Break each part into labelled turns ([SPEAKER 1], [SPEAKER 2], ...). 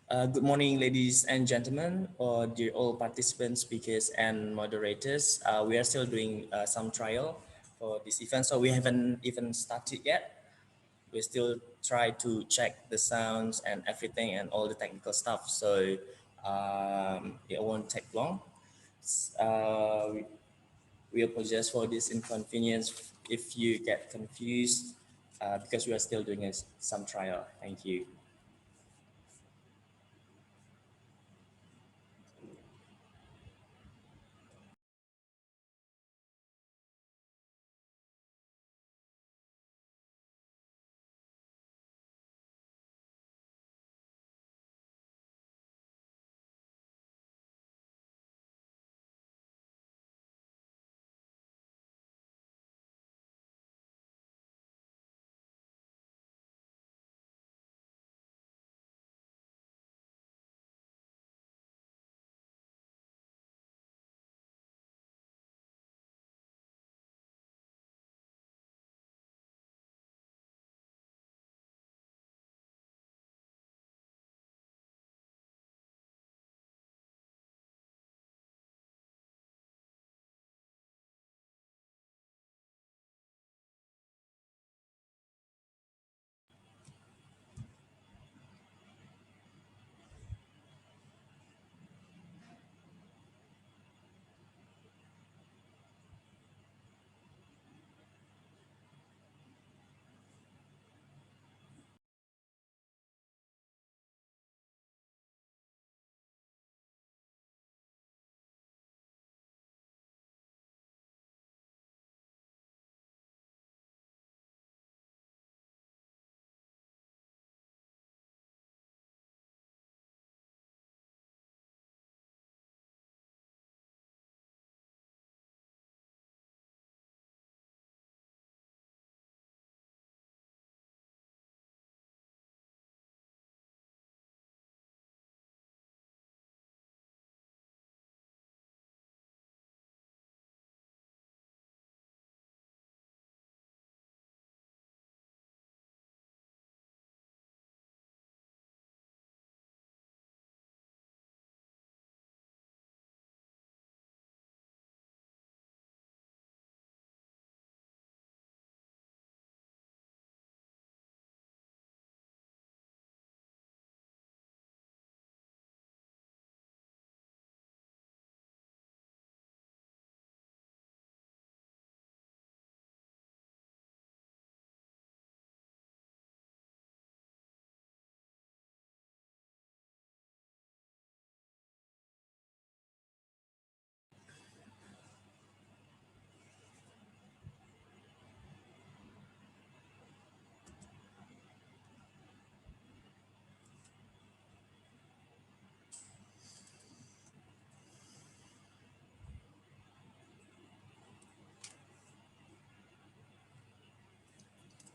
[SPEAKER 1] Good morning, ladies and gentlemen, or dear all participants, speakers, and moderators. We are still doing some trial for this event, so we haven't even started yet. We still try to check the sounds and everything and all the technical stuff, so it won't take long. We apologize for this inconvenience if you get confused because we are still doing some trial. Thank you.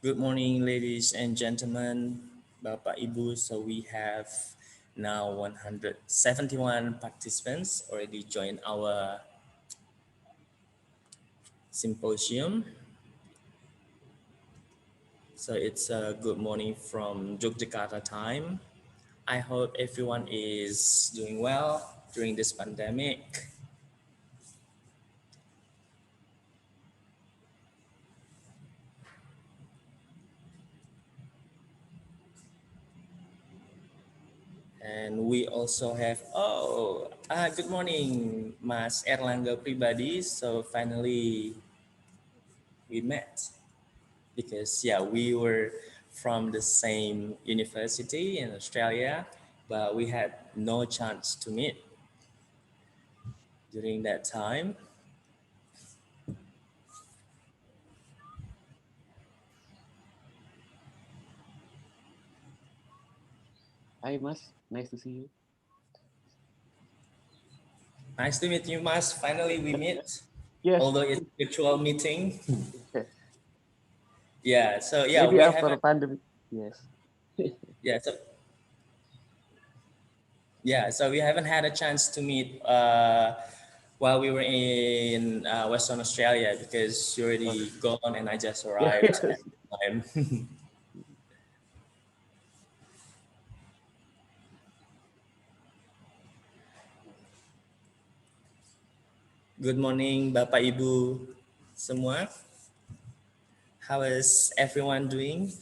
[SPEAKER 1] Good morning, ladies and gentlemen, Bapak Ibu. So we have now 171 participants already joined our symposium. So it's a good morning from Yogyakarta time. I hope everyone is doing well during this pandemic. And we also have, good morning, Mas Erlangga Pribadi. So finally we met because we were from the same university in Australia, but we had no chance to meet during that time.
[SPEAKER 2] Hi, Mas. Nice to see you.
[SPEAKER 1] Nice to meet you, Mas. Finally we meet,
[SPEAKER 2] Yes.
[SPEAKER 1] although it's virtual meeting.
[SPEAKER 2] Yes.
[SPEAKER 1] Yeah, so
[SPEAKER 2] Maybe
[SPEAKER 1] we
[SPEAKER 2] after
[SPEAKER 1] haven't,
[SPEAKER 2] the pandemic. Yes.
[SPEAKER 1] yeah, so so we haven't had a chance to meet while we were in Western Australia because you already gone and I just arrived at
[SPEAKER 2] Yes.
[SPEAKER 1] the time. Good morning, Bapak Ibu semua. How is everyone doing?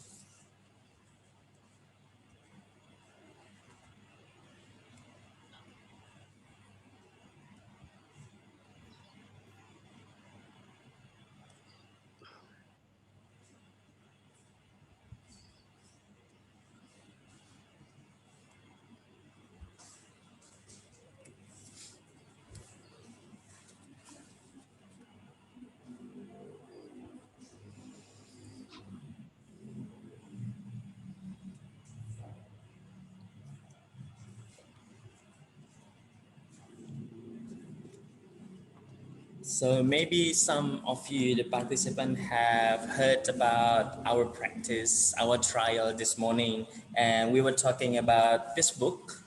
[SPEAKER 1] So maybe some of you, the participants, have heard about our practice, our trial this morning, and we were talking about this book.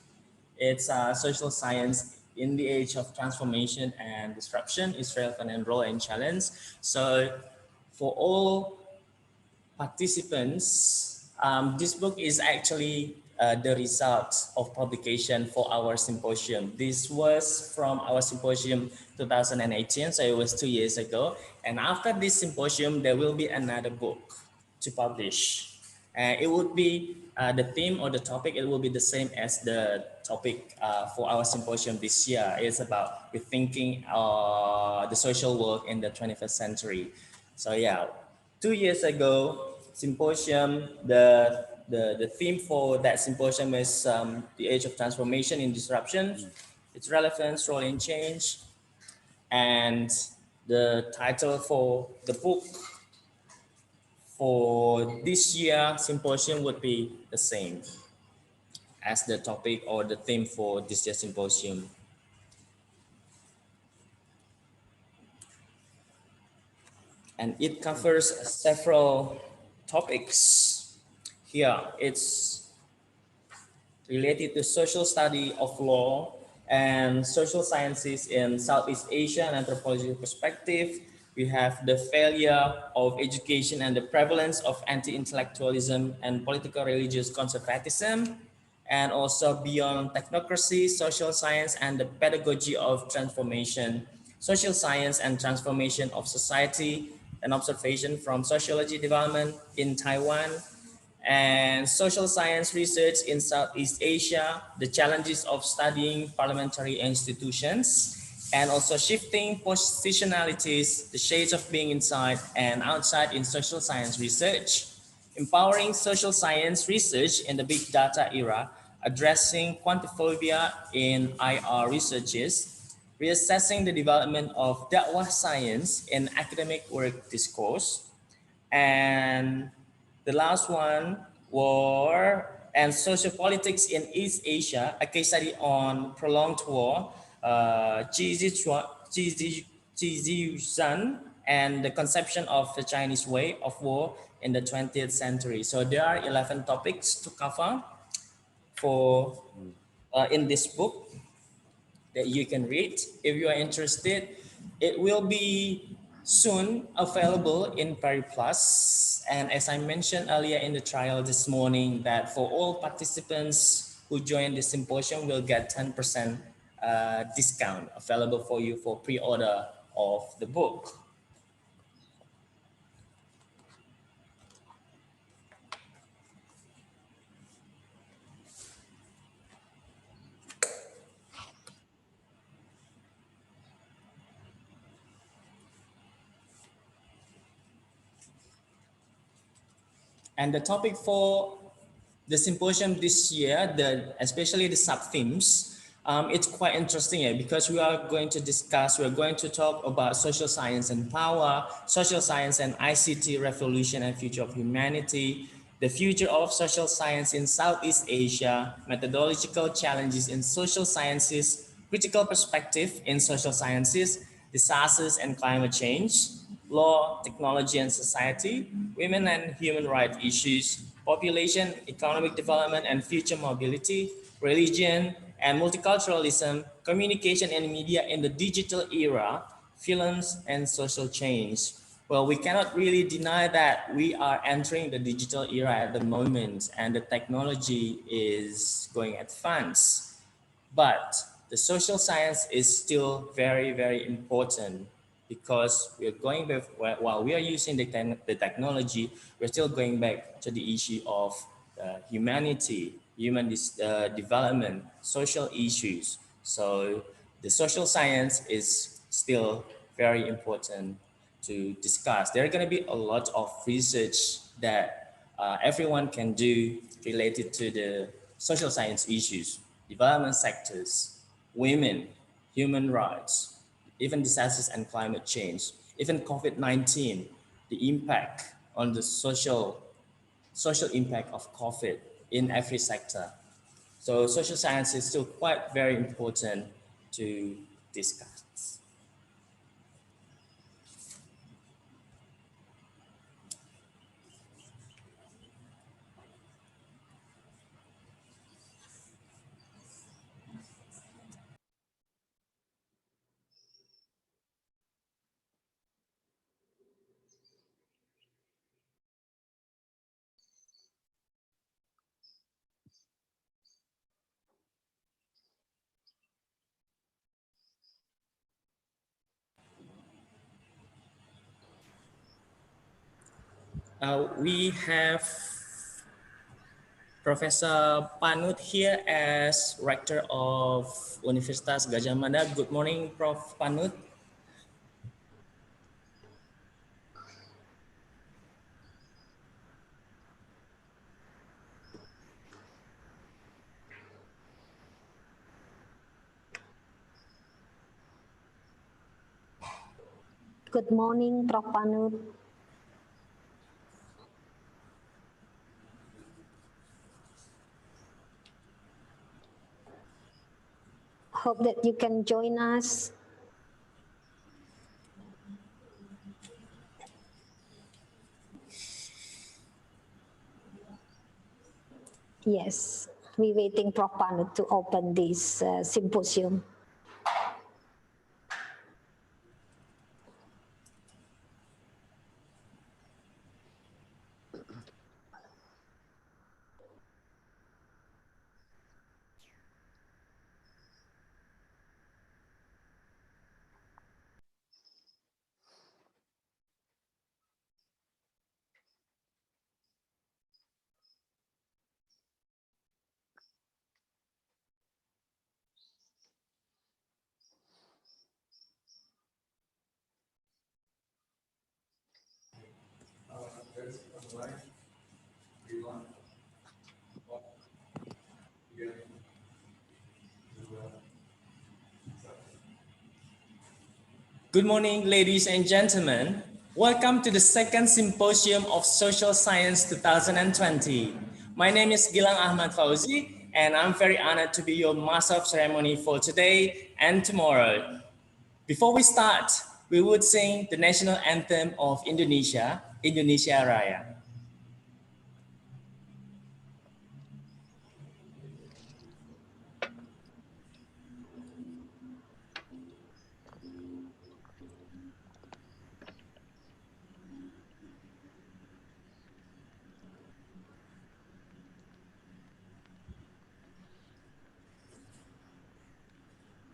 [SPEAKER 1] It's Social Science in the Age of Transformation and Disruption, Its Relevant and Role and Challenge. So for all participants, this book is actually the result of publication for our symposium. This was from our symposium 2018, so it was 2 years ago. And after this symposium, there will be another book to publish. And it would be the theme or the topic, it will be the same as the topic for our symposium this year. It's about rethinking the social work in the 21st century. So yeah, 2 years ago, symposium, the theme for that symposium is the age of transformation in disruption,
[SPEAKER 2] Mm.
[SPEAKER 1] its relevance, role in change, and the title for the book for this year symposium would be the same as the topic or the theme for this year symposium. And it covers several topics. Here, it's related to social study of law and social sciences in Southeast Asia and anthropology perspective. We have the failure of education and the prevalence of anti-intellectualism and political religious conservatism, and also beyond technocracy, social science and the pedagogy of transformation, social science and transformation of society, an observation from sociology development in Taiwan, and social science research in Southeast Asia, the challenges of studying parliamentary institutions, and also shifting positionalities, the shades of being inside and outside in social science research, empowering social science research in the big data era, addressing quantiphobia in IR researches, reassessing the development of dakwah science in academic work discourse, and the last one, war and sociopolitics in East Asia, a case study on prolonged war, Zizan, and the conception of the Chinese way of war in the 20th century. So there are 11 topics to cover for
[SPEAKER 2] Mm.
[SPEAKER 1] in this book that you can read if you are interested. It will be soon available in Peri Plus. And as I mentioned earlier in the trial this morning, that for all participants who join the symposium will get 10% discount available for you for pre-order of the book. And the topic for the symposium this year, especially the sub themes, it's quite interesting because we're going to talk about social science and power, social science and ICT revolution and future of humanity, the future of social science in Southeast Asia, methodological challenges in social sciences, critical perspective in social sciences, disasters and climate change, law, technology and society, women and human rights issues, population, economic development and future mobility, religion and multiculturalism, communication and media in the digital era, films and social change. Well, we cannot really deny that we are entering the digital era at the moment and the technology is going advanced. But the social science is still very, very important because we're going back, while we are using the technology, we're still going back to the issue of humanity, development, social issues. So the social science is still very important to discuss. There are going to be a lot of research that everyone can do related to the social science issues, development sectors, women, human rights, even disasters and climate change, even COVID-19, the impact on the social impact of COVID in every sector. So social science is still quite very important to discuss. We have Professor Panut here as Rector of Universitas Gadjah Mada. Good morning, Prof. Panut.
[SPEAKER 3] Good morning, Prof. Panut. Hope that you can join us. Yes, we're waiting Prof. Panut to open this symposium.
[SPEAKER 1] Good morning, ladies and gentlemen. Welcome to the second symposium of Social Science 2020. My name is Gilang Ahmad Fauzi, and I'm very honored to be your master of ceremony for today and tomorrow. Before we start, we would sing the national anthem of Indonesia, Indonesia Raya.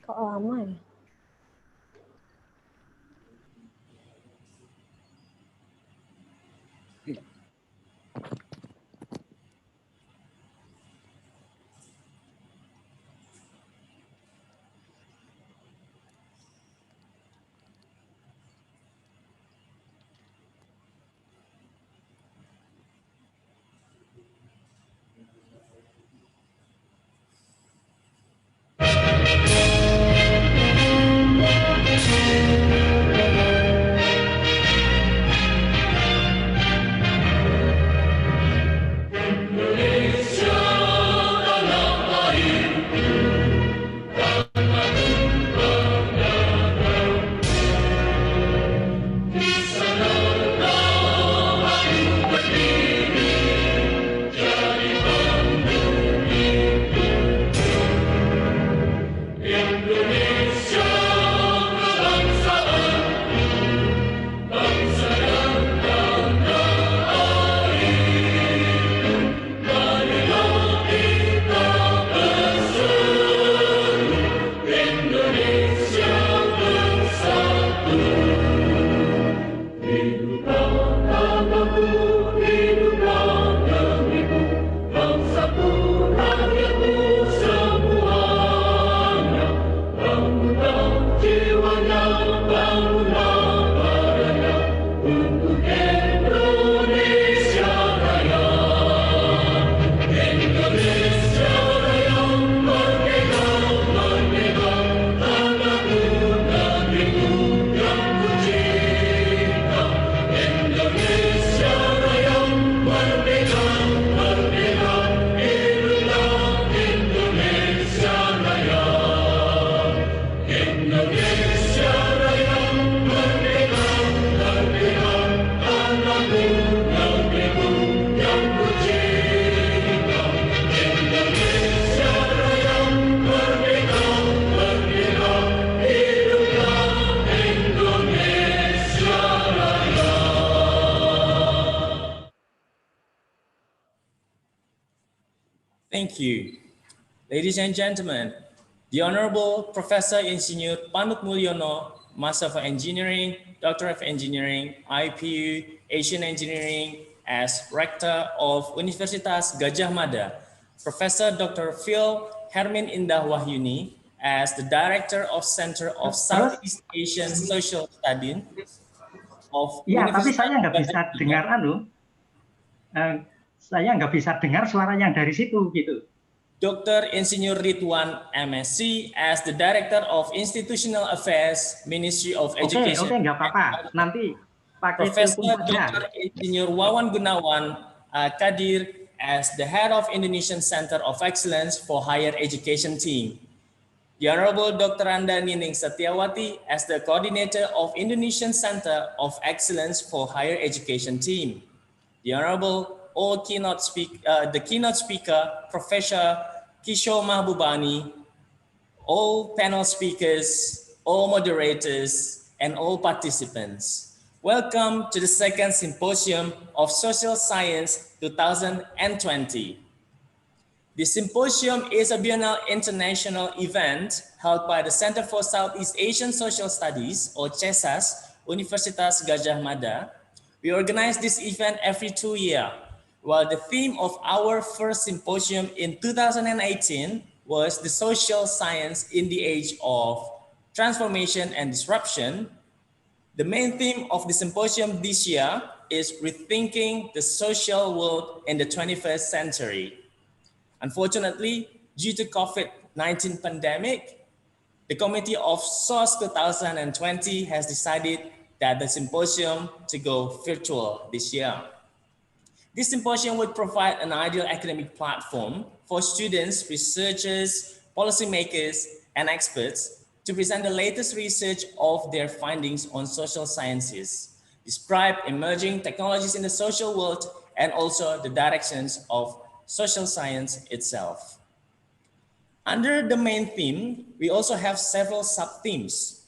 [SPEAKER 3] Kok lama ya?
[SPEAKER 1] Thank you. Ladies and gentlemen, the Honorable Professor Insinyur Panut Mulyono, Master of Engineering, Doctor of Engineering, IPU, Asian Engineering, as Rector of Universitas Gadjah Mada, Professor Dr. Phil Hermin Indah Wahyuni, as the Director of Center of
[SPEAKER 4] Terus,
[SPEAKER 1] Southeast Asian Social Studies of
[SPEAKER 4] ya, tapi
[SPEAKER 1] Universitas
[SPEAKER 4] saya nggak bisa
[SPEAKER 1] Gadjah Mada,
[SPEAKER 4] dengar, saya nggak bisa dengar suara yang dari situ gitu.
[SPEAKER 1] Dr. Insinyur Ridwan MSc as the Director of Institutional Affairs, Ministry of Education.
[SPEAKER 4] Oke, nggak apa-apa. Nanti pakai
[SPEAKER 1] Professor
[SPEAKER 4] telepon saja.
[SPEAKER 1] Dr. Insinyur Wawan Gunawan Kadir as the Head of Indonesian Center of Excellence for Higher Education Team. The Honorable Dr. Anda Nining Setiawati as the Coordinator of Indonesian Center of Excellence for Higher Education Team. The Honorable the keynote speaker, Professor Kishore Mahbubani, all panel speakers, all moderators, and all participants. Welcome to the second symposium of Social Science 2020. The symposium is a biennial international event held by the Center for Southeast Asian Social Studies, or CESAS, Universitas Gadjah Mada. We organize this event every 2 years, while the theme of our first symposium in 2018 was the social science in the age of transformation and disruption. The main theme of the symposium this year is Rethinking the Social World in the 21st Century. Unfortunately, due to COVID-19 pandemic, the committee of SOSS 2020 has decided that the symposium to go virtual this year. This symposium would provide an ideal academic platform for students, researchers, policymakers, and experts to present the latest research of their findings on social sciences, describe emerging technologies in the social world, and also the directions of social science itself. Under the main theme, we also have several sub-themes,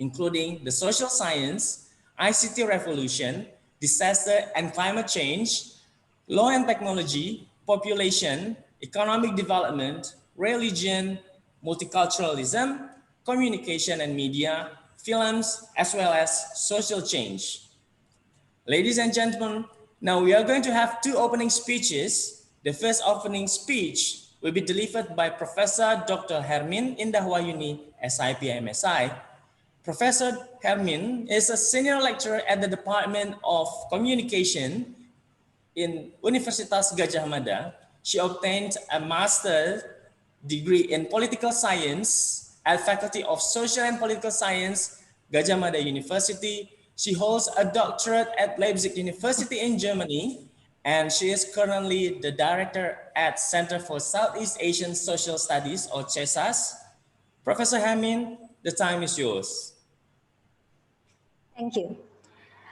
[SPEAKER 1] including the social science, ICT revolution, disaster and climate change, law and technology, population, economic development, religion, multiculturalism, communication and media, films, as well as social change. Ladies and gentlemen, now we are going to have two opening speeches. The first opening speech will be delivered by Professor Dr. Hermin Indah Wahyuni, SIP MSI. Professor Hermin is a senior lecturer at the Department of Communication in Universitas Gadjah Mada. She obtained a master's degree in political science at Faculty of Social and Political Science, Gadjah Mada University. She holds a doctorate at Leipzig University in Germany, and she is currently the director at Center for Southeast Asian Social Studies, or CESAS. Professor Hermin, the time is yours.
[SPEAKER 3] Thank you.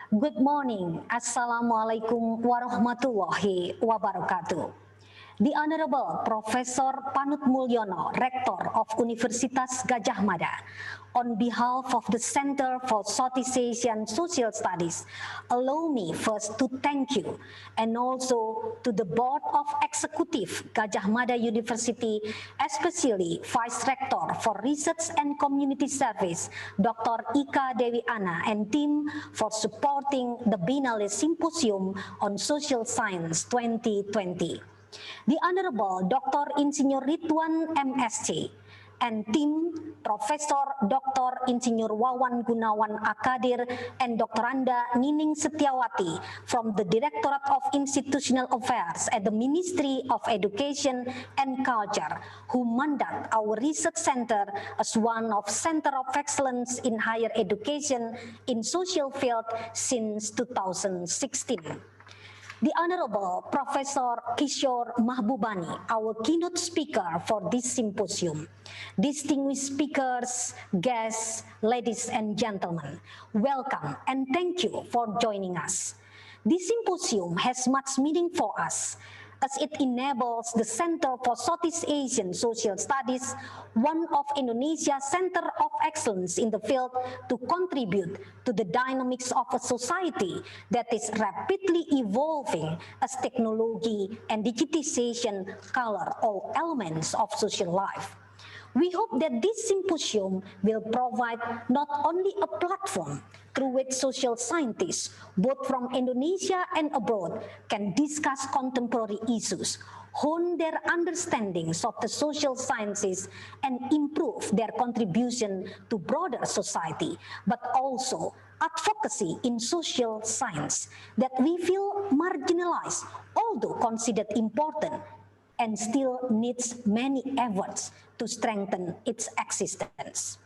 [SPEAKER 3] Good morning. Assalamualaikum warahmatullahi wabarakatuh. The Honorable Professor Panut Mulyono, Rector of Universitas Gadjah Mada, on behalf of the Center for Southeast Asian Social Studies, allow me first to thank you and also to the Board of Executive Gadjah Mada University, especially Vice Rector for Research and Community Service, Dr. Ika Dewi Ana, and team for supporting the Biennale Symposium on Social Science 2020. The Honorable Dr. Insinyur Ridwan MSc and team Professor Dr. Insinyur Wawan Gunawan Akadir and Dr. Anda Nining Setiawati from the Directorate of Institutional Affairs at the Ministry of Education and Culture, who mandate our research center as one of Center of Excellence in Higher Education in social field since 2016. The Honorable Professor Kishore Mahbubani, our keynote speaker for this symposium. Distinguished speakers, guests, ladies and gentlemen, welcome and thank you for joining us. This symposium has much meaning for us as it enables the Center for Southeast Asian Social Studies, one of Indonesia's center of excellence in the field, to contribute to the dynamics of a society that is rapidly evolving as technology and digitization color all elements of social life. We hope that this symposium will provide not only a platform through which social scientists, both from Indonesia and abroad, can discuss contemporary issues, hone their understandings of the social sciences, and improve their contribution to broader society, but also advocacy in social science that we feel marginalized, although considered important, and still needs many efforts to strengthen its existence.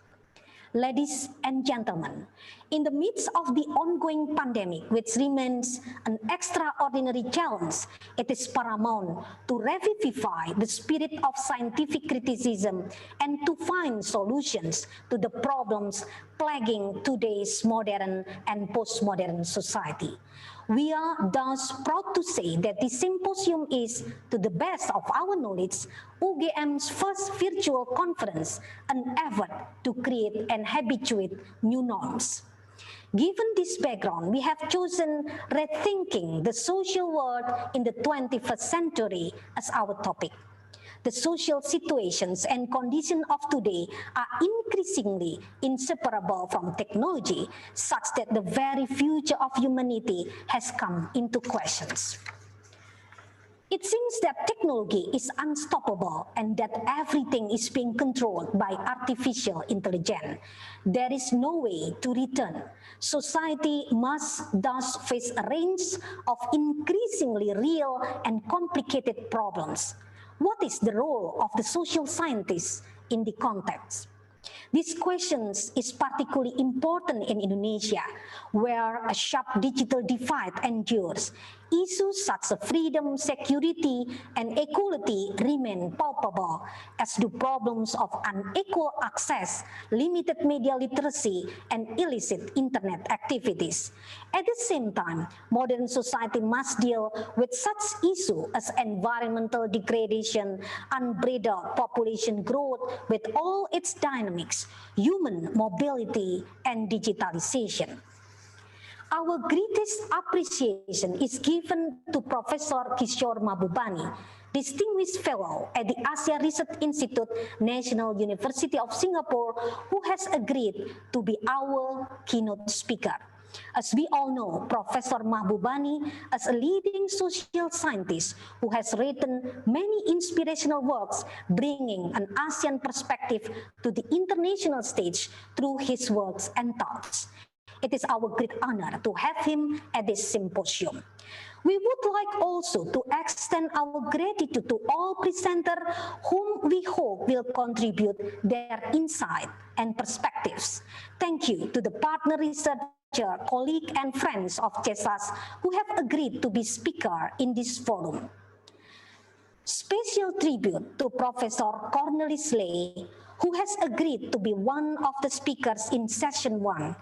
[SPEAKER 3] Ladies and gentlemen, in the midst of the ongoing pandemic, which remains an extraordinary challenge, it is paramount to revivify the spirit of scientific criticism and to find solutions to the problems plaguing today's modern and postmodern society. We are thus proud to say that this symposium is, to the best of our knowledge, UGM's first virtual conference, an effort to create and habituate new norms. Given this background, we have chosen Rethinking the Social World in the 21st Century as our topic. The social situations and conditions of today are increasingly inseparable from technology, such that the very future of humanity has come into questions. It seems that technology is unstoppable and that everything is being controlled by artificial intelligence. There is no way to return. Society must thus face a range of increasingly real and complicated problems. What is the role of the social scientists in the context? This question is particularly important in Indonesia, where a sharp digital divide endures. Issues such as freedom, security, and equality remain palpable, as do problems of unequal access, limited media literacy, and illicit internet activities. At the same time, modern society must deal with such issues as environmental degradation, unbridled population growth with all its dynamics, human mobility, and digitalization. Our greatest appreciation is given to Professor Kishore Mahbubani, Distinguished Fellow at the Asia Research Institute, National University of Singapore, who has agreed to be our keynote speaker. As we all know, Professor Mahbubani is a leading social scientist who has written many inspirational works, bringing an ASEAN perspective to the international stage through his works and thoughts. It is our great honor to have him at this symposium. We would like also to extend our gratitude to all presenters whom we hope will contribute their insight and perspectives. Thank you to the partner researcher, colleague, and friends of SOSS who have agreed to be speaker in this forum. Special tribute to Professor Cornelis Ley, who has agreed to be one of the speakers in session 1.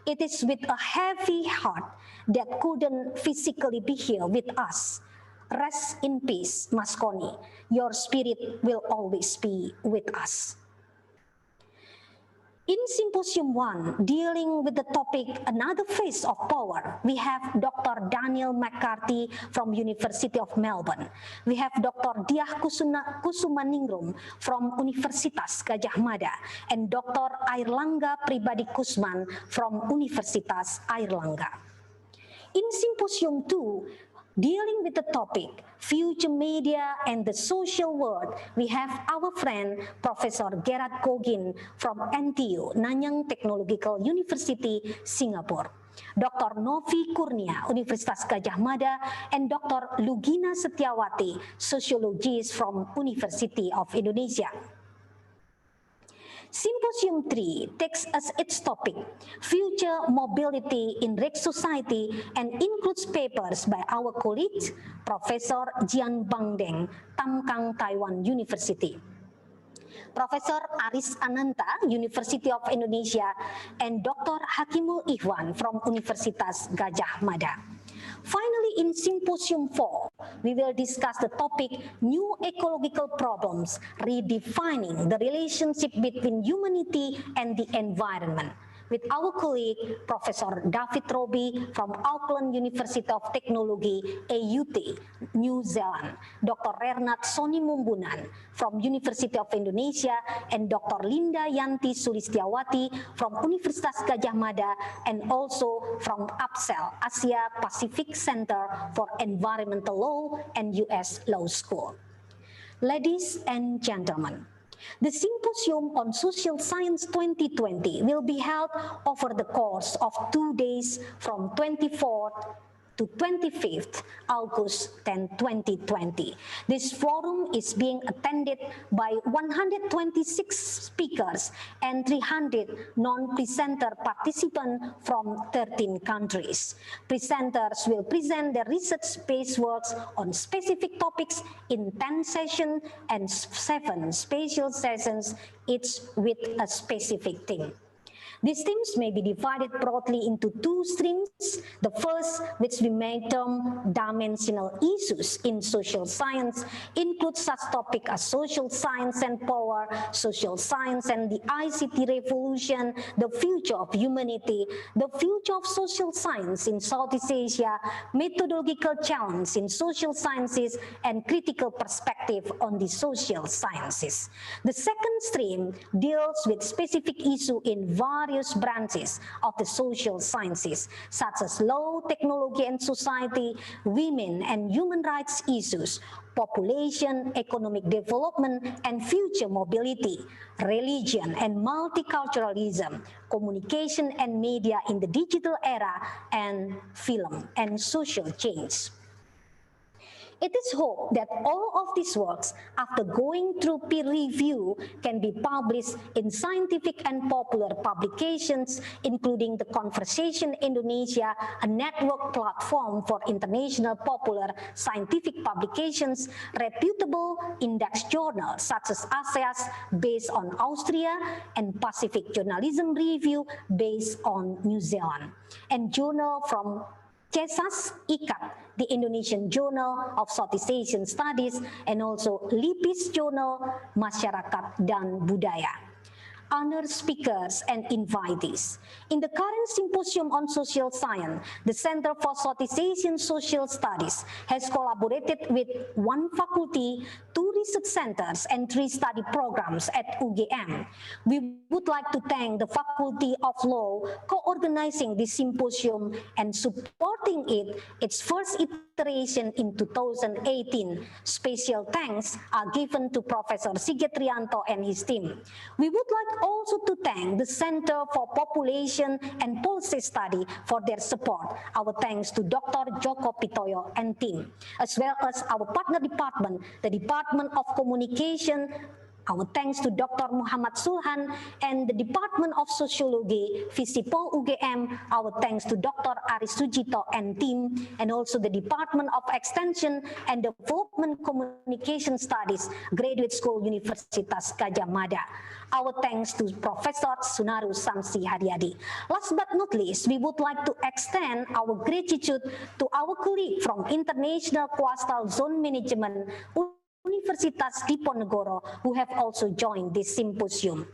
[SPEAKER 3] It is with a heavy heart that couldn't physically be here with us. Rest in peace, Masconi. Your spirit will always be with us. In Symposium 1, dealing with the topic Another Face of Power, we have Dr. Daniel McCarthy from University of Melbourne. We have Dr. Diah Kusumaningrum from Universitas Gadjah Mada and Dr. Airlangga Pribadi Kusman from Universitas Airlangga. In Symposium 2, dealing with the topic Future Media and the Social World, we have our friend Professor Gerard Gogin from NTU, Nanyang Technological University, Singapore. Dr. Novi Kurnia, Universitas Gadjah Mada, and Dr. Lugina Setiawati, sociologist from University of Indonesia. Symposium 3 takes as its topic Future Mobility in Rich Society and includes papers by our colleagues, Professor Jian Bangdeng, Tamkang, Taiwan University, Professor Aris Ananta, University of Indonesia, and Dr. Hakimul Ihwan from Universitas Gadjah Mada. Finally, in Symposium 4, we will discuss the topic New Ecological Problems, Redefining the Relationship Between Humanity and the Environment, with our colleague, Professor David Roby from Auckland University of Technology, AUT, New Zealand, Dr. Renat Soni Mumbunan from University of Indonesia, and Dr. Linda Yanti Sulistiawati from Universitas Gadjah Mada, and also from APSEL, Asia Pacific Center for Environmental Law and US Law School. Ladies and gentlemen, the Symposium on Social Science 2020 will be held over the course of 2 days from 24th to 25th August 2020. This forum is being attended by 126 speakers and 300 non-presenter participants from 13 countries. Presenters will present their research-based works on specific topics in 10 sessions and 7 special sessions, each with a specific theme. These themes may be divided broadly into 2 streams. The first, which we may term dimensional issues in social science, includes such topics as social science and power, social science and the ICT revolution, the future of humanity, the future of social science in Southeast Asia, methodological challenge in social sciences, and critical perspective on the social sciences. The second stream deals with specific issues in various branches of the social sciences, such as law, technology and society, women and human rights issues, population, economic development and future mobility, religion and multiculturalism, communication and media in the digital era, and film and social change. It is hoped that all of these works, after going through peer review, can be published in scientific and popular publications, including the Conversation Indonesia, a network platform for international popular scientific publications, reputable index journals such as ASEAS based on Austria, and Pacific Journalism Review based on New Zealand, and journal from CESAS ICAT, the Indonesian Journal of Southeast Asian Studies, and also LIPIS Journal Masyarakat dan Budaya. Honored speakers and invitees. In the current Symposium on Social Science, the Center for Southeast Asian Social Studies has collaborated with 1 faculty, 2 research centers, and 3 study programs at UGM. We would like to thank the Faculty of Law co-organizing this symposium and supporting its first iteration in 2018. Special thanks are given to Professor Sigit Rianto and his team. We would like also to thank the Center for Population and Policy Study for their support. Our thanks to Dr. Joko Pitoyo and team, as well as our partner department, the Department of Communication. Our thanks to Dr. Muhammad Sulhan and the Department of Sociology, Visipol UGM. Our thanks to Dr. Aris Sujito and team, and also the Department of Extension and Development Communication Studies, Graduate School, Universitas Gadjah Mada. Our thanks to Professor Sunaru Samsi Haryadi. Last but not least, we would like to extend our gratitude to our colleague from International Coastal Zone Management, Universitas Diponegoro, who have also joined this symposium.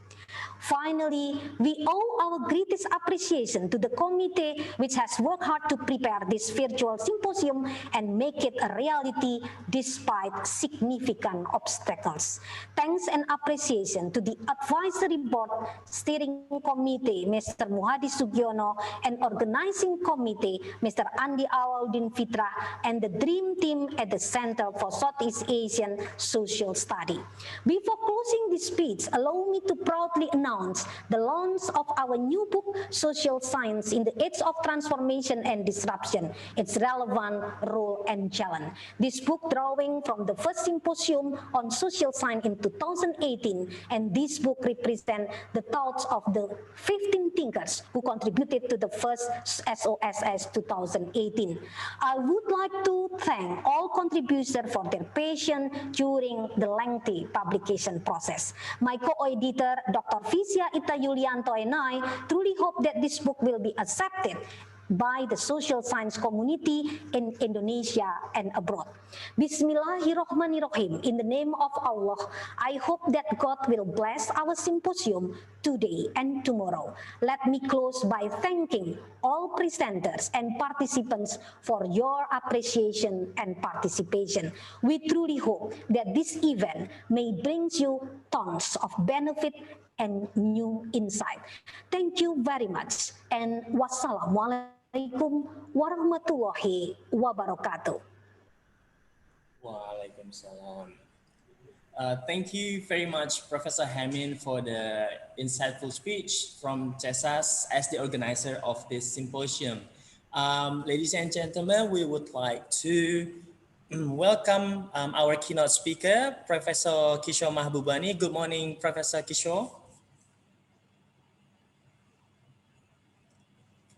[SPEAKER 3] Finally, we owe our greatest appreciation to the committee which has worked hard to prepare this virtual symposium and make it a reality despite significant obstacles. Thanks and appreciation to the advisory board, steering committee, Mr. Muhadi Sugiono, and organizing committee, Mr. Andi Awaludin Fitra, and the dream team at the Center for Southeast Asian Social Study. Before closing this speech, allow me to proudly announce the launch of our new book, Social Science in the Age of Transformation and Disruption, its relevant role and challenge. This book drawing from the first symposium on social science in 2018, and this book represents the thoughts of the 15 thinkers who contributed to the first SOSS 2018. I would like to thank all contributors for their patience during the lengthy publication process. My co-editor, Dr. Visia Ita Yulianto, and I truly hope that this book will be accepted by the social science community in Indonesia and abroad. Bismillahirrahmanirrahim. In the name of Allah, I hope that God will bless our symposium today and tomorrow. Let me close by thanking all presenters and participants for your appreciation and participation. We truly hope that this event may bring you tons of benefit and new insight. Thank you very much, and wassalamualaikum warahmatullahi wabarakatuh.
[SPEAKER 1] Waalaikumsalam. Thank you very much, Professor Hamin, for the insightful speech from SOSS as the organizer of this symposium. Ladies and gentlemen, we would like to welcome our keynote speaker, Professor Kishore Mahbubani. Good morning, Professor Kishore.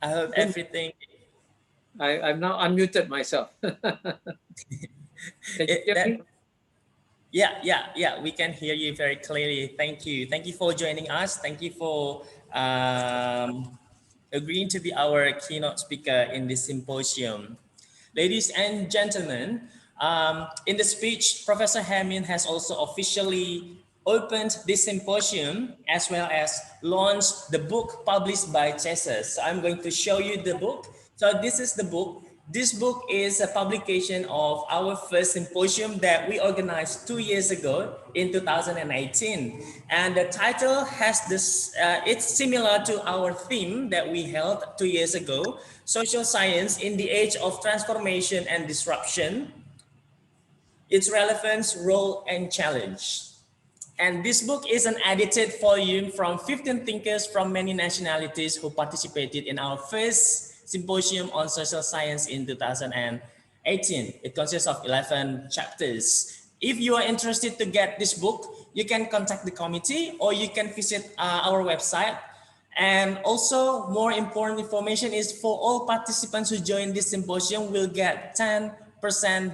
[SPEAKER 1] I hope everything...
[SPEAKER 5] I've now unmuted myself. Can you hear me?
[SPEAKER 1] Yeah, we can hear you very clearly. Thank you. Thank you for joining us. Thank you for agreeing to be our keynote speaker in this symposium. Ladies and gentlemen, in the speech, Professor Hamin has also officially opened this symposium as well as launched the book published by SOSS. So I'm going to show you the book. So this is the book. This book is a publication of our first symposium that we organized 2 years ago in 2018. And the title has this, it's similar to our theme that we held 2 years ago, Social Science in the Age of Transformation and Disruption, Its Relevance, Role, and Challenge. And this book is an edited volume from 15 thinkers from many nationalities who participated in our first symposium on social science in 2018. It consists of 11 chapters. If you are interested to get this book, you can contact the committee or you can visit our website. And also, more important information is for all participants who join this symposium will get 10%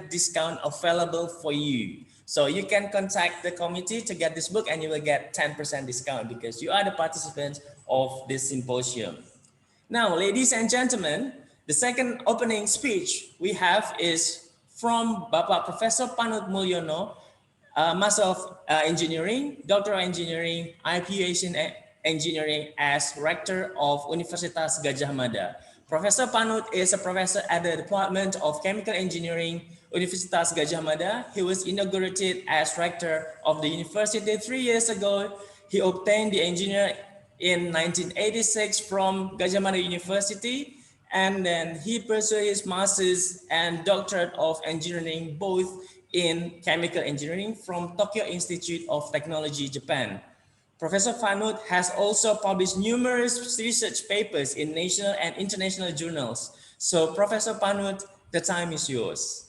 [SPEAKER 1] discount available for you. So you can contact the committee to get this book and you will get 10% discount because you are the participants of this symposium. Now, ladies and gentlemen, the second opening speech we have is from Bapak Professor Panut Mulyono, Master of Engineering, Doctor of Engineering, Aviation Engineering as Rector of Universitas Gadjah Mada. Professor Panut is a professor at the Department of Chemical Engineering, Universitas Gadjah Mada. He was inaugurated as rector of the university 3 years ago. He obtained the engineer in 1986 from Gadjah Mada University, and then he pursued his master's and doctorate of engineering both in chemical engineering from Tokyo Institute of Technology, Japan. Professor Panut has also published numerous research papers in national and international journals. So Professor Panut, the time is yours.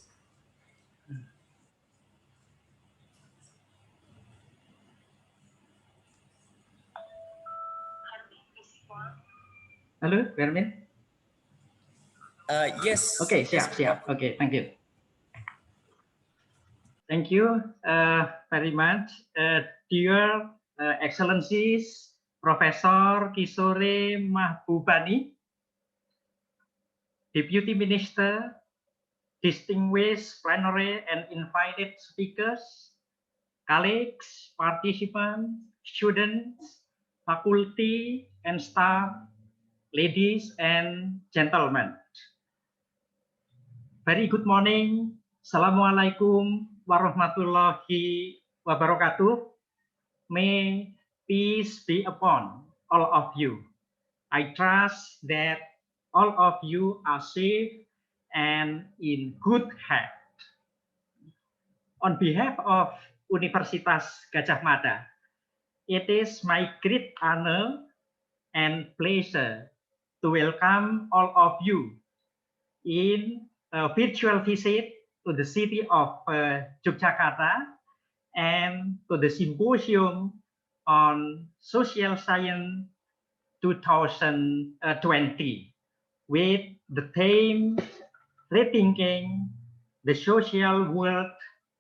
[SPEAKER 4] Halo, Bermin.
[SPEAKER 1] Yes.
[SPEAKER 4] Okay,
[SPEAKER 1] yes,
[SPEAKER 4] siap. Okay, thank you. Thank you very much, dear Excellencies, Professor Kishore Mahbubani, Deputy Minister, distinguished plenary and invited speakers, colleagues, participants, students, faculty, and staff, ladies and gentlemen. Very good morning. Assalamualaikum warahmatullahi wabarakatuh. May peace be upon all of you. I trust that all of you are safe and in good health. On behalf of Universitas Gadjah Mada, it is my great honor and pleasure to welcome all of you in a virtual visit to the city of Yogyakarta and to the symposium on social science 2020 with the theme Rethinking the Social World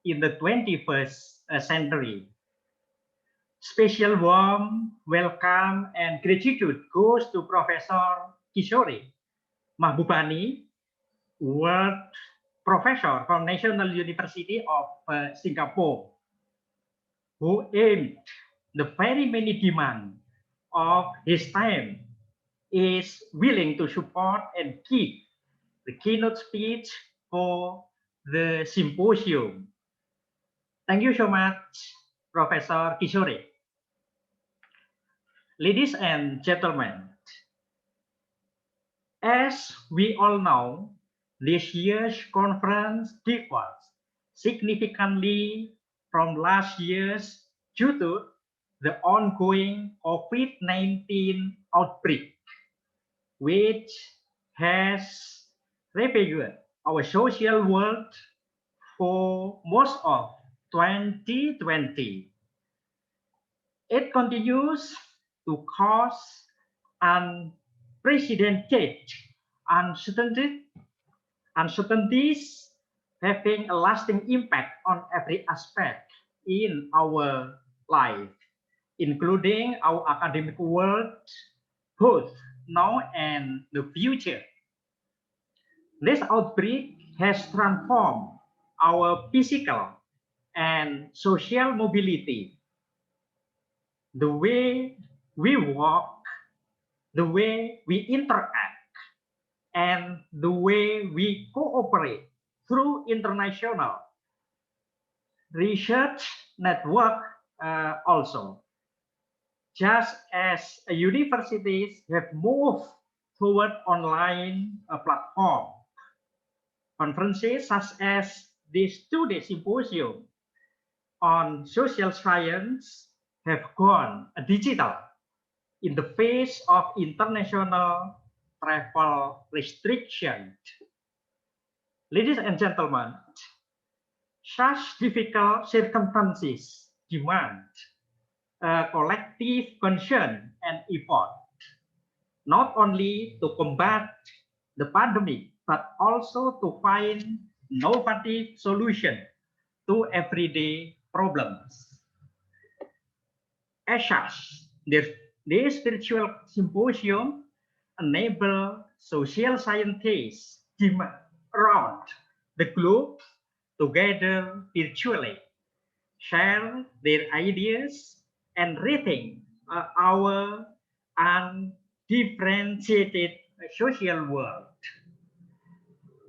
[SPEAKER 4] in the 21st century. Special warm welcome and gratitude goes to Professor Kishore Mahbubani, world professor from National University of Singapore, who aimed the very many demand of his time, is willing to support and give the keynote speech for the symposium. Thank you so much, Professor Kishore. Ladies and gentlemen, as we all know, this year's conference differs significantly from last year's due to the ongoing COVID-19 outbreak, which has ravaged our social world for most of 2020. It continues to cause unprecedented uncertainties, having a lasting impact on every aspect in our life, including our academic world, both now and the future. This outbreak has transformed our physical and social mobility, the way we walk, the way we interact, and the way we cooperate through international research network also. Just as universities have moved toward online platform, conferences such as this two-day symposium on social science have gone digital in the face of international travel restrictions. Ladies and gentlemen, such difficult circumstances demand collective concern and effort, not only to combat the pandemic, but also to find innovative solutions to everyday problems. As such, this virtual symposium enable social scientists around the globe to gather virtually, share their ideas, and rethink our undifferentiated social world.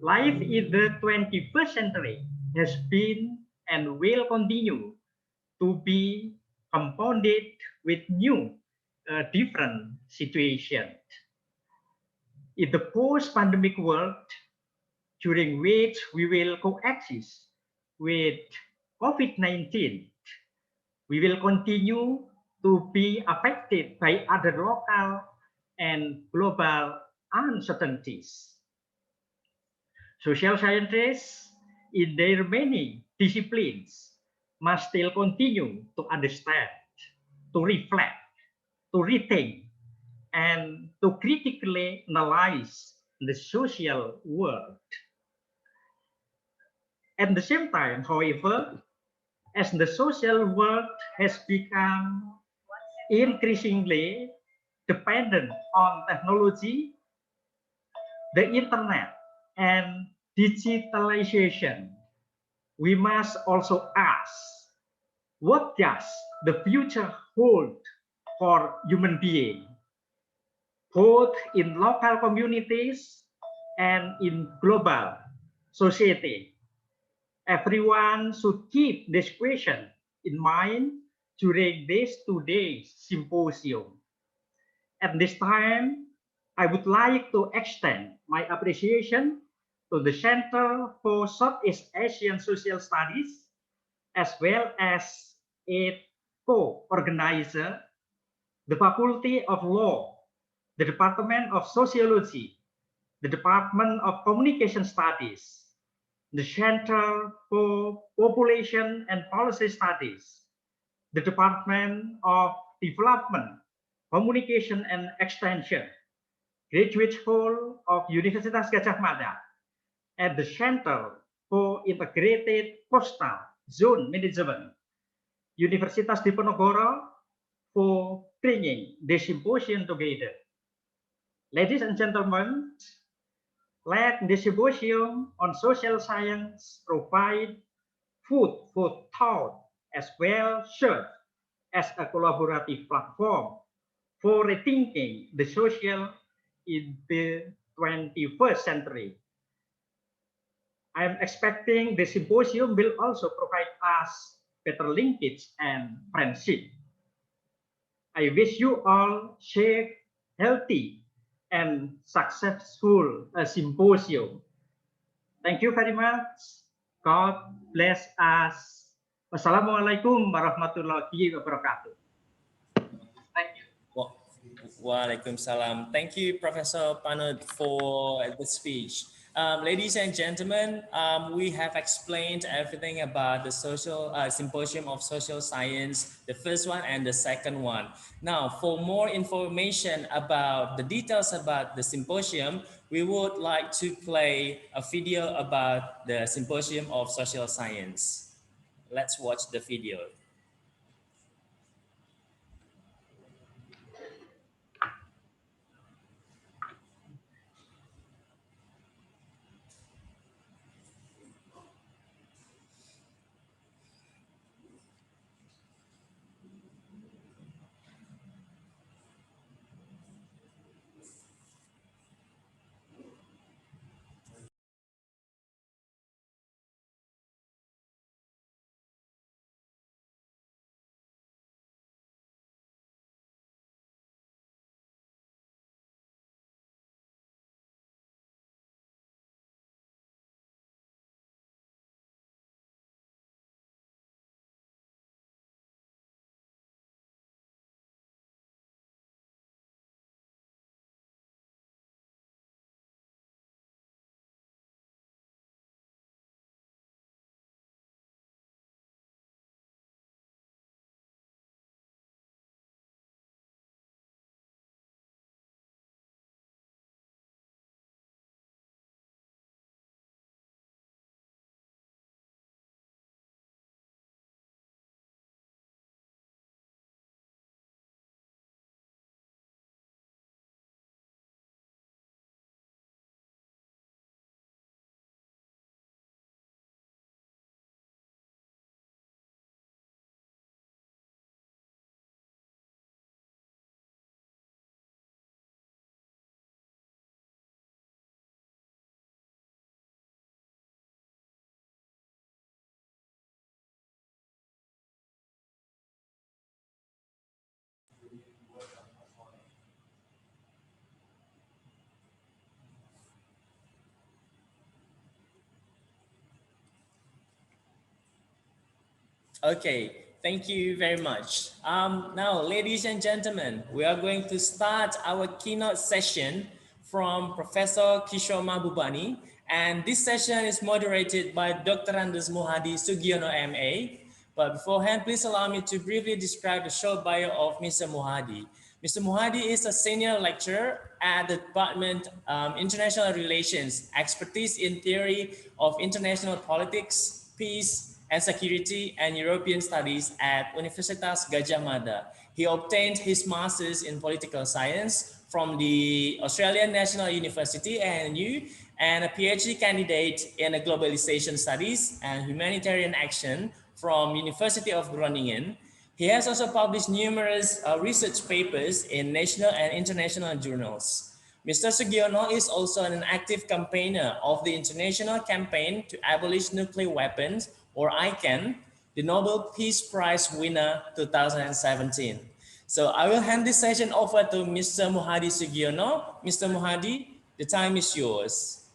[SPEAKER 4] Life in the 21st century has been and will continue to be compounded with new different situations. In the post-pandemic world, during which we will coexist with COVID-19, we will continue to be affected by other local and global uncertainties. Social scientists in their many disciplines must still continue to understand, to reflect, to rethink, and to critically analyze the social world. At the same time, however, as the social world has become increasingly dependent on technology, the internet, and digitalization, we must also ask, what does the future hold for human beings, both in local communities and in global society? Everyone should keep this question in mind during this two-day symposium. At this time, I would like to extend my appreciation to the Center for Southeast Asian Social Studies, as well as its co-organizer, the Faculty of Law, the Department of Sociology, the Department of Communication Studies, the Center for Population and Policy Studies, the Department of Development, Communication and Extension, Graduate School of Universitas Gadjah Mada, and the Center for Integrated Coastal Zone Management, Universitas Diponegoro, for bringing this symposium together. Ladies and gentlemen, Let the symposium on social science provide food for thought as well serve as a collaborative platform for rethinking the social in the 21st century. I'm expecting the symposium will also provide us better linkage and friendship. I wish you all safe, healthy, and successful symposium. Thank you very much. God bless us. Wassalamualaikum warahmatullahi wabarakatuh. Thank you.
[SPEAKER 1] Waalaikumsalam. Thank you, Professor Panut, for the speech. Ladies and gentlemen, we have explained everything about the social symposium of social science, the first one and the second one. Now, for more information about the details about the symposium, we would like to play a video about the symposium of social science. Let's watch the video. Okay, thank you very much. Now, ladies and gentlemen, we are going to start our keynote session from Professor Kishore Mahbubani, and this session is moderated by Dr. Andes Muhadi Sugiono MA. But beforehand, please allow me to briefly describe the short bio of Mr. Muhadi. Mr. Muhadi is a senior lecturer at the Department International Relations, expertise in theory of international politics, peace, and Security and European Studies at Universitas Gadjah Mada. He obtained his master's in political science from the Australian National University, ANU, and a PhD candidate in globalization studies and humanitarian action from University of Groningen. He has also published numerous research papers in national and international journals. Mr. Sugiono is also an active campaigner of the International Campaign to Abolish Nuclear Weapons, or ICAN, the Nobel Peace Prize winner 2017. So I will hand this session over to Mr. Muhadi Sugiono. Mr. Muhadi, the time is yours.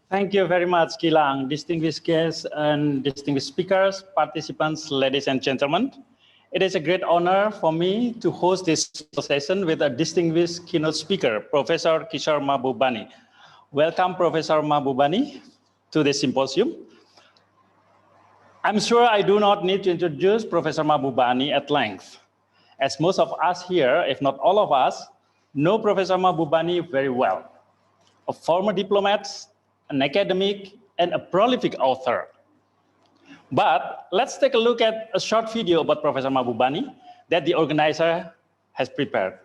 [SPEAKER 6] Thank you very much, Gilang. Distinguished guests and distinguished speakers, participants, ladies and gentlemen. It is a great honor for me to host this session with a distinguished keynote speaker, Professor Kishore Mahbubani. Welcome, Professor Mahbubani, to the symposium. I'm sure I do not need to introduce Professor Mahbubani at length, as most of us here, if not all of us, know Professor Mahbubani very well. A former diplomat, an academic, and a prolific author. But let's take a look at a short video about Professor Mahbubani that the organizer has prepared.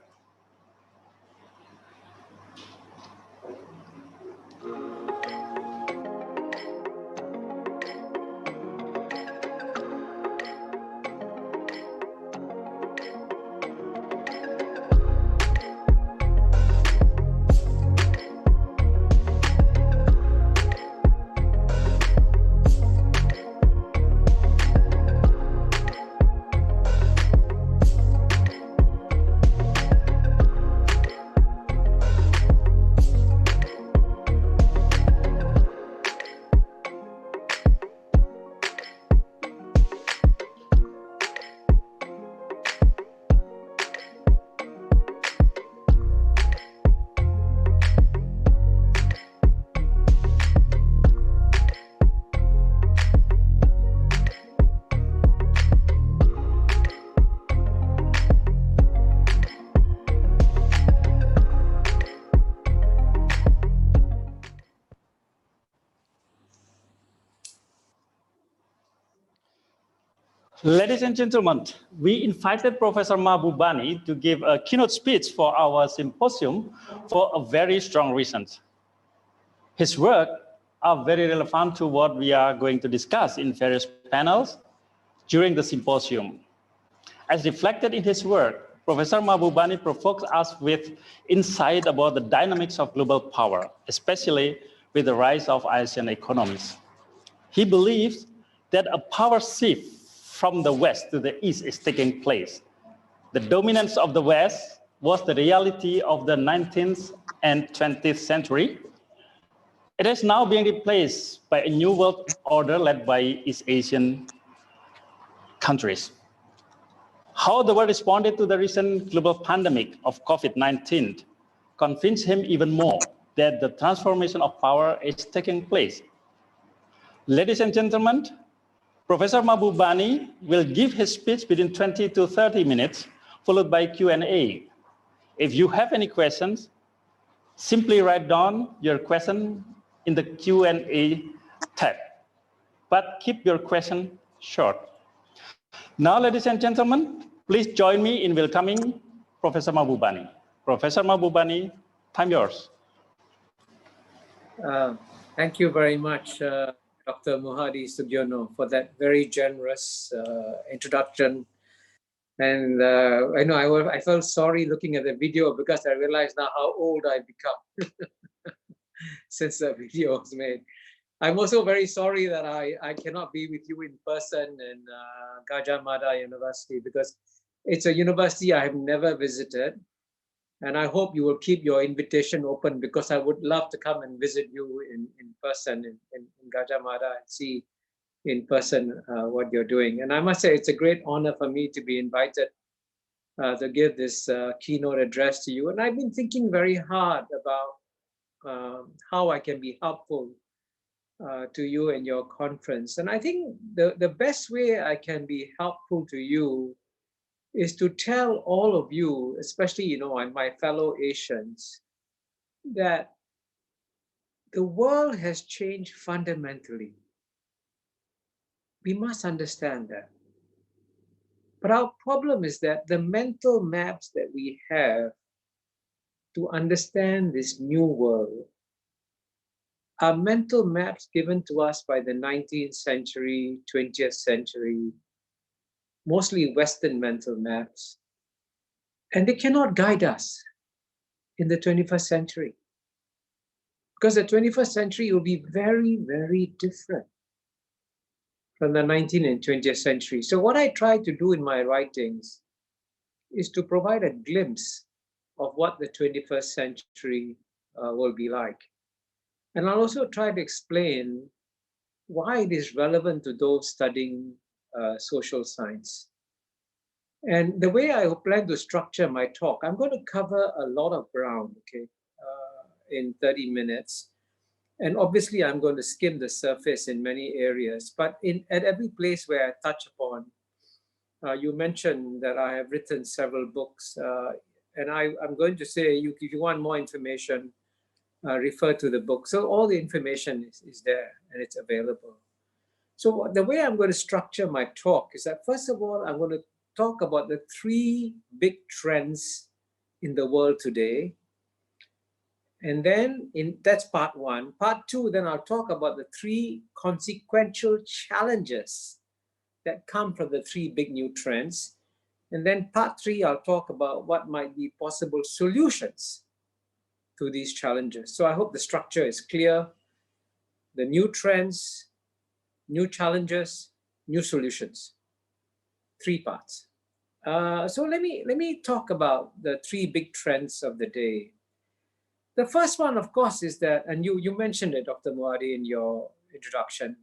[SPEAKER 6] Ladies and gentlemen, we invited Professor Mahbubani to give a keynote speech for our symposium for a very strong reason. His work are very relevant to what we are going to discuss in various panels during the symposium. As reflected in his work, Professor Mahbubani provokes us with insight about the dynamics of global power, especially with the rise of Asian economies. He believes that a power shift from the West to the East is taking place. The dominance of the West was the reality of the 19th and 20th century. It is now being replaced by a new world order led by East Asian countries. How the world responded to the recent global pandemic of COVID-19 convinced him even more that the transformation of power is taking place. Ladies and gentlemen, Professor Mahbubani will give his speech within 20 to 30 minutes, followed by Q&A. If you have any questions, simply write down your question in the Q&A tab, but keep your question short. Now, ladies and gentlemen, please join me in welcoming Professor Mahbubani. Professor Mahbubani, time yours.
[SPEAKER 5] Thank you very much, Dr. Muhadi Sugiono, for that very generous introduction. And I know I felt sorry looking at the video because I realized now how old I've become since the video was made. I'm also very sorry that I cannot be with you in person in Gajah Mada University because it's a university I have never visited. And I hope you will keep your invitation open because I would love to come and visit you in person in Gajah Mada and see in person what you're doing. And I must say, it's a great honor for me to be invited to give this keynote address to you. And I've been thinking very hard about how I can be helpful to you in your conference. And I think the best way I can be helpful to you is to tell all of you, especially, my fellow Asians, that the world has changed fundamentally. We must understand that. But our problem is that the mental maps that we have to understand this new world are mental maps given to us by the 19th century, 20th century, mostly Western mental maps, and they cannot guide us in the 21st century. Because the 21st century will be very, very different from the 19th and 20th century. So what I try to do in my writings is to provide a glimpse of what the 21st century will be like. And I'll also try to explain why it is relevant to those studying social science. And the way I plan to structure my talk, I'm going to cover a lot of ground, okay, in 30 minutes. And obviously, I'm going to skim the surface in many areas. But at every place where I touch upon, you mentioned that I have written several books. And I'm going to say, if you want more information, refer to the book. So all the information is there and it's available. So the way I'm going to structure my talk is that, first of all, I'm going to talk about the three big trends in the world today. And then that's part one. Part two, then I'll talk about the three consequential challenges that come from the three big new trends. And then part three, I'll talk about what might be possible solutions to these challenges. So I hope the structure is clear. The new trends, new challenges, new solutions. Three parts. So let me talk about the three big trends of the day. The first one, of course, is that, and you mentioned it, Dr. Muhadi, in your introduction,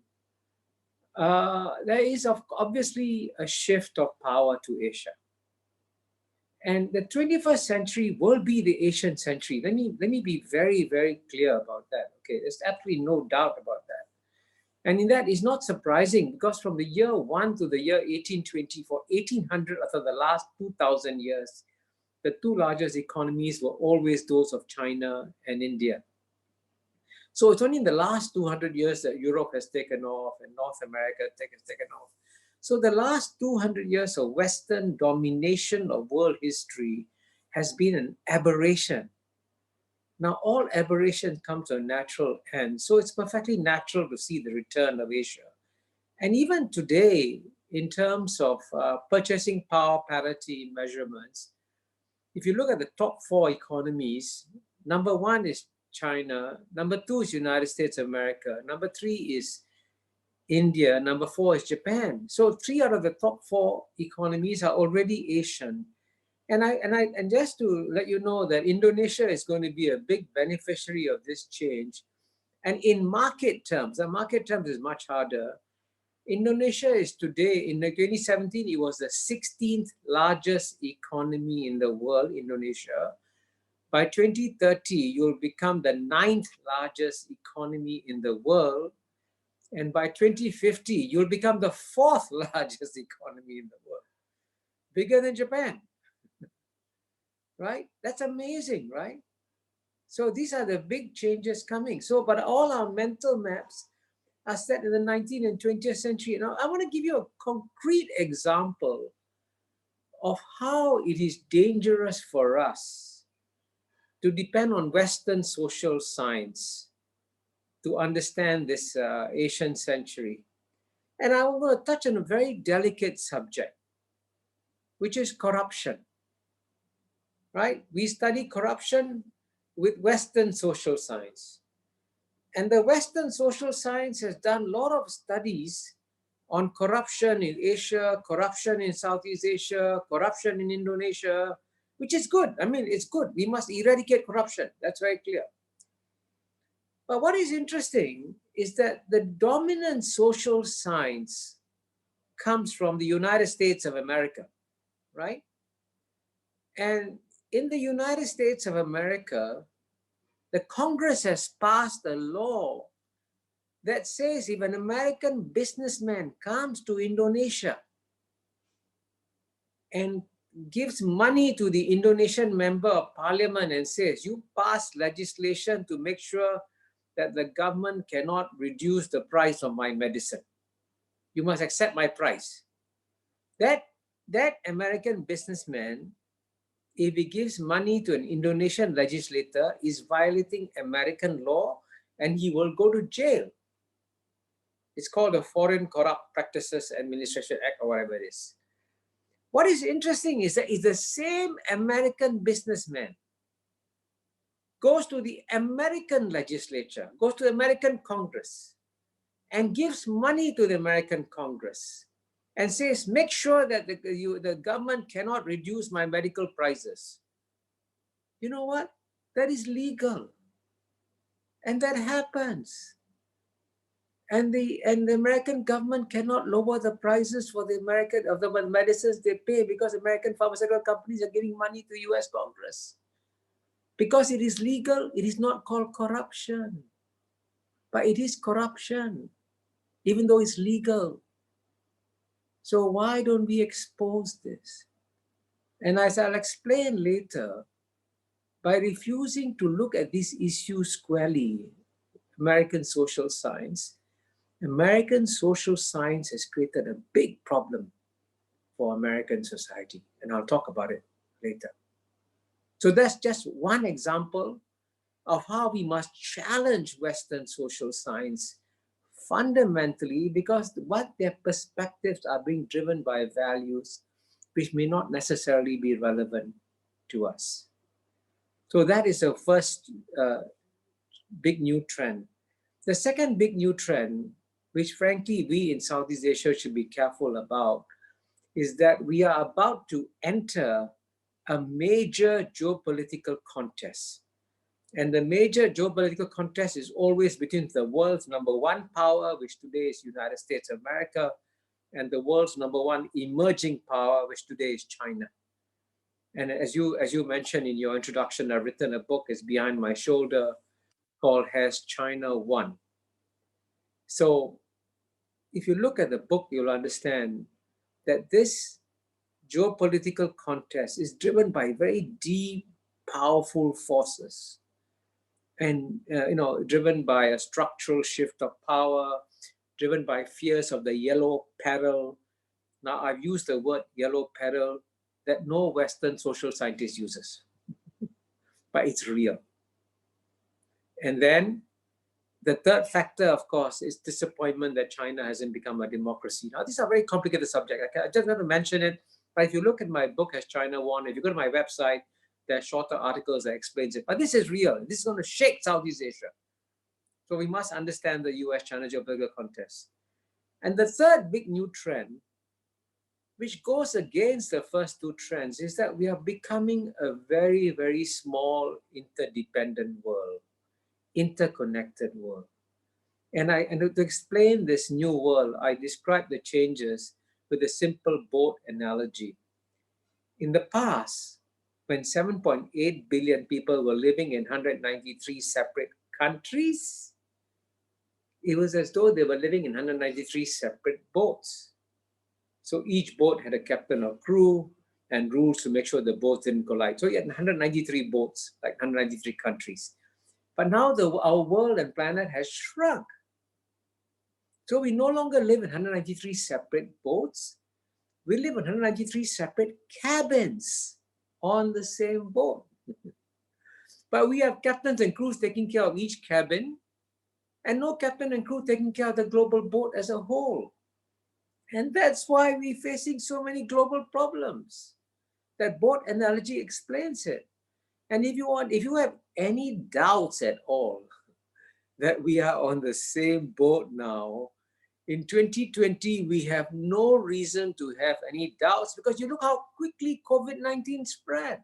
[SPEAKER 5] there is obviously a shift of power to Asia. And the 21st century will be the Asian century. Let me be very, very clear about that. Okay, there's absolutely no doubt about that. And in that, it's not surprising because from the year 1 to the year 1820, for 1800 of the last 2,000 years, the two largest economies were always those of China and India. So it's only in the last 200 years that Europe has taken off and North America has taken off. So the last 200 years of Western domination of world history has been an aberration. Now, all aberration comes to a natural end. So it's perfectly natural to see the return of Asia. And even today, in terms of purchasing power parity measurements, if you look at the top 4 economies, number 1 is China, number 2 is United States of America, number 3 is India, number 4 is Japan. So 3 out of the top 4 economies are already Asian. And just to let you know that Indonesia is going to be a big beneficiary of this change. And in market terms, the market terms is much harder. Indonesia is today, in 2017, it was the 16th largest economy in the world, Indonesia. By 2030, you'll become the 9th largest economy in the world. And by 2050, you'll become the 4th largest economy in the world. Bigger than Japan, right? That's amazing, right? So these are the big changes coming. So, but all our mental maps are set in the 19th and 20th century. Now, I want to give you a concrete example of how it is dangerous for us to depend on Western social science to understand this Asian century. And I want to touch on a very delicate subject, which is corruption, right? We study corruption with Western social science. And the Western social science has done a lot of studies on corruption in Asia, corruption in Southeast Asia, corruption in Indonesia, which is good. I mean, it's good. We must eradicate corruption. That's very clear. But what is interesting is that the dominant social science comes from the United States of America, right? And in the United States of America, the Congress has passed a law that says if an American businessman comes to Indonesia and gives money to the Indonesian member of parliament and says, you pass legislation to make sure that the government cannot reduce the price of my medicine. You must accept my price. That American businessman, if he gives money to an Indonesian legislator, is violating American law and he will go to jail. It's called the Foreign Corrupt Practices Administration Act or whatever it is. What is interesting is that it's the same American businessman goes to the American legislature, goes to the American Congress and gives money to the American Congress and says, make sure that the government cannot reduce my medical prices. You know what? That is legal. And that happens. And the American government cannot lower the prices for the medicines they pay because American pharmaceutical companies are giving money to US Congress. Because it is legal, it is not called corruption. But it is corruption, even though it's legal. So why don't we expose this? And as I'll explain later, by refusing to look at this issue squarely, American social science has created a big problem for American society. And I'll talk about it later. So that's just one example of how we must challenge Western social science fundamentally, because what their perspectives are being driven by values which may not necessarily be relevant to us. So that is the first big new trend. The second big new trend, which frankly we in Southeast Asia should be careful about, is that we are about to enter a major geopolitical contest. And the major geopolitical contest is always between the world's number one power, which today is United States of America, and the world's number one emerging power, which today is China. And as you mentioned in your introduction, I've written a book, is Behind My Shoulder, called Has China Won? So if you look at the book, you'll understand that this geopolitical contest is driven by very deep, powerful forces. And driven by a structural shift of power, driven by fears of the yellow peril, Now, I've used the word yellow peril that no Western social scientist uses, but it's real. And then the third factor, of course, is disappointment that China hasn't become a democracy. Now, these are very complicated subjects. I just want to mention it, but if you look at my book, Has China Won? If you go to my website, there are shorter articles that explains it. But this is real. This is going to shake Southeast Asia. So we must understand the US-China geopolitical contest. And the third big new trend, which goes against the first two trends, is that we are becoming a very, very small, interdependent world, interconnected world. And to explain this new world, I describe the changes with a simple boat analogy. In the past, when 7.8 billion people were living in 193 separate countries, it was as though they were living in 193 separate boats. So each boat had a captain or crew and rules to make sure the boats didn't collide. So you had 193 boats, like 193 countries. But now our world and planet has shrunk. So we no longer live in 193 separate boats. We live in 193 separate cabins on the same boat. But we have captains and crews taking care of each cabin, and no captain and crew taking care of the global boat as a whole. And that's why we're facing so many global problems. That boat analogy explains it. And if you have any doubts at all that we are on the same boat now, in 2020, we have no reason to have any doubts, because you look how quickly COVID-19 spread.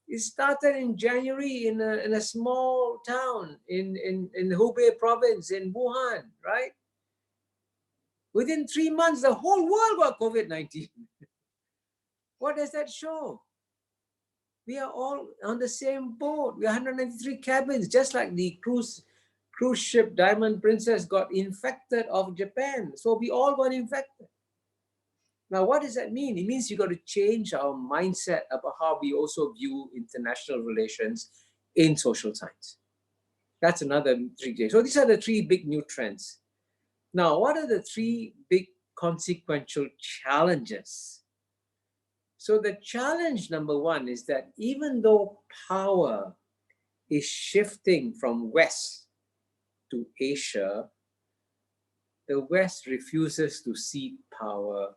[SPEAKER 5] It started in January in a small town in Hubei province in Wuhan, right? Within 3 months, the whole world got COVID-19. What does that show? We are all on the same boat. We are 193 cabins, just like the cruise ship Diamond Princess got infected off Japan. So we all got infected. Now, what does that mean? It means you got to change our mindset about how we also view international relations in social science. That's another 3 days. So these are the 3 big new trends. Now, what are the 3 big consequential challenges? So the challenge number 1 is that even though power is shifting from West to Asia, the West refuses to cede power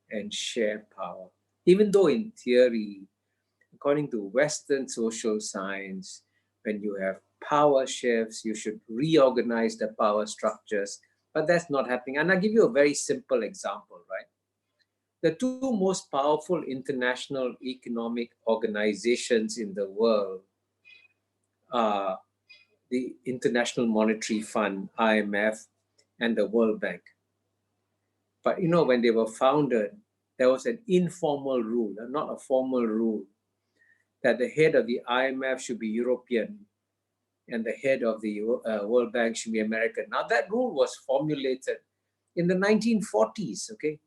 [SPEAKER 5] and share power. Even though in theory, according to Western social science, when you have power shifts, you should reorganize the power structures, but that's not happening. And I'll give you a very simple example, right? The 2 most powerful international economic organizations in the world are the International Monetary Fund, IMF, and the World Bank. But when they were founded, there was an informal rule, not a formal rule, that the head of the IMF should be European and the head of the World Bank should be American. Now, that rule was formulated in the 1940s, okay?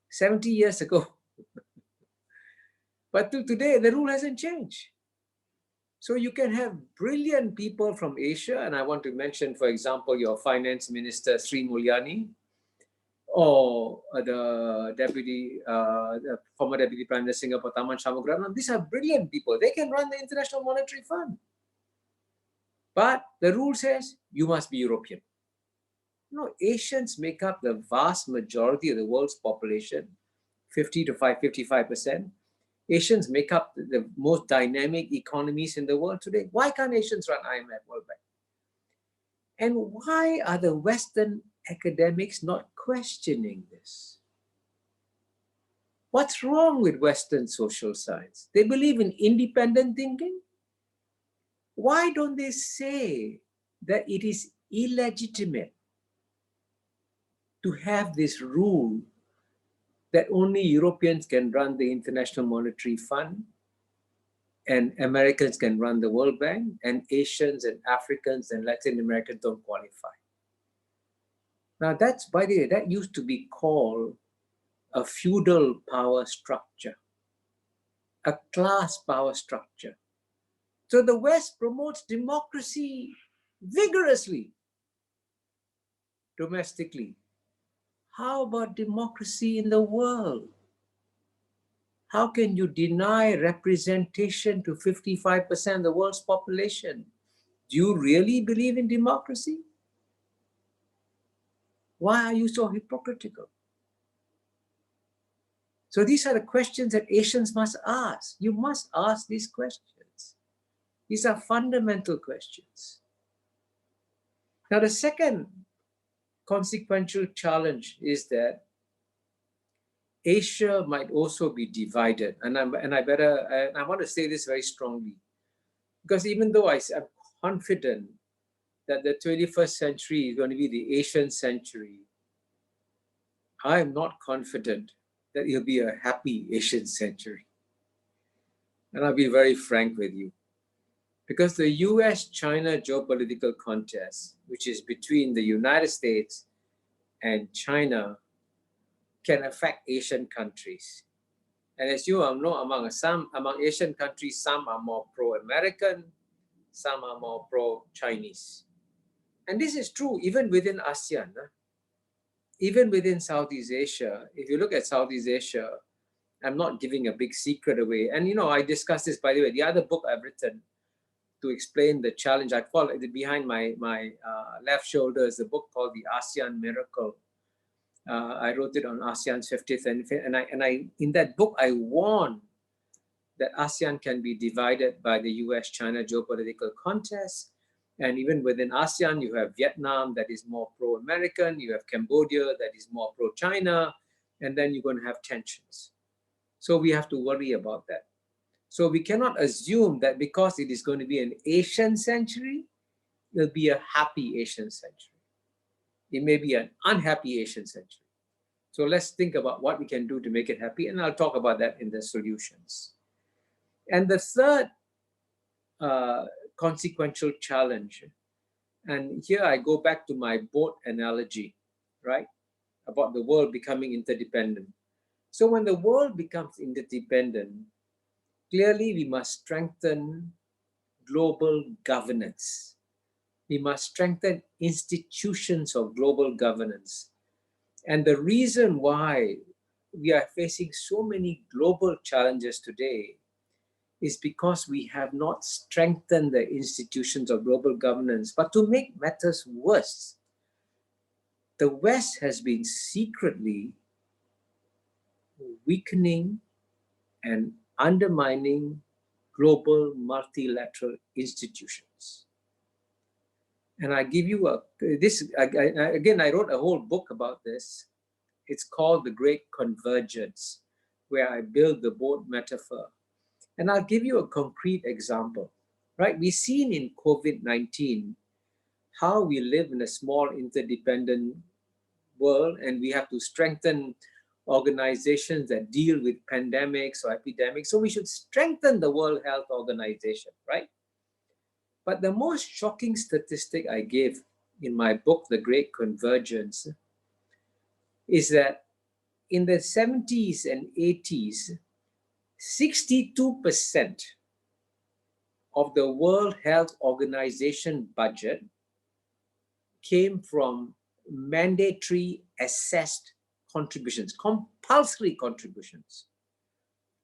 [SPEAKER 5] 70 years ago. But till today, the rule hasn't changed. So you can have brilliant people from Asia, and I want to mention, for example, your finance minister, Sri Mulyani, or the former Deputy Prime Minister Singapore, Taman Shanmugaratnam. These are brilliant people. They can run the International Monetary Fund. But the rule says you must be European. Asians make up the vast majority of the world's population, 50 to 55%. Asians make up the most dynamic economies in the world today. Why can't Asians run IMF, World Bank? And why are the Western academics not questioning this? What's wrong with Western social science? They believe in independent thinking. Why don't they say that it is illegitimate to have this rule that only Europeans can run the International Monetary Fund and Americans can run the World Bank, and Asians and Africans and Latin Americans don't qualify? Now that's, by the way, that used to be called a feudal power structure, a class power structure. So the West promotes democracy vigorously, domestically. How about democracy in the world? How can you deny representation to 55% of the world's population? Do you really believe in democracy? Why are you so hypocritical? So these are the questions that Asians must ask. You must ask these questions. These are fundamental questions. Now, the second consequential challenge is that Asia might also be divided. And I want to say this very strongly, because even though I'm confident that the 21st century is going to be the Asian century, I am not confident that it'll be a happy Asian century. And I'll be very frank with you. Because the US-China geopolitical contest, which is between the United States and China, can affect Asian countries. And as you all know, among Asian countries, some are more pro-American, some are more pro-Chinese. And this is true even within ASEAN. Even within Southeast Asia. If you look at Southeast Asia, I'm not giving a big secret away. And I discussed this, by the way, the other book I've written to explain the challenge. I call it behind my left shoulder is a book called The ASEAN Miracle. I wrote it on ASEAN's 50th and I in that book I warn that ASEAN can be divided by the US-China geopolitical contest. And even within ASEAN, you have Vietnam that is more pro-American, you have Cambodia that is more pro-China, and then you're going to have tensions. So we have to worry about that. So we cannot assume that because it is going to be an Asian century, it'll be a happy Asian century. It may be an unhappy Asian century. So let's think about what we can do to make it happy, and I'll talk about that in the solutions. And the third consequential challenge, and here I go back to my boat analogy, right, about the world becoming interdependent. So when the world becomes interdependent, clearly we must strengthen global governance. We must strengthen institutions of global governance. And the reason why we are facing so many global challenges today is because we have not strengthened the institutions of global governance. But to make matters worse, the West has been secretly weakening and undermining global multilateral institutions. And I give you again, I wrote a whole book about this. It's called The Great Convergence, where I build the boat metaphor. And I'll give you a concrete example, right? We've seen in COVID-19 how we live in a small interdependent world, and we have to strengthen organizations that deal with pandemics or epidemics. So we should strengthen the World Health Organization, right? But the most shocking statistic I gave in my book, The Great Convergence, is that in the 70s and 80s, 62% of the World Health Organization budget came from mandatory assessed contributions, compulsory contributions.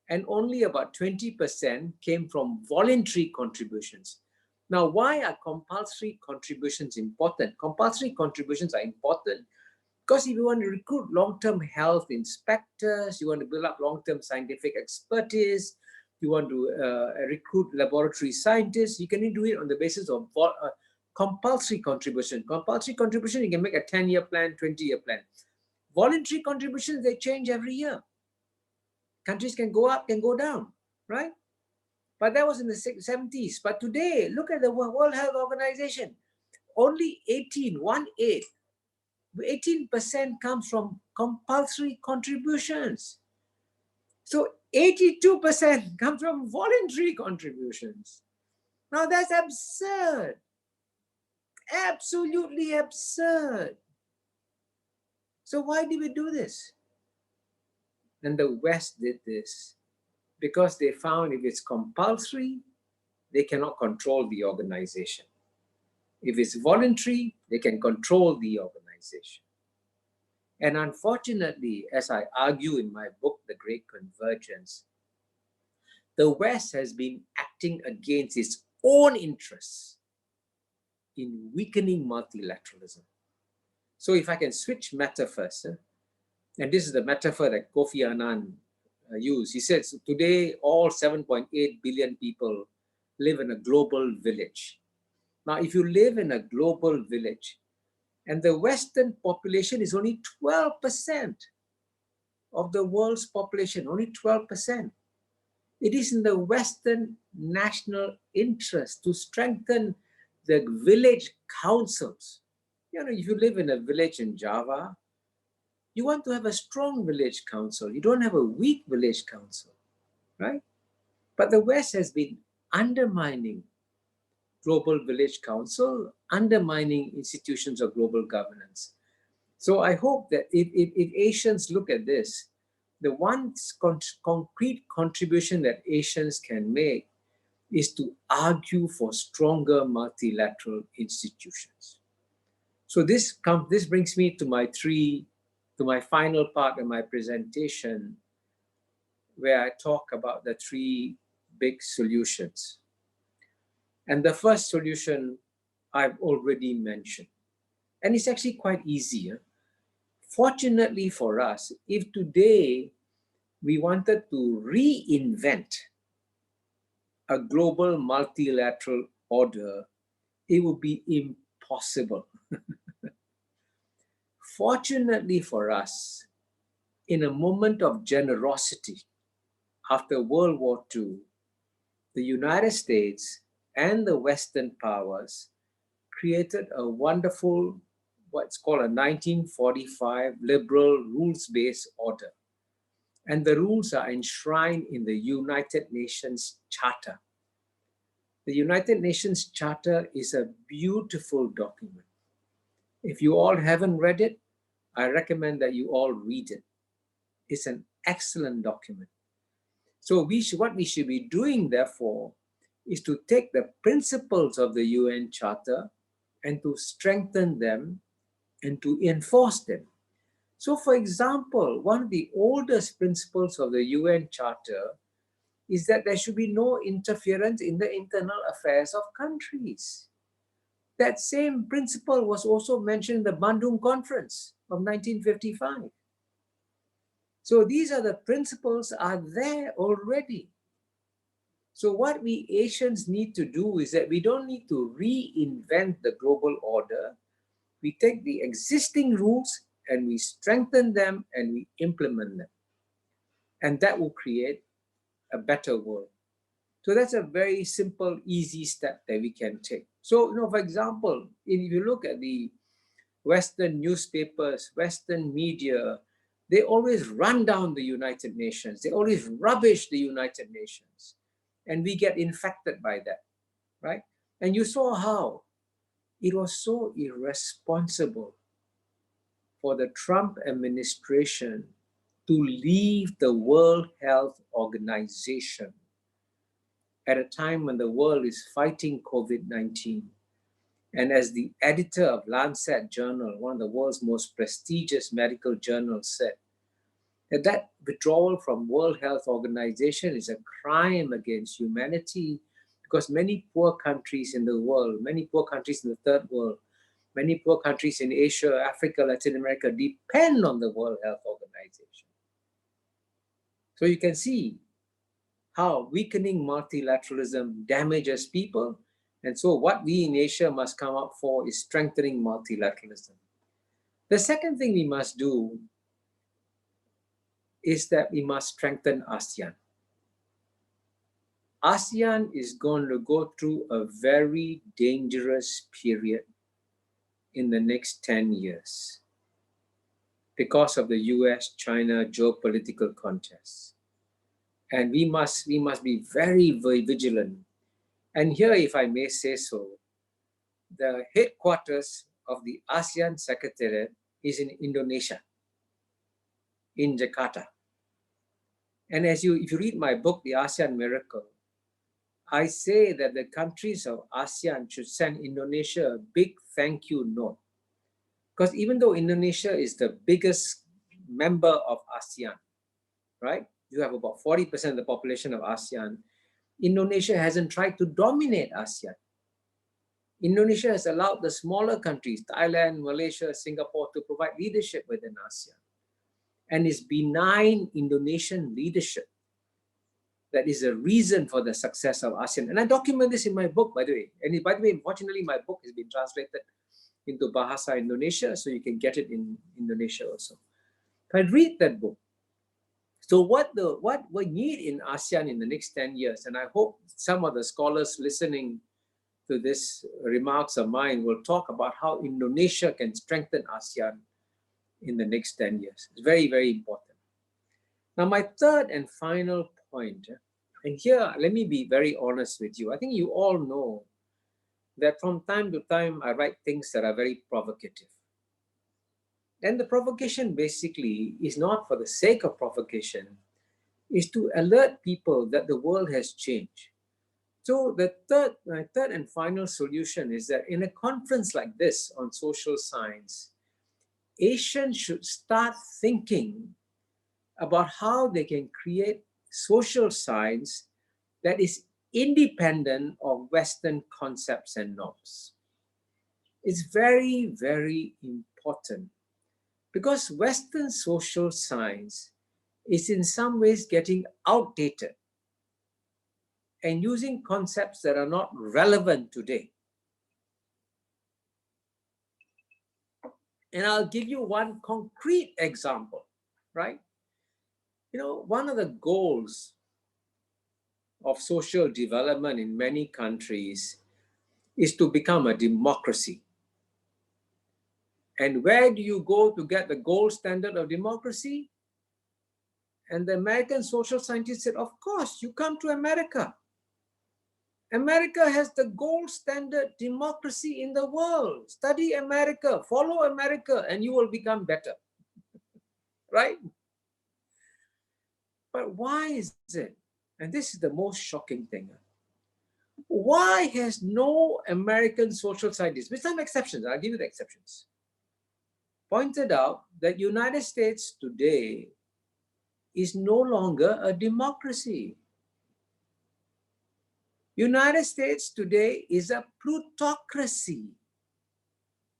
[SPEAKER 5] And only about 20% came from voluntary contributions. Now, why are compulsory contributions important? Compulsory contributions are important because if you want to recruit long-term health inspectors, you want to build up long-term scientific expertise, you want to recruit laboratory scientists, you can do it on the basis of compulsory contribution. Compulsory contribution, you can make a 10-year plan, 20-year plan. Voluntary contributions, they change every year. Countries can go up, can go down, right? But that was in the 70s. But today, look at the World Health Organization. Only 18% comes from compulsory contributions. So 82% comes from voluntary contributions. Now that's absurd. Absolutely absurd. So why did we do this? And the West did this because they found if it's compulsory, they cannot control the organization. If it's voluntary, they can control the organization. And unfortunately, as I argue in my book, The Great Convergence, the West has been acting against its own interests in weakening multilateralism. So if I can switch metaphors, and this is the metaphor that Kofi Annan used. He says, today all 7.8 billion people live in a global village. Now, if you live in a global village, and the Western population is only 12% of the world's population, only 12%. It is in the Western national interest to strengthen the village councils. You know, if you live in a village in Java, you want to have a strong village council. You don't have a weak village council, right? But the West has been undermining global village council, undermining institutions of global governance. So I hope that if Asians look at this, the one concrete contribution that Asians can make is to argue for stronger multilateral institutions. So this brings me to my final part of my presentation, where I talk about the three big solutions. And the first solution I've already mentioned. And it's actually quite easy. Fortunately for us, if today we wanted to reinvent a global multilateral order, it would be impossible. Fortunately for us, in a moment of generosity after World War II, the United States and the Western powers created a wonderful, what's called a 1945 liberal rules-based order. And the rules are enshrined in the United Nations Charter. The United Nations Charter is a beautiful document. If you all haven't read it, I recommend that you all read it. It's an excellent document. So what we should be doing, therefore, is to take the principles of the UN Charter and to strengthen them and to enforce them. So, for example, one of the oldest principles of the UN Charter is that there should be no interference in the internal affairs of countries. That same principle was also mentioned in the Bandung Conference of 1955. So these are the principles are there already. So what we Asians need to do is that we don't need to reinvent the global order. We take the existing rules and we strengthen them and we implement them. And that will create a better world. So that's a very simple, easy step that we can take. So, for example, if you look at the Western newspapers, Western media, they always run down the United Nations. They always rubbish the United Nations. And we get infected by that, right? And you saw how it was so irresponsible for the Trump administration to leave the World Health Organization at a time when the world is fighting COVID-19. And as the editor of Lancet Journal, one of the world's most prestigious medical journals, said, that withdrawal from World Health Organization is a crime against humanity, because many poor countries in the world, many poor countries in the third world, many poor countries in Asia, Africa, Latin America depend on the World Health Organization. So you can see how weakening multilateralism damages people. And so what we in Asia must come up for is strengthening multilateralism. The second thing we must do is that we must strengthen ASEAN. ASEAN is going to go through a very dangerous period in the next 10 years because of the US-China geopolitical contest. And we must be very, very vigilant. And here, if I may say so, the headquarters of the ASEAN Secretariat is in Indonesia, in Jakarta. And if you read my book, The ASEAN Miracle, I say that the countries of ASEAN should send Indonesia a big thank you note Because even though Indonesia is the biggest member of ASEAN, right? You have about 40% of the population of ASEAN. Indonesia hasn't tried to dominate ASEAN. Indonesia has allowed the smaller countries, Thailand, Malaysia, Singapore, to provide leadership within ASEAN. And it's benign Indonesian leadership that is a reason for the success of ASEAN. And I document this in my book, by the way. And by the way, fortunately, my book has been translated into Bahasa Indonesia, so you can get it in Indonesia also. But read that book. So what we need in ASEAN in the next 10 years, and I hope some of the scholars listening to this remarks of mine will talk about how Indonesia can strengthen ASEAN in the next 10 years. It's very, very important. Now, my third and final point, and here, let me be very honest with you. I think you all know that from time to time, I write things that are very provocative. And the provocation basically is not for the sake of provocation, is to alert people that the world has changed. So my third and final solution is that in a conference like this on social science, Asians should start thinking about how they can create social science that is independent of Western concepts and norms. It's very, very important because Western social science is in some ways getting outdated and using concepts that are not relevant today. And I'll give you one concrete example, right? You know, one of the goals of social development in many countries is to become a democracy. And where do you go to get the gold standard of democracy? And the American social scientists said, of course, you come to America. America has the gold standard democracy in the world. Study America, follow America, and you will become better. Right? But why is it? And this is the most shocking thing. Why has no American social scientist, with some exceptions, I'll give you the exceptions, pointed out that United States today is no longer a democracy. United States today is a plutocracy.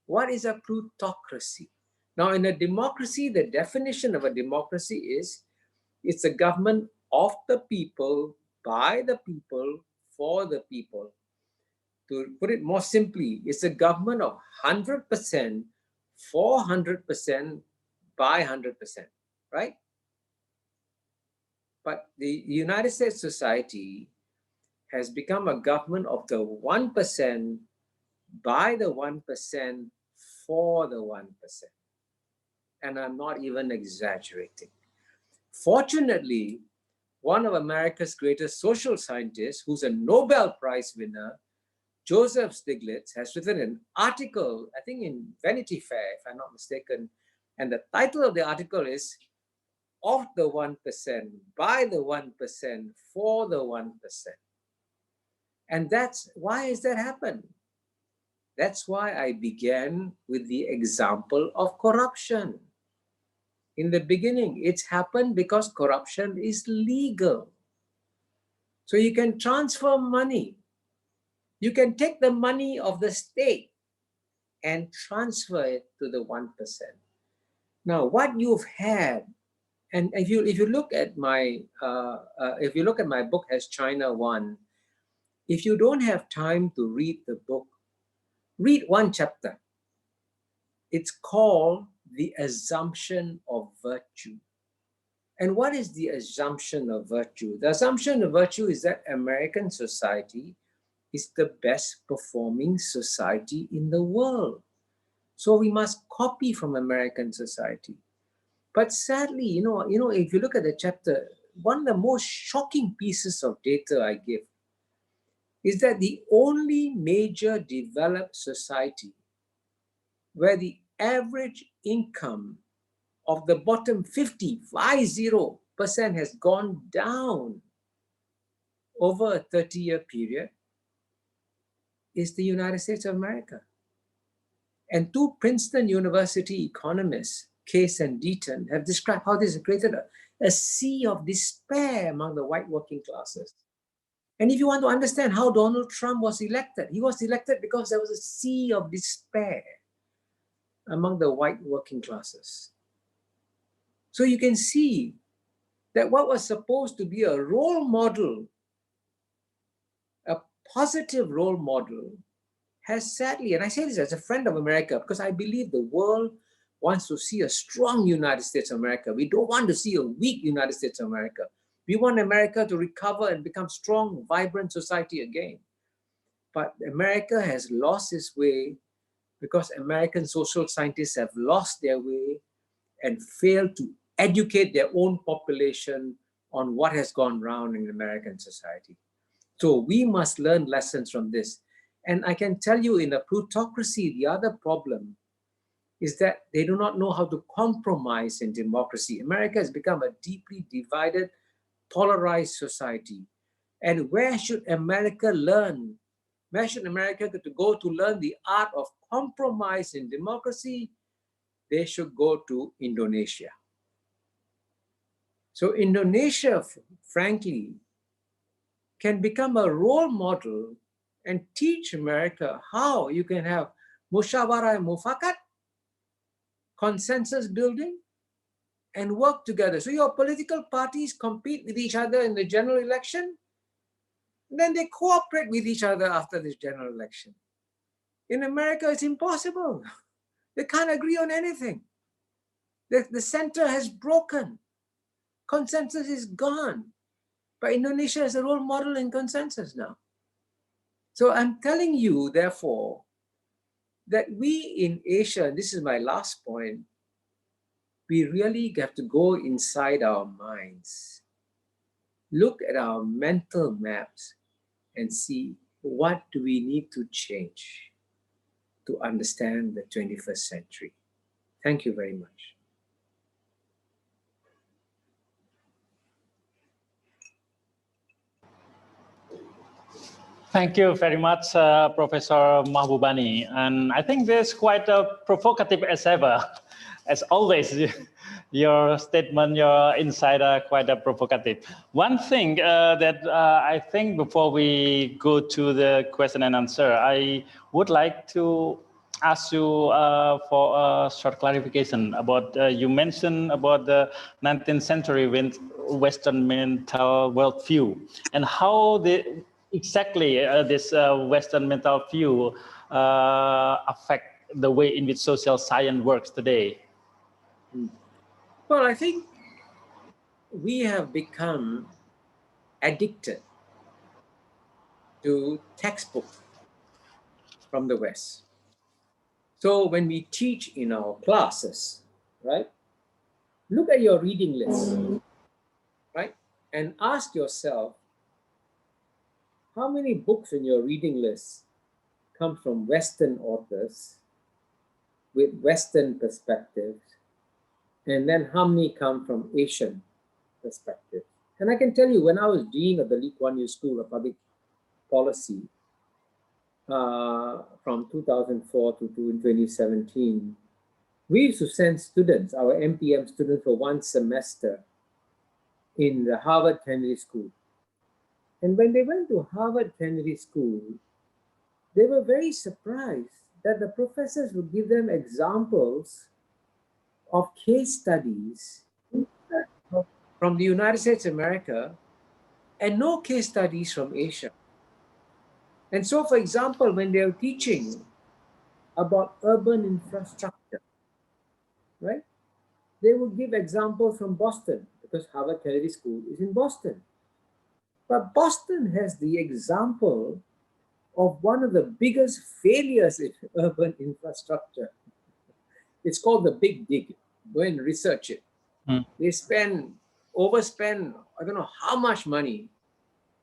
[SPEAKER 5] What is a plutocracy? Now, in a democracy, the definition of a democracy is it's a government of the people, by the people, for the people. To put it more simply, it's a government of 100%, for 100%, by 100%, right? But the United States society has become a government of the 1%, by the 1%, for the 1%. And I'm not even exaggerating. Fortunately, one of America's greatest social scientists, who's a Nobel Prize winner, Joseph Stiglitz, has written an article, I think in Vanity Fair, if I'm not mistaken, and the title of the article is Of the 1%, by the 1%, for the 1%. And that's why has that happened? That's why I began with the example of corruption. In the beginning, it's happened because corruption is legal. So you can transfer money. You can take the money of the state and transfer it to the 1%. Now, what you've had, and if you look at my book as China One, if you don't have time to read the book, read one chapter. It's called The Assumption of Virtue. And what is the assumption of virtue? The assumption of virtue is that American society is the best performing society in the world. So we must copy from American society. But sadly, you know, if you look at the chapter, one of the most shocking pieces of data I give is that the only major developed society where the average income of the bottom 50% has gone down over a 30-year period is the United States of America. And two Princeton University economists, Case and Deaton, have described how this has created a sea of despair among the white working classes. And if you want to understand how Donald Trump was elected, he was elected because there was a sea of despair among the white working classes. So you can see that what was supposed to be a role model, a positive role model, has sadly, and I say this as a friend of America, because I believe the world wants to see a strong United States of America. We don't want to see a weak United States of America. We want America to recover and become strong, vibrant society again. But America has lost its way because American social scientists have lost their way and failed to educate their own population on what has gone wrong in American society. So we must learn lessons from this. And I can tell you, in a plutocracy, the other problem is that they do not know how to compromise in democracy. America has become a deeply divided, polarized society. And where should America learn? Where should America go to learn the art of compromise in democracy? They should go to Indonesia. So Indonesia, frankly, can become a role model and teach America how you can have musyawarah and mufakat, consensus building, and work together. So your political parties compete with each other in the general election, then they cooperate with each other after this general election. In America, it's impossible. They can't agree on anything. The center has broken. Consensus is gone. But Indonesia is a role model in consensus now. So I'm telling you, therefore, that we in Asia, and this is my last point, we really have to go inside our minds, look at our mental maps, and see what do we need to change to understand the 21st century. Thank you very much.
[SPEAKER 6] Thank you very much, Professor Mahbubani. And I think this is quite provocative as ever. As always, your statement, your insight are quite provocative. One thing that I think before we go to the question and answer, I would like to ask you for a short clarification about, you mentioned about the 19th century Western mental worldview and how exactly this Western mental view affect the way in which social science works today?
[SPEAKER 5] Well, I think we have become addicted to textbooks from the West. So when we teach in our classes, right, look at your reading list, right, and ask yourself, how many books in your reading list come from Western authors with Western perspectives, and then how many come from Asian perspectives? And I can tell you, when I was dean of the Lee Kuan Yew School of Public Policy from 2004 to 2017, we used to send students, our MPM students, for one semester in the Harvard Kennedy School. And when they went to Harvard Kennedy School, they were very surprised that the professors would give them examples of case studies from the United States of America and no case studies from Asia. And so, for example, when they were teaching about urban infrastructure, right, they would give examples from Boston, because Harvard Kennedy School is in Boston. But Boston has the example of one of the biggest failures in urban infrastructure. It's called the Big Dig. Go and research it. They overspend, I don't know how much money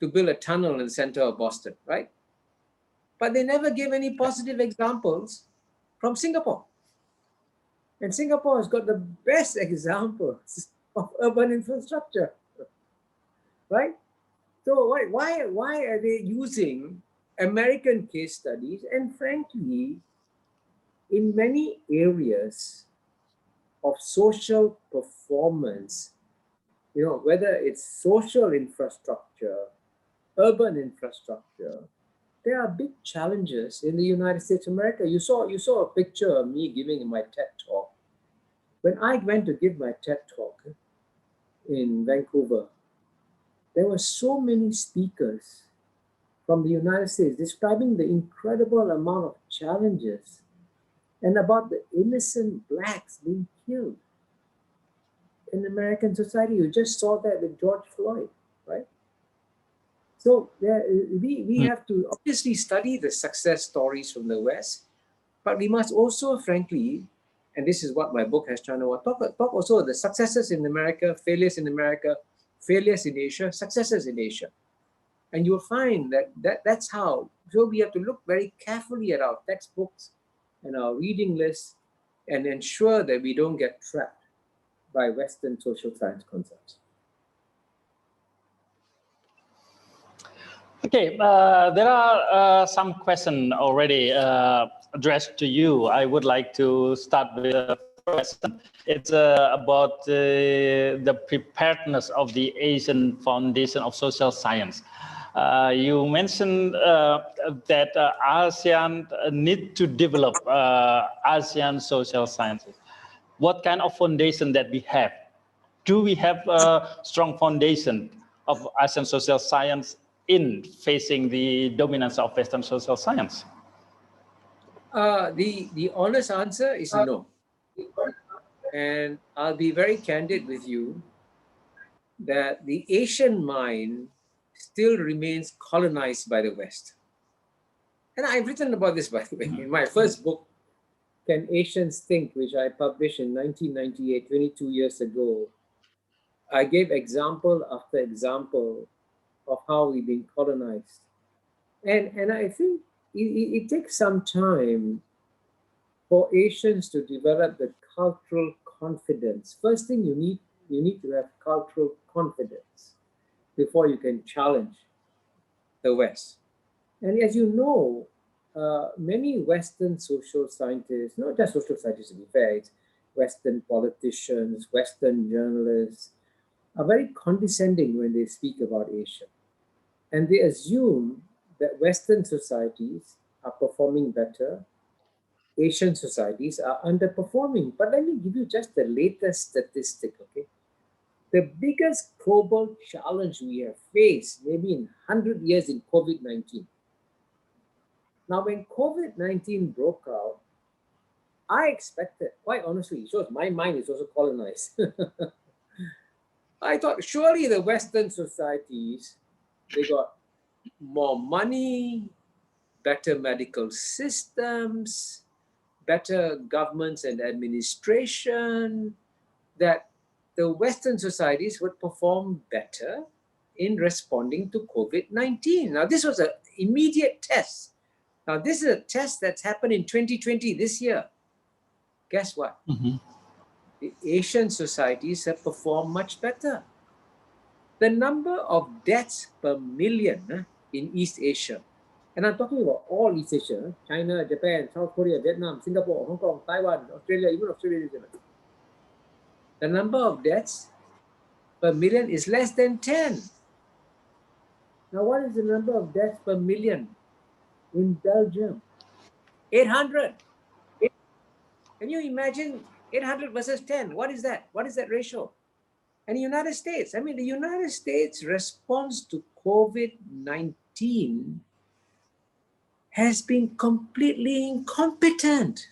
[SPEAKER 5] to build a tunnel in the center of Boston, right? But they never gave any positive examples from Singapore. And Singapore has got the best examples of urban infrastructure, right? So why are they using American case studies? And frankly, in many areas of social performance, whether it's social infrastructure, urban infrastructure, there are big challenges in the United States of America. You saw a picture of me giving my TED talk. When I went to give my TED talk in Vancouver, there were so many speakers from the United States describing the incredible amount of challenges and about the innocent blacks being killed in American society. You just saw that with George Floyd, right? So we have to obviously study the success stories from the West, but we must also, frankly, and this is what my book has tried to talk also the successes in America, failures in America, failures in Asia, successes in Asia. And you'll find that's how. So we have to look very carefully at our textbooks and our reading lists and ensure that we don't get trapped by Western social science concepts.
[SPEAKER 6] Okay, there are some questions already addressed to you. I would like to start with the first question. It's about the preparedness of the Asian Foundation of Social Science. You mentioned that ASEAN need to develop ASEAN social sciences. What kind of foundation that we have? Do we have a strong foundation of ASEAN social science in facing the dominance of Western social science?
[SPEAKER 5] The honest answer is no. And I'll be very candid with you that the Asian mind still remains colonized by the West. And I've written about this, by the way, in my first book, Can Asians Think, which I published in 1998, 22 years ago. I gave example after example of how we've been colonized. And I think it takes some time for Asians to develop the cultural confidence. First thing you need to have cultural confidence before you can challenge the West. And as you know, many Western social scientists, not just social scientists to be fair, it's Western politicians, Western journalists, are very condescending when they speak about Asia. And they assume that Western societies are performing better, Asian societies are underperforming. But let me give you just the latest statistic, okay? The biggest global challenge we have faced, maybe in 100 years, in COVID-19. Now, when COVID-19 broke out, I expected, quite honestly, it shows my mind is also colonized. I thought surely the Western societies, they got more money, better medical systems, better governments and administration, that the Western societies would perform better in responding to COVID-19. Now, this was an immediate test. Now, this is a test that's happened in 2020, this year. Guess what? The Asian societies have performed much better. The number of deaths per million in East Asia, and I'm talking about all East Asia, China, Japan, South Korea, Vietnam, Singapore, Hong Kong, Taiwan, Australia, even Australia, New Zealand. The number of deaths per million is less than 10. Now, what is the number of deaths per million in Belgium? 800. Can you imagine 800 versus 10? What is that? What is that ratio? And the United States, I mean, the United States' response to COVID-19 has been completely incompetent.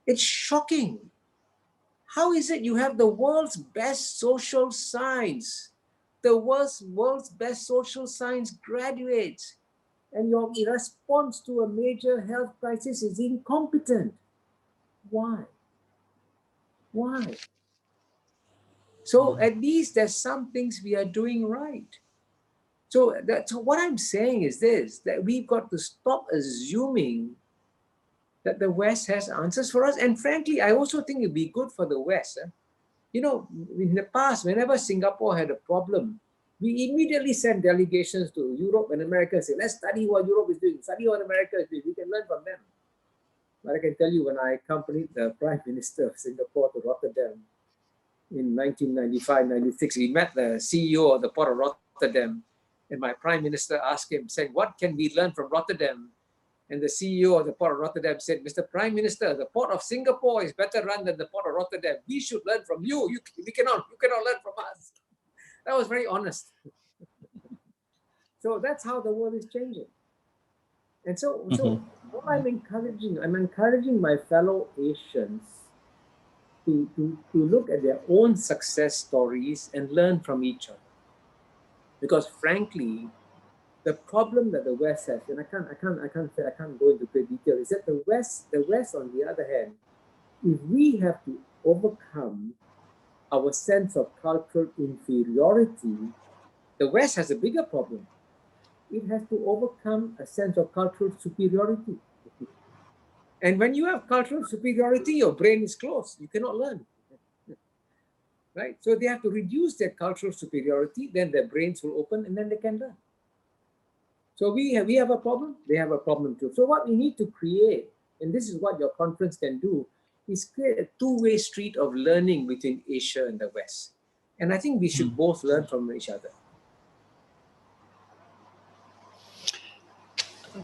[SPEAKER 5] It's shocking. How is it you have the world's best social science, the world's best social science graduates, and your response to a major health crisis is incompetent? Why? Why? So at least there's some things we are doing right. So what I'm saying is this, that we've got to stop assuming that the West has answers for us. And frankly, I also think it'd be good for the West. You know, in the past, whenever Singapore had a problem, we immediately sent delegations to Europe and America and say, let's study what Europe is doing, study what America is doing, we can learn from them. But I can tell you, when I accompanied the Prime Minister of Singapore to Rotterdam in 1995-96, we met the CEO of the Port of Rotterdam, and my Prime Minister asked him, saying, "What can we learn from Rotterdam?" And the CEO of the Port of Rotterdam said, "Mr. Prime Minister, the Port of Singapore is better run than the Port of Rotterdam. We should learn from you. You cannot learn from us." That was very honest. So that's how the world is changing. And so what I'm encouraging my fellow Asians to look at their own success stories and learn from each other. Because frankly, the problem that the West has, and I can't go into great detail, is that the West on the other hand, if we have to overcome our sense of cultural inferiority, the West has a bigger problem. It has to overcome a sense of cultural superiority. And when you have cultural superiority, your brain is closed. You cannot learn. Right? So they have to reduce their cultural superiority, then their brains will open and then they can learn. So we have a problem, they have a problem too. So what we need to create, and this is what your conference can do, is create a two-way street of learning between Asia and the West. And I think we should both learn from each other.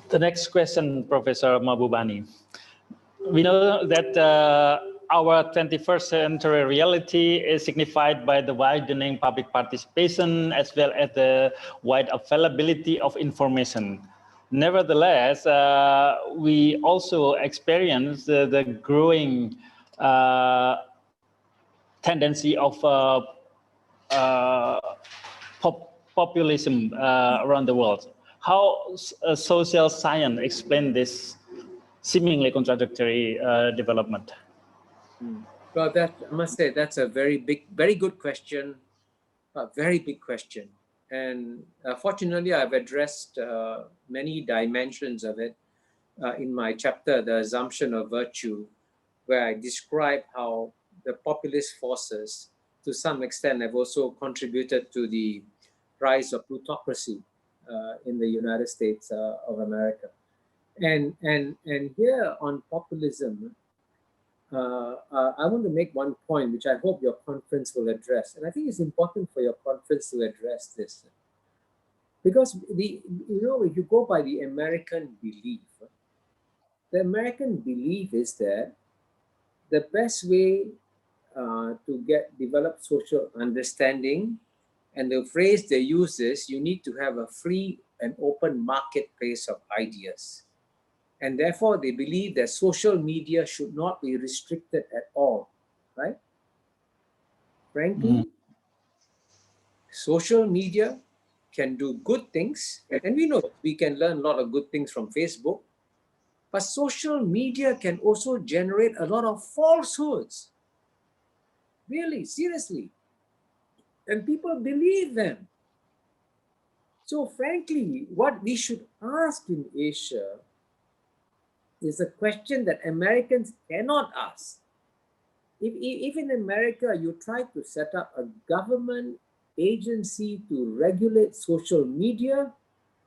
[SPEAKER 6] The next question, Professor Mahbubani. We know that our 21st century reality is signified by the widening public participation as well as the wide availability of information. Nevertheless, we also experience the growing tendency of populism around the world. How social science explain this seemingly contradictory development?
[SPEAKER 5] Well, that I must say that's a very good question, a very big question. And fortunately, I've addressed many dimensions of it in my chapter, The Assumption of Virtue, where I describe how the populist forces, to some extent, have also contributed to the rise of plutocracy in the United States of America. And here on populism, I want to make one point, which I hope your conference will address. And I think it's important for your conference to address this. Because if you go by the American belief, the American belief is that the best way to develop social understanding, and the phrase they use is, you need to have a free and open marketplace of ideas. And therefore, they believe that social media should not be restricted at all, right? Frankly, social media can do good things, and we know we can learn a lot of good things from Facebook, but social media can also generate a lot of falsehoods. Really, seriously. And people believe them. So frankly, what we should ask in Asia is a question that Americans cannot ask. If in America you try to set up a government agency to regulate social media,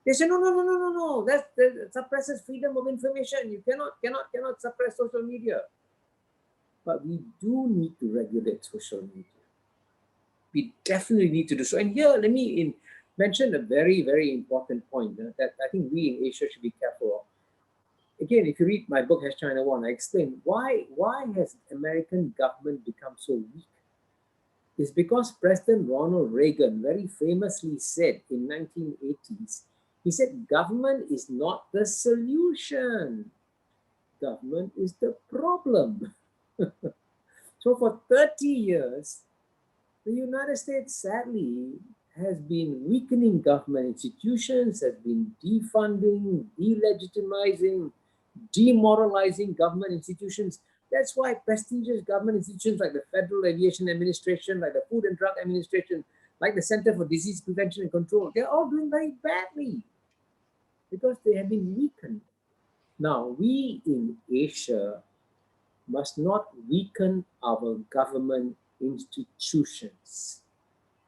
[SPEAKER 5] they say, no, that suppresses freedom of information. You cannot suppress social media. But we do need to regulate social media. We definitely need to do so. And here, let me mention a very, very important point that I think we in Asia should be careful of. Again, if you read my book, Has China Won, I explain why has American government become so weak? It's because President Ronald Reagan very famously said in 1980s, he said, government is not the solution. Government is the problem. So for 30 years, the United States, sadly, has been weakening government institutions, has been defunding, delegitimizing, demoralizing government institutions. That's why prestigious government institutions like the Federal Aviation Administration, like the Food and Drug Administration, like the Center for Disease Prevention and Control, they're all doing very badly because they have been weakened. Now, we in Asia must not weaken our government institutions.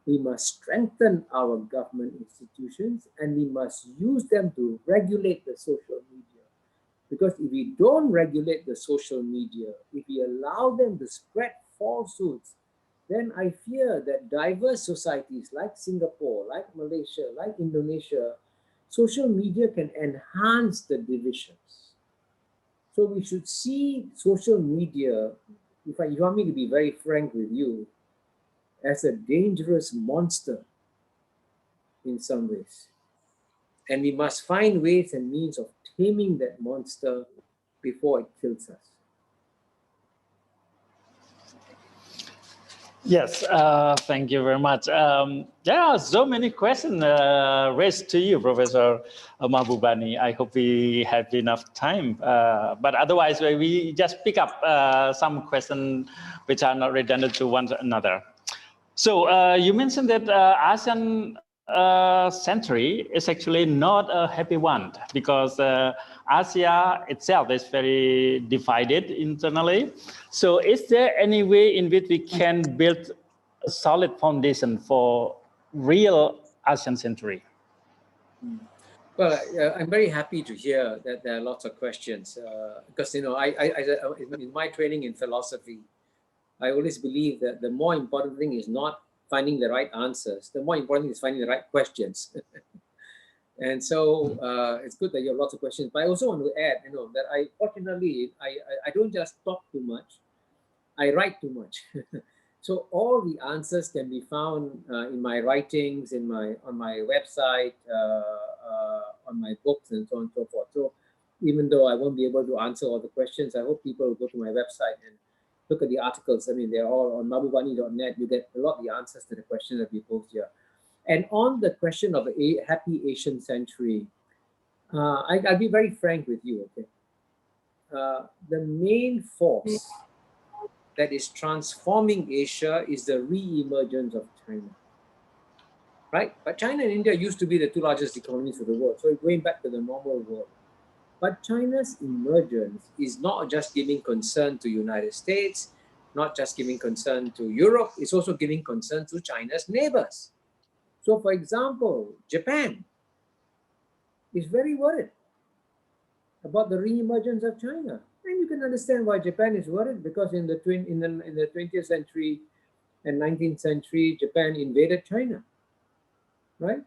[SPEAKER 5] We must strengthen our government institutions, and we must use them to regulate the social media. Because if we don't regulate the social media, if we allow them to spread falsehoods, then I fear that diverse societies like Singapore, like Malaysia, like Indonesia, social media can enhance the divisions. So we should see social media, if you want me to be very frank with you, as a dangerous monster in some ways. And we must find ways and means of taming that monster before it kills us.
[SPEAKER 6] Yes, thank you very much. There are so many questions raised to you, Professor Mahbubani. I hope we have enough time. But otherwise, we just pick up some questions which are not redundant to one another. So you mentioned that ASEAN century is actually not a happy one because Asia itself is very divided internally. So is there any way in which we can build a solid foundation for real ASEAN century?
[SPEAKER 5] Well, I'm very happy to hear that there are lots of questions because, you know, in my training in philosophy, I always believe that the more important thing is not finding the right answers. The more important thing is finding the right questions. And so it's good that you have lots of questions. But I also want to add, you know, that fortunately, I don't just talk too much. I write too much. So all the answers can be found in my writings, on my website, on my books, and so on and so forth. So even though I won't be able to answer all the questions, I hope people will go to my website and look at the articles. I mean, they're all on mahbubani.net. You get a lot of the answers to the questions that we post here. And on the question of a happy Asian century, I'll be very frank with you, okay? The main force that is transforming Asia is the re-emergence of China, right? But China and India used to be the two largest economies of the world, so going back to the normal world. But China's emergence is not just giving concern to United States, not just giving concern to Europe, it's also giving concern to China's neighbors. So for example, Japan is very worried about the re-emergence of China. And you can understand why Japan is worried, because in the 20th century and 19th century, Japan invaded China, right?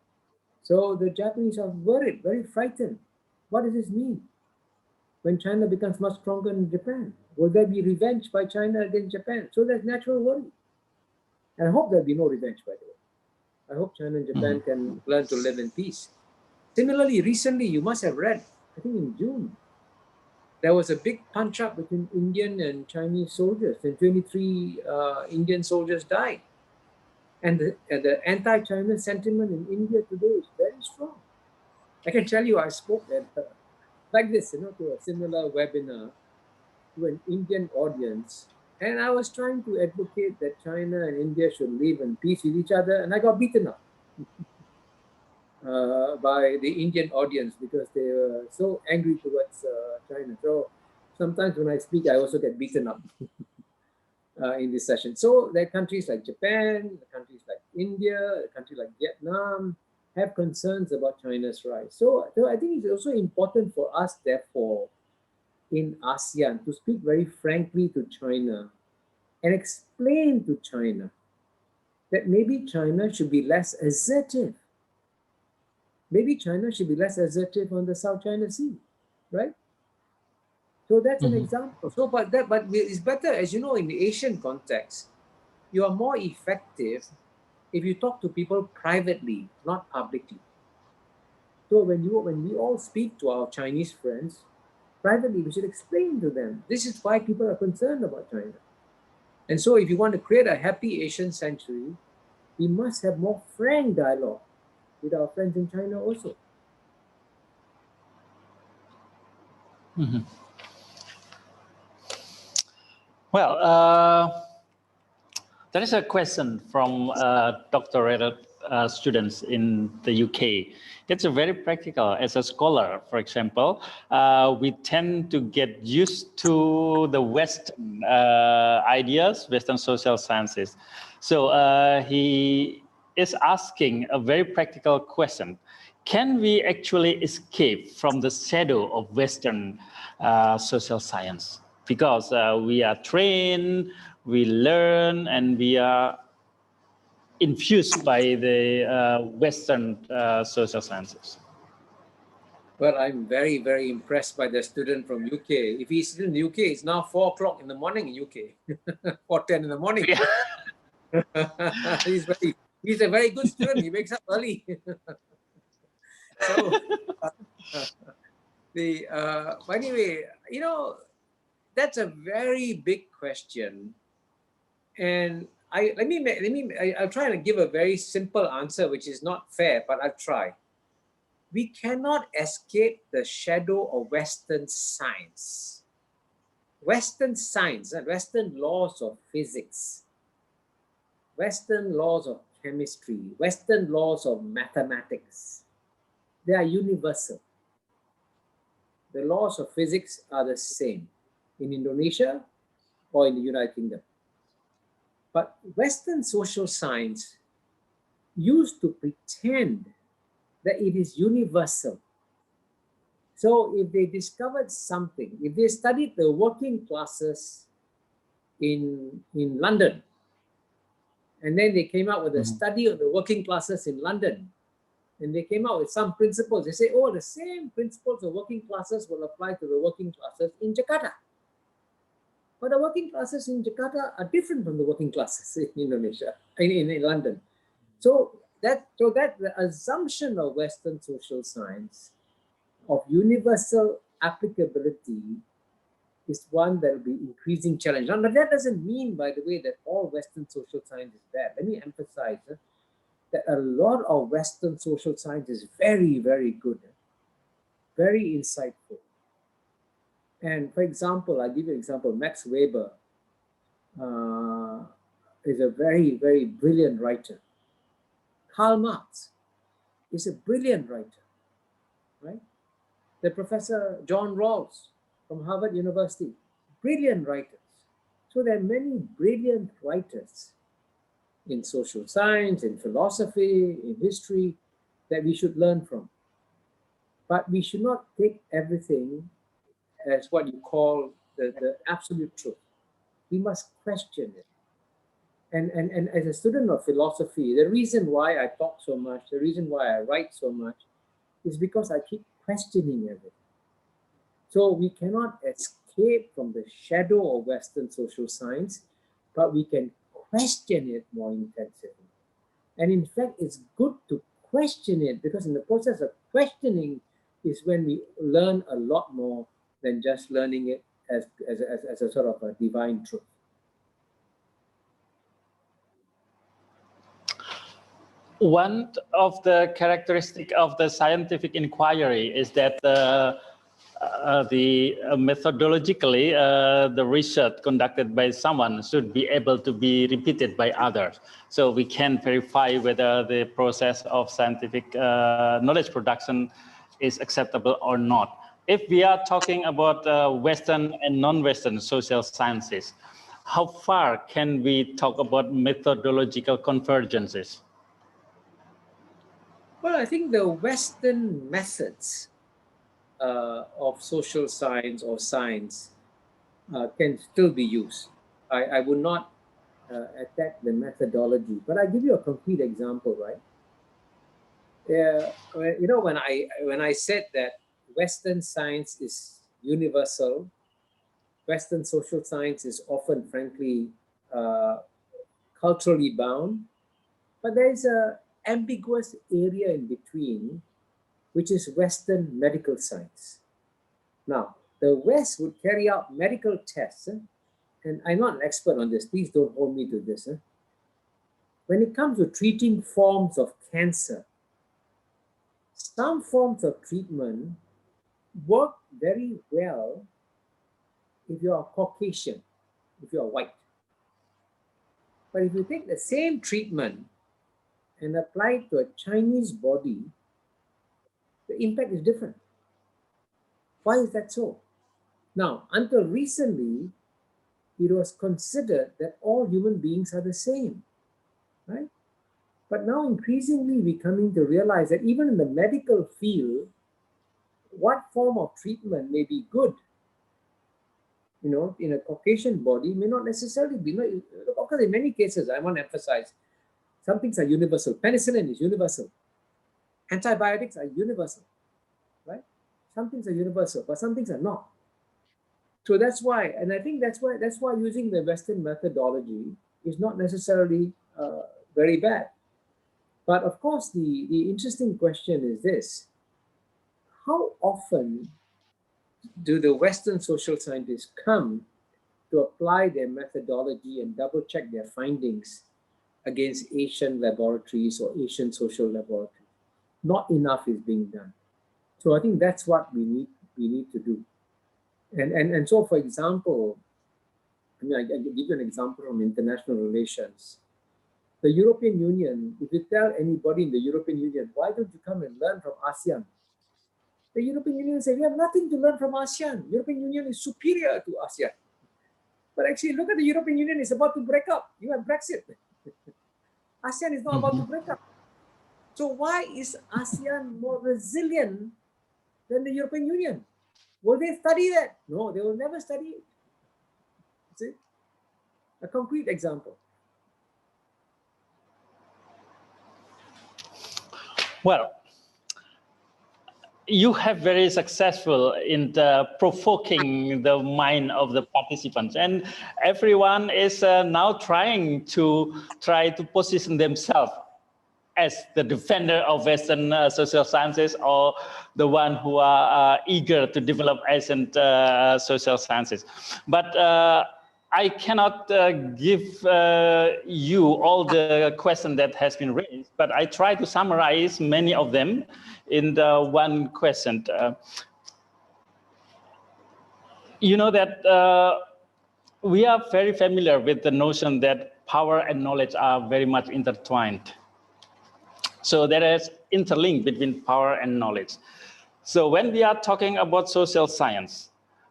[SPEAKER 5] So the Japanese are worried, very frightened. What does this mean? When China becomes much stronger than Japan, will there be revenge by China against Japan? So there's natural worry. And I hope there'll be no revenge, by the way. I hope China and Japan can learn to live in peace. Similarly, recently, you must have read, I think in June, there was a big punch-up between Indian and Chinese soldiers, and 23 Indian soldiers died. And the anti-China sentiment in India today is very strong. I can tell you, I spoke at, like this, you know, to a similar webinar to an Indian audience, and I was trying to advocate that China and India should live in peace with each other, and I got beaten up by the Indian audience because they were so angry towards China. So sometimes when I speak, I also get beaten up in this session. So there are countries like Japan, countries like India, a country like Vietnam have concerns about China's rise. So I think it's also important for us, therefore, in ASEAN to speak very frankly to China and explain to China that maybe China should be less assertive. Maybe China should be less assertive on the South China Sea, right? So that's an example. So, but it's better, as you know, in the Asian context, you are more effective if you talk to people privately, not publicly. So when we all speak to our Chinese friends privately, we should explain to them, this is why people are concerned about China. And so if you want to create a happy Asian century, we must have more frank dialogue with our friends in China also.
[SPEAKER 6] Well, there is a question from doctoral students in the UK. It's a very practical. As a scholar, for example, we tend to get used to the Western ideas, Western social sciences. So he is asking a very practical question. can we actually escape from the shadow of Western social science? Because we are trained, we learn, and we are infused by the Western social sciences.
[SPEAKER 5] Well, I'm very, very impressed by the student from UK. If he's still in the UK, it's now 4 o'clock in the morning in UK, 4:10 in the morning. Yeah. he's a very good student. He wakes up early. So, anyway, you know, that's a very big question, and I'll try and give a very simple answer, which is not fair, but I'll try. We cannot escape the shadow of Western science. Western science and Western laws of physics, Western laws of chemistry, Western laws of mathematics, they are universal. The laws of physics are the same in Indonesia or in the United Kingdom. But Western social science used to pretend that it is universal. So if they discovered something, if they studied the working classes in London, and then they came out with a study of the working classes in London, and they came out with some principles, they say, oh, the same principles of working classes will apply to the working classes in Jakarta. But the working classes in Jakarta are different from the working classes in Indonesia, in London. So that the assumption of Western social science of universal applicability is one that will be increasing challenge. Now, that doesn't mean, by the way, that all Western social science is bad. Let me emphasize that a lot of Western social science is very, very good, very insightful. And for example, I'll give you an example. Max Weber is a very, very brilliant writer. Karl Marx is a brilliant writer, right? The Professor John Rawls from Harvard University, brilliant writers. So there are many brilliant writers in social science, in philosophy, in history that we should learn from. But we should not take everything as what you call the absolute truth. We must question it. And as a student of philosophy, the reason why I talk so much, the reason why I write so much, is because I keep questioning everything. So we cannot escape from the shadow of Western social science, but we can question it more intensively. And in fact, it's good to question it, because in the process of questioning is when we learn a lot more than just learning it as a sort of a divine truth.
[SPEAKER 6] One of the characteristics of the scientific inquiry is that methodologically, the research conducted by someone should be able to be repeated by others. So we can verify whether the process of scientific knowledge production is acceptable or not. If we are talking about Western and non-Western social sciences, how far can we talk about methodological convergences?
[SPEAKER 5] Well, I think the Western methods of social science or science can still be used. I would not attack the methodology, but I'll give you a concrete example, right? You know, when I said that Western science is universal, Western social science is often, frankly, culturally bound, but there is an ambiguous area in between, which is Western medical science. Now, the West would carry out medical tests, and I'm not an expert on this, please don't hold me to this. When it comes to treating forms of cancer, some forms of treatment work very well if you are Caucasian, if you are white. But if you take the same treatment and apply it to a Chinese body, the impact is different. Why is that so? Now, until recently, it was considered that all human beings are the same, right? But now increasingly we're coming to realize that even in the medical field, what form of treatment may be good, you know, in a Caucasian body may not necessarily be. Of course, in many cases, I want to emphasize, some things are universal. Penicillin is universal. Antibiotics are universal, right? Some things are universal, but some things are not. So that's why, and I think that's why using the Western methodology is not necessarily very bad. But of course, the interesting question is this: how often do the Western social scientists come to apply their methodology and double check their findings against Asian laboratories or Asian social laboratories? Not enough is being done. So I think that's what we need to do. And so, for example, I mean, I give you an example from international relations. The European Union, if you tell anybody in the European Union, why don't you come and learn from ASEAN? The European Union will say, we have nothing to learn from ASEAN. European Union is superior to ASEAN. But actually, look at the European Union is about to break up. You have Brexit. ASEAN is not about to break up. So why is ASEAN more resilient than the European Union? Will they study that? No, they will never study it. See? A concrete example.
[SPEAKER 6] Well, you have very successful in the provoking the mind of the participants, and everyone is now trying to position themselves as the defender of Western social sciences, or the one who are eager to develop Asian social sciences. But I cannot give you all the questions that has been raised, but I try to summarize many of them in the one question. You know that we are very familiar with the notion that power and knowledge are very much intertwined. So there is interlink between power and knowledge. So when we are talking about social science,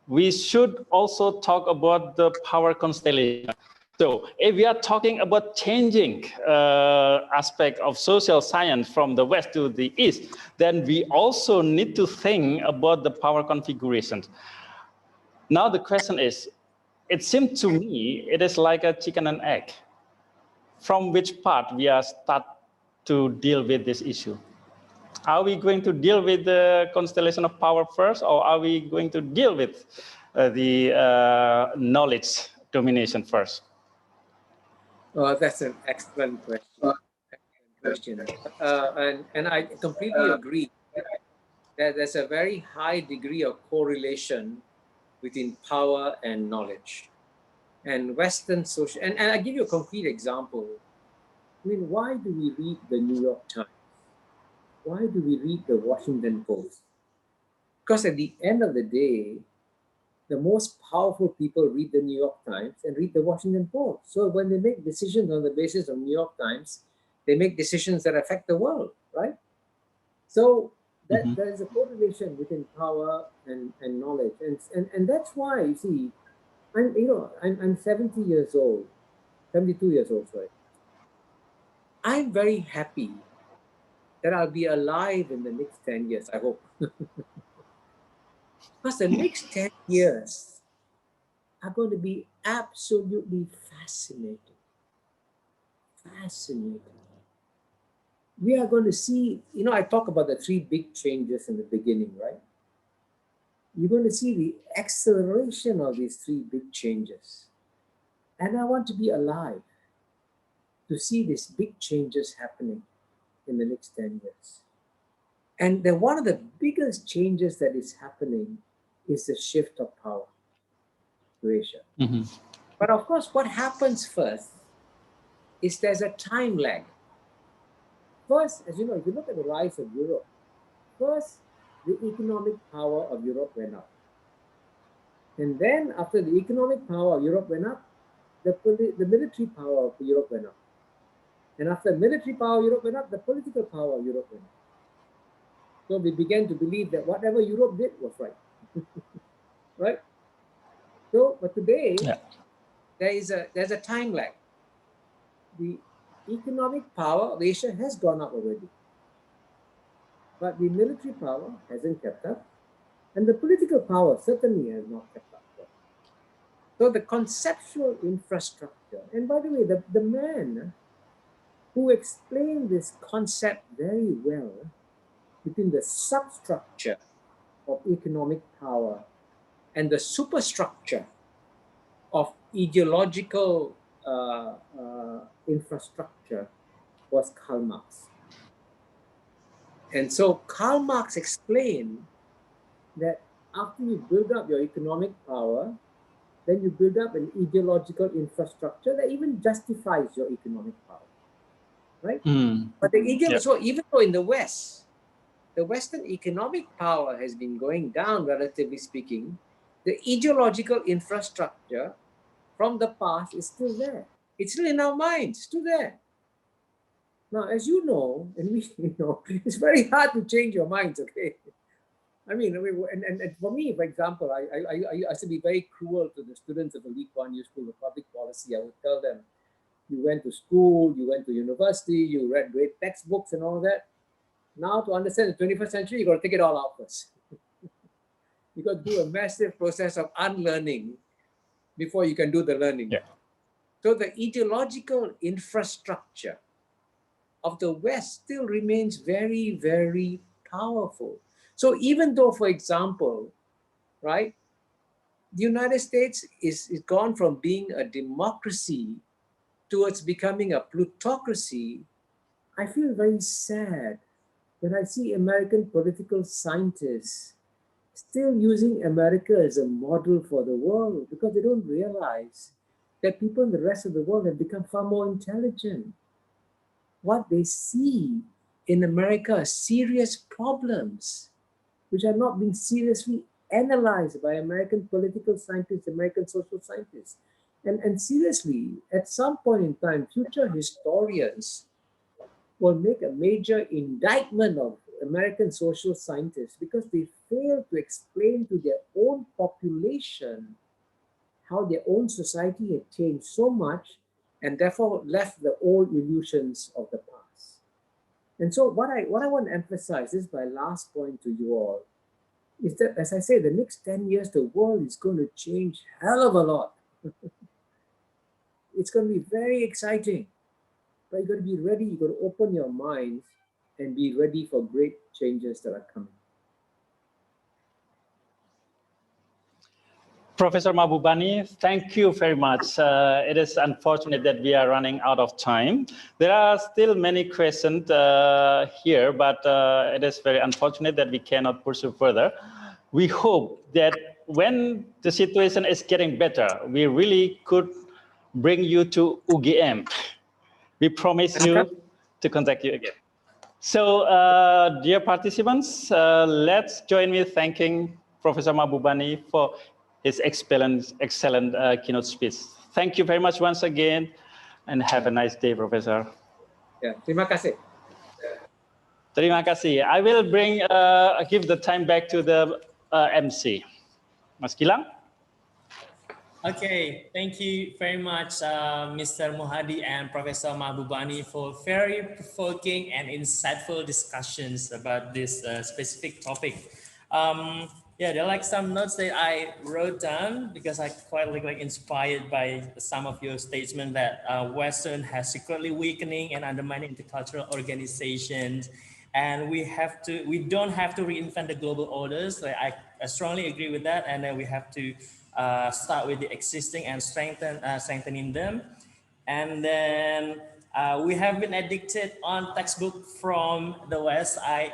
[SPEAKER 6] we should also talk about the power constellation. So if we are talking about changing aspect of social science from the West to the East, then we also need to think about the power configurations. Now the question is, it seems to me, it is like a chicken and egg. From which part we are start to deal with this issue? Are we going to deal with the constellation of power first, or are we going to deal with the knowledge domination first?
[SPEAKER 5] That's an excellent question. And I completely agree that there's a very high degree of correlation between power and knowledge. And Western social, and I give you a concrete example. I mean, why do we read the New York Times? Why do we read the Washington Post? Because at the end of the day, the most powerful people read the New York Times and read the Washington Post. So when they make decisions on the basis of New York Times, they make decisions that affect the world, right? So that there is a correlation between power and knowledge. And that's why, you see, I'm 70 years old, 72 years old, sorry. I'm very happy that I'll be alive in the next 10 years, I hope. Because the next 10 years are going to be absolutely fascinating. Fascinating. We are going to see, I talk about the 3 big changes in the beginning, right? You're going to see the acceleration of these 3 big changes. And I want to be alive to see these big changes happening in the next 10 years. And then one of the biggest changes that is happening is the shift of power to Asia. But of course, what happens first is there's a time lag. First, as you know, if you look at the rise of Europe, first, the economic power of Europe went up. And then after the economic power of Europe went up, the military power of Europe went up. And after military power of Europe went up, the political power of Europe went up. So we began to believe that whatever Europe did was right. Right? So, but today, there's a time lag. economic power of Asia has gone up already. But the military power hasn't kept up, and the political power certainly has not kept up. So the conceptual infrastructure, and by the way, the man who explained this concept very well between the substructure of economic power and the superstructure of ideological infrastructure was Karl Marx. And so Karl Marx explained that after you build up your economic power, then you build up an ideological infrastructure that even justifies your economic power, right? But so even though in the West, the Western economic power has been going down, relatively speaking, the ideological infrastructure from the past is still there. It's still in our minds, still there. Now, as you know, and we know, it's very hard to change your minds, okay? I mean, and for me, for example, I used to be very cruel to the students of the Lee Kuan Yew School of Public Policy. I would tell them, you went to school, you went to university, you read great textbooks and all that. Now, to understand the 21st century, you got to take it all out first. You got to do a massive process of unlearning before you can do the learning.
[SPEAKER 6] Yeah.
[SPEAKER 5] So the ideological infrastructure of the West still remains very, very powerful. So even though, for example, right, the United States is gone from being a democracy towards becoming a plutocracy, I feel very sad when I see American political scientists still using America as a model for the world, because they don't realize that people in the rest of the world have become far more intelligent. What they see in America are serious problems which are not being seriously analyzed by American political scientists, American social scientists. And seriously, at some point in time, future historians will make a major indictment of American social scientists because they fail to explain to their own population how their own society had changed so much and therefore left the old illusions of the past. And so what I want to emphasize, this is my last point to you all, is that, as I say, the next 10 years, the world is going to change hell of a lot. It's going to be very exciting. But you've got to be ready, you've got to open your minds and be ready for great changes that are coming.
[SPEAKER 6] Professor Mahbubani, thank you very much. It is unfortunate that we are running out of time. There are still many questions here, but it is very unfortunate that we cannot pursue further. We hope that when the situation is getting better, we really could bring you to UGM. We promise you to contact you again. So, dear participants, let's join me thanking Professor Mahbubani for his excellent keynote speech. Thank you very much once again, and have a nice day, Professor.
[SPEAKER 5] Yeah, terima kasih.
[SPEAKER 6] Terima kasih. I will give the time back to the MC. Mas Gilang?
[SPEAKER 1] Okay, thank you very much, Mr. Muhadi and Professor Mahbubani, for very provoking and insightful discussions about this specific topic. Yeah, there are like some notes that I wrote down because I quite like inspired by some of your statement that Western has secretly weakening and undermining intercultural organizations, and we don't have to reinvent the global orders. Like I strongly agree with that, and then we have to start with the existing and strengthening them. And then we have been addicted on textbook from the West. I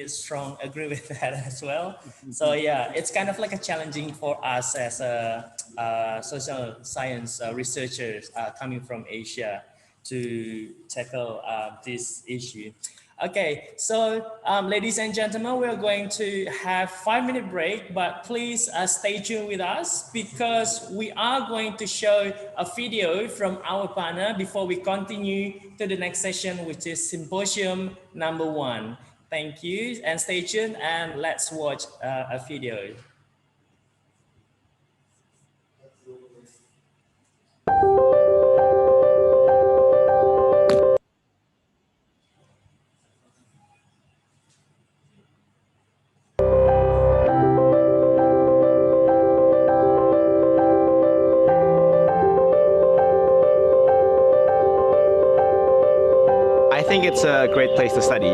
[SPEAKER 1] strong agree with that as well. So yeah, it's kind of like a challenging for us as a social science researchers coming from Asia to tackle this issue. Okay, so ladies and gentlemen, we're going to have 5-minute break, but please stay tuned with us because we are going to show a video from our partner before we continue to the next session, which is symposium number 1. Thank you and stay tuned and let's watch a video.
[SPEAKER 7] think it's a great place to study.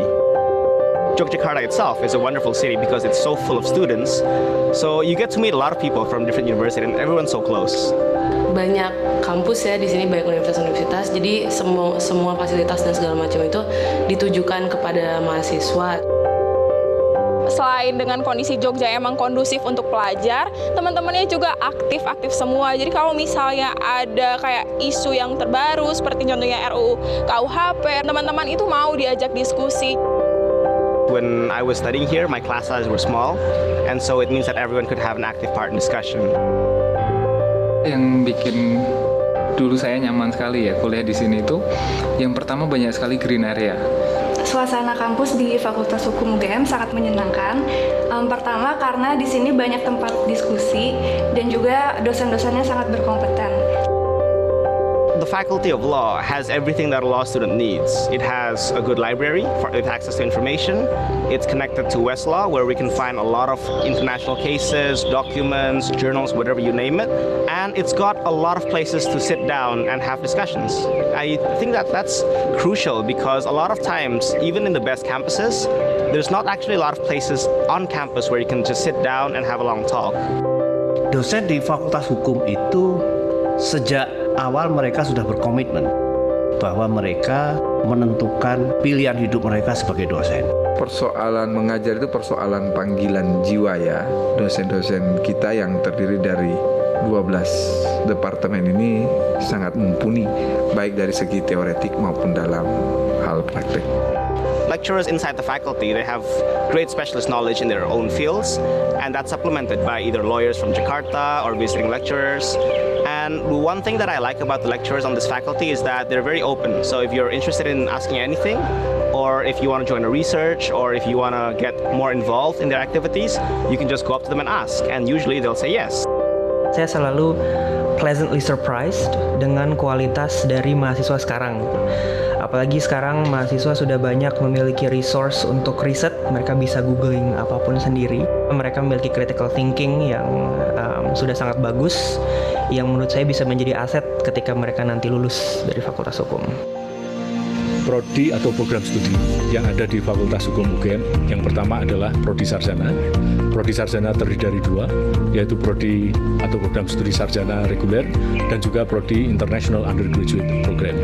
[SPEAKER 7] Yogyakarta itself is a wonderful city because it's so full of students. So you get to meet a lot of people from different universities and everyone's so close.
[SPEAKER 8] Banyak kampus ya di sini, banyak universitas-universitas. Jadi semua fasilitas dan segala macam itu ditujukan kepada mahasiswa.
[SPEAKER 9] Selain dengan kondisi Jogja emang kondusif untuk pelajar, teman-temannya juga aktif semua. Jadi kalau misalnya ada kayak isu yang terbaru seperti contohnya RUU KUHP, teman-teman itu mau diajak diskusi.
[SPEAKER 7] When I was studying here, my class sizes were small, and so it means that everyone could have an active part in discussion.
[SPEAKER 10] Yang bikin dulu saya nyaman sekali ya kuliah di sini itu, yang pertama banyak sekali green area.
[SPEAKER 11] Suasana kampus di Fakultas Hukum UGM sangat menyenangkan. Pertama karena di sini banyak tempat diskusi dan juga dosen-dosennya sangat berkompeten.
[SPEAKER 7] The Faculty of Law has everything that a law student needs. It has a good library with access to information. It's connected to Westlaw, where we can find a lot of international cases, documents, journals, whatever you name it. And it's got a lot of places to sit down and have discussions. I think that's crucial because a lot of times, even in the best campuses, there's not actually a lot of places on campus where you can just sit down and have a long talk.
[SPEAKER 12] Dosen di Fakultas Hukum itu sejak awal mereka sudah berkomitmen bahwa mereka menentukan pilihan hidup mereka sebagai dosen.
[SPEAKER 13] Persoalan mengajar itu persoalan panggilan jiwa ya. Dosen-dosen kita yang terdiri dari 12 departemen ini sangat mumpuni, baik dari segi teoretik maupun dalam hal praktek.
[SPEAKER 7] Lecturers inside the faculty, they have great specialist knowledge in their own fields, and that's supplemented by either lawyers from Jakarta or visiting lecturers. And one thing that I like about the lecturers on this faculty is that they're very open. So if you're interested in asking anything, or if you want to join a research, or if you want to get more involved in their activities, you can just go up to them and ask, and usually they'll say yes.
[SPEAKER 14] Saya selalu pleasantly surprised dengan kualitas dari mahasiswa sekarang. Apalagi sekarang mahasiswa sudah banyak memiliki resource untuk riset, mereka bisa googling apapun sendiri. Mereka memiliki critical thinking yang sudah sangat bagus, yang menurut saya bisa menjadi aset ketika mereka nanti lulus dari Fakultas Hukum.
[SPEAKER 15] Prodi atau program studi yang ada di Fakultas Hukum UGM, yang pertama adalah Prodi Sarjana. Prodi Sarjana terdiri dari dua, yaitu Prodi atau program studi sarjana reguler dan juga Prodi International Undergraduate Program.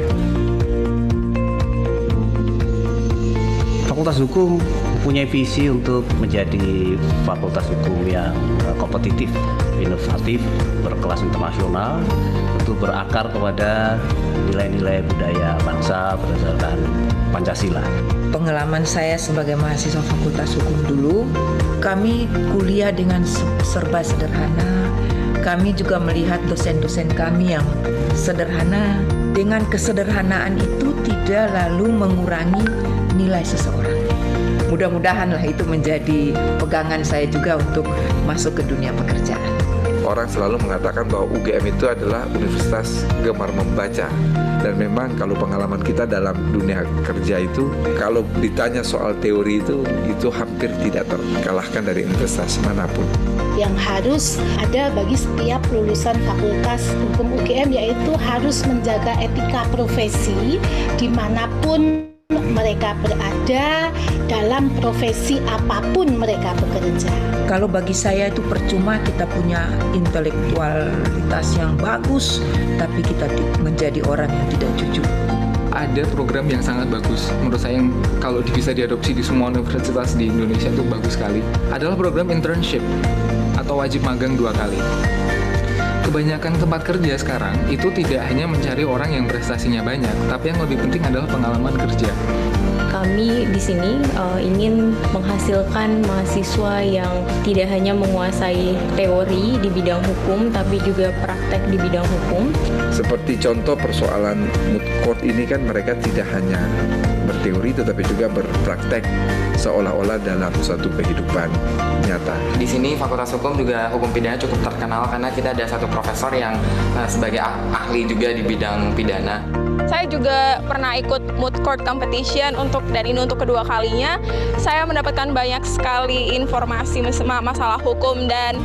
[SPEAKER 12] Fakultas Hukum mempunyai visi untuk menjadi fakultas hukum yang kompetitif, inovatif, berkelas internasional, untuk berakar kepada nilai-nilai budaya bangsa berdasarkan Pancasila.
[SPEAKER 16] Pengalaman saya sebagai mahasiswa Fakultas Hukum dulu, kami kuliah dengan serba sederhana. Kami juga melihat dosen-dosen kami yang sederhana. Dengan kesederhanaan itu tidak lalu mengurangi nilai seseorang. Mudah-mudahanlah itu menjadi pegangan saya juga untuk masuk ke dunia pekerjaan.
[SPEAKER 13] Orang selalu mengatakan bahwa UGM itu adalah universitas gemar membaca. Dan memang kalau pengalaman kita dalam dunia kerja itu, kalau ditanya soal teori itu hampir tidak terkalahkan dari universitas manapun.
[SPEAKER 17] Yang harus ada bagi setiap lulusan Fakultas Hukum UGM, yaitu harus menjaga etika profesi dimanapun mereka berada, dalam profesi apapun mereka bekerja.
[SPEAKER 16] Kalau bagi saya itu percuma kita punya intelektualitas yang bagus, tapi kita menjadi orang yang tidak jujur.
[SPEAKER 10] Ada program yang sangat bagus, menurut saya yang kalau bisa diadopsi di semua universitas di Indonesia itu bagus sekali, adalah program internship atau wajib magang 2 kali. Kebanyakan tempat kerja sekarang itu tidak hanya mencari orang yang prestasinya banyak, tapi yang lebih penting adalah pengalaman kerja.
[SPEAKER 8] Kami di sini ingin menghasilkan mahasiswa yang tidak hanya menguasai teori di bidang hukum, tapi juga praktek di bidang hukum.
[SPEAKER 13] Seperti contoh persoalan moot court ini kan mereka tidak hanya berteori tetapi juga berpraktek seolah-olah dalam suatu kehidupan nyata.
[SPEAKER 18] Di sini Fakultas Hukum juga hukum pidana cukup terkenal karena kita ada satu profesor yang sebagai ahli juga di bidang pidana.
[SPEAKER 9] Saya juga pernah ikut moot court competition dan ini untuk kedua kalinya. Saya mendapatkan banyak sekali informasi masalah hukum, dan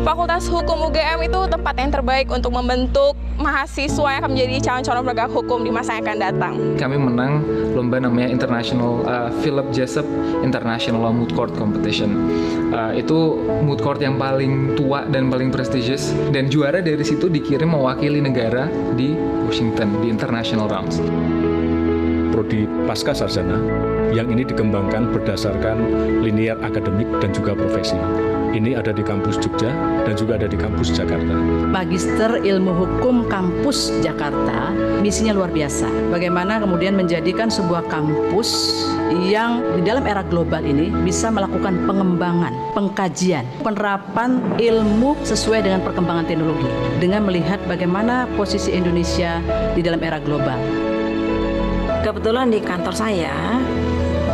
[SPEAKER 9] Fakultas Hukum UGM itu tempat yang terbaik untuk membentuk mahasiswa yang akan menjadi calon-calon penegak hukum di masa yang akan datang.
[SPEAKER 10] Kami menang lomba namanya Philip Jessup International Law Moot Court Competition. Itu moot court yang paling tua dan paling prestigious, dan juara dari situ dikirim mewakili negara di Washington di International Rounds.
[SPEAKER 15] Prodi Pasca Sarjana yang ini dikembangkan berdasarkan linear akademik dan juga profesi. Ini ada di kampus Jogja dan juga ada di kampus Jakarta.
[SPEAKER 19] Magister Ilmu Hukum Kampus Jakarta, misinya luar biasa. Bagaimana kemudian menjadikan sebuah kampus yang di dalam era global ini bisa melakukan pengembangan, pengkajian, penerapan ilmu sesuai dengan perkembangan teknologi, dengan melihat bagaimana posisi Indonesia di dalam era global.
[SPEAKER 20] Kebetulan di kantor saya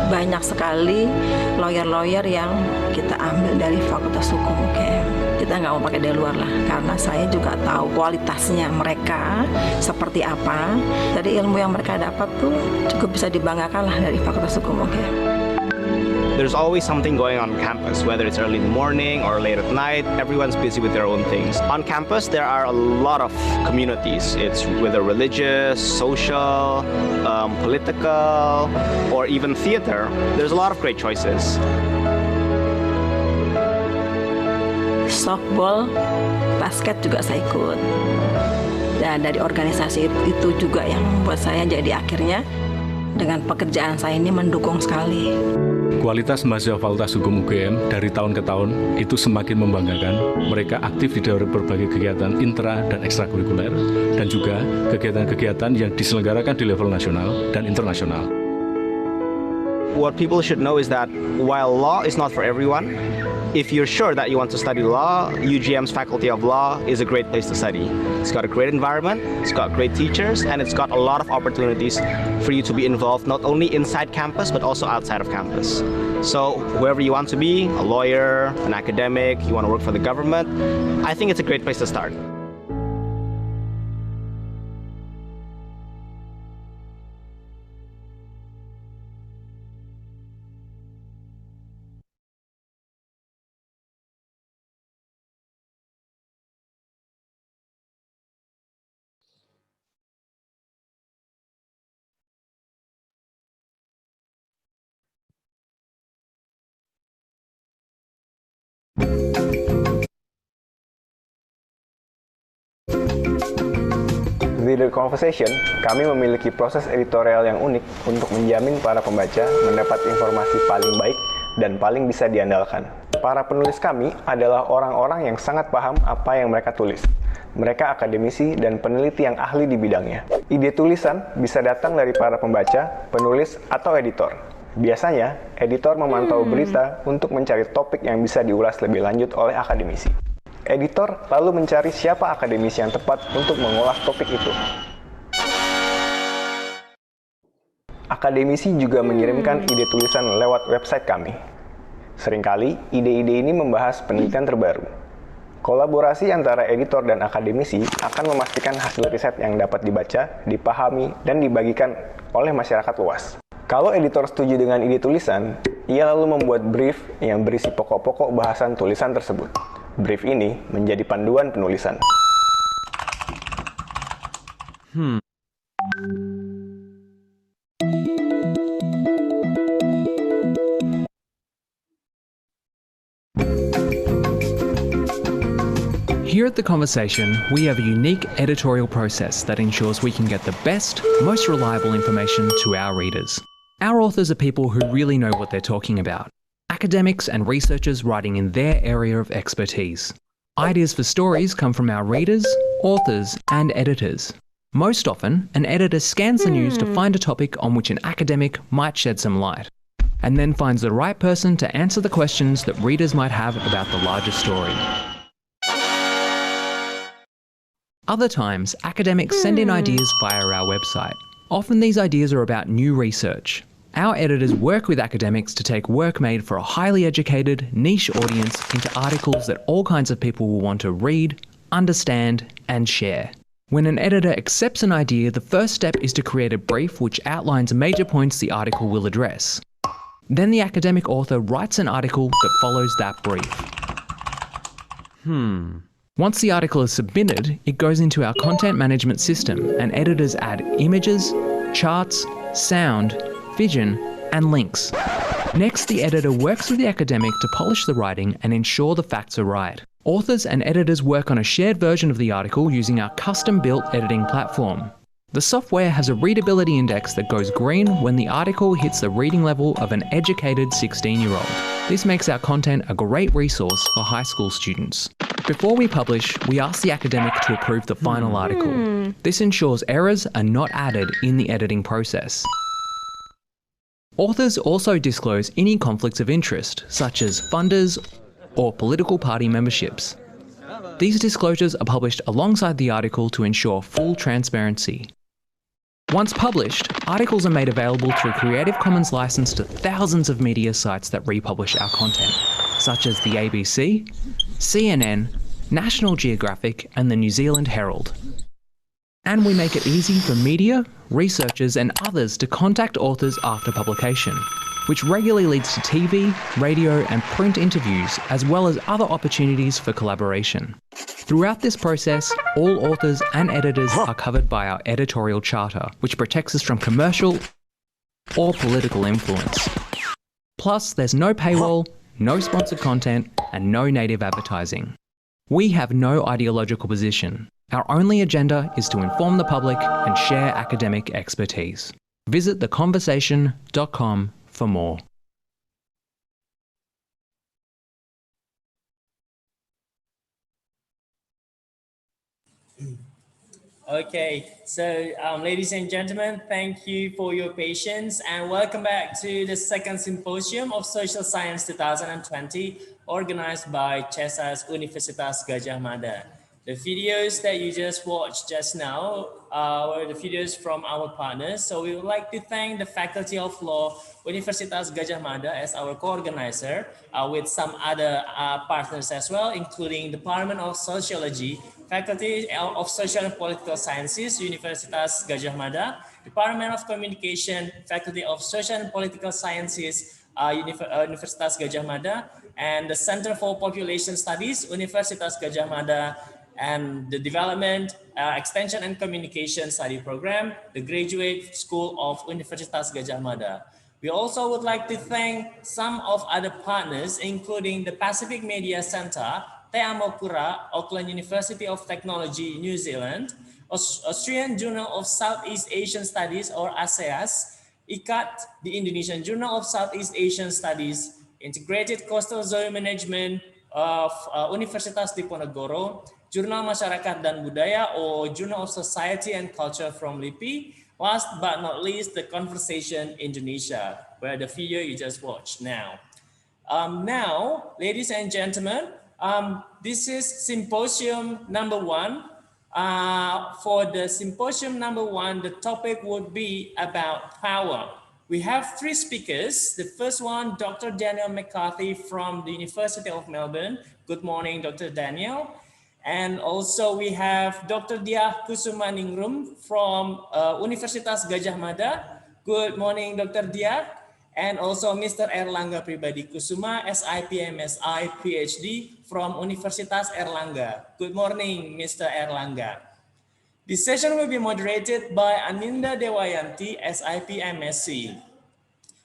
[SPEAKER 20] banyak sekali lawyer-lawyer yang kita ambil dari Fakultas Hukum UGM. Kita nggak mau pakai dari luar lah, karena saya juga tahu kualitasnya mereka seperti apa. Jadi ilmu yang mereka dapat tuh cukup bisa dibanggakan lah dari Fakultas Hukum UGM.
[SPEAKER 7] There's always something going on campus, whether it's early in the morning or late at night. Everyone's busy with their own things. On campus, there are a lot of communities. It's whether religious, social, political, or even theater. There's a lot of great choices.
[SPEAKER 20] Softball, basket juga saya ikut. Dan dari organisasi itu juga yang membuat saya jadi akhirnya dengan pekerjaan saya ini mendukung sekali.
[SPEAKER 15] Kualitas mahasiswa Fakultas Hukum UGM dari tahun ke tahun itu semakin membanggakan. Mereka aktif di dalam berbagai kegiatan intra dan ekstrakurikuler, dan juga kegiatan-kegiatan yang diselenggarakan di level nasional dan internasional.
[SPEAKER 7] What people should know is that while law is not for everyone, if you're sure that you want to study law, UGM's Faculty of Law is a great place to study. It's got a great environment, it's got great teachers, and it's got a lot of opportunities for you to be involved not only inside campus but also outside of campus. So whoever you want to be, a lawyer, an academic, you want to work for the government, I think it's a great place to start.
[SPEAKER 21] Di The Conversation, kami memiliki proses editorial yang unik untuk menjamin para pembaca mendapat informasi paling baik dan paling bisa diandalkan. Para penulis kami adalah orang-orang yang sangat paham apa yang mereka tulis. Mereka akademisi dan peneliti yang ahli di bidangnya. Ide tulisan bisa datang dari para pembaca, penulis, atau editor. Biasanya, editor memantau berita untuk mencari topik yang bisa diulas lebih lanjut oleh akademisi. Editor lalu mencari siapa akademisi yang tepat untuk mengulas topik itu. Akademisi juga mengirimkan ide tulisan lewat website kami. Seringkali, ide-ide ini membahas penelitian terbaru. Kolaborasi antara editor dan akademisi akan memastikan hasil riset yang dapat dibaca, dipahami, dan dibagikan oleh masyarakat luas. Kalau editor setuju dengan ide tulisan, ia lalu membuat brief yang berisi pokok-pokok bahasan tulisan tersebut. Brief ini menjadi panduan penulisan.
[SPEAKER 22] Here at The Conversation, we have a unique editorial process that ensures we can get the best, most reliable information to our readers. Our authors are people who really know what they're talking about. Academics and researchers writing in their area of expertise. Ideas for stories come from our readers, authors, and editors. Most often, an editor scans the news to find a topic on which an academic might shed some light, and then finds the right person to answer the questions that readers might have about the larger story. Other times, academics send in ideas via our website. Often these ideas are about new research. Our editors work with academics to take work made for a highly educated, niche audience into articles that all kinds of people will want to read, understand, and share. When an editor accepts an idea, the first step is to create a brief which outlines major points the article will address. Then the academic author writes an article that follows that brief. Once the article is submitted, it goes into our content management system and editors add images, charts, sound, vision, and links. Next, the editor works with the academic to polish the writing and ensure the facts are right. Authors and editors work on a shared version of the article using our custom-built editing platform. The software has a readability index that goes green when the article hits the reading level of an educated 16-year-old. This makes our content a great resource for high school students. Before we publish, we ask the academic to approve the final article. This ensures errors are not added in the editing process. Authors also disclose any conflicts of interest, such as funders or political party memberships. These disclosures are published alongside the article to ensure full transparency. Once published, articles are made available through Creative Commons license to thousands of media sites that republish our content, such as the ABC, CNN, National Geographic, and the New Zealand Herald. And we make it easy for media, researchers, and others to contact authors after publication, which regularly leads to TV, radio, and print interviews, as well as other opportunities for collaboration. Throughout this process, all authors and editors are covered by our editorial charter, which protects us from commercial or political influence. Plus, there's no paywall, no sponsored content, and no native advertising. We have no ideological position. Our only agenda is to inform the public and share academic expertise. Visit theconversation.com for more.
[SPEAKER 1] Okay, so ladies and gentlemen, thank you for your patience and welcome back to the second symposium of Social Science 2020 organized by CESAS Universitas Gadjah Mada. The videos that you just watched just now were the videos from our partners. So we would like to thank the Faculty of Law Universitas Gadjah Mada as our co-organizer with some other partners as well, including Department of Sociology, Faculty of Social and Political Sciences, Universitas Gadjah Mada, Department of Communication, Faculty of Social and Political Sciences, Universitas Gadjah Mada, and the Center for Population Studies, Universitas Gadjah Mada, and the Development, Extension and Communication Study Program, the Graduate School of Universitas Gadjah Mada. We also would like to thank some of other partners, including the Pacific Media Center, Te Amokura, Auckland University of Technology, New Zealand, Austrian Journal of Southeast Asian Studies, or ASEAS, ICAT, the Indonesian Journal of Southeast Asian Studies, Integrated Coastal Zone Management of Universitas Diponegoro, Jurnal Masyarakat dan Budaya, or Journal of Society and Culture from LIPI. Last but not least, the Conversation Indonesia, where the video you just watched now. Now, ladies and gentlemen, this is symposium number 1. For the symposium number 1, the topic would be about power. We have 3 speakers. The first one, Dr. Daniel McCarthy from the University of Melbourne. Good morning, Dr. Daniel. And also we have Dr. Diah Kusumaningrum from Universitas Gadjah Mada. Good morning, Dr. Diah. And also Mr. Erlangga Pribadi Kusuma, SIPMSI PhD from Universitas Erlangga. Good morning, Mr. Erlangga. This session will be moderated by Aninda Dewayanti, SIPMSc.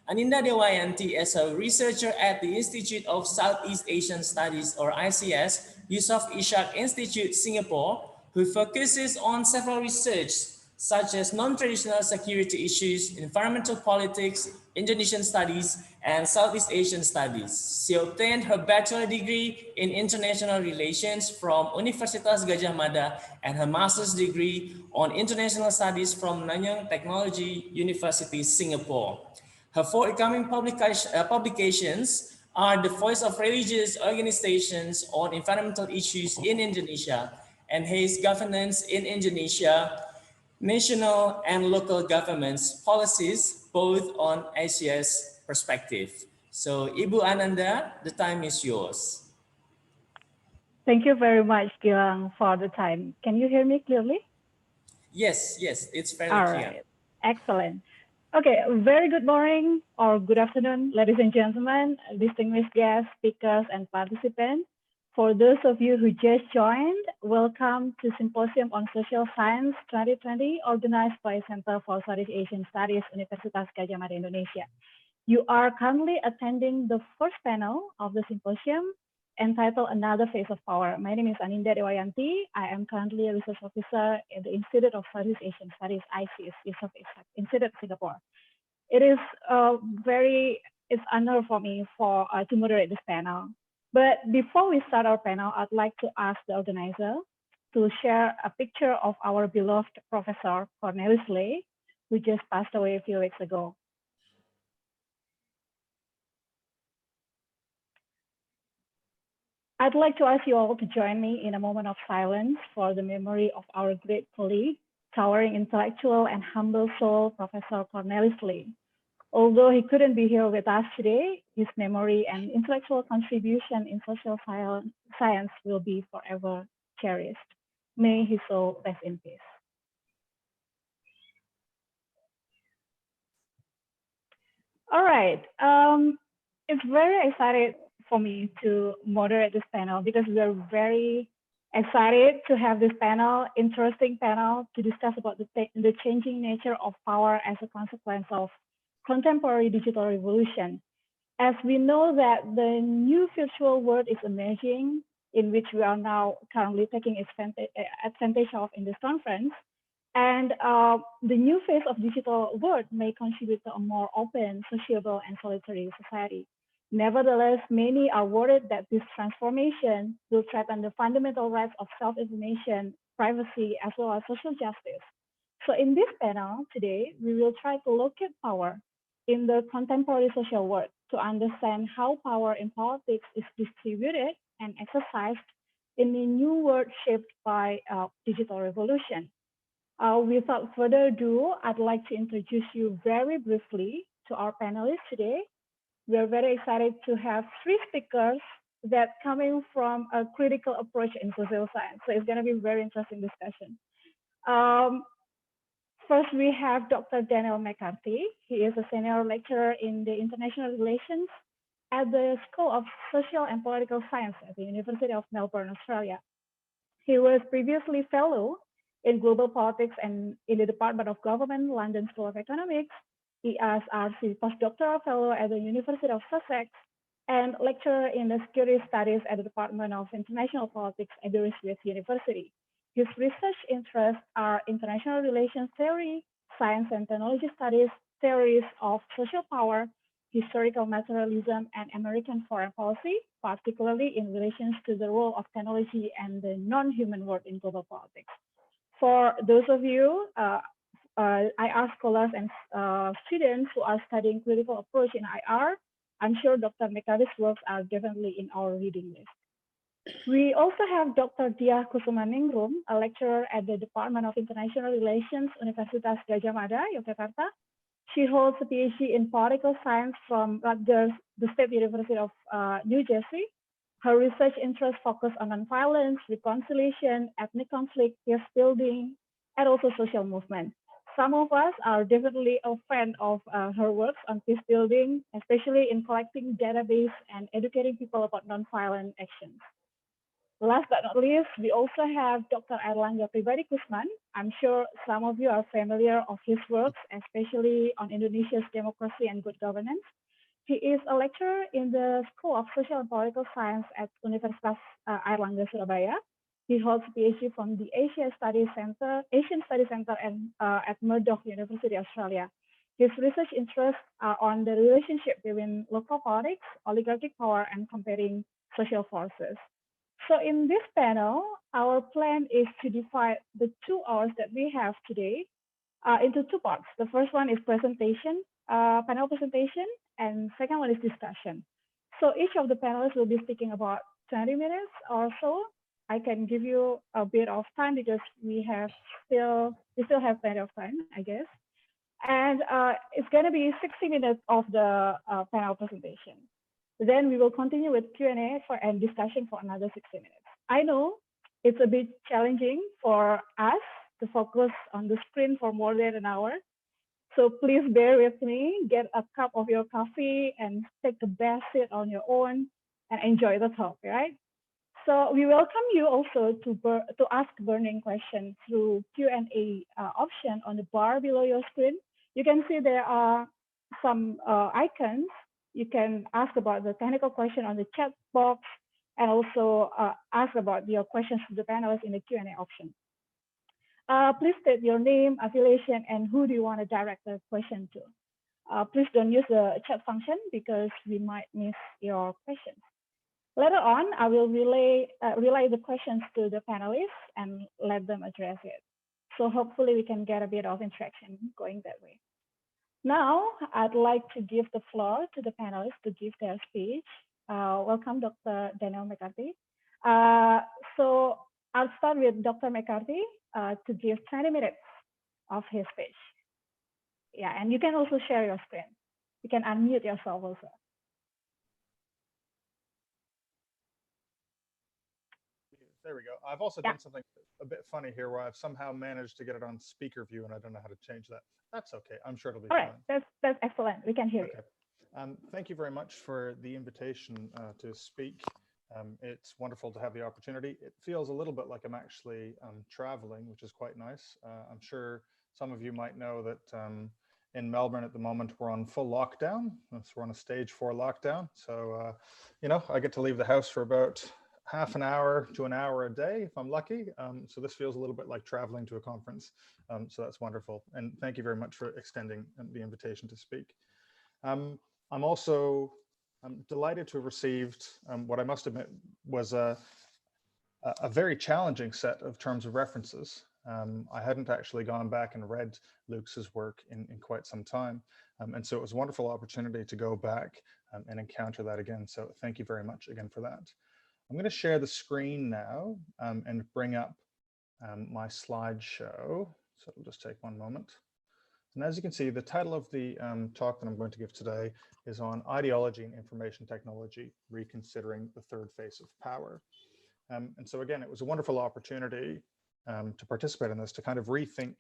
[SPEAKER 1] Aninda Dewayanti is a researcher at the Institute of Southeast Asian Studies, or ICS, Yusof Ishak Institute, Singapore, who focuses on several research such as non-traditional security issues, environmental politics, Indonesian studies, and Southeast Asian studies. She obtained her bachelor degree in international relations from Universitas Gadjah Mada and her master's degree on international studies from Nanyang Technology University, Singapore. Her forthcoming publications are The Voice of Religious Organizations on Environmental Issues in Indonesia and Haze Governance in Indonesia, National and Local Governments Policies, both on ASEA's perspective. So, Ibu Ananda, the time is yours.
[SPEAKER 2] Thank you very much, Gilang, for the time. Can you hear me clearly?
[SPEAKER 1] Yes, yes, it's very
[SPEAKER 2] All
[SPEAKER 1] clear.
[SPEAKER 2] right. Excellent. Okay, very good morning or good afternoon, ladies and gentlemen, distinguished guests, speakers, and participants. For those of you who just joined, welcome to Symposium on Social Science 2020, organized by Center for Southeast Asian Studies, Universitas Gadjah Mada, Indonesia. You are currently attending the first panel of the symposium entitled Another Face of Power. My name is Aninda Dewayanti. I am currently a research officer at the Institute of Southeast Asian Studies, ICS, Institute Singapore. It is it's honor for me to moderate this panel. But before we start our panel, I'd like to ask the organizer to share a picture of our beloved Professor Cornelis Ley, who just passed away a few weeks ago. I'd like to ask you all to join me in a moment of silence for the memory of our great colleague, towering intellectual and humble soul, Professor Cornelis Ley. Although he couldn't be here with us today, his memory and intellectual contribution in social science will be forever cherished. May his soul rest in peace. All right. It's very exciting for me to moderate this panel because we are very excited to have this panel, interesting panel to discuss about the changing nature of power as a consequence of contemporary digital revolution. As we know that the new virtual world is emerging, in which we are now currently taking advantage of in this conference, and the new phase of digital world may contribute to a more open, sociable, and solitary society. Nevertheless, many are worried that this transformation will threaten the fundamental rights of self-information, privacy, as well as social justice. So in this panel today, we will try to locate power in the contemporary social world to understand how power in politics is distributed and exercised in the new world shaped by digital revolution. Without further ado, I'd like to introduce you very briefly to our panelists today. We are very excited to have three speakers that coming from a critical approach in social science. So it's going to be a very interesting discussion. First, we have Dr. Daniel McCarthy. He is a senior lecturer in the international relations at the School of Social and Political Science at the University of Melbourne, Australia. He was previously fellow in global politics and in the Department of Government, London School of Economics, ESRC postdoctoral fellow at the University of Sussex, and lecturer in the security studies at the Department of International Politics at the Smith University. His research interests are international relations theory, science and technology studies, theories of social power, historical materialism, and American foreign policy, particularly in relation to the role of technology and the non-human world in global politics. For those of you, IR scholars and students who are studying critical approach in IR, I'm sure Dr. McCarthy's works are definitely in our reading list. We also have Dr. Diah Kusumaningrum, a lecturer at the Department of International Relations, Universitas Gadjah Mada, Yogyakarta. She holds a PhD in political science from Rutgers, the State University of New Jersey. Her research interests focus on nonviolence, reconciliation, ethnic conflict, peace building, and also social movement. Some of us are definitely a fan of her works on peace building, especially in collecting database and educating people about nonviolent actions. Last but not least, we also have Dr. Erlangga Pribadi Kusman. I'm sure some of you are familiar of his works, especially on Indonesia's democracy and good governance. He is a lecturer in the School of Social and Political Science at Universitas Airlangga Surabaya. He holds a PhD from the Asian Studies Center and at Murdoch University, Australia. His research interests are on the relationship between local politics, oligarchic power, and comparing social forces. So in this panel, our plan is to divide the 2 hours that we have today into 2 parts. The first one is presentation, panel presentation, and second one is discussion. So each of the panelists will be speaking about 20 minutes or so. I can give you a bit of time because we still have plenty of time, I guess. And it's going to be 60 minutes of the panel presentation. Then we will continue with Q&A and discussion for another 60 minutes. I know it's a bit challenging for us to focus on the screen for more than an hour. So please bear with me, get a cup of your coffee and take the best seat on your own and enjoy the talk, right? So we welcome you also to ask burning questions through Q&A option on the bar below your screen. You can see there are some icons. You can ask about the technical question on the chat box and also ask about your questions to the panelists in the Q&A option. Please state your name, affiliation, and who do you want to direct the question to. Please don't use the chat function because we might miss your questions. Later on, I will relay the questions to the panelists and let them address it. So hopefully we can get a bit of interaction going that way. Now, I'd like to give the floor to the panelists to give their speech. Welcome, Dr. Daniel McCarthy. So I'll start with Dr. McCarthy to give 20 minutes of his speech. Yeah, and you can also share your screen. You can unmute yourself also.
[SPEAKER 3] There we go. I've also done something a bit funny here where I've somehow managed to get it on speaker view and I don't know how to change that. That's okay. I'm sure it'll be fine.
[SPEAKER 2] All right, that's excellent. We can hear you.
[SPEAKER 3] Thank you very much for the invitation to speak. It's wonderful to have the opportunity. It feels a little bit like I'm actually traveling, which is quite nice. I'm sure some of you might know that in Melbourne at the moment, we're on full lockdown. So we're on a stage 4 lockdown. So, you know, I get to leave the house for about half an hour to an hour a day if I'm lucky. So this feels a little bit like traveling to a conference. So that's wonderful. And thank you very much for extending the invitation to speak. I'm also delighted to have received what I must admit was a very challenging set of terms of references. I hadn't actually gone back and read Luke's work in quite some time. And so it was a wonderful opportunity to go back and encounter that again. So thank you very much again for that. I'm going to share the screen now and bring up my slideshow. So it'll just take one moment. And as you can see, the title of the talk that I'm going to give today is on Ideology and Information Technology, Reconsidering the Third Face of Power. And so again, it was a wonderful opportunity to participate in this, to kind of rethink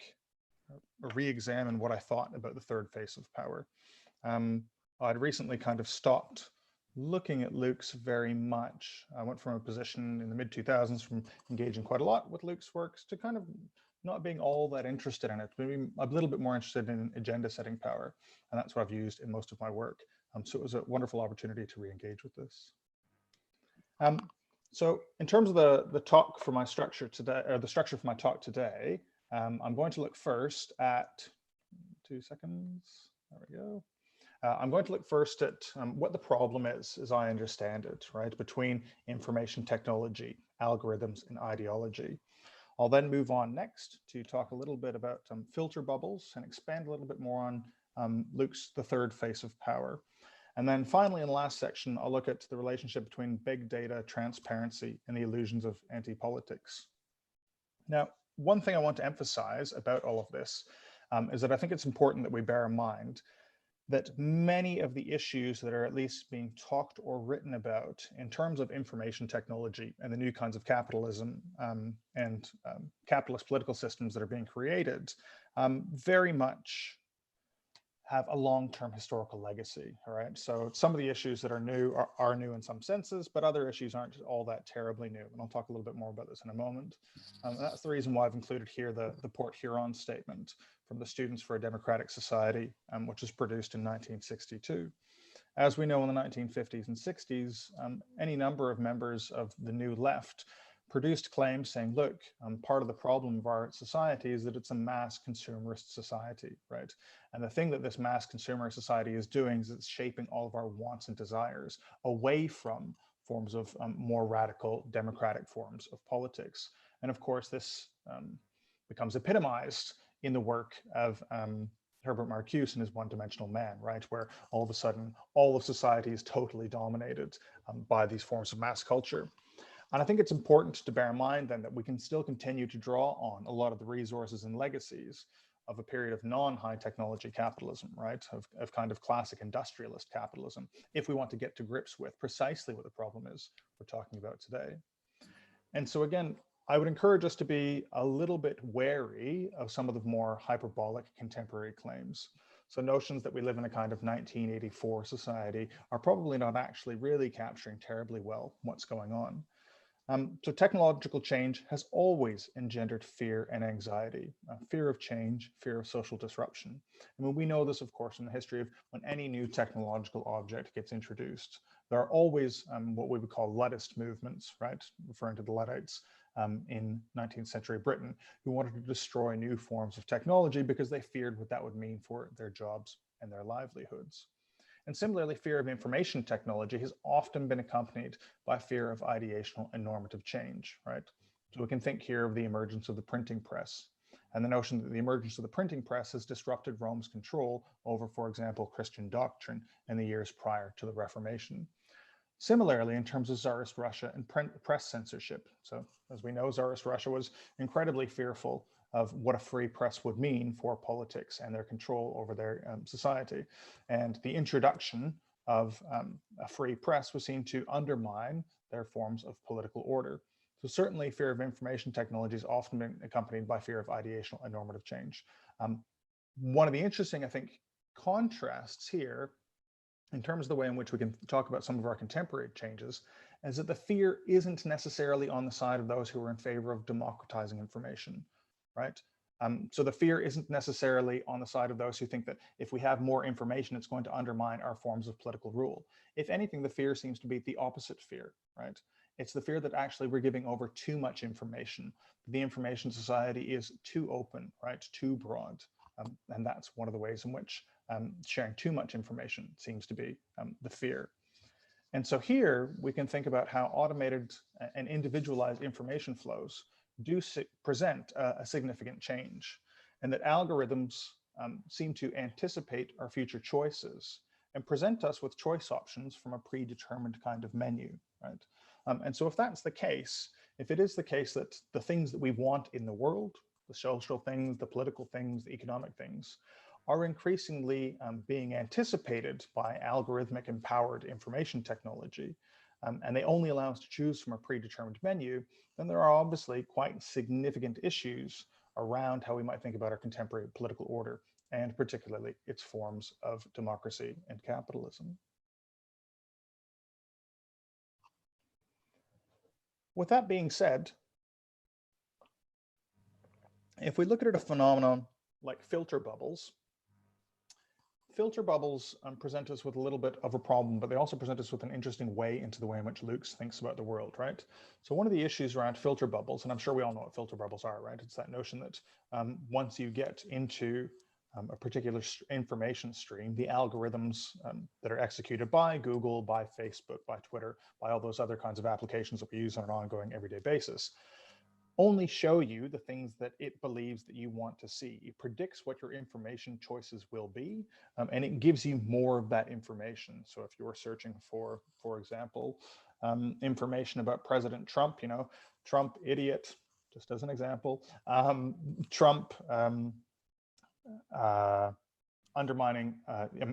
[SPEAKER 3] or re-examine what I thought about the third face of power. I'd recently kind of stopped looking at Luke's very much. I went from a position in the mid-2000s from engaging quite a lot with Luke's works to kind of not being all that interested in it, maybe a little bit more interested in agenda setting power. And that's what I've used in most of my work. So it was a wonderful opportunity to re-engage with this. So in terms of the talk for my structure today, or the structure for my talk today, I'm going to look first at, 2 seconds, there we go. I'm going to look first at what the problem is, as I understand it, right, between information technology, algorithms, and ideology. I'll then move on next to talk a little bit about filter bubbles and expand a little bit more on Luke's The Third Face of Power. And then finally, in the last section, I'll look at the relationship between big data, transparency, and the illusions of anti-politics. Now, one thing I want to emphasize about all of this is that I think it's important that we bear in mind that many of the issues that are at least being talked or written about in terms of information technology and the new kinds of capitalism and capitalist political systems that are being created very much have a long-term historical legacy, all right? So some of the issues that are new are new in some senses, but other issues aren't all that terribly new. And I'll talk a little bit more about this in a moment. That's the reason why I've included here the Port Huron statement from the Students for a Democratic Society, which was produced in 1962. As we know, in the 1950s and 60s, any number of members of the New Left produced claims saying, look, part of the problem of our society is that it's a mass consumerist society, right? And the thing that this mass consumer society is doing is it's shaping all of our wants and desires away from forms of more radical democratic forms of politics. And of course, this becomes epitomized in the work of Herbert Marcuse and his One-Dimensional Man, right? Where all of a sudden, all of society is totally dominated by these forms of mass culture. And I think it's important to bear in mind then that we can still continue to draw on a lot of the resources and legacies of a period of non-high technology capitalism, right? Of kind of classic industrialist capitalism, if we want to get to grips with precisely what the problem is we're talking about today. And so again, I would encourage us to be a little bit wary of some of the more hyperbolic contemporary claims. So notions that we live in a kind of 1984 society are probably not actually really capturing terribly well what's going on. So technological change has always engendered fear and anxiety, fear of change, fear of social disruption. I mean, we know this, of course, in the history of when any new technological object gets introduced. There are always what we would call Luddist movements, right? Referring to the Luddites in 19th century Britain, who wanted to destroy new forms of technology because they feared what that would mean for their jobs and their livelihoods. And similarly, fear of information technology has often been accompanied by fear of ideational and normative change, right? So we can think here of the emergence of the printing press and the notion that the emergence of the printing press has disrupted Rome's control over, for example, Christian doctrine in the years prior to the Reformation. Similarly, in terms of Tsarist Russia and press censorship. So as we know, Tsarist Russia was incredibly fearful of what a free press would mean for politics and their control over their society. And the introduction of a free press was seen to undermine their forms of political order. So certainly fear of information technology has often been accompanied by fear of ideational and normative change. One of the interesting, I think, contrasts here in terms of the way in which we can talk about some of our contemporary changes is that the fear isn't necessarily on the side of those who are in favor of democratizing information, right? So the fear isn't necessarily on the side of those who think that if we have more information, it's going to undermine our forms of political rule. If anything, the fear seems to be the opposite fear, right? It's the fear that actually we're giving over too much information. The information society is too open, right? Too broad. And that's one of the ways in which sharing too much information seems to be the fear. And so here we can think about how automated and individualized information flows do present a significant change, and that algorithms seem to anticipate our future choices and present us with choice options from a predetermined kind of menu, right? And so if that's the case, if it is the case that the things that we want in the world, the social things, the political things, the economic things, are increasingly being anticipated by algorithmic empowered information technology, and they only allow us to choose from a predetermined menu, then there are obviously quite significant issues around how we might think about our contemporary political order, and particularly its forms of democracy and capitalism. With that being said, if we look at a phenomenon like filter bubbles present us with a little bit of a problem, but they also present us with an interesting way into the way in which Lukács thinks about the world, right? So one of the issues around filter bubbles, and I'm sure we all know what filter bubbles are, right? It's that notion that once you get into a particular information stream, the algorithms that are executed by Google, by Facebook, by Twitter, by all those other kinds of applications that we use on an ongoing everyday basis, only show you the things that it believes that you want to see. It predicts what your information choices will be, and it gives you more of that information. So if you're searching for example, information about President Trump, you know, Trump idiot, just as an example, Trump undermining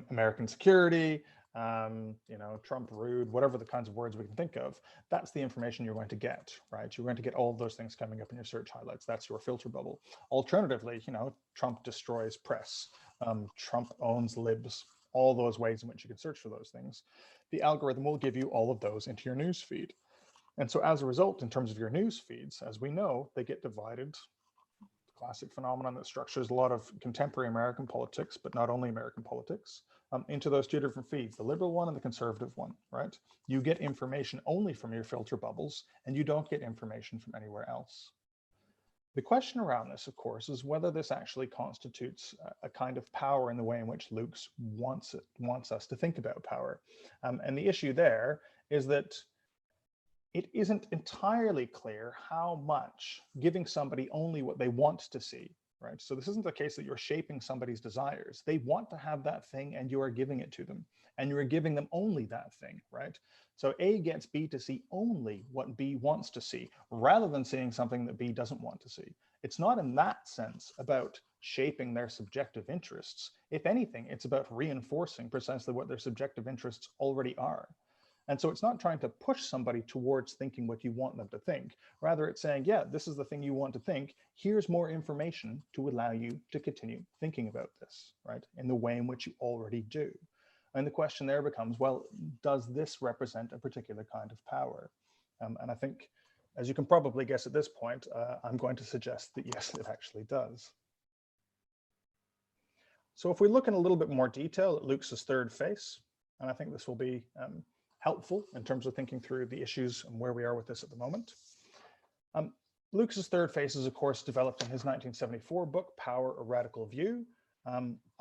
[SPEAKER 3] American security, you know, Trump rude, whatever the kinds of words we can think of, that's the information you're going to get, right? You're going to get all of those things coming up in your search highlights. That's your filter bubble. Alternatively, you know, Trump destroys press, Trump owns libs, all those ways in which you can search for those things. The algorithm will give you all of those into your news feed. And so as a result, in terms of your news feeds, as we know, they get divided. Classic phenomenon that structures a lot of contemporary American politics, but not only American politics, into those two different feeds, the liberal one and the conservative one, right? You get information only from your filter bubbles, and you don't get information from anywhere else. The question around this, of course, is whether this actually constitutes a kind of power in the way in which Lukács wants us to think about power. And the issue there is that it isn't entirely clear how much giving somebody only what they want to see, right? So this isn't the case that you're shaping somebody's desires. They want to have that thing and you are giving it to them, and you are giving them only that thing, right? So A gets B to see only what B wants to see, rather than seeing something that B doesn't want to see. It's not in that sense about shaping their subjective interests. If anything, it's about reinforcing precisely what their subjective interests already are. And so it's not trying to push somebody towards thinking what you want them to think. Rather, it's saying, yeah, this is the thing you want to think. Here's more information to allow you to continue thinking about this, right? In the way in which you already do. And the question there becomes, well, does this represent a particular kind of power? And I think, as you can probably guess at this point, I'm going to suggest that yes, it actually does. So if we look in a little bit more detail at Luke's third phase, and I think this will be helpful in terms of thinking through the issues and where we are with this at the moment. Luke's third phase is, of course, developed in his 1974 book, Power, A Radical View,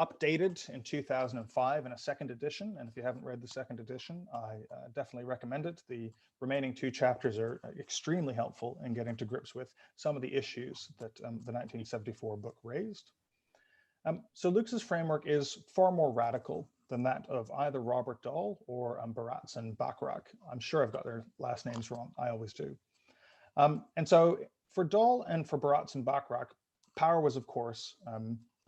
[SPEAKER 3] updated in 2005 in a second edition. And if you haven't read the second edition, I definitely recommend it. The remaining 2 chapters are extremely helpful in getting to grips with some of the issues that the 1974 book raised. So Luke's framework is far more radical than that of either Robert Dahl or Baratz and Bachrach. I'm sure I've got their last names wrong. I always do. And so for Dahl and for Baratz and Bachrach, power was, of course,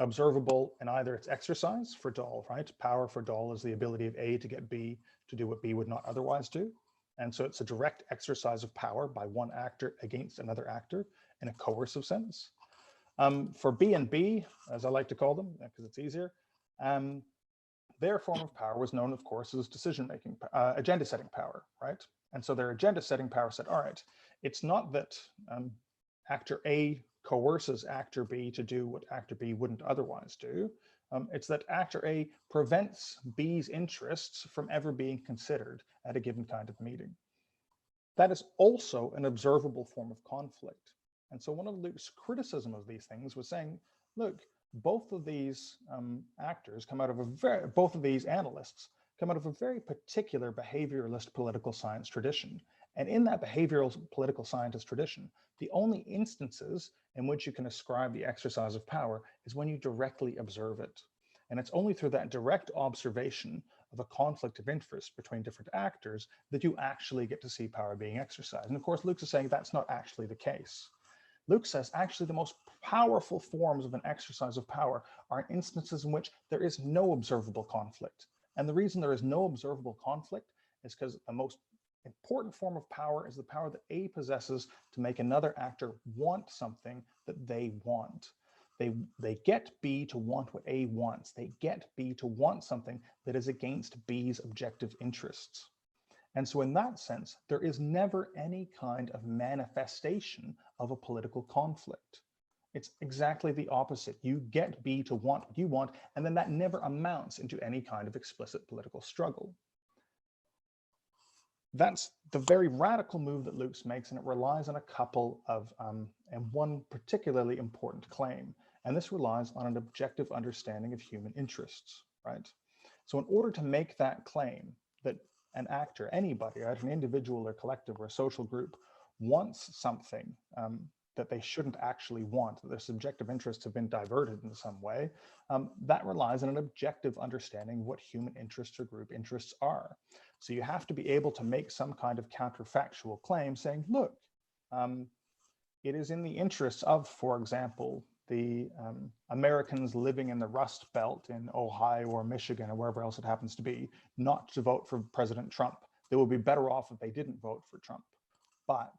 [SPEAKER 3] observable in either its exercise for Dahl, right? Power for Dahl is the ability of A to get B to do what B would not otherwise do. And so it's a direct exercise of power by one actor against another actor in a coercive sense. For B and B, as I like to call them, because it's easier, their form of power was known, of course, as decision-making, agenda-setting power, right? And so their agenda-setting power said, all right, it's not that actor A coerces actor B to do what actor B wouldn't otherwise do. It's that actor A prevents B's interests from ever being considered at a given kind of meeting. That is also an observable form of conflict. And so one of Luke's criticism of these things was saying, look, both of these actors come out of both of these analysts come out of a very particular behavioralist political science tradition. And in that behavioral political scientist tradition, the only instances in which you can ascribe the exercise of power is when you directly observe it. And it's only through that direct observation of a conflict of interest between different actors that you actually get to see power being exercised. And of course, Luke is saying that's not actually the case. Luke says actually the most powerful forms of an exercise of power are instances in which there is no observable conflict. And the reason there is no observable conflict is because the most important form of power is the power that A possesses to make another actor want something that they want. They get B to want what A wants. They get B to want something that is against B's objective interests. And so in that sense, there is never any kind of manifestation of a political conflict. It's exactly the opposite. You get B to want what you want, and then that never amounts into any kind of explicit political struggle. That's the very radical move that Luke makes, and it relies on a couple of, and one particularly important claim. And this relies on an objective understanding of human interests, right? So in order to make that claim that an actor, anybody, right, an individual or collective or a social group wants something that they shouldn't actually want, that their subjective interests have been diverted in some way, that relies on an objective understanding of what human interests or group interests are. So you have to be able to make some kind of counterfactual claim saying, look, it is in the interests of, for example, the Americans living in the Rust Belt in Ohio or Michigan or wherever else it happens to be, not to vote for President Trump. They would be better off if they didn't vote for Trump. But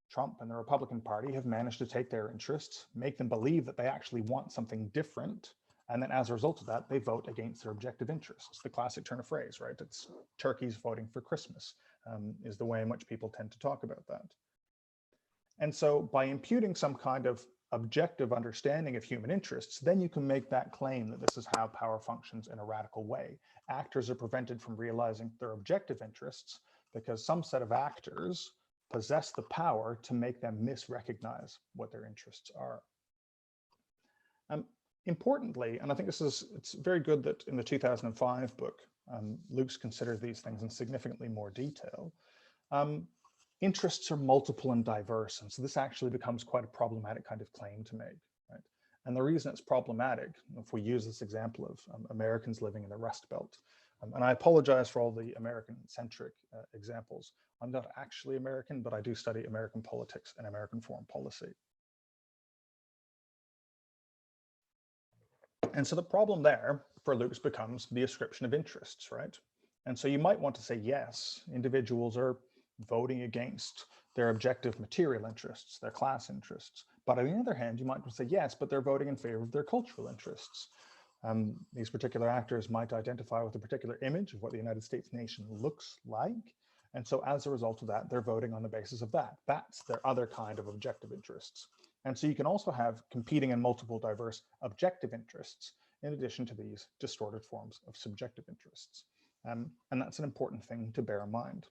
[SPEAKER 3] Trump and the Republican Party have managed to take their interests, make them believe that they actually want something different, and then as a result of that, they vote against their objective interests. The classic turn of phrase, right? It's turkeys voting for Christmas, is the way in which people tend to talk about that. And so by imputing some kind of objective understanding of human interests, then you can make that claim that this is how power functions in a radical way. Actors are prevented from realizing their objective interests because some set of actors possess the power to make them misrecognize what their interests are. Importantly, and I think it's very good that in the 2005 book, Luke's considered these things in significantly more detail. Interests are multiple and diverse, and so this actually becomes quite a problematic kind of claim to make, right? And the reason it's problematic, if we use this example of Americans living in the Rust Belt, and I apologize for all the American-centric examples. I'm not actually American, but I do study American politics and American foreign policy. And so the problem there for Luke's becomes the ascription of interests, right? And so you might want to say, yes, individuals are voting against their objective material interests, their class interests. But on the other hand, you might say, yes, but they're voting in favor of their cultural interests. These particular actors might identify with a particular image of what the United States nation looks like. And so as a result of that, they're voting on the basis of that. That's their other kind of objective interests. And so you can also have competing and multiple diverse objective interests in addition to these distorted forms of subjective interests. And that's an important thing to bear in mind.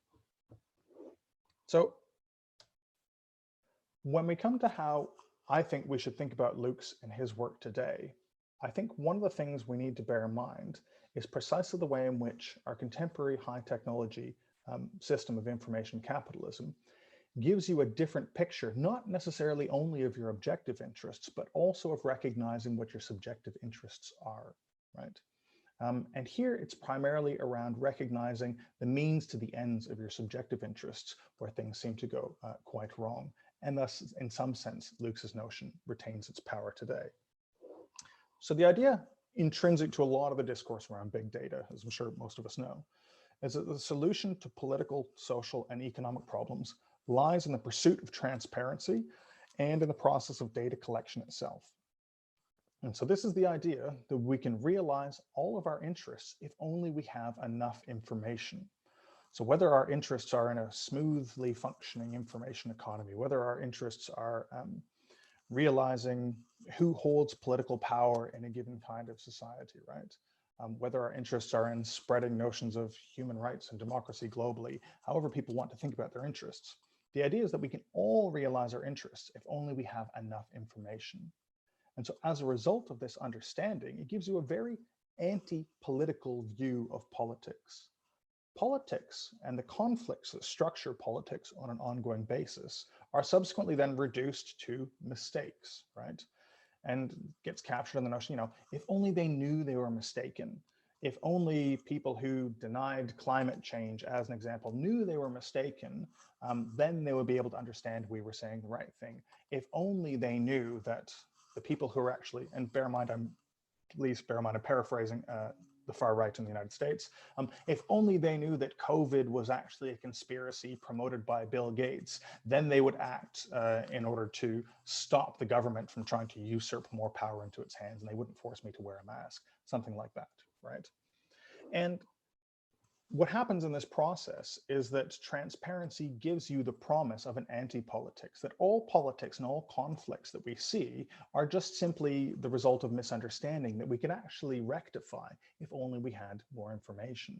[SPEAKER 3] So when we come to how I think we should think about Luke's and his work today, I think one of the things we need to bear in mind is precisely the way in which our contemporary high technology system of information capitalism gives you a different picture, not necessarily only of your objective interests, but also of recognizing what your subjective interests are, right? And here it's primarily around recognizing the means to the ends of your subjective interests where things seem to go quite wrong. And thus, in some sense, Luke's notion retains its power today. So the idea intrinsic to a lot of the discourse around big data, as I'm sure most of us know, is that the solution to political, social, and economic problems lies in the pursuit of transparency and in the process of data collection itself. And so this is the idea that we can realize all of our interests if only we have enough information. So whether our interests are in a smoothly functioning information economy, whether our interests are realizing who holds political power in a given kind of society, right? Whether our interests are in spreading notions of human rights and democracy globally, however people want to think about their interests. The idea is that we can all realize our interests if only we have enough information. And so as a result of this understanding, it gives you a very anti-political view of politics. Politics and the conflicts that structure politics on an ongoing basis are subsequently then reduced to mistakes, right? And gets captured in the notion, if only they knew they were mistaken, if only people who denied climate change, as an example, knew they were mistaken, then they would be able to understand we were saying the right thing. If only they knew that the people who are actually, and bear in mind, I'm paraphrasing the far right in the United States, if only they knew that COVID was actually a conspiracy promoted by Bill Gates, then they would act in order to stop the government from trying to usurp more power into its hands, and they wouldn't force me to wear a mask, something like that, right? And what happens in this process is that transparency gives you the promise of an anti-politics, that all politics and all conflicts that we see are just simply the result of misunderstanding that we can actually rectify if only we had more information.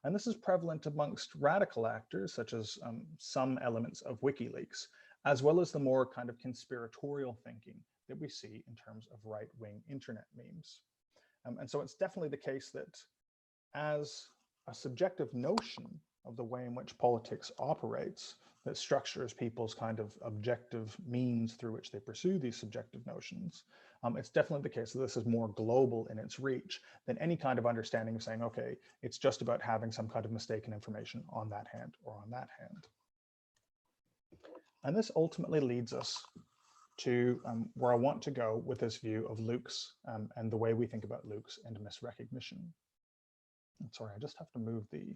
[SPEAKER 3] And this is prevalent amongst radical actors, such as some elements of WikiLeaks, as well as the more kind of conspiratorial thinking that we see in terms of right-wing internet memes. And so it's definitely the case that as a subjective notion of the way in which politics operates that structures people's kind of objective means through which they pursue these subjective notions, it's definitely the case that this is more global in its reach than any kind of understanding of saying, okay, it's just about having some kind of mistaken information on that hand or on that hand. And this ultimately leads us to where I want to go with this view of Luke's and the way we think about Luke's and misrecognition. Sorry, I just have to move the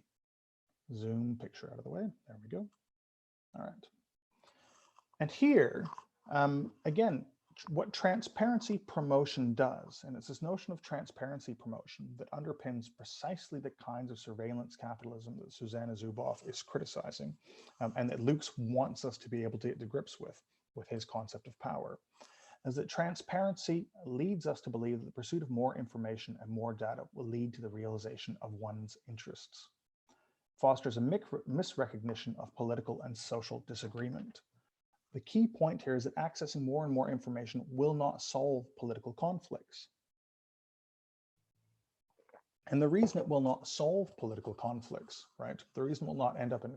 [SPEAKER 3] Zoom picture out of the way. There we go. All right. And here, again, what transparency promotion does, and it's this notion of transparency promotion that underpins precisely the kinds of surveillance capitalism that Susanna Zuboff is criticizing, and that Luke's wants us to be able to get to grips with his concept of power, is that transparency leads us to believe that the pursuit of more information and more data will lead to the realization of one's interests, fosters a misrecognition of political and social disagreement. The key point here is that accessing more and more information will not solve political conflicts. And the reason it will not solve political conflicts, right? The reason it will not end up in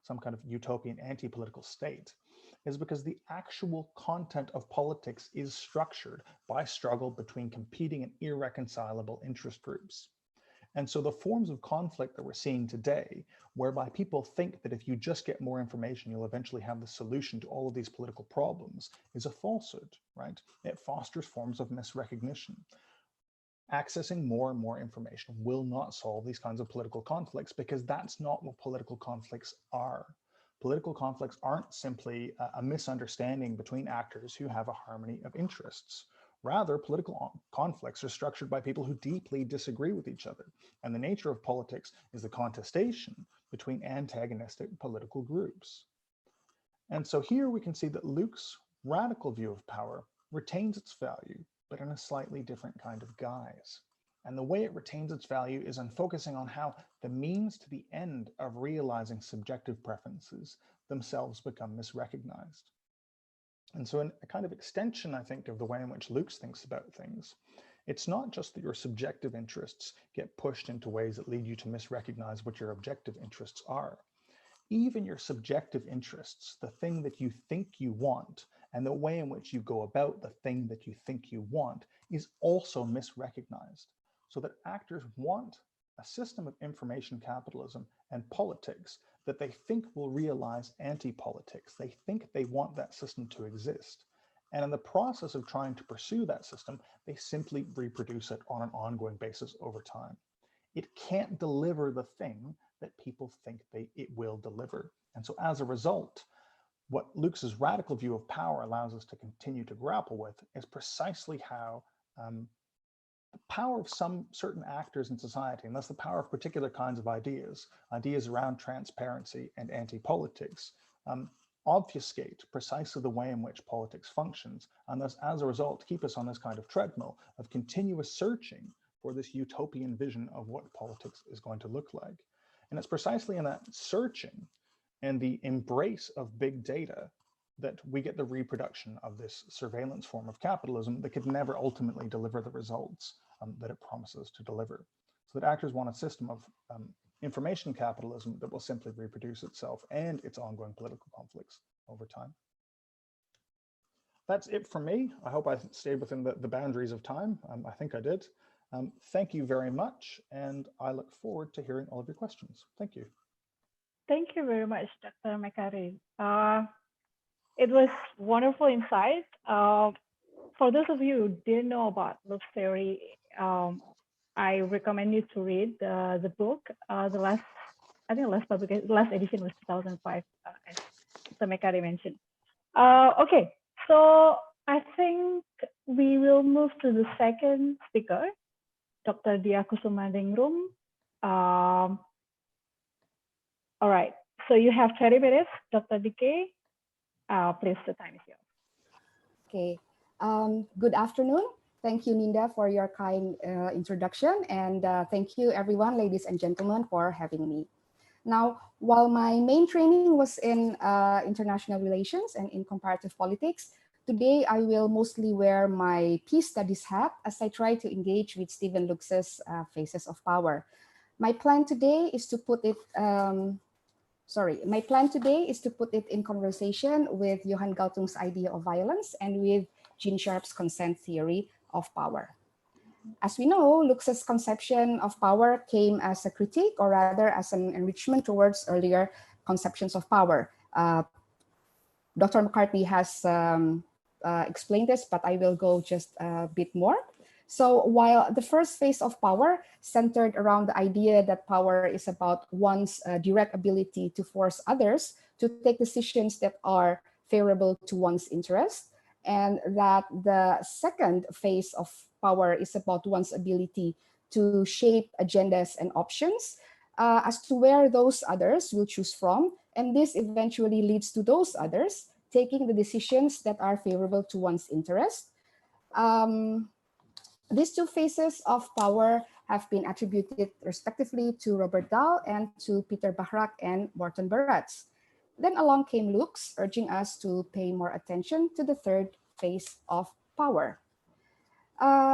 [SPEAKER 3] some kind of utopian anti-political state is because the actual content of politics is structured by struggle between competing and irreconcilable interest groups. And so the forms of conflict that we're seeing today, whereby people think that if you just get more information, you'll eventually have the solution to all of these political problems, is a falsehood, right? It fosters forms of misrecognition. accessing more and more information will not solve these kinds of political conflicts, because that's not what political conflicts are. Political conflicts aren't simply a misunderstanding between actors who have a harmony of interests. Rather, political conflicts are structured by people who deeply disagree with each other. And the nature of politics is the contestation between antagonistic political groups. And so here we can see that Luke's radical view of power retains its value, but in a slightly different kind of guise. And the way it retains its value is in focusing on how the means to the end of realizing subjective preferences themselves become misrecognized. And so in a kind of extension, I think, of the way in which Luke thinks about things, it's not just that your subjective interests get pushed into ways that lead you to misrecognize what your objective interests are. Even your subjective interests, the thing that you think you want, and the way in which you go about the thing that you think you want is also misrecognized. So that actors want a system of information capitalism and politics that they think will realize anti-politics. They think they want that system to exist. And in the process of trying to pursue that system, they simply reproduce it on an ongoing basis over time. It can't deliver the thing that people think it will deliver. And so as a result, what Luke's radical view of power allows us to continue to grapple with is precisely how the power of some certain actors in society, and that's the power of particular kinds of ideas around transparency and anti-politics, obfuscate precisely the way in which politics functions, and thus, as a result, keep us on this kind of treadmill of continuous searching for this utopian vision of what politics is going to look like. And it's precisely in that searching and the embrace of big data that we get the reproduction of this surveillance form of capitalism that could never ultimately deliver the results that it promises to deliver. So that actors want a system of information capitalism that will simply reproduce itself and its ongoing political conflicts over time. That's it for me. I hope I stayed within the boundaries of time. I think I did. Thank you very much, and I look forward to hearing all of your questions. Thank you.
[SPEAKER 2] Thank you very much, Dr. Mekari. It was wonderful insight. For those of you who didn't know about Luke's theory, I recommend you to read the book. The last edition was 2005, as Dr. Mekari mentioned. Okay, so I think we will move to the second speaker, Dr. Dia Kusumaningrum. All right, so you have 30 minutes, Dr. DK. Please, the time is yours.
[SPEAKER 4] Okay, good afternoon. Thank you, Ninda, for your kind introduction. And thank you, everyone, ladies and gentlemen, for having me. Now, while my main training was in international relations and in comparative politics, today I will mostly wear my peace studies hat as I try to engage with Stephen Lux's Faces of Power. My plan today is to put it in conversation with Johan Galtung's idea of violence and with Gene Sharp's consent theory of power. As we know, Lux's conception of power came as a critique, or rather as an enrichment towards earlier conceptions of power. Dr. McCartney has explained this, but I will go just a bit more. So while the first phase of power centered around the idea that power is about one's direct ability to force others to take decisions that are favorable to one's interest, and that the second phase of power is about one's ability to shape agendas and options as to where those others will choose from, and this eventually leads to those others taking the decisions that are favorable to one's interest. These two phases of power have been attributed respectively to Robert Dahl and to Peter Bachrach and Morton Barats. Then along came Lux, urging us to pay more attention to the third phase of power.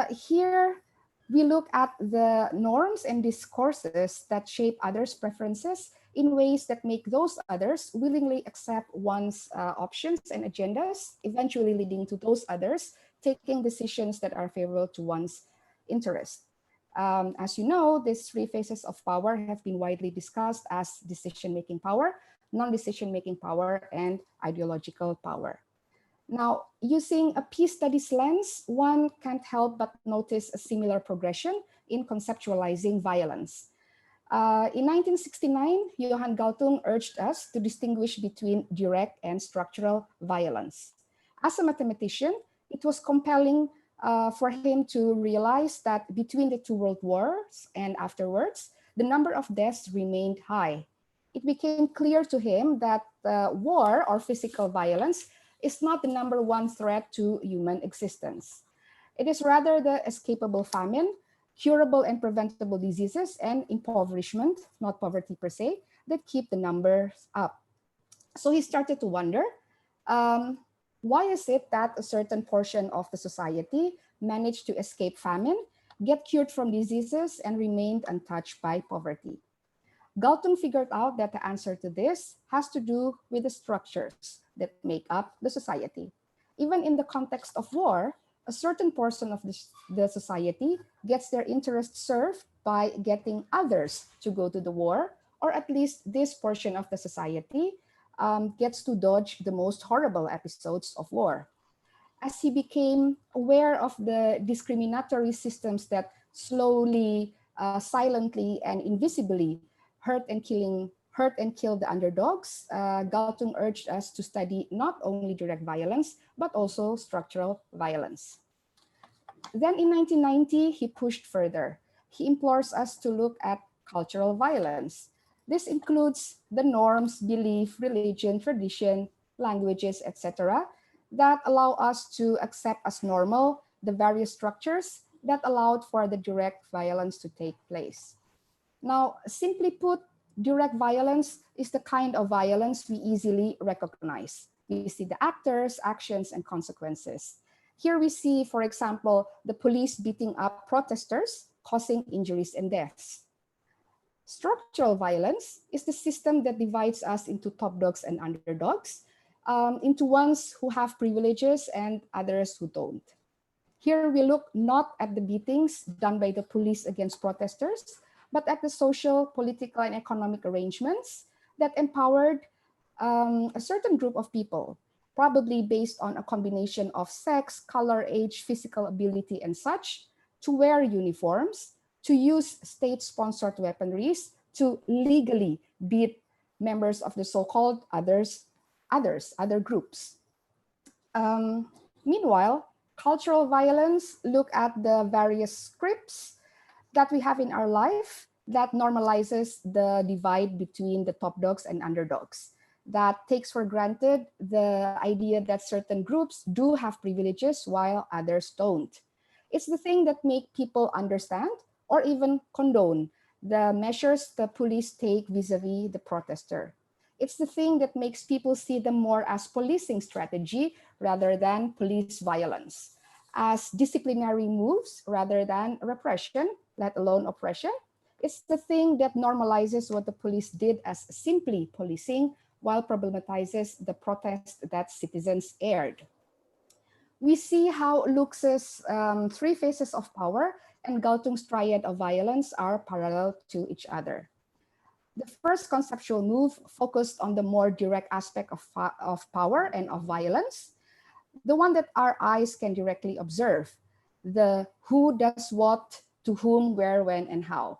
[SPEAKER 4] Here, we look at the norms and discourses that shape others' preferences in ways that make those others willingly accept one's options and agendas, eventually leading to those others taking decisions that are favorable to one's interest. As you know, these three phases of power have been widely discussed as decision-making power, non-decision-making power, and ideological power. Now, using a peace studies lens, one can't help but notice a similar progression in conceptualizing violence. In 1969, Johann Galtung urged us to distinguish between direct and structural violence. As a mathematician, it was compelling for him to realize that between the two world wars and afterwards, the number of deaths remained high. It became clear to him that war or physical violence is not the number one threat to human existence. It is rather the escapable famine, curable and preventable diseases, and impoverishment, not poverty per se, that keep the numbers up. So he started to wonder, why is it that a certain portion of the society managed to escape famine, get cured from diseases, and remained untouched by poverty? Galtung figured out that the answer to this has to do with the structures that make up the society. Even in the context of war, a certain portion of the society gets their interests served by getting others to go to the war, or at least this portion of the society gets to dodge the most horrible episodes of war. As he became aware of the discriminatory systems that slowly, silently, and invisibly hurt and kill the underdogs, Galtung urged us to study not only direct violence, but also structural violence. Then in 1990, he pushed further. He implores us to look at cultural violence. This includes the norms, belief, religion, tradition, languages, etc., that allow us to accept as normal the various structures that allowed for the direct violence to take place. Now, simply put, direct violence is the kind of violence we easily recognize. We see the actors, actions, and consequences. Here we see, for example, the police beating up protesters, causing injuries and deaths. Structural violence is the system that divides us into top dogs and underdogs, into ones who have privileges and others who don't. Here we look not at the beatings done by the police against protesters, but at the social, political, and economic arrangements that empowered a certain group of people, probably based on a combination of sex, color, age, physical ability, and such, to wear uniforms, to use state-sponsored weaponries, to legally beat members of the so-called other groups. Meanwhile, cultural violence look at the various scripts that we have in our life that normalizes the divide between the top dogs and underdogs, that takes for granted the idea that certain groups do have privileges while others don't. It's the thing that make people understand or even condone the measures the police take vis-a-vis the protester. It's the thing that makes people see them more as policing strategy rather than police violence, as disciplinary moves rather than repression, let alone oppression. It's the thing that normalizes what the police did as simply policing while problematizes the protest that citizens aired. We see how Lux's three phases of power and Galtung's triad of violence are parallel to each other. The first conceptual move focused on the more direct aspect of power and of violence, the one that our eyes can directly observe, the who does what, to whom, where, when, and how.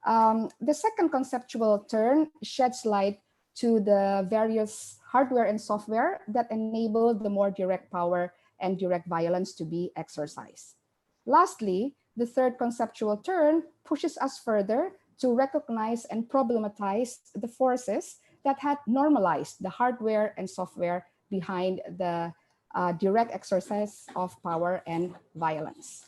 [SPEAKER 4] The second conceptual turn sheds light to the various hardware and software that enable the more direct power and direct violence to be exercised. Lastly, the third conceptual turn pushes us further to recognize and problematize the forces that had normalized the hardware and software behind the direct exercise of power and violence.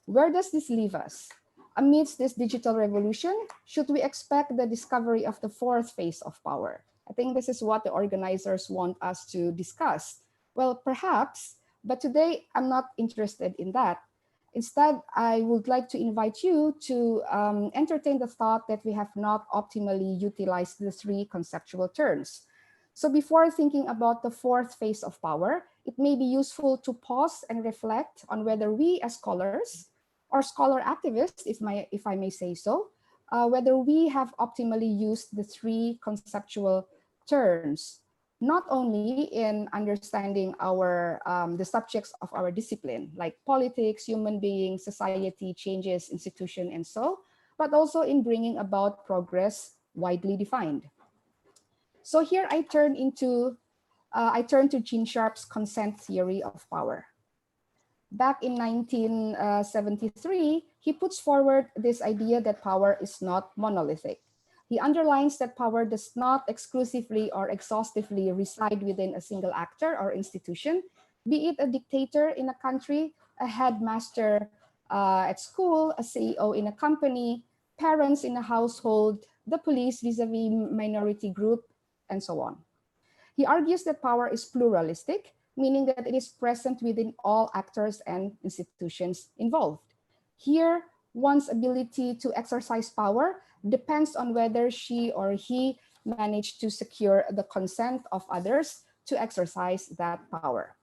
[SPEAKER 4] Where does this leave us? Amidst this digital revolution, should we expect the discovery of the fourth phase of power? I think this is what the organizers want us to discuss. Well, perhaps, but today I'm not interested in that. Instead, I would like to invite you to entertain the thought that we have not optimally utilized the three conceptual turns. So before thinking about the fourth phase of power, it may be useful to pause and reflect on whether we as scholars or scholar activists, if I may say so, whether we have optimally used the three conceptual turns. not only in understanding our the subjects of our discipline, like politics, human beings, society, changes, institution, and so, but also in bringing about progress widely defined. So here I turn to Gene Sharp's consent theory of power. Back in 1973, he puts forward this idea that power is not monolithic. He underlines that power does not exclusively or exhaustively reside within a single actor or institution, be it a dictator in a country, a headmaster at school, a CEO in a company, parents in a household, the police vis-a-vis minority group, and so on. He argues that power is pluralistic, meaning that it is present within all actors and institutions involved. Here, one's ability to exercise power depends on whether she or he managed to secure the consent of others to exercise that power.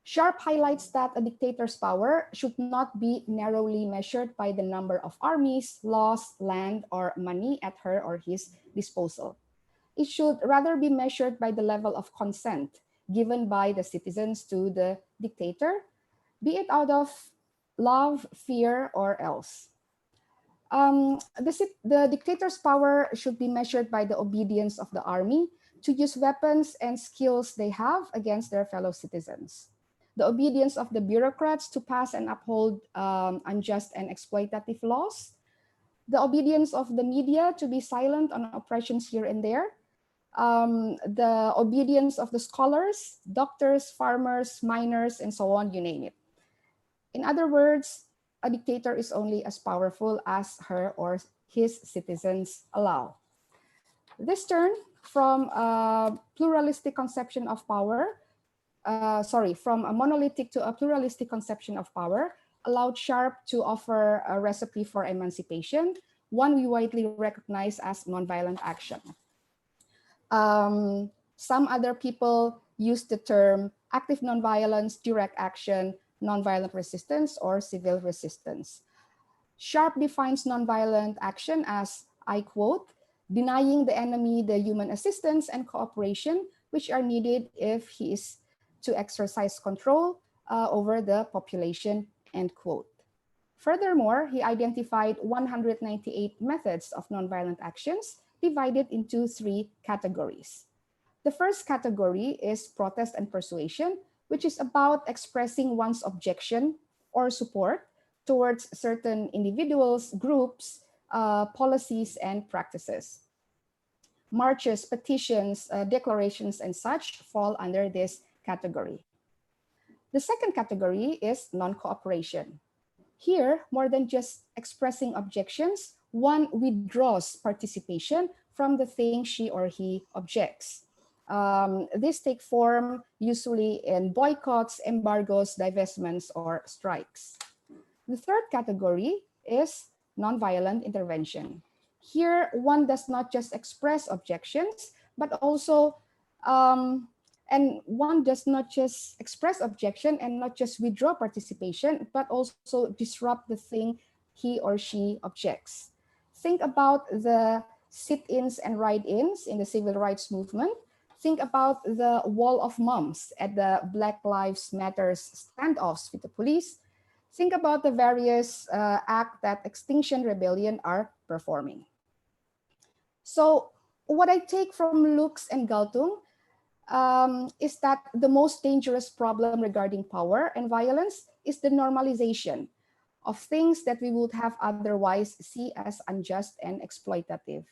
[SPEAKER 4] Sharp highlights that a dictator's power should not be narrowly measured by the number of armies, laws, land, or money at her or his disposal. It should rather be measured by the level of consent given by the citizens to the dictator, be it out of love, fear, or else. The dictator's power should be measured by the obedience of the army to use weapons and skills they have against their fellow citizens. The obedience of the bureaucrats to pass and uphold unjust and exploitative laws. The obedience of the media to be silent on oppressions here and there. The obedience of the scholars, doctors, farmers, miners, and so on, you name it. In other words, a dictator is only as powerful as her or his citizens allow. This turn from a pluralistic conception of power, from a monolithic to a pluralistic conception of power, allowed Sharp to offer a recipe for emancipation, one we widely recognize as nonviolent action. Some other people use the term active nonviolence, direct action, nonviolent resistance, or civil resistance. Sharp defines nonviolent action as, I quote, denying the enemy the human assistance and cooperation which are needed if he is to exercise control over the population, end quote. Furthermore, he identified 198 methods of nonviolent actions divided into 3 categories. The first category is protest and persuasion, which is about expressing one's objection or support towards certain individuals, groups, policies, and practices. Marches, petitions, declarations, and such fall under this category. The second category is non-cooperation. Here, more than just expressing objections, one withdraws participation from the thing she or he objects. These take form usually in boycotts, embargoes, divestments, or strikes. The third category is nonviolent intervention. Here, one does not just express objections, but also, and one does not just express objection and not just withdraw participation, but also disrupt the thing he or she objects. Think about the sit-ins and ride-ins in the civil rights movement. Think about the wall of moms at the Black Lives Matters standoffs with the police. Think about the various acts that Extinction Rebellion are performing. So what I take from Lux and Galtung is that the most dangerous problem regarding power and violence is the normalization of things that we would have otherwise see as unjust and exploitative.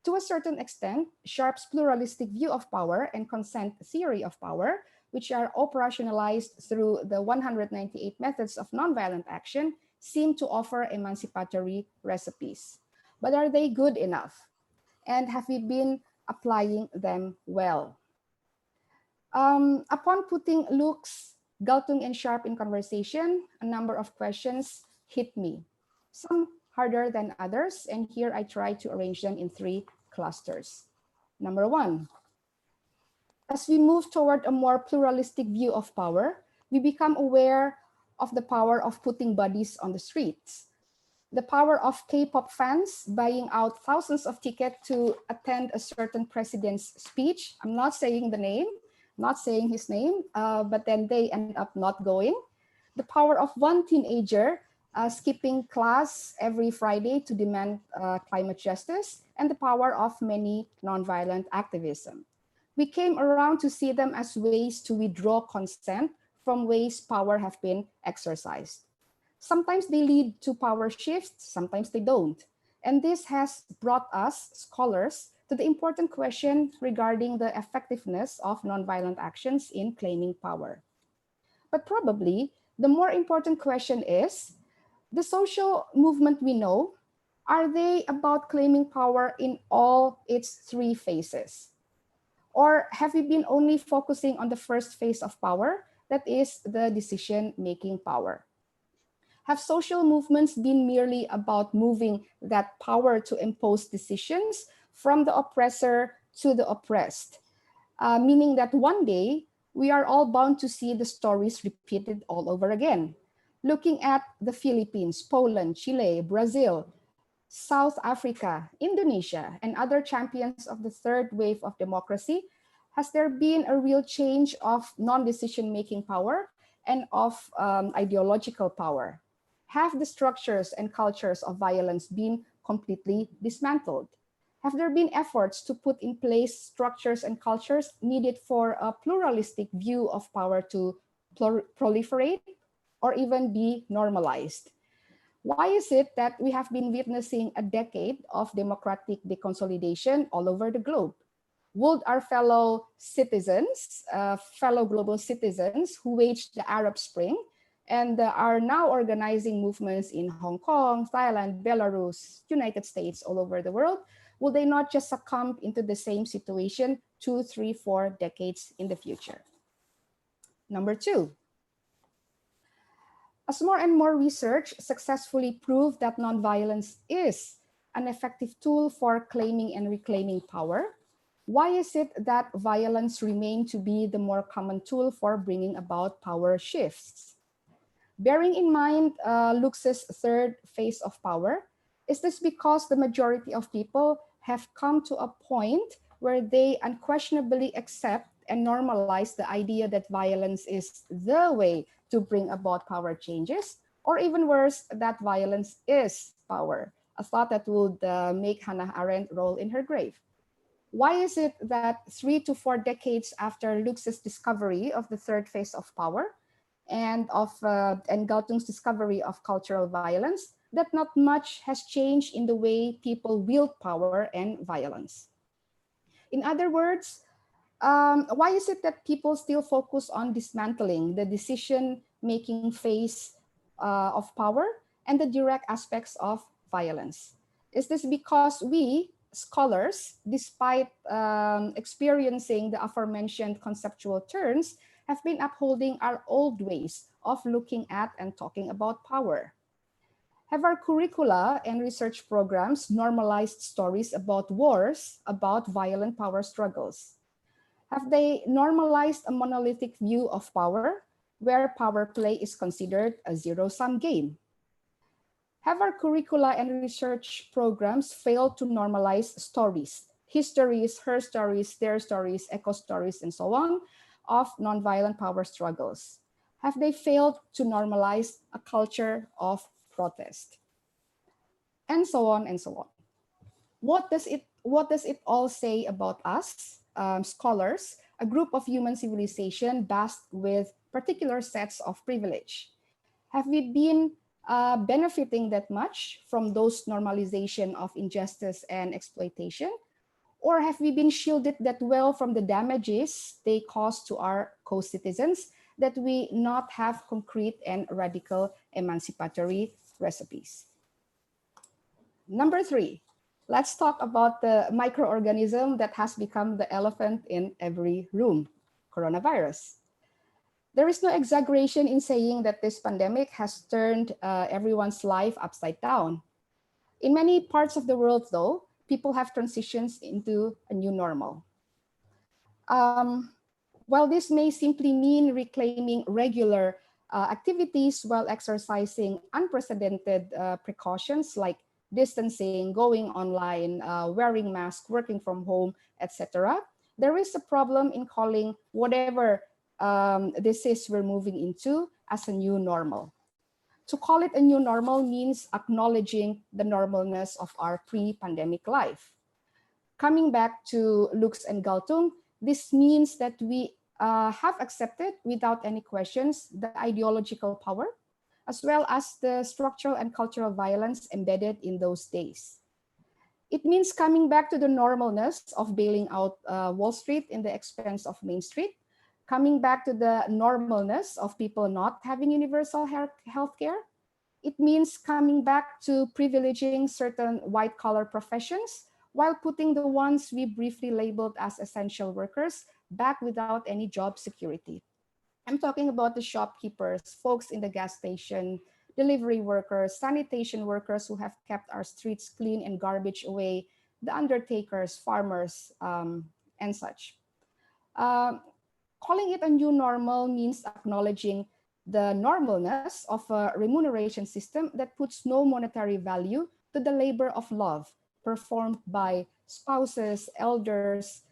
[SPEAKER 4] To a certain extent, Sharp's pluralistic view of power and consent theory of power, which are operationalized through the 198 methods of nonviolent action, seem to offer emancipatory recipes. But are they good enough? And have we been applying them well? Upon putting Lux, Galtung, and Sharp in conversation, a number of questions hit me, some harder than others, and here I try to arrange them in 3 clusters. Number 1, as we move toward a more pluralistic view of power, we become aware of the power of putting bodies on the streets. the power of K-pop fans buying out thousands of tickets to attend a certain president's speech. I'm not saying the name, not saying his name, but then they end up not going. The power of one teenager skipping class every Friday to demand climate justice, and the power of many nonviolent activism. We came around to see them as ways to withdraw consent from ways power have been exercised. Sometimes they lead to power shifts, sometimes they don't. And this has brought us, scholars, to the important question regarding the effectiveness of nonviolent actions in claiming power. But probably the more important question is, the social movement we know, are they about claiming power in all its three phases? Or have we been only focusing on the first phase of power, that is the decision-making power? Have social movements been merely about moving that power to impose decisions from the oppressor to the oppressed? Meaning that one day we are all bound to see the stories repeated all over again. Looking at the Philippines, Poland, Chile, Brazil, South Africa, Indonesia, and other champions of the third wave of democracy, has there been a real change of non-decision-making power and of ideological power? Have the structures and cultures of violence been completely dismantled? Have there been efforts to put in place structures and cultures needed for a pluralistic view of power to proliferate or even be normalized? Why is it that we have been witnessing a decade of democratic deconsolidation all over the globe? Would our fellow citizens, fellow global citizens who waged the Arab Spring and are now organizing movements in Hong Kong, Thailand, Belarus, United States, all over the world, will they not just succumb into the same situation 2, 3, 4 decades in the future? Number two, as more and more research successfully proved that nonviolence is an effective tool for claiming and reclaiming power, why is it that violence remains to be the more common tool for bringing about power shifts? Bearing in mind Lux's third phase of power, is this because the majority of people have come to a point where they unquestionably accept and normalize the idea that violence is the way to bring about power changes? Or even worse, that violence is power, a thought that would make Hannah Arendt roll in her grave. Why is it that 3 to 4 decades after Lux's discovery of the third phase of power and Galtung's discovery of cultural violence, that not much has changed in the way people wield power and violence? In other words, why is it that people still focus on dismantling the decision-making phase of power and the direct aspects of violence? Is this because we, scholars, despite experiencing the aforementioned conceptual turns, have been upholding our old ways of looking at and talking about power? Have our curricula and research programs normalized stories about wars, about violent power struggles? Have they normalized a monolithic view of power, where power play is considered a zero-sum game? Have our curricula and research programs failed to normalize stories, histories, her stories, their stories, echo stories, and so on, of nonviolent power struggles? Have they failed to normalize a culture of protest? And so on and so on. What does it all say about us, scholars, a group of human civilization bathed with particular sets of privilege? Have we been benefiting that much from those normalization of injustice and exploitation? Or have we been shielded that well from the damages they cause to our co-citizens that we not have concrete and radical emancipatory recipes? Number 3, let's talk about the microorganism that has become the elephant in every room, coronavirus. There is no exaggeration in saying that this pandemic has turned everyone's life upside down. In many parts of the world, though, people have transitioned into a new normal. While this may simply mean reclaiming regular activities while exercising unprecedented precautions like distancing, going online, wearing masks, working from home, etc., there is a problem in calling whatever this is we're moving into as a new normal. To call it a new normal means acknowledging the normalness of our pre-pandemic life. Coming back to Lux and Galtung, this means that we have accepted without any questions the ideological power, as well as the structural and cultural violence embedded in those days. It means coming back to the normalness of bailing out Wall Street in the expense of Main Street, coming back to the normalness of people not having universal health care. It means coming back to privileging certain white-collar professions while putting the ones we briefly labeled as essential workers back without any job security. I'm talking about the shopkeepers, folks in the gas station, delivery workers, sanitation workers who have kept our streets clean and garbage away, the undertakers, farmers, and such. Calling it a new normal means acknowledging the normalness of a remuneration system that puts no monetary value to the labor of love performed by spouses, elders,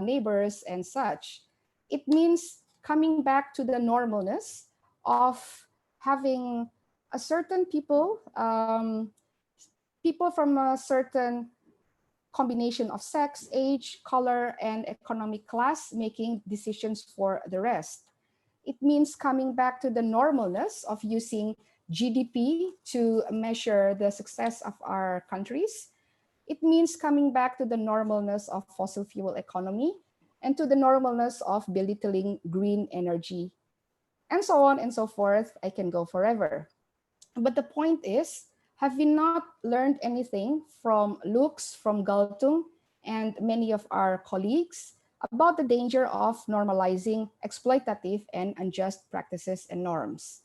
[SPEAKER 4] neighbors, and such. It means coming back to the normalness of having a certain people, people from a certain combination of sex, age, color, and economic class making decisions for the rest. It means coming back to the normalness of using GDP to measure the success of our countries. It means coming back to the normalness of fossil fuel economy and to the normalness of belittling green energy, and so on and so forth. I can go forever. But the point is, have we not learned anything from Lux, from Galtung, and many of our colleagues about the danger of normalizing exploitative and unjust practices and norms?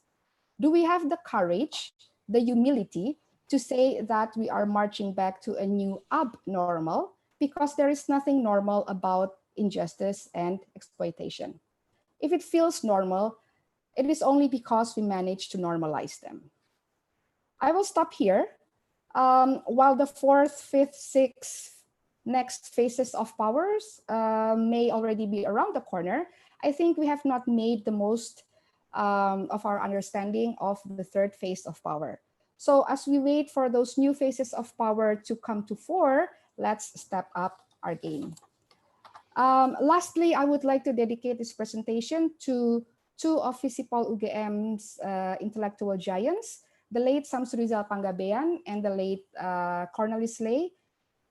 [SPEAKER 4] Do we have the courage, the humility to say that we are marching back to a new abnormal because there is nothing normal about injustice and exploitation? If it feels normal, it is only because we managed to normalize them. I will stop here. While the 4th, 5th, 6th next phases of powers may already be around the corner, I think we have not made the most of our understanding of the 3rd phase of power. So as we wait for those new phases of power to come to fore, let's step up our game. Lastly, I would like to dedicate this presentation to two of Visipol UGM's intellectual giants, the late Samsurizal Panggabean and the late Cornelis Ley.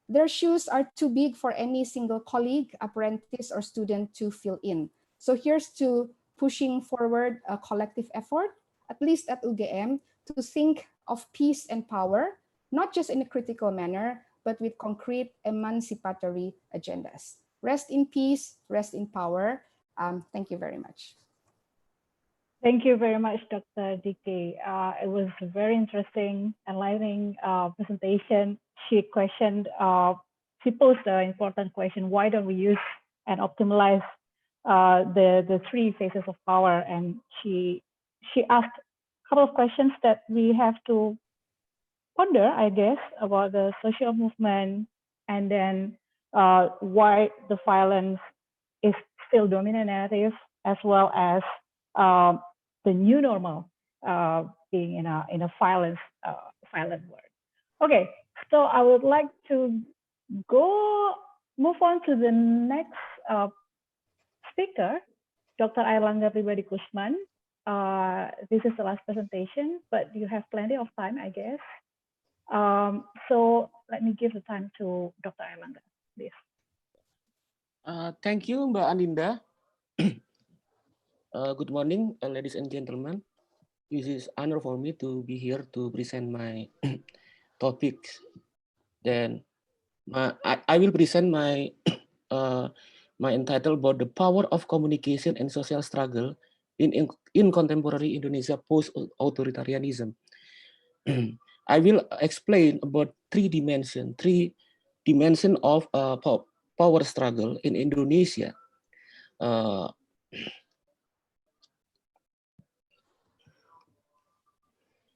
[SPEAKER 4] Their shoes are too big for any single colleague, apprentice, or student to fill in. So here's to pushing forward a collective effort, at least at UGM, to think of peace and power, not just in a critical manner, but with concrete emancipatory agendas. Rest in peace, rest in power. Thank you very much.
[SPEAKER 2] Thank you very much, Dr. DK. It was a very interesting, enlightening presentation. She questioned, she posed an important question: why don't we use and optimize the 3 phases of power? And she asked a couple of questions that we have to ponder, I guess, about the social movement, and then why the violence is still dominant narrative, as well as the new normal being in a violent world. Okay, so I would like to move on to the next speaker, Dr. Airlangga Pribadi Kusman. This is the last presentation, but you have plenty of time, I guess. So let me give the time to Dr. Airlangga, please.
[SPEAKER 5] Thank you, Mbak Andinda. Good morning, ladies and gentlemen. This is honor for me to be here to present my topics. Then I will present my my entitled about the power of communication and social struggle in contemporary Indonesia post-authoritarianism. I will explain about three dimensions of power struggle in Indonesia.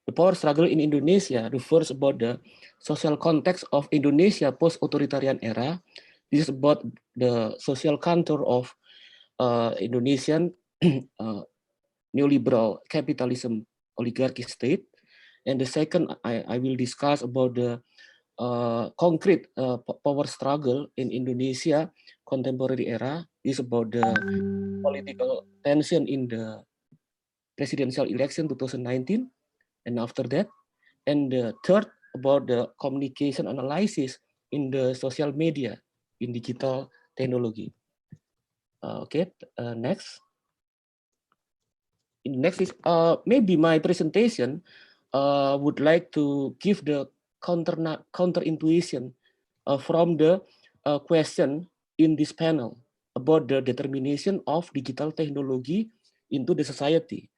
[SPEAKER 5] The power struggle in Indonesia refers about the social context of Indonesia post-authoritarian era. This is about the social contour of Indonesian neoliberal capitalism oligarchy state. And the second, I will discuss about the concrete power struggle in Indonesia contemporary era. This is about the political tension in the presidential election 2019 and after that. And the third, about the communication analysis in the social media in digital technology. Next. Next is maybe my presentation would like to give the counter intuition from the question in this panel about the determination of digital technology into the society.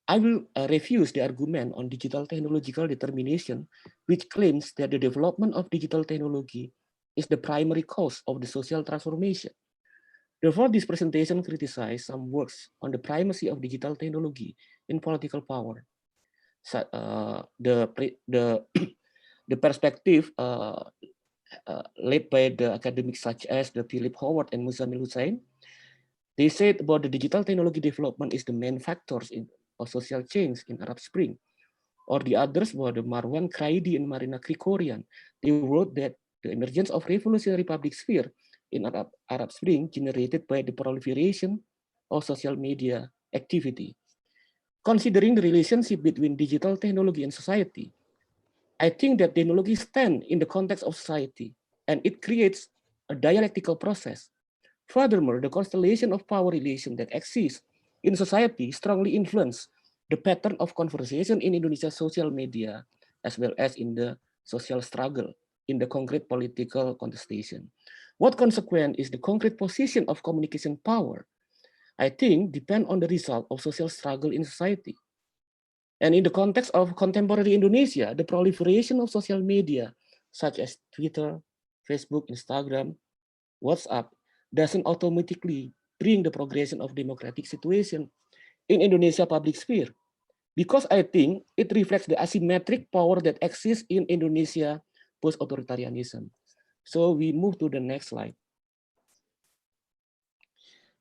[SPEAKER 5] I will refuse the argument on digital technological determination, which claims that the development of digital technology is the primary cause of the social transformation. Therefore, this presentation criticizes some works on the primacy of digital technology in political power. So, the perspective led by the academics such as the Philip Howard and Muzamil Hussain, they said about the digital technology development is the main factors of social change in Arab Spring. Or the others were the Marwan Kraidi and Marina Krikorian. They wrote that the emergence of revolutionary public sphere in Arab Spring generated by the proliferation of social media activity. Considering the relationship between digital technology and society, I think that technology stands in the context of society and it creates a dialectical process. Furthermore, the constellation of power relations that exists in society strongly influence the pattern of conversation in Indonesia's social media, as well as in the social struggle in the concrete political contestation. What consequence is the concrete position of communication power? I think depend on the result of social struggle in society. And in the context of contemporary Indonesia, the proliferation of social media, such as Twitter, Facebook, Instagram, WhatsApp, doesn't automatically bring the progression of democratic situation in Indonesia public sphere. Because I think it reflects the asymmetric power that exists in Indonesia post-authoritarianism. So we move to the next slide.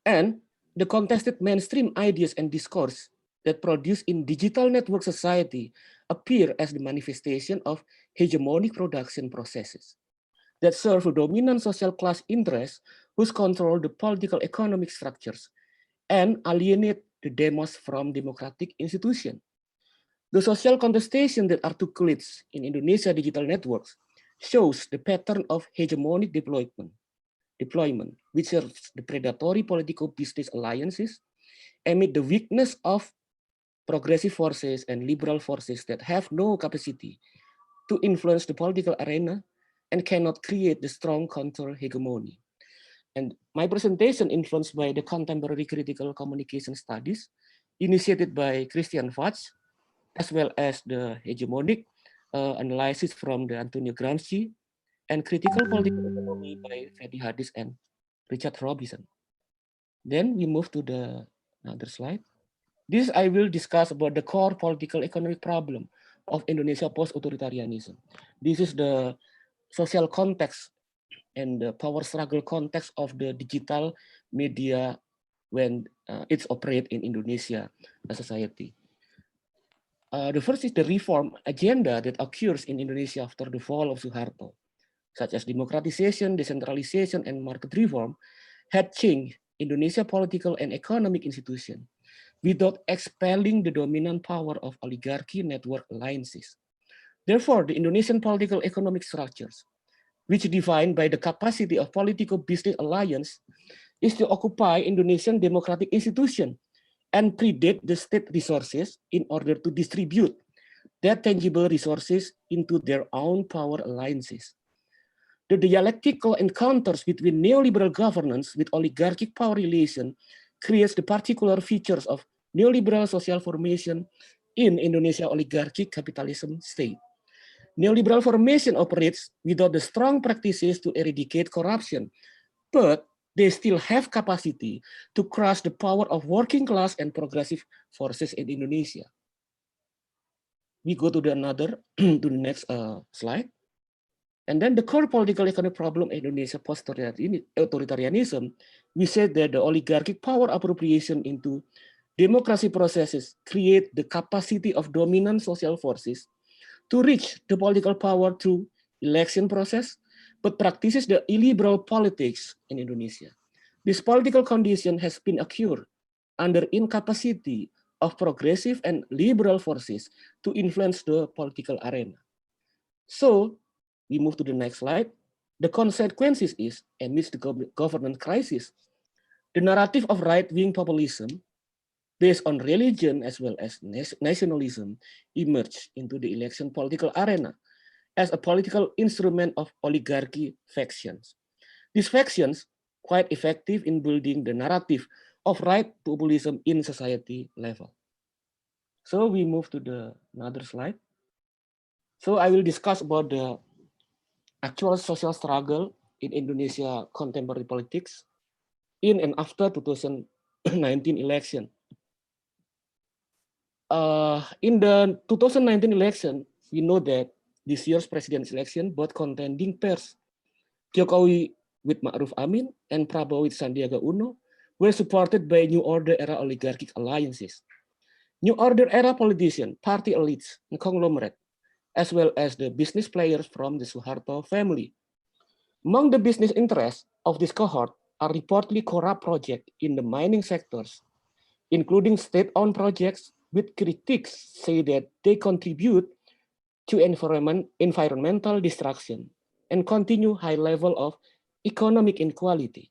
[SPEAKER 5] And the contested mainstream ideas and discourse that produce in digital network society appear as the manifestation of hegemonic production processes that serve a dominant social class interests whose control the political economic structures and alienate the demos from democratic institutions. The social contestation that articulates in Indonesia digital networks shows the pattern of hegemonic deployment, which serves the predatory political business alliances amid the weakness of progressive forces and liberal forces that have no capacity to influence the political arena and cannot create the strong counter-hegemony. And my presentation influenced by the contemporary critical communication studies initiated by Christian Fatsch, as well as the hegemonic analysis from the Antonio Gramsci and critical political economy by Freddy Hadis and Richard Robinson. Then we move to the another slide. This I will discuss about the core political economic problem of Indonesia post-authoritarianism. This is the social context and the power struggle context of the digital media when it's operate in Indonesia society. The first is the reform agenda that occurs in Indonesia after the fall of Suharto, such as democratization, decentralization, and market reform, had changed Indonesia political and economic institution without expelling the dominant power of oligarchy network alliances. Therefore, the Indonesian political economic structures, which defined by the capacity of political business alliance, is to occupy Indonesian democratic institution and predate the state resources in order to distribute that tangible resources into their own power alliances. The dialectical encounters between neoliberal governance with oligarchic power relation creates the particular features of neoliberal social formation in Indonesia oligarchic capitalism state. Neoliberal formation operates without the strong practices to eradicate corruption, but they still have capacity to crush the power of working class and progressive forces in Indonesia. We go to the next slide. And then the core political economic problem in Indonesia post-authoritarianism, we said that the oligarchic power appropriation into democracy processes create the capacity of dominant social forces to reach the political power through election process, but practices the illiberal politics in Indonesia. This political condition has been occurred under incapacity of progressive and liberal forces to influence the political arena. So we move to the next slide. The consequences is, amidst the governance crisis, the narrative of right-wing populism based on religion as well as nationalism emerged into the election political arena as a political instrument of oligarchy factions. These factions quite effective in building the narrative of right populism in society level. So we move to the another slide. So I will discuss about the actual social struggle in Indonesia contemporary politics in and after 2019 election. In the 2019 election, we know that this year's presidential election, both contending pairs, Jokowi with Ma'ruf Amin and Prabowo with Sandiaga Uno, were supported by New Order era oligarchic alliances. New Order era politicians, party elites, and conglomerate, as well as the business players from the Suharto family. Among the business interests of this cohort are reportedly corrupt projects in the mining sectors, including state-owned projects with critics say that they contribute to environmental destruction and continue high level of economic inequality.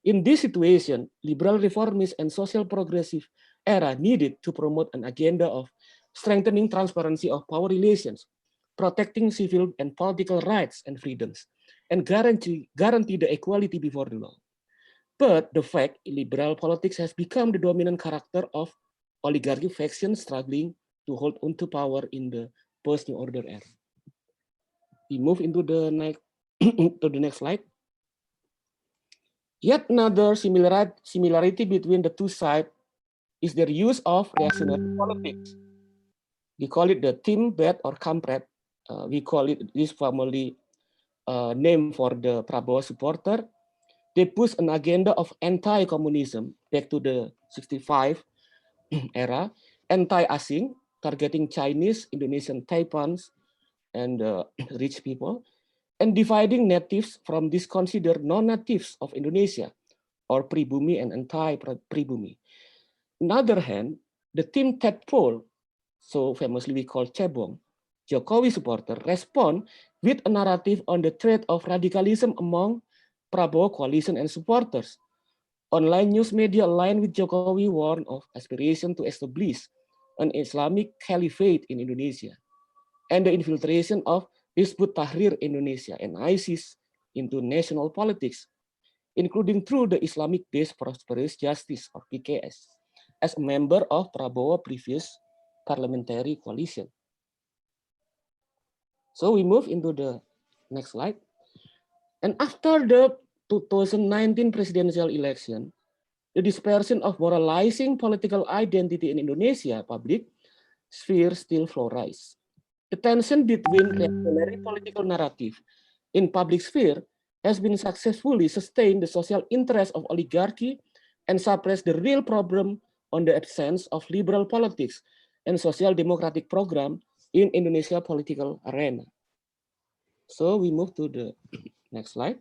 [SPEAKER 5] In this situation, liberal reformists and social progressive era needed to promote an agenda of strengthening transparency of power relations, protecting civil and political rights and freedoms, and guarantee the equality before the law. But the fact liberal politics has become the dominant character of oligarchy factions struggling to hold onto power in the post-New Order era. We move into the next slide. Yet another similarity between the two sides is their use of reactionary politics. We call it the team bed or kampret. We call it this family name for the Prabowo supporter. They push an agenda of anti-communism back to the 65 era, anti-asing, targeting Chinese, Indonesian, Taipans, and rich people, and dividing natives from these considered non-natives of Indonesia, or pribumi and anti-pribumi. On the other hand, the team tadpole, so famously we call cebong, Jokowi supporter, respond with a narrative on the threat of radicalism among Prabowo coalition and supporters. Online news media aligned with Jokowi warned of aspiration to establish an Islamic caliphate in Indonesia and the infiltration of Hizbut Tahrir Indonesia and ISIS into national politics, including through the Islamic-based Prosperous Justice or PKS, as a member of Prabowo previous parliamentary coalition. So we move into the next slide. And after the 2019 presidential election, the dispersion of moralizing political identity in Indonesia public sphere still flourishes. The tension between reactionary political narrative in public sphere has been successfully sustained the social interest of oligarchy and suppressed the real problem on the absence of liberal politics and social democratic program in Indonesia political arena. So we move to the next slide.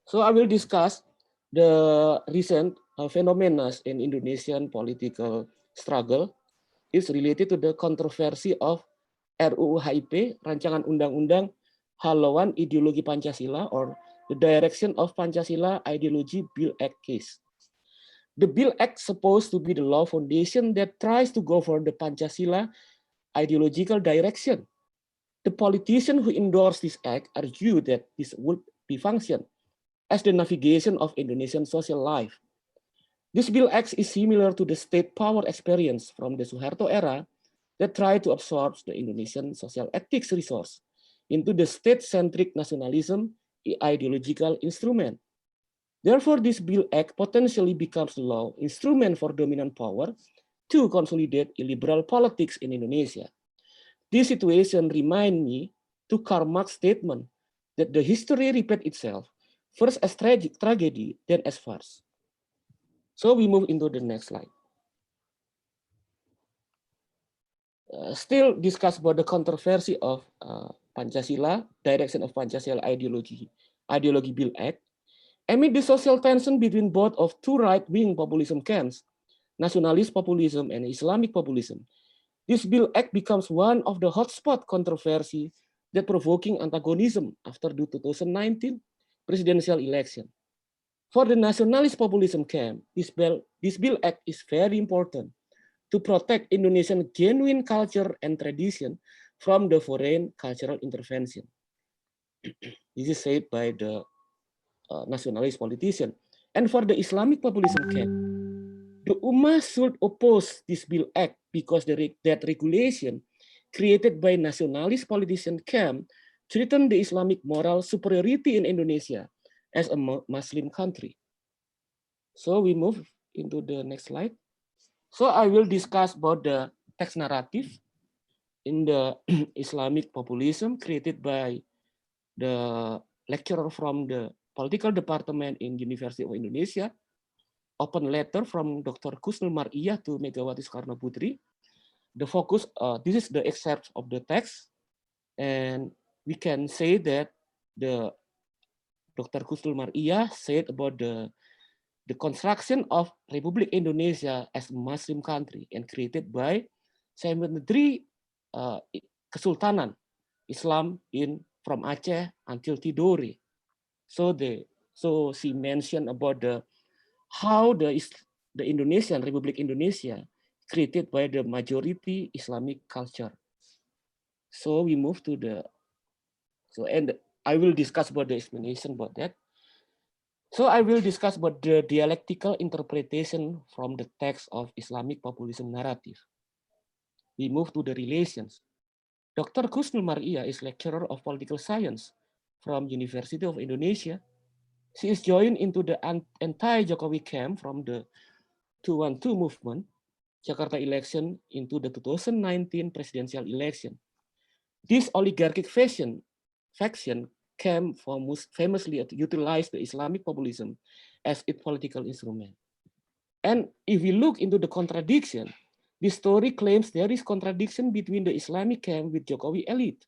[SPEAKER 5] So I will discuss the recent phenomena in Indonesian political struggle. Is related to the controversy of RUU HIP, Rancangan Undang-Undang Haluan Ideologi Pancasila, or the Direction of Pancasila Ideology Bill Act case. The Bill Act supposed to be the law foundation that tries to govern the Pancasila ideological direction. The politicians who endorsed this act argue that this would be function as the navigation of Indonesian social life. This Bill Act is similar to the state power experience from the Suharto era that tried to absorb the Indonesian social ethics resource into the state-centric nationalism ideological instrument. Therefore, this Bill Act potentially becomes the law instrument for dominant power to consolidate illiberal politics in Indonesia. This situation remind me to Karl Marx's statement that the history repeats itself, first as tragedy, then as farce. So we move into the next slide. Still discuss about the controversy of Pancasila, direction of Pancasila ideology Bill Act. Amid the social tension between both of two right-wing populism camps, nationalist populism and Islamic populism, this Bill Act becomes one of the hotspot controversy that provoking antagonism after the 2019 presidential election. For the nationalist populism camp, this Bill Act is very important to protect Indonesian genuine culture and tradition from the foreign cultural intervention. This is said by the nationalist politician. And for the Islamic populism camp, the Ummah should oppose this Bill Act because that regulation created by nationalist politician camp threaten the Islamic moral superiority in Indonesia as a Muslim country. So we move into the next slide. So I will discuss about the text narrative in the Islamic populism created by the lecturer from the political department in University of Indonesia, open letter from Dr. Kusnul Mar'iyah to Megawati Soekarno Putri. The focus, this is the excerpt of the text, and we can say that the Dr. Kusnul Mar'iyah said about the construction of Republik Indonesia as a Muslim country and created by 73 Kesultanan Islam from Aceh until Tidore. So she mentioned about how the Indonesian Republic Indonesia created by the majority Islamic culture. So we move to and I will discuss about the explanation about that. So I will discuss about the dialectical interpretation from the text of Islamic populism narrative. We move to the relations. Dr. Kusnul Mar'iyah is lecturer of political science from University of Indonesia. She is joined into the anti-Jokowi camp from the 212 movement, Jakarta election into the 2019 presidential election. This oligarchic faction came famously to utilize the Islamic populism as its political instrument. And if we look into the contradiction, this story claims there is contradiction between the Islamic camp with Jokowi elite.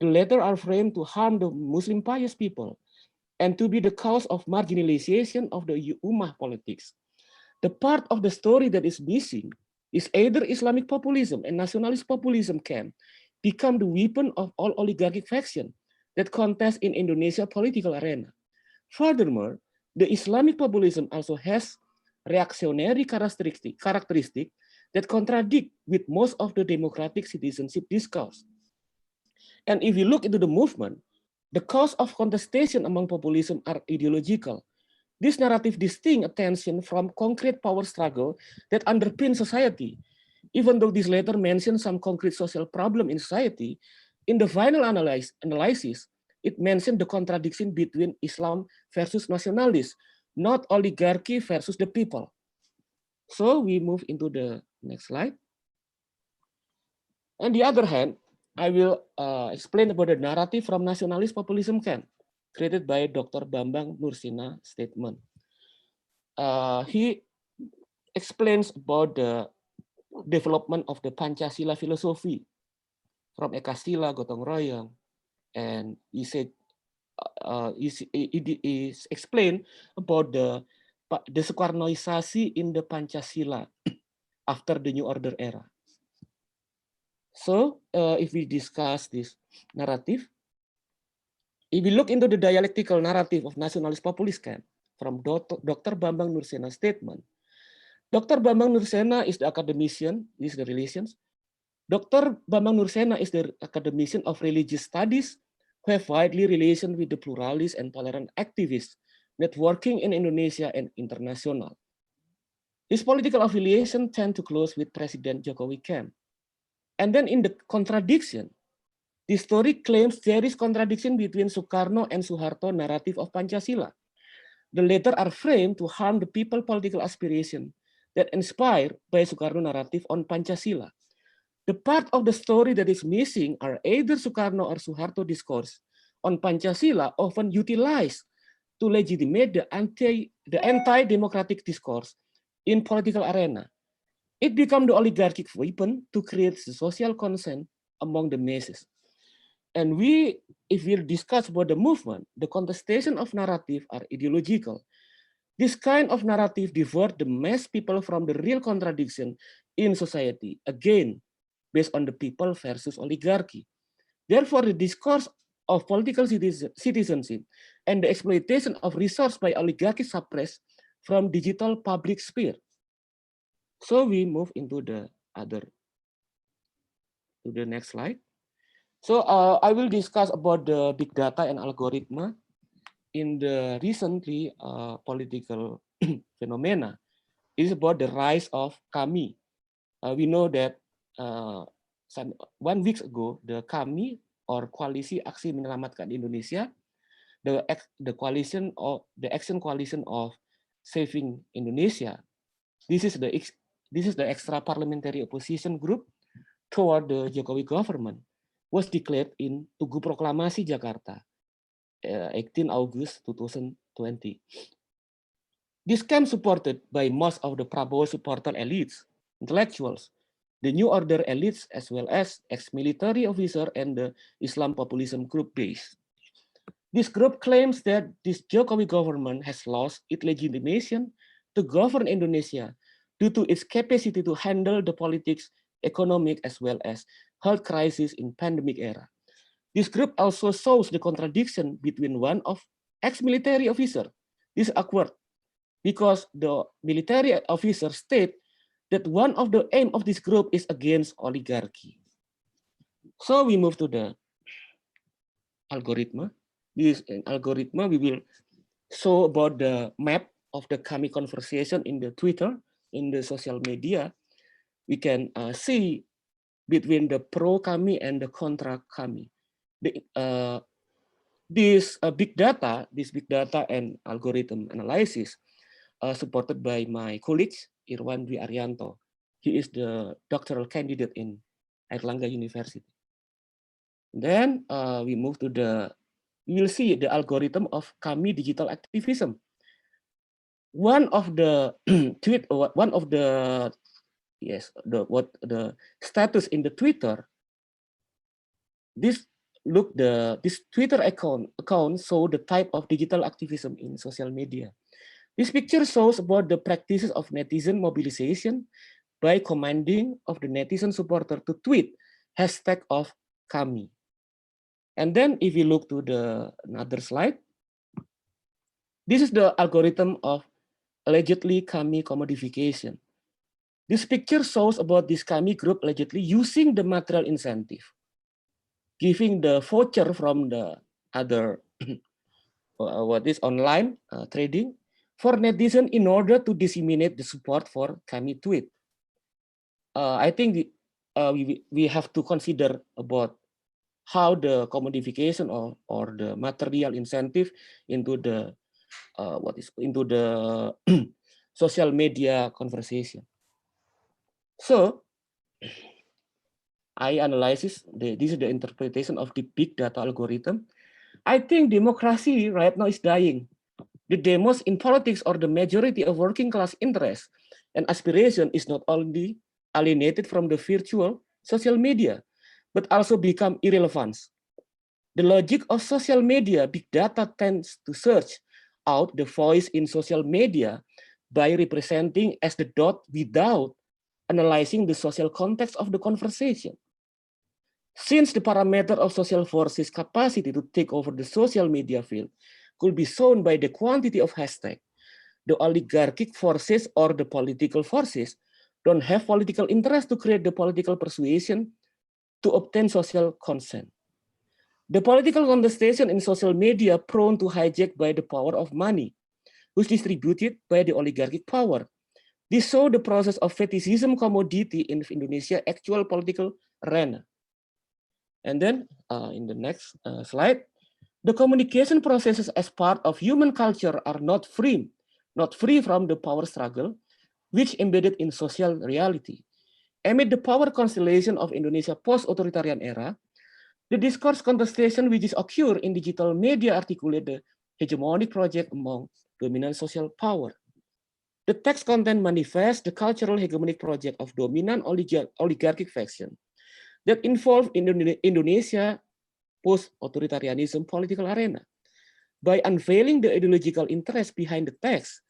[SPEAKER 5] The latter are framed to harm the Muslim pious people and to be the cause of marginalization of the Ummah politics. The part of the story that is missing is either Islamic populism and nationalist populism camp become the weapon of all oligarchic factions that contest in Indonesia political arena. Furthermore, the Islamic populism also has reactionary characteristic that contradict with most of the democratic citizenship discourse. And if you look into the movement, the cause of contestation among populism are ideological. This narrative distinct attention from concrete power struggle that underpin society. Even though this later mentions some concrete social problem in society, in the final analysis, it mentioned the contradiction between Islam versus nationalists, not oligarchy versus the people. So we move into the next slide. On the other hand, I will explain about the narrative from nationalist populism camp created by Dr. Bambang Nursena statement. He explains about the development of the Pancasila philosophy from Ekasila, Gotong Royong, and he said he explained about the Soekarnoisasi in the Pancasila after the New Order era. So if we discuss this narrative, if we look into the dialectical narrative of nationalist populist camp from Dr. Bambang Nursena statement, Dr. Bambang Nursena is the academician, this is the relations. Dr. Bambang Nursena is the academician of religious studies who have widely relation with the pluralist and tolerant activists networking in Indonesia and international. His political affiliation tend to close with President Jokowi camp. And then in the contradiction, the story claims there is contradiction between Sukarno and Suharto narrative of Pancasila. The latter are framed to harm the people political aspiration that inspired by Sukarno narrative on Pancasila. The part of the story that is missing are either Sukarno or Suharto discourse on Pancasila often utilized to legitimate the anti-democratic discourse in political arena. It became the oligarchic weapon to create the social consent among the masses. And if we discuss about the movement, the contestation of narrative are ideological. This kind of narrative divert the mass people from the real contradiction in society, again, based on the people versus oligarchy. Therefore, the discourse of political citizenship and the exploitation of resource by oligarchy suppressed from digital public sphere. So we move into the next slide. So I will discuss about the big data and algorithm in the recently political phenomena. It is about the rise of KAMI. We know that 1 week ago, the KAMI or Koalisi Aksi Menyelamatkan Indonesia, the coalition of the Action Coalition of Saving Indonesia. This is the extra parliamentary opposition group toward the Jokowi government, was declared in Tugu Proklamasi Jakarta, 18 August 2020. This came supported by most of the Prabowo supporter elites, intellectuals, the New Order elites, as well as ex-military officer and the Islam populism group base. This group claims that this Jokowi government has lost its legitimation to govern Indonesia due to its capacity to handle the politics, economic, as well as health crisis in pandemic era. This group also shows the contradiction between one of ex-military officer. This is awkward because the military officer state that one of the aim of this group is against oligarchy. So we move to the algorithm. This algorithm we will show about the map of the KAMI conversation in the Twitter, in the social media. We can see between the pro-KAMI and the contra-KAMI. This big data and algorithm analysis supported by my colleague Irwan Dwi Arianto. He is the doctoral candidate in Airlangga University. Then we move to we will see the algorithm of KAMI digital activism. One of the status in the Twitter. This Twitter account show the type of digital activism in social media. This picture shows about the practices of netizen mobilization by commanding of the netizen supporter to tweet hashtag of KAMI. And then if you look to another slide, this is the algorithm of allegedly KAMI commodification. This picture shows about this KAMI group allegedly using the material incentive, giving the voucher from the other online trading for netizen in order to disseminate the support for KAMI tweet. I think we have to consider about how the commodification or the material incentive into the social media conversation. So I analyze this is the interpretation of the big data algorithm. I think democracy right now is dying. The demos in politics or the majority of working class interests and aspiration is not only alienated from the virtual social media, but also become irrelevant. The logic of social media, big data tends to search out the voice in social media by representing as the dot without analyzing the social context of the conversation. Since the parameter of social forces' capacity to take over the social media field could be shown by the quantity of hashtag, the oligarchic forces or the political forces don't have political interest to create the political persuasion to obtain social consent. The political contestation in social media prone to hijack by the power of money, which is distributed by the oligarchic power. This shows the process of fetishism commodity in Indonesia actual political arena. And then in the next slide, the communication processes as part of human culture are not free from the power struggle, which embedded in social reality. Amid the power constellation of Indonesia post-authoritarian era, the discourse contestation which is occur in digital media articulate the hegemonic project among dominant social power. The text content manifests the cultural hegemonic project of dominant oligarchic faction that involve Indonesia post-authoritarianism political arena. By unveiling the ideological interest behind the text,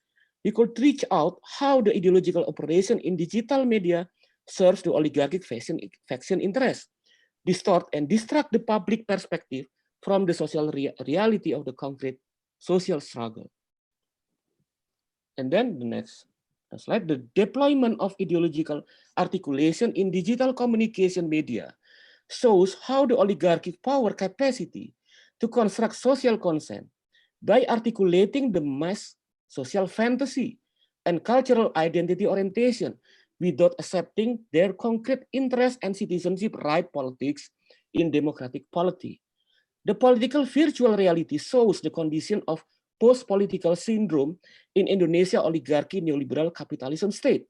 [SPEAKER 5] we could reach out how the ideological operation in digital media serves the oligarchic faction interest, distort and distract the public perspective from the social reality of the concrete social struggle. And then the next slide, the deployment of ideological articulation in digital communication media shows how the oligarchic power capacity to construct social consent by articulating the mass social fantasy and cultural identity orientation without accepting their concrete interest and citizenship right politics in democratic polity. The political virtual reality shows the condition of post-political syndrome in Indonesia oligarchy neoliberal capitalism state.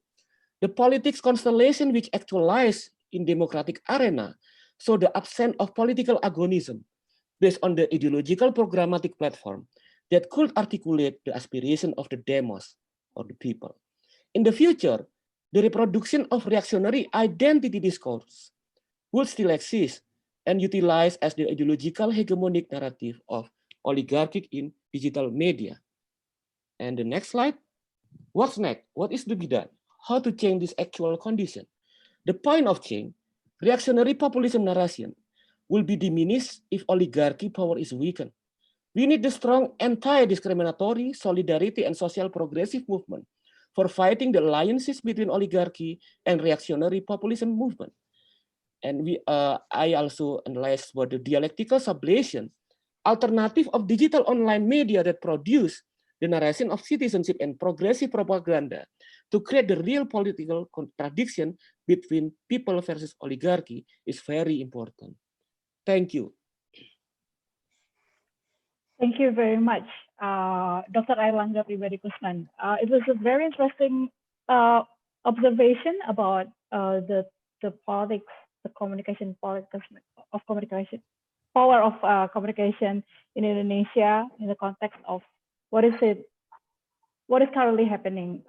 [SPEAKER 5] The politics constellation which actualized in democratic arena show the absence of political agonism based on the ideological programmatic platform that could articulate the aspiration of the demos or the people. In the future, the reproduction of reactionary identity discourse will still exist and utilized as the ideological hegemonic narrative of oligarchic in digital media. And the next slide, what's next? What is to be done? How to change this actual condition? The point of change, reactionary populism narration, will be diminished if oligarchy power is weakened. We need the strong anti-discriminatory, solidarity, and social progressive movement for fighting the alliances between oligarchy and reactionary populism movement. And I also analyzed what the dialectical sublation, alternative of digital online media that produce the narration of citizenship and progressive propaganda to create the real political contradiction between people versus oligarchy is very important. Thank you.
[SPEAKER 2] Thank you very much, Dr. Airlangga Pribadi Kusman. It was a very interesting observation about the politics, the communication politics of communication, power of communication in Indonesia in the context of what is currently happening.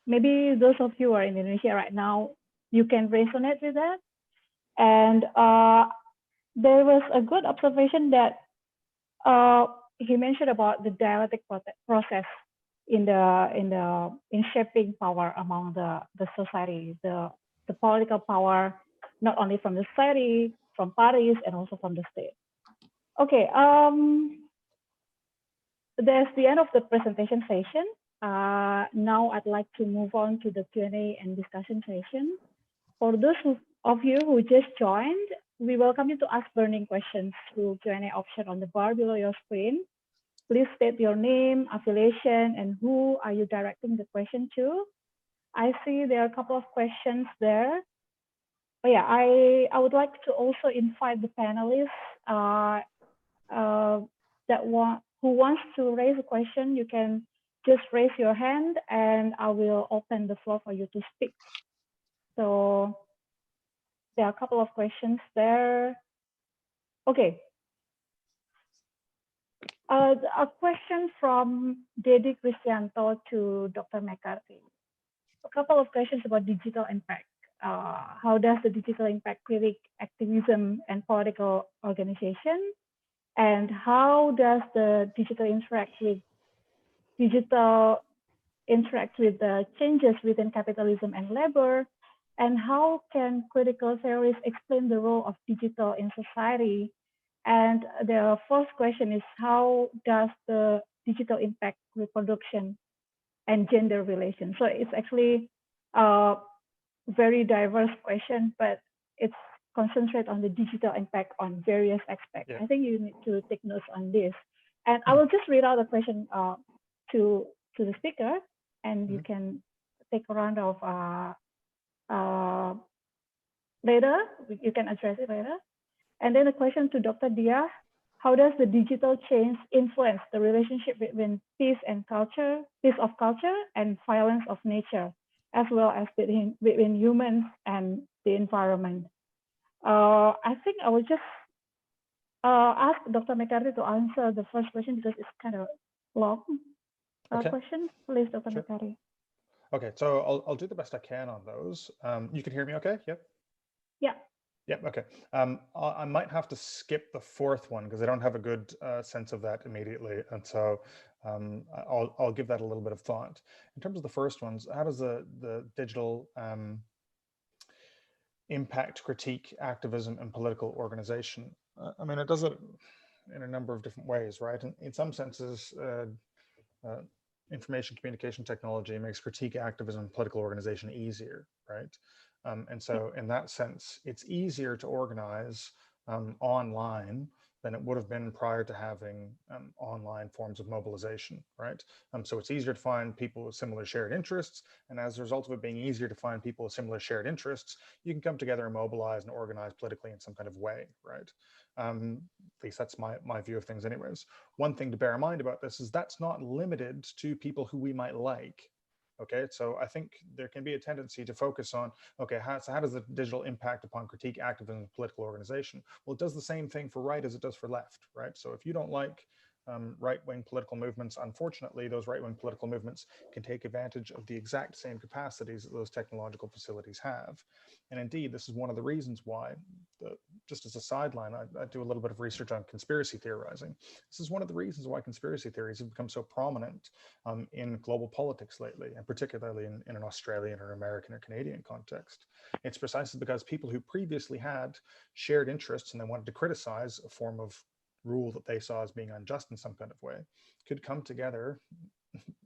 [SPEAKER 2] Maybe those of you who are in Indonesia right now, you can resonate with that. And there was a good observation that he mentioned about the dialectic process in shaping power among the society, the political power, not only from the society, from parties, and also from the state. Okay, that's the end of the presentation session. Now I'd like to move on to the Q&A and discussion session. For those of you who just joined, we welcome you to ask burning questions through Q&A option on the bar below your screen. Please state your name, affiliation, and who are you directing the question to. I see there are a couple of questions there. Oh yeah, I would like to also invite the panelists who wants to raise a question. You can just raise your hand and I will open the floor for you to speak. So there are a couple of questions there. Okay. A question from Dedi Cristianto to Dr. McCarthy. A couple of questions about digital impact. How does the digital impact critique activism and political organization? And how does the digital interact with the changes within capitalism and labor? And how can critical theories explain the role of digital in society? And the first question is, how does the digital impact reproduction and gender relations? So it's actually a very diverse question, but it's concentrate on the digital impact on various aspects. Yeah. I think you need to take notes on this. And I will just read out the question to the speaker, and you can take a round of later. You can address it later. And then a question to Dr. Dia: how does the digital change influence the relationship between peace of culture and violence of nature? as well as between humans and the environment. I think I will just ask Dr. McCarthy to answer the first question because it's kind of long
[SPEAKER 3] Okay.
[SPEAKER 2] question. Please, Dr.
[SPEAKER 3] Sure.
[SPEAKER 2] McCarthy.
[SPEAKER 3] Okay, so I'll do the best I can on those. You can hear me okay? Yep.
[SPEAKER 2] Yeah.
[SPEAKER 3] Yep, okay. I might have to skip the fourth one because I don't have a good sense of that immediately. And so I'll give that a little bit of thought. In terms of the first ones, how does the digital impact, critique, activism, and political organization? I mean, it does it in a number of different ways, right? In some senses, information communication technology makes critique, activism, and political organization easier, right? And so in that sense, it's easier to organize online than it would have been prior to having online forms of mobilization, right? So it's easier to find people with similar shared interests. And as a result of it being easier to find people with similar shared interests, you can come together and mobilize and organize politically in some kind of way, right? At least that's my view of things anyways. One thing to bear in mind about this is that's not limited to people who we might like. Okay, so I think there can be a tendency to focus on, okay, how does the digital impact upon critique, activism, and political organization? Well, it does the same thing for right as it does for left, right? So if you don't like right-wing political movements, unfortunately, those right-wing political movements can take advantage of the exact same capacities that those technological facilities have. And indeed, this is one of the reasons why, just as a sideline, I do a little bit of research on conspiracy theorizing. This is one of the reasons why conspiracy theories have become so prominent in global politics lately, and particularly in an Australian or American or Canadian context. It's precisely because people who previously had shared interests and they wanted to criticize a form of rule that they saw as being unjust in some kind of way could come together,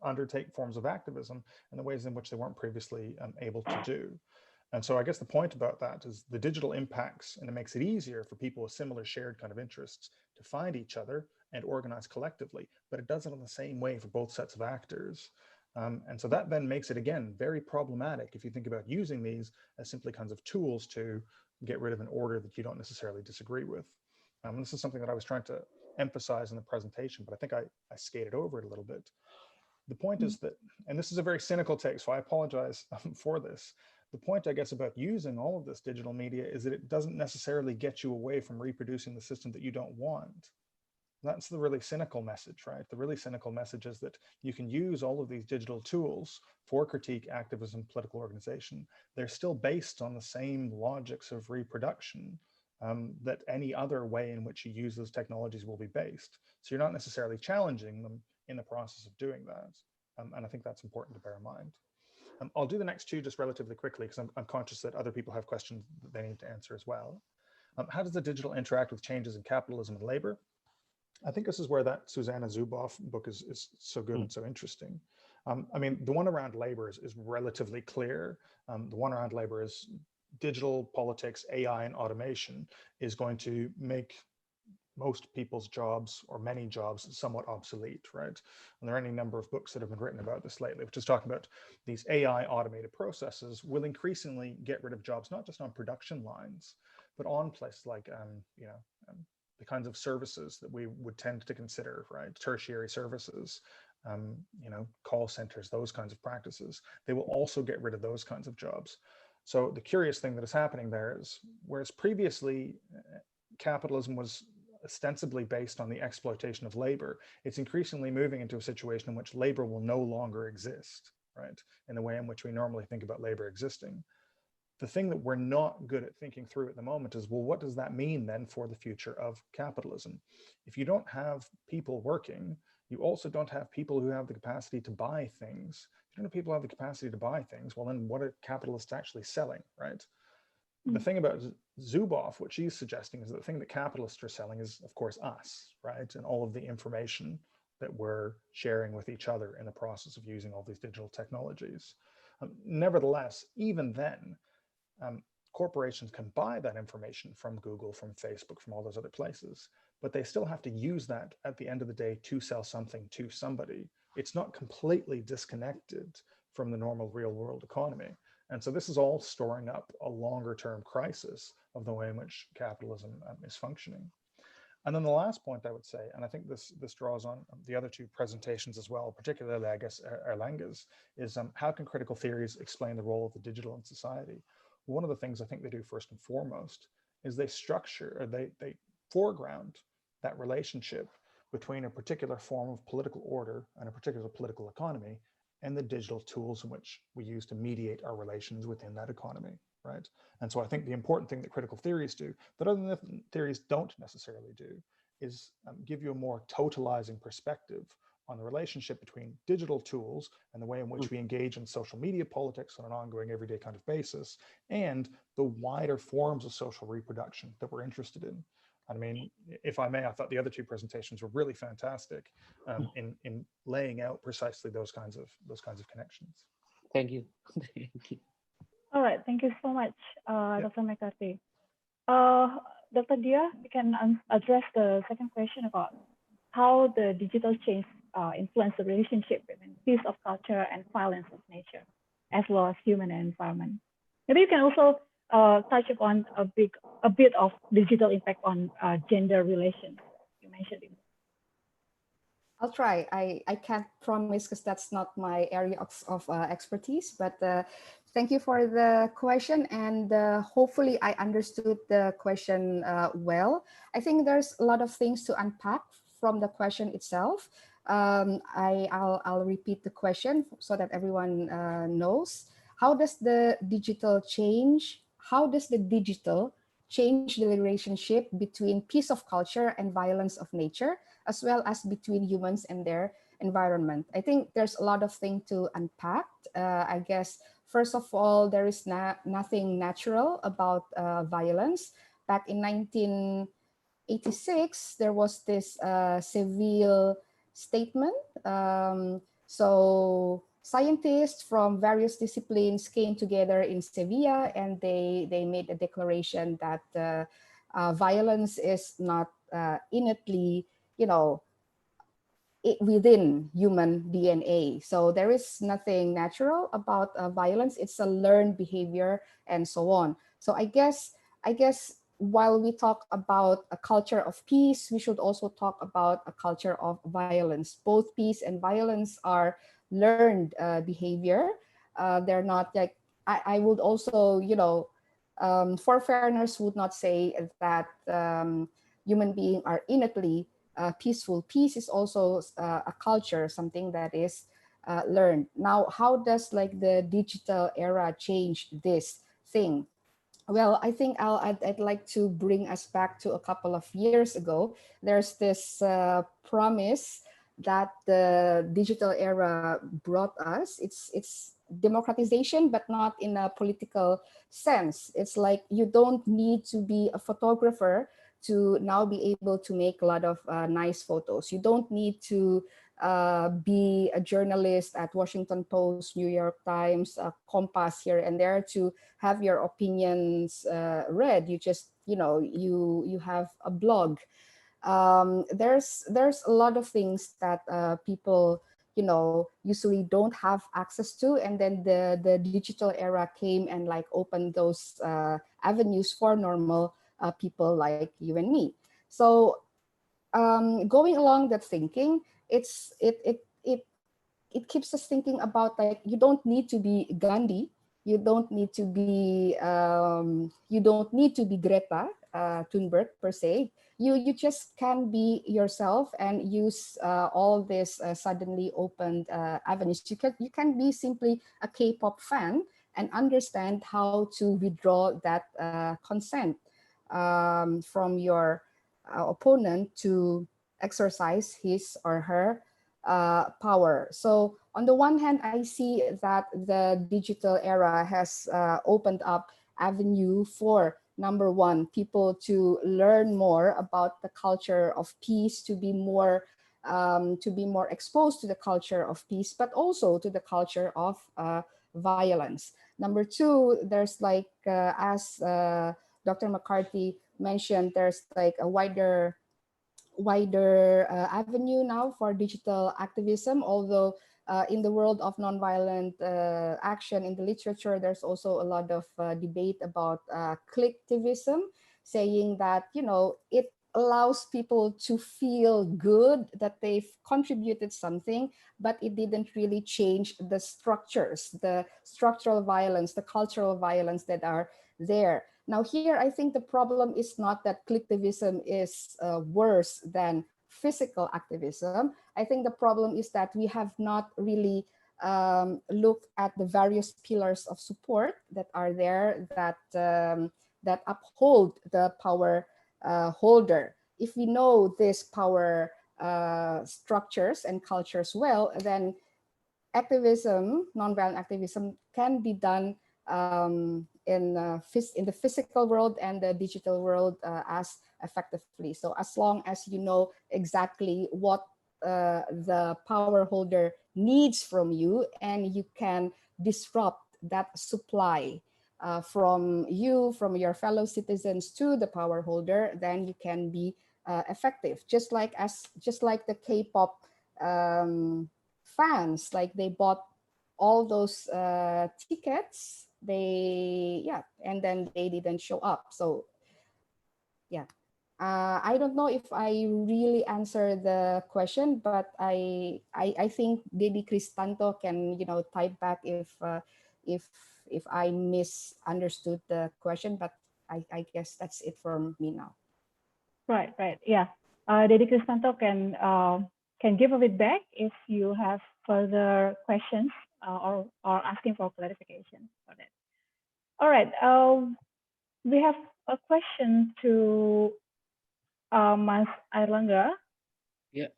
[SPEAKER 3] undertake forms of activism in the ways in which they weren't previously able to do. And so I guess the point about that is the digital impacts, and it makes it easier for people with similar shared kind of interests to find each other and organize collectively, but it does it in the same way for both sets of actors. And so that then makes it, again, very problematic if you think about using these as simply kinds of tools to get rid of an order that you don't necessarily disagree with. This is something that I was trying to emphasize in the presentation, but I think I skated over it a little bit. The point is that, and this is a very cynical take, so I apologize for this. The point, I guess, about using all of this digital media is that it doesn't necessarily get you away from reproducing the system that you don't want. That's the really cynical message, right? The really cynical message is that you can use all of these digital tools for critique, activism, political organization. They're still based on the same logics of reproduction that any other way in which you use those technologies will be based. So you're not necessarily challenging them in the process of doing that. And I think that's important to bear in mind. I'll do the next two just relatively quickly because I'm conscious that other people have questions that they need to answer as well. How does the digital interact with changes in capitalism and labor? I think this is where that Susanna Zuboff book is so good and so interesting. I mean, the one around labor is relatively clear. The one around labor is digital politics, AI, and automation is going to make most people's jobs or many jobs somewhat obsolete, right? And there are any number of books that have been written about this lately, which is talking about these AI automated processes will increasingly get rid of jobs, not just on production lines, but on places like, the kinds of services that we would tend to consider, right? Tertiary services, call centers, those kinds of practices. They will also get rid of those kinds of jobs. So the curious thing that is happening there is, whereas previously capitalism was ostensibly based on the exploitation of labor, it's increasingly moving into a situation in which labor will no longer exist, right? In the way in which we normally think about labor existing. The thing that we're not good at thinking through at the moment is, well, what does that mean then for the future of capitalism? If you don't have people working, you also don't have people who have the capacity to buy things. If you don't have people who have the capacity to buy things, well, then what are capitalists actually selling, right? The thing about Zuboff, what she's suggesting, is that the thing that capitalists are selling is, of course, us, right? And all of the information that we're sharing with each other in the process of using all these digital technologies. Nevertheless, even then, corporations can buy that information from Google, from Facebook, from all those other places, but they still have to use that at the end of the day to sell something to somebody. It's not completely disconnected from the normal real world economy. And so this is all storing up a longer term crisis of the way in which capitalism is functioning. And then the last point I would say, and I think this draws on the other two presentations as well, particularly I guess Erlanga's, is how can critical theories explain the role of the digital in society? One of the things I think they do first and foremost is they structure, or they foreground that relationship between a particular form of political order and a particular political economy and the digital tools in which we use to mediate our relations within that economy, right? And so I think the important thing that critical theories do, that other theories don't necessarily do, is give you a more totalizing perspective on the relationship between digital tools and the way in which we engage in social media politics on an ongoing everyday kind of basis, and the wider forms of social reproduction that we're interested in. I mean, if I may, I thought the other two presentations were really fantastic in laying out precisely those kinds of connections.
[SPEAKER 5] Thank you. Thank you.
[SPEAKER 2] All right, thank you so much, Dr. McCarthy. Dr. Dia, you can address the second question about how the digital change influence the relationship between peace of culture and violence of nature, as well as human and environment. Maybe you can also touch upon a bit of digital impact on gender relations. You mentioned it.
[SPEAKER 4] I'll try. I can't promise because that's not my area of expertise, but thank you for the question, and hopefully I understood the question well. I think there's a lot of things to unpack from the question itself. I'll repeat the question so that everyone knows. How does the digital change the relationship between peace of culture and violence of nature, as well as between humans and their environment? I think there's a lot of things to unpack. I guess, first of all, there is nothing natural about violence. Back in 1986, there was this Seville statement. So scientists from various disciplines came together in Sevilla, and they made a declaration that violence is not innately, within human DNA. So there is nothing natural about violence. It's a learned behavior and so on. So I guess while we talk about a culture of peace, we should also talk about a culture of violence. Both peace and violence are learned behavior. They're not like, I would also, for fairness, would not say that human beings are innately peaceful. Peace is also a culture, something that is learned. Now, how does the digital era change this thing? Well, I think I'd like to bring us back to a couple of years ago. There's this promise that the digital era brought us. It's democratization, but not in a political sense. It's like you don't need to be a photographer to now be able to make a lot of nice photos. You don't need to be a journalist at Washington Post, New York Times, Compass here and there to have your opinions read. You just, you have a blog. There's a lot of things that people, usually don't have access to. And then the digital era came and opened those avenues for normal people like you and me. So going along that thinking, it keeps us thinking about you don't need to be Gandhi, you don't need to be Greta Thunberg per se. You just can be yourself and use all this suddenly opened avenues. You can be simply a K-pop fan and understand how to withdraw that consent from your opponent to exercise his or her power. So on the one hand, I see that the digital era has opened up avenue for, number one, people to learn more about the culture of peace, to be more exposed to the culture of peace, but also to the culture of violence. Number two, there's as Dr. McCarthy mentioned, there's a wider avenue now for digital activism, although in the world of nonviolent action in the literature, there's also a lot of debate about clicktivism, saying that allows people to feel good that they've contributed something, but it didn't really change the structures, the structural violence, the cultural violence that are there. Now here, I think the problem is not that collectivism is worse than physical activism. I think the problem is that we have not really looked at the various pillars of support that are there that, that uphold the power holder. If we know these power structures and cultures well, then activism, nonviolent activism, can be done in the physical world and the digital world as effectively. So as long as you know exactly what the power holder needs from you, and you can disrupt that supply from you, from your fellow citizens to the power holder, then you can be effective. Just like the K-pop fans, like they bought all those tickets, and then they didn't show up. So yeah, I don't know if I really answer the question, but I think Dedi Kristanto can, you know, type back if I misunderstood the question, but I guess that's it from me now.
[SPEAKER 2] Right. Yeah. Dedi Kristanto can give a feedback if you have further questions or asking for clarification for that. All right. We have a question to Mas Airlangga.
[SPEAKER 5] Yeah.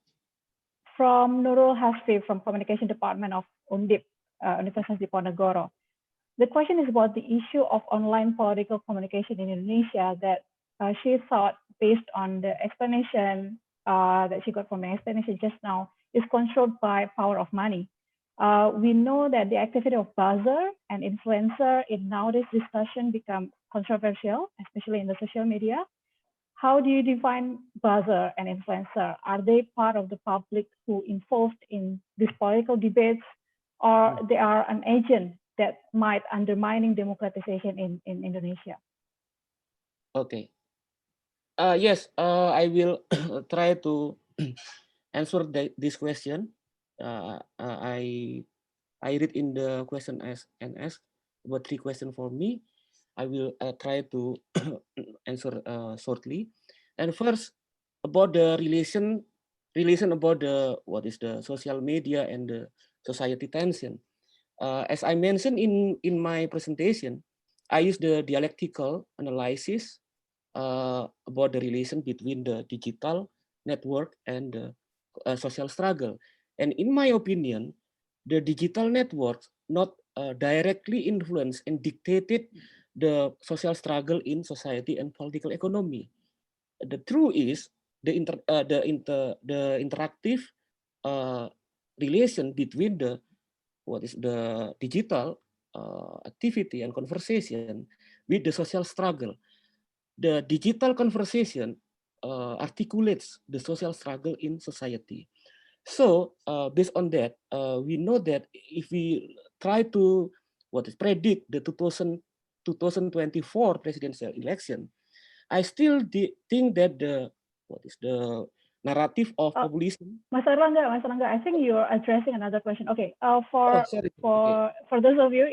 [SPEAKER 2] From Nurul Hasfi from Communication Department of Undip, Universitas Diponegoro. The question is about the issue of online political communication in Indonesia that she thought, based on the explanation that she got from the explanation just now, is controlled by power of money. We know that the activity of buzzer and influencer in nowadays discussion become controversial, especially in the social media. How do you define buzzer and influencer? Are they part of the public who involved in these political debates, or they are an agent that might undermining democratization in Indonesia?
[SPEAKER 5] Okay. Yes, I will try to answer this question. I read in the question as about 3 questions for me. I will try to answer shortly. And first, about the relation about the what is the social media and the society tension. As I mentioned in my presentation, I use the dialectical analysis about the relation between the digital network and the social struggle. And in my opinion, the digital networks not directly influenced and dictated the social struggle in society and political economy. The truth is the interactive relation between the digital activity and conversation with the social struggle. The digital conversation articulates the social struggle in society. So based on that, we know that if we try to predict the 2024 presidential election, I still think that the narrative of populism.
[SPEAKER 2] Mas Airlangga, I think you're addressing another question. Okay, for those of you,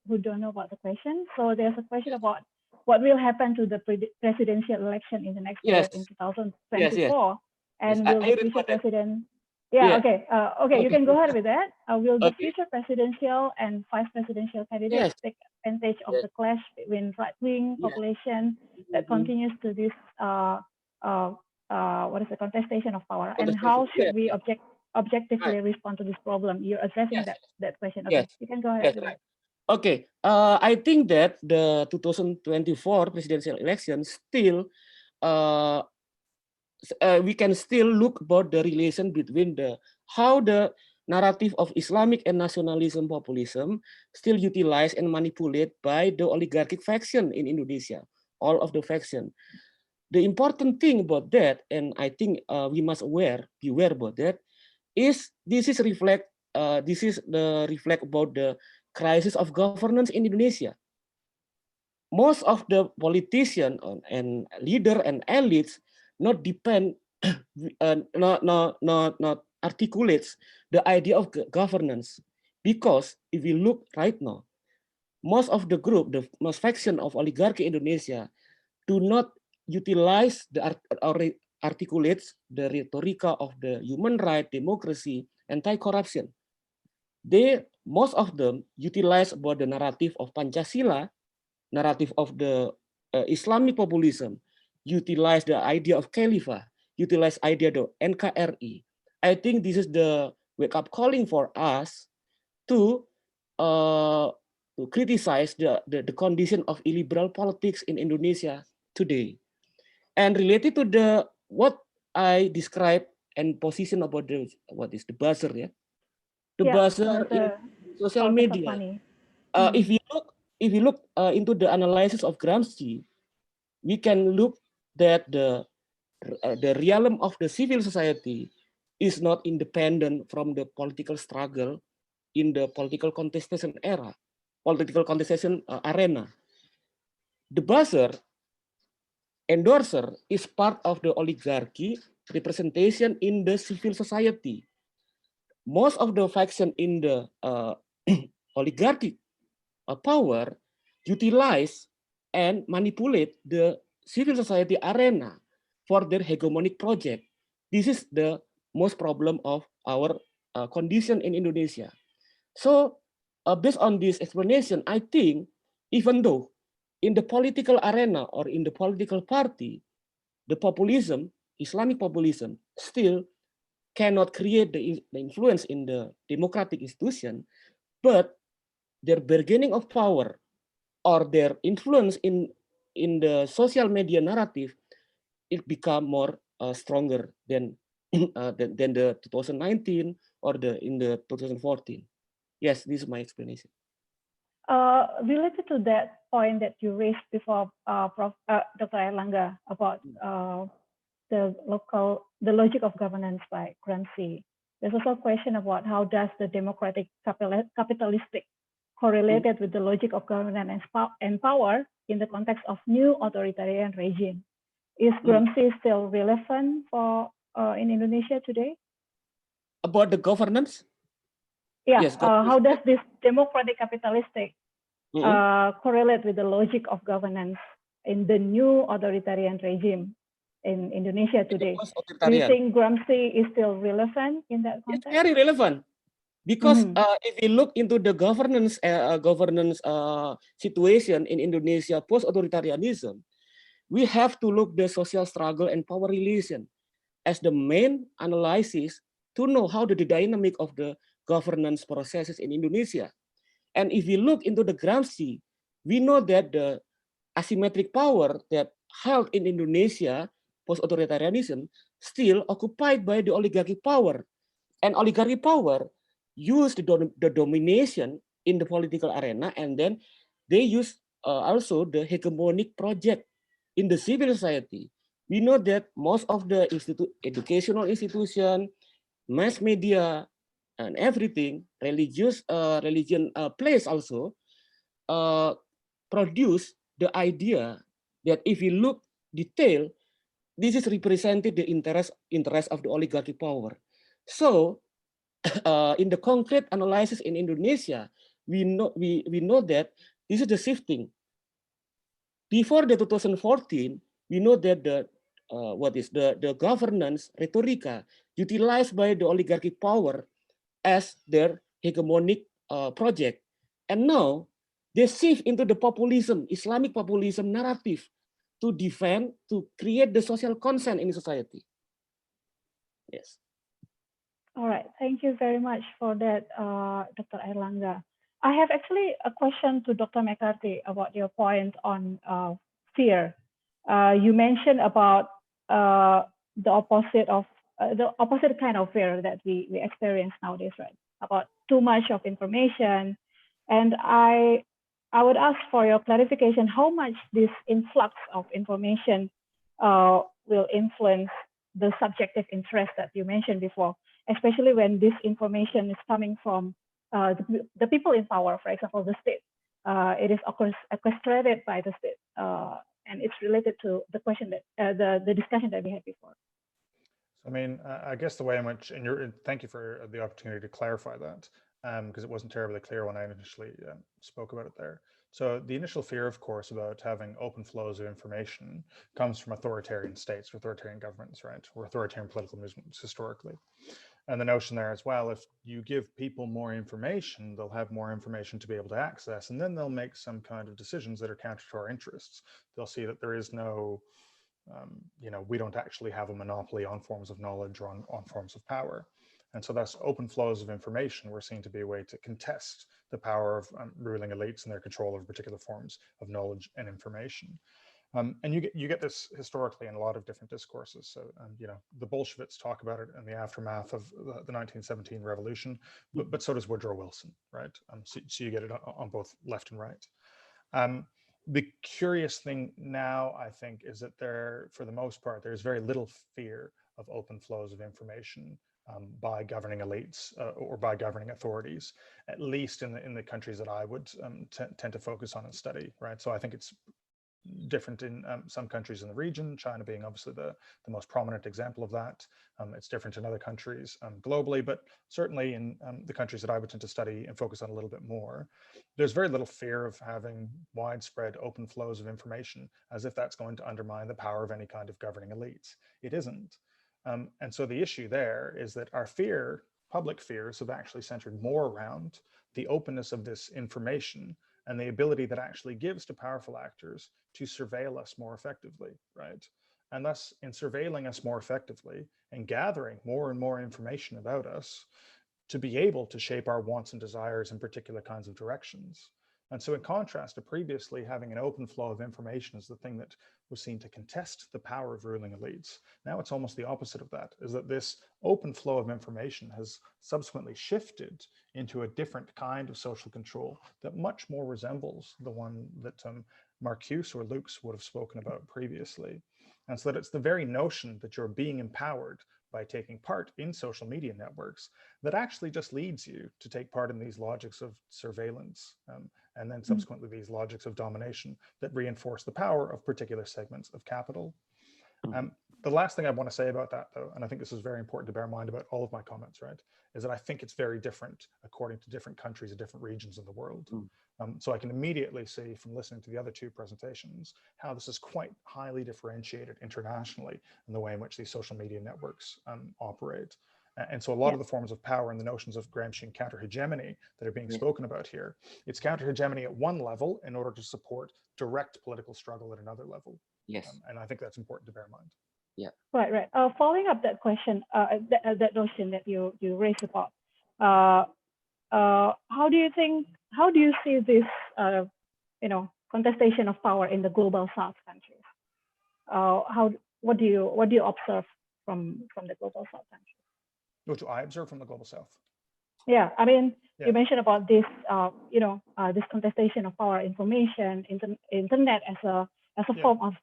[SPEAKER 2] who don't know about the question, so there's a question about what will happen to the presidential election in the next year in 2024, and will the future president? Okay, you can go ahead with that. Will the future presidential and vice presidential candidates take advantage of the clash between right-wing population that continues to this contestation of power, and how should we objectively respond to this problem? You're addressing that question. Okay, you can go ahead with that.
[SPEAKER 5] Okay, I think that the 2024 presidential election still we can still look about the relation between how the narrative of Islamic and nationalism populism still utilized and manipulated by the oligarchic faction in Indonesia, all of the faction. The important thing about that, and I think we must be aware about that, is this is the reflect about the crisis of governance in Indonesia. Most of the politicians and leader and elites not depend, not articulates the idea of governance. Because if we look right now, most of the group, the most faction of oligarchy Indonesia, do not utilize the articulates the rhetorica of the human right, democracy, anti-corruption. Most of them utilize about the narrative of Pancasila, narrative of the Islamic populism, utilize the idea of Khilafah, utilize idea of NKRI. I think this is the wake-up calling for us to criticize the condition of illiberal politics in Indonesia today. And related to the what I described and position about the what is the buzzer, yeah, the buzzer in social media. If you look into the analysis of Gramsci, we can look that the realm of the civil society is not independent from the political struggle in the political contestation era, political contestation arena. The buzzer endorser is part of the oligarchy representation in the civil society. Most of the faction in the oligarchy power utilize and manipulate the civil society arena for their hegemonic project. This is the most problem of our condition in Indonesia. So based on this explanation, I think even though in the political arena or in the political party, the populism, Islamic populism, still cannot create the influence in the democratic institution, but their bargaining of power or their influence in the social media narrative, it become more stronger than than the 2019 or in the 2014. Yes, this is my explanation.
[SPEAKER 2] Related to that point that you raised before, Dr. Erlangga, about the logic of governance by Gramsci, there's also a question about how does the democratic capitalistic correlated with the logic of governance and power in the context of new authoritarian regime. Is Gramsci still relevant for in Indonesia today?
[SPEAKER 5] About the governance?
[SPEAKER 2] Yeah, yes, how does this democratic capitalistic correlate with the logic of governance in the new authoritarian regime in Indonesia today? Do you think Gramsci is still relevant in that context?
[SPEAKER 5] It's very relevant. Because if we look into the governance situation in Indonesia post-authoritarianism, we have to look the social struggle and power relation as the main analysis to know how the dynamic of the governance processes in Indonesia. And if we look into the Gramsci, we know that the asymmetric power that held in Indonesia post-authoritarianism still occupied by the oligarchy power. And oligarchy power use the domination in the political arena, and then they use also the hegemonic project in the civil society. We know that most of the educational institution, mass media, and everything, religion plays also produce the idea that if you look detail, this is represented the interest of the oligarchy power. So in the concrete analysis in Indonesia, we know that this is the shifting. Before the 2014, we know that the governance rhetorica utilized by the oligarchy power as their hegemonic project, and now they shift into the populism, Islamic populism narrative to defend, to create the social consent in society. Yes.
[SPEAKER 2] All right, thank you very much for that, Dr. Erlangga. I have actually a question to Dr. McCarthy about your point on fear. You mentioned about the opposite kind of fear that we experience nowadays, right? About too much of information, and I would ask for your clarification how much this influx of information will influence the subjective interest that you mentioned before, especially when this information is coming from the people in power, for example, the state. It is orchestrated by the state And it's related to the question that the discussion that we had before.
[SPEAKER 3] I mean, I guess the way in which, and thank you for the opportunity to clarify that, because it wasn't terribly clear when I initially spoke about it there. So the initial fear, of course, about having open flows of information comes from authoritarian states, authoritarian governments, right, or authoritarian political movements historically. And the notion there as well, if you give people more information, they'll have more information to be able to access, and then they'll make some kind of decisions that are counter to our interests. They'll see that there is no, we don't actually have a monopoly on forms of knowledge or on forms of power. And so that's open flows of information were seen to be a way to contest the power of ruling elites and their control of particular forms of knowledge and information. And you get this historically in a lot of different discourses. So, the Bolsheviks talk about it in the aftermath of the 1917 revolution, but so does Woodrow Wilson, right? So you get it on both left and right. The curious thing now, I think, is that for the most part, there's very little fear of open flows of information by governing elites or by governing authorities, at least in the countries that I would tend to focus on and study, right? So I think it's different in some countries in the region, China being obviously the most prominent example of that. It's different in other countries globally, but certainly in the countries that I would tend to study and focus on a little bit more, there's very little fear of having widespread open flows of information as if that's going to undermine the power of any kind of governing elites. It isn't. And so the issue there is that our public fears have actually centered more around the openness of this information and the ability that actually gives to powerful actors to surveil us more effectively, right? And thus, in surveilling us more effectively and gathering more and more information about us, to be able to shape our wants and desires in particular kinds of directions. And so in contrast to previously having an open flow of information as the thing that was seen to contest the power of ruling elites, now it's almost the opposite of that, is that this open flow of information has subsequently shifted into a different kind of social control that much more resembles the one that Marcuse or Lux would have spoken about previously. And so that it's the very notion that you're being empowered by taking part in social media networks that actually just leads you to take part in these logics of surveillance and then subsequently these logics of domination that reinforce the power of particular segments of capital. The last thing I want to say about that, though, and I think this is very important to bear in mind about all of my comments, right, is that I think it's very different according to different countries and different regions of the world. So I can immediately see from listening to the other two presentations how this is quite highly differentiated internationally in the way in which these social media networks operate. And so a lot of the forms of power and the notions of Gramscian counter-hegemony that are being spoken about here, it's counter-hegemony at one level in order to support direct political struggle at another level.
[SPEAKER 5] Yes.
[SPEAKER 3] And I think that's important to bear in mind.
[SPEAKER 5] Yeah.
[SPEAKER 2] Right. Following up that question, that notion that you raised about, how do you see this, contestation of power in the global South countries? What do you observe from the global South countries?
[SPEAKER 3] What do I observe from the global South?
[SPEAKER 2] Yeah, I mean, you mentioned about this, this contestation of power, information, internet as a form of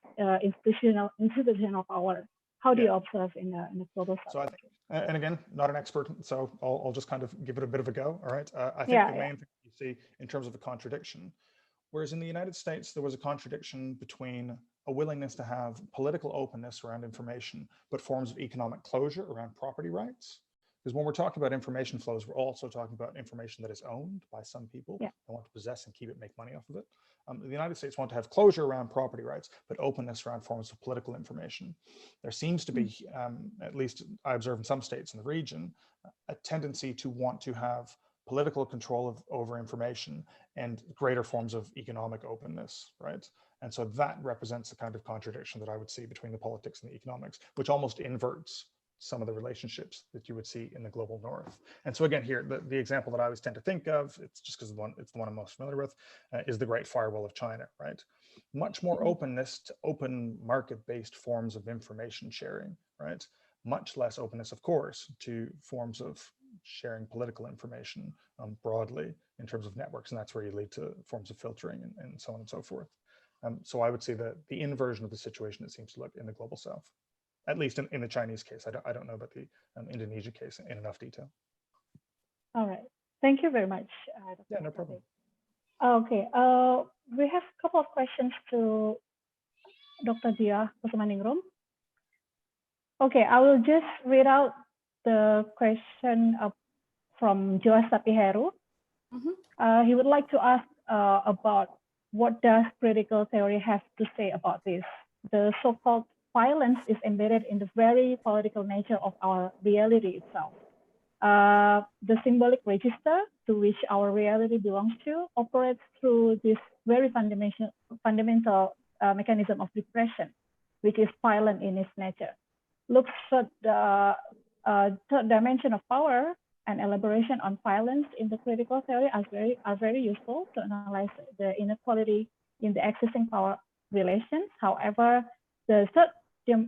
[SPEAKER 2] institutional power. How do you observe in the global South?
[SPEAKER 3] So I think, and again, not an expert, so I'll just kind of give it a bit of a go. All right. I think the main thing you see in terms of a contradiction, whereas in the United States, there was a contradiction between a willingness to have political openness around information, but forms of economic closure around property rights. Because when we're talking about information flows, we're also talking about information that is owned by some people that want to possess and keep it, make money off of it. The United States want to have closure around property rights, but openness around forms of political information. There seems to be, at least I observe in some states in the region, a tendency to want to have political control over information and greater forms of economic openness, right? And so that represents the kind of contradiction that I would see between the politics and the economics, which almost inverts some of the relationships that you would see in the global North. And so again, here, the example that I always tend to think of, it's just because it's the one I'm most familiar with, is the Great Firewall of China, right? Much more openness to open market-based forms of information sharing, right? Much less openness, of course, to forms of sharing political information broadly in terms of networks. And that's where you lead to forms of filtering and so on and so forth. So I would say that the inversion of the situation, it seems to look in the global South. At least in the Chinese case. I don't know about the Indonesia case in enough detail.
[SPEAKER 2] All right. Thank you very much.
[SPEAKER 3] Yeah, no problem.
[SPEAKER 2] Okay. We have a couple of questions to Dr. Dia Kusumaningrum. Okay, I will just read out the question from Joas Sapiheru. He would like to ask about what does critical theory have to say about this? The so-called violence is embedded in the very political nature of our reality itself. The symbolic register to which our reality belongs to operates through this very fundamental mechanism of repression, which is violent in its nature. Looks at the third dimension of power and elaboration on violence in the critical theory are very useful to analyze the inequality in the existing power relations. However, the third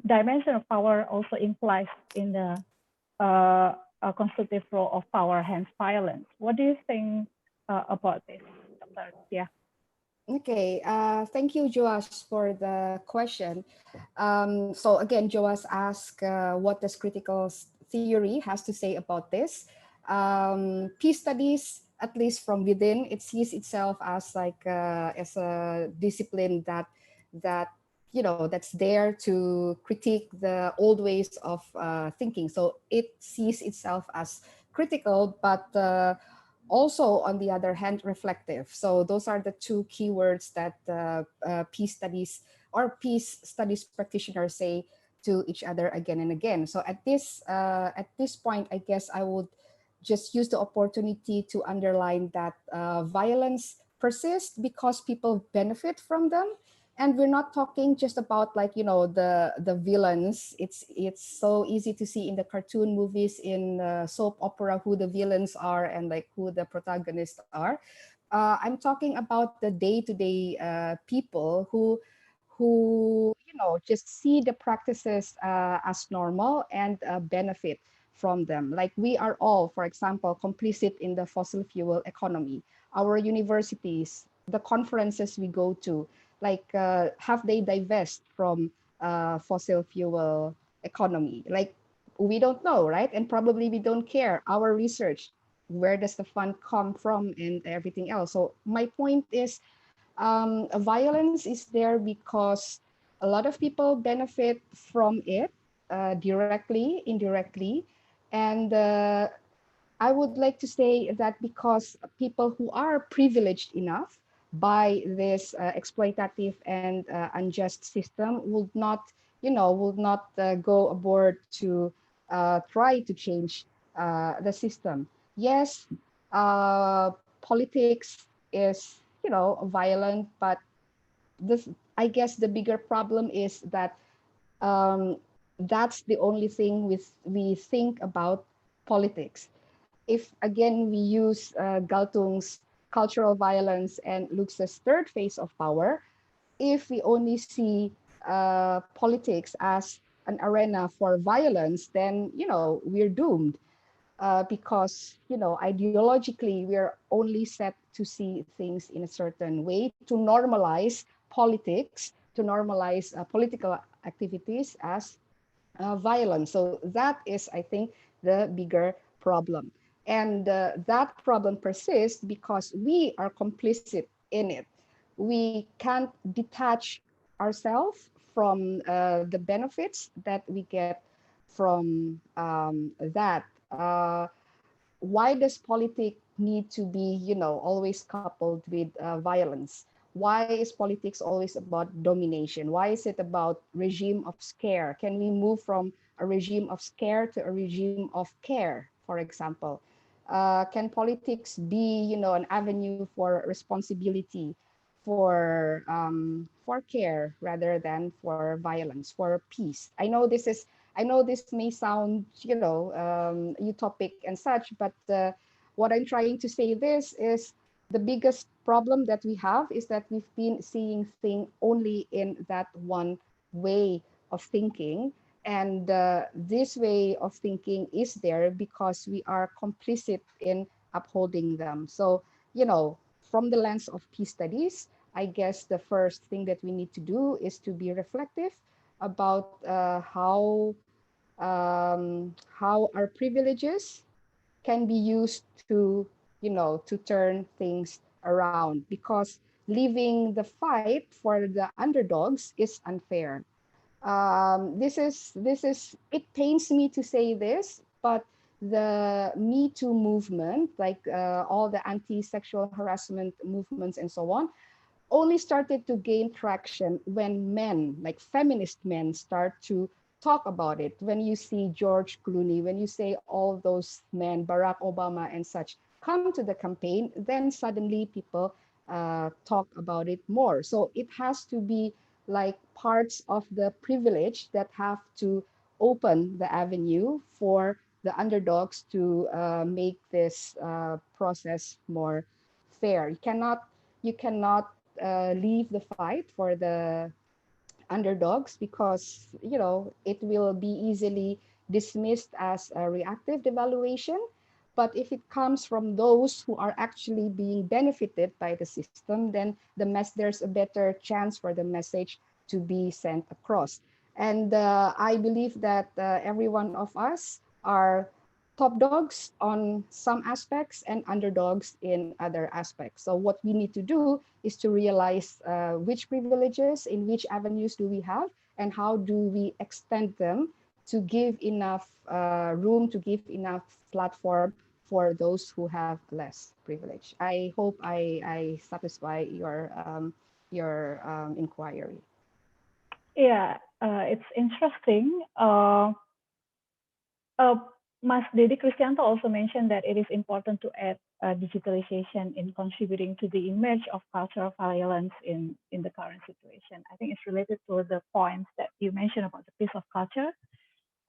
[SPEAKER 2] dimension of power also implies in the a constitutive role of power, hence violence. What do you think about this, Dr. Tia?
[SPEAKER 4] Okay, thank you, Joas, for the question. So again, Joas asked, what does critical theory has to say about this? Peace studies, at least from within, it sees itself as like as a discipline that that's there to critique the old ways of thinking. So it sees itself as critical, but also, on the other hand, reflective. So those are the two keywords that peace studies or peace studies practitioners say to each other again and again. So at this point, I guess I would just use the opportunity to underline that violence persists because people benefit from them. And we're not talking just about like the villains. It's so easy to see in the cartoon movies, in soap opera, who the villains are and like who the protagonists are. I'm talking about the day-to-day people who just see the practices as normal and benefit from them. Like we are all, for example, complicit in the fossil fuel economy. Our universities, the conferences we go to, like have they divest from fossil fuel economy? Like we don't know, right? And probably we don't care. Our research, where does the fund come from and everything else? So my point is, violence is there because a lot of people benefit from it directly, indirectly. And I would like to say that because people who are privileged enough by this exploitative and unjust system would not, go aboard to try to change the system. Yes, politics is, violent, but this, I guess, the bigger problem is that that's the only thing we think about politics. If again we use Galtung's cultural violence and Lux's third phase of power, if we only see politics as an arena for violence, then we're doomed. Because ideologically we're only set to see things in a certain way, to normalize politics, to normalize political activities as violence. So that is, I think, the bigger problem. And that problem persists because we are complicit in it. We can't detach ourselves from the benefits that we get from that. Why does politics need to be, always coupled with violence? Why is politics always about domination? Why is it about regime of scare? Can we move from a regime of scare to a regime of care, for example? Can politics be, an avenue for responsibility, for care rather than for violence, for peace? I know this may sound, utopic and such, but what I'm trying to say this is the biggest problem that we have is that we've been seeing things only in that one way of thinking. And this way of thinking is there because we are complicit in upholding them. So, from the lens of peace studies, I guess the first thing that we need to do is to be reflective about how our privileges can be used to, to turn things around. Because leaving the fight for the underdogs is unfair. It pains me to say this, but the Me Too movement, like all the anti-sexual harassment movements and so on, only started to gain traction when men, like feminist men, start to talk about it. When you see George Clooney, when you say all those men, Barack Obama and such, come to the campaign, then suddenly people talk about it more. So it has to be like parts of the privilege that have to open the avenue for the underdogs to make this process more fair. You cannot leave the fight for the underdogs because it will be easily dismissed as a reactive devaluation. But if it comes from those who are actually being benefited by the system, then there's a better chance for the message to be sent across. And I believe that every one of us are top dogs on some aspects and underdogs in other aspects. So what we need to do is to realize which privileges in which avenues do we have and how do we extend them to give enough room, to give enough platform for those who have less privilege. I hope I satisfy your inquiry.
[SPEAKER 2] Yeah, it's interesting. Uh, Mas Dedi Kristianto also mentioned that it is important to add digitalization in contributing to the image of cultural violence in the current situation. I think it's related to the points that you mentioned about the piece of culture.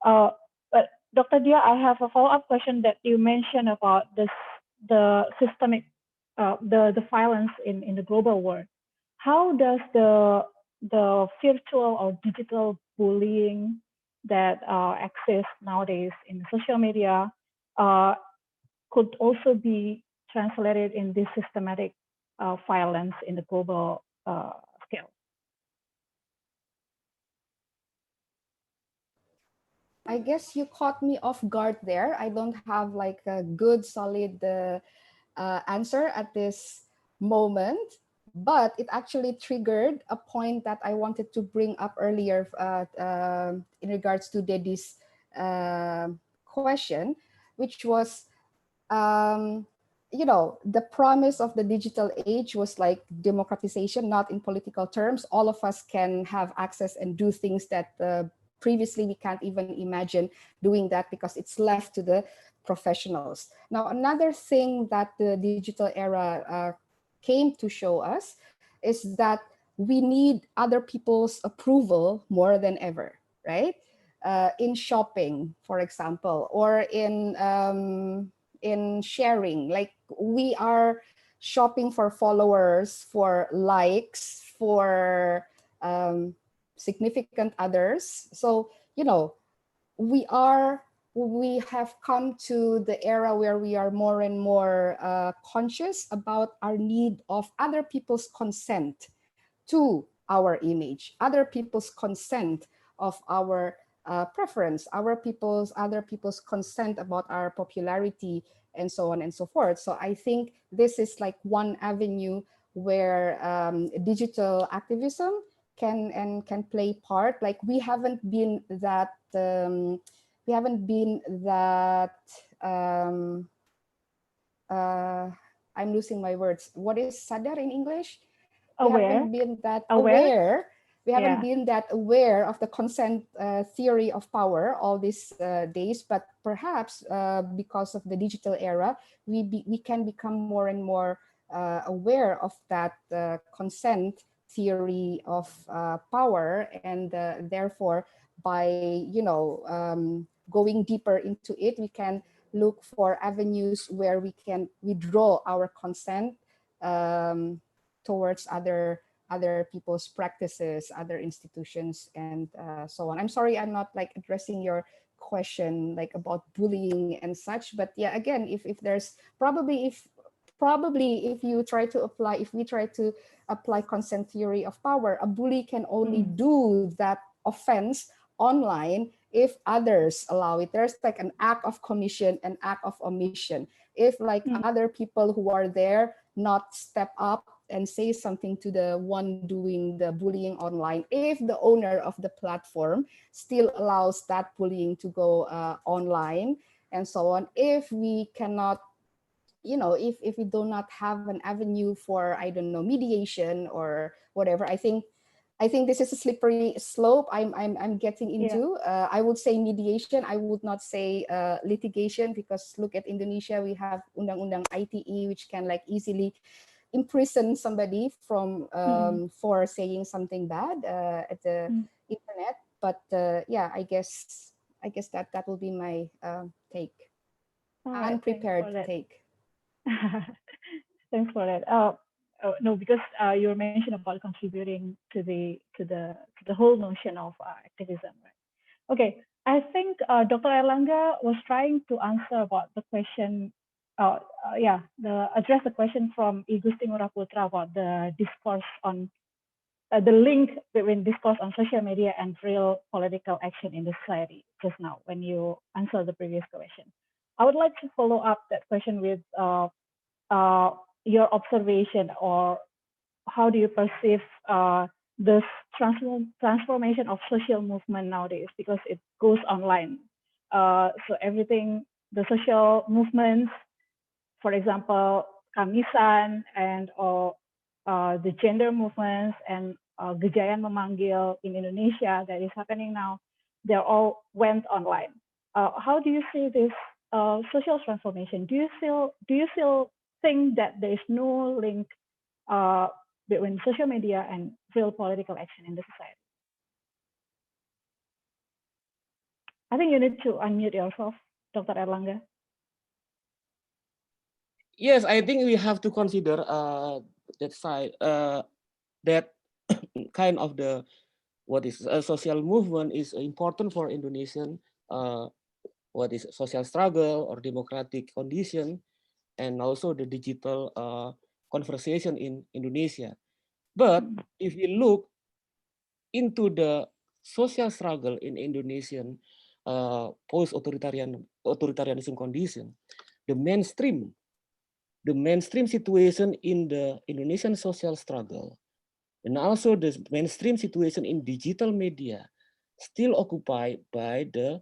[SPEAKER 2] But Dr. Dia, I have a follow-up question that you mentioned about the systemic, the violence in the global world. How does the virtual or digital bullying that exists nowadays in social media could also be translated in this systematic violence in the global scale?
[SPEAKER 4] I guess you caught me off guard there. I don't have like a good, solid answer at this moment, but it actually triggered a point that I wanted to bring up earlier in regards to Dedi's question, which was, the promise of the digital age was like democratization, not in political terms. All of us can have access and do things that previously we can't even imagine doing that because it's left to the professionals. Now, another thing that the digital era came to show us is that we need other people's approval more than ever, right? In shopping, for example, or in sharing, like we are shopping for followers, for likes, for significant others. So we have come to the era where we are more and more conscious about our need of other people's consent to our image, other people's consent of our preference, other people's consent about our popularity, and so on and so forth. So I think this is like one avenue where digital activism can play part. Like we haven't been that I'm losing my words. What is sadar in English? We haven't been that aware. We haven't been that aware of the consent theory of power all these days, but perhaps because of the digital era, we can become more and more aware of that consent theory of power, and therefore by going deeper into it, we can look for avenues where we can withdraw our consent towards other people's practices, other institutions, and so on. I'm sorry, I'm not like addressing your question like about bullying and such, but yeah, again, if there's probably if we try to apply consent theory of power, a bully can only do that offense online if others allow it. There's like an act of commission, an act of omission. If like other people who are there not step up and say something to the one doing the bullying online if the owner of the platform still allows that bullying to go online and so on. If we cannot, if we do not have an avenue for, I don't know, mediation or whatever, I think this is a slippery slope I'm getting into. I would say mediation. I would not say litigation, because look at Indonesia. We have Undang-Undang ITE, which can like easily imprison somebody from for saying something bad at the internet. But yeah, I guess that will be my take.
[SPEAKER 2] Right,
[SPEAKER 4] Unprepared take.
[SPEAKER 2] Thanks for that. No, because you mentioned about contributing to the whole notion of activism, right? Okay, I think Dr. Erlangga was trying to answer about the question. Address the question from Igusti Ngurah Putra about the discourse on the link between discourse on social media and real political action in the society just now when you answered the previous question. I would like to follow up that question with your observation, or how do you perceive this transformation of social movement nowadays, because it goes online. So everything, the social movements, for example, Kamisan and the gender movements and Gejayan Memanggil in Indonesia that is happening now, they all went online. How do you see this social transformation? Do you still think that there is no link between social media and real political action in the society? I think you need to unmute yourself, Dr. Erlangga.
[SPEAKER 5] Yes, I think we have to consider that side, that kind of the what is a social movement is important for Indonesian what is social struggle or democratic condition, and also the digital conversation in Indonesia. But if we look into the social struggle in Indonesian post-authoritarianism condition, the mainstream situation in the Indonesian social struggle, and also the mainstream situation in digital media, still occupied by the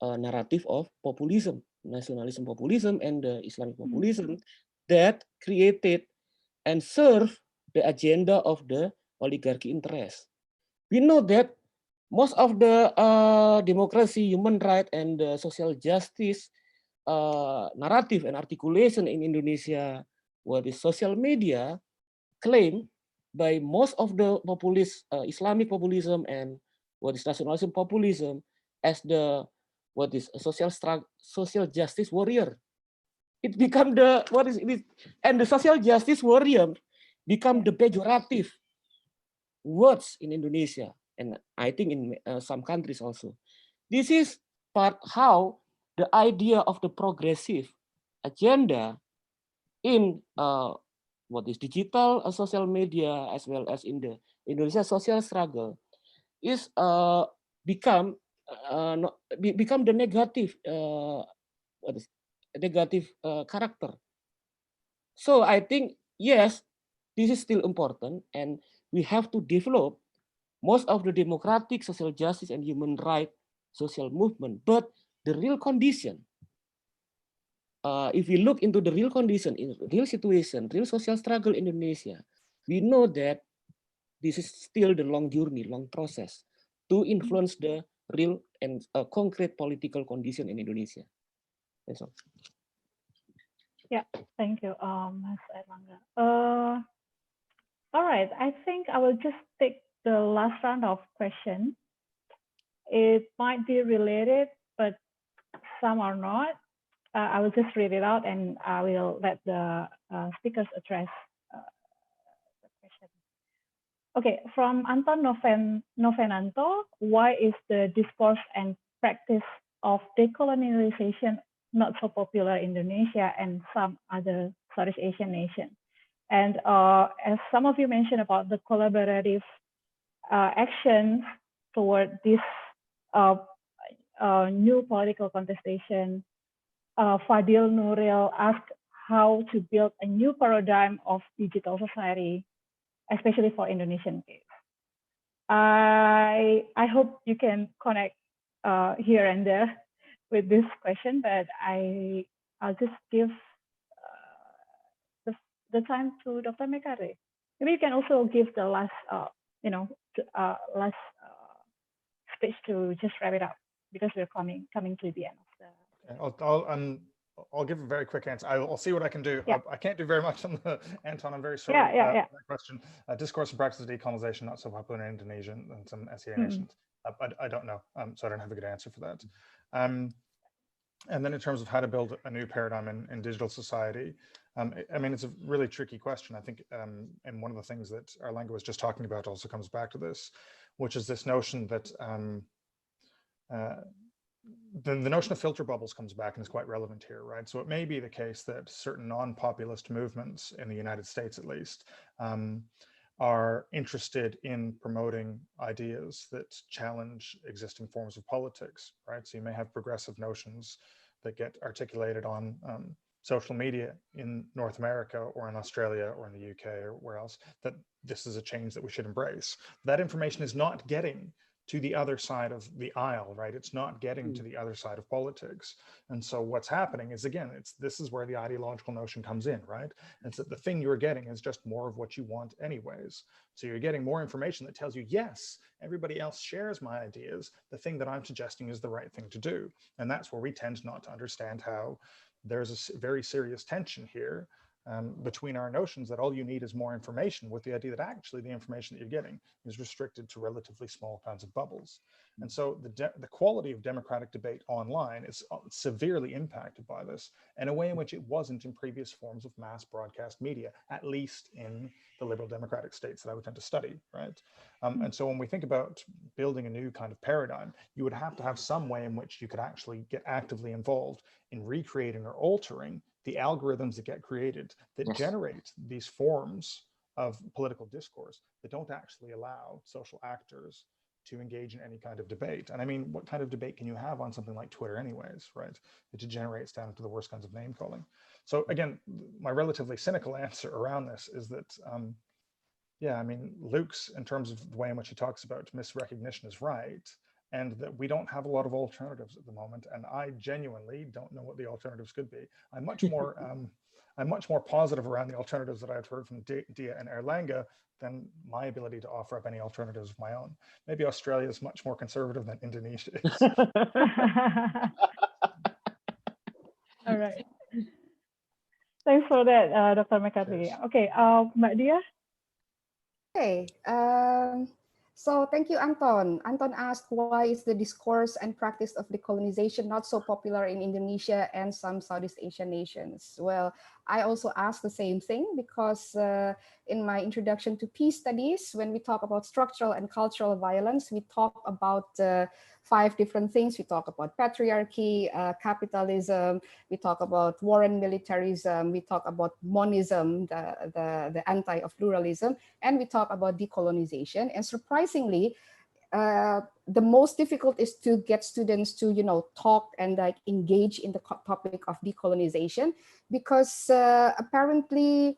[SPEAKER 5] narrative of populism, nationalism populism, and the Islamic populism that created and serve the agenda of the oligarchy interest. We know that most of the democracy, human rights, and social justice narrative and articulation in Indonesia, what is social media, claimed by most of the populist Islamic populism and what is nationalism populism as the what is social justice warrior. It become the what is it, and the social justice warrior become the pejorative words in Indonesia, and I think in some countries also. This is part how the idea of the progressive agenda in what is digital social media as well as in the Indonesia social struggle is become the negative what is negative character. So I think yes, this is still important, and we have to develop most of the democratic, social justice, and human rights social movement. But the real condition, if we look into the real condition, in real situation, real social struggle in Indonesia, we know that this is still the long journey, long process to influence the real and concrete political condition in Indonesia. That's all.
[SPEAKER 2] Yeah, thank you, Mas Erlangga. All right, I think I will just take the last round of questions. It might be related, but some are not. I will just read it out, and I will let the speakers address the question. Okay, from Anton Novenanto, why is the discourse and practice of decolonialization not so popular in Indonesia and some other Southeast Asian nations? And as some of you mentioned about the collaborative actions toward this new political contestation, Fadil Nuril asked how to build a new paradigm of digital society especially for Indonesian case. I hope you can connect here and there with this question, but I'll just give the time to Dr. Mekare. Maybe you can also give the last, last speech to just wrap it up, because we're coming to the end of the.
[SPEAKER 3] Okay, I'll give a very quick answer. I'll see what I can do.
[SPEAKER 2] Yeah.
[SPEAKER 3] I can't do very much on the Anton. I'm very sorry.
[SPEAKER 2] Yeah.
[SPEAKER 3] That question. Discourse and practice of decolonization, not so popular in Indonesia and some SEA nations. I don't know, so I don't have a good answer for that. And then in terms of how to build a new paradigm in digital society, I mean, it's a really tricky question. I think, and one of the things that Arlanga was just talking about also comes back to this, which is this notion that the notion of filter bubbles comes back and is quite relevant here, right? So it may be the case that certain non-populist movements in the United States, at least, are interested in promoting ideas that challenge existing forms of politics, right? So you may have progressive notions that get articulated on social media in North America or in Australia or in the UK or where else, that this is a change that we should embrace. That information is not getting to the other side of the aisle, right? It's not getting to the other side of politics. And so what's happening is, again, this is where the ideological notion comes in, right? It's that the thing you're getting is just more of what you want anyways. So you're getting more information that tells you, yes, everybody else shares my ideas. The thing that I'm suggesting is the right thing to do. And that's where we tend not to understand how there's a very serious tension here between our notions that all you need is more information, with the idea that actually the information that you're getting is restricted to relatively small kinds of bubbles. And so the quality of democratic debate online is severely impacted by this in a way in which it wasn't in previous forms of mass broadcast media, at least in the liberal democratic states that I would tend to study, right? And so when we think about building a new kind of paradigm, you would have to have some way in which you could actually get actively involved in recreating or altering the algorithms that get created that generate these forms of political discourse that don't actually allow social actors to engage in any kind of debate. And I mean, what kind of debate can you have on something like Twitter anyways, right? It degenerates down to the worst kinds of name calling. So again, my relatively cynical answer around this is that, yeah, I mean, Luke's, in terms of the way in which he talks about misrecognition, is right, and that we don't have a lot of alternatives at the moment. And I genuinely don't know what the alternatives could be. I'm much more, I'm much more positive around the alternatives that I've heard from Dia and Erlanga than my ability to offer up any alternatives of my own. Maybe Australia is much more conservative than Indonesia is.
[SPEAKER 2] All right. Thanks for that, Dr. McCarthy. Okay, Mbak Dia.
[SPEAKER 4] Okay, so thank you, Anton. Anton asked, why is the discourse and practice of decolonization not so popular in Indonesia and some Southeast Asian nations? Well, I also asked the same thing because in my introduction to peace studies, when we talk about structural and cultural violence, we talk about 5 different things. We talk about patriarchy, capitalism, we talk about war and militarism, we talk about monism, the anti of pluralism, and we talk about decolonization. And surprisingly, the most difficult is to get students to, talk and like engage in the topic of decolonization, because apparently,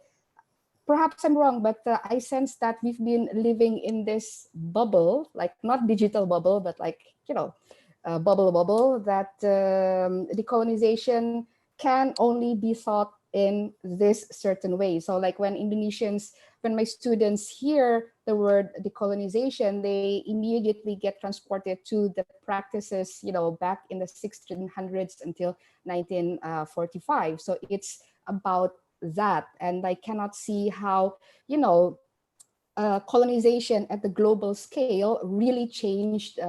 [SPEAKER 4] perhaps I'm wrong, but I sense that we've been living in this bubble, like not digital bubble, but like, bubble, that decolonization can only be thought in this certain way. So like when my students hear the word decolonization, they immediately get transported to the practices, back in the 1600s until 1945. So it's about that. And I cannot see how, colonization at the global scale really changed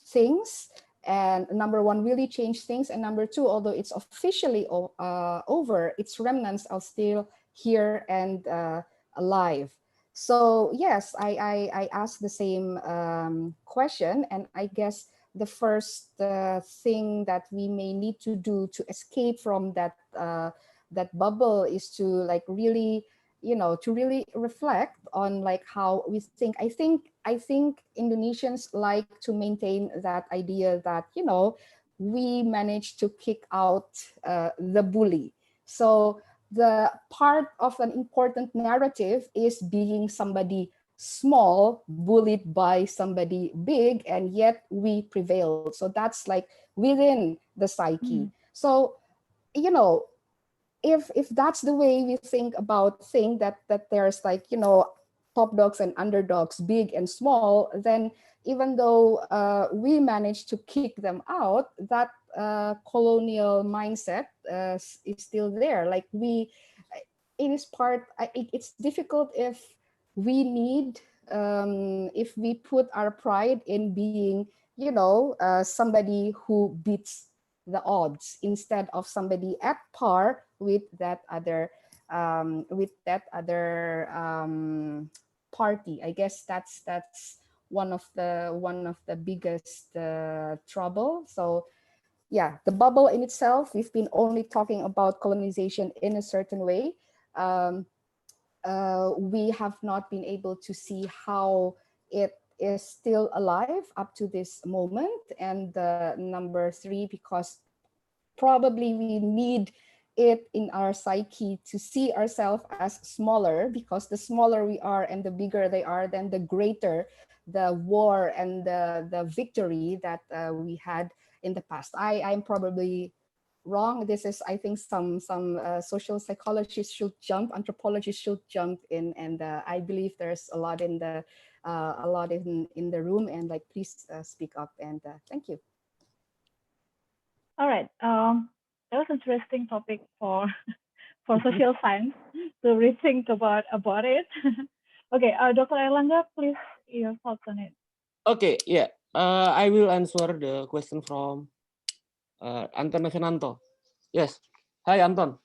[SPEAKER 4] things. And number one, really changed things. And number two, although it's officially over, its remnants are still here and alive. So yes, I asked the same question. And I guess the first thing that we may need to do to escape from that bubble is to like really, to really reflect on like how we think. I think Indonesians like to maintain that idea that, we managed to kick out the bully. So the part of an important narrative is being somebody small bullied by somebody big, and yet we prevailed. So that's like within the psyche. So, you know, if that's the way we think about things, that there's like, you know, top dogs and underdogs, big and small, then even though we managed to kick them out, that colonial mindset is still there. Like it is part, it's difficult we need, if we put our pride in being, you know, somebody who beats the odds instead of somebody at par with that other party. I guess that's one of the biggest trouble. So yeah, the bubble in itself, we've been only talking about colonization in a certain way. We have not been able to see how it is still alive up to this moment. And number three, because probably we need it in our psyche to see ourselves as smaller, because the smaller we are and the bigger they are, then the greater the war and the victory that we had in the past. I'm probably wrong. This is, I think, some social psychologists should jump, anthropologists should jump in, and I believe there's a lot in the room, and like, please speak up, and thank you.
[SPEAKER 2] All right, that was an interesting topic for social science to rethink about it. Okay, Dr. Erlangga, please, your thoughts on it.
[SPEAKER 5] Okay, yeah, I will answer the question from Anton Fernando. Yes, hi Anton,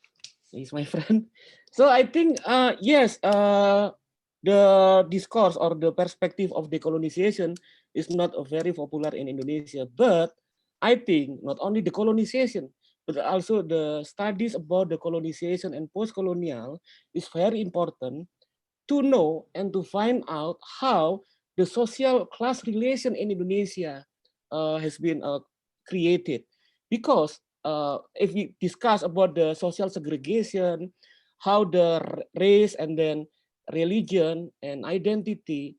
[SPEAKER 5] he's my friend. So I think yes, the discourse or the perspective of decolonization is not very popular in Indonesia, but I think not only decolonization, but also the studies about the colonization and post-colonial is very important to know and to find out how the social class relation in Indonesia has been created. Because if we discuss about the social segregation, how the race and then religion and identity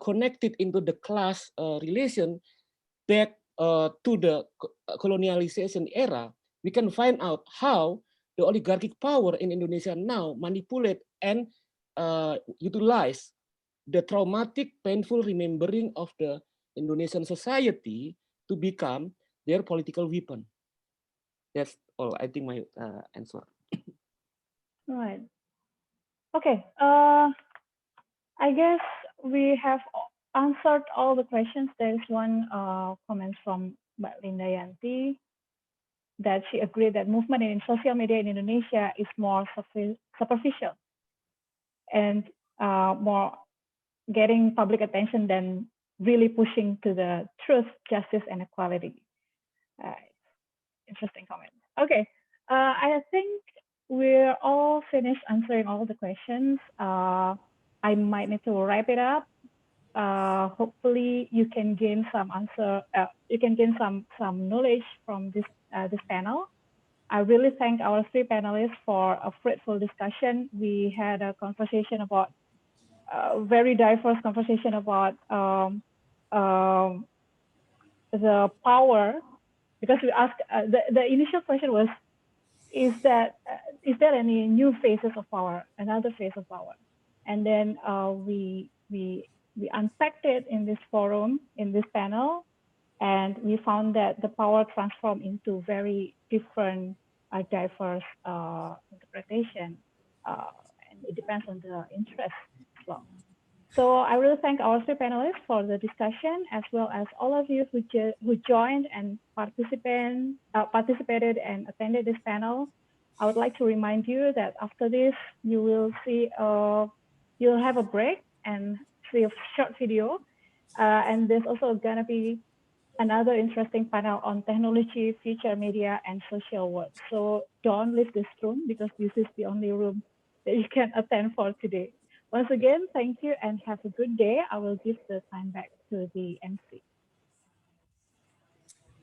[SPEAKER 5] connected into the class relation back to the colonialization era, we can find out how the oligarchic power in Indonesia now manipulate and utilize the traumatic, painful remembering of the Indonesian society to become their political weapon. That's all, I think, my answer.
[SPEAKER 2] All right. Okay. I guess we have answered all the questions. There's one comment from Mbak Linda Yanti that she agreed that movement in social media in Indonesia is more superficial and more getting public attention than really pushing to the truth, justice, and equality. Interesting comment. Okay, I think we're all finished answering all the questions. I might need to wrap it up. Hopefully, you can gain some answer. You can gain some knowledge from this panel. I really thank our three panelists for a fruitful discussion. We had a conversation about very diverse conversation about the power, because we asked the initial question was, is there any new phases of power, another phase of power, and then we unpacked it in this forum, in this panel, and we found that the power transformed into very different, diverse interpretation, and it depends on the interest as well. So I really thank our three panelists for the discussion, as well as all of you who joined and participated and attended this panel. I would like to remind you that after this, you will see you'll have a break and see a short video, and there's also gonna be another interesting panel on technology, future media, and social work. So don't leave this room, because this is the only room that you can attend for today. Once again, thank you and have a good day. I will give the time back to the MC.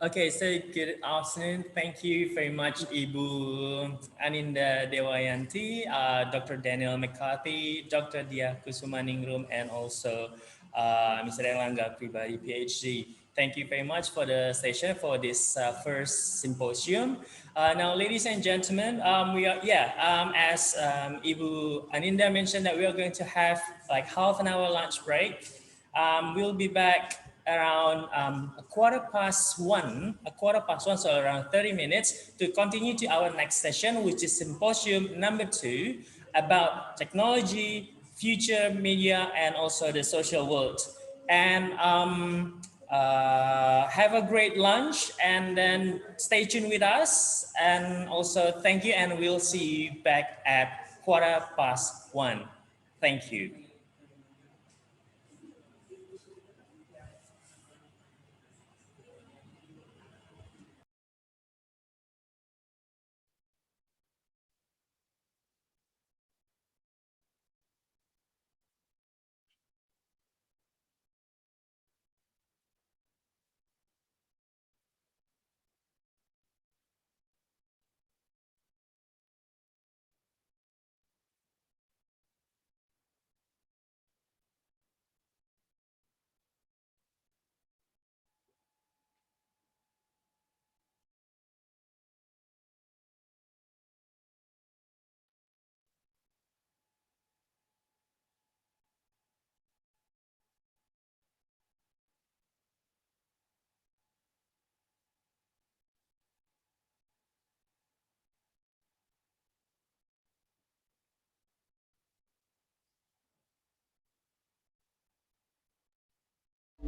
[SPEAKER 1] Okay, so good afternoon. Thank you very much, Ibu Aninda Dewayanti, Dr. Daniel McCarthy, Dr. Dia Kusumaningrum, and also Mr. Erlangga Pribadi, PhD. Thank you very much for the session for this first symposium. Now, ladies and gentlemen, as Ibu Aninda mentioned that we are going to have like half an hour lunch break. We'll be back around a quarter past one, so around 30 minutes to continue to our next session, which is symposium number 2 about technology, future media, and also the social world. And have a great lunch and then stay tuned with us. And also thank you, and we'll see you back at quarter past 1. Thank you.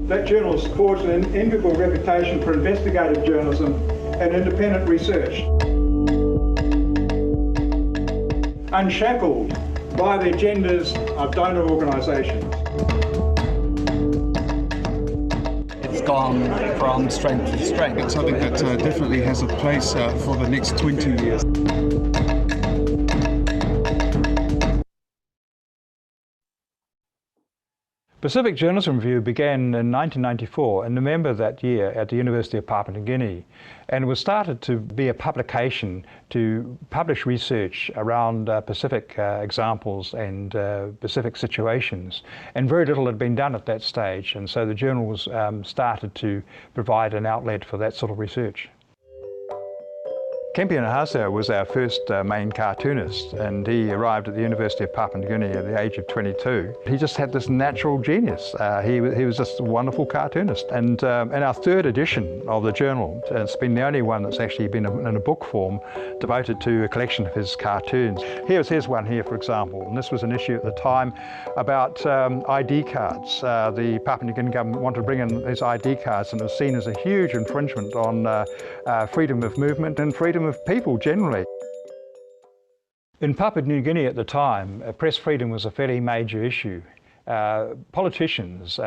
[SPEAKER 6] That journal has forged an enviable reputation for investigative journalism and independent research. Unshackled by the agendas of donor organisations.
[SPEAKER 11] It's gone from strength to strength.
[SPEAKER 23] It's something that definitely has a place for the next 20 years.
[SPEAKER 3] Pacific Journalism Review began in 1994, in November that year at the University of Papua New Guinea, and was started to be a publication to publish research around Pacific examples and Pacific situations. And very little had been done at that stage, and so the journal was started to provide an outlet for that sort of research. Kempion Ahasa was our first main cartoonist, and he arrived at the University of Papua New Guinea at the age of 22. He just had this natural genius. He was just a wonderful cartoonist. And in our third edition of the journal, it's been the only one that's actually been in a book form devoted to a collection of his cartoons. Here's one here, for example, and this was an issue at the time about ID cards. The Papua New Guinea government wanted to bring in these ID cards, and it was seen as a huge infringement on freedom of movement and freedom of people generally. In Papua New Guinea at the time, press freedom was a fairly major issue. Politicians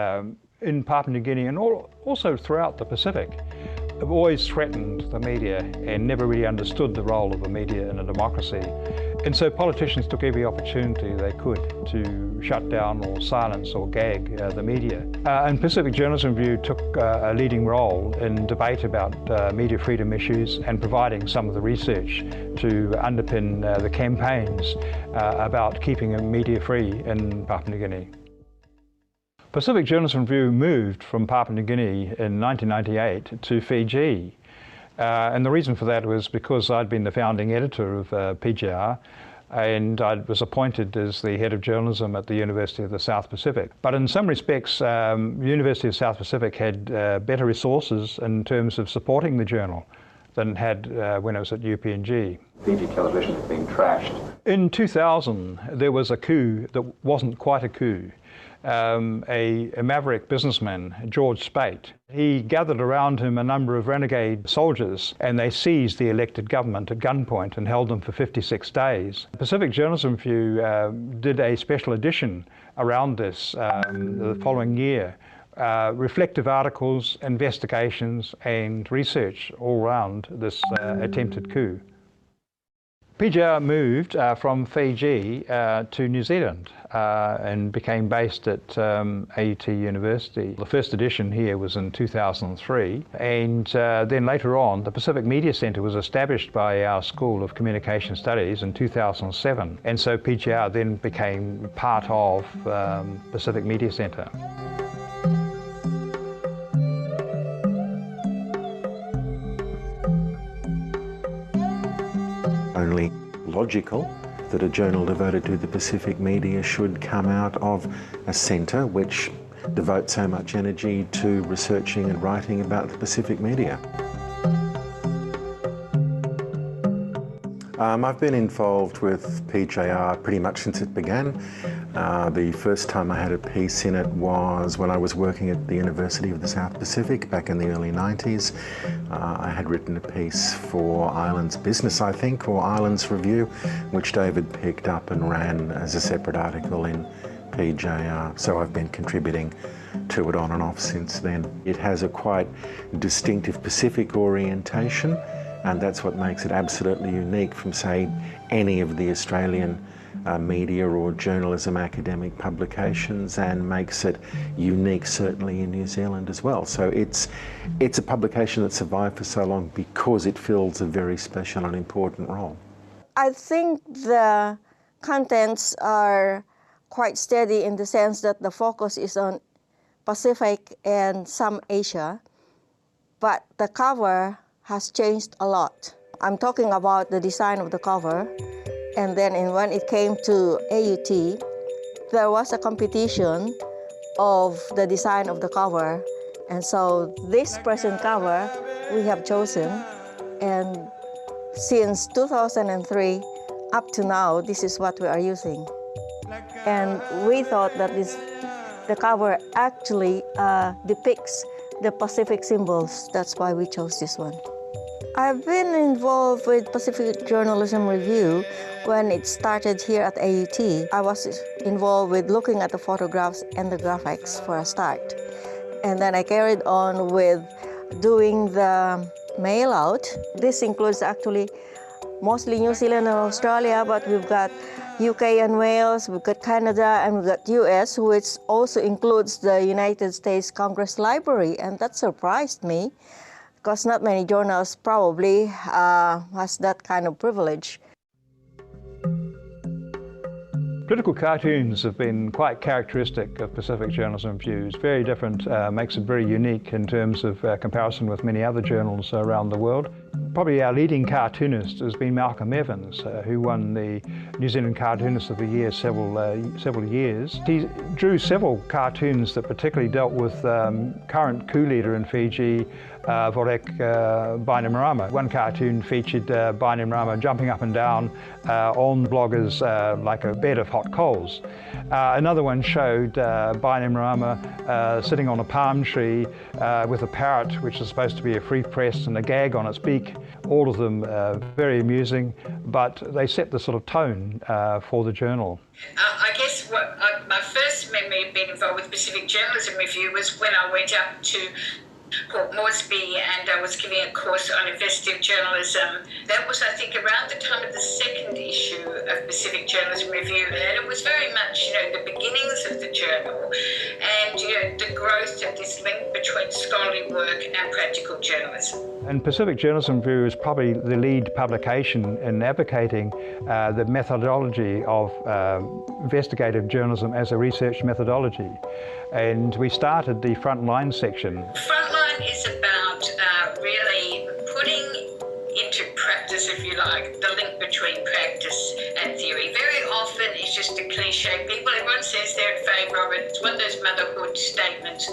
[SPEAKER 3] in Papua New Guinea and also throughout the Pacific have always threatened the media and never really understood the role of the media in a democracy. And so politicians took every opportunity they could to shut down or silence or gag the media. And Pacific Journalism Review took a leading role in debate about media freedom issues and providing some of the research to underpin the campaigns about keeping media free in Papua New Guinea. Pacific Journalism Review moved from Papua New Guinea in 1998 to Fiji. And the reason for that was because I'd been the founding editor of PJR, and I was appointed as the head of journalism at the University of the South Pacific. But in some respects, the University of South Pacific had better resources in terms of supporting the journal than it had when I was at UPNG.
[SPEAKER 11] Fiji television is being trashed.
[SPEAKER 3] In 2000, there was a coup that wasn't quite a coup. A maverick businessman, George Speight. He gathered around him a number of renegade soldiers, and they seized the elected government at gunpoint and held them for 56 days. Pacific Journalism Review did a special edition around this the following year. Reflective articles, investigations, and research all around this attempted coup. PJR moved from Fiji to New Zealand and became based at AUT University. The first edition here was in 2003, and then later on the Pacific Media Centre was established by our School of Communication Studies in 2007, and so PJR then became part of Pacific Media Centre.
[SPEAKER 12] Only logical that a journal devoted to the Pacific media should come out of a centre which devotes so much energy to researching and writing about the Pacific media. I've been involved with PJR pretty much since it began. The first time I had a piece in it was when I was working at the University of the South Pacific back in the early 90s. I had written a piece for Islands Business, I think, or Islands Review, which David picked up and ran as a separate article in PJR. So I've been contributing to it on and off since then. It has a quite distinctive Pacific orientation, and that's what makes it absolutely unique from, say, any of the Australian media or journalism academic publications, and makes it unique certainly in New Zealand as well. So it's a publication that survived for so long because it fills a very special and important role.
[SPEAKER 14] I think the contents are quite steady in the sense that the focus is on Pacific and some Asia, but the cover has changed a lot. I'm talking about the design of the cover, and then when it came to AUT, there was a competition of the design of the cover, and so this present cover we have chosen, and since 2003 up to now, this is what we are using. And we thought that the cover actually depicts the Pacific symbols. That's why we chose this one. I've been involved with Pacific Journalism Review when it started here at AUT. I was involved with looking at the photographs and the graphics for a start. And then I carried on with doing the mail out. This includes actually mostly New Zealand and Australia, but we've got UK and Wales, we've got Canada, and we've got US, which also includes the United States Congress Library, and that surprised me, because not many journals probably has that kind of privilege.
[SPEAKER 3] Political cartoons have been quite characteristic of Pacific Journalism Reviews. Very different, makes it very unique in terms of comparison with many other journals around the world. Probably our leading cartoonist has been Malcolm Evans, who won the New Zealand Cartoonist of the Year several years. He drew several cartoons that particularly dealt with current coup leader in Fiji, Vorek Bainimarama. One cartoon featured Bainimarama jumping up and down on bloggers like a bed of hot coals. Another one showed Bainimarama sitting on a palm tree with a parrot, which is supposed to be a free press, and a gag on its beak. All of them very amusing, but they set the sort of tone for the journal.
[SPEAKER 17] I guess my first memory of being involved with Pacific Journalism Review was when I went up to Port Moresby and I was giving a course on investigative journalism. That was, I think, around the time of the second issue of Pacific Journalism Review, and it was very much, the beginnings of the journal and, the growth of this link between scholarly work and practical journalism.
[SPEAKER 3] And Pacific Journalism Review is probably the lead publication in advocating the methodology of investigative journalism as a research methodology. And we started the Frontline section.
[SPEAKER 17] Frontline is about really putting into practice, if you like, the link between practice and theory. Very often it's just a cliche. Everyone says they're in favour of it. It's one of those motherhood statements.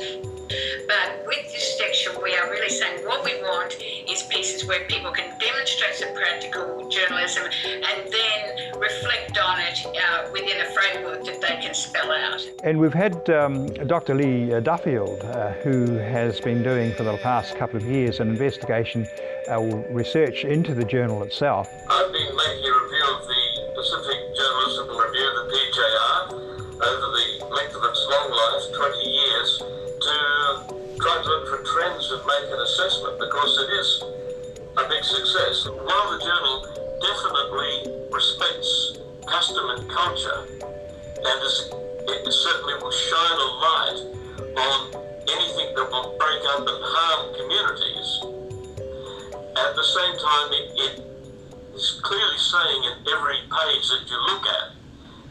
[SPEAKER 17] But with this section, we are really saying what we want is pieces where people can demonstrate some practical journalism and then reflect on it within a framework that they can spell out.
[SPEAKER 3] And we've had Dr. Lee Duffield, who has been doing for the past couple of years an investigation research into the journal itself.
[SPEAKER 24] I've been making a review of the Pacific Journalism Review, the PJR, over the length of its long life, 20 years, to try to look for trends and make an assessment, because it is a big success. While the journal definitely respects custom and culture, and it certainly will shine a light on anything that will break up and harm communities. At the same time, it is clearly saying in every page that you look at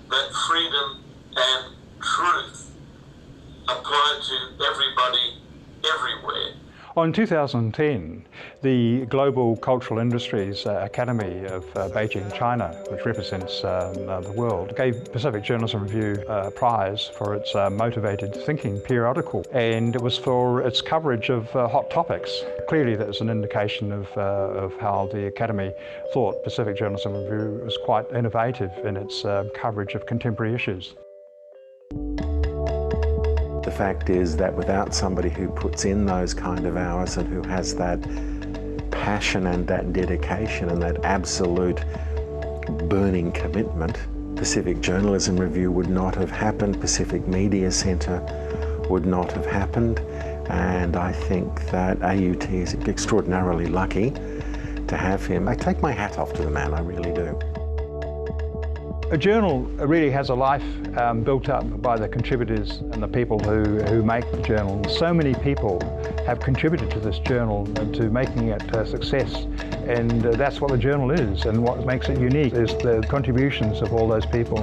[SPEAKER 24] that freedom and truth apply to everybody, everywhere.
[SPEAKER 23] In 2010, the Global Cultural Industries Academy of Beijing, China, which represents the world, gave Pacific Journalism Review a prize for its Motivated Thinking periodical, and it was for its coverage of hot topics. Clearly that was an indication of how the Academy thought Pacific Journalism Review was quite innovative in its coverage of contemporary issues.
[SPEAKER 12] The fact is that without somebody who puts in those kind of hours and who has that passion and that dedication and that absolute burning commitment, Pacific Journalism Review would not have happened, Pacific Media Centre would not have happened, and I think that AUT is extraordinarily lucky to have him. I take my hat off to the man, I really do.
[SPEAKER 23] A journal really has a life built up by the contributors and the people who make the journal. So many people have contributed to this journal and to making it a success, and that's what the journal is, and what makes it unique is the contributions of all those people.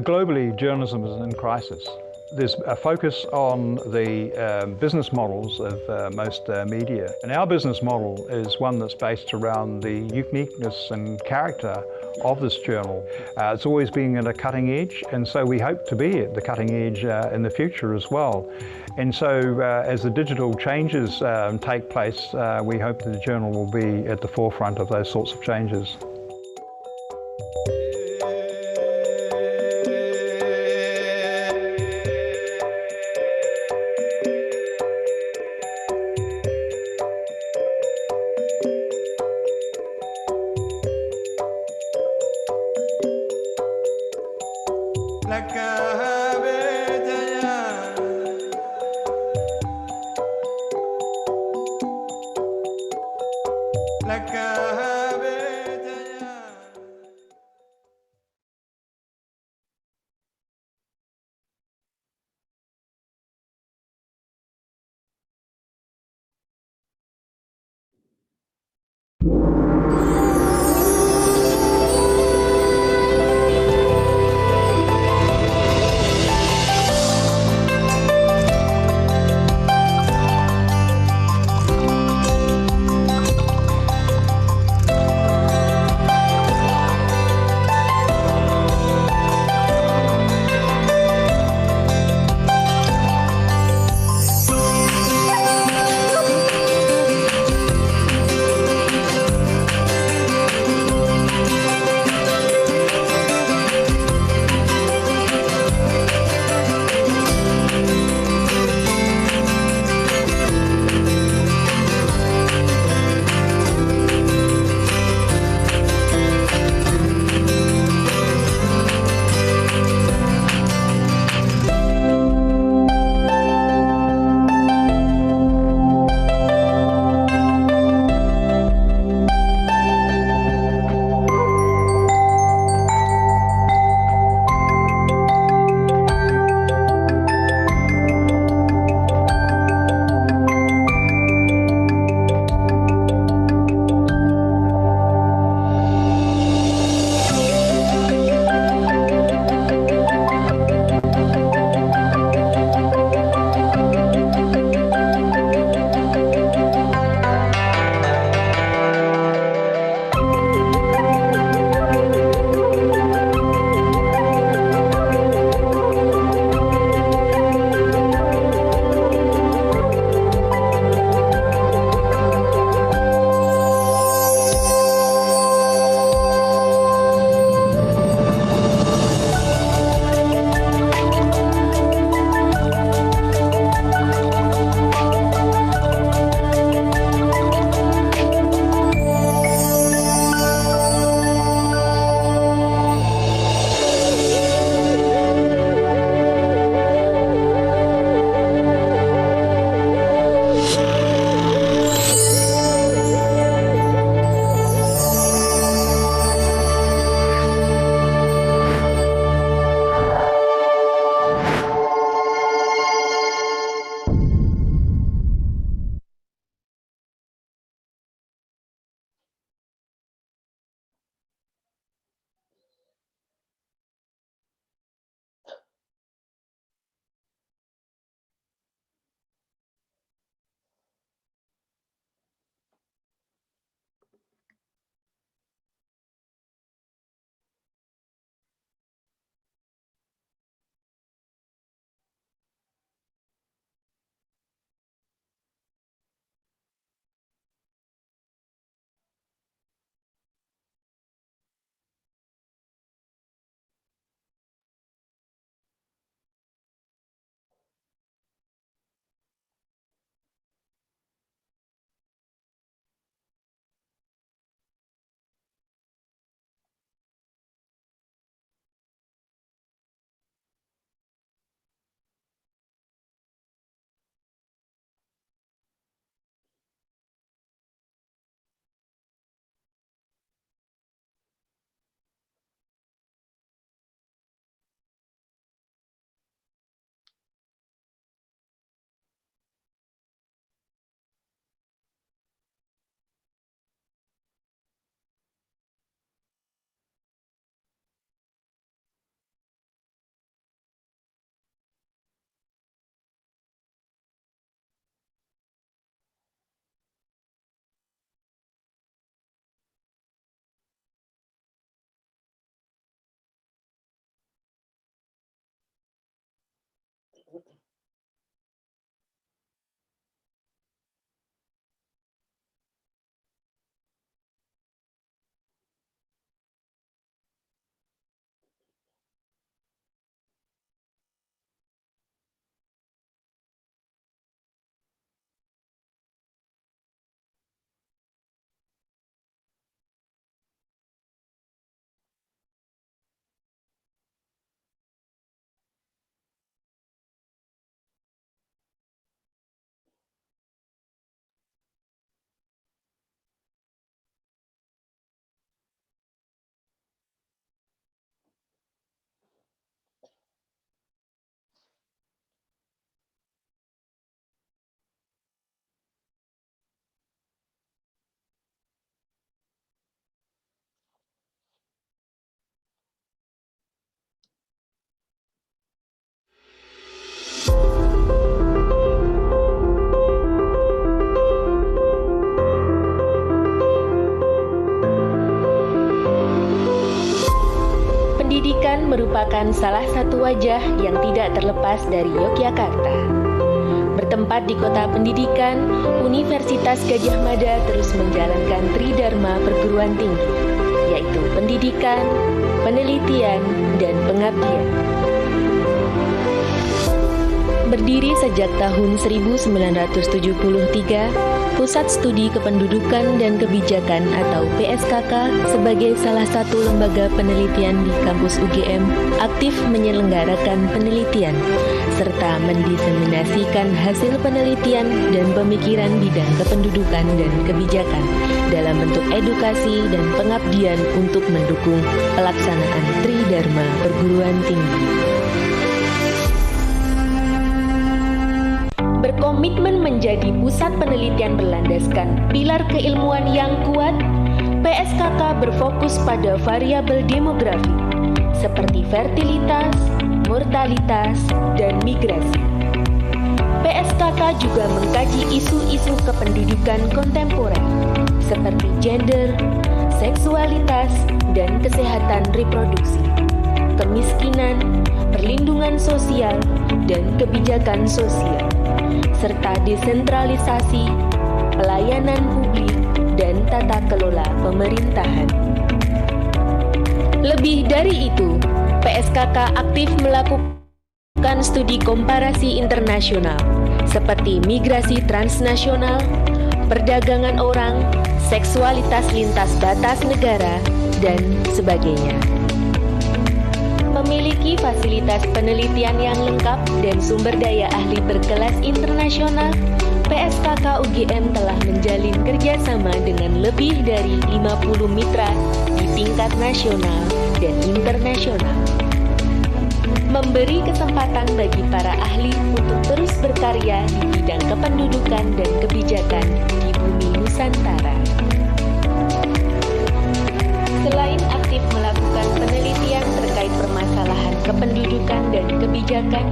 [SPEAKER 23] Globally, journalism is in crisis. There's a focus on the business models of most media. And our business model is one that's based around the uniqueness and character of this journal. It's always been at a cutting edge, and so we hope to be at the cutting edge in the future as well. And so as the digital changes take place, we hope that the journal will be at the forefront of those sorts of changes.
[SPEAKER 8] pendidikan merupakan salah satu wajah yang tidak terlepas dari Yogyakarta. Bertempat di kota pendidikan, Universitas Gadjah Mada terus menjalankan Tridharma perguruan tinggi, yaitu pendidikan, penelitian, dan pengabdian. Berdiri sejak tahun 1973, Pusat Studi Kependudukan dan Kebijakan atau PSKK sebagai salah satu lembaga penelitian di kampus UGM aktif menyelenggarakan penelitian serta mendiseminasikan hasil penelitian dan pemikiran bidang kependudukan dan kebijakan dalam bentuk edukasi dan pengabdian untuk mendukung pelaksanaan Tridharma perguruan tinggi. Berkomitmen menjadi pusat penelitian berlandaskan pilar keilmuan yang kuat, PSKK berfokus pada variabel demografi seperti fertilitas, mortalitas, dan migrasi. PSKK juga mengkaji isu-isu kependudukan kontemporer seperti gender, seksualitas, dan kesehatan reproduksi, kemiskinan, perlindungan sosial, dan kebijakan sosial, serta desentralisasi, pelayanan publik, dan tata kelola pemerintahan. Lebih dari itu, PSKK aktif melakukan studi komparasi internasional seperti migrasi transnasional, perdagangan orang, seksualitas lintas batas negara, dan sebagainya. Memiliki fasilitas penelitian yang lengkap dan sumber daya ahli berkelas internasional, PSKK UGM telah menjalin kerjasama dengan lebih dari 50 mitra di tingkat nasional dan internasional. Memberi kesempatan bagi para ahli untuk terus berkarya di bidang kependudukan dan kebijakan di bumi Nusantara. Selain aktif melakukan penelitian terkait permasalahan kependudukan dan kebijakan,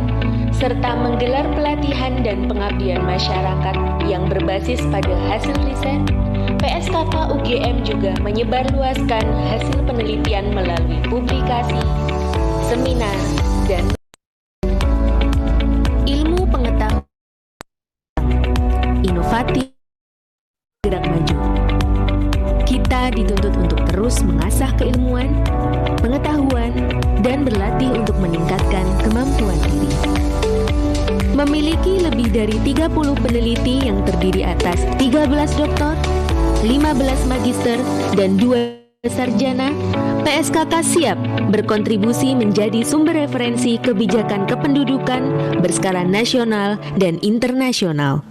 [SPEAKER 8] serta menggelar pelatihan dan pengabdian masyarakat yang berbasis pada hasil riset, PSKK UGM juga menyebarluaskan hasil penelitian melalui publikasi, seminar, dan ilmu pengetahuan inovatif gerak maju. Kita dituntut untuk terus mengasah keilmuan, pengetahuan, dan berlatih untuk meningkatkan kemampuan diri. Memiliki lebih dari 30 peneliti yang terdiri atas 13 doktor, 15 magister, dan 2 sarjana, PSKK siap berkontribusi menjadi sumber referensi kebijakan kependudukan berskala nasional dan internasional.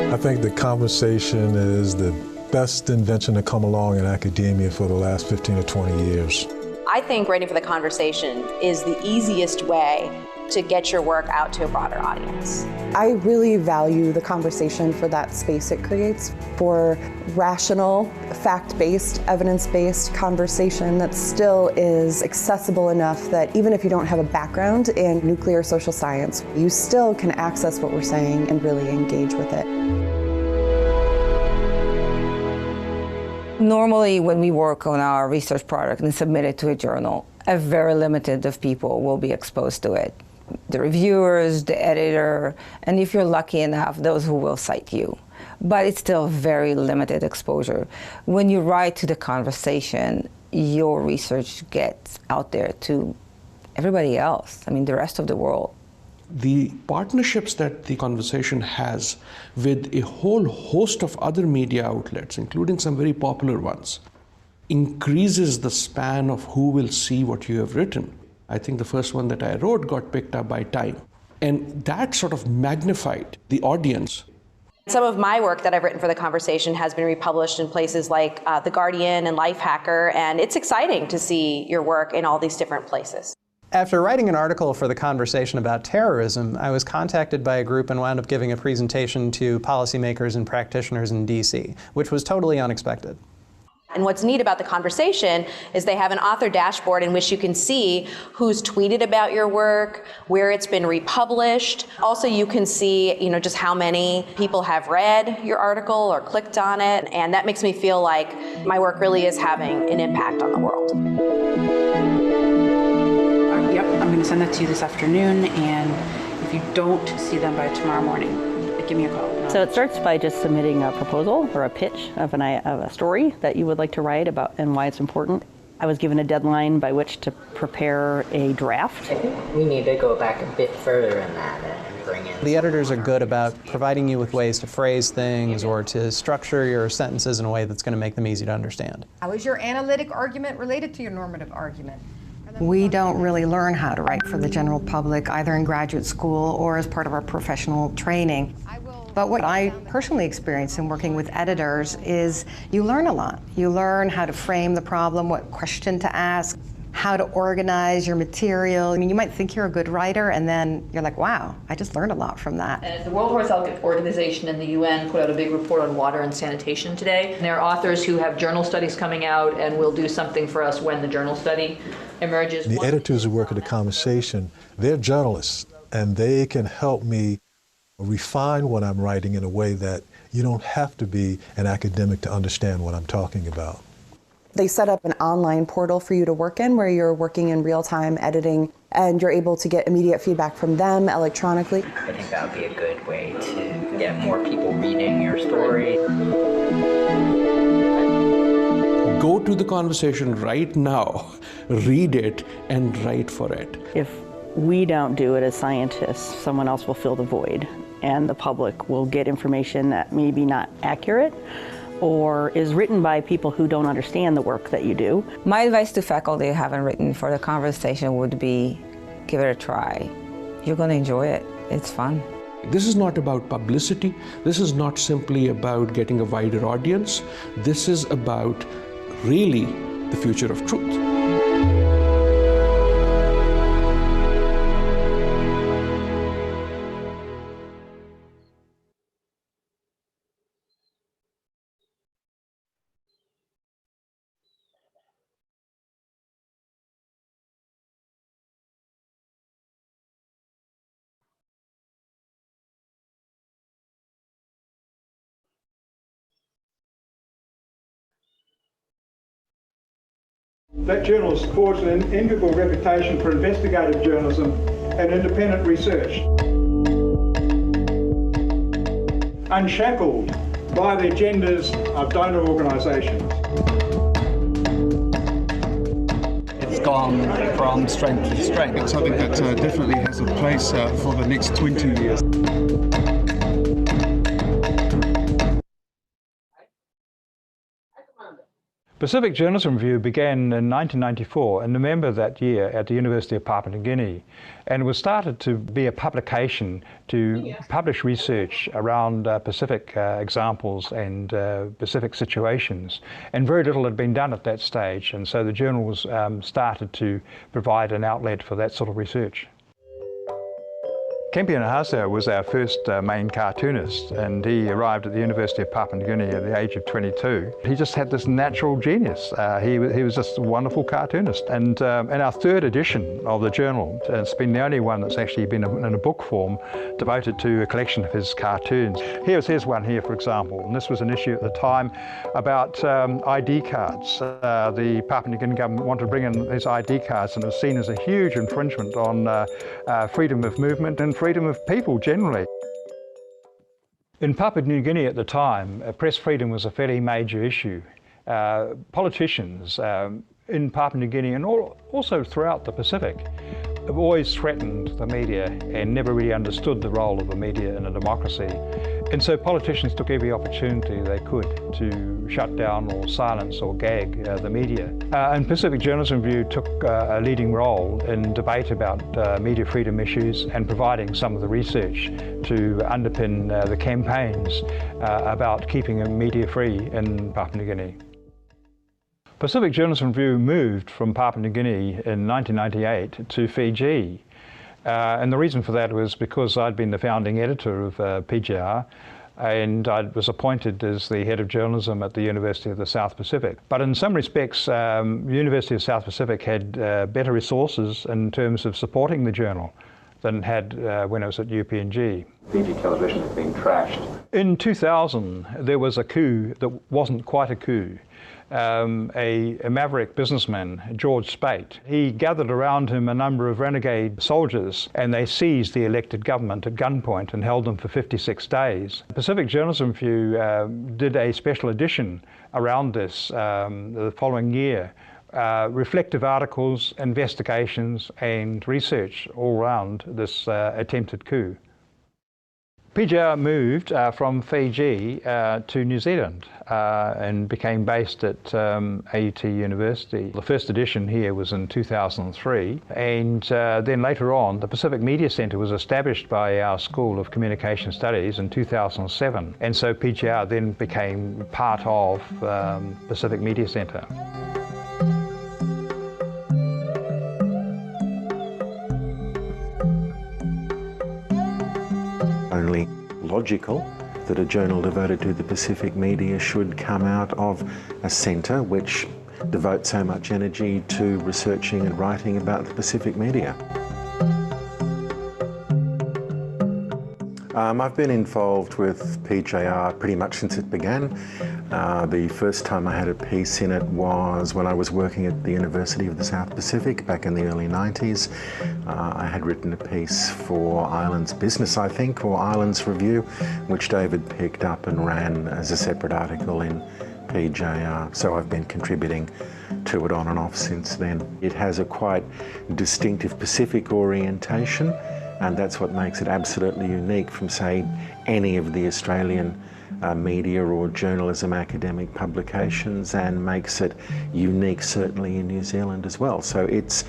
[SPEAKER 13] I think the conversation is the best invention to come along in academia for the last 15 or 20 years.
[SPEAKER 16] I think Writing for the Conversation is the easiest way to get your work out to a broader audience.
[SPEAKER 18] I really value the conversation for that space it creates for rational, fact-based, evidence-based conversation that still is accessible enough that even if you don't have a background in nuclear social science, you still can access what we're saying and really engage with it.
[SPEAKER 25] Normally, when we work on our research product and submit it to a journal, a very limited of people will be exposed to it. The reviewers, the editor, and if you're lucky enough, those who will cite you. But it's still very limited exposure. When you write to the conversation, your research gets out there to everybody else, I mean, the rest of the world.
[SPEAKER 26] The partnerships that the conversation has with a whole host of other media outlets, including some very popular ones, increases the span of who will see what you have written. I think the first one that I wrote got picked up by Time. And that sort of magnified the audience.
[SPEAKER 16] Some of my work that I've written for the conversation has been republished in places like The Guardian and Lifehacker, and it's exciting to see your work in all these different places.
[SPEAKER 27] After writing an article for the conversation about terrorism, I was contacted by a group and wound up giving a presentation to policymakers and practitioners in DC, which was totally unexpected.
[SPEAKER 16] And what's neat about the conversation is they have an author dashboard in which you can see who's tweeted about your work, where it's been republished. Also, you can see, just how many people have read your article or clicked on it. And that makes me feel like my work really is having an impact on the world.
[SPEAKER 7] Yep, I'm going to send that to you this afternoon, and if you don't see them by tomorrow morning, give me a call.
[SPEAKER 9] So it starts by just submitting a proposal or a pitch of a story that you would like to write about and why it's important. I was given a deadline by which to prepare a draft.
[SPEAKER 10] I think we need to go back a bit further in that and bring in.
[SPEAKER 27] The editors are good about providing you with ways to phrase things or to structure your sentences in a way that's going to make them easy to understand.
[SPEAKER 15] How is your analytic argument related to your normative argument?
[SPEAKER 19] We don't really learn how to write for the general public, either in graduate school or as part of our professional training. But what I personally experience in working with editors is you learn a lot. You learn how to frame the problem, what question to ask, how to organize your material. I mean, you might think you're a good writer, and then you're like, wow, I just learned a lot from that.
[SPEAKER 20] And the World Health Organization and the UN put out a big report on water and sanitation today. And there are authors who have journal studies coming out and will do something for us when the journal study emerges.
[SPEAKER 13] The editors who work at The Conversation, they're journalists, and they can help me refine what I'm writing in a way that you don't have to be an academic to understand what I'm talking about.
[SPEAKER 18] They set up an online portal for you to work in where you're working in real-time editing and you're able to get immediate feedback from them electronically.
[SPEAKER 10] I think that would be a good way to get more people reading your story.
[SPEAKER 26] Go to The Conversation right now, read it, and write for it.
[SPEAKER 9] If we don't do it as scientists, someone else will fill the void, and the public will get information that may be not accurate or is written by people who don't understand the work that you do.
[SPEAKER 25] My advice to faculty who haven't written for The Conversation would be, give it a try. You're going to enjoy it. It's fun.
[SPEAKER 26] This is not about publicity. This is not simply about getting a wider audience. This is about really the future of truth.
[SPEAKER 6] That journal has forged an enviable reputation for investigative journalism and independent research. Unshackled by the agendas of donor organisations.
[SPEAKER 11] It's gone from strength to strength.
[SPEAKER 21] It's something that definitely has a place for the next 20 years.
[SPEAKER 23] Pacific Journalism Review began in 1994, in November that year at the University of Papua New Guinea, and it was started to be a publication to publish research around Pacific examples and Pacific situations. And very little had been done at that stage, and so the journal was started to provide an outlet for that sort of research. Kempi Nahasa was our first main cartoonist, and he arrived at the University of Papua New Guinea at the age of 22. He just had this natural genius. He was just a wonderful cartoonist. And in our third edition of the journal, it's been the only one that's actually been in a book form devoted to a collection of his cartoons. Here's one here, for example, and this was an issue at the time about ID cards. The Papua New Guinea government wanted to bring in these ID cards, and it was seen as a huge infringement on freedom of movement and freedom of people generally. In Papua New Guinea at the time, press freedom was a fairly major issue. Politicians in Papua New Guinea and also throughout the Pacific have always threatened the media and never really understood the role of the media in a democracy. And so politicians took every opportunity they could to shut down or silence or gag the media. And Pacific Journalism Review took a leading role in debate about media freedom issues and providing some of the research to underpin the campaigns about keeping media free in Papua New Guinea. Pacific Journalism Review moved from Papua New Guinea in 1998 to Fiji. And the reason for that was because I'd been the founding editor of PJR. and I was appointed as the head of journalism at the University of the South Pacific. But in some respects, University of South Pacific had better resources in terms of supporting the journal than had when I was at UPNG.
[SPEAKER 1] Fiji television has been trashed.
[SPEAKER 23] In 2000, there was a coup that wasn't quite a coup. A maverick businessman, George Speight, he gathered around him a number of renegade soldiers, and they seized the elected government at gunpoint and held them for 56 days. Pacific Journalism Review did a special edition around this the following year. Reflective articles, investigations and research all around this attempted coup. PJR moved from Fiji to New Zealand and became based at AUT University. The first edition here was in 2003, and then later on the Pacific Media Centre was established by our School of Communication Studies in 2007, and so PJR then became part of Pacific Media Centre.
[SPEAKER 12] Only logical that a journal devoted to the Pacific media should come out of a centre which devotes so much energy to researching and writing about the Pacific media. I've been involved with PJR pretty much since it began. The first time I had a piece in it was when I was working at the University of the South Pacific back in the early 90s. I had written a piece for Islands Business, I think, or Islands Review, which David picked up and ran as a separate article in PJR. So I've been contributing to it on and off since then. It has a quite distinctive Pacific orientation, and that's what makes it absolutely unique from, say, any of the Australian media or journalism academic publications, and makes it unique certainly in New Zealand as well. So it's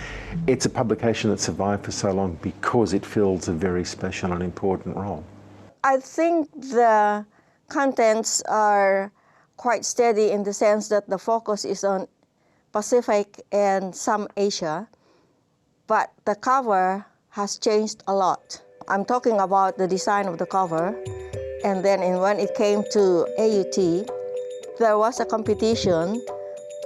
[SPEAKER 12] a publication that survived for so long because it fills a very special and important role.
[SPEAKER 2] I think the contents are quite steady in the sense that the focus is on Pacific and some Asia, but the cover has changed a lot. I'm talking about the design of the cover. And then when it came to AUT, there was a competition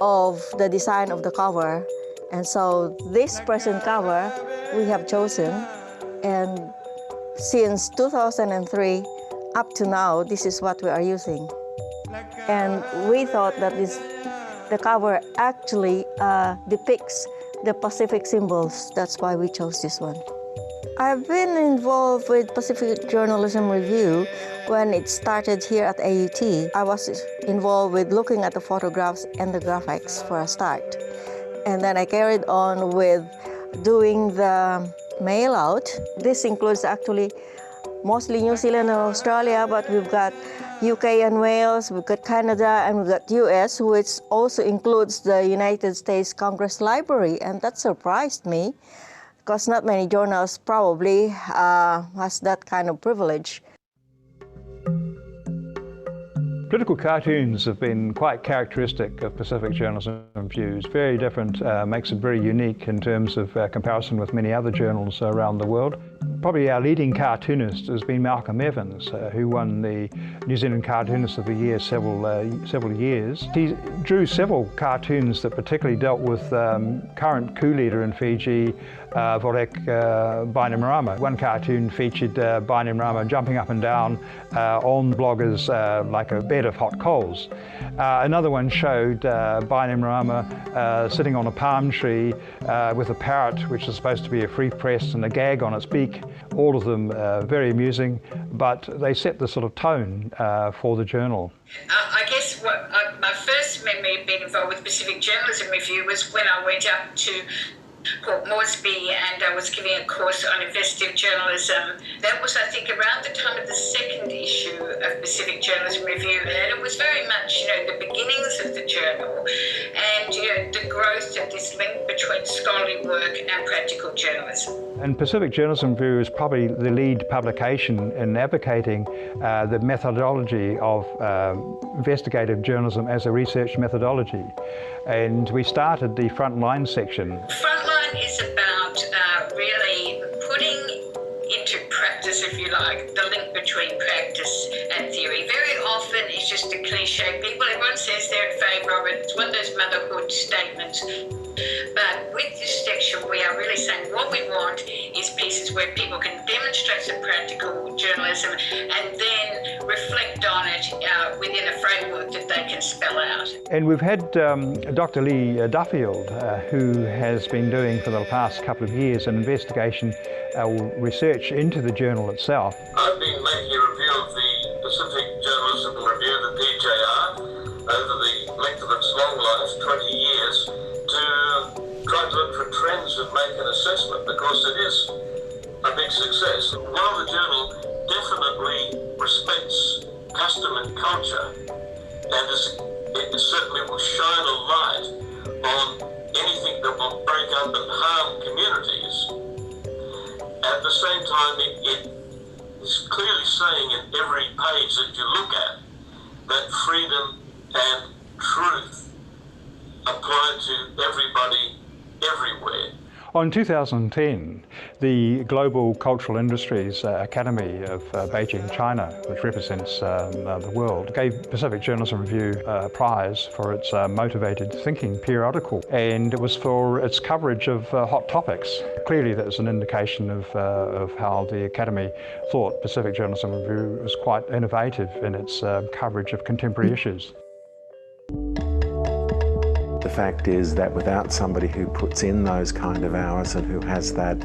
[SPEAKER 2] of the design of the cover. And so this present cover we have chosen. And since 2003 up to now, this is what we are using. And we thought that the cover actually depicts the Pacific symbols. That's why we chose this one. I've been involved with Pacific Journalism Review when it started here at AUT. I was involved with looking at the photographs and the graphics for a start. And then I carried on with doing the mail out. This includes actually mostly New Zealand and Australia, but we've got UK and Wales, we've got Canada, and we've got US, which also includes the United States Congress Library, and that surprised me, because not many journals probably has that kind of privilege.
[SPEAKER 23] Political cartoons have been quite characteristic of Pacific Journalism Review. It's very different, makes it very unique in terms of comparison with many other journals around the world. Probably our leading cartoonist has been Malcolm Evans, who won the New Zealand Cartoonist of the Year several years. He drew several cartoons that particularly dealt with current coup leader in Fiji, Vorek Bainimarama. One cartoon featured Bainimarama jumping up and down on bloggers like a bed of hot coals. Another one showed Bainimarama sitting on a palm tree with a parrot, which is supposed to be a free press, and a gag on its beak. All of them very amusing, but they set the sort of tone for the journal.
[SPEAKER 4] I guess my first memory of being involved with Pacific Journalism Review was when I went up to Port Moresby and I was giving a course on investigative journalism. That was, I think, around the time of the second issue of Pacific Journalism Review, and it was very much, the beginnings of the journal and, the growth of this link between scholarly work and practical journalism.
[SPEAKER 23] And Pacific Journalism Review is probably the lead publication in advocating the methodology of investigative journalism as a research methodology. And we started the Frontline section.
[SPEAKER 4] Frontline is about really putting into practice practice, if you like, the link between practice and theory. Very often it's just a cliche. Everyone says they're in favour of it. It's one of those motherhood statements. But with this section, we are really saying what we want is pieces where people can demonstrate some practical journalism and then reflect on it within a framework that they can spell out.
[SPEAKER 23] And we've had Dr. Lee Duffield, who has been doing for the past couple of years an investigation research into the journal itself.
[SPEAKER 3] I've been making a review of the Pacific Journalism Review, the PJR, over the length of its long life, 20 years, to try to look for trends and make an assessment, because it is a big success. While the journal definitely respects custom and culture, and it certainly will shine a light on anything that will break up and harm communities, at the same time it is clearly saying in every page that you look at that freedom and truth apply to everybody, everywhere.
[SPEAKER 23] In 2010, the Global Cultural Industries Academy of Beijing, China, which represents the world, gave Pacific Journalism Review a prize for its Motivated Thinking periodical, and it was for its coverage of hot topics. Clearly that was an indication of how the Academy thought Pacific Journalism Review was quite innovative in its coverage of contemporary issues.
[SPEAKER 12] The fact is that without somebody who puts in those kind of hours and who has that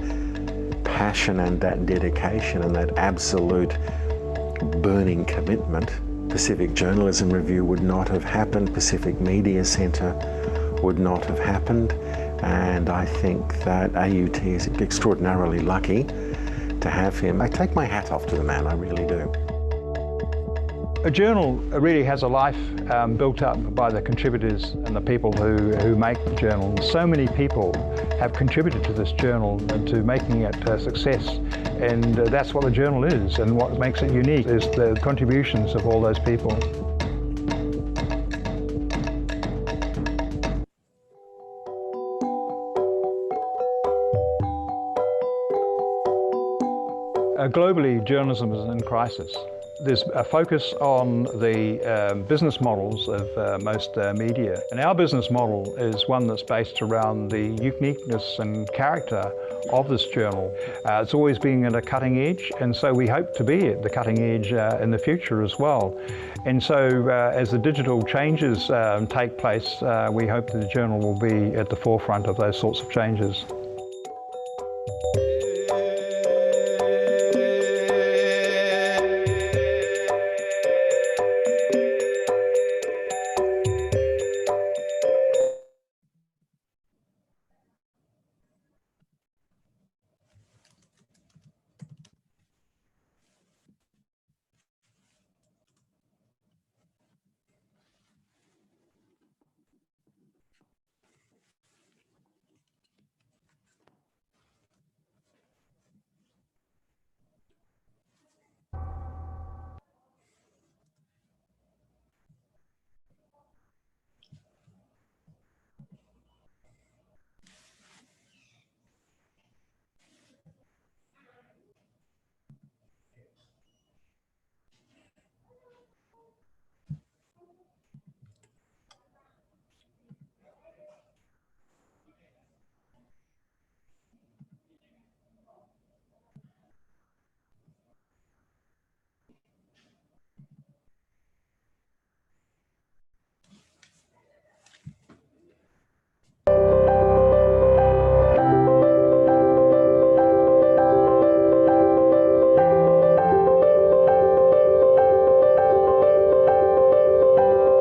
[SPEAKER 12] passion and that dedication and that absolute burning commitment, Pacific Journalism Review would not have happened, Pacific Media Centre would not have happened, and I think that AUT is extraordinarily lucky to have him. I take my hat off to the man, I really do.
[SPEAKER 23] A journal really has a life built up by the contributors and the people who make the journal. So many people have contributed to this journal and to making it a success, and that's what the journal is, and what makes it unique is the contributions of all those people. Globally, journalism is in crisis. There's a focus on the business models of most media. And our business model is one that's based around the uniqueness and character of this journal. It's always been at a cutting edge, and so we hope to be at the cutting edge in the future as well. And so as the digital changes take place, we hope that the journal will be at the forefront of those sorts of changes.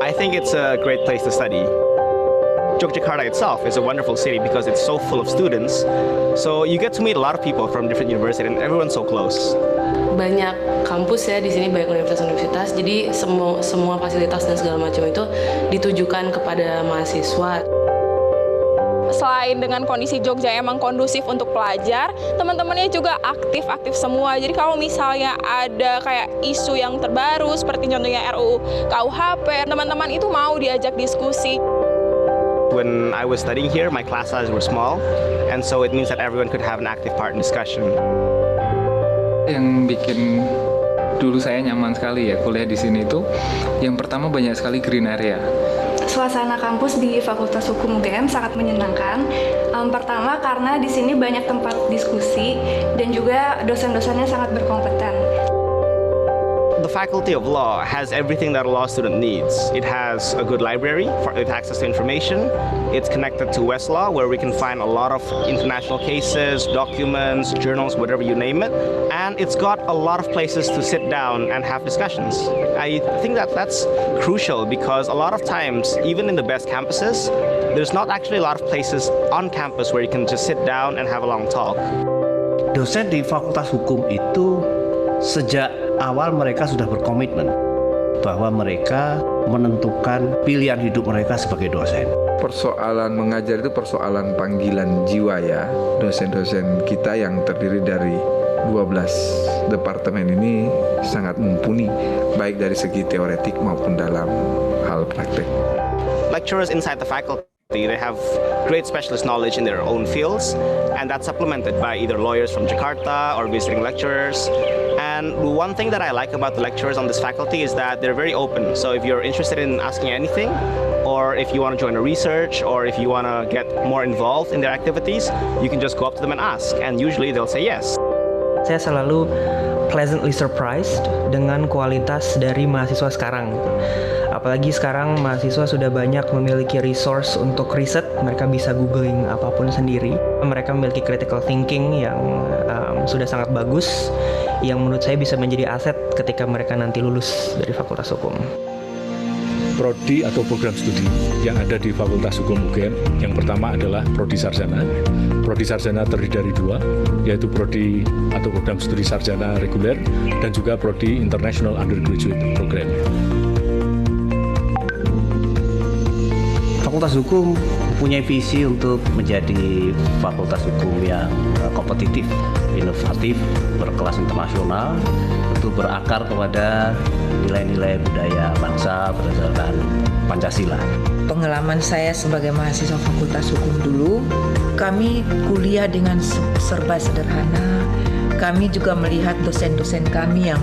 [SPEAKER 5] I think it's a great place to study. Yogyakarta itself is a wonderful city because it's so full of students. So you get to meet a lot of people from different universities and everyone's so close.
[SPEAKER 8] Banyak kampus ya di sini, banyak universitas-universitas. Jadi semua fasilitas dan segala macam itu ditujukan kepada mahasiswa.
[SPEAKER 14] Selain dengan kondisi Jogja emang kondusif untuk pelajar, teman-temannya juga aktif-aktif semua. Jadi kalau misalnya ada kayak isu yang terbaru seperti contohnya RUU KUHP, teman-teman itu mau diajak diskusi.
[SPEAKER 5] When I was studying here, my class sizes were small, and so it means that everyone could have an active part in discussion.
[SPEAKER 7] Yang bikin dulu saya nyaman sekali ya kuliah di sini itu, yang pertama banyak sekali green area.
[SPEAKER 15] Suasana kampus di Fakultas Hukum UGM sangat menyenangkan. Pertama karena di sini banyak tempat diskusi dan juga dosen-dosennya sangat berkompeten.
[SPEAKER 5] The Faculty of Law has everything that a law student needs. It has a good library with access to information. It's connected to Westlaw, where we can find a lot of international cases, documents, journals, whatever you name it. And it's got a lot of places to sit down and have discussions. I think that that's crucial because a lot of times, even in the best campuses, there's not actually a lot of places on campus where you can just sit down and have a long talk.
[SPEAKER 16] Dosen di Fakultas Hukum itu sejak awal mereka sudah berkomitmen bahwa mereka menentukan pilihan hidup mereka sebagai dosen.
[SPEAKER 17] Persoalan mengajar itu persoalan panggilan jiwa ya. Dosen-dosen kita yang terdiri dari 12 departemen ini sangat mumpuni, baik dari segi teoretik maupun dalam hal praktek.
[SPEAKER 5] Lecturers inside the faculty, they have great specialist knowledge in their own fields, and that's supplemented by either lawyers from Jakarta or visiting lecturers. And one thing that I like about the lecturers on this faculty is that they're very open. So if you're interested in asking anything, or if you want to join a research, or if you want to get more involved in their activities, you can just go up to them and ask, and usually they'll say yes.
[SPEAKER 22] Saya selalu pleasantly surprised dengan kualitas dari mahasiswa sekarang. Apalagi sekarang mahasiswa sudah banyak memiliki resource untuk riset, mereka bisa googling apapun sendiri. Mereka memiliki critical thinking yang sudah sangat bagus, yang menurut saya bisa menjadi aset ketika mereka nanti lulus dari Fakultas Hukum.
[SPEAKER 24] Prodi atau program studi yang ada di Fakultas Hukum UGM, yang pertama adalah Prodi Sarjana. Prodi Sarjana terdiri dari dua, yaitu Prodi atau program studi sarjana reguler dan juga Prodi International Undergraduate Program.
[SPEAKER 16] Fakultas Hukum mempunyai visi untuk menjadi fakultas hukum yang kompetitif, inovatif, berkelas internasional, tentu berakar kepada nilai-nilai budaya bangsa berdasarkan Pancasila.
[SPEAKER 27] Pengalaman saya sebagai mahasiswa Fakultas Hukum dulu, kami kuliah dengan serba sederhana. Kami juga melihat dosen-dosen kami yang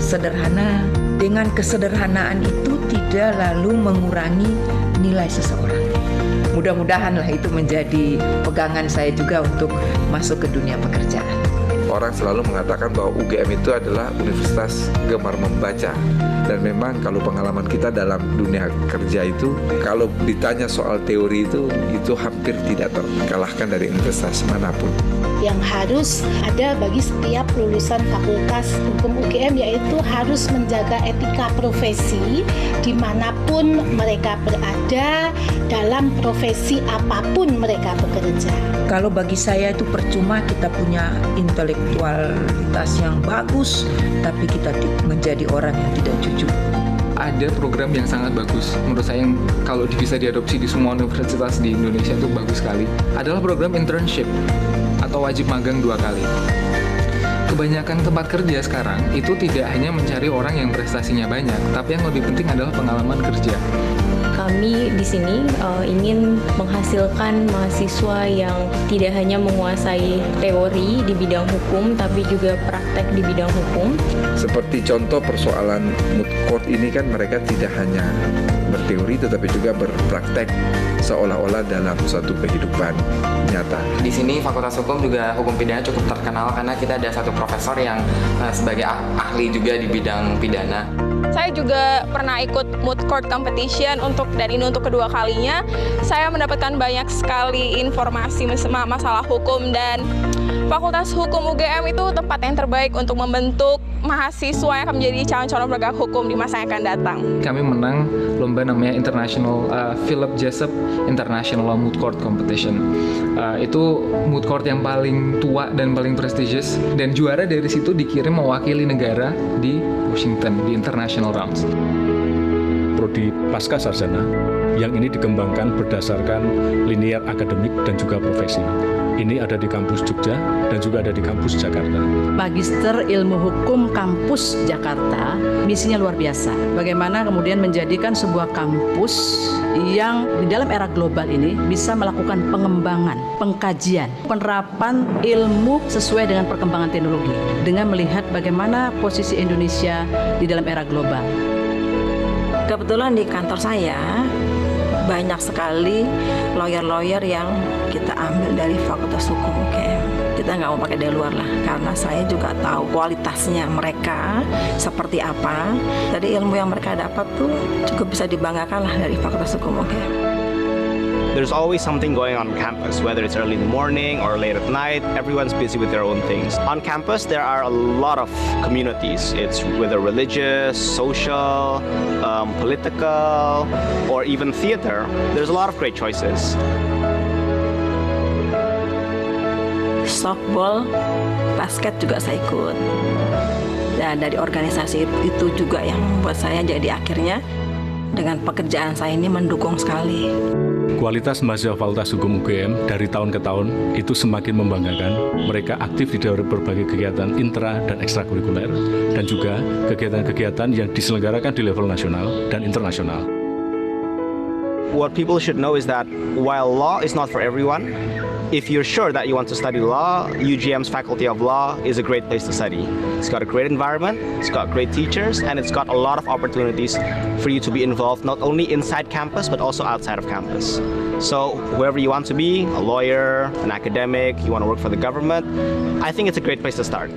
[SPEAKER 27] sederhana. Dengan kesederhanaan itu tidak lalu mengurangi nilai seseorang. Mudah-mudahanlah itu menjadi pegangan saya juga untuk masuk ke dunia pekerjaan.
[SPEAKER 17] Orang selalu mengatakan bahwa UGM itu adalah universitas gemar membaca. Dan memang kalau pengalaman kita dalam dunia kerja itu, kalau ditanya soal teori itu hampir tidak terkalahkan dari universitas manapun.
[SPEAKER 28] Yang harus ada bagi setiap lulusan Fakultas Hukum UGM, yaitu harus menjaga etika profesi dimanapun mereka berada, dalam profesi apapun mereka bekerja.
[SPEAKER 27] Kalau bagi saya itu percuma kita punya intelektualitas yang bagus, tapi kita menjadi orang yang tidak jujur.
[SPEAKER 7] Ada program yang sangat bagus, menurut saya yang kalau bisa diadopsi di semua universitas di Indonesia itu bagus sekali, adalah program internship atau wajib magang 2 kali. Kebanyakan tempat kerja sekarang itu tidak hanya mencari orang yang prestasinya banyak, tapi yang lebih penting adalah pengalaman kerja.
[SPEAKER 8] Kami di sini ingin menghasilkan mahasiswa yang tidak hanya menguasai teori di bidang hukum, tapi juga praktek di bidang hukum.
[SPEAKER 17] Seperti contoh persoalan moot court ini kan mereka tidak hanya berteori tetapi juga berpraktek seolah-olah dalam suatu kehidupan nyata.
[SPEAKER 29] Di sini Fakultas Hukum juga hukum pidana cukup terkenal karena kita ada satu profesor yang sebagai ahli juga di bidang pidana.
[SPEAKER 14] Saya juga pernah ikut moot court competition dan ini untuk kedua kalinya. Saya mendapatkan banyak sekali informasi masalah hukum, dan Fakultas Hukum UGM itu tempat yang terbaik untuk membentuk mahasiswa yang akan menjadi calon-calon penegak hukum di masa yang akan datang.
[SPEAKER 7] Kami menang lomba namanya International Philip Jessup International Moot Court Competition. Itu moot court yang paling tua dan paling prestigious, dan juara dari situ dikirim mewakili negara di Washington di international rounds.
[SPEAKER 24] Prodi Pasca Sarjana yang ini dikembangkan berdasarkan linear akademik dan juga profesi. Ini ada di kampus Jogja dan juga ada di kampus Jakarta.
[SPEAKER 6] Magister Ilmu Hukum Kampus Jakarta, misinya luar biasa. Bagaimana kemudian menjadikan sebuah kampus yang di dalam era global ini bisa melakukan pengembangan, pengkajian, penerapan ilmu sesuai dengan perkembangan teknologi dengan melihat bagaimana posisi Indonesia di dalam era global.
[SPEAKER 9] Kebetulan di kantor saya banyak sekali lawyer-lawyer yang kita ambil dari Fakultas Hukum UGM. Kita nggak mau pakai dari luar lah, karena saya juga tahu kualitasnya mereka seperti apa. Jadi ilmu yang mereka dapat tuh cukup bisa dibanggakan lah dari Fakultas Hukum UGM.
[SPEAKER 5] There's always something going on campus, whether it's early in the morning or late at night. Everyone's busy with their own things. On campus, there are a lot of communities. It's whether religious, social, political, or even theater. There's a lot of great choices.
[SPEAKER 9] Softball, basket juga saya ikut. Dan dari organisasi itu juga yang membuat saya jadi akhirnya dengan pekerjaan saya ini mendukung sekali.
[SPEAKER 24] Kualitas mahasiswa Fakultas Hukum UGM dari tahun ke tahun itu semakin membanggakan. Mereka aktif di dalam berbagai kegiatan intra dan ekstrakurikuler dan juga kegiatan-kegiatan yang diselenggarakan di level nasional dan internasional.
[SPEAKER 5] What people should know is that while law is not for everyone, if you're sure that you want to study law, UGM's Faculty of Law is a great place to study. It's got a great environment, it's got great teachers, and it's got a lot of opportunities for you to be involved not only inside campus but also outside of campus. So whoever you want to be, a lawyer, an academic, you want to work for the government, I think it's a great place to start.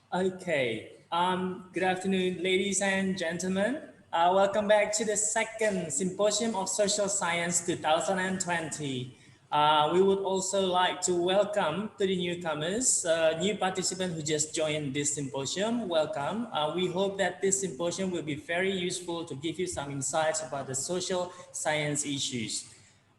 [SPEAKER 10] Okay, good afternoon, ladies and gentlemen. Welcome back to the second Symposium of Social Science 2020. We would also like to welcome to the newcomers, new participants who just joined this symposium. Welcome. We hope that this symposium will be very useful to give you some insights about the social science issues.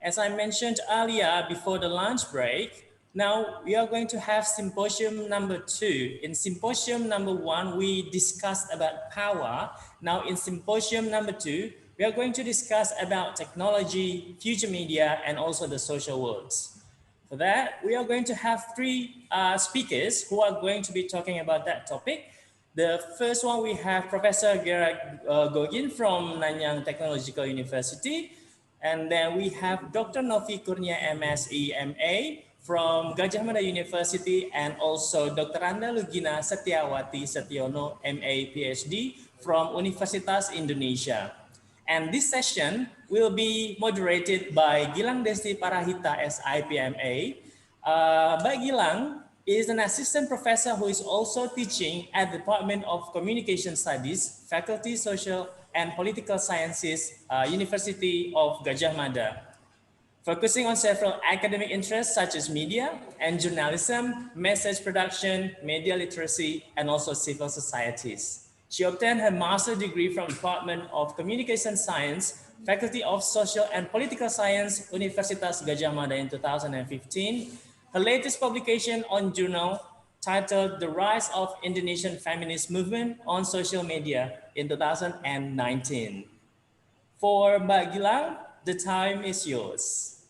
[SPEAKER 10] As I mentioned earlier before the lunch break, now we are going to have symposium number 2. In symposium number 1, we discussed about power. Now in symposium number 2, we are going to discuss about technology, future media, and also the social worlds. For that, we are going to have 3 speakers who are going to be talking about that topic. The first one, we have Professor Gerard Gogin from Nanyang Technological University. And then we have Dr. Novi Kurnia, MSc, MA, from Gajah Mada University, and also Dr. Randa Lugina Setiawati Setiono, MA, PhD, from Universitas Indonesia. And this session will be moderated by Gilang Desti Parahita, SIPMA. Mbak Gilang is an assistant professor who is also teaching at the Department of Communication Studies, Faculty Social and Political Sciences, University of Gajah Mada, focusing on several academic interests such as media and journalism, message production, media literacy, and also civil societies. She obtained her master's degree from Department of Communication Science, Faculty of Social and Political Science, Universitas Gajah Mada in 2015. Her latest publication on journal titled The Rise of Indonesian Feminist Movement on Social Media in 2019. For Mbak Gilang, the time is yours.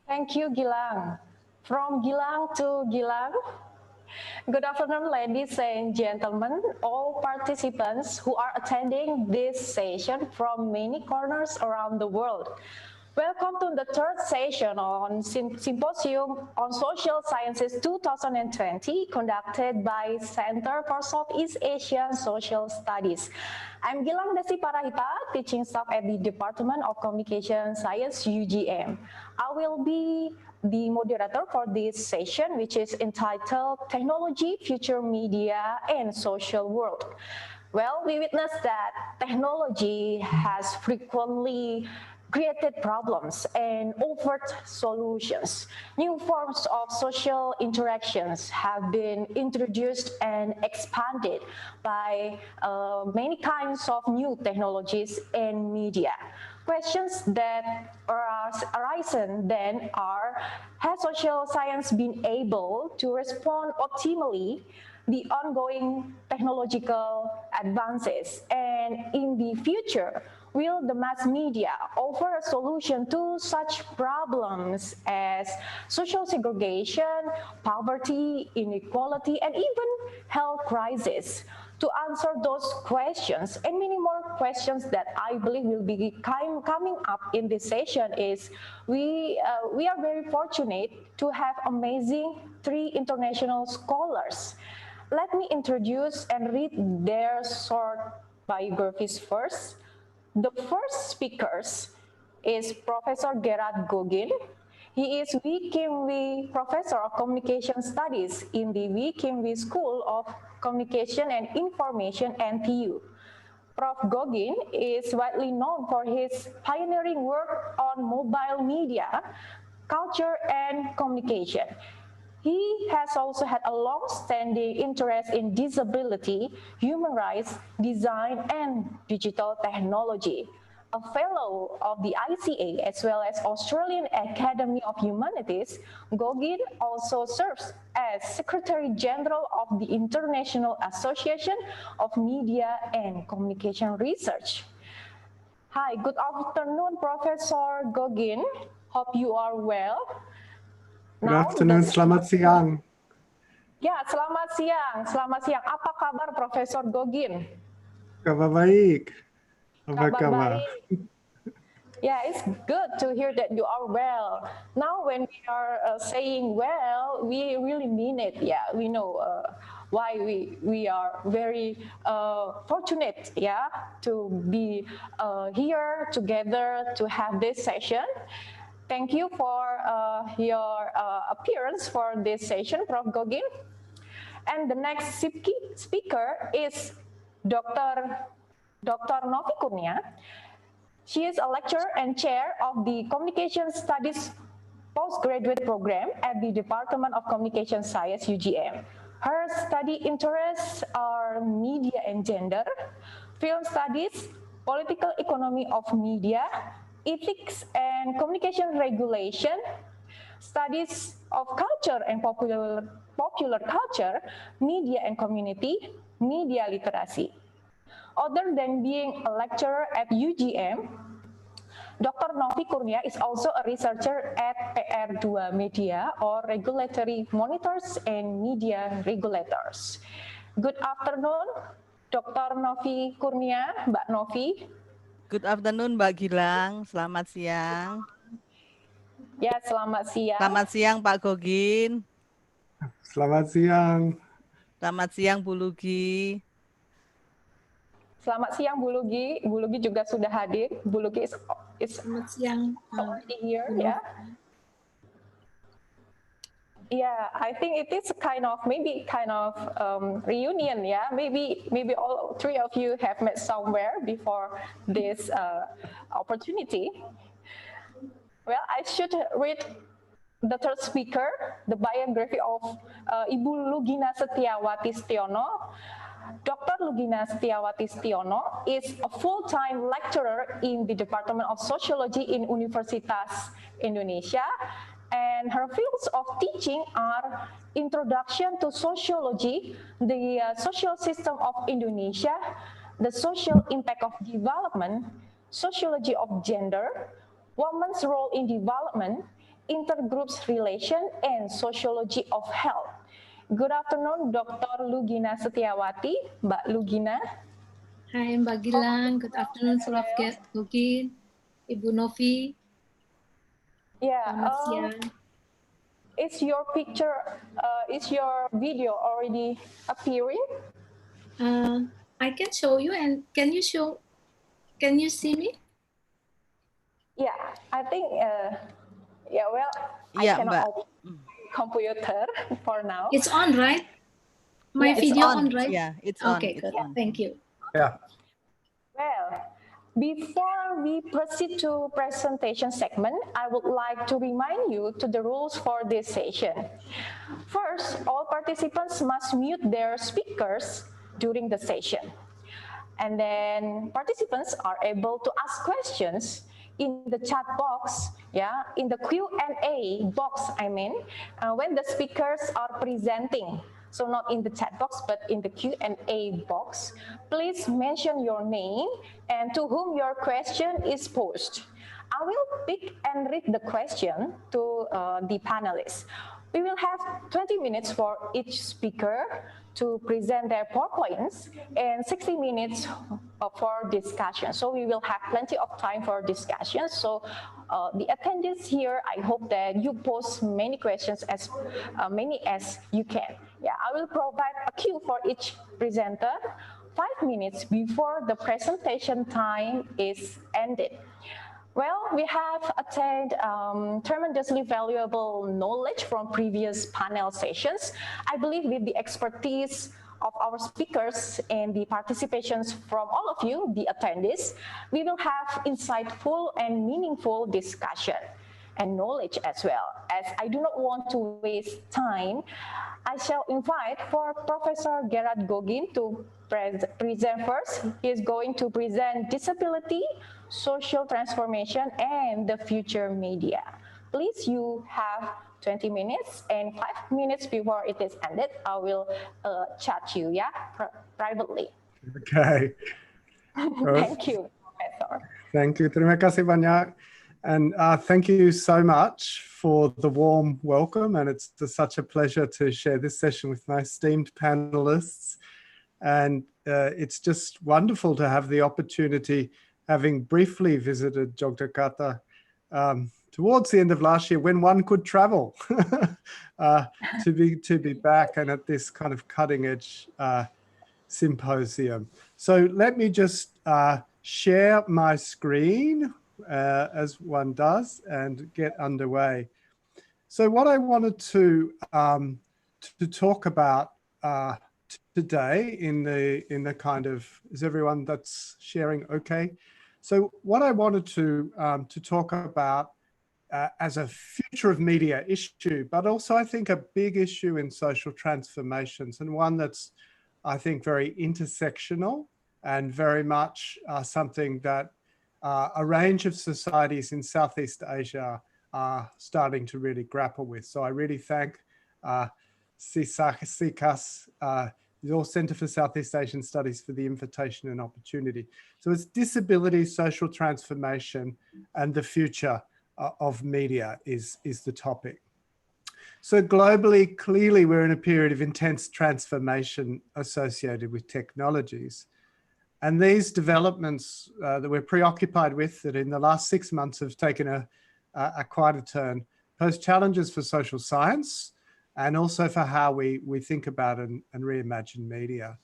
[SPEAKER 13] Thank you, Gilang. From Gilang to Gilang. Good afternoon, ladies and gentlemen, all participants who are attending this session from many corners around the world. Welcome to the third session on Symposium on Social Sciences 2020, conducted by Center for Southeast Asian Social Studies. I'm Gilang Desti Parahita, teaching staff at the Department of Communication Science, UGM. I will be the moderator for this session, which is entitled Technology, Future Media, and Social World. Well, we witness that technology has frequently created problems and offered solutions. New forms of social interactions have been introduced and expanded by many kinds of new technologies and media. Questions that arisen then are, has social science been able to respond optimally the ongoing technological advances? And in the future, will the mass media offer a solution to such problems as social segregation, poverty, inequality, and even health crisis? To answer those questions and many more questions that I believe will be coming up in this session is we are very fortunate to have amazing 3 international scholars. Let me introduce and read their short biographies first. The first speaker is Professor Gerard Gogin. He is Wee Kim Wee Professor of Communication Studies in the Wee Kim Wee School of Communication and Information, NTU. Prof. Gogin is widely known for his pioneering work on mobile media, culture, and communication. He has also had a long-standing interest in disability, human rights, design, and digital technology. A fellow of the ICA as well as Australian Academy of Humanities, Gogin also serves as Secretary General of the International Association of Media and Communication Research. Hi, good afternoon, Professor Gogin. Hope you are well.
[SPEAKER 1] Good afternoon, selamat siang.
[SPEAKER 13] Ya, selamat siang. Selamat siang. Apa kabar Profesor Gogin?
[SPEAKER 1] Kabar baik. Apa
[SPEAKER 13] kabar?
[SPEAKER 1] kabar?
[SPEAKER 13] Yeah, it's good to hear that you are well. Now, when we are saying well, we really mean it. Yeah, we know why we are very fortunate, yeah, to be here together to have this session. Thank you for your appearance for this session, Prof. Gogin. And the next speaker is Dr. Novi Kurnia. She is a lecturer and chair of the Communication Studies postgraduate program at the Department of Communication Science, UGM. Her study interests are media and gender, film studies, political economy of media, ethics and communication regulation, studies of culture and popular culture, media and community, media literacy. Other than being a lecturer at UGM, Dr. Novi Kurnia is also a researcher at PR2 Media or Regulatory Monitors and Media Regulators. Good afternoon, Dr. Novi Kurnia, Mbak Novi.
[SPEAKER 2] Good afternoon, Mbak Gilang. Selamat siang.
[SPEAKER 13] Ya, selamat siang.
[SPEAKER 2] Selamat siang, Pak Gogin.
[SPEAKER 1] Selamat siang.
[SPEAKER 2] Selamat siang, Bu Lugi.
[SPEAKER 13] Selamat siang, Bu Lugi. Bu Lugi juga sudah hadir. Bu Lugi is
[SPEAKER 11] selamat siang.
[SPEAKER 13] Already here, ya. Yeah, I think it is kind of reunion. Yeah, maybe all 3 of you have met somewhere before this opportunity. Well, I should read the third speaker, the biography of Ibu Lugina Setiawati Stiono. Dr. Lugina Setiawati Stiono is a full-time lecturer in the Department of Sociology in Universitas Indonesia, and her fields of teaching are Introduction to Sociology, the Social System of Indonesia, the Social Impact of Development, Sociology of Gender, Women's Role in Development, Intergroups Relation, and Sociology of Health. Good afternoon, Dr. Lugina Setiawati. Mbak Lugina.
[SPEAKER 11] Hai, Mbak Gilang. Good afternoon, Prof. Gogin, Ibu Novi.
[SPEAKER 13] Yeah. Is your video already appearing?
[SPEAKER 11] I can show you, and can you see me?
[SPEAKER 13] Yeah, I think. I cannot open computer for now.
[SPEAKER 11] It's on, right? My video on, right?
[SPEAKER 2] Yeah, it's on.
[SPEAKER 11] Okay, good. Thank you.
[SPEAKER 1] Yeah.
[SPEAKER 13] Well, before we proceed to presentation segment, I would like to remind you to the rules for this session. First, all participants must mute their speakers during the session. And then participants are able to ask questions in the chat box, yeah, in the Q&A box, when the speakers are presenting. So not in the chat box, but in the Q&A box. Please mention your name and to whom your question is posed. I will pick and read the question to the panelists. We will have 20 minutes for each speaker to present their PowerPoints and 60 minutes for discussion. So we will have plenty of time for discussion. So the attendees here, I hope that you pose many questions, as many as you can. Yeah, I will provide a cue for each presenter 5 minutes before the presentation time is ended. Well, we have attained tremendously valuable knowledge from previous panel sessions. I believe with the expertise of our speakers and the participations from all of you, the attendees, we will have insightful and meaningful discussion and knowledge as well. As I do not want to waste time, I shall invite for Professor Gerard Gogin to present first. He is going to present disability, social transformation, and the future media. Please, you have 20 minutes, and 5 minutes before it is ended, I will chat you, privately.
[SPEAKER 1] Okay.
[SPEAKER 13] Thank you, Professor.
[SPEAKER 1] Thank you. Terima kasih banyak. And thank you so much for the warm welcome. And it's such a pleasure to share this session with my esteemed panelists. And it's just wonderful to have the opportunity, having briefly visited Yogyakarta towards the end of last year when one could travel, to be back and at this kind of cutting edge symposium. So let me just share my screen as one does and get underway. So what I wanted to talk about today in the kind of, is everyone that's sharing okay? So what I wanted to talk about as a future of media issue, but also I think a big issue in social transformations, and one that's, I think, very intersectional and very much something that a range of societies in Southeast Asia are starting to really grapple with. So I really thank SICAS, your Center for Southeast Asian Studies, for the invitation and opportunity. So it's disability, social transformation, and the future of media is the topic. So globally, clearly, we're in a period of intense transformation associated with technologies. And these developments that we're preoccupied with, that in the last 6 months have taken a quite a turn, pose challenges for social science and also for how we think about and reimagine media.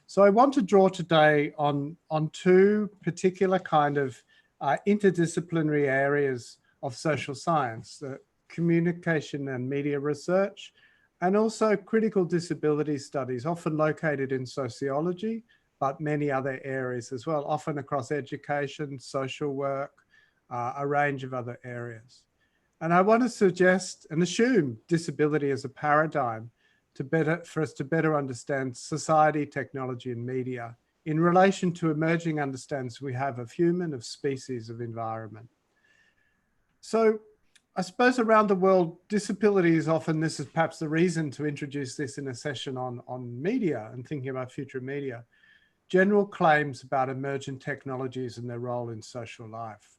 [SPEAKER 1] So I want to draw today on two particular kind of interdisciplinary areas of social science, the communication and media research, and also critical disability studies, often located in sociology, but many other areas as well, often across education, social work, a range of other areas. And I want to suggest and assume disability as a paradigm for us to better understand society, technology, and media in relation to emerging understandings we have of human, of species, of environment. So I suppose around the world, disability is often, this is perhaps the reason to introduce this in a session on media and thinking about future media, general claims about emergent technologies and their role in social life.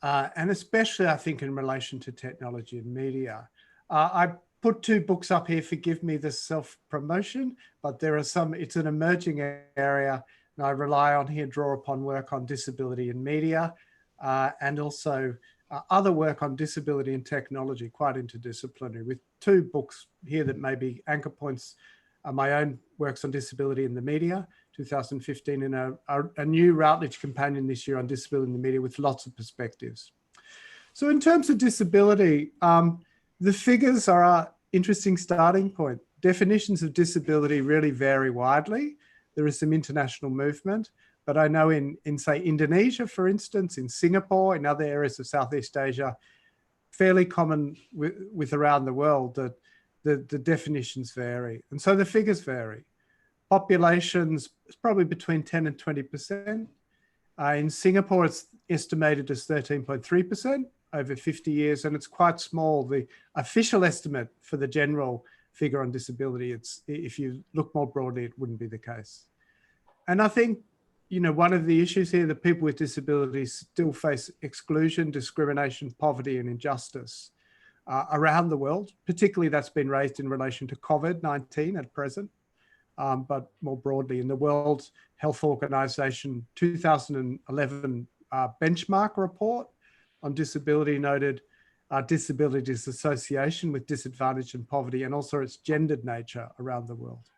[SPEAKER 1] And especially, I think, in relation to technology and media. I put two books up here, forgive me the self-promotion, but there are some, it's an emerging area, and I rely on here, draw upon work on disability and media, and also other work on disability and technology, quite interdisciplinary, with two books here that may be anchor points. My own works on disability in the media, 2015, and a new Routledge companion this year on disability in the media with lots of perspectives. So in terms of disability, the figures are an interesting starting point. Definitions of disability really vary widely. There is some international movement, but I know in say, Indonesia, for instance, in Singapore, in other areas of Southeast Asia, fairly common with around the world, that the definitions vary. And so the figures vary. Populations is probably between 10 and 20%. In Singapore, it's estimated as 13.3% over 50 years, and it's quite small. The official estimate for the general figure on disability, if you look more broadly, it wouldn't be the case. And I think, you know, one of the issues here, that people with disabilities still face exclusion, discrimination, poverty, and injustice around the world. Particularly that's been raised in relation to COVID-19 at present. But more broadly, in the World Health Organization 2011 benchmark report on disability noted disability association with disadvantage and poverty, and also its gendered nature around the world.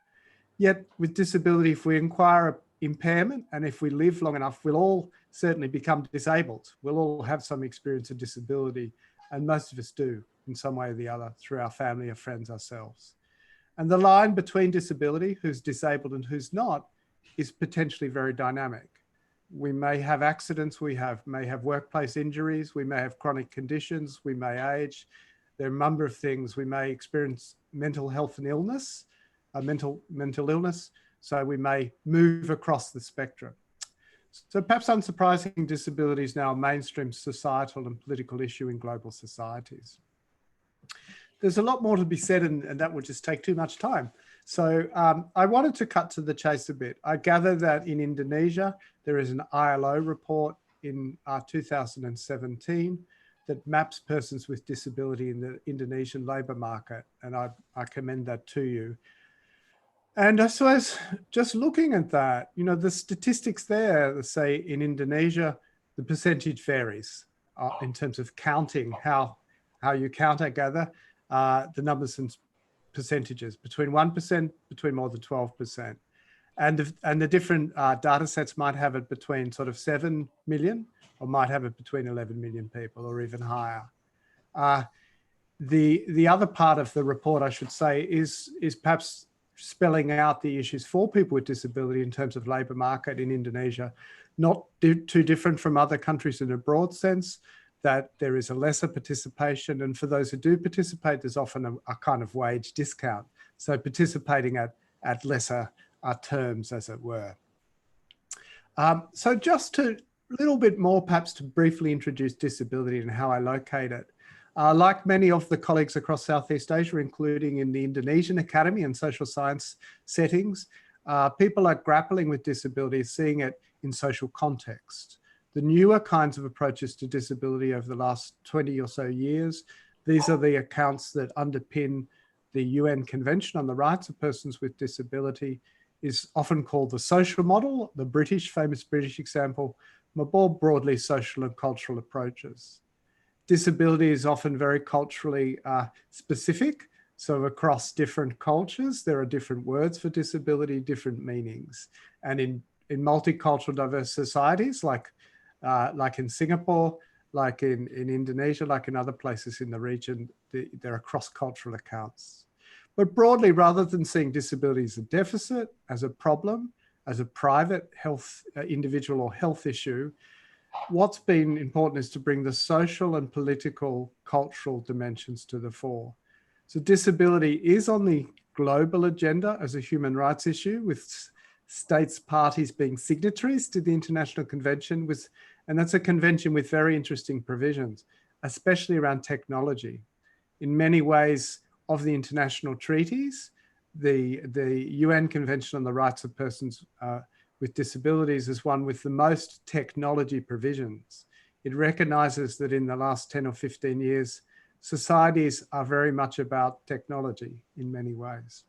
[SPEAKER 1] Yet with disability, if we acquire impairment and if we live long enough, we'll all certainly become disabled. We'll all have some experience of disability, and most of us do in some way or the other through our family or friends ourselves. And the line between disability, who's disabled and who's not, is potentially very dynamic. We may have accidents, we may have workplace injuries, we may have chronic conditions, we may age. There are a number of things. We may experience mental health and illness, mental illness, so we may move across the spectrum. So perhaps unsurprising, disability is now a mainstream societal and political issue in global societies. There's a lot more to be said, and that would just take too much time. So I wanted to cut to the chase a bit. I gather that in Indonesia, there is an ILO report in 2017 that maps persons with disability in the Indonesian labour market, and I commend that to you. And I suppose just looking at that, you know, the statistics there, say in Indonesia, the percentage varies in terms of counting, how you count, I gather. The numbers and percentages between 1%, between more than 12%. And the different data sets might have it between sort of 7 million or might have it between 11 million people or even higher. The other part of the report, I should say, is perhaps spelling out the issues for people with disability in terms of labour market in Indonesia, not too different from other countries in a broad sense, that there is a lesser participation. And for those who do participate, there's often a kind of wage discount. So participating at lesser terms, as it were. So just a little bit more, perhaps to briefly introduce disability and how I locate it. Like many of the colleagues across Southeast Asia, including in the Indonesian academy and social science settings, people are grappling with disability, seeing it in social context. The newer kinds of approaches to disability over the last 20 or so years, these are the accounts that underpin the UN Convention on the Rights of Persons with Disability, is often called the social model, the famous British example, more broadly social and cultural approaches. Disability is often very culturally specific. So across different cultures, there are different words for disability, different meanings. And in multicultural diverse societies, like in Singapore, like in Indonesia, like in other places in the region, there are cross-cultural accounts. But broadly, rather than seeing disability as a deficit, as a problem, as a private health, individual or health issue, what's been important is to bring the social and political, cultural dimensions to the fore. So disability is on the global agenda as a human rights issue, with states parties being signatories to the International Convention, and that's a convention with very interesting provisions, especially around technology. In many ways of the international treaties, the UN Convention on the Rights of Persons with Disabilities is one with the most technology provisions. It recognizes that in the last 10 or 15 years, societies are very much about technology in many ways.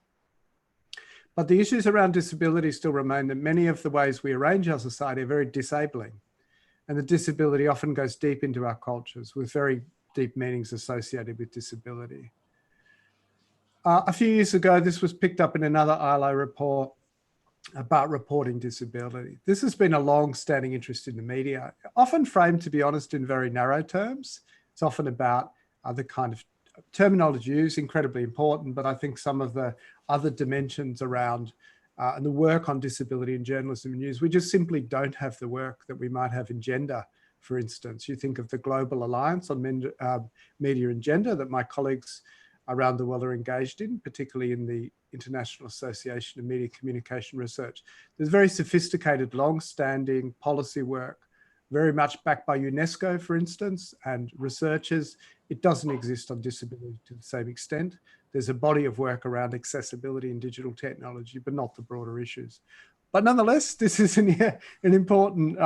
[SPEAKER 1] But the issues around disability still remain that many of the ways we arrange our society are very disabling. And the disability often goes deep into our cultures with very deep meanings associated with disability. A few years ago, this was picked up in another ILO report about reporting disability. This has been a long-standing interest in the media, often framed, to be honest, in very narrow terms. It's often about other kind of terminology used, incredibly important, but I think some of the other dimensions around and the work on disability in journalism and news, we just simply don't have the work that we might have in gender, for instance. You think of the Global Alliance on Media and Gender that my colleagues around the world are engaged in, particularly in the International Association of Media Communication Research. There's very sophisticated, long-standing policy work, very much backed by UNESCO, for instance, and researchers. It doesn't exist on disability to the same extent. There's a body of work around accessibility and digital technology, but not the broader issues. But nonetheless, this is an important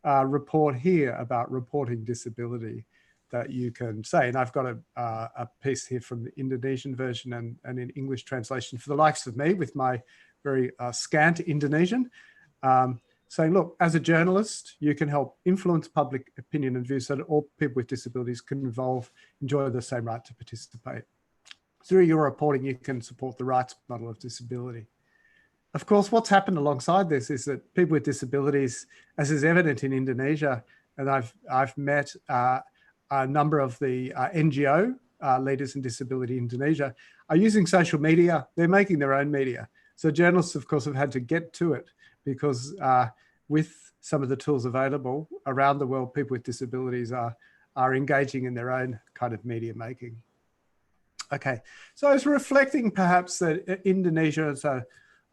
[SPEAKER 1] report here about reporting disability that you can say. And I've got a piece here from the Indonesian version and in English translation for the likes of me with my very scant Indonesian, saying, look, as a journalist, you can help influence public opinion and views so that all people with disabilities can enjoy the same right to participate. Through your reporting, you can support the rights model of disability. Of course, what's happened alongside this is that people with disabilities, as is evident in Indonesia, and I've met a number of the NGO leaders in disability in Indonesia, are using social media. They're making their own media. So journalists, of course, have had to get to it because with some of the tools available around the world, people with disabilities are engaging in their own kind of media making. Okay, so I was reflecting perhaps that Indonesia is a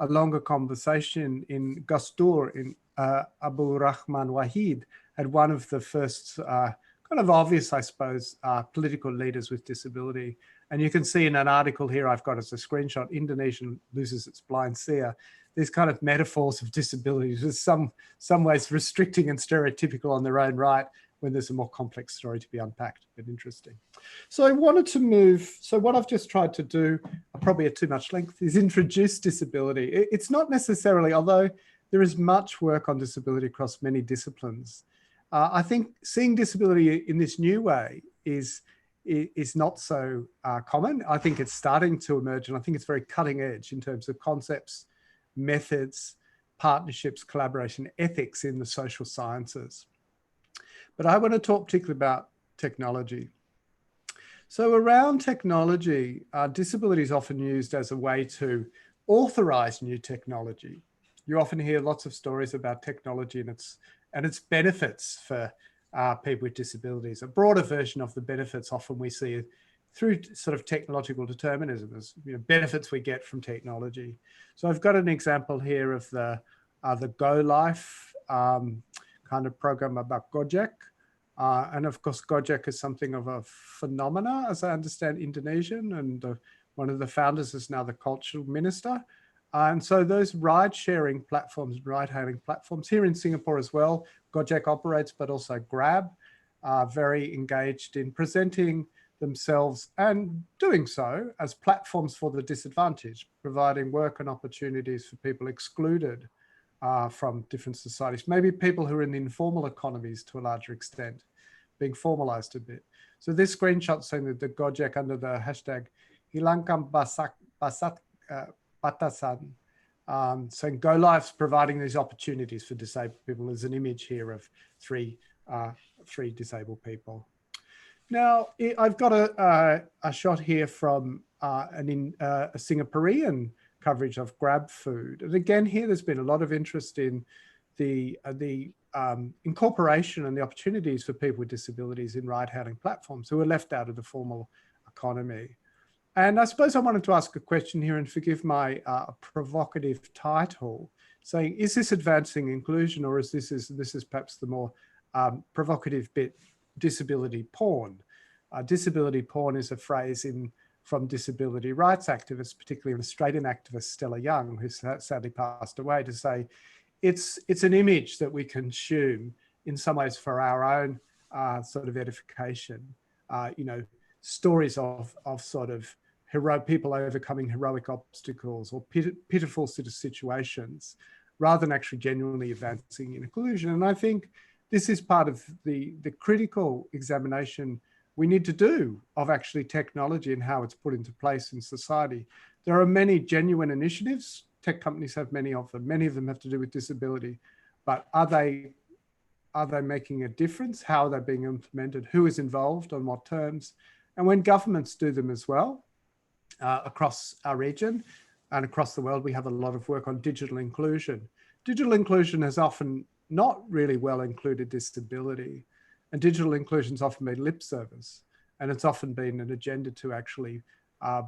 [SPEAKER 1] longer conversation in Gusdur, in Abu Rahman Wahid, had one of the first kind of obvious, I suppose, political leaders with disability. And you can see in an article here I've got as a screenshot, Indonesia loses its blind seer. These kind of metaphors of disabilities with some ways restricting and stereotypical on their own right when there's a more complex story to be unpacked, but interesting. So I wanted to move, so what I've just tried to do, probably at too much length, is introduce disability. It's not necessarily, although there is much work on disability across many disciplines, I think seeing disability in this new way is not so common. I think it's starting to emerge, and I think it's very cutting edge in terms of concepts, methods, partnerships, collaboration, ethics in the social sciences. But I want to talk particularly about technology. So around technology, disability is often used as a way to authorize new technology. You often hear lots of stories about technology and its benefits for people with disabilities. A broader version of the benefits often we see through sort of technological determinism as benefits we get from technology. So I've got an example here of the Go Life kind of program about Gojek. And of course, Gojek is something of a phenomena, as I understand Indonesian, and one of the founders is now the cultural minister. And so those ride-sharing platforms, ride-hailing platforms here in Singapore as well, Gojek operates, but also Grab, are very engaged in presenting themselves and doing so as platforms for the disadvantaged, providing work and opportunities for people excluded from different societies, maybe people who are in the informal economies to a larger extent, being formalized a bit. So this screenshot saying that the Gojek under the hashtag Hilangkan Batasan, saying Go Life's providing these opportunities for disabled people. There's an image here of three disabled people. Now, I've got a shot here from a Singaporean coverage of Grab Food. And again, here there's been a lot of interest in the incorporation and the opportunities for people with disabilities in ride-hailing platforms who are left out of the formal economy. And I suppose I wanted to ask a question here, and forgive my provocative title, saying, is this advancing inclusion, or is this is perhaps the more provocative bit, disability porn? Disability porn is a phrase from disability rights activists, particularly an Australian activist, Stella Young, who sadly passed away, to say it's an image that we consume in some ways for our own sort of edification. Stories of sort of people overcoming heroic obstacles or pitiful sort of situations, rather than actually genuinely advancing inclusion. And I think this is part of the critical examination we need to do of actually technology and how it's put into place in society. There are many genuine initiatives. Tech companies have many of them. Many of them have to do with disability, but are they making a difference? How are they being implemented? Who is involved, on what terms? And when governments do them as well, across our region and across the world, we have a lot of work on digital inclusion. Digital inclusion has often not really well included disability, and digital inclusion has often been lip service, and it's often been an agenda to actually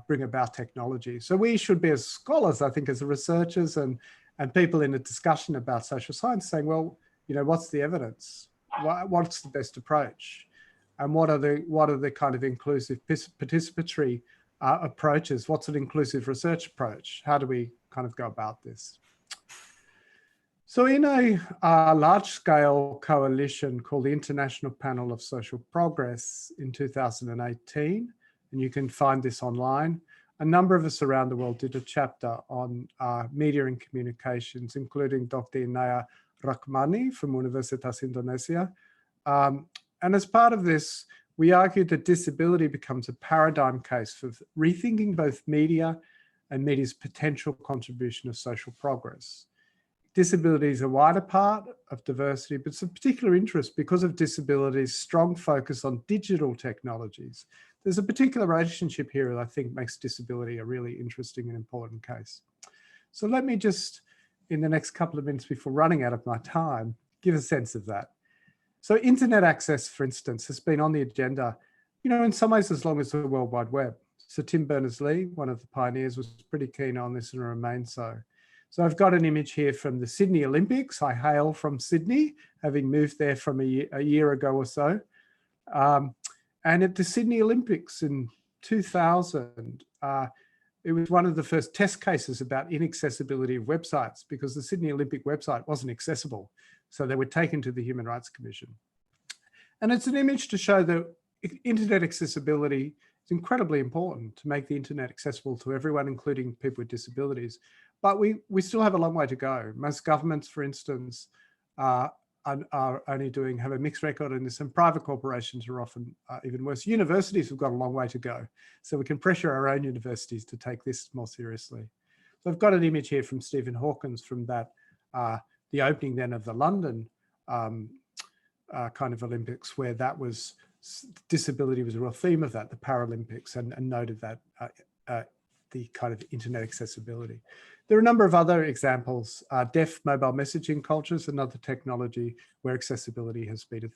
[SPEAKER 1] bring about technology. So we should be, as scholars, I think, as researchers and people in a discussion about social science, saying, well, you know, what's the evidence? What's the best approach? And what are the kind of inclusive participatory approaches? What's an inclusive research approach? How do we kind of go about this? So in a large-scale coalition called the International Panel of Social Progress in 2018, and you can find this online, a number of us around the world did a chapter on media and communications, including Dr. Inaya Rakmani from Universitas Indonesia. And as part of this, we argued that disability becomes a paradigm case for rethinking both media and media's potential contribution of social progress. Disability is a wider part of diversity, but it's of particular interest because of disability's strong focus on digital technologies. There's a particular relationship here that I think makes disability a really interesting and important case. So let me just, in the next couple of minutes before running out of my time, give a sense of that. So internet access, for instance, has been on the agenda, you know, in some ways as long as the World Wide Web. So Tim Berners-Lee, one of the pioneers, was pretty keen on this and remains so. So I've got an image here from the Sydney Olympics. I hail from Sydney, having moved there from a year ago or so. And at the Sydney Olympics in 2000, it was one of the first test cases about inaccessibility of websites because the Sydney Olympic website wasn't accessible. So they were taken to the Human Rights Commission. And it's an image to show that internet accessibility is incredibly important to make the internet accessible to everyone, including people with disabilities. But we still have a long way to go. Most governments, for instance, are only have a mixed record in this, and private corporations are often even worse. Universities have got a long way to go. So we can pressure our own universities to take this more seriously. So I've got an image here from Stephen Hawkins from that, the opening then of the London kind of Olympics, where that was, disability was a real theme of that, the Paralympics, and noted that the kind of internet accessibility. There are a number of other examples. Deaf mobile messaging cultures, another technology where accessibility has been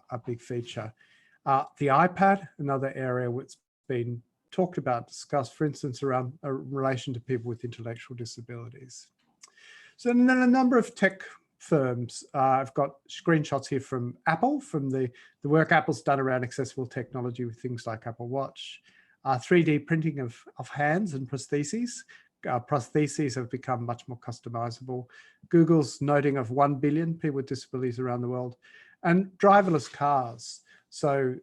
[SPEAKER 1] a big feature. The iPad, another area that's been talked about, discussed, for instance, around relation to people with intellectual disabilities. So then a number of tech firms, I've got screenshots here from Apple, from the work Apple's done around accessible technology with things like Apple Watch. 3D printing of hands and prostheses. Prostheses have become much more customizable. Google's noting of 1 billion people with disabilities around the world, and driverless cars. So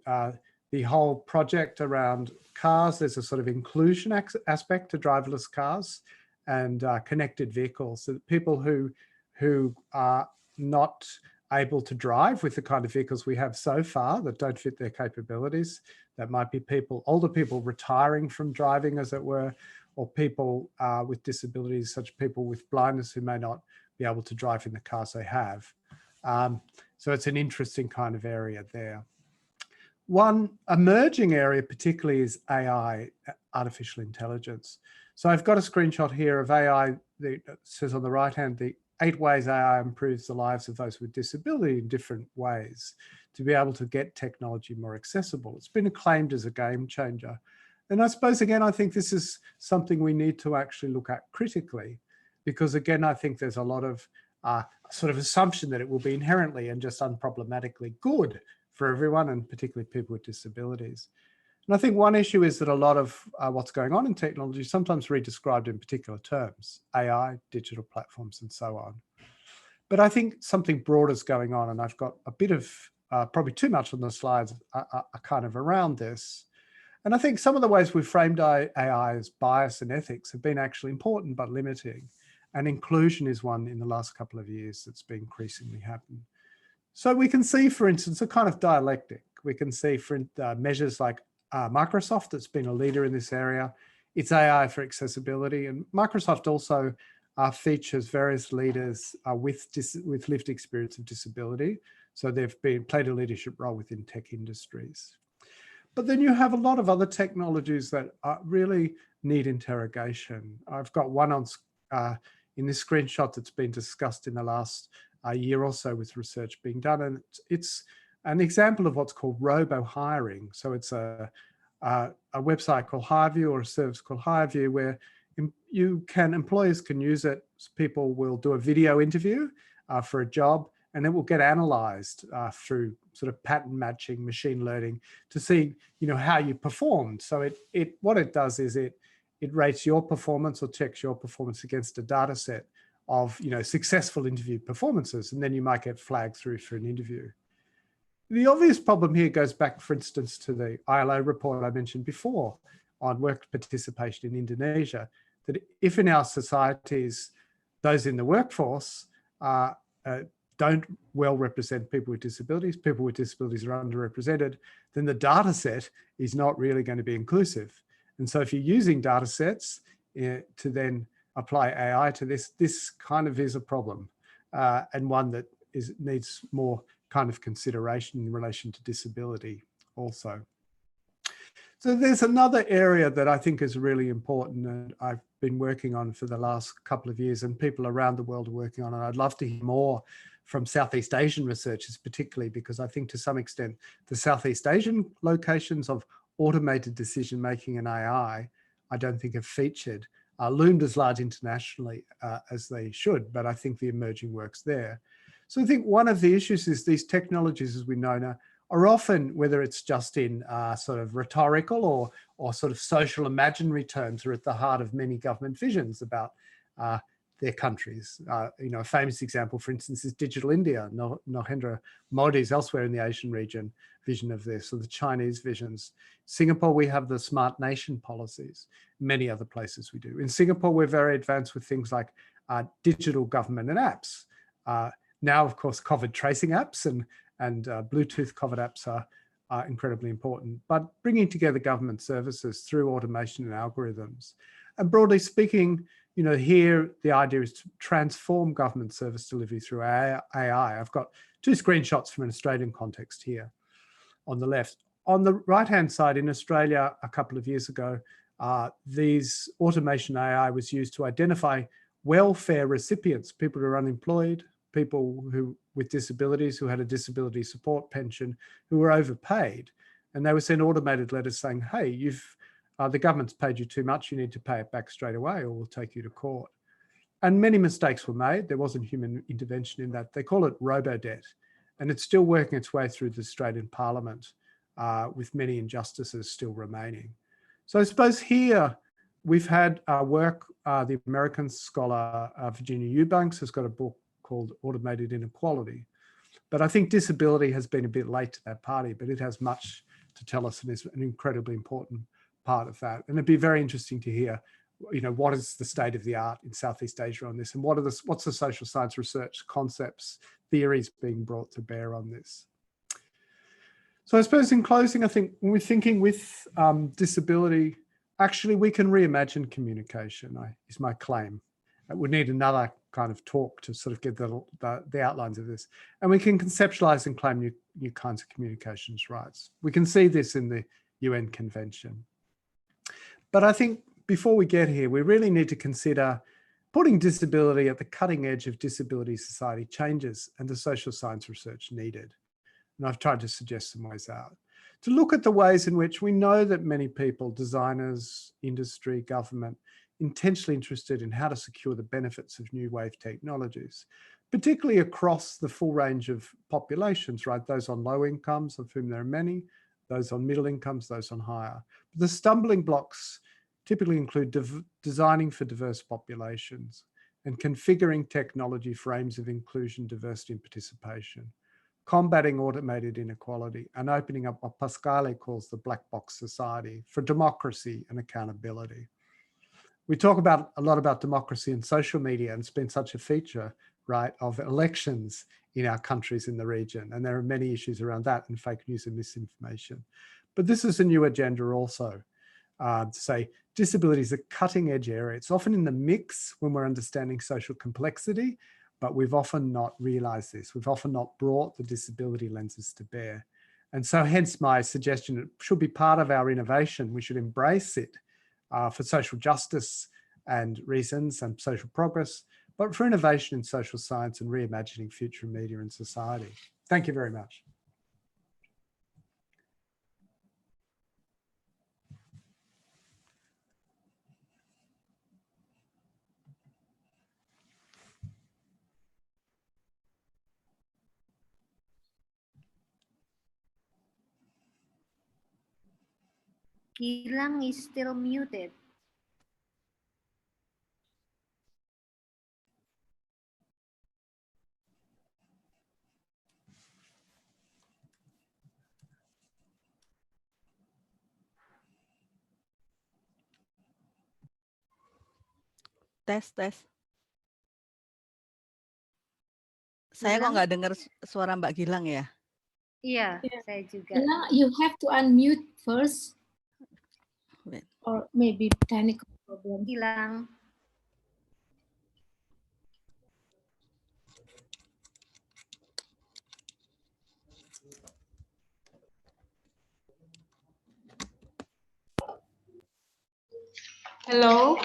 [SPEAKER 1] the whole project around cars, there's a sort of inclusion aspect to driverless cars and connected vehicles. So people who are not able to drive with the kind of vehicles we have so far that don't fit their capabilities. That might be people, older people retiring from driving, as it were, or people with disabilities, such people with blindness who may not be able to drive in the cars they have. So it's an interesting kind of area there. One emerging area particularly is AI, artificial intelligence. So I've got a screenshot here of AI that says on the right hand, the 8 ways AI improves the lives of those with disability in different ways to be able to get technology more accessible. It's been acclaimed as a game changer. And I suppose, again, I think this is something we need to actually look at critically, because again, I think there's a lot of sort of assumption that it will be inherently and just unproblematically good for everyone, and particularly people with disabilities. And I think one issue is that a lot of what's going on in technology is sometimes redescribed in particular terms, AI, digital platforms, and so on. But I think something broader is going on, and I've got a bit of, probably too much on the slides, are kind of around this. And I think some of the ways we've framed AI as bias and ethics have been actually important but limiting. And inclusion is one in the last couple of years that's been increasingly happening. So we can see, for instance, a kind of dialectic. We can see for measures like Microsoft, that's been a leader in this area. It's AI for accessibility. And Microsoft also features various leaders with lived experience of disability. So they've played a leadership role within tech industries. But then you have a lot of other technologies that really need interrogation. I've got one on in this screenshot that's been discussed in the last year or so with research being done. And it's an example of what's called robo-hiring. So it's a a website called HireVue or a service called HireVue where employers can use it. People will do a video interview for a job, and it will get analyzed through sort of pattern matching, machine learning to see, how you performed. So what it does is it rates your performance or checks your performance against a data set of, successful interview performances, and then you might get flagged through for an interview. The obvious problem here goes back, for instance, to the ILO report I mentioned before on work participation in Indonesia, that if in our societies, those in the workforce don't well represent people with disabilities are underrepresented, then the data set is not really going to be inclusive. And so if you're using data sets to then apply AI to this kind of is a problem, and one that needs more kind of consideration in relation to disability also. So there's another area that I think is really important and I've been working on for the last couple of years, and people around the world are working on it. I'd love to hear more from Southeast Asian researchers, particularly because I think to some extent the Southeast Asian locations of automated decision-making and AI, I don't think have featured, loomed as large internationally as they should, but I think the emerging work's there. So I think one of the issues is these technologies, as we know now, are often, whether it's just in sort of rhetorical or sort of social imaginary terms, are at the heart of many government visions about their countries. A famous example, for instance, is Digital India, Narendra Modi's elsewhere in the Asian region vision of this, or the Chinese visions. Singapore, we have the smart nation policies. Many other places we do. In Singapore, we're very advanced with things like digital government and apps. Now, of course, COVID tracing apps and Bluetooth COVID apps are incredibly important, but bringing together government services through automation and algorithms. And broadly speaking, here the idea is to transform government service delivery through AI. I've got two screenshots from an Australian context here on the left. On the right-hand side, in Australia, a couple of years ago, these automation AI was used to identify welfare recipients, people who are unemployed, people with disabilities who had a disability support pension, who were overpaid. And they were sent automated letters saying, hey, the government's paid you too much, you need to pay it back straight away or we'll take you to court. And many mistakes were made. There wasn't human intervention in that. They call it robo-debt. And it's still working its way through the Australian Parliament with many injustices still remaining. So I suppose here we've had work, the American scholar Virginia Eubanks has got a book called Automated Inequality. But I think disability has been a bit late to that party, but it has much to tell us and is an incredibly important part of that. And it'd be very interesting to hear, what is the state of the art in Southeast Asia on this, and what's the social science research concepts, theories being brought to bear on this. So I suppose in closing, I think when we're thinking with disability, actually we can reimagine communication, is my claim. We need another kind of talk to sort of get the outlines of this. And we can conceptualize and claim new kinds of communications rights. We can see this in the UN Convention. But I think before we get here, we really need to consider putting disability at the cutting edge of disability society changes and the social science research needed. And I've tried to suggest some ways out. To look at the ways in which we know that many people, designers, industry, government, intentionally interested in how to secure the benefits of new wave technologies, particularly across the full range of populations, right? Those on low incomes, of whom there are many, those on middle incomes, those on higher. But the stumbling blocks typically include designing for diverse populations and configuring technology frames of inclusion, diversity, and participation, combating automated inequality, and opening up what Pascale calls the black box society for democracy and accountability. We talk a lot about democracy and social media, and it's been such a feature, right, of elections in our countries in the region. And there are many issues around that and fake news and misinformation. But this is a new agenda also, to say disability is a cutting edge area. It's often in the mix when we're understanding social complexity, but we've often not realized this. We've often not brought the disability lenses to bear. And so hence my suggestion, it should be part of our innovation. We should embrace it for social justice and reasons and social progress, but for innovation in social science and reimagining future media and society. Thank you very much.
[SPEAKER 3] Gilang is still muted.
[SPEAKER 2] Tes. Saya kok
[SPEAKER 3] Gilang?
[SPEAKER 2] nggak dengar suara Mbak Gilang ya?
[SPEAKER 3] Iya, saya juga.
[SPEAKER 11] Gilang, you have to unmute first,
[SPEAKER 2] Wait.
[SPEAKER 11] or maybe technical problem.
[SPEAKER 3] Gilang.
[SPEAKER 15] Hello.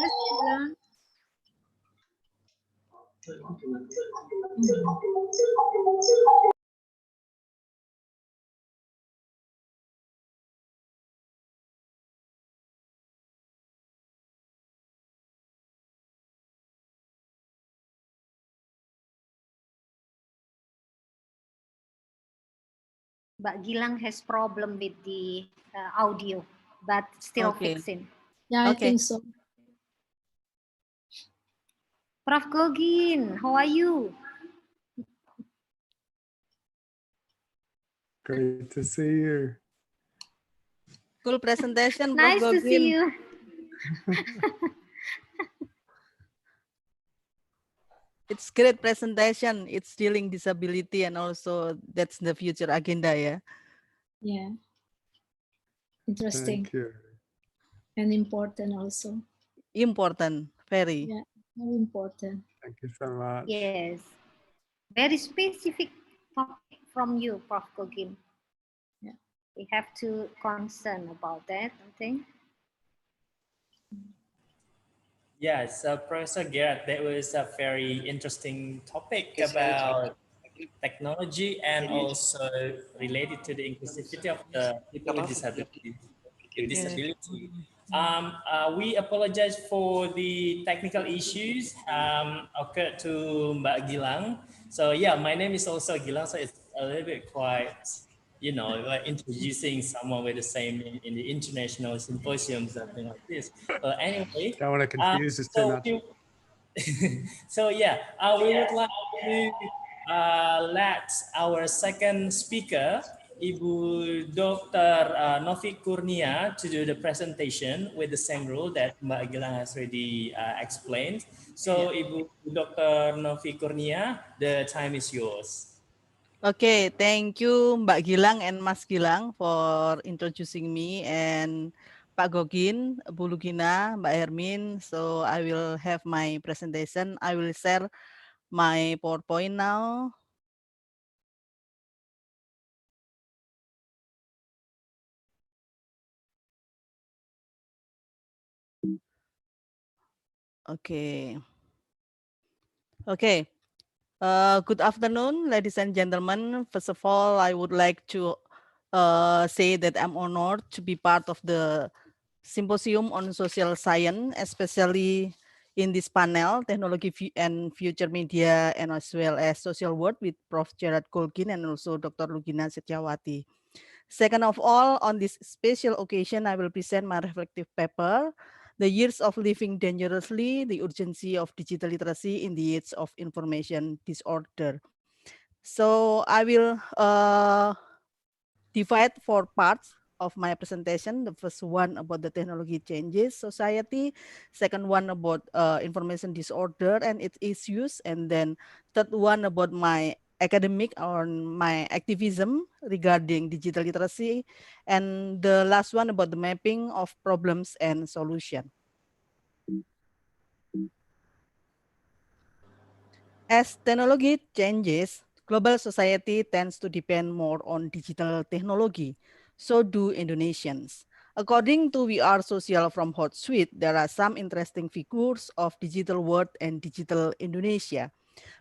[SPEAKER 11] Yes, Gilang.
[SPEAKER 3] Mbak Gilang has problem with the audio, but still
[SPEAKER 2] Okay.
[SPEAKER 3] fixing.
[SPEAKER 11] Yeah, I
[SPEAKER 2] Okay.
[SPEAKER 11] think so.
[SPEAKER 3] Prof. Gogin, how are you?
[SPEAKER 1] Great to see you.
[SPEAKER 2] Cool presentation, Prof.
[SPEAKER 3] Nice to see
[SPEAKER 2] Gogin.
[SPEAKER 3] you.
[SPEAKER 2] It's great presentation. It's dealing disability and also that's the future agenda, ya.
[SPEAKER 11] Yeah. Interesting
[SPEAKER 1] Thank you.
[SPEAKER 11] and important also.
[SPEAKER 2] Important, very.
[SPEAKER 11] Yeah, very important.
[SPEAKER 1] Thank you so much.
[SPEAKER 3] Yes. Very specific topic from you, Prof. Gogin.
[SPEAKER 11] Yeah.
[SPEAKER 3] We have to concern about that, I think.
[SPEAKER 10] Yes, Professor Gerard, that was a very interesting topic about technology and also related to the inclusivity of the people with disability. We apologize for the technical issues occurred to Mbak Gilang. So yeah, my name is also Gilang, so it's a little bit quite, like introducing someone with the same in the international symposium, something like this. Anyway,
[SPEAKER 1] Don't want to confuse us too much.
[SPEAKER 10] So yeah, we would like to let our second speaker, Ibu Dr. Novi Kurnia, to do the presentation with the same rule that Mbak Gilang has already explained. So Ibu Dr. Novi Kurnia, the time is yours.
[SPEAKER 2] Okay, thank you Mbak Gilang and Mas Gilang for introducing me and Pak Gogin, Bu Lugina, Mbak Hermin. So I will have my presentation. I will share my PowerPoint now. Okay. Okay. Good afternoon, ladies and gentlemen. First of all, I would like to say that I'm honored to be part of the Symposium on Social Science, especially in this panel, Technology and Future Media, and as well as Social Work with Prof. Gerard Golkin and also Dr. Lugina Setiawati. Second of all, on this special occasion, I will present my reflective paper, The Years of Living Dangerously, the Urgency of Digital Literacy in the Age of Information Disorder. So I will divide 4 parts of my presentation. The first one about the technology changes society, second one about information disorder and its issues, and then third one about my academic or my activism regarding digital literacy, and the last one about the mapping of problems and solution. As technology changes, global society tends to depend more on digital technology. So do Indonesians. According to We Are Social from Hotsuite, there are some interesting figures of digital world and digital Indonesia.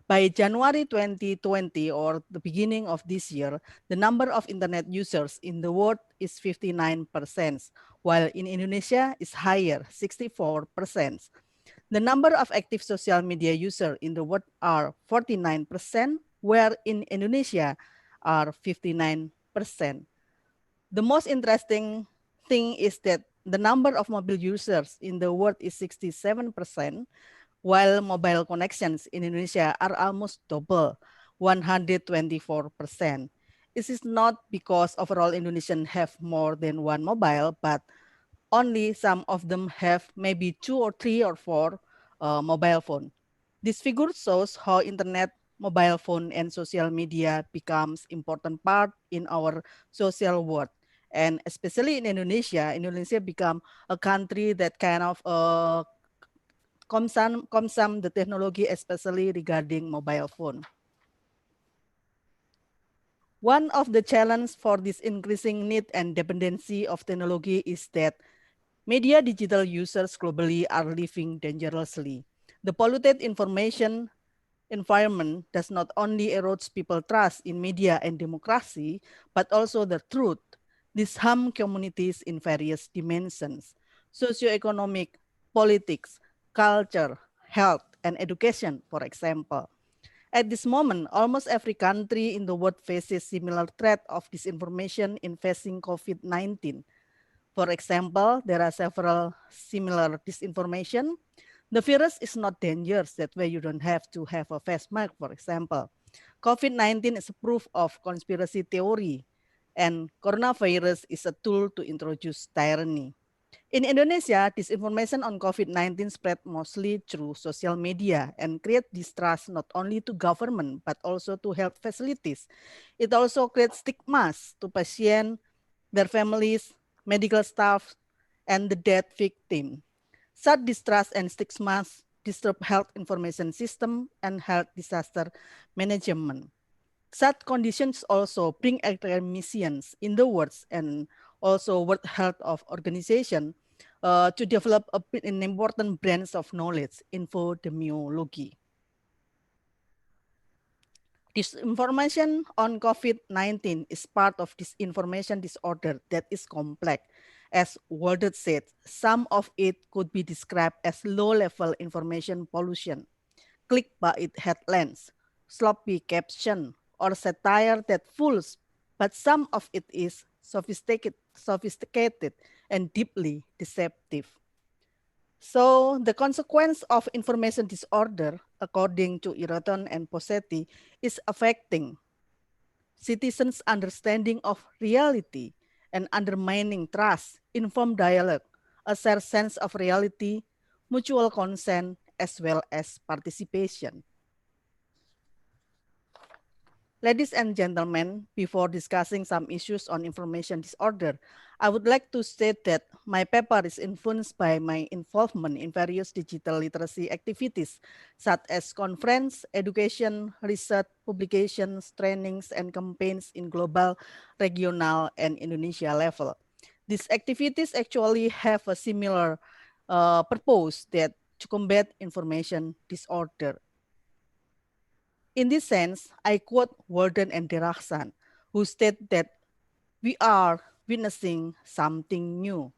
[SPEAKER 2] By January 2020 or the beginning of this year, the number of internet users in the world is 59%, while in Indonesia is higher, 64%. The number of active social media users in the world are 49%, where in Indonesia are 59%. The most interesting thing is that the number of mobile users in the world is 67%, while mobile connections in Indonesia are almost double, 124%. This is not because overall Indonesians have more than one mobile, but only some of them have maybe 2 or 3 or 4 mobile phone. This figure shows how internet, mobile phone, and social media becomes important part in our social world. And especially in Indonesia, Indonesia become a country that kind of consume the technology, especially regarding mobile phone. One of the challenges for this increasing need and dependency of technology is that media digital users globally are living dangerously. The polluted information environment does not only erode people's trust in media and democracy, but also the truth. This harm communities in various dimensions: socioeconomic, politics, culture, health, and education, for example. At this moment, almost every country in the world faces similar threat of disinformation in facing COVID-19. For example, there are several similar disinformation. The virus is not dangerous, that way you don't have to have a face mask, for example. COVID-19 is a proof of conspiracy theory, and coronavirus is a tool to introduce tyranny. In Indonesia, disinformation on COVID-19 spread mostly through social media and create distrust not only to government, but also to health facilities. It also creates stigmas to patients, their families, medical staff, and the death victim. Such distrust and stigmas disturb health information system and health disaster management. Such conditions also bring academicians in the world and also World Health Organization to develop an important branch of knowledge, infodemiology. Disinformation on COVID-19 is part of this information disorder that is complex. As Walden said, some of it could be described as low-level information pollution, clickbait headlines, sloppy caption, or satire that fools, but some of it is sophisticated and deeply deceptive. So the consequence of information disorder, according to Iraton and Posetti, is affecting citizens' understanding of reality and undermining trust, informed dialogue, a shared sense of reality, mutual consent, as well as participation. Ladies and gentlemen, before discussing some issues on information disorder, I would like to state that my paper is influenced by my involvement in various digital literacy activities, such as conference, education, research, publications, trainings, and campaigns in global, regional, and Indonesia level. These activities actually have a similar purpose that to combat information disorder. In this sense, I quote Walden and Derakhshan, who state that we are witnessing something new,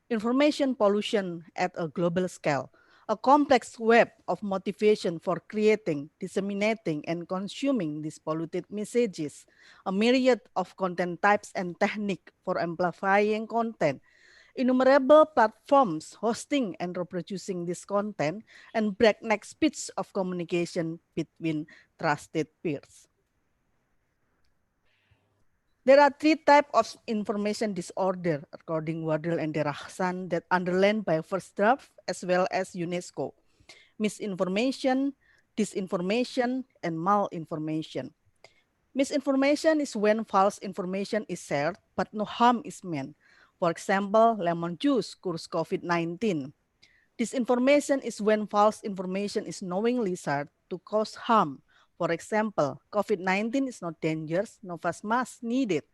[SPEAKER 2] information pollution at a global scale, a complex web of motivation for creating, disseminating, and consuming these polluted messages, a myriad of content types and techniques for amplifying content, innumerable platforms hosting and reproducing this content, and breakneck speeds of communication between trusted peers. There are 3 types of information disorder, according Wardell and Derakhshan, that underlined by First Draft as well as UNESCO: misinformation, disinformation, and malinformation. Misinformation is when false information is shared, but no harm is meant. For example, lemon juice cures COVID-19. Disinformation is when false information is knowingly shared to cause harm. For example, COVID-19 is not dangerous, no face mask needed.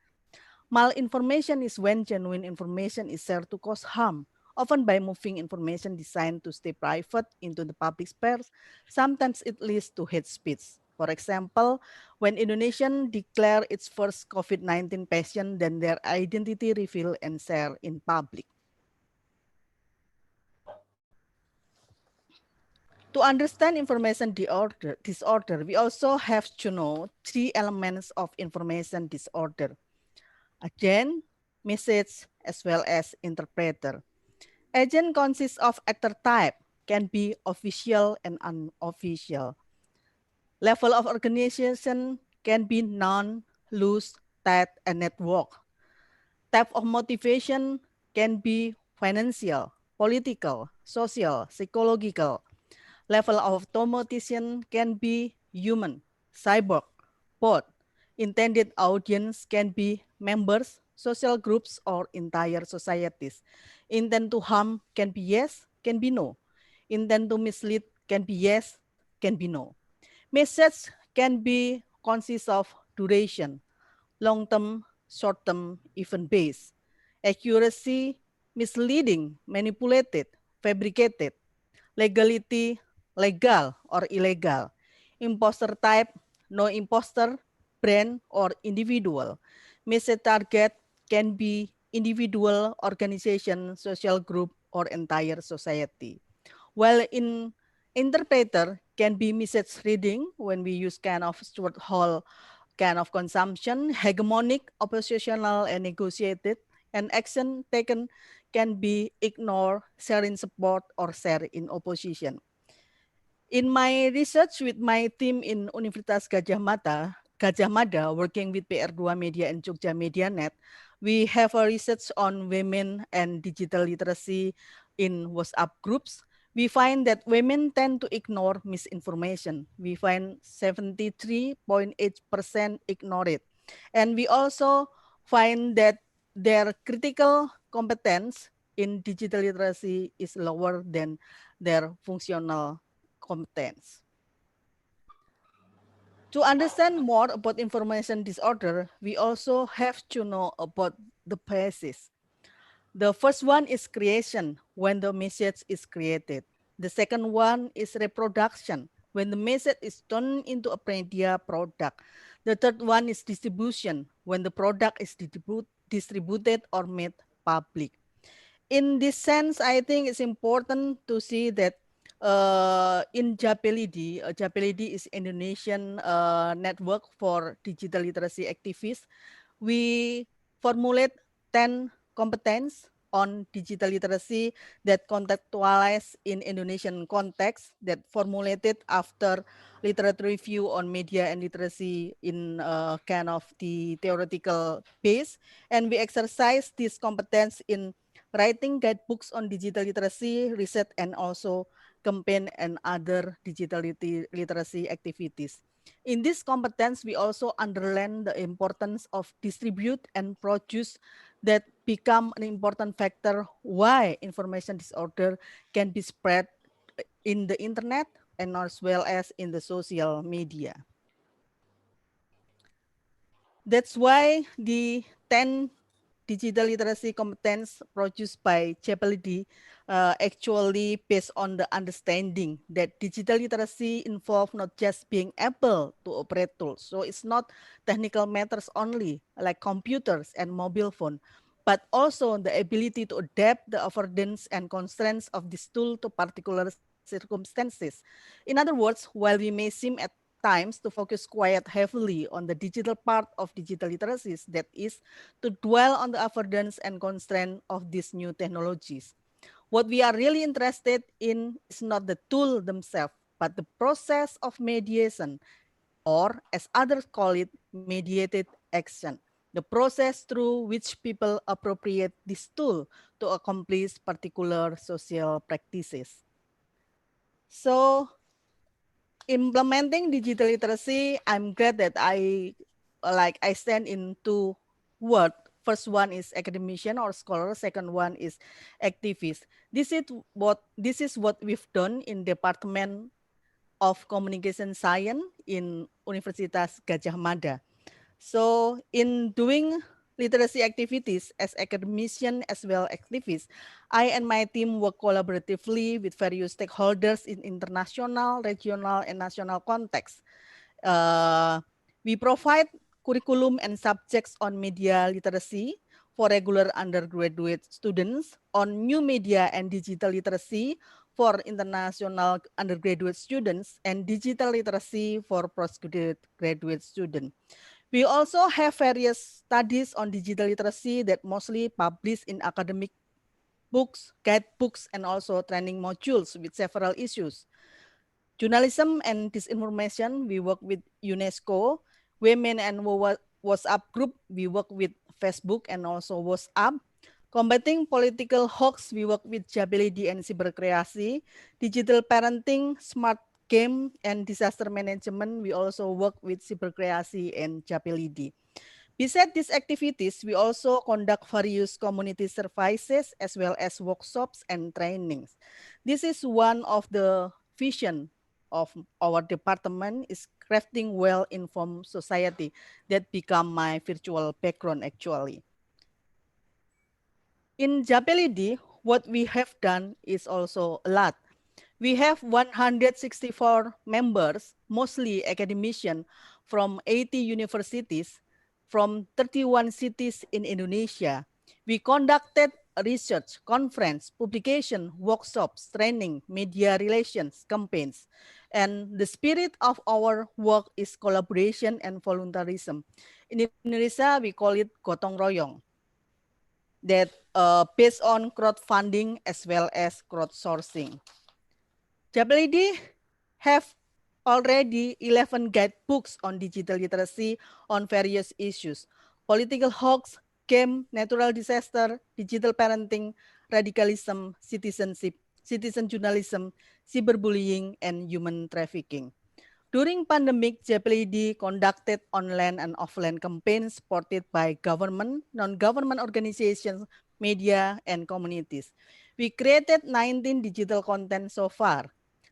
[SPEAKER 2] Malinformation is when genuine information is shared to cause harm, often by moving information designed to stay private into the public sphere. Sometimes it leads to hate speech. For example, when Indonesians declare its first COVID-19 patient, then their identity revealed and shared in public. To understand information disorder, we also have to know 3 elements of information disorder: agent, message, as well as interpreter. Agent consists of actor type, can be official and unofficial. Level of organization can be non, loose, tight, and network. Type of motivation can be financial, political, social, psychological. Level of automation can be human, cyborg, both. Intended audience can be members, social groups, or entire societies. Intent to harm can be yes, can be no. Intent to mislead can be yes, can be no. Message can be consist of duration, long-term, short-term, event-based. Accuracy, misleading, manipulated, fabricated. Legality, legal or illegal. Imposter type, no imposter, brand or individual. Message target can be individual, organization, social group, or entire society. While in interpreter can be message reading when we use kind of Stuart Hall kind of consumption, hegemonic, oppositional, and negotiated, and action taken can be ignore, share in support, or share in opposition. In my research with my team in Universitas Gajah Mada, working with PR2 Media and Jogja MediaNet, we have a research on women and digital literacy in WhatsApp groups. We find that women tend to ignore misinformation. We find 73.8% ignore it. And we also find that their critical competence in digital literacy is lower than their functional competence. To understand more about information disorder, we also have to know about the basis. The first one is creation, when the message is created. The second one is reproduction, when the message is turned into a media product. The third one is distribution, when the product is distributed or made public. In this sense, I think it's important to see that in JAPLID, JAPLID is Indonesian network for digital literacy activists. We formulate 10 competence on digital literacy that contextualized in Indonesian context, that formulated after literature review on media and literacy in kind of the theoretical base. And we exercise this competence in writing guidebooks on digital literacy, research, and also campaign and other digital literacy activities. In this competence, we also underline the importance of distribute and produce that become an important factor why information disorder can be spread in the internet and as well as in the social media. That's why the 10 digital literacy competence produced by JAPLID actually based on the understanding that digital literacy involves not just being able to operate tools. So it's not technical matters only like computers and mobile phone, but also the ability to adapt the affordance and constraints of this tool to particular circumstances. In other words, while we may seem at times to focus quite heavily on the digital part of digital literacies, that is to dwell on the affordance and constraint of these new technologies. What we are really interested in is not the tool themselves, but the process of mediation, or as others call it, mediated action. The process through which people appropriate this tool to accomplish particular social practices. So implementing digital literacy, I'm glad that I stand in two words. First one is academician or scholar. Second one is activist. This is what we've done in Department of Communication Science in Universitas Gajah Mada. So in doing literacy activities as academician as well as activists, I and my team work collaboratively with various stakeholders in international, regional, and national contexts. We provide curriculum and subjects on media literacy for regular undergraduate students, on new media and digital literacy for international undergraduate students, and digital literacy for postgraduate students. We also have various studies on digital literacy that mostly published in academic books, guidebooks, and also training modules with several issues. Journalism and disinformation, we work with UNESCO. Women and WhatsApp group, we work with Facebook and also WhatsApp. Combating political hoax, we work with Jabilidi and Cyberkreasi. Digital parenting, smart game, and disaster management, we also work with Cyberkreasi and Jabilidi. Besides these activities, we also conduct various community services as well as workshops and trainings. This is one of the vision of our department, is crafting well-informed society that become my virtual background actually. In Japelidi, what we have done is also a lot. We have 164 members, mostly academicians from 80 universities from 31 cities in Indonesia. We conducted research, conference, publication, workshops, training, media relations, campaigns. And the spirit of our work is collaboration and voluntarism. In Indonesia, we call it gotong royong, that based on crowdfunding as well as crowdsourcing. Jabilidi have already 11 guidebooks on digital literacy on various issues: political hoax, game, natural disaster, digital parenting, radicalism, citizenship, citizen journalism, cyberbullying, and human trafficking. During pandemic, JPLD conducted online and offline campaigns supported by government, non-government organizations, media, and communities. We created 19 digital content so far.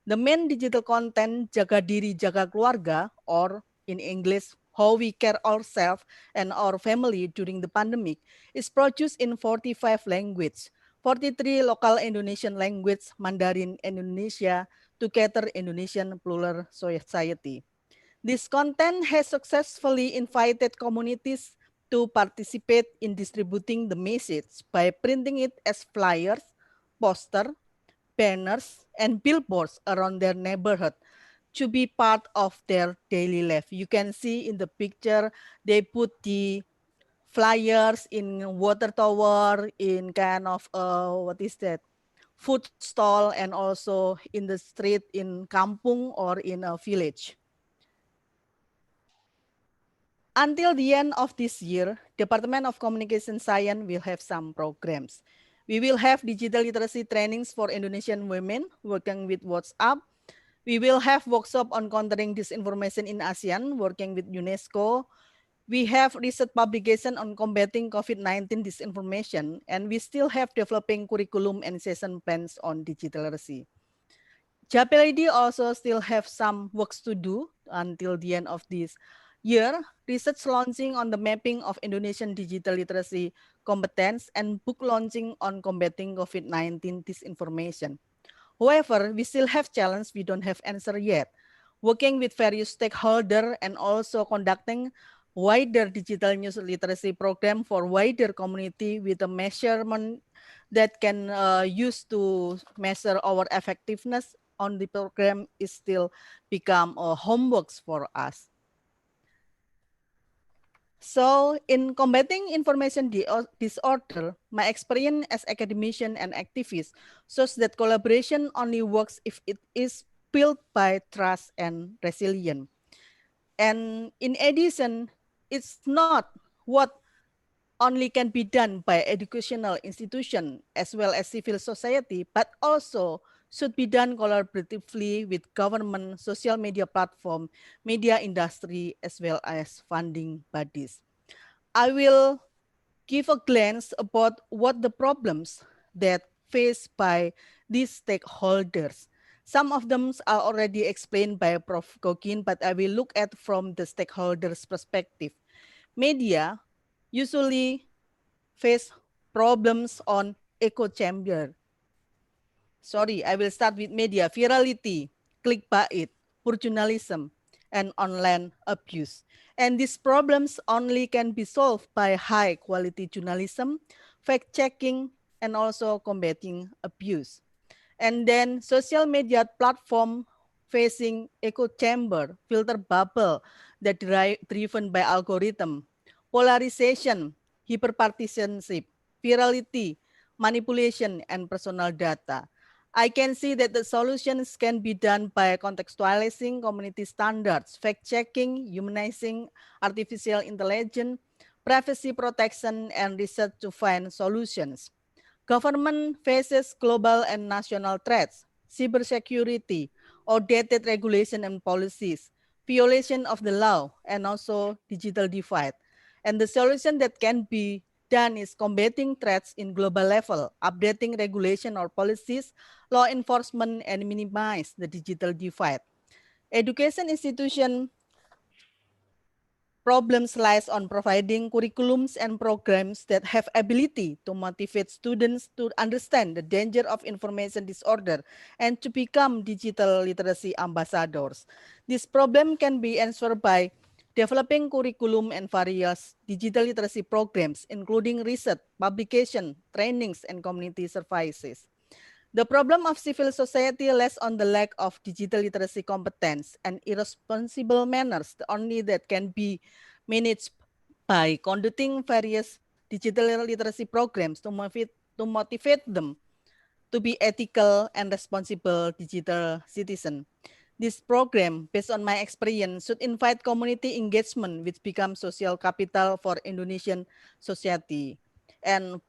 [SPEAKER 2] The main digital content, Jaga Diri, Jaga Keluarga, or in English, How We Care Ourselves and Our Family During the Pandemic, is produced in 45 languages, 43 local Indonesian language, Mandarin Indonesia, to cater Indonesian plural society. This content has successfully invited communities to participate in distributing the message by printing it as flyers, posters, banners, and billboards around their neighborhood to be part of their daily life. You can see in the picture, they put the flyers in water tower, in kind of, what is that? Food stall, and also in the street in kampung or in a village. Until the end of this year, Department of Communication Science will have some programs. We will have digital literacy trainings for Indonesian women working with WhatsApp. We will have workshop on countering disinformation in ASEAN working with UNESCO. We have research publication on combating COVID-19 disinformation, and we still have developing curriculum and session plans on digital literacy. JPLD also still have some works to do until the end of this year. Research launching on the mapping of Indonesian digital literacy competence and book launching on combating COVID-19 disinformation. However, we still have challenge we don't have answer yet. Working with various stakeholders and also conducting wider digital news literacy program for wider community with a measurement that can use to measure our effectiveness on the program is still become homeworks for us. So in combating information disorder, my experience as academician and activist shows that collaboration only works if it is built by trust and resilience. And in addition, it's not what only can be done by educational institution as well as civil society, but also should be done collaboratively with government, social media platform, media industry, as well as funding bodies. I will give a glance about what the problems that faced by these stakeholders. Some of them are already explained by Prof. Gogin, but I will look at from the stakeholders' perspective. Media usually face problems on echo chamber. Sorry, I will start with media: virality, clickbait, poor journalism, and online abuse. And these problems only can be solved by high quality journalism, fact checking, and also combating abuse. And then social media platform facing echo chamber, filter bubble that driven by algorithm, polarization, hyperpartisanship, virality, manipulation, and personal data. I can see that the solutions can be done by contextualizing community standards, fact-checking, humanizing artificial intelligence, privacy protection, and research to find solutions. Government faces global and national threats, cybersecurity, outdated regulation and policies, violation of the law, and also digital divide. And the solution that can be done is combating threats in global level, updating regulation or policies, law enforcement, and minimize the digital divide. Education institution problems lies on providing curriculums and programs that have ability to motivate students to understand the danger of information disorder and to become digital literacy ambassadors. This problem can be answered by developing curriculum and various digital literacy programs, including research, publication, trainings, and community services. The problem of civil society lies on the lack of digital literacy competence and irresponsible manners, the only that can be managed by conducting various digital literacy programs to motivate them to be ethical and responsible digital citizen. This program, based on my experience, should invite community engagement, which becomes social capital for Indonesian society. And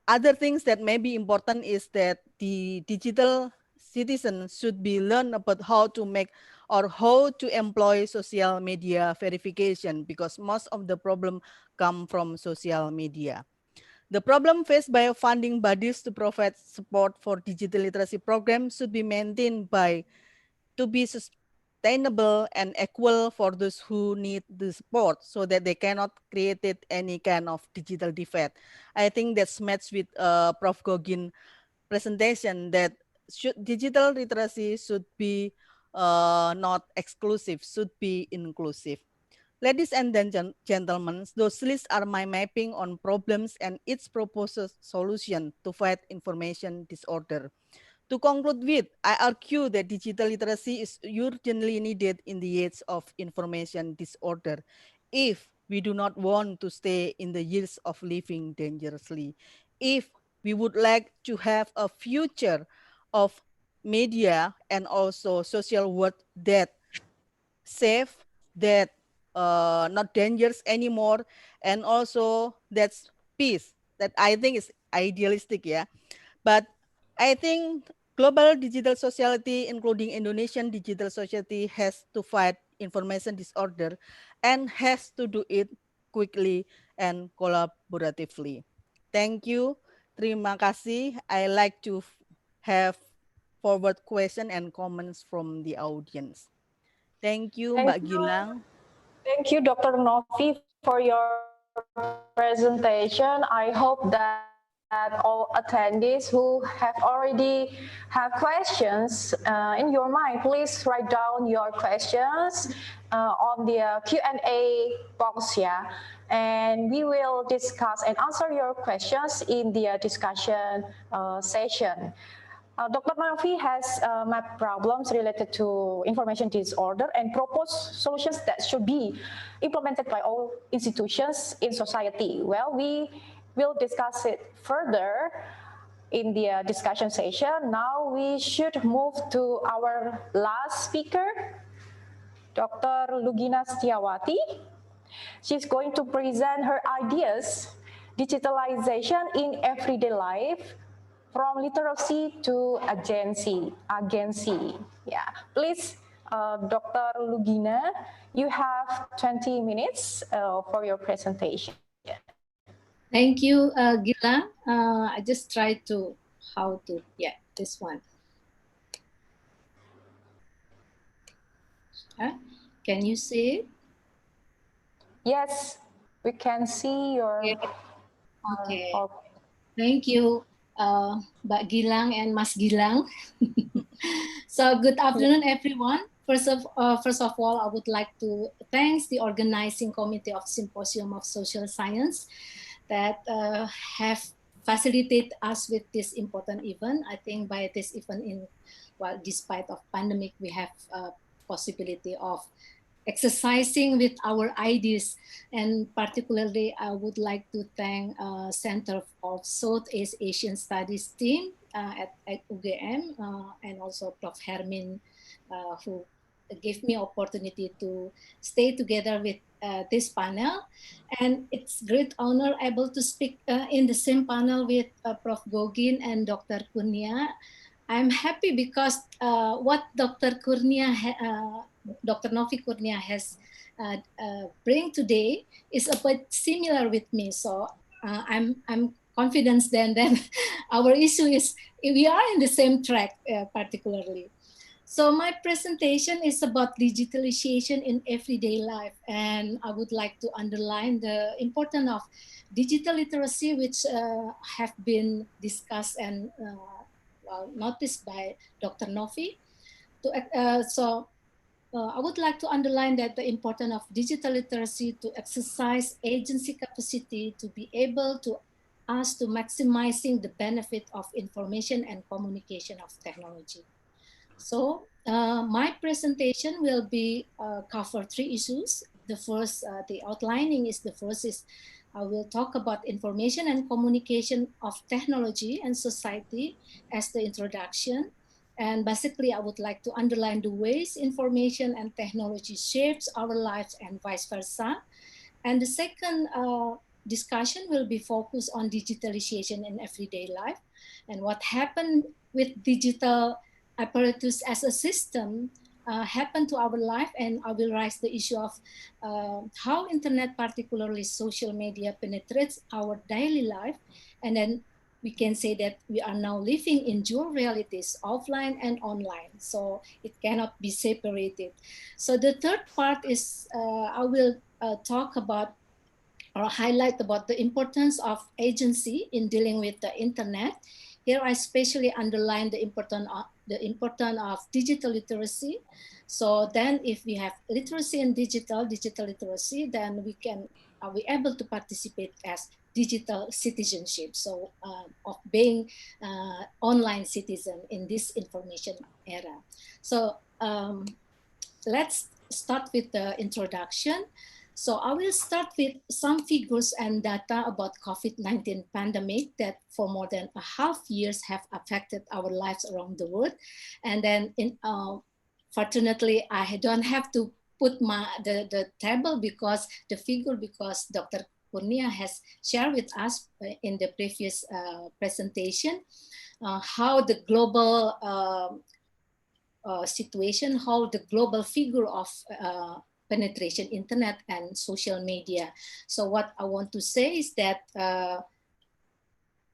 [SPEAKER 2] other things that may be important is that the digital citizen should be learned about how to make or how to employ social media verification, because most of the problem come from social media. The problem faced by funding bodies to provide support for digital literacy programs should be maintained by to be sustainable and equal for those who need the support, so that they cannot create any kind of digital divide. I think that's matched with Prof. Gogin presentation, that digital literacy should be not exclusive, should be inclusive. Ladies and gentlemen, those lists are my mapping on problems and its proposed solution to fight information disorder. To conclude with, I argue that digital literacy is urgently needed in the age of information disorder if we do not want to stay in the years of living dangerously. If we would like to have a future of media and also social world that safe, that not dangerous anymore, and also that's peace, that I think is idealistic, yeah. But I think global digital society, including Indonesian digital society, has to fight information disorder and has to do it quickly and collaboratively. Thank you. Terima kasih. I like to have forward question and comments from the audience. Thank you, Mbak Gilang.
[SPEAKER 13] Thank you, Dr. Novi, for your presentation. I hope that all attendees who have already have questions in your mind, please write down your questions on the Q&A box, yeah. And we will discuss and answer your questions in the discussion session. Dr. Novi has mapped problems related to information disorder and proposed solutions that should be implemented by all institutions in society. Well, we will discuss it further in the discussion session. Now we should move to our last speaker, Dr. Lugina Setiawati. She's going to present her ideas, digitalization in everyday life, from literacy to agency. Yeah, please, Dr. Lugina, you have 20 minutes for your presentation.
[SPEAKER 11] Thank you, Gilang. I just tried to, this one. Can you see it?
[SPEAKER 13] Yes, we can see your...
[SPEAKER 11] Okay. Thank you, Mbak Gilang and Mas Gilang. So good afternoon, everyone. First of all, I would like to thank the organizing committee of Symposium of Social Science that have facilitate us with this important event. I think by this event, despite of pandemic, we have possibility of exercising with our ideas, and particularly I would like to thank Center of Southeast Asian Studies team at UGM and also Prof. Hermin who gave me opportunity to stay together with this panel. And it's great honor able to speak in the same panel with Prof. Gogin and Dr. Kurnia. I'm happy because what Dr. Novi Kurnia has bring today is a bit similar with me. So I'm confident then that our issue is we are in the same track particularly. So my presentation is about digitalization in everyday life, and I would like to underline the importance of digital literacy, which have been discussed and noticed by Dr. Novi. I would like to underline that the importance of digital literacy to exercise agency capacity to be able to us to maximizing the benefit of information and communication of technology. So my presentation will be cover 3 issues. The first, the outlining is I will talk about information and communication of technology and society as the introduction. And basically, I would like to underline the ways information and technology shapes our lives and vice versa. And the second discussion will be focused on digitalization in everyday life and what happened with digital apparatus as a system happen to our life, and I will raise the issue of how internet, particularly social media, penetrates our daily life, and then we can say that we are now living in dual realities, offline and online, so it cannot be separated. So the third part is I will talk about or highlight about the importance of agency in dealing with the internet. Here I especially underline the importance of digital literacy. So then if we have literacy in digital literacy, then are we able to participate as digital citizenship, so of being online citizen in this information era. So let's start with the introduction. So I will start with some figures and data about COVID-19 pandemic that for more than a half years have affected our lives around the world. And then fortunately, I don't have to put the table because the figure, because Dr. Kurnia has shared with us in the previous presentation, how the global situation, how the global figure of penetration internet and social media. So what I want to say is that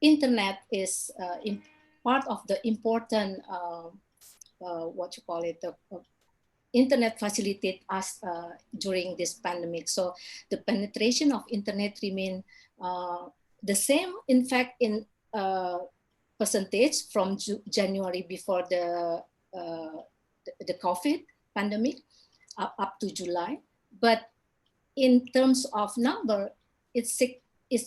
[SPEAKER 11] internet is part of the important internet facilitate us during this pandemic. So the penetration of internet remain the same, in fact, in percentage from January before the COVID pandemic up to July. But in terms of number, it's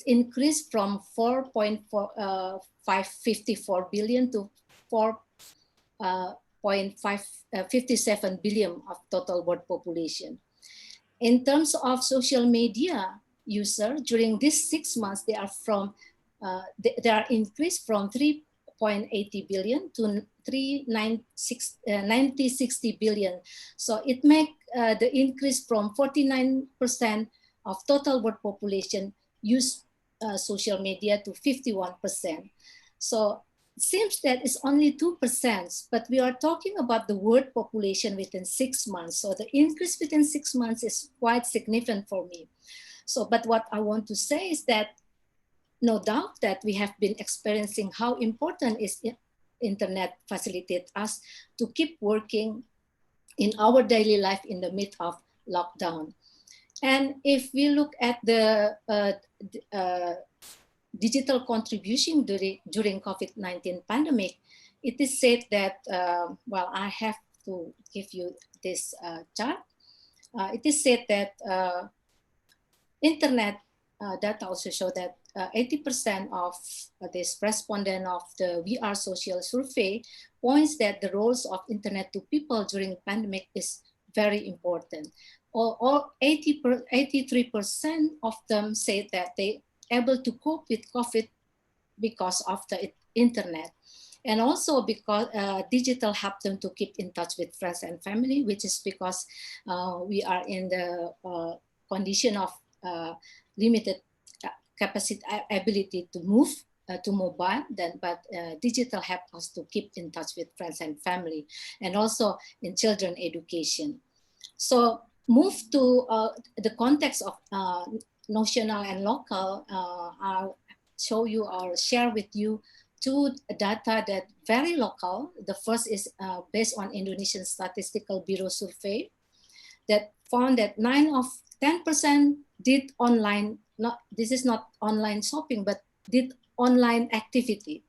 [SPEAKER 11] increased from 4.554 billion to 4.557 billion of total world population. In terms of social media user, during these 6 months, they are increased from 3.80 billion to 90-60 billion. So it makes the increase from 49% of total world population use social media to 51%. So it seems that it's only 2%, but we are talking about the world population within 6 months. So the increase within 6 months is quite significant for me. So, but what I want to say is that no doubt that we have been experiencing how important is internet facilitate us to keep working in our daily life in the midst of lockdown. And if we look at the digital contribution during COVID-19 pandemic, it is said that, well, I have to give you this chart. It is said that internet data also show that 80% of this respondent of the We Are Social survey points that the roles of internet to people during the pandemic is very important. All 83% of them say that they able to cope with COVID because of the internet. And also because digital help them to keep in touch with friends and family, which is because we are in the condition of limited capacity, ability to move to mobile, but digital help us to keep in touch with friends and family, and also in children education. So move to the context of national and local. I'll show you or share with you two data that very local. The first is based on Indonesian Statistical Bureau survey that found that 9 of 10% did online, this is not online shopping, but did online activity.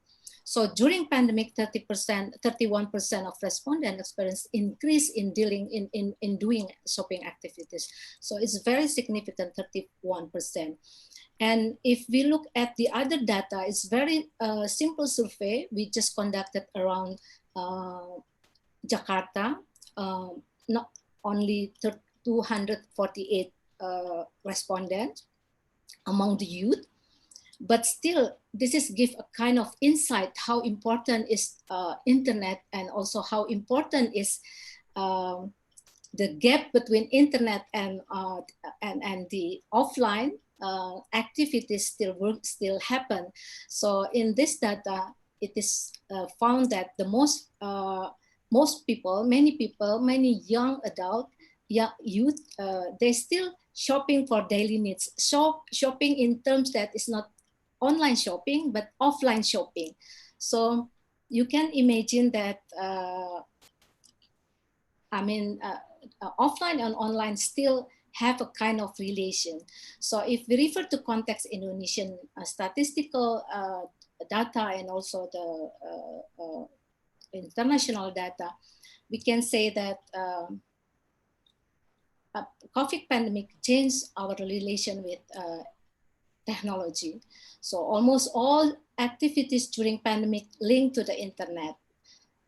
[SPEAKER 11] So during pandemic, 31% of respondents experienced increase in doing shopping activities. So it's very significant, 31%. And if we look at the other data, it's very simple survey. We just conducted around Jakarta, not only 248 respondents among the youth, but still this is give a kind of insight how important is internet, and also how important is the gap between internet and the offline activities still happen. So in this data, it is found that the many young adult, youth, they still shopping for daily needs. Shopping in terms that is not online shopping, but offline shopping. So you can imagine that, offline and online still have a kind of relation. So if we refer to context Indonesian statistical data and also the international data, we can say that COVID pandemic changed our relation with technology. So almost all activities during pandemic linked to the internet.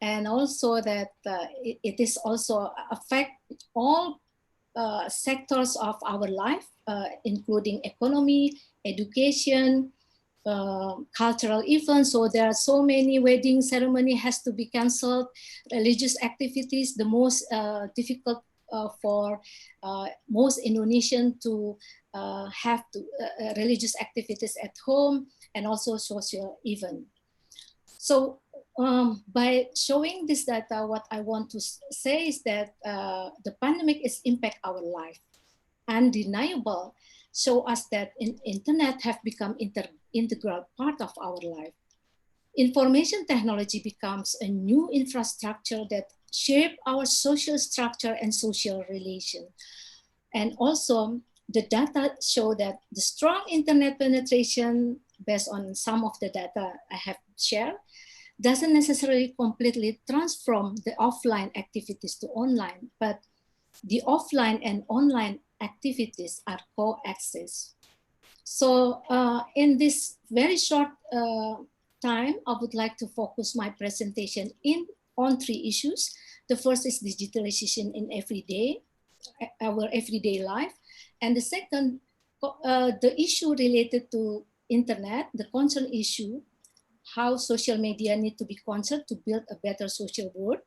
[SPEAKER 11] And also that it is also affect all sectors of our life, including economy, education, cultural events. So there are so many wedding ceremony has to be canceled, religious activities, the most difficult for most Indonesian to have religious activities at home, and also social event. So by showing this data, what I want to say is that the pandemic is impact our life. Undeniable, show us that internet have become integral part of our life. Information technology becomes a new infrastructure that shape our social structure and social relation. And also the data show that the strong internet penetration, based on some of the data I have shared, doesn't necessarily completely transform the offline activities to online, but the offline and online activities are coexist. So in this very short time, I would like to focus my presentation on 3 issues. The first is digitalization in our everyday life. And the second, the issue related to internet, the concern issue, how social media need to be concerned to build a better social world.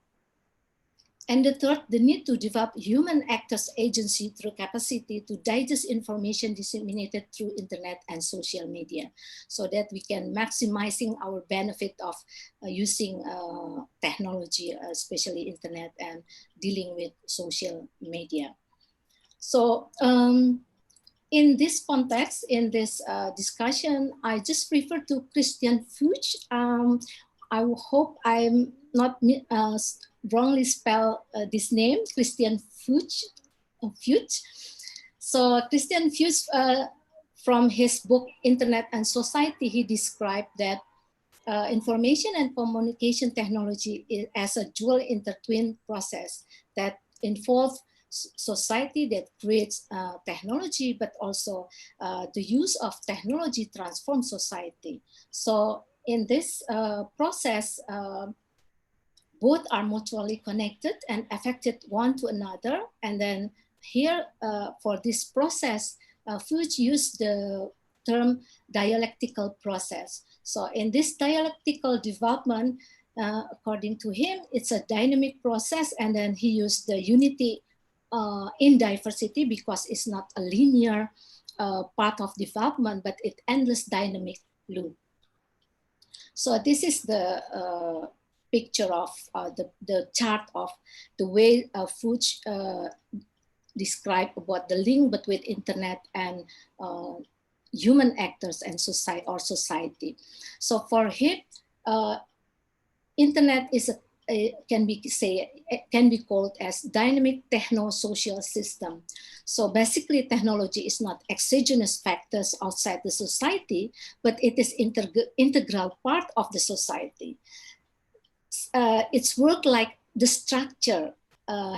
[SPEAKER 11] And the third, the need to develop human actors agency through capacity to digest information disseminated through internet and social media, so that we can maximizing our benefit of using technology, especially internet, and dealing with social media. So in this context, in this discussion, I just refer to Christian Fuchs. I hope I'm not wrongly spell this name, Christian Fuchs. So Christian Fuchs, from his book Internet and Society, he described that information and communication technology is as a dual intertwined process that involves
[SPEAKER 28] society that creates technology, but also the use of technology transforms society. So in this process, both are mutually connected and affected one to another. And then here, for this process, Fuchs used the term dialectical process. So in this dialectical development, according to him, it's a dynamic process, and then he used the unity in diversity because it's not a linear part of development, but it endless dynamic loop. So this is the picture of the chart of the way Fuchs described about the link between internet and human actors and society. So for him, internet is can be called as dynamic techno-social system. So basically, technology is not exogenous factors outside the society, but it is integral part of the society. It's work like the structure.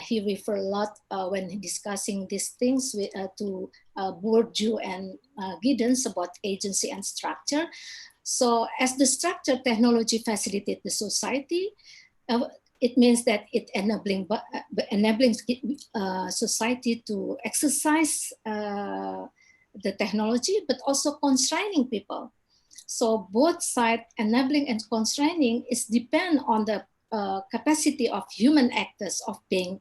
[SPEAKER 28] He referred a lot when discussing these things to Bourdieu and Giddens about agency and structure. So as the structure, technology facilitates the society. It means that it enabling society to exercise the technology, but also constraining people. So both sides, enabling and constraining, is depend on the capacity of human actors of being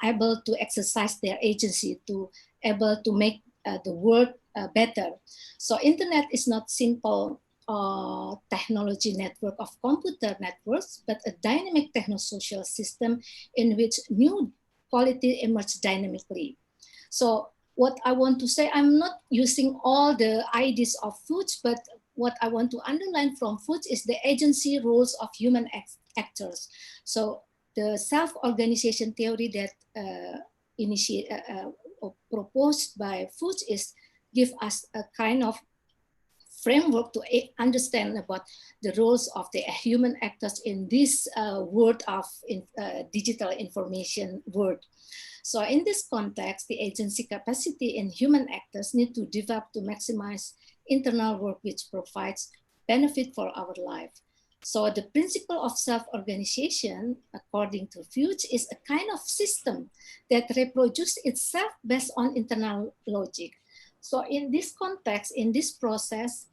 [SPEAKER 28] able to exercise their agency, to able to make the world better. So internet is not simple technology network of computer networks, but a dynamic techno-social system in which new quality emerge dynamically. So what I want to say, I'm not using all the ideas of Fuchs, but what I want to underline from Fuchs is the agency roles of human actors. So the self-organization theory that proposed by Fuchs is give us a kind of framework to understand about the roles of the human actors in this world of digital information world. So in this context, the agency capacity in human actors need to develop to maximize internal work which provides benefit for our life. So the principle of self-organization, according to Fuchs, is a kind of system that reproduces itself based on internal logic. So in this context, in this process,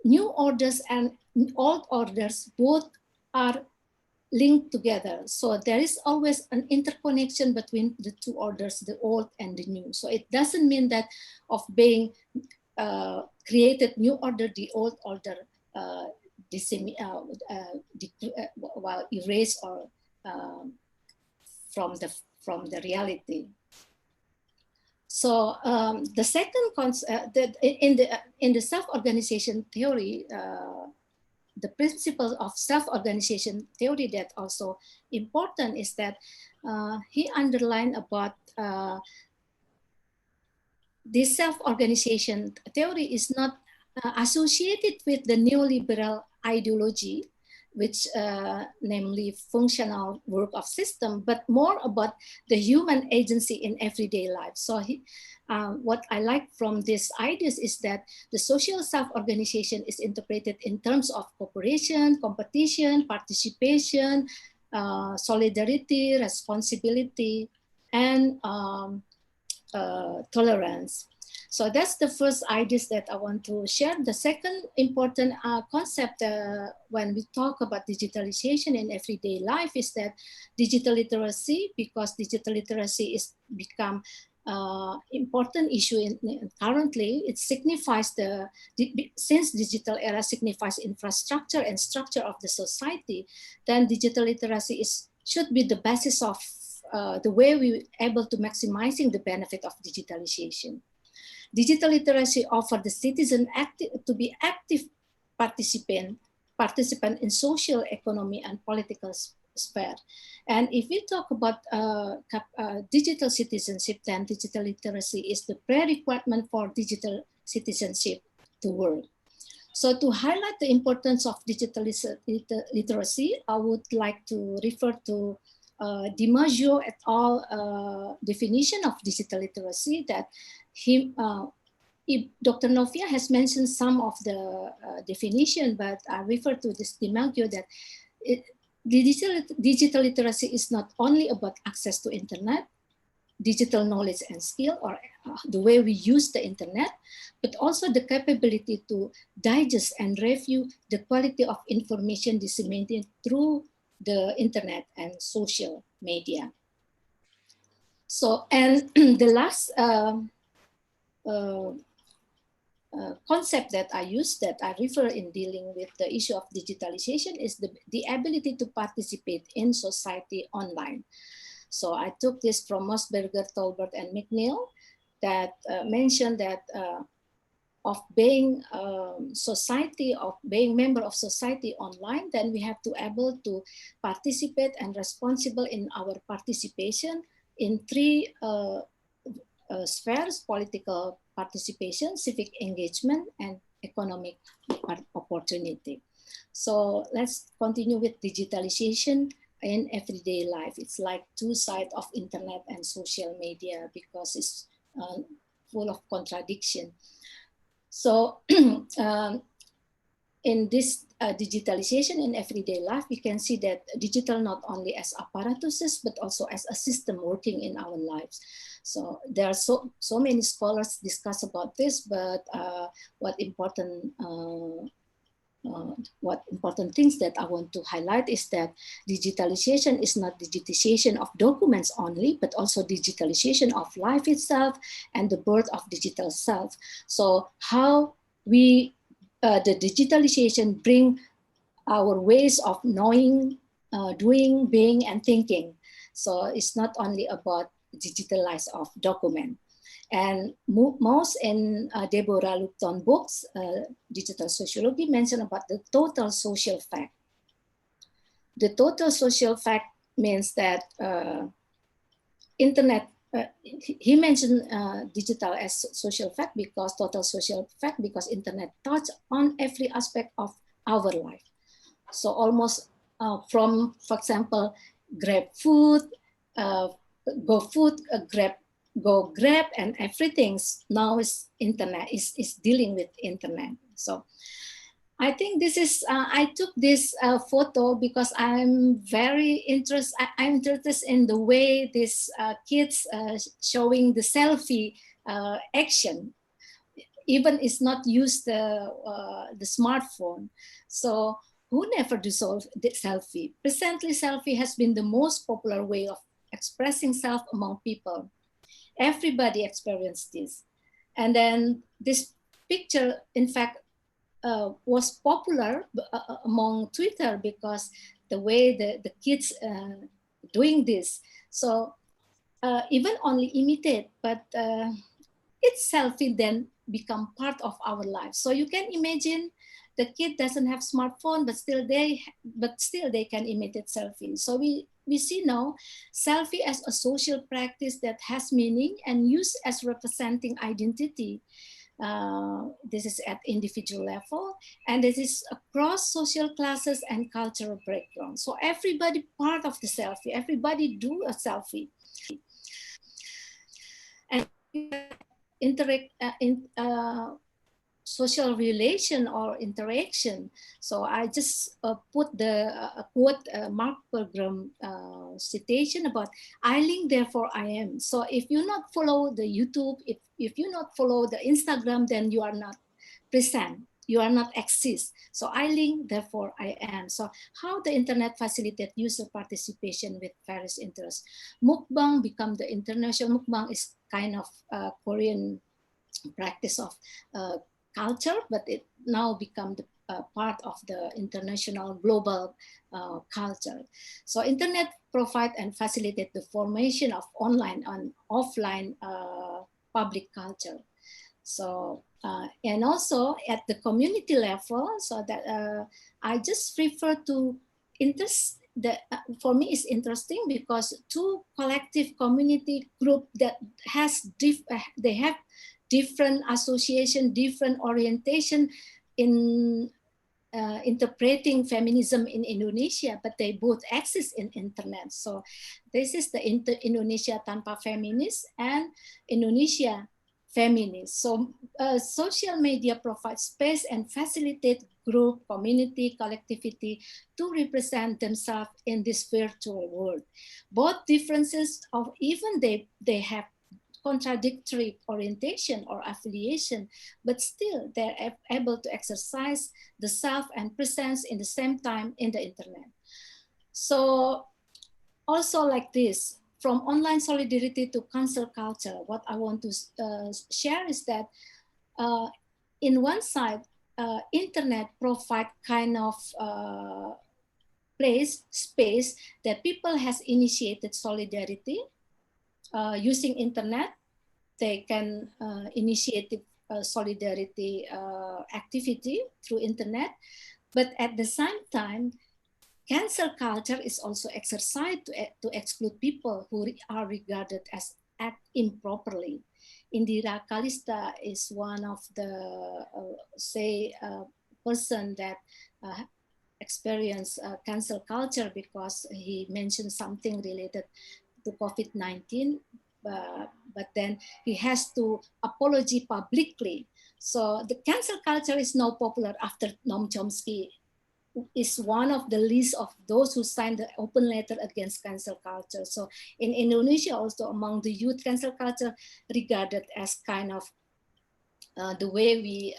[SPEAKER 28] new orders and old orders both are linked together. So there is always an interconnection between the two orders, the old and the new. So it doesn't mean that of being created new order, the old order while erased or from the reality. So the second concept in the self-organization theory, the principle of self-organization theory that also important is that he underlined about this self-organization theory is not associated with the neoliberal ideology, which namely functional work of system, but more about the human agency in everyday life. So what I like from these ideas is that the social self-organization is interpreted in terms of cooperation, competition, participation, solidarity, responsibility, and tolerance. So that's the first ideas that I want to share. The second important concept when we talk about digitalization in everyday life is that digital literacy, because digital literacy is become important issue currently. It signifies since digital era signifies infrastructure and structure of the society, then digital literacy should be the basis of the way we able to maximizing the benefit of digitalization. Digital literacy offers the citizen to be active participant in social, economy, and political sphere. And if we talk about digital citizenship, then digital literacy is the prerequisite for digital citizenship to work. So to highlight the importance of digital literacy, I would like to refer to
[SPEAKER 11] DiMaggio et al. Definition of digital literacy that Dr. Novia has mentioned some of the definition, but I refer to this DiMaggio that digital literacy is not only about access to internet, digital knowledge and skill, or the way we use the internet, but also the capability to digest and review the quality of information disseminated through the internet and social media. So, and the last concept that I use, that I refer in dealing with the issue of digitalization, is the ability to participate in society online. So I took this from Mosberger, Tolbert, and McNeil that mentioned that of being being member of society online, then we have to able to participate and responsible in our participation in three spheres: political participation, civic engagement, and economic opportunity. So let's continue with digitalization in everyday life. It's like two sides of internet and social media because it's full of contradiction. So in this digitalization in everyday life, we can see that digital not only as apparatuses, but also as a system working in our lives. So there are so many scholars discuss about this, but what important things that I want to highlight is that digitalization is not digitization of documents only, but also digitalization of life itself and the birth of digital self. So how we, the digitalization bring our ways of knowing, doing, being, and thinking. So it's not only about digitalize of document. And most in Deborah Lupton books, Digital Sociology, mention about the total social fact. The total social fact means that internet, he mentioned digital as social fact because total social fact because internet touch on every aspect of our life. So almost from, for example, grab food, go grab, and everything now is internet, is dealing with internet. So I think this is, I took this photo because I'm very interested, I'm interested in the way these kids showing the selfie action, even it's not use the smartphone. So who never do the selfie? Presently, selfie has been the most popular way of expressing self among people. Everybody experienced this. And then this picture, in fact, was popular among Twitter because the way the kids doing this. So even only imitate, but its selfie then become part of our lives. So you can imagine the kid doesn't have smartphone, but still they can imitate selfie. So we see now selfie as a social practice that has meaning and used as representing identity. This is at individual level, and this is across social classes and cultural background. So everybody part of the selfie, everybody do a selfie. And social relation or interaction. So I just put the quote Mark Pergram citation about I link, therefore I am. So if you not follow the YouTube, if you not follow the Instagram, then you are not present, you are not exist. So I link, therefore I am. So how the internet facilitate user participation with various interests. Mukbang become the international, mukbang is kind of Korean practice of culture, but it now become the part of the international global culture. So internet provide and facilitate the formation of online and offline public culture. So and also at the community level, so that I just refer to interest. For me is interesting because two collective community group that has they have different association, different orientation in
[SPEAKER 28] interpreting feminism in Indonesia, but they both exist in internet. So this is the Indonesia tanpa feminis and Indonesia feminist. So social media provides space and facilitate group, community, collectivity to represent themselves in this virtual world. Both differences of even they have contradictory orientation or affiliation, but still they're able to exercise the self and presence in the same time in the internet. So also like this, from online solidarity to cancel culture, what I want to share is that in one side, internet provide kind of space that people has initiated solidarity. Using internet, they can initiate solidarity activity through internet, but at the same time, cancel culture is also exercised to exclude people who are regarded as act improperly. Indira Kalista is one of the person that experienced cancel culture because he mentioned something related to COVID-19, but then he has to apologize publicly. So the cancel culture is now popular after Noam Chomsky is one of the list of those who signed the open letter against cancel culture. So in Indonesia also among the youth, cancel culture regarded as kind of the way we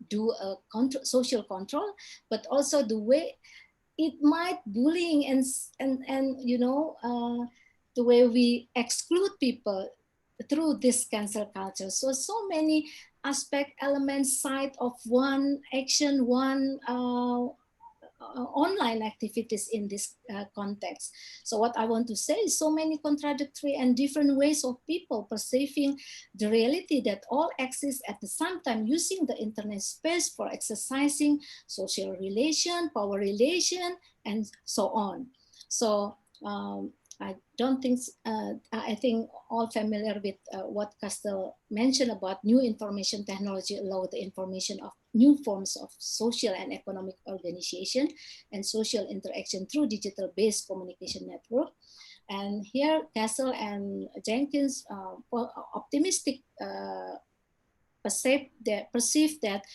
[SPEAKER 28] do social control, but also the way it might bullying and you know the way we exclude people through this cancel culture. So many aspect, elements, side of one action, one online activities in this context. So what I want to say is so many contradictory and different ways of people perceiving the reality that all exist at the same time, using the internet space for exercising social relation, power relation, and so on. So I don't think, I think all familiar with what Castell mentioned about new information technology allow the information of new forms of social and economic organization and social interaction through digital-based communication network. And here Castell and Jenkins optimistic perceive that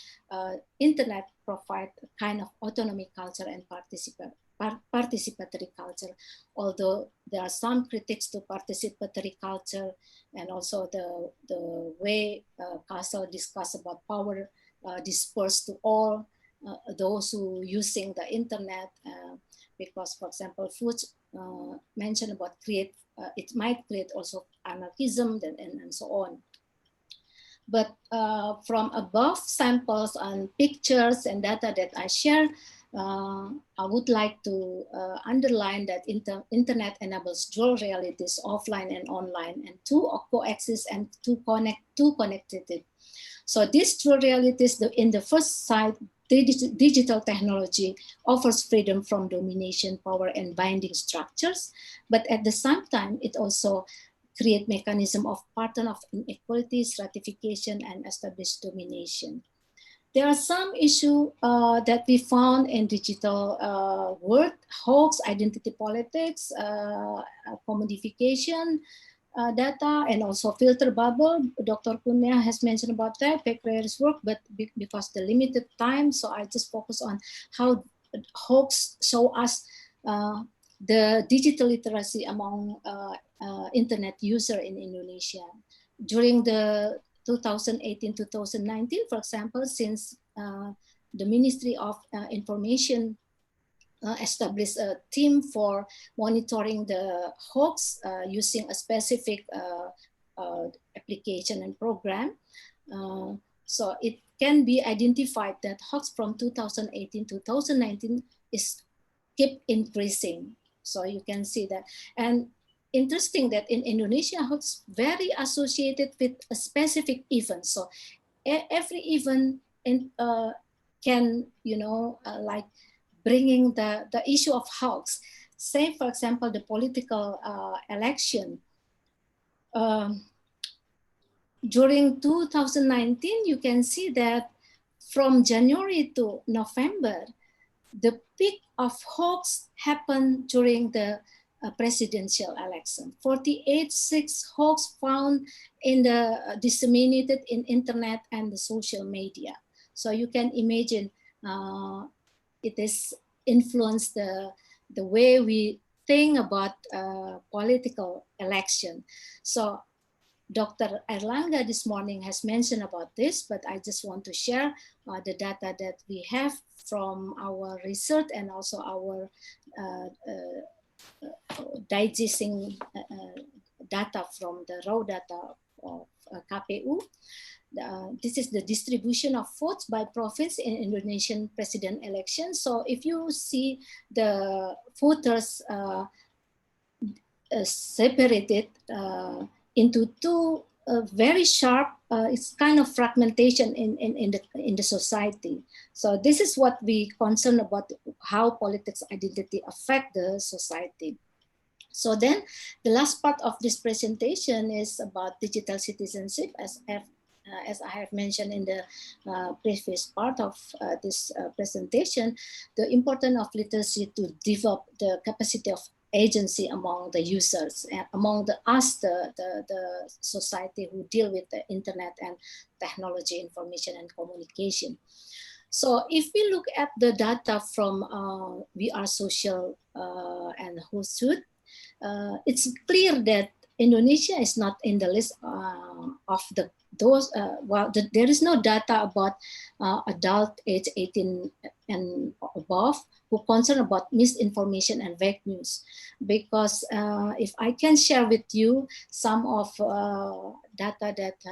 [SPEAKER 28] internet provide a kind of autonomy culture and participatory culture, although there are some critics to participatory culture and also the way Castell discussed about power dispersed to all those who using the internet, because for example, Fuchs mentioned about it might create also anarchism and so on. But from above samples and pictures and data that I share, I would like to underline that internet enables dual realities, offline and online, and two coexist and two connected. So these dual realities, in the first side, digital technology offers freedom from domination, power, and binding structures, but at the same time, it also create mechanism of pattern of inequality, stratification, and established domination. There are some issues that we found in digital world: hoax, identity politics, commodification data, and also filter bubble. Dr. Kurnia has mentioned about that, Pekre's work, but because the limited time, so I just focus on how hoax show us the digital literacy among internet user in Indonesia. During the 2018-2019, for example, since the Ministry of Information established a team for monitoring the hoax using a specific application and program. So it can be identified that hoax from 2018-2019 is keep increasing. So you can see that. And interesting that in Indonesia, hoax very associated with a specific event. So every event can, you know, like bringing the issue of hoax. Say, for example, the political election.
[SPEAKER 11] during 2019, you can see that from January to November, the peak of hoax happened during the presidential election. 48.6 hoax found in the disseminated in internet and the social media. So you can imagine it has influenced the way we think about political election. So Dr. Erlangga this morning has mentioned about this, but I just want to share the data that we have from our research and also our digesting data from the raw data of KPU. This is the distribution of votes by province in Indonesian president election. So if you see the voters separated into two very sharp, it's kind of fragmentation in the society. So this is what we concern about, how politics identity affect the society. So then the last part of this presentation is about digital citizenship, as I have mentioned in the previous part of this presentation, the importance of literacy to develop the capacity of agency among the users, among us, the society who deal with the internet and technology, information and communication. So if we look at the data from We Are Social and Hootsuite, it's clear that Indonesia is not in the list of those. There is no data about adult age 18 and above who concerned about misinformation and fake news. Because if I can share with you some of data that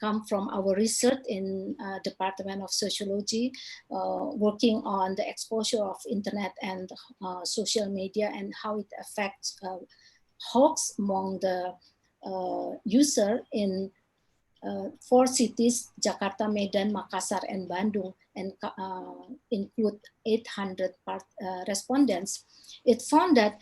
[SPEAKER 11] come from our research in Department of Sociology, working on the exposure of internet and social media and how it affects hoax among the user in 4 cities, Jakarta, Medan, Makassar, and Bandung, and include 800 respondents. It found that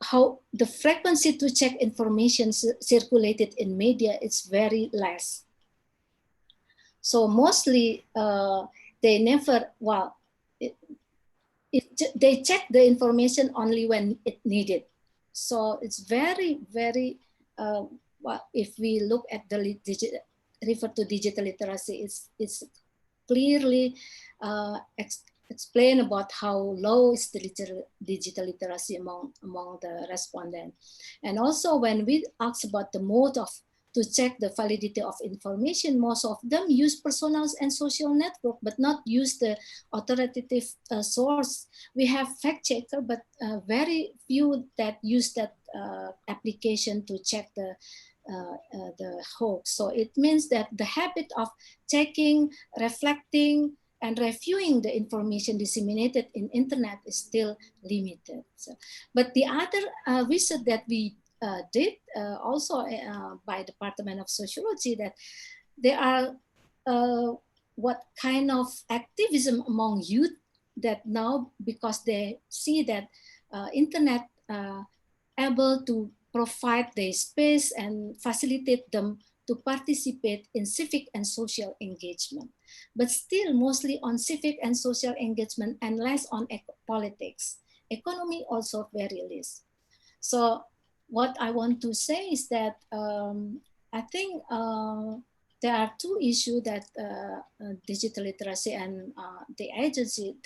[SPEAKER 11] how the frequency to check information circulated in media is very less. So mostly they never, they check the information only when it needed. So it's very, very, if we look at the refer to digital literacy, it's clearly explain about how low is the digital literacy among the respondents. And also when we ask about the mode of to check the validity of information, most of them use personal and social network, but not use the authoritative source. We have fact checker, but very few that use that application to check the hoax. So it means that the habit of checking, reflecting, and reviewing the information disseminated in internet is still limited. So, but the other research that we did also by Department of Sociology, that there are what kind of activism among youth that now, because they see that internet able to provide the space and facilitate them to participate in civic and social engagement, but still mostly on civic and social engagement and less on politics. Economy also very less. So what I want to say is that I think there are two issues that digital literacy and the agency,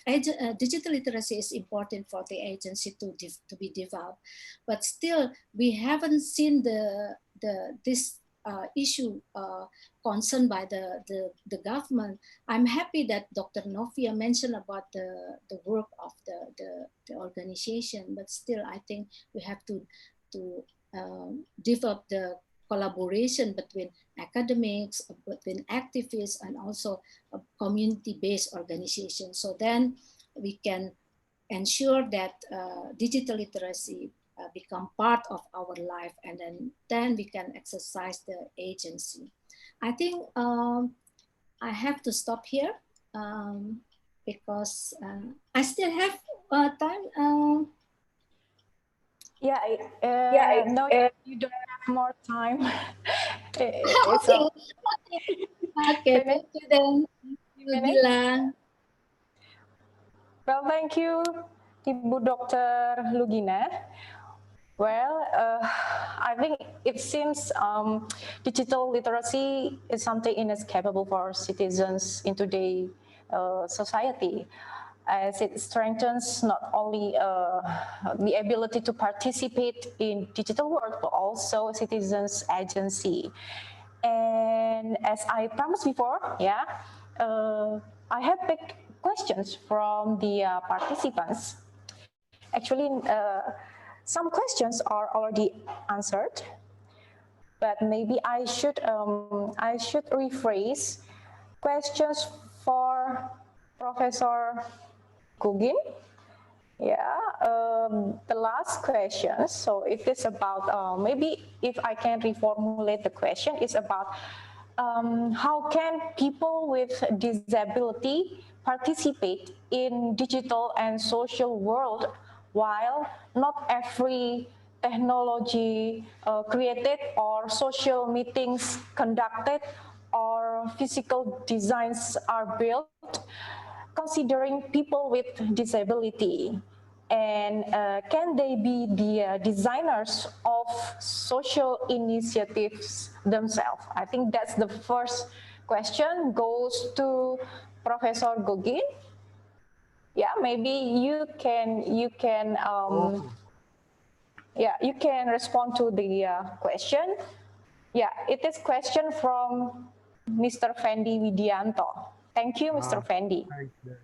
[SPEAKER 11] digital literacy is important for the agency to be developed, but still we haven't seen this issue concerned by the government. I'm happy that Dr. Novia mentioned about the work of the organization, but still I think we have to develop the collaboration between academics, between activists, and also a community-based organization. So then we can ensure that digital literacy become part of our life, and then we can exercise the agency. I think I have to stop here because I still have time.
[SPEAKER 13] Yeah, no, you don't have more time. It's
[SPEAKER 11] Okay, okay, thank you then. Thank you, Gilang.
[SPEAKER 13] Well, thank you, Ibu Dr. Lugina. Well, I think it seems digital literacy is something inescapable for citizens in today's society, as it strengthens not only the ability to participate in digital world, but also citizens' agency. And as I promised before, I have picked questions from the participants. Actually, some questions are already answered, but maybe I should rephrase questions for Professor Gugin. The last question. So it is about maybe if I can reformulate the question, is about how can people with disability participate in digital and social world while not every technology created or social meetings conducted or physical designs are built, considering people with disability, and can they be the designers of social initiatives themselves? I think that's the first question, goes to Professor Gugin. Yeah, maybe you can you can respond to the question. Yeah, it is question from Mr. Fendi Widianto. Thank you, Mr. Fendi.
[SPEAKER 1] Thank you.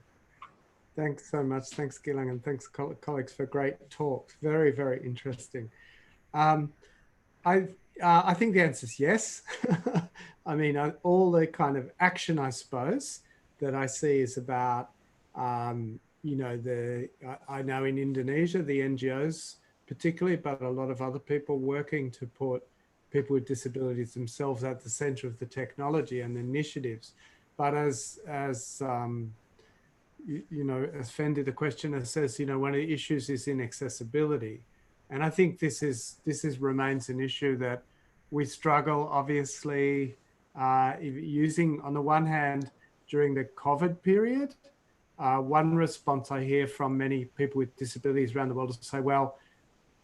[SPEAKER 1] Thanks so much. Thanks, Gilang, and thanks, colleagues, for great talks. Very, very interesting. I think the answer is yes. I mean, all the kind of action, I suppose, that I see is about, you know, I know in Indonesia, the NGOs particularly, but a lot of other people working to put people with disabilities themselves at the center of the technology and the initiatives. But as you know, as Fendi, the questioner says, you know, one of the issues is inaccessibility. And I think this remains an issue that we struggle, obviously, using, on the one hand, during the COVID period. One response I hear from many people with disabilities around the world is to say, well,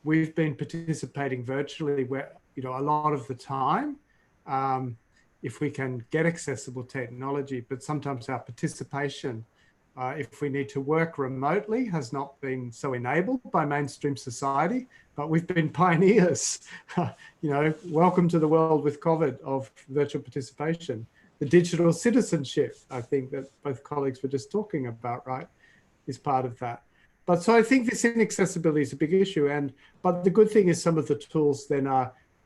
[SPEAKER 1] we've been participating virtually where, you know, a lot of the time, if we can get accessible technology, but sometimes our participation, if we need to work remotely, has not been so enabled by mainstream society, but we've been pioneers. You know, welcome to the world with COVID of virtual participation. The digital citizenship, I think that both colleagues were just talking about, right, is part of that. But so I think this inaccessibility is a big issue. But the good thing is some of the tools then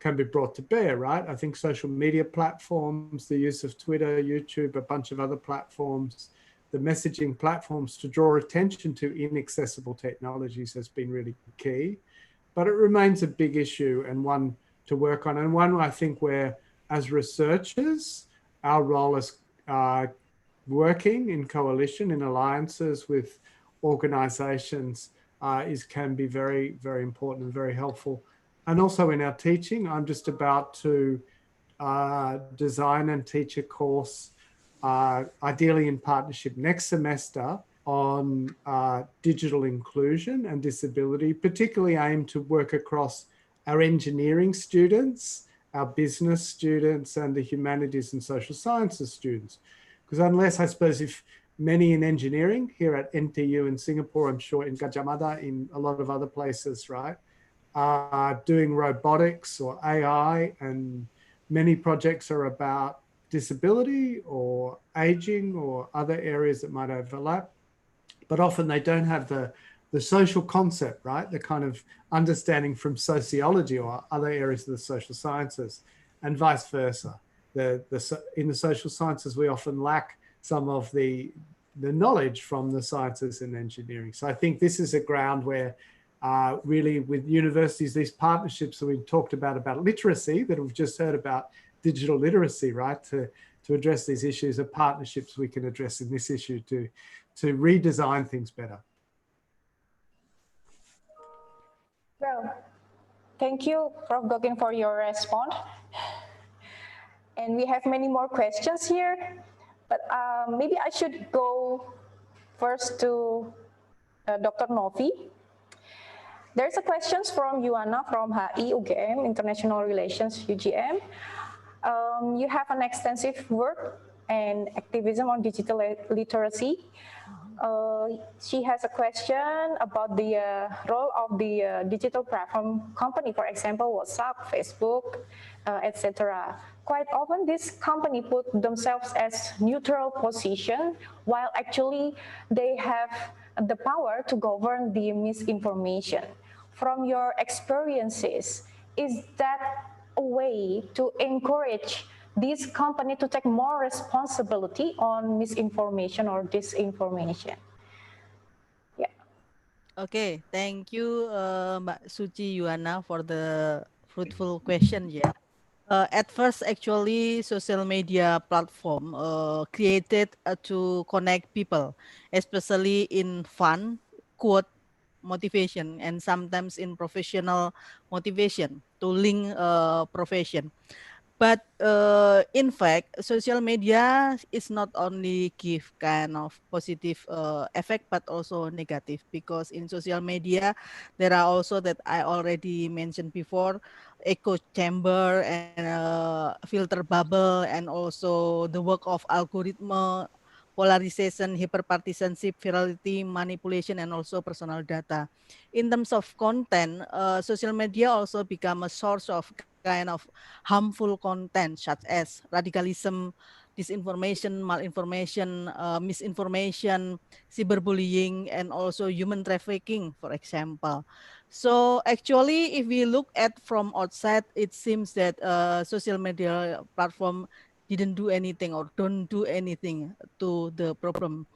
[SPEAKER 1] can be brought to bear, right? I think social media platforms, the use of Twitter, YouTube, a bunch of other platforms, the messaging platforms to draw attention to inaccessible technologies has been really key. But it remains a big issue and one to work on. And one I think where, as researchers, our role is working in coalition, in alliances with organizations can be very, very important and very helpful. And also in our teaching, I'm just about to design and teach a course, ideally in partnership next semester, on digital inclusion and disability, particularly aimed to work across our engineering students, our business students, and the humanities and social sciences students. Because unless, I suppose, if many in engineering here at NTU in Singapore, I'm sure in Gajah Mada, in a lot of other places, right, are doing robotics or AI, and many projects are about disability or aging or other areas that might overlap, but often they don't have the social concept, right? The kind of understanding from sociology or other areas of the social sciences, and vice versa. In the social sciences, we often lack some of the knowledge from the sciences and engineering. So I think this is a ground where really with universities, these partnerships that we talked about literacy, that we've just heard about digital literacy, right? To address these issues, are partnerships we can address in this issue to redesign things better.
[SPEAKER 13] Well, Thank you, Prof. Gokin, for your response. And we have many more questions here, but maybe I should go first to Dr. Novi. There's a question from Yuana from HI UGM, International Relations UGM. You have an extensive work and activism on digital literacy. She has a question about the role of the digital platform company, for example, WhatsApp, Facebook, etc. Quite often, this company put themselves as neutral position, while actually they have the power to govern the misinformation. From your experiences, is that a way to encourage this company to take more responsibility on misinformation or disinformation? Yeah.
[SPEAKER 2] Okay, thank you, Mbak Suci Yuana, for the fruitful question. Yeah. At first, actually, social media platform created to connect people, especially in fun, quote, motivation, and sometimes in professional motivation to link profession. But in fact, social media is not only give kind of positive effect, but also negative, because in social media, there are also that I already mentioned before, echo chamber and filter bubble, and also the work of algorithm, polarization, hyperpartisanship, virality, manipulation, and also personal data. In terms of content, social media also become a source of kind of harmful content such as radicalism, disinformation, malinformation, misinformation, cyberbullying, and also human trafficking, for example. So actually, if we look at from outside, it seems that social media platform didn't do anything or don't do anything to the problem.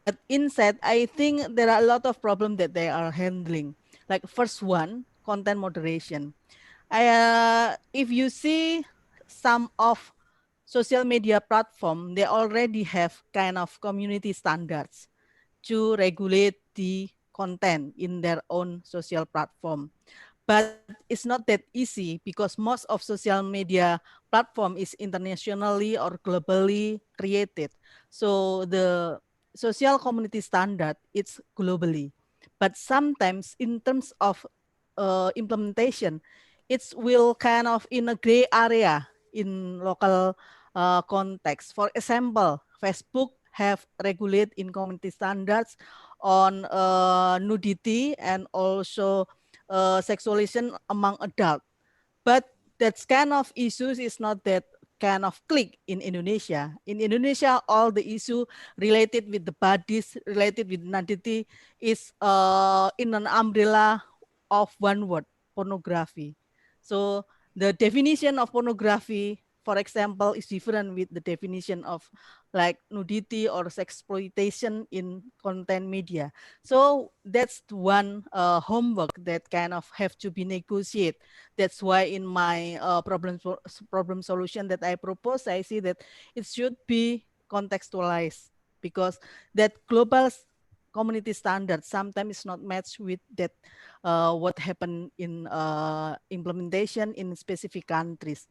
[SPEAKER 2] But inside, I think there are a lot of problems that they are handling. Like first one, content moderation. If you see some of social media platform, they already have kind of community standards to regulate the content in their own social platform. But it's not that easy because most of social media platform is internationally or globally created. So the social community standard it's globally. But sometimes in terms of implementation, it will kind of in a gray area in local context. For example, Facebook have regulate in community standards on nudity and also sexualization among adults. But that kind of issues is not that kind of click in Indonesia. In Indonesia, all the issue related with the bodies, related with nudity is in an umbrella of one word, pornography. So the definition of pornography, for example, is different with the definition of like nudity or sexploitation in content media. So that's one homework that kind of have to be negotiated. That's why in my problem solution that I propose, I see that it should be contextualized because that global community standard sometimes is not matched with that what happened in implementation in specific countries.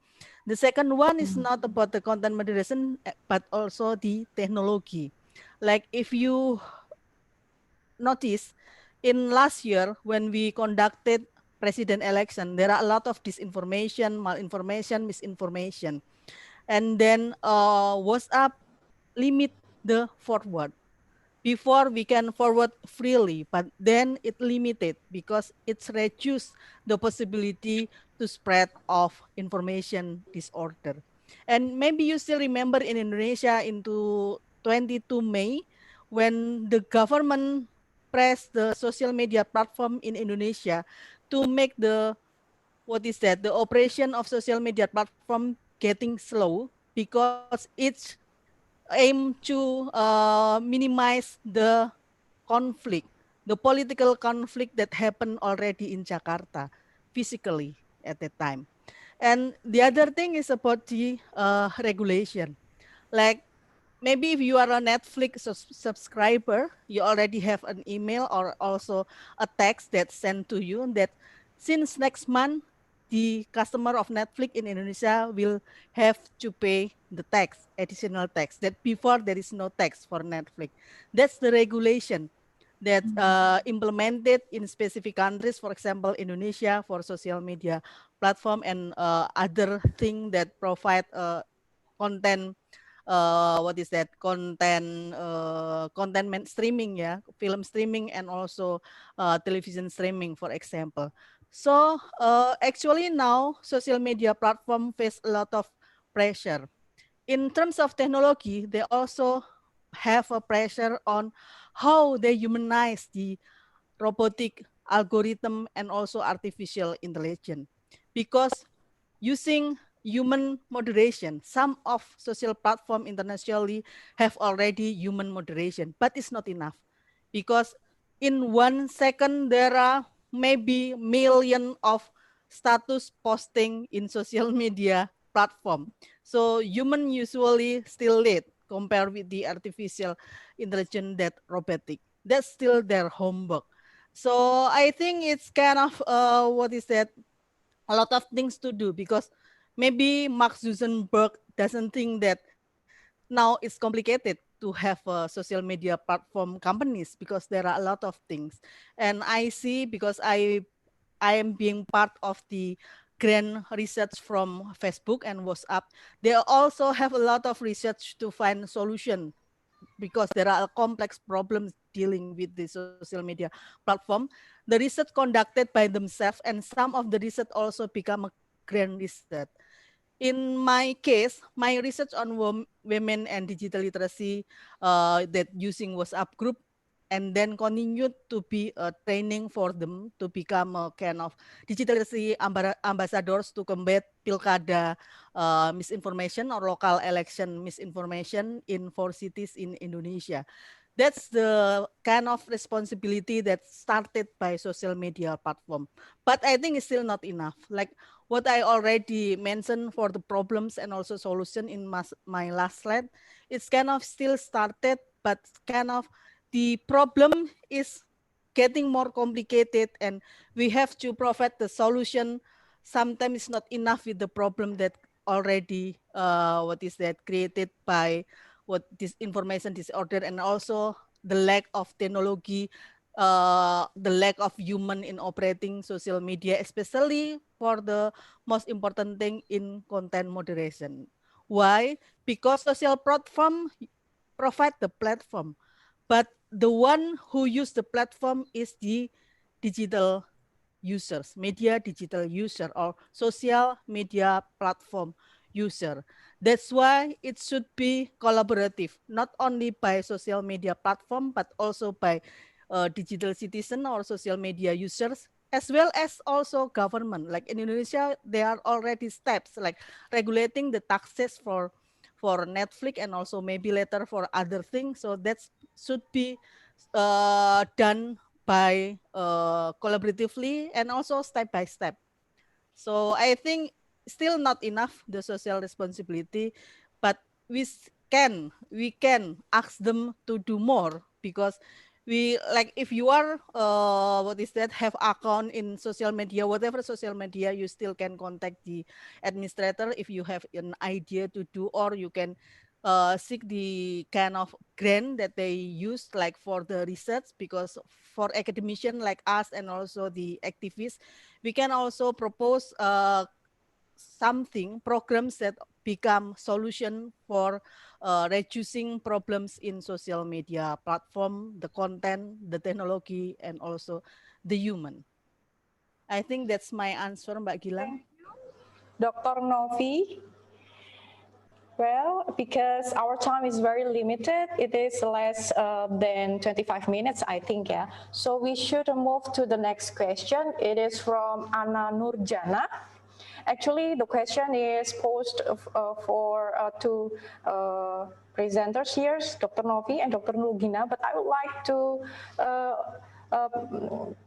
[SPEAKER 2] The second one is not about the content moderation, but also the technology. Like if you notice in last year when we conducted president election, there are a lot of disinformation, malinformation, misinformation. And then WhatsApp limit the forward. Before we can forward freely, but then it limited because it's reduced the possibility to spread of information disorder. And maybe you still remember in Indonesia into 22 May when the government pressed the social media platform in Indonesia to make the what is that the operation of social media platform getting slow because it's aim to minimize the conflict, the political conflict that happened already in Jakarta physically at that time. And the other thing is about the regulation. Like maybe if you are a Netflix subscriber, you already have an email or also a text that's sent to you that since next month, the customer of Netflix in Indonesia will have to pay the tax, additional tax, that before there is no tax for Netflix. That's the regulation that implemented in specific countries, for example, Indonesia for social media platform and other thing that provide content, content streaming, film streaming and also television streaming, for example. So actually now social media platform face a lot of pressure. In terms of technology, they also have a pressure on how they humanize the robotic algorithm and also artificial intelligence. Because using human moderation, some of social platform internationally have already human moderation, but it's not enough. Because in 1 second, there are maybe million of status posting in social media platform. So human usually still lead compared with the artificial intelligence that robotic. That's still their homework. So I think it's kind of a lot of things to do, because maybe Mark Zuckerberg doesn't think that now it's complicated to have social media platform companies, because there are a lot of things. And I see, because I am being part of the grand research from Facebook and WhatsApp, they also have a lot of research to find solution, because there are complex problems dealing with the social media platform. The research conducted by themselves, and some of the research also become a grand research. In my case, my research on women and digital literacy that using WhatsApp group, and then continued to be a training for them to become a kind of digital literacy ambassadors to combat pilkada misinformation or local election misinformation in 4 cities in Indonesia. That's the kind of responsibility that started by social media platform. But I think it's still not enough. Like what I already mentioned for the problems and also solution in my last slide, it's kind of still started, but kind of the problem is getting more complicated, and we have to provide the solution. Sometimes it's not enough with the problem that already created by this information disorder, and also the lack of technology, the lack of human in operating social media, especially for the most important thing in content moderation. Why? Because social platform provide the platform, but the one who use the platform is the digital users, media digital user, or social media platform user. That's why it should be collaborative, not only by social media platform, but also by digital citizen or social media users, as well as also government. Like in Indonesia, there are already steps like regulating the taxes for Netflix, and also maybe later for other things. So that should be done by collaboratively and also step by step. So I think still not enough the social responsibility, but we can ask them to do more, because we, like, if you are have account in social media, whatever social media, you still can contact the administrator if you have an idea to do, or you can seek the kind of grant that they use, like for the research, because for academician like us and also the activists, we can also propose programs that become solution for reducing problems in social media platform, the content, the technology, and also the human. I think that's my answer, Mbak Gilang.
[SPEAKER 13] Dr. Novi. Well, because our time is very limited, it is less than 25 minutes, I think, yeah. So we should move to the next question. It is from Anna Nurjana. Actually, the question is posed for two presenters here, Dr. Novi and Dr. Lugina, but I would like to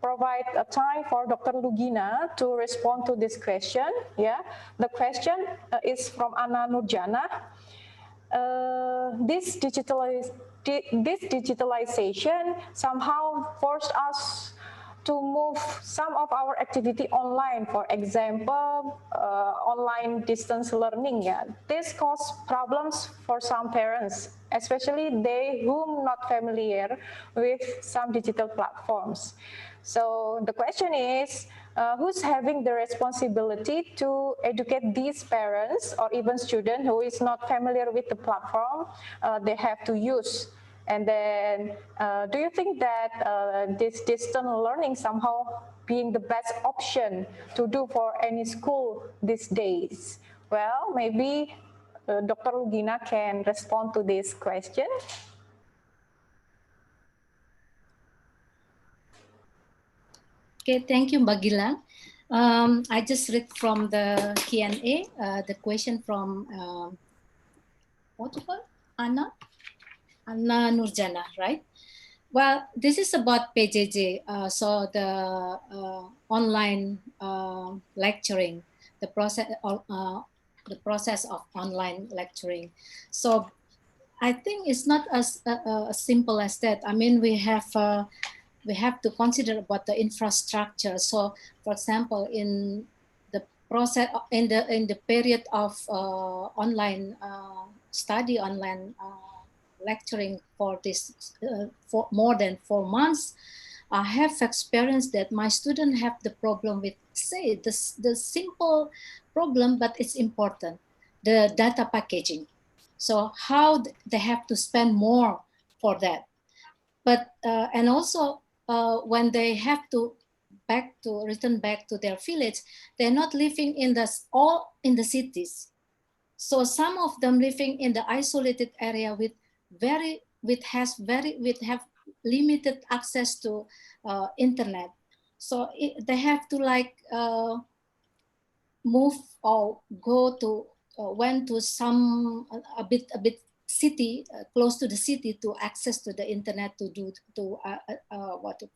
[SPEAKER 13] provide a time for Dr. Lugina to respond to this question. Yeah, the question is from Anna Nurjana. This digitalization somehow forced us to move some of our activity online. For example, online distance learning. Yeah, this causes problems for some parents, especially they who not familiar with some digital platforms. So the question is, who's having the responsibility to educate these parents or even students who is not familiar with the platform they have to use? And then, do you think that this distance learning somehow being the best option to do for any school these days? Well, maybe Dr. Lugina can respond to this question.
[SPEAKER 11] Okay, thank you, Mbak Gilang. I just read from the Q&A, the question from, what you call, Anna Nurjana, right? Well, this is about PJJ, so the online lecturing, the process of online lecturing. So I think it's not as simple as that. I mean, we have to consider about the infrastructure. So, for example, in the process in the period of online study, online lecturing for this for more than 4 months, I have experienced that my students have the problem with, say, the simple problem, but it's important, the data packaging. So how they have to spend more for that. But and also when they have to return back to their village, they're not living in all in the cities. So some of them living in the isolated area with have limited access to internet. So they have to like move or go to went to some a bit city close to the city to access to the internet to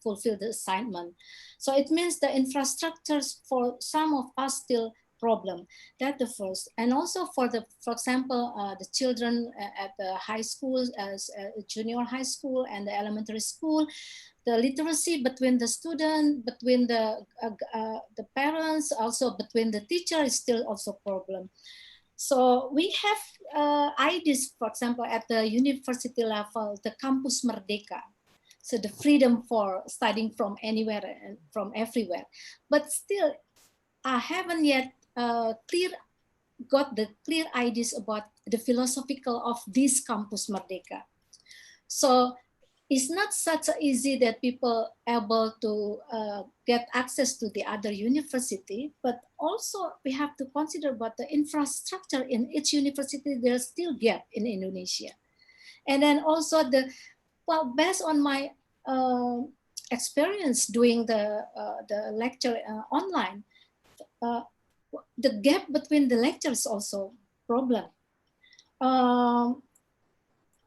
[SPEAKER 11] fulfill the assignment. So it means the infrastructures for some of us still problem. That's the first. And also for example, the children at the high school, as junior high school and the elementary school, the literacy between the student, between the parents, also between the teacher is still also problem. So we have ideas, for example, at the university level, the Campus Merdeka. So the freedom for studying from anywhere and from everywhere. But still, I haven't yet got the clear ideas about the philosophical of this Campus Merdeka. So it's not such easy that people able to get access to the other university, but also we have to consider about the infrastructure in each university. There's still gap in Indonesia. And then also based on my experience doing the lecture online, the gap between the lectures also problem.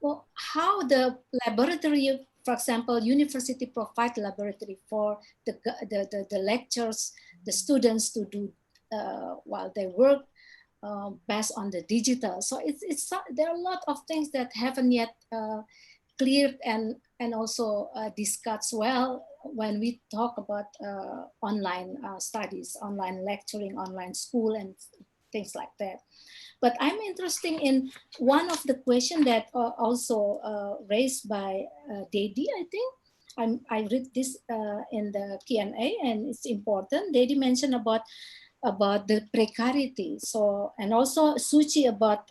[SPEAKER 11] Well, how the laboratory, for example, university provide laboratory for the lectures, the students to do while they work based on the digital. So there are a lot of things that haven't yet cleared and also discussed well when we talk about online studies, online lecturing, online school, and things like that. But I'm interested in one of the questions that also raised by Dedi, I think. I read this in the Q&A, and it's important. Dedi mentioned about the precarity. So, and also Suchi about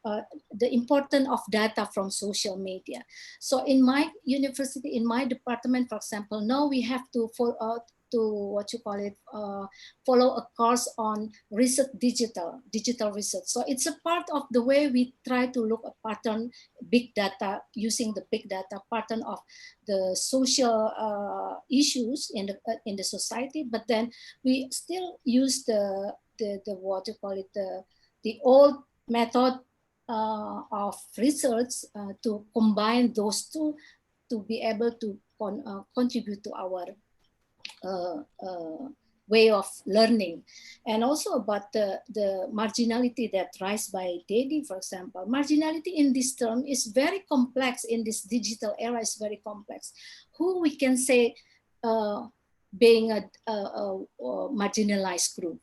[SPEAKER 11] the importance of data from social media. So in my university, in my department, for example, now we have to follow a course on digital research. So it's a part of the way we try to look at pattern, big data, using the big data pattern of the social issues in the society. But then we still use the old method of research to combine those two to be able to contribute to our way of learning. And also about the marginality that rise by Dedi, for example. Marginality in this term is very complex in this digital era, is very complex. Who we can say
[SPEAKER 28] being a marginalized group.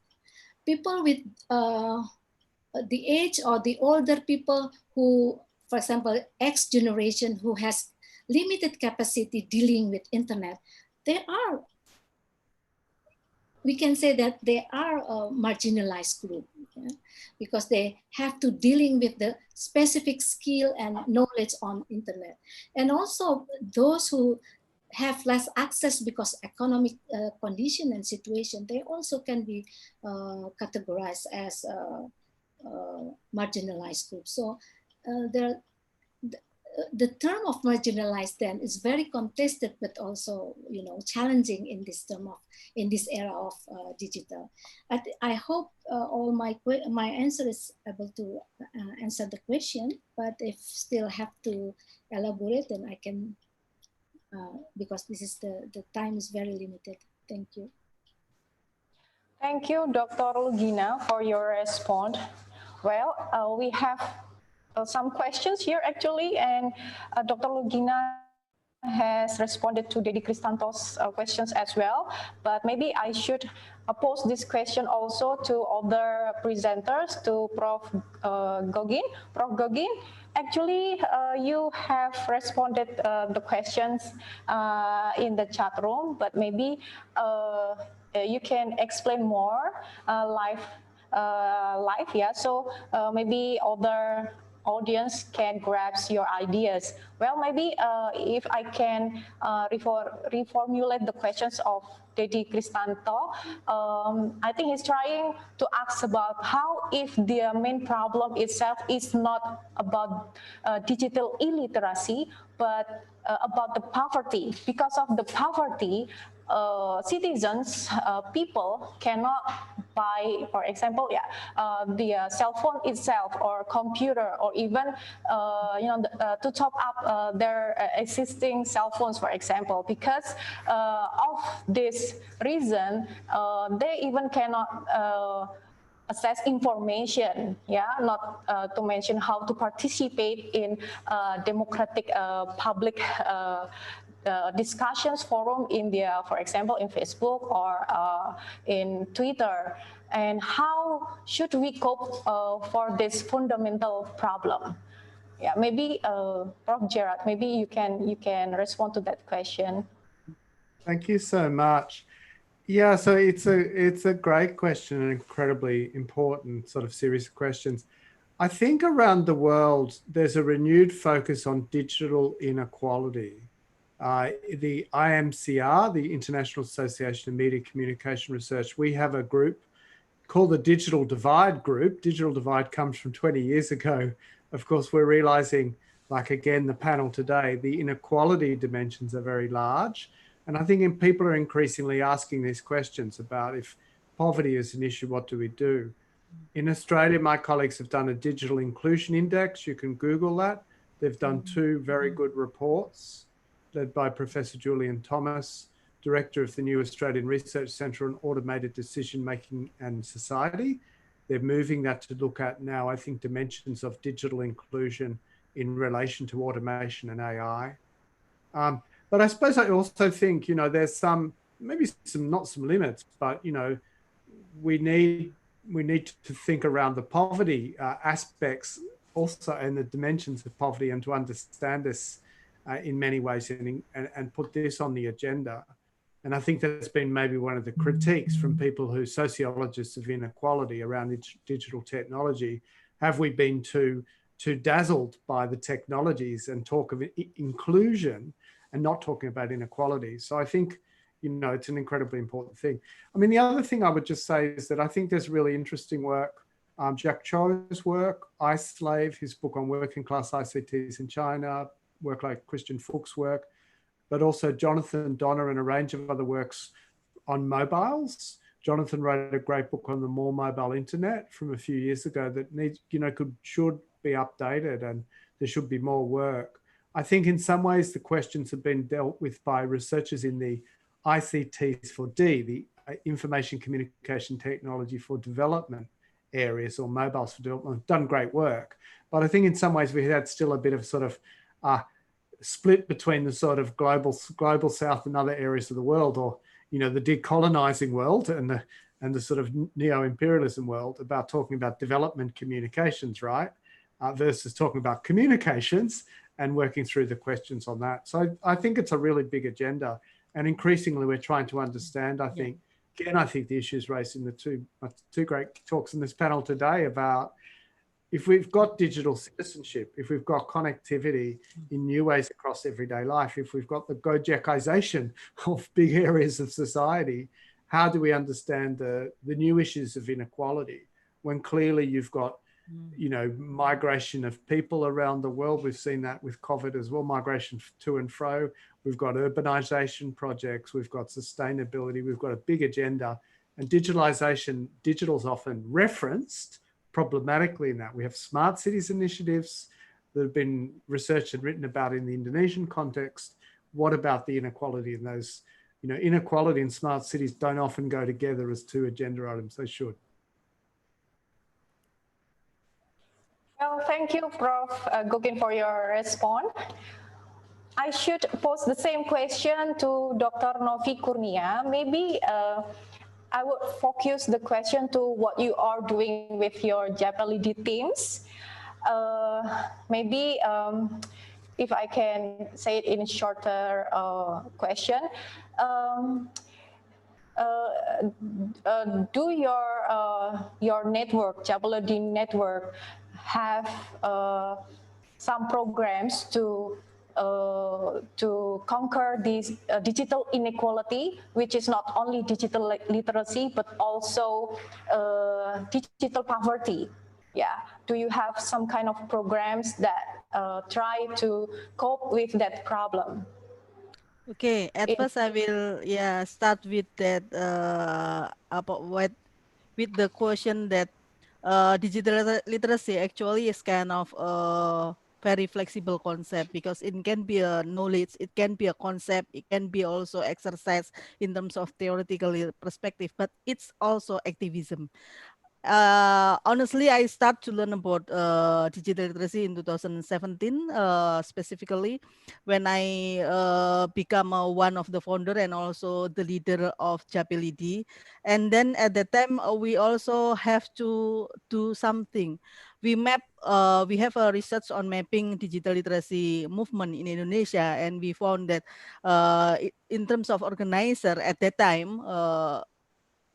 [SPEAKER 28] People with the age or the older people who, for example, X generation who has limited capacity dealing with internet, we can say that they are a marginalized group, because they have to dealing with the specific skill and knowledge on internet. And also those who have less access because economic condition and situation, they also can be categorized as marginalized group. So the term of marginalized then is very contested, but also challenging in this term of this era of digital. I hope all my answer is able to answer the question. But if still have to elaborate, then I can, because this is the time is very limited. Thank you.
[SPEAKER 13] Thank you, Dr. Lugina, for your response. Well, we have some questions here actually, and Dr. Lugina has responded to Dedi Kristanto's questions as well, but maybe I should pose this question also to other presenters, to Prof. Gogin. Prof. Gogin, actually you have responded the questions in the chat room, but maybe you can explain more live, yeah, so maybe other audience can grasp your ideas. Well, maybe if I can reformulate the questions of Dedi Kristanto, I think he's trying to ask about how if the main problem itself is not about digital illiteracy, but about the poverty. Because of the poverty, citizens, people cannot buy, for example, the cell phone itself or computer, or even to top up their existing cell phones, for example. Because of this reason, they even cannot access information, not to mention how to participate in democratic public discussions forum in for example, in Facebook or in Twitter. And how should we cope for this fundamental problem? Yeah, maybe Prof. Gerard, maybe you can respond to that question.
[SPEAKER 1] Thank you so much. Yeah, so it's a great question, an incredibly important sort of series of questions. I think around the world, there's a renewed focus on digital inequality. The IMCR, the International Association of Media Communication Research, we have a group called the Digital Divide Group. Digital Divide comes from 20 years ago. Of course, we're realizing, like again, the panel today, the inequality dimensions are very large. And I think people are increasingly asking these questions about, if poverty is an issue, what do we do? In Australia, my colleagues have done a digital inclusion index. You can Google that. They've done 2 very good reports led by Professor Julian Thomas, Director of the new Australian Research Centre on Automated Decision Making and Society. They're moving that to look at now, I think, dimensions of digital inclusion in relation to automation and AI. But I suppose I also think, there's maybe not some limits, but, we need to think around the poverty aspects also, and the dimensions of poverty, and to understand this in many ways and put this on the agenda. And I think that's been maybe one of the critiques from people who sociologists of inequality around digital technology. Have we been too dazzled by the technologies and talk of inclusion and not talking about inequality? So I think, it's an incredibly important thing. I mean, the other thing I would just say is that I think there's really interesting work. Jack Cho's work, I Slave, his book on working class ICTs in China, work like Christian Fuchs' work, but also Jonathan Donner and a range of other works on mobiles. Jonathan wrote a great book on the more mobile internet from a few years ago that needs, should be updated, and there should be more work. I think in some ways the questions have been dealt with by researchers in the ICTs for D, the Information Communication Technology for Development areas, or mobiles for development, done great work. But I think in some ways we had still a bit of sort of split between the sort of global South and other areas of the world, or the decolonizing world and the sort of neo-imperialism world, about talking about development communications, right, versus talking about communications and working through the questions on that. So I think it's a really big agenda, and increasingly we're trying to understand. I think the issues raised in the two great talks in this panel today about, if we've got digital citizenship, if we've got connectivity in new ways across everyday life, if we've got the Gojekization of big areas of society, how do we understand the new issues of inequality when clearly you've got, migration of people around the world? We've seen that with COVID as well, migration to and fro. We've got urbanization projects, we've got sustainability, we've got a big agenda, and digital's often referenced problematically in that. We have smart cities initiatives that have been researched and written about in the Indonesian context. What about the inequality in those? Inequality and smart cities don't often go together as two agenda items. They should.
[SPEAKER 13] Well, thank you, Prof. Gugin, for your response. I should pose the same question to Dr. Novi Kurnia. Maybe I would focus the question to what you are doing with your JAPLD teams. Maybe if I can say it in a shorter question, do your network, JAPLD network, have some programs to conquer this digital inequality, which is not only digital literacy, but also digital poverty? Yeah, do you have some kind of programs that try to cope with that problem?
[SPEAKER 2] Okay, at first I will start with that with the question that digital literacy actually is kind of a very flexible concept, because it can be a knowledge, it can be a concept, it can be also exercise in terms of theoretical perspective, but it's also activism. Honestly, I start to learn about digital literacy in 2017, specifically when I become one of the founder and also the leader of JAPLD. And then at that time, we also have to do something. We have a research on mapping digital literacy movement in Indonesia, and we found that in terms of organizer at that time,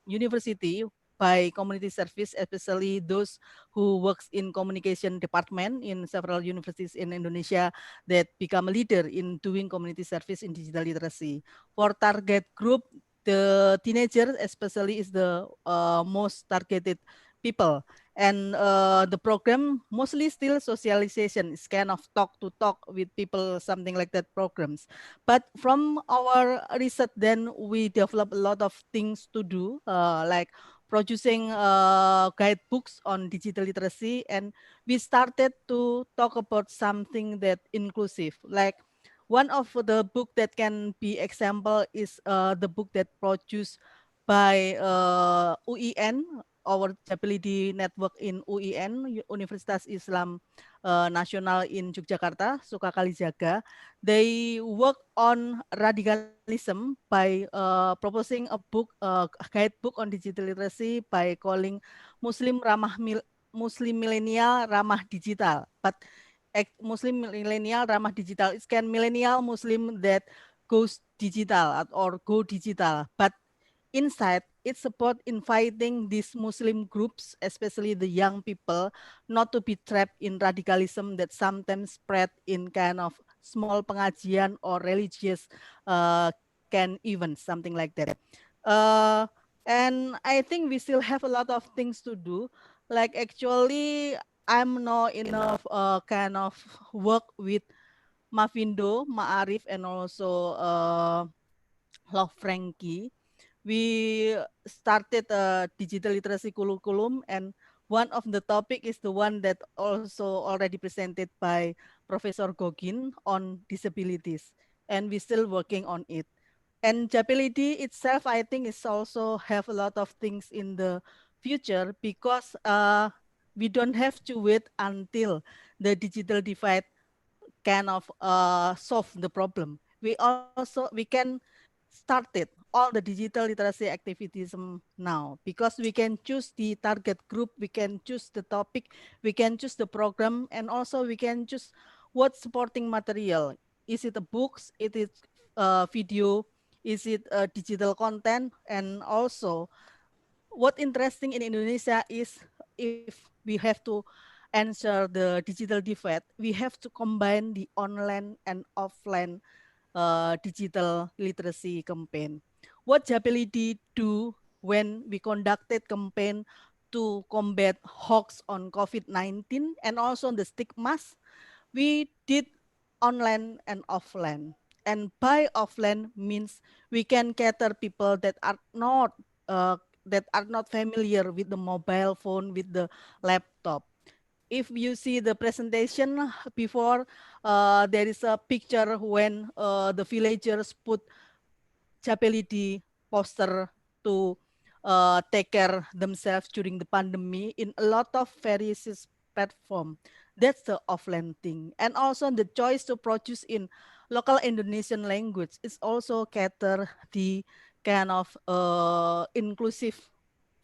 [SPEAKER 2] university by community service, especially those who works in communication department in several universities in Indonesia, that become a leader in doing community service in digital literacy. For target group, the teenagers especially is the most targeted people. And the program mostly still socialization. It's kind of talk to talk with people, something like that programs. But from our research, then we develop a lot of things to do, like producing guidebooks on digital literacy. And we started to talk about something that inclusive, like one of the book that can be example is the book that produced by UIN, our JAPLD network in UIN, Universitas Islam Nasional in Yogyakarta, Suka Kalijaga. They work on radicalism by proposing a book, guidebook on digital literacy by calling Muslim Milenial Ramah Digital. But Muslim millennial ramah digital, it can millennial Muslim that goes digital or go digital. But inside, it's about inviting these Muslim groups, especially the young people, not to be trapped in radicalism that sometimes spread in kind of small pengajian or religious events, something like that. And I think we still have a lot of things to do. Like actually, I'm not enough kind of work with Mavindo, Ma'arif, and also Love Frankie. We started a digital literacy curriculum, and one of the topic is the one that also already presented by Professor Gogin on disabilities, and we're still working on it. And JAPLD itself, I think, is also have a lot of things in the future, because we don't have to wait until the digital divide kind of solve the problem. We can start it all the digital literacy activism now, because we can choose the target group, we can choose the topic, we can choose the program, and also we can choose what supporting material. Is it a books? It is video? Is it digital content? And also, what interesting in Indonesia is, if we have to answer the digital divide, we have to combine the online and offline digital literacy campaign. What JAPLD do when we conducted campaign to combat hoax on COVID-19 and also the stigmas? We did online and offline. And by offline means we can cater people that are not familiar with the mobile phone, with the laptop. If you see the presentation before, there is a picture when the villagers put JAPLD poster to take care themselves during the pandemic in a lot of various platform. That's the offline thing. And also the choice to produce in local Indonesian language is also cater the kind of inclusive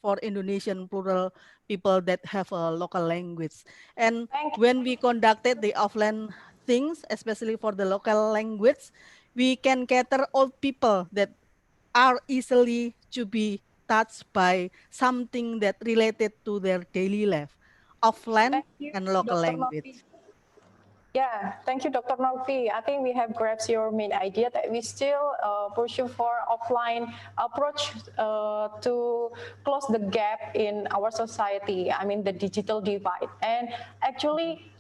[SPEAKER 2] for Indonesian plural people that have a local language. And when we conducted the offline things, especially for the local language, we can cater all people that are easily to be touched by something that related to their daily life, offline and local
[SPEAKER 13] Dr.
[SPEAKER 2] language.
[SPEAKER 13] Yeah, thank you, Dr. Novi. I think we have grasped your main idea that we still pursue for offline approach to close the gap in our society. I mean, the digital divide. And actually,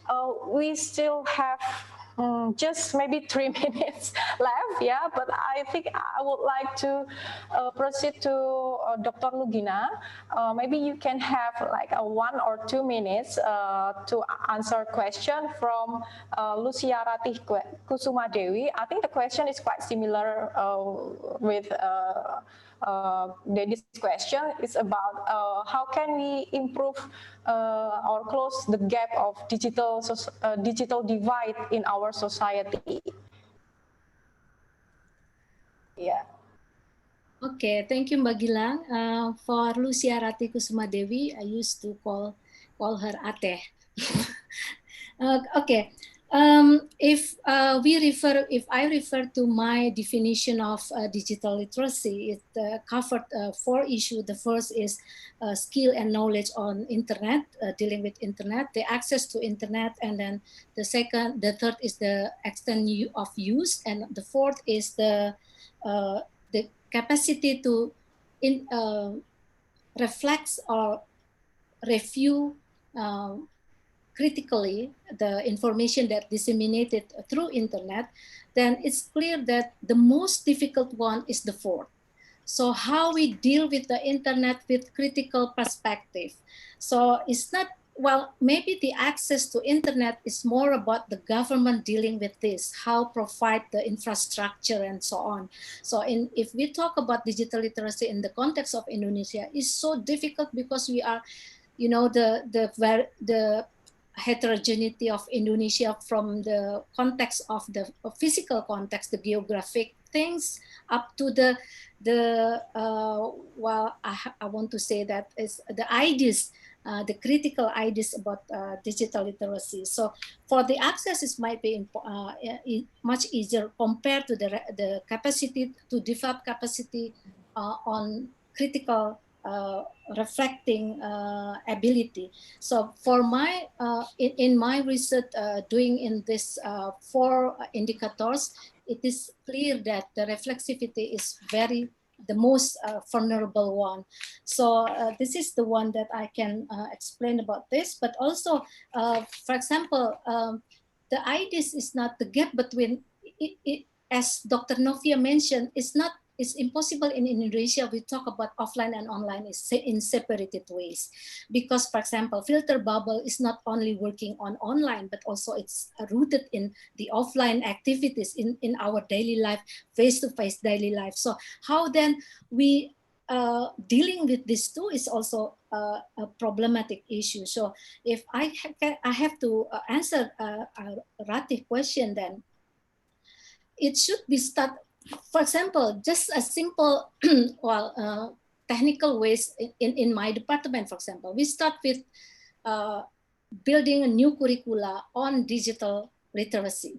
[SPEAKER 13] we still have just maybe 3 minutes left, yeah, but I think I would like to proceed to Dr. Lugina. Maybe you can have like a 1 or 2 minutes to answer question from Lucia Ratih Kusuma Dewi. I think the question is quite similar with Dedi's question. It's about how can we improve or close the gap of digital divide in our society. Yeah.
[SPEAKER 11] Okay, thank you, Mbak Gilang. For Lucia Ratih Kusuma Dewi, I used to call her Ateh. Okay. If I refer to my definition of digital literacy, it covered 4 issues. The first is skill and knowledge on internet, dealing with internet, the access to internet, and then the third is the extent of use, and the fourth is the capacity to reflect or review critically the information that disseminated through internet, then it's clear that the most difficult one is the fourth. So how we deal with the internet with critical perspective. So it's not, well, maybe the access to internet is more about the government dealing with this, how provide the infrastructure and so on. So if we talk about digital literacy in the context of Indonesia, it's so difficult because we are, you know, the heterogeneity of Indonesia from the context of the physical context, the geographic things, up to well, I want to say that is the ideas, the critical ideas about digital literacy. So for the access, it might be much easier compared to the capacity to develop capacity on critical reflecting ability. So for my in my research doing in this 4 indicators, it is clear that the reflexivity is the most vulnerable one. So this is the one that I can explain about this. But also, for example, the ideas is not the gap between as Dr. Novia mentioned, it's impossible in Indonesia. We talk about offline and online in separated ways, because, for example, filter bubble is not only working on online, but also it's rooted in the offline activities in our daily life, face-to-face daily life. So how then we dealing with this too is also a problematic issue. So if I have to answer Ratih question, then it should be start. For example, just a simple technical ways in my department. For example, we start with building a new curricula on digital literacy.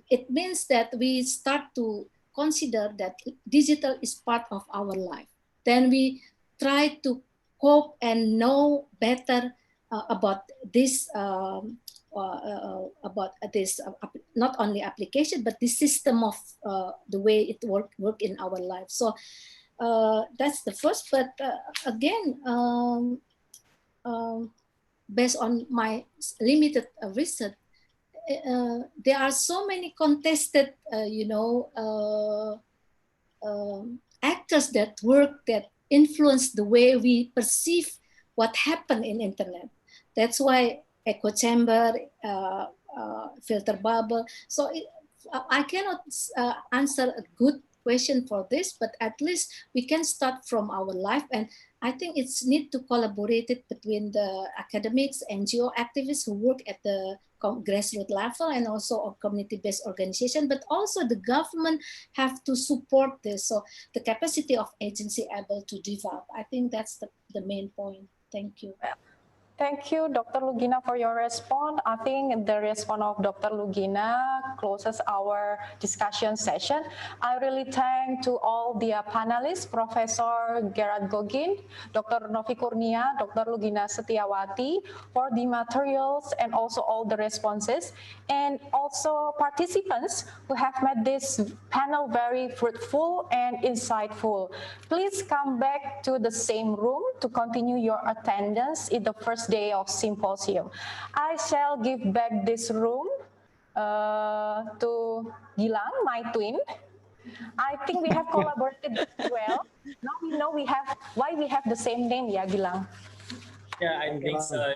[SPEAKER 11] It means that we start to consider that digital is part of our life. Then we try to cope and know better about this, not only application, but the system of the way it work in our life. So that's the first. But again, based on my limited research, there are so many contested, actors that work that influence the way we perceive what happened in internet. That's why echo chamber, filter bubble. So I cannot answer a good question for this, but at least we can start from our life. And I think it's need to collaborate it between the academics, NGO activists who work at the grassroots level and also a community-based organization, but also the government have to support this. So the capacity of agency able to develop. I think that's the main point. Thank you.
[SPEAKER 13] Thank you, Dr. Lugina, for your response. I think the response of Dr. Lugina closes our discussion session. I really thank to all the panelists, Professor Gerard Gogin, Dr. Novi Kurnia, Dr. Lugina Setiawati, for the materials and also all the responses, and also participants who have made this panel very fruitful and insightful. Please come back to the same room to continue your attendance in the first day of symposium. I shall give back this room to Gilang, my twin. I think we have collaborated well. Now we know why we have the same name, yeah, Gilang.
[SPEAKER 10] Yeah, I think so.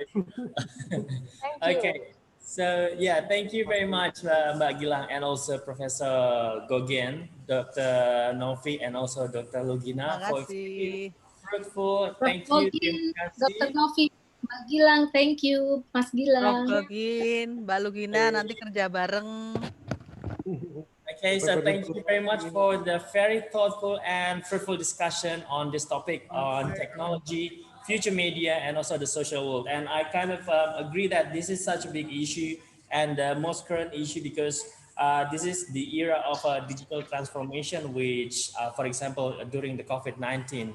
[SPEAKER 13] Thank you.
[SPEAKER 10] Okay, so yeah, thank you very much, Mbak Gilang, and also Professor Gogin, Dr. Novi, and also Dr. Lugina for fruitful. Thank you.
[SPEAKER 11] Dr. Novi, Mbak Gilang, thank you, Mas Gilang.
[SPEAKER 2] Prof. Gogin, Mbak Lugina, nanti kerja bareng.
[SPEAKER 10] Okay, so thank you very much for the very thoughtful and fruitful discussion on this topic on technology, future media, and also the social world. And I kind of agree that this is such a big issue and the most current issue because this is the era of digital transformation, which, for example, during the COVID-19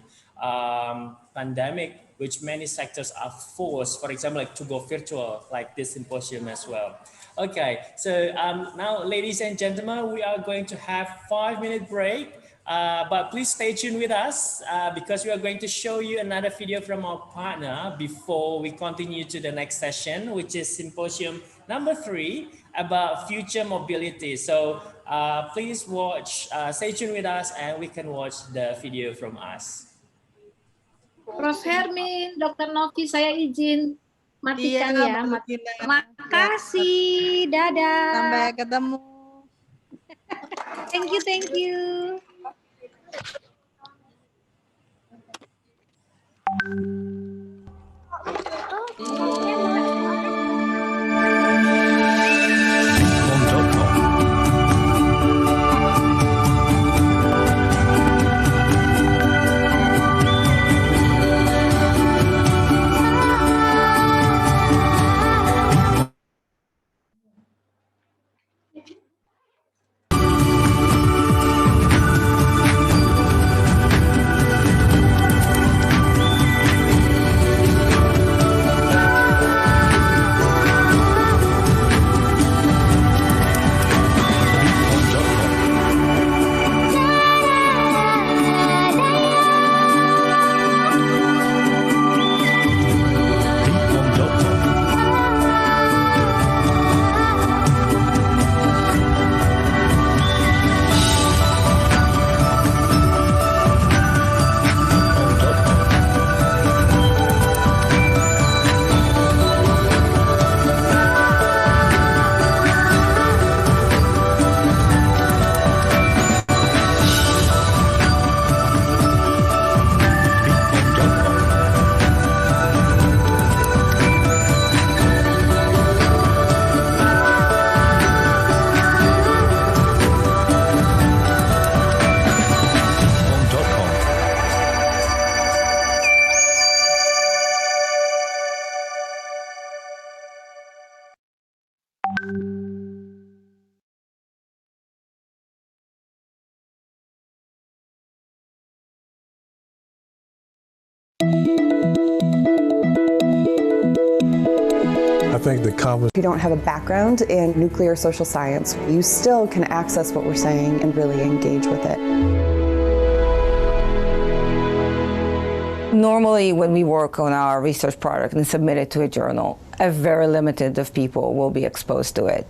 [SPEAKER 10] pandemic, which many sectors are forced, for example, like to go virtual, like this symposium as well. Okay, so now, ladies and gentlemen, we are going to have 5-minute break, but please stay tuned with us because we are going to show you another video from our partner before we continue to the next session, which is symposium number 3 about future mobility. So please watch, stay tuned with us, and we can watch the video from us.
[SPEAKER 11] Prof. Hermin, Dr. Novi, saya izin matikan ya. Makasih, dadah.
[SPEAKER 2] Sampai ketemu.
[SPEAKER 11] Thank you, thank you.
[SPEAKER 4] think the
[SPEAKER 12] If you don't have a background in nuclear social science, you still can access what we're saying and really engage with it.
[SPEAKER 18] Normally, when we work on our research product and submit it to a journal, a very limited of people will be exposed to it.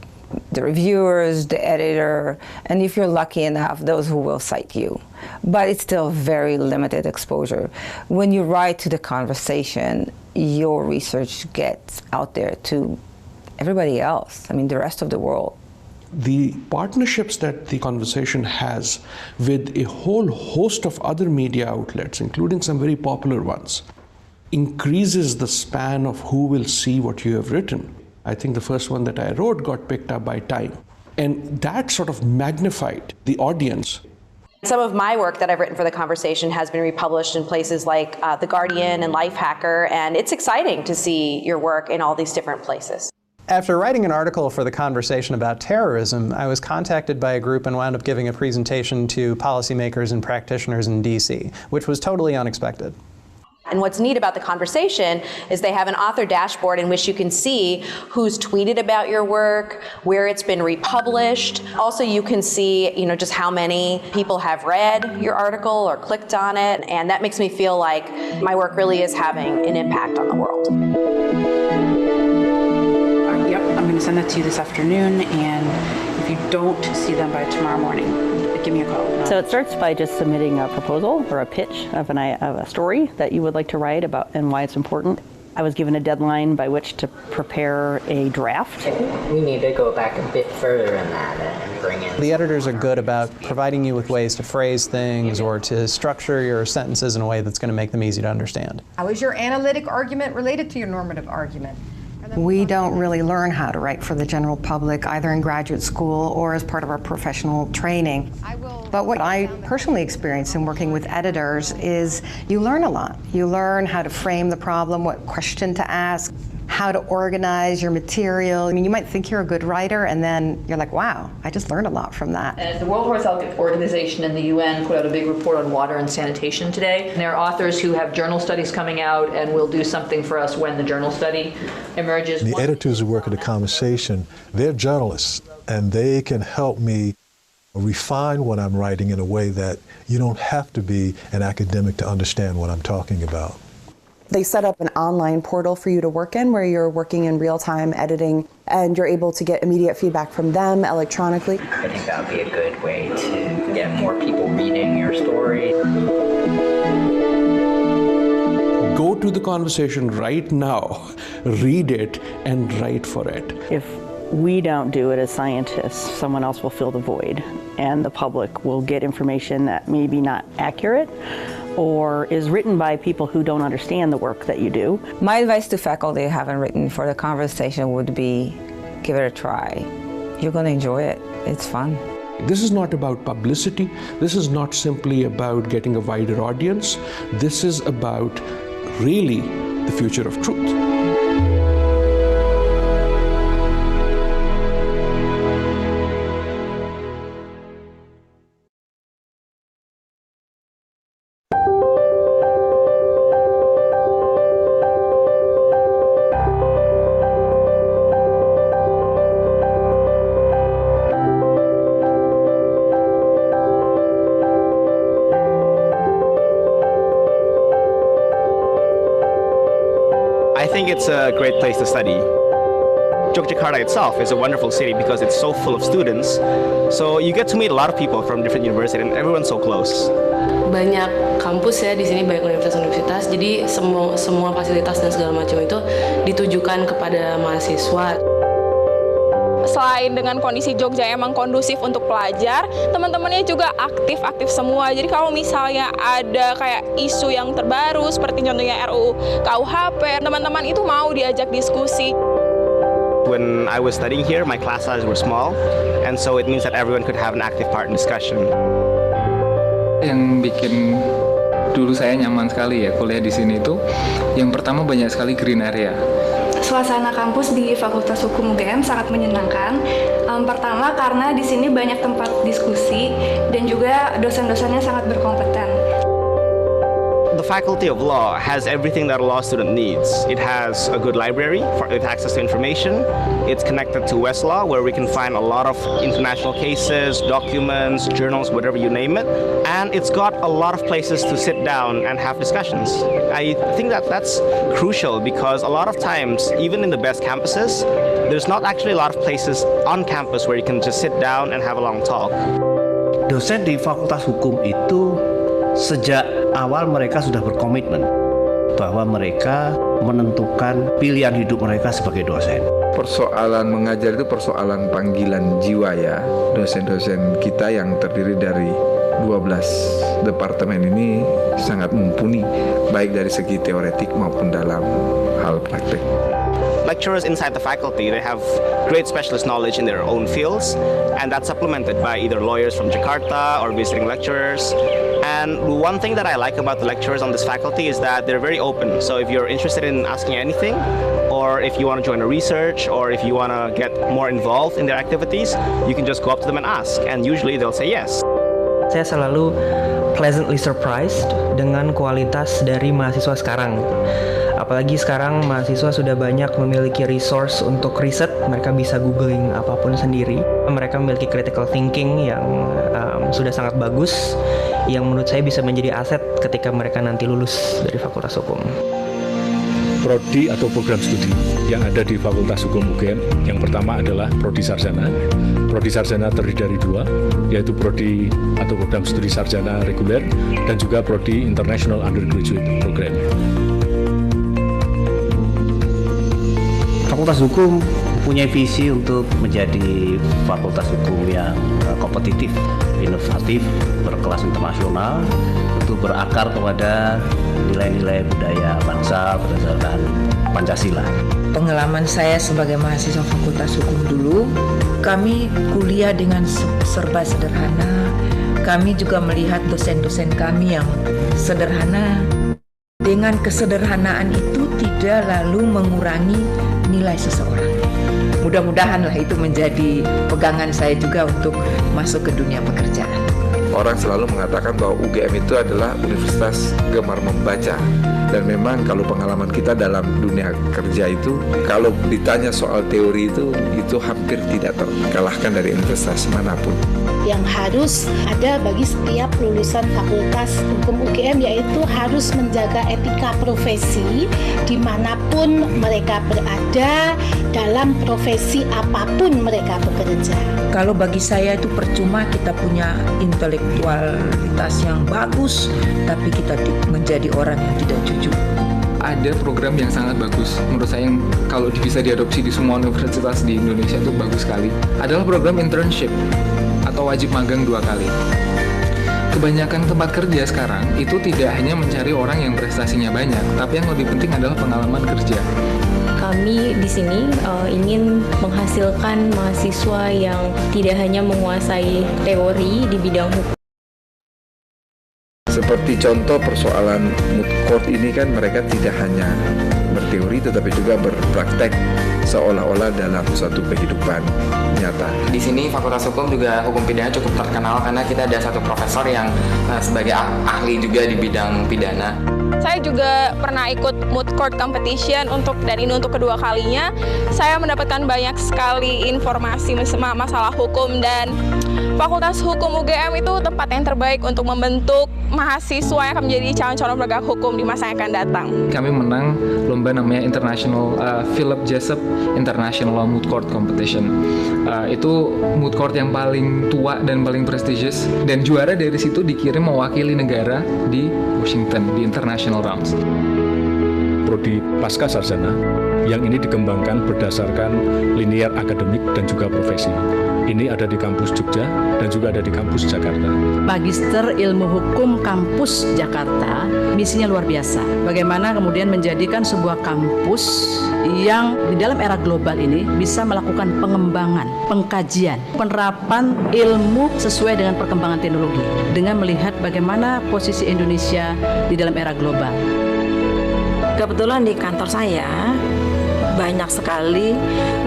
[SPEAKER 18] The reviewers, the editor, and if you're lucky enough, those who will cite you. But it's still very limited exposure. When you write to the conversation, your research gets out there to everybody else, I mean, the rest of the world.
[SPEAKER 19] The partnerships that the conversation has with a whole host of other media outlets, including some very popular ones, increases the span of who will see what you have written. I think the first one that I wrote got picked up by Time. And that sort of magnified the audience.
[SPEAKER 20] Some of my work that I've written for the conversation has been republished in places like The Guardian and Lifehacker, and it's exciting to see your work in all these different places.
[SPEAKER 21] After writing an article for the conversation about terrorism, I was contacted by a group and wound up giving a presentation to policymakers and practitioners in DC, which was totally unexpected.
[SPEAKER 20] And what's neat about the conversation is they have an author dashboard in which you can see who's tweeted about your work, where it's been republished. Also, you can see, just how many people have read your article or clicked on it, and that makes me feel like my work really is having an impact on the world.
[SPEAKER 23] Yep, I'm going to send that to you this afternoon, and if you don't see them by tomorrow morning, give me a call.
[SPEAKER 25] So it starts by just submitting a proposal or a pitch of a story that you would like to write about and why it's important. I was given a deadline by which to prepare a draft.
[SPEAKER 26] I think we need to go back a bit further in that and bring in...
[SPEAKER 21] The editors are good about providing you with ways to phrase things or to structure your sentences in a way that's going to make them easy to understand.
[SPEAKER 30] How is your analytic argument related to your normative argument?
[SPEAKER 12] We don't really learn how to write for the general public, either in graduate school or as part of our professional training. But what I personally experience in working with editors is you learn a lot. You learn how to frame the problem, what question to ask, how to organize your material. I mean, you might think you're a good writer, and then you're like, wow, I just learned a lot from that.
[SPEAKER 6] And the World Health Organization and the UN put out a big report on water and sanitation today. And there are authors who have journal studies coming out and will do something for us when the journal study emerges.
[SPEAKER 4] The editors who work at the conversation, they're journalists, and they can help me refine what I'm writing in a way that you don't have to be an academic to understand what I'm talking about.
[SPEAKER 12] They set up an online portal for you to work in where you're working in real-time editing and you're able to get immediate feedback from them electronically.
[SPEAKER 26] I think that would be a good way to get more people reading your story.
[SPEAKER 19] Go to the conversation right now, read it, and write for it.
[SPEAKER 25] If we don't do it as scientists, someone else will fill the void, and the public will get information that may be not accurate or is written by people who don't understand the work that you do.
[SPEAKER 18] My advice to faculty who haven't written for the conversation would be, give it a try. You're going to enjoy it. It's fun.
[SPEAKER 19] This is not about publicity. This is not simply about getting a wider audience. This is about really the future of truth.
[SPEAKER 5] I think it's a great place to study. Yogyakarta itself is a wonderful city because it's so full of students. So you get to meet a lot of people from different universities and everyone's so close.
[SPEAKER 31] Banyak kampus ya di sini, banyak universitas-universitas. Jadi semua fasilitas dan segala macam itu ditujukan kepada mahasiswa.
[SPEAKER 14] Selain dengan kondisi Jogja emang kondusif untuk pelajar, teman-temannya juga aktif-aktif semua. Jadi kalau misalnya ada kayak isu yang terbaru seperti contohnya RUU KUHP, teman-teman itu mau diajak diskusi.
[SPEAKER 5] When I was studying here, my class sizes were small, and so it means that everyone could have an active part in discussion.
[SPEAKER 7] Yang bikin dulu saya nyaman sekali ya kuliah di sini itu, yang pertama banyak sekali green area.
[SPEAKER 15] Suasana kampus di Fakultas Hukum UGM sangat menyenangkan. Pertama karena di sini banyak tempat diskusi dan juga dosen-dosennya sangat berkompeten.
[SPEAKER 22] The
[SPEAKER 5] Faculty of Law has everything that a law student needs. It has a good library with access to information. It's connected to Westlaw, where we can find a lot of international cases, documents, journals, whatever you name it. And it's got a lot of places to sit down and have discussions. I think that that's crucial because a lot of times, even in the best campuses, there's not actually a lot of places on campus where you can just sit down and have a long talk.
[SPEAKER 1] Dosen di Fakultas Hukum itu sejak awal mereka sudah berkomitmen bahwa mereka menentukan pilihan hidup mereka sebagai dosen.
[SPEAKER 3] Persoalan mengajar itu persoalan panggilan jiwa ya. Dosen-dosen kita yang terdiri dari 12 departemen ini sangat mumpuni, baik dari segi teoretik maupun dalam hal praktik.
[SPEAKER 5] Lecturers inside the faculty, they have great specialist knowledge in their own fields, and that's supplemented by either lawyers from Jakarta or visiting lecturers. And one thing that I like about the lecturers on this faculty is that they're very open. So if you're interested in asking anything, or if you want to join a research, or if you want to get more involved in their activities, you can just go up to them and ask, and usually they'll say yes.
[SPEAKER 22] Saya selalu pleasantly surprised dengan kualitas dari mahasiswa sekarang. Apalagi sekarang mahasiswa sudah banyak memiliki resource untuk riset, mereka bisa googling apapun sendiri. Mereka memiliki critical thinking yang sudah sangat bagus, yang menurut saya bisa menjadi aset ketika mereka nanti lulus dari Fakultas Hukum.
[SPEAKER 8] Prodi atau program studi yang ada di Fakultas Hukum UGM, yang pertama adalah Prodi Sarjana. Prodi Sarjana terdiri dari dua, yaitu Prodi atau program studi sarjana reguler dan juga Prodi International Undergraduate Program.
[SPEAKER 1] Fakultas Hukum punya visi untuk menjadi fakultas hukum yang kompetitif, inovatif, berkelas internasional, untuk berakar kepada nilai-nilai budaya bangsa berdasarkan Pancasila.
[SPEAKER 9] Pengalaman saya sebagai mahasiswa Fakultas Hukum dulu, kami kuliah dengan serba sederhana. Kami juga melihat dosen-dosen kami yang sederhana. Dengan kesederhanaan itu tidak lalu mengurangi nilai seseorang. Mudah-mudahanlah itu menjadi pegangan saya juga untuk masuk ke dunia pekerjaan.
[SPEAKER 3] Orang selalu mengatakan bahwa UGM itu adalah universitas gemar membaca. Dan memang kalau pengalaman kita dalam dunia kerja itu, kalau ditanya soal teori itu hampir tidak terkalahkan dari universitas manapun.
[SPEAKER 13] Yang harus ada bagi setiap lulusan Fakultas Hukum UGM, yaitu harus menjaga etika profesi dimanapun mereka berada, dalam profesi apapun mereka bekerja.
[SPEAKER 9] Kalau bagi saya itu percuma kita punya intelektualitas yang bagus, tapi kita menjadi orang yang tidak jujur.
[SPEAKER 7] Ada program yang sangat bagus menurut saya yang kalau bisa diadopsi di semua universitas di Indonesia itu bagus sekali, adalah program internship atau wajib magang 2 kali. Kebanyakan tempat kerja sekarang itu tidak hanya mencari orang yang prestasinya banyak, tapi yang lebih penting adalah pengalaman kerja.
[SPEAKER 31] Kami di sini ingin menghasilkan mahasiswa yang tidak hanya menguasai teori di bidang hukum.
[SPEAKER 3] Seperti contoh persoalan moot court ini kan mereka tidak hanya berteori tetapi juga berpraktek seolah-olah dalam suatu kehidupan nyata.
[SPEAKER 16] Di sini Fakultas Hukum juga hukum pidana cukup terkenal karena kita ada satu profesor yang sebagai ahli juga di bidang pidana.
[SPEAKER 14] Saya juga pernah ikut moot court competition dan ini untuk kedua kalinya. Saya mendapatkan banyak sekali informasi masalah hukum, dan Fakultas Hukum UGM itu tempat yang terbaik untuk membentuk mahasiswa yang akan menjadi calon-calon penegak hukum di masa yang akan datang.
[SPEAKER 7] Kami menang lomba namanya International Philip Jessup International Law Moot Court Competition. Itu moot court yang paling tua dan paling prestigious, dan juara dari situ dikirim mewakili negara di Washington di International Rounds.
[SPEAKER 8] Prodi Pasca Sarjana yang ini dikembangkan berdasarkan linear akademik dan juga profesi. Ini ada di kampus Jogja dan juga ada di kampus Jakarta.
[SPEAKER 6] Magister Ilmu Hukum Kampus Jakarta, misinya luar biasa. Bagaimana kemudian menjadikan sebuah kampus yang di dalam era global ini bisa melakukan pengembangan, pengkajian, penerapan ilmu sesuai dengan perkembangan teknologi, dengan melihat bagaimana posisi Indonesia di dalam era global.
[SPEAKER 17] Kebetulan di kantor saya banyak sekali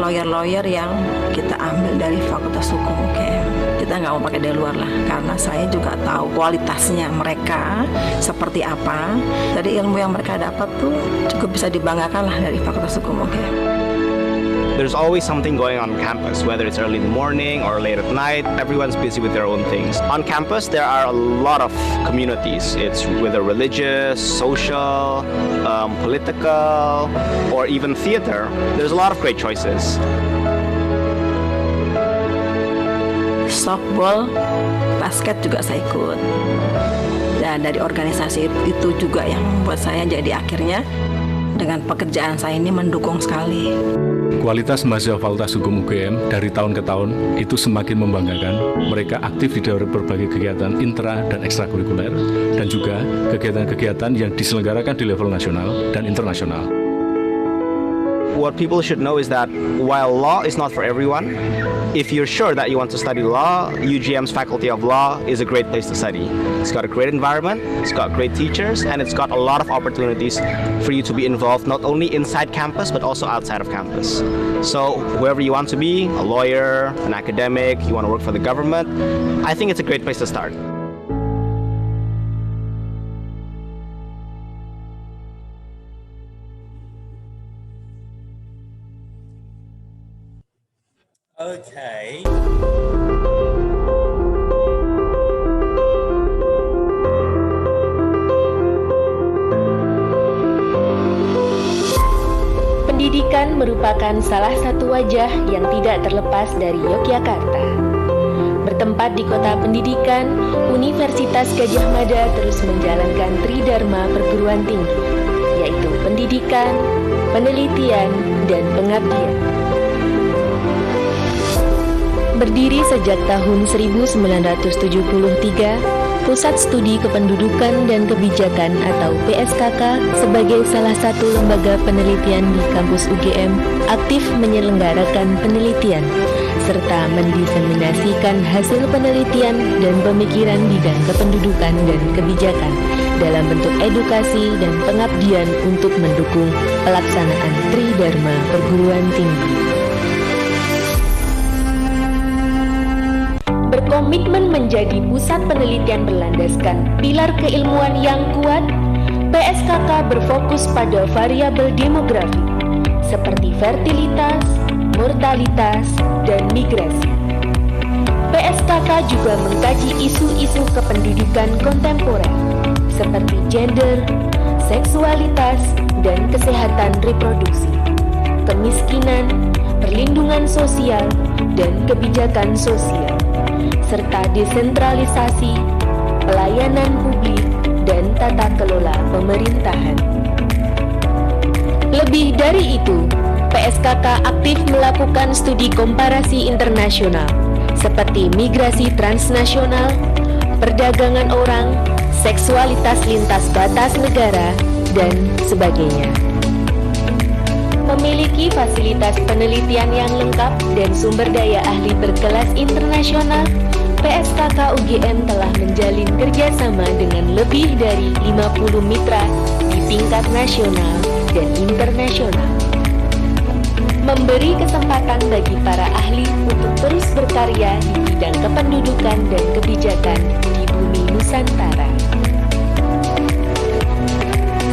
[SPEAKER 17] lawyer-lawyer yang kita ambil dari Fakultas Hukum UGM. kita nggak mau pakai dari luar lah, karena saya juga tahu kualitasnya mereka seperti apa. Jadi ilmu yang mereka dapat tuh cukup bisa dibanggakan lah dari Fakultas Hukum UGM.
[SPEAKER 5] There's always something going on campus, whether it's early in the morning or late at night. Everyone's busy with their own things. On campus, there are a lot of communities. It's whether religious, social, political, or even theater. There's a lot of great choices.
[SPEAKER 17] Softball, basket juga saya ikut. Dan dari organisasi itu juga yang membuat saya jadi akhirnya dengan pekerjaan saya ini mendukung sekali.
[SPEAKER 8] Kualitas mahasiswa Fakultas Hukum UGM dari tahun ke tahun itu semakin membanggakan. Mereka aktif di dalam berbagai kegiatan intra dan ekstrakurikuler dan juga kegiatan-kegiatan yang diselenggarakan di level nasional dan internasional.
[SPEAKER 5] What people should know is that while law is not for everyone, if you're sure that you want to study law, UGM's Faculty of Law is a great place to study. It's got a great environment, it's got great teachers, and it's got a lot of opportunities for you to be involved not only inside campus but also outside of campus. So whoever you want to be, a lawyer, an academic, you want to work for the government, I think it's a great place to start.
[SPEAKER 2] Okay.
[SPEAKER 10] Pendidikan merupakan salah satu wajah yang tidak terlepas dari Yogyakarta. Bertempat di kota pendidikan, Universitas Gadjah Mada terus menjalankan tridharma perguruan tinggi, yaitu pendidikan, penelitian, dan pengabdian. Berdiri sejak tahun 1973, Pusat Studi Kependudukan dan Kebijakan atau PSKK sebagai salah satu lembaga penelitian di kampus UGM aktif menyelenggarakan penelitian serta mendiseminasikan hasil penelitian dan pemikiran bidang kependudukan dan kebijakan dalam bentuk edukasi dan pengabdian untuk mendukung pelaksanaan tridharma perguruan tinggi. Berkomitmen menjadi pusat penelitian berlandaskan pilar keilmuan yang kuat, PSKK berfokus pada variabel demografi seperti fertilitas, mortalitas, dan migrasi. PSKK juga mengkaji isu-isu kependudukan kontemporer seperti gender, seksualitas, dan kesehatan reproduksi, kemiskinan, perlindungan sosial, dan kebijakan sosial, serta desentralisasi, pelayanan publik, dan tata kelola pemerintahan. Lebih dari itu, PSKK aktif melakukan studi komparasi internasional seperti migrasi transnasional, perdagangan orang, seksualitas lintas batas negara, dan sebagainya. Memiliki fasilitas penelitian yang lengkap dan sumber daya ahli berkelas internasional, PSKK UGM telah menjalin kerjasama dengan lebih dari 50 mitra di tingkat nasional dan internasional. Memberi kesempatan bagi para ahli untuk terus berkarya di bidang kependudukan dan kebijakan di bumi Nusantara.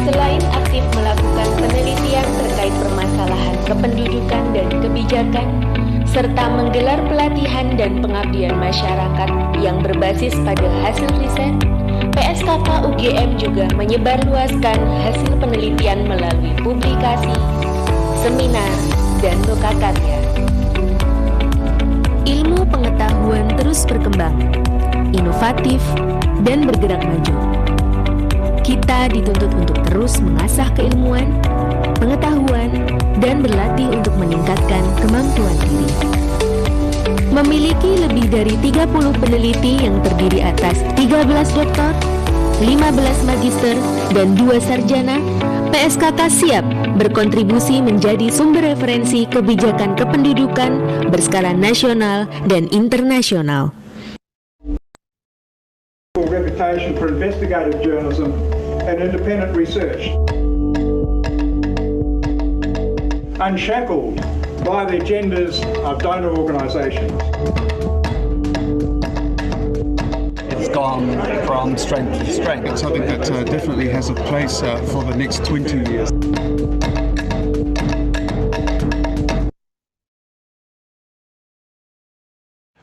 [SPEAKER 10] Selain aktif melakukan penelitian terkait permasalahan kependudukan dan kebijakan, serta menggelar pelatihan dan pengabdian masyarakat yang berbasis pada hasil riset, PSKK UGM juga menyebarluaskan hasil penelitian melalui publikasi, seminar, dan lokakarya. Ilmu pengetahuan terus berkembang, inovatif, dan bergerak maju. Kita dituntut untuk terus mengasah keilmuan, pengetahuan, dan berlatih untuk meningkatkan kemampuan diri. Memiliki lebih dari 30 peneliti yang terdiri atas 13 doktor, 15 magister, dan 2 sarjana, PSKK siap berkontribusi menjadi sumber referensi kebijakan kependudukan berskala nasional dan internasional.
[SPEAKER 11] Reputation for investigative journalism and independent research. Unshackled by the agendas of donor organisations.
[SPEAKER 4] from strength to strength. It's something that definitely has a place for the next 20 years.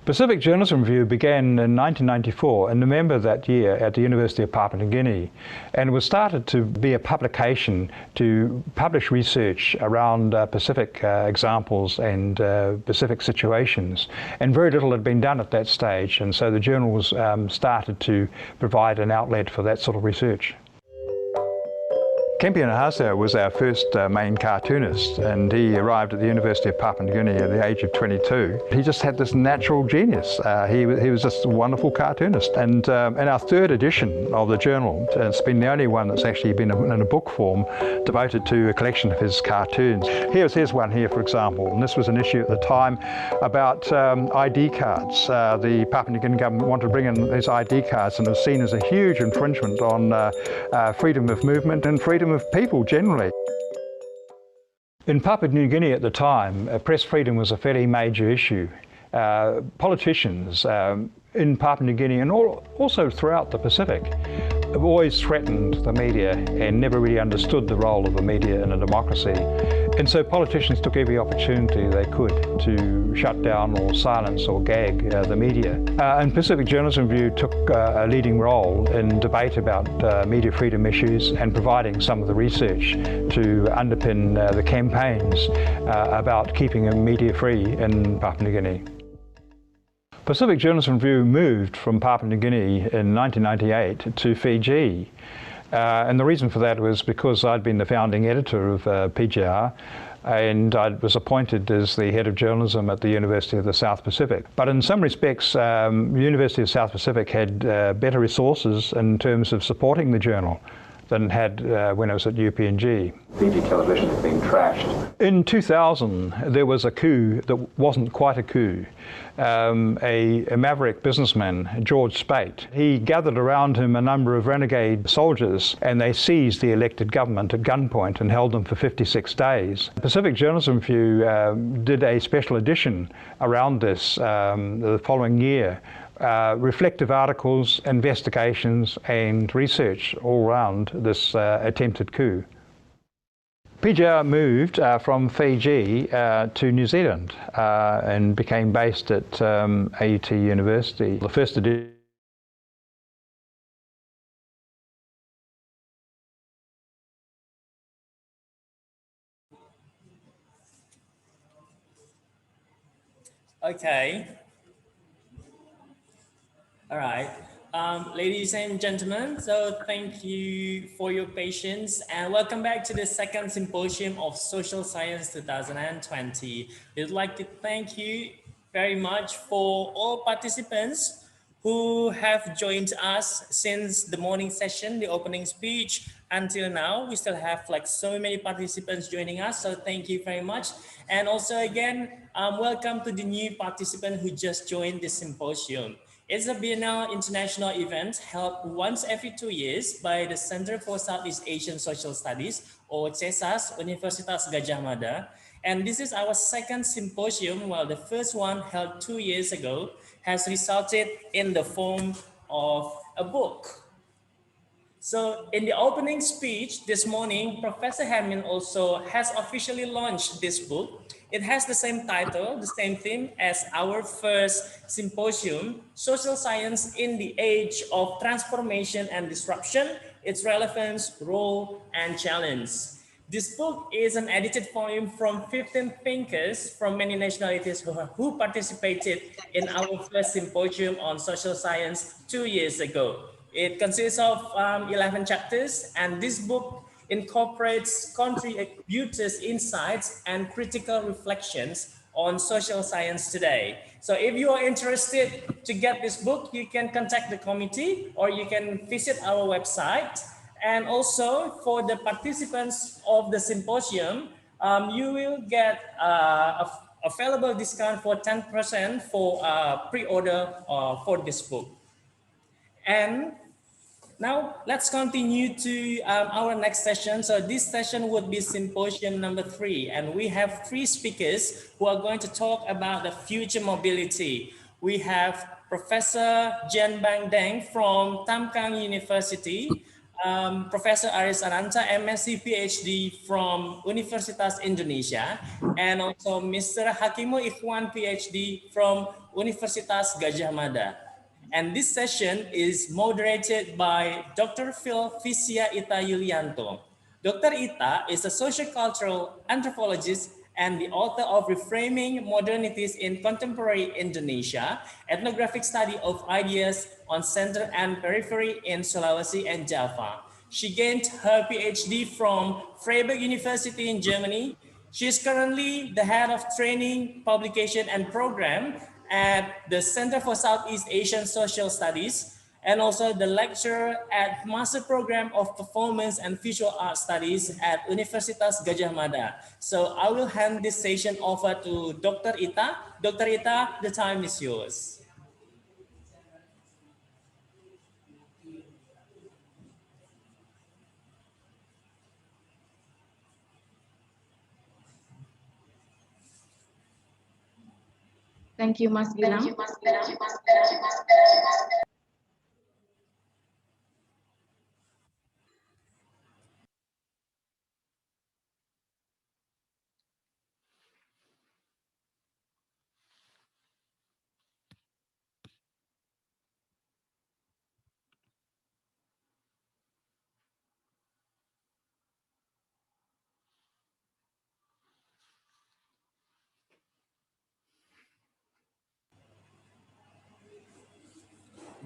[SPEAKER 12] Pacific Journalism Review began in 1994 in November that year at the University of Papua New Guinea, and it was started to be a publication to publish research around Pacific examples and Pacific situations, and very little had been done at that stage, and so the journal was started to provide an outlet for that sort of research. Kempi Nahasa was our first main cartoonist, and he arrived at the University of Papua New Guinea at the age of 22. He just had this natural genius. He was just a wonderful cartoonist. And in our third edition of the journal, it's been the only one that's actually been in a book form devoted to a collection of his cartoons. Here's one here, for example, and this was an issue at the time about ID cards. The Papua New Guinea government wanted to bring in these ID cards, and it was seen as a huge infringement on freedom of movement and freedom of people generally. In Papua New Guinea at the time, press freedom was a fairly major issue. Politicians in Papua New Guinea and also throughout the Pacific have always threatened the media and never really understood the role of the media in a democracy. And so politicians took every opportunity they could to shut down or silence or gag the media. And Pacific Journalism Review took a leading role in debate about media freedom issues and providing some of the research to underpin the campaigns about keeping a media free in Papua New Guinea. Pacific Journalism Review moved from Papua New Guinea in 1998 to Fiji. And the reason for that was because I'd been the founding editor of PJR, and I was appointed as the head of journalism at the University of the South Pacific. But in some respects, the University of South Pacific had better resources in terms of supporting the journal than it had when I was at UPNG.
[SPEAKER 20] Fiji television is being trashed.
[SPEAKER 12] In 2000, there was a coup that wasn't quite a coup. A maverick businessman, George Speight, he gathered around him a number of renegade soldiers, and they seized the elected government at gunpoint and held them for 56 days. Pacific Journalism Review did a special edition around this the following year. Reflective articles, investigations and research all around this attempted coup. PJR moved from Fiji to New Zealand and became based at AUT University. The first edition
[SPEAKER 2] Okay. All right. Ladies and gentlemen, so thank you for your patience and welcome back to the second symposium of Social Science 2020. We'd like to thank you very much for all participants who have joined us since the morning session, the opening speech, until now. We still have like so many participants joining us, so thank you very much. And also again, welcome to the new participant who just joined the symposium. It's a biennial international event held once every 2 years by the Center for Southeast Asian Social Studies, or SOSS, Universitas Gadjah Mada. And this is our second symposium, while the first one held 2 years ago has resulted in the form of a book. So in the opening speech this morning, Professor Hammond also has officially launched this book. It has the same title, the same theme as our first symposium, Social Science in the Age of Transformation and Disruption, Its Relevance, Role, and Challenge. This book is an edited volume from 15 thinkers from many nationalities who participated in our first symposium on social science 2 years ago. It consists of 11 chapters, and this book incorporates contributors' insights and critical reflections on social science today. So if you are interested to get this book, you can contact the committee or you can visit our website. And also for the participants of the symposium, you will get a available discount for 10% for pre-order for this book. And now let's continue to our next session. So this session would be symposium number 3, and we have 3 speakers who are going to talk about the future mobility. We have Professor Jen Bang Deng from Tam Kang University, Professor Aris Ananta, MSc PhD from Universitas Indonesia, and also Mr. Hakimo Ikhwan PhD from Universitas Gajah Mada. And this session is moderated by Dr. Fisia Ita Yulianto. Dr. Ita is a sociocultural anthropologist and the author of Reframing Modernities in Contemporary Indonesia, ethnographic study of ideas on center and periphery in Sulawesi and Java. She gained her PhD from Freiburg University in Germany. She is currently the head of training, publication, and program at the Center for Southeast Asian Social Studies, and also the lecturer at Master Program of Performance and Visual Art Studies at Universitas Gajah Mada. So I will hand this session over to Dr. Ita. Dr. Ita, the time is yours.
[SPEAKER 18] Thank you, Mas Gilang.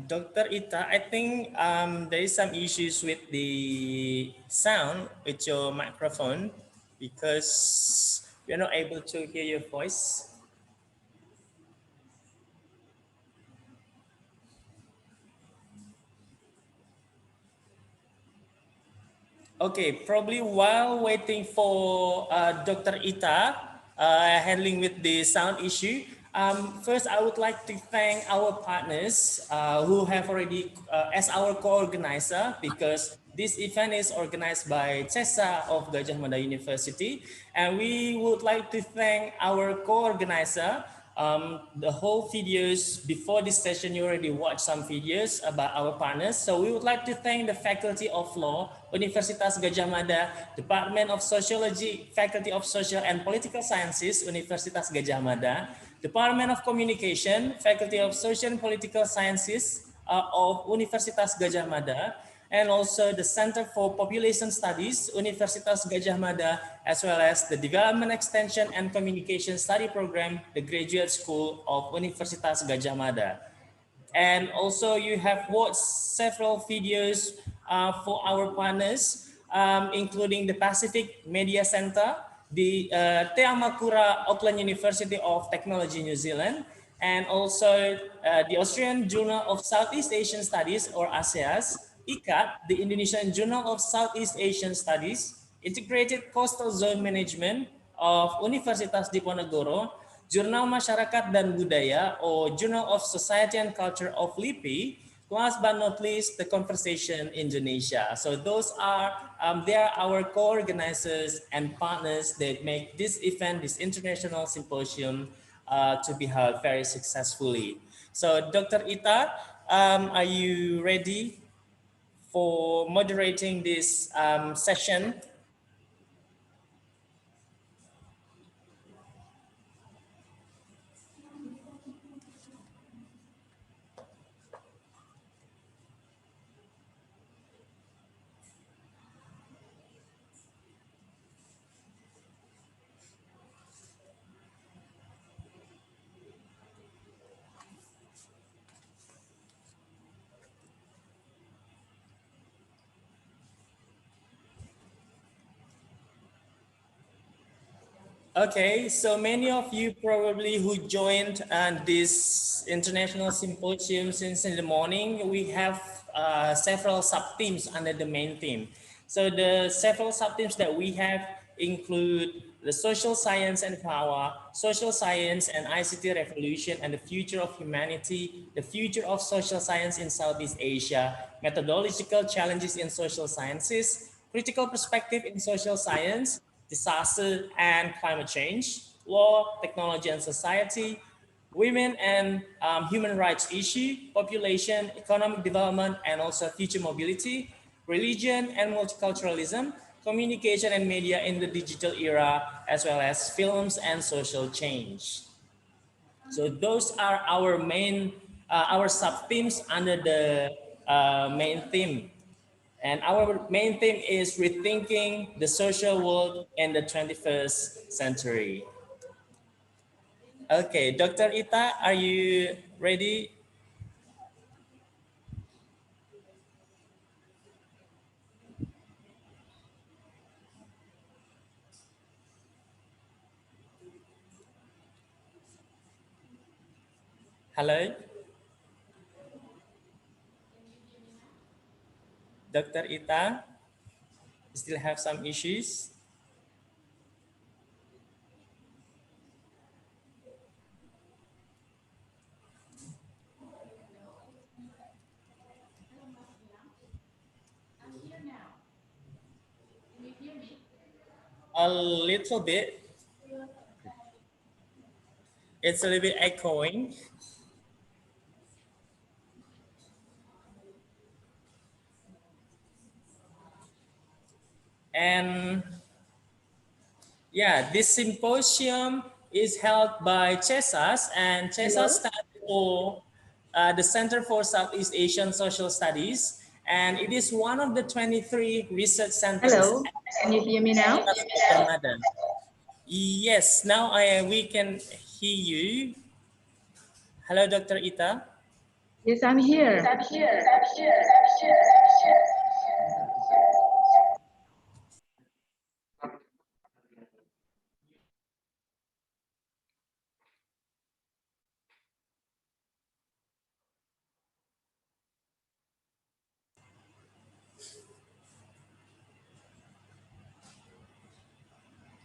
[SPEAKER 2] Dr. Ita, I think there is some issues with the sound with your microphone because we are not able to hear your voice. Okay, probably while waiting for Dr. Ita handling with the sound issue, first I would like to thank our partners who have already, as our co-organizer, because this event is organized by CESA of Gajah Mada University, and we would like to thank our co-organizer. The whole videos before this session, you already watched some videos about our partners. So we would like to thank the Faculty of Law, Universitas Gajah Mada, Department of Sociology, Faculty of Social and Political Sciences, Universitas Gajah Mada, Department of Communication, Faculty of Social and Political Sciences of Universitas Gajah Mada, and also the Center for Population Studies, Universitas Gajah Mada, as well as the Development Extension and Communication Study Program, the Graduate School of Universitas Gajah Mada. And also you have watched several videos for our partners, including the Pacific Media Center, the Te Amakura Auckland University of Technology New Zealand, and also the Australian Journal of Southeast Asian Studies, or ASEAS, ICAT, the Indonesian Journal of Southeast Asian Studies, Integrated Coastal Zone Management of Universitas Diponegoro, Jurnal Masyarakat dan Budaya, or Journal of Society and Culture of LIPI, last but not least, the Conversation Indonesia. So those are, they are our co-organizers and partners that make this event, this international symposium, to be held very successfully. So Dr. Ita, are you ready for moderating this session? Okay, so many of you probably who joined this international symposium since in the morning, we have several sub-themes under the main theme. So the several sub-themes that we have include the social science and power, social science and ICT revolution and the future of humanity, the future of social science in Southeast Asia, methodological challenges in social sciences, critical perspective in social science, disaster and climate change, law, technology and society, women and human rights issue, population, economic development, and also future mobility, religion and multiculturalism, communication and media in the digital era, as well as films and social change. So those are our main, our sub-themes under the main theme. And our main theme is rethinking the social world in the 21st century. Okay, Dr. Ita, are you ready? Hello? Dr. Ita, still have some issues? A little bit. It's a little bit echoing. And yeah, this symposium is held by CESAS, and CESAS stands for the Center for Southeast Asian Social Studies, and it is one of the 23 research centers.
[SPEAKER 18] Hello, can you hear me now?
[SPEAKER 2] Yes, now we can hear you. Hello, Dr. Ita.
[SPEAKER 18] Yes, I'm here.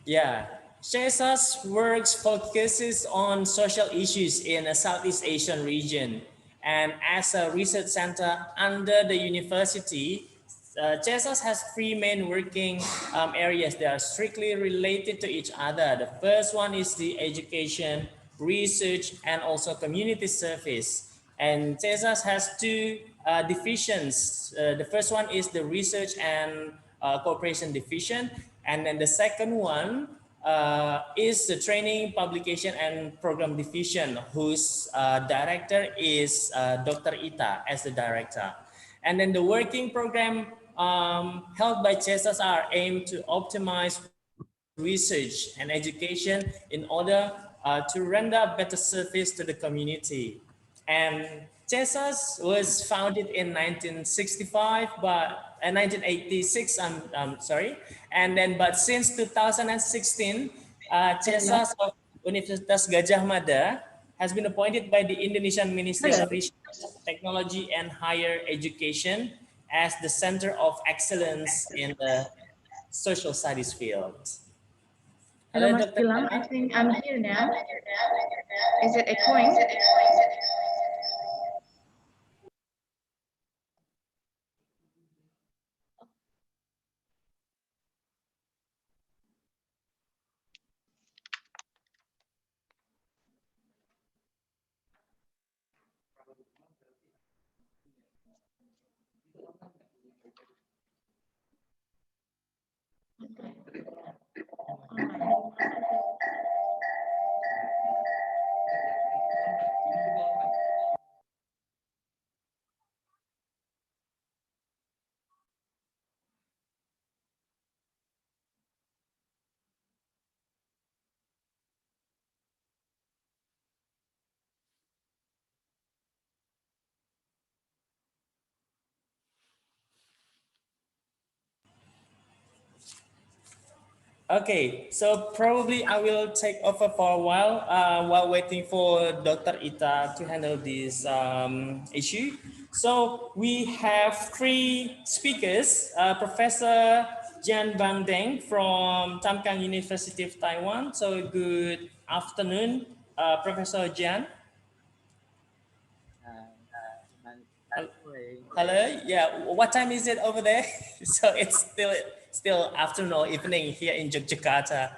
[SPEAKER 2] Yeah, SOSS works focuses on social issues in the Southeast Asian region. And as a research center under the university, SOSS has three main working areas that are strictly related to each other. The first one is the education, research, and also community service. And SOSS has two divisions. The first one is the research and cooperation division. And then the second one is the training, publication, and program division, whose director is Dr. Ita as the director. And then the working program held by CESAS are aimed to optimize research and education in order to render better service to the community. And CESAS was founded in 1965, but 1986, I'm sorry. And then, but since 2016, CESAS of Universitas Gadjah Mada has been appointed by the Indonesian Ministry of Research, Technology and Higher Education as the Center of Excellence in the Social Studies field.
[SPEAKER 18] Hello, Mas Gilang. I think I'm here now. Is it echoing?
[SPEAKER 2] Okay, so probably I will take over for a while waiting for Dr. Ita to handle this issue. So we have three speakers, Professor Jian Bang Deng from Tamkang University of Taiwan. So good afternoon, Professor Jian. Hello. Yeah. What time is it over there? So it's still afternoon or evening here in Yogyakarta.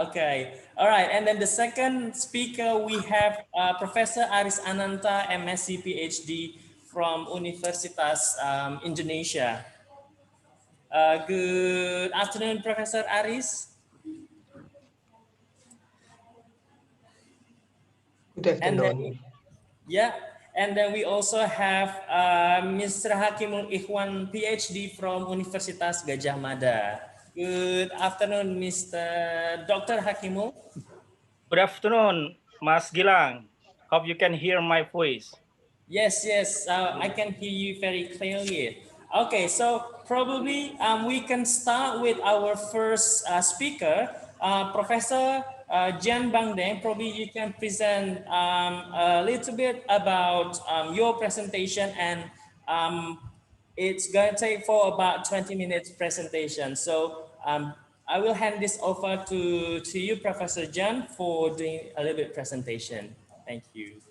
[SPEAKER 2] Okay. All right. And then the second speaker, we have Professor Aris Ananta, MSc PhD from Universitas Indonesia. Good afternoon, Professor Aris.
[SPEAKER 15] Good afternoon.
[SPEAKER 2] And then we also have Mr. Hakimul Ikhwan, PhD from Universitas Gajah Mada. Good afternoon, Mr. Dr. Hakimul.
[SPEAKER 19] Good afternoon, Mas Gilang. Hope you can hear my voice.
[SPEAKER 2] Yes, I can hear you very clearly. Okay, so probably we can start with our first speaker, Professor Jan Bangdeng. Probably you can present a little bit about your presentation, and it's going to take for about 20 minutes presentation. So I will hand this over to you, Professor Jan, for doing a little bit presentation. Thank you.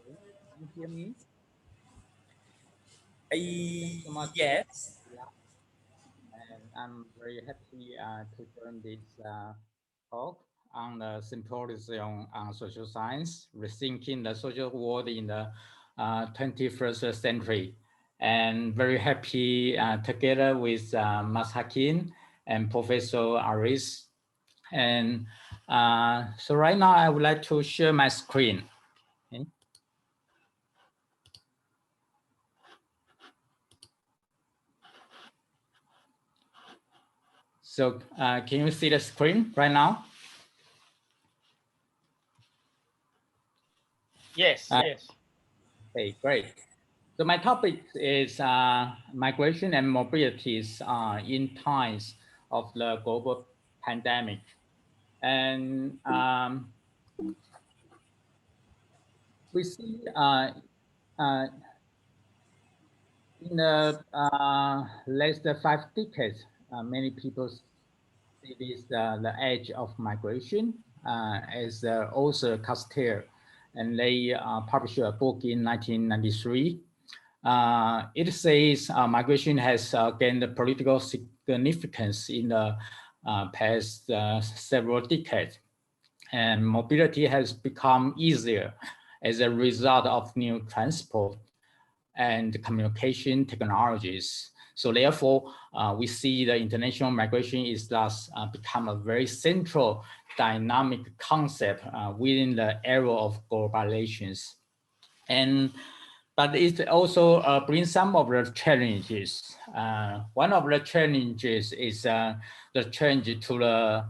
[SPEAKER 19] Can you hear me?
[SPEAKER 2] Yes.
[SPEAKER 19] And I'm very happy to join this talk on the symposium on social science, rethinking the social world in the 21st century. And very happy together with Mas Hakim and Professor Aris. And so right now I would like to share my screen. Okay. So can you see the screen right now? Yes, yes. Okay, great. So my topic is migration and mobilities in times of the global pandemic. And we see in the last 5 decades, many people see this the age of migration as the author Castel, and they published a book in 1993. It says migration has gained political significance in the past several decades, and mobility has become easier as a result of new transport and communication technologies. So therefore, we see the international migration is thus become a very central dynamic concept within the era of globalizations. But it also brings some of the challenges. One of the challenges is the change to the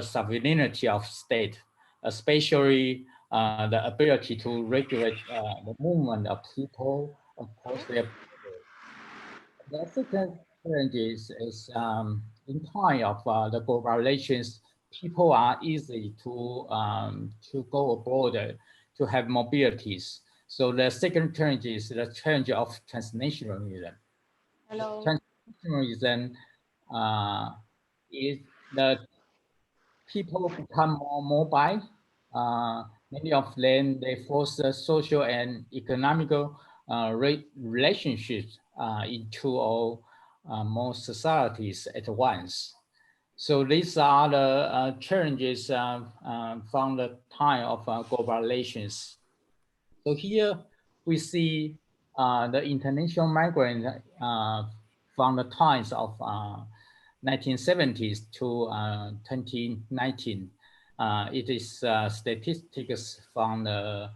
[SPEAKER 19] sovereignty of state, especially the ability to regulate the movement of people across their borders. The second challenge is in time of the globalizations, people are easy to go abroad to have mobilities. So the second challenge is the challenge of transnationalism.
[SPEAKER 31] Hello.
[SPEAKER 19] Transnationalism is that people become more mobile. Many of them, they foster social and economical relationships into all more societies at once. So these are the challenges from the time of global relations. So here we see the international migrant from the times of 1970s to 2019. It is statistics from the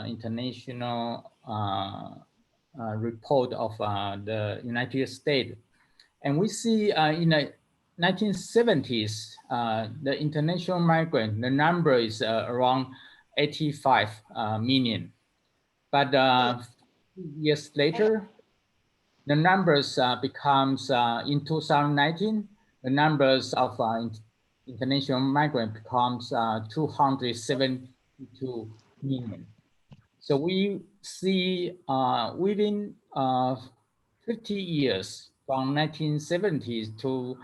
[SPEAKER 19] international report of the United States. And we see in the 1970s, the international migrant, the number is around 85 million. But years later, the numbers becomes in 2019, the numbers of international migrant becomes 272 million. So we see within 50 years, from 1970s to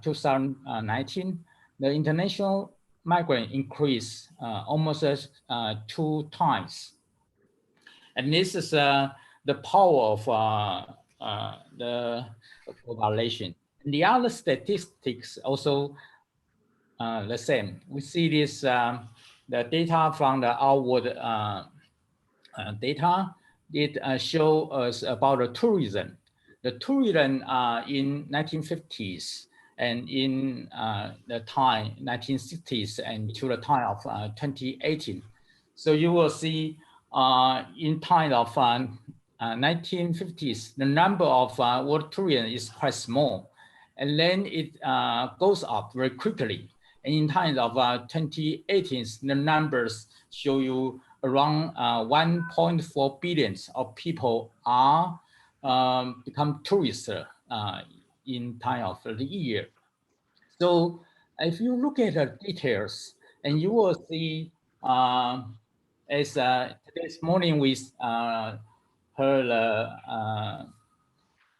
[SPEAKER 19] 2019, the international migrant increased almost 2 times. And this is the power of the population. And the other statistics also the same. We see this the data from the outward data. It show us about the tourism. The tourism in 1950s and in the time 1960s and to the time of 2018. So you will see in time of 1950s, the number of world tourism is quite small, and then it goes up very quickly. And in time of 2018, the numbers show you around 1.4 billion of people are become tourists in time of the year. So if you look at the details, and you will see as this morning we heard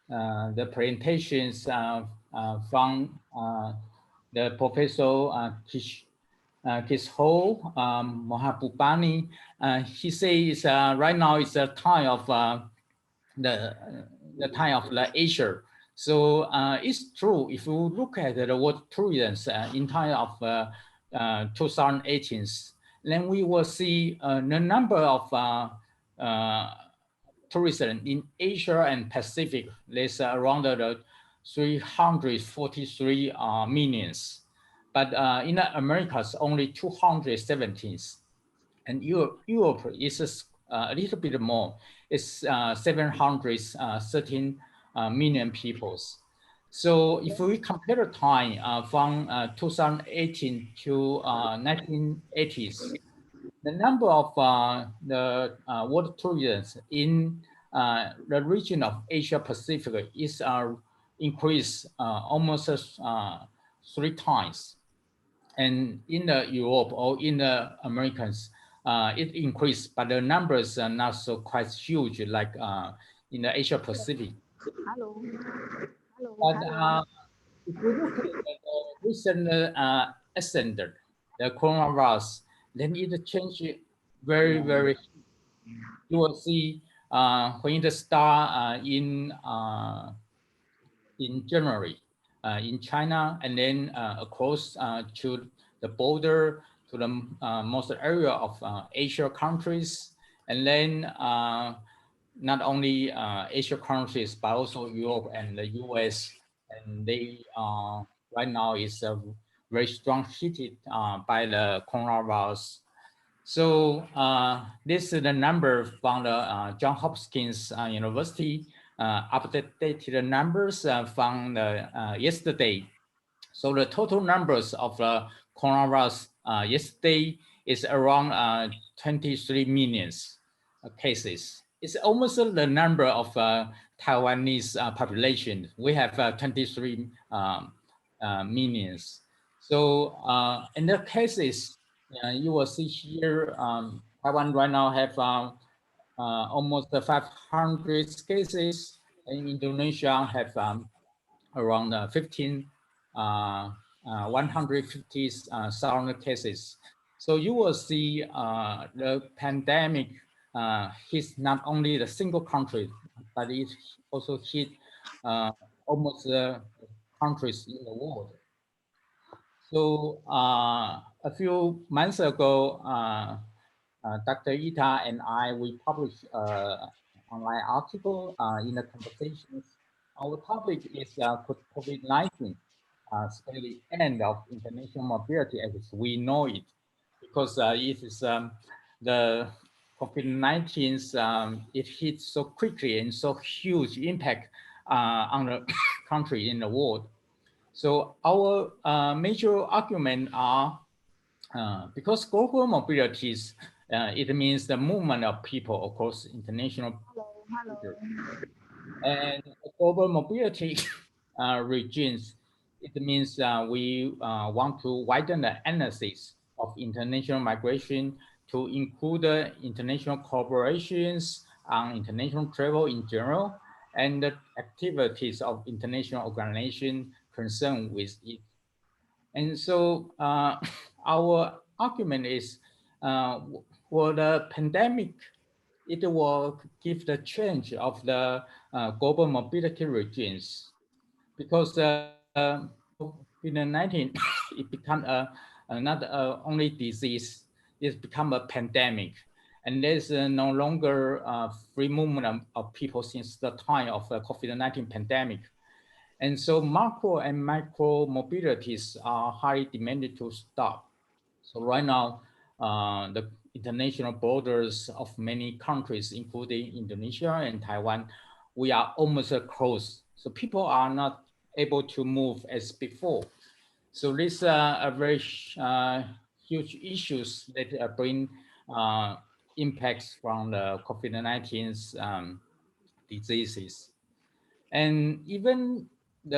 [SPEAKER 19] the presentations from the Professor Kishore Mahbubani. He says right now is a time of the time of the Asia. So it's true. If you look at the world tourism in time of 2018, then we will see the number of tourism in Asia and Pacific is around the 343 millions. But in the Americas, only 217. And Europe is a little bit more. It's 713 million people. So if we compare the time from 2018 to 1980s, the number of the world tourism in the region of Asia Pacific is increased almost 3 times. And in the Europe or in the Americans, it increased, but the numbers are not so quite huge like in the Asia Pacific.
[SPEAKER 13] Hello.
[SPEAKER 19] But if we look at the recent ascendant, the coronavirus, then it changed very, very. You will see when it start in January in China, and then across to the border to the most area of Asia countries, and then not only Asia countries but also Europe and the US, and they right now is very strong hit by the coronavirus. So this is the number from the Johns Hopkins University, updated numbers from yesterday. So the total numbers of the coronavirus yesterday is around 23 million cases. It's almost the number of Taiwanese population. We have 23 millions. So in the cases, you will see here, Taiwan right now have almost 500 cases, and Indonesia have around 150,000 cases. So you will see the pandemic hits not only the single country, but it also hit almost countries in the world. So a few months ago, Dr. Ita and I, we published an online article in the conversations. Our topic is COVID-19, the end of international mobility as we know it, because it is the COVID-19, it hits so quickly and so huge impact on the country in the world. So our major argument are because global mobility it means the movement of people across international borders. And global mobility regions, it means we want to widen the analysis of international migration to include international cooperations on international travel in general and the activities of international organizations concerned with it. And so our argument is for the pandemic it will give the change of the global mobility regimes, because COVID-19 it become not only disease, it's become a pandemic, and there's no longer free movement of people since the time of the COVID-19 pandemic. And so macro and micro mobilities are highly demanded to stop. So right now, the international borders of many countries, including Indonesia and Taiwan, we are almost closed. So people are not able to move as before. So these are very huge issues that bring impacts from the COVID-19's diseases. And even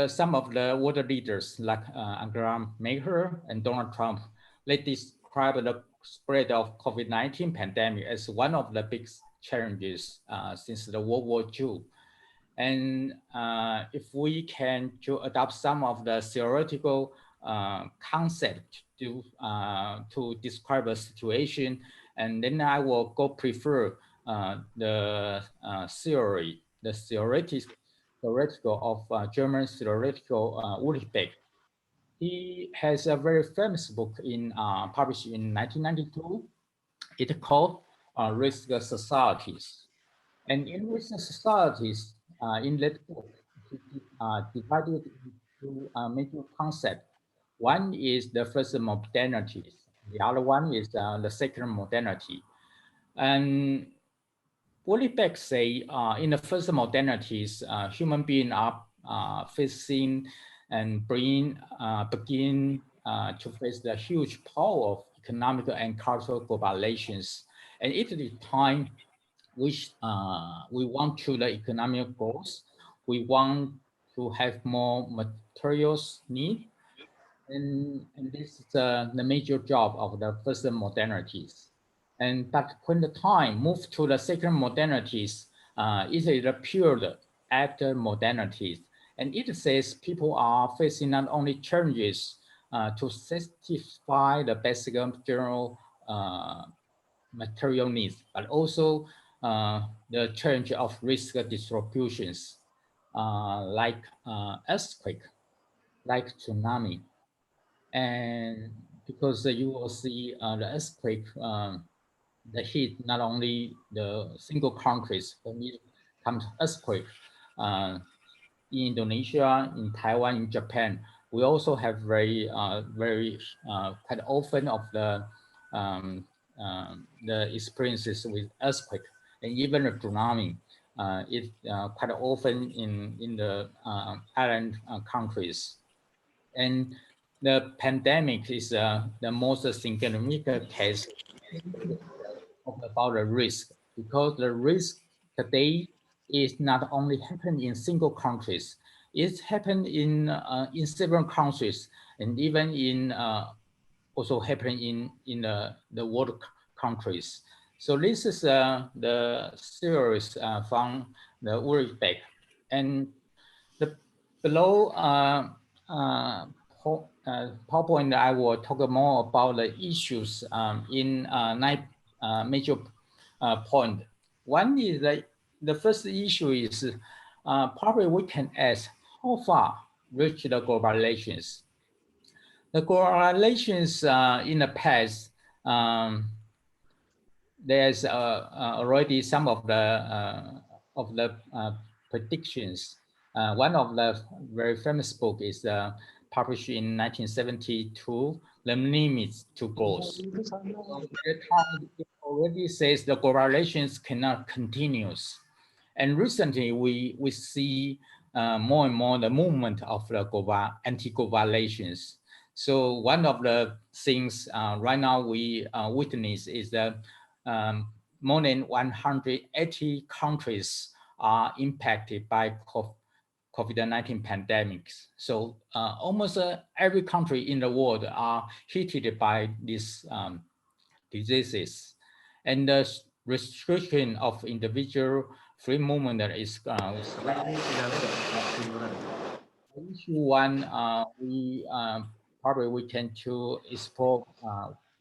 [SPEAKER 19] some of the world leaders like Angela Merkel and Donald Trump, they describe the spread of COVID-19 pandemic as one of the big challenges since the World War II. And if we can to adopt some of the theoretical concept to describe a situation, and then I will prefer the theory, the theoretical of German theoretical Ulrich Beck. He has a very famous book published in 1992. It's called Risk Societies. And in risk societies, in that book, he divided into major concepts. One is the first modernity. The other one is the second modernity. And Beck say in the first modernities, human beings are facing and begin to face the huge power of economic and cultural globalizations. And it is time which we want to the economic growth, we want to have more materials need, and this is the major job of the first modernities. But when the time moved to the second modernities, it is a period after modernities. And it says people are facing not only challenges to satisfy the basic general material needs, but also the challenge of risk distributions, like earthquake, like tsunami. And because you will see the earthquake, the heat, not only the single countries, when it comes to earthquake, in Indonesia, in Taiwan, in Japan, we also have very quite often of the experiences with earthquake and even a tsunami. It quite often in the island countries. And the pandemic is the most significant case about the risk, because the risk today is not only happening in single countries, it's happened in several countries, and even in also happening in the world countries. So this is the series from the Ulrich Beck. And the below PowerPoint, I will talk more about the issues in 9 major points. One is that the first issue is probably we can ask how far reach the globalizations. The globalizations in the past, there's already some of the predictions. One of the very famous book is published in 1972, The Limits to Growth. So that time it already says the globalizations cannot continue. And recently we see more and more the movement of the anti-globalizations. So one of the things right now we witness is that more than 180 countries are impacted by COVID-19 pandemics. So almost every country in the world are hit by these diseases. And the restriction of individual free movement is issue one we probably we can to explore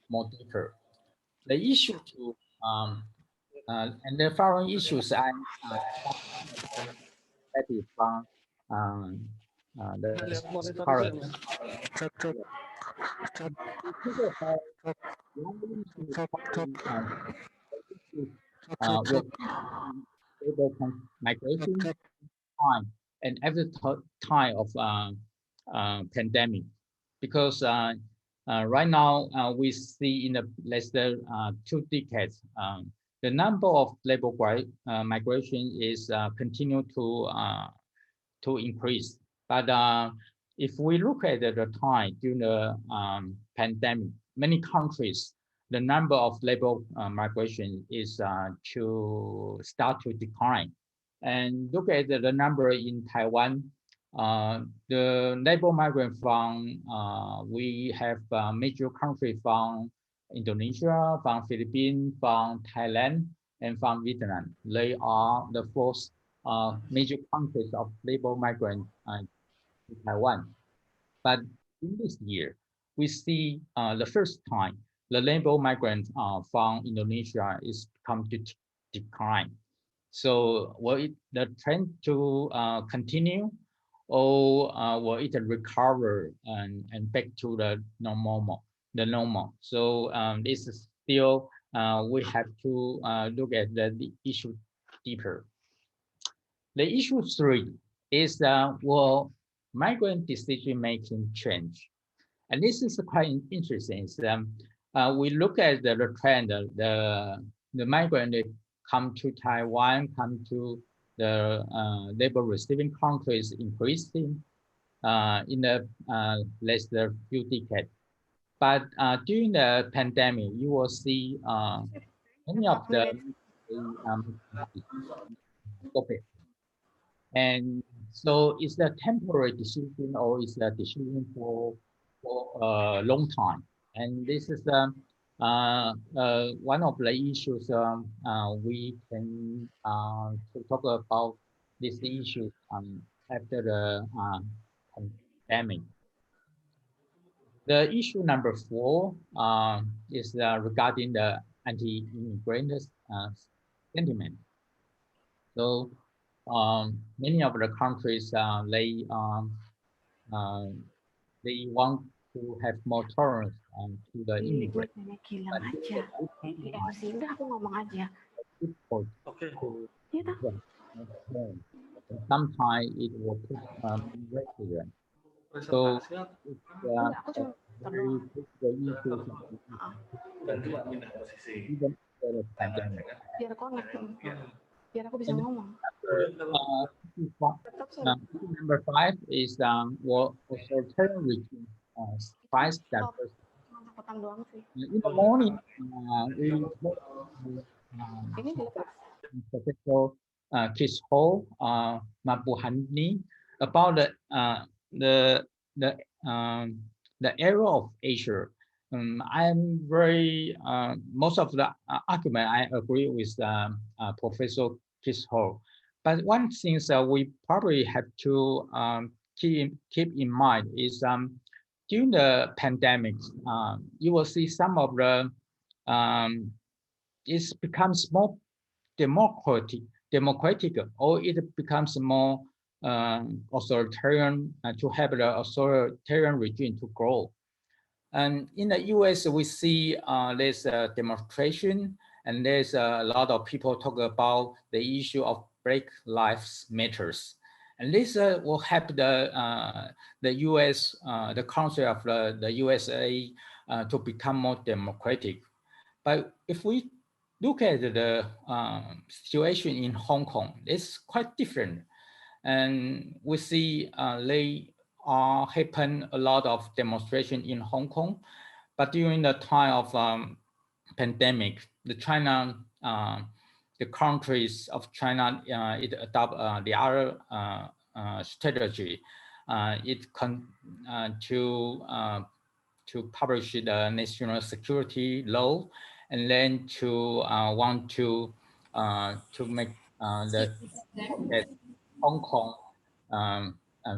[SPEAKER 19] more deeper. The issue two, And the following issues I that is from the current. Will migration time and every time of pandemic, because right now we see in the last 2 decades the number of labor migration is continue to increase. But if we look at the time during the pandemic, many countries, the number of labor migration is to start to decline. And look at the number in Taiwan, the labor migrant from, we have major countries from Indonesia, from Philippines, from Thailand, and from Vietnam. They are the first major countries of labor migrants in Taiwan. But in this year, we see the first time the labor migrants from Indonesia is come to decline. So will the trend to continue, or will it recover and back to the normal? So this is still we have to look at the issue deeper. The issue 3 is will migrant decision making change, and this is quite interesting. We look at the trend, the migrant come to Taiwan, come to the labor receiving countries increasing in the last few decades. But during the pandemic, you will see many of the and so it's a temporary decision, or it's a decision for a long time. And this is one of the issues we can talk about this issue after the pandemic. The issue number 4 is regarding the anti-immigrant sentiment. So many of the countries they want to have more tolerance to the immigrants. Sometimes it will put resident. So it's very critical issues even after the pandemic.
[SPEAKER 13] Biar aku bisa ngomong.
[SPEAKER 19] Number 5 is authoritarian regime price diversity. In the morning, we Professor Chris Ho Mapuhani about the era of Asia. I'm very most of the argument I agree with Professor Chris Ho, but one thing that we probably have to keep in mind is during the pandemic, you will see some of the it becomes more democratic, or it becomes more authoritarian to have the authoritarian regime to grow. And in the US, we see there's a demonstration, and there's a lot of people talk about the issue of Black Lives Matters. And this will help the US, the country of the USA to become more democratic. But if we look at the situation in Hong Kong, it's quite different. And we see happen a lot of demonstration in Hong Kong, but during the time of pandemic, the countries of China it adopt the other strategy. To publish the national security law, and then to want to make the Hong Kong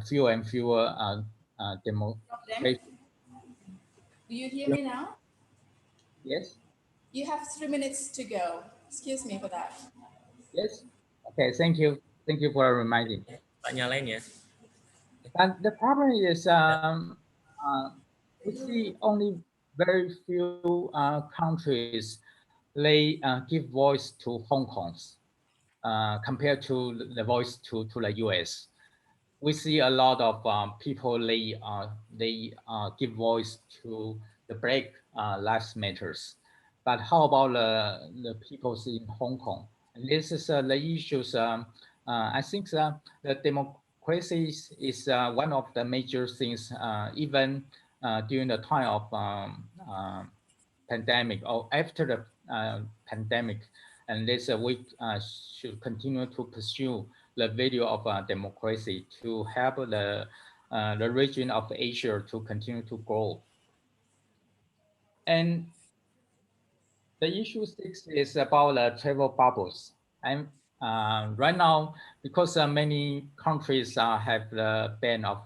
[SPEAKER 19] fewer and fewer demonstrations.
[SPEAKER 1] Do you hear me now?
[SPEAKER 19] Yes.
[SPEAKER 1] You have 3 minutes to go.
[SPEAKER 14] Excuse me for that.
[SPEAKER 19] Yes. Okay. Thank you. Thank you for reminding.
[SPEAKER 2] Tak nyalain ya.
[SPEAKER 19] And the problem is, we see only very few countries they give voice to Hong Kong's compared to the voice to the US. We see a lot of people they give voice to the Black Lives Matters, but how about the people in Hong Kong? And this is the issues. I think the democracy is one of the major things, even during the time of pandemic or after the pandemic, and this we should continue to pursue the value of democracy to help the region of Asia to continue to grow. And the issue 6 is about travel bubbles. And right now, because many countries have the ban of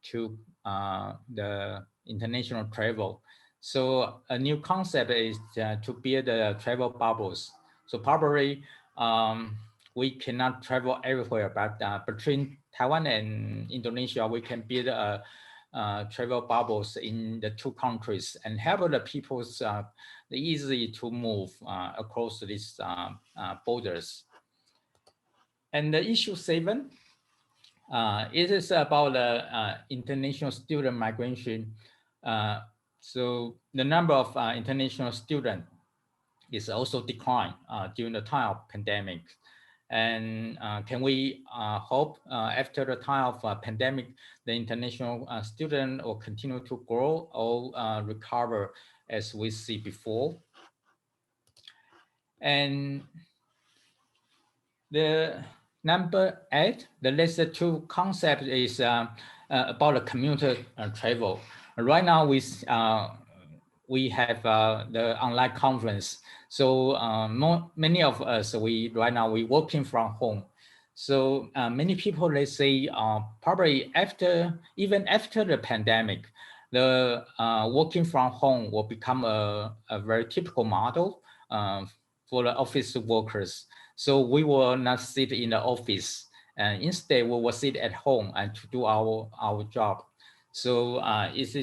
[SPEAKER 19] to the international travel, so a new concept is to build the travel bubbles. So probably we cannot travel everywhere, but between Taiwan and Indonesia, we can build a travel bubbles in the two countries and help the people's easy to move across these borders. And the issue 7, it is about international student migration. So the number of international students is also declined during the time of pandemic. And can we hope after the time of pandemic, the international student will continue to grow or recover as we see before? And the number 8, the last 2 concept is about the commuter travel. Right now we have the online conference. So many of us, right now we working from home. So many people, they say probably even after the pandemic, the working from home will become a very typical model for the office workers. So we will not sit in the office, and instead we will sit at home and to do our job. So it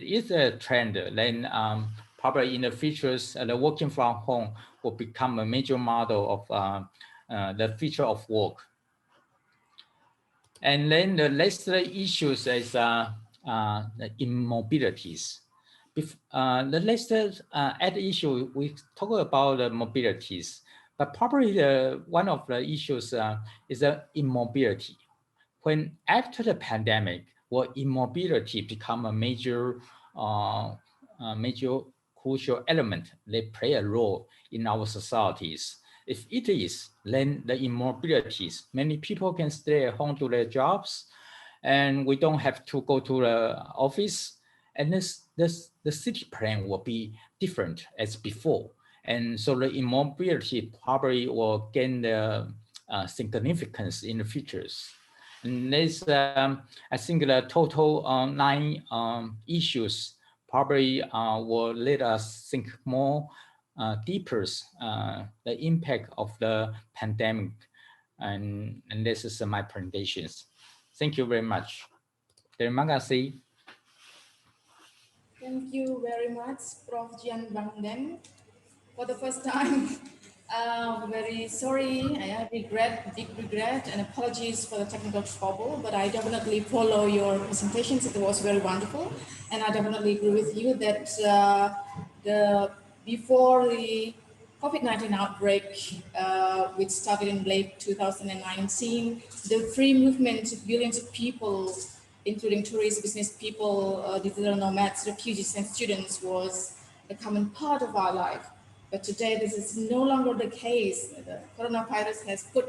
[SPEAKER 19] is a trend. Then probably in the future, the working from home will become a major model of the future of work. And then the last issues is the immobilities. The last add issue, we talk about the mobilities, but probably one of the issues is the immobility. When after the pandemic, will immobility become a major crucial element? They play a role in our societies. If it is, then the immobilities, many people can stay at home to their jobs, and we don't have to go to the office. And the city plan will be different as before. And so the immobility probably will gain the significance in the futures. And this, I think the total 9 issues probably will let us think more deeper the impact of the pandemic. And this is my presentations. Thank you very much. Terima kasih.
[SPEAKER 14] Thank you very much, Prof. Jian Bangdeng. For the first time, very sorry, I regret, big regret, and apologies for the technical trouble, but I definitely follow your presentations. It was very wonderful, and I definitely agree with you that before the COVID-19 outbreak, which started in late 2019, the free movement of billions of people, including tourists, business people, digital nomads, refugees, and students, was a common part of our life. But today, this is no longer the case. The coronavirus has put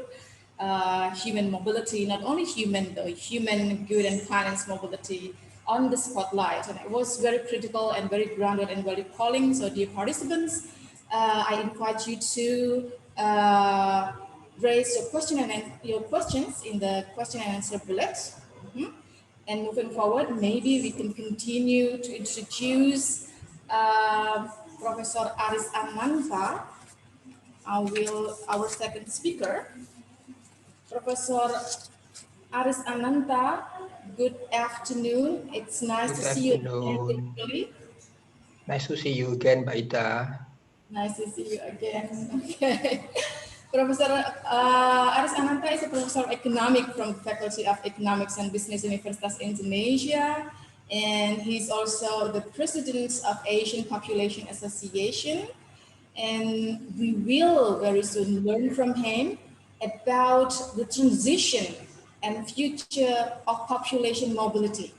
[SPEAKER 14] human mobility, not only human, though, human good and finance mobility on the spotlight. And it was very critical and very grounded and very calling. So dear participants, I invite you to raise your questions in the question and answer bullet. And moving forward, maybe we can continue to introduce
[SPEAKER 1] Professor Aris Ananta, our second speaker. Professor Aris Ananta, good afternoon. It's nice to see you again virtually.
[SPEAKER 15] Nice to see you again, Baita.
[SPEAKER 1] Nice to see you again. Okay. Professor Aris Ananta is a professor of economics from the Faculty of Economics and Business Universitas Indonesia, and he's also the president of Asian Population Association. And we will very soon learn from him about the transition and future of population mobility.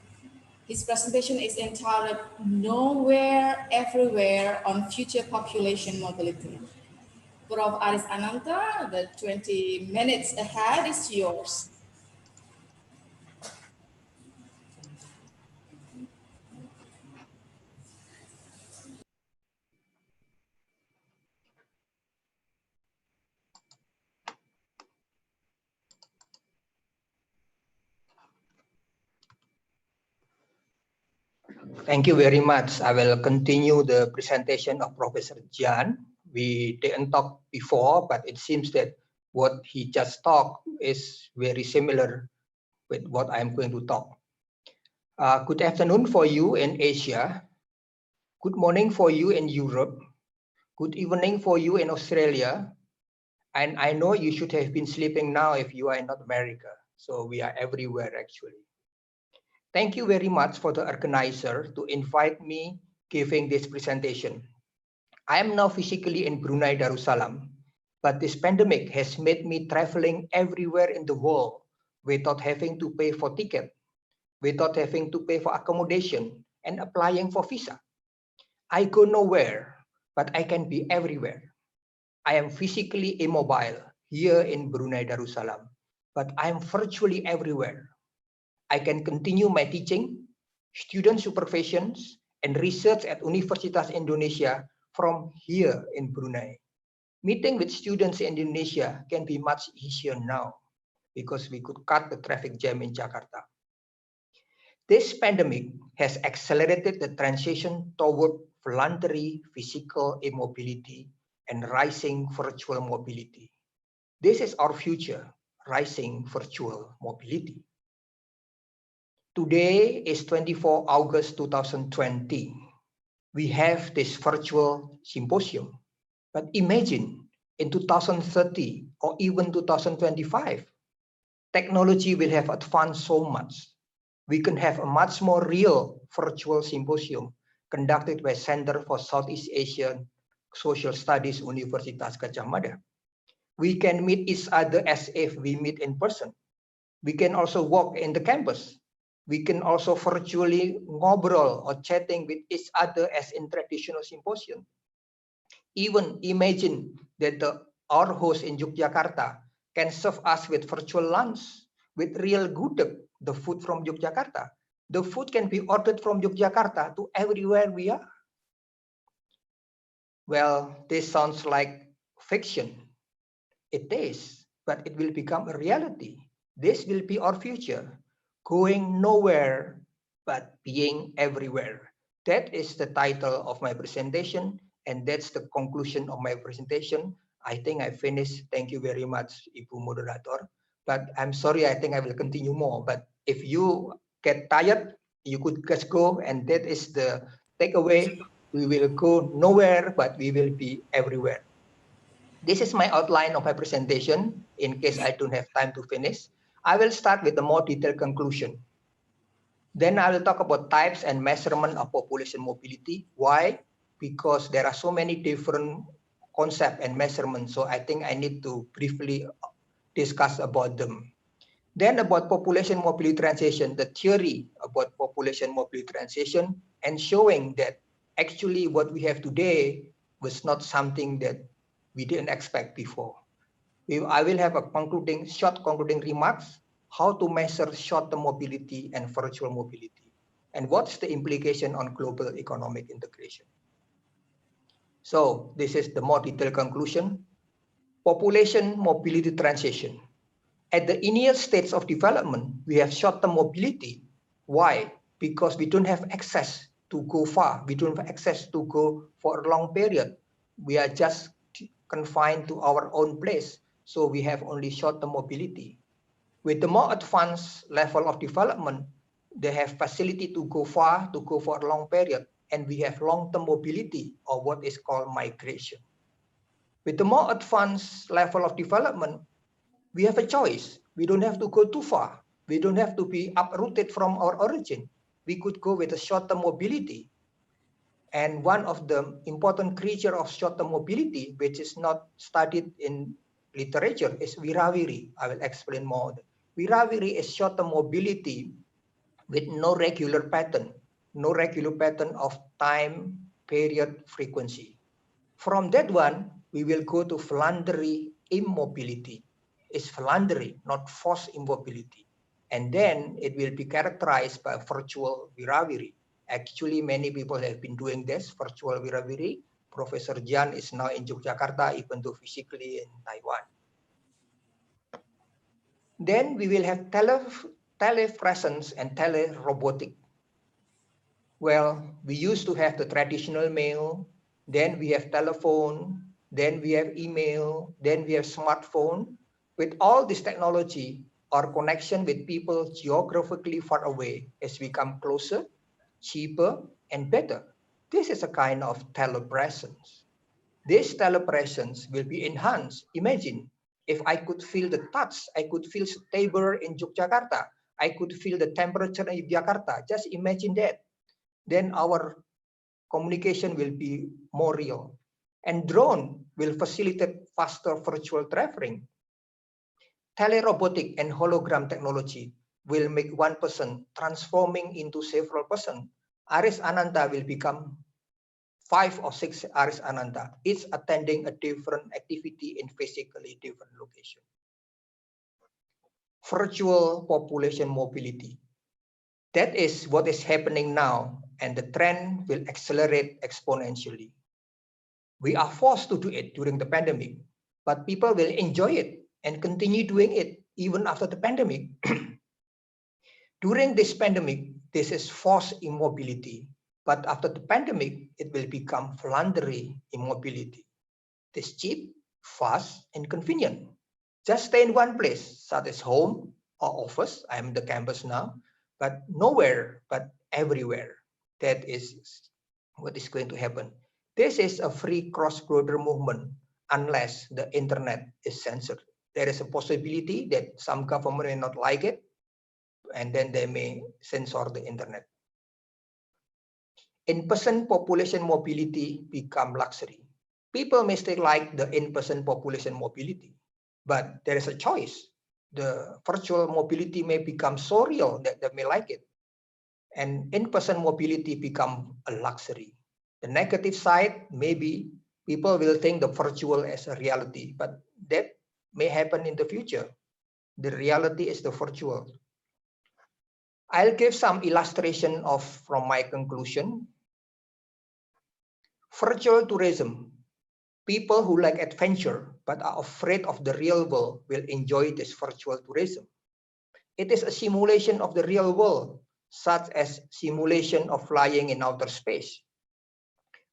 [SPEAKER 1] His presentation is entitled Nowhere, Everywhere on Future Population Mobility. Prof. Aris Ananta, the 20 minutes ahead is yours.
[SPEAKER 15] Thank you very much. I will continue the presentation of Professor Jian. We didn't talk before, but it seems that what he just talked is very similar with what I'm going to talk. Good afternoon for you in Asia. Good morning for you in Europe. Good evening for you in Australia. And I know you should have been sleeping now if you are in North America. So we are everywhere actually. Thank you very much for the organizer to invite me giving this presentation. I am now physically in Brunei Darussalam, but this pandemic has made me traveling everywhere in the world without having to pay for ticket, without having to pay for accommodation and applying for visa. I go nowhere, but I can be everywhere. I am physically immobile here in Brunei Darussalam, but I am virtually everywhere. I can continue my teaching, student supervisions, and research at Universitas Indonesia from here in Brunei. Meeting with students in Indonesia can be much easier now because we could cut the traffic jam in Jakarta. This pandemic has accelerated the transition toward voluntary physical immobility and rising virtual mobility. This is our future, rising virtual mobility. Today is 24 August 2020. We have this virtual symposium. But imagine in 2030 or even 2025, technology will have advanced so much. We can have a much more real virtual symposium conducted by Center for Southeast Asian Social Studies Universitas Gadjah Mada. We can meet each other as if we meet in person. We can also walk in the campus. We can also virtually ngobrol or chatting with each other as in traditional symposium. Even imagine that our host in Yogyakarta can serve us with virtual lunch, with real gudeg, the food from Yogyakarta. The food can be ordered from Yogyakarta to everywhere we are. Well, this sounds like fiction. It is, but it will become a reality. This will be our future. Going nowhere, but being everywhere. That is the title of my presentation, and that's the conclusion of my presentation. I think I finished. Thank you very much, Ibu Moderator. But I'm sorry, I think I will continue more. But if you get tired, you could just go, and that is the takeaway. We will go nowhere, but we will be everywhere. This is my outline of my presentation, in case I don't have time to finish. I will start with a more detailed conclusion. Then I will talk about types and measurement of population mobility. Why? Because there are so many different concepts and measurements, so I think I need to briefly discuss about them. Then about population mobility transition, the theory about population mobility transition, and showing that actually what we have today was not something that we didn't expect before. I will have a short concluding remarks, how to measure short-term mobility and virtual mobility, and what's the implication on global economic integration. So this is the more detailed conclusion. Population mobility transition. At the initial stage of development, we have short-term mobility. Why? Because we don't have access to go far. We don't have access to go for a long period. We are just confined to our own place. So we have only short-term mobility. With the more advanced level of development, they have facility to go far, to go for a long period. And we have long-term mobility, or what is called migration. With the more advanced level of development, we have a choice. We don't have to go too far. We don't have to be uprooted from our origin. We could go with a short-term mobility. And one of the important creature of short-term mobility, which is not studied in literature, is virawiri. I will explain more. Virawiri is short-term mobility with no regular pattern of time, period, frequency. From that one, we will go to voluntary immobility. It's voluntary, not forced immobility. And then it will be characterized by virtual virawiri. Actually, many people have been doing this, virtual virawiri. Professor Jan is now in Yogyakarta, even though physically in Taiwan. Then we will have telepresence and telerobotic. Well, we used to have the traditional mail, then we have telephone, then we have email, then we have smartphone. With all this technology, our connection with people geographically far away has become closer, cheaper, and better. This is a kind of telepresence. This telepresence will be enhanced. Imagine if I could feel the touch, I could feel stable in Yogyakarta, I could feel the temperature in Yogyakarta. Just imagine that. Then our communication will be more real. And drone will facilitate faster virtual traveling. Telerobotic and hologram technology will make one person transforming into several persons. Aris Ananta will become 5 or 6 Aris Ananta, each attending a different activity in physically different location. Virtual population mobility. That is what is happening now, and the trend will accelerate exponentially. We are forced to do it during the pandemic, but people will enjoy it and continue doing it even after the pandemic. During this pandemic, this is forced immobility, but after the pandemic, it will become voluntary immobility. It is cheap, fast, and convenient. Just stay in one place, such as home or office. I'm in the campus now, but nowhere, but everywhere. That is what is going to happen. This is a free cross-border movement unless the internet is censored. There is a possibility that some government may not like it, and then they may censor the internet. In-person population mobility become luxury. People may still like the in-person population mobility, but there is a choice. The virtual mobility may become so real that they may like it. And in-person mobility become a luxury. The negative side, maybe people will think the virtual as a reality, but that may happen in the future. The reality is the virtual. I'll give some illustration from my conclusion. Virtual tourism. People who like adventure but are afraid of the real world will enjoy this virtual tourism. It is a simulation of the real world, such as simulation of flying in outer space.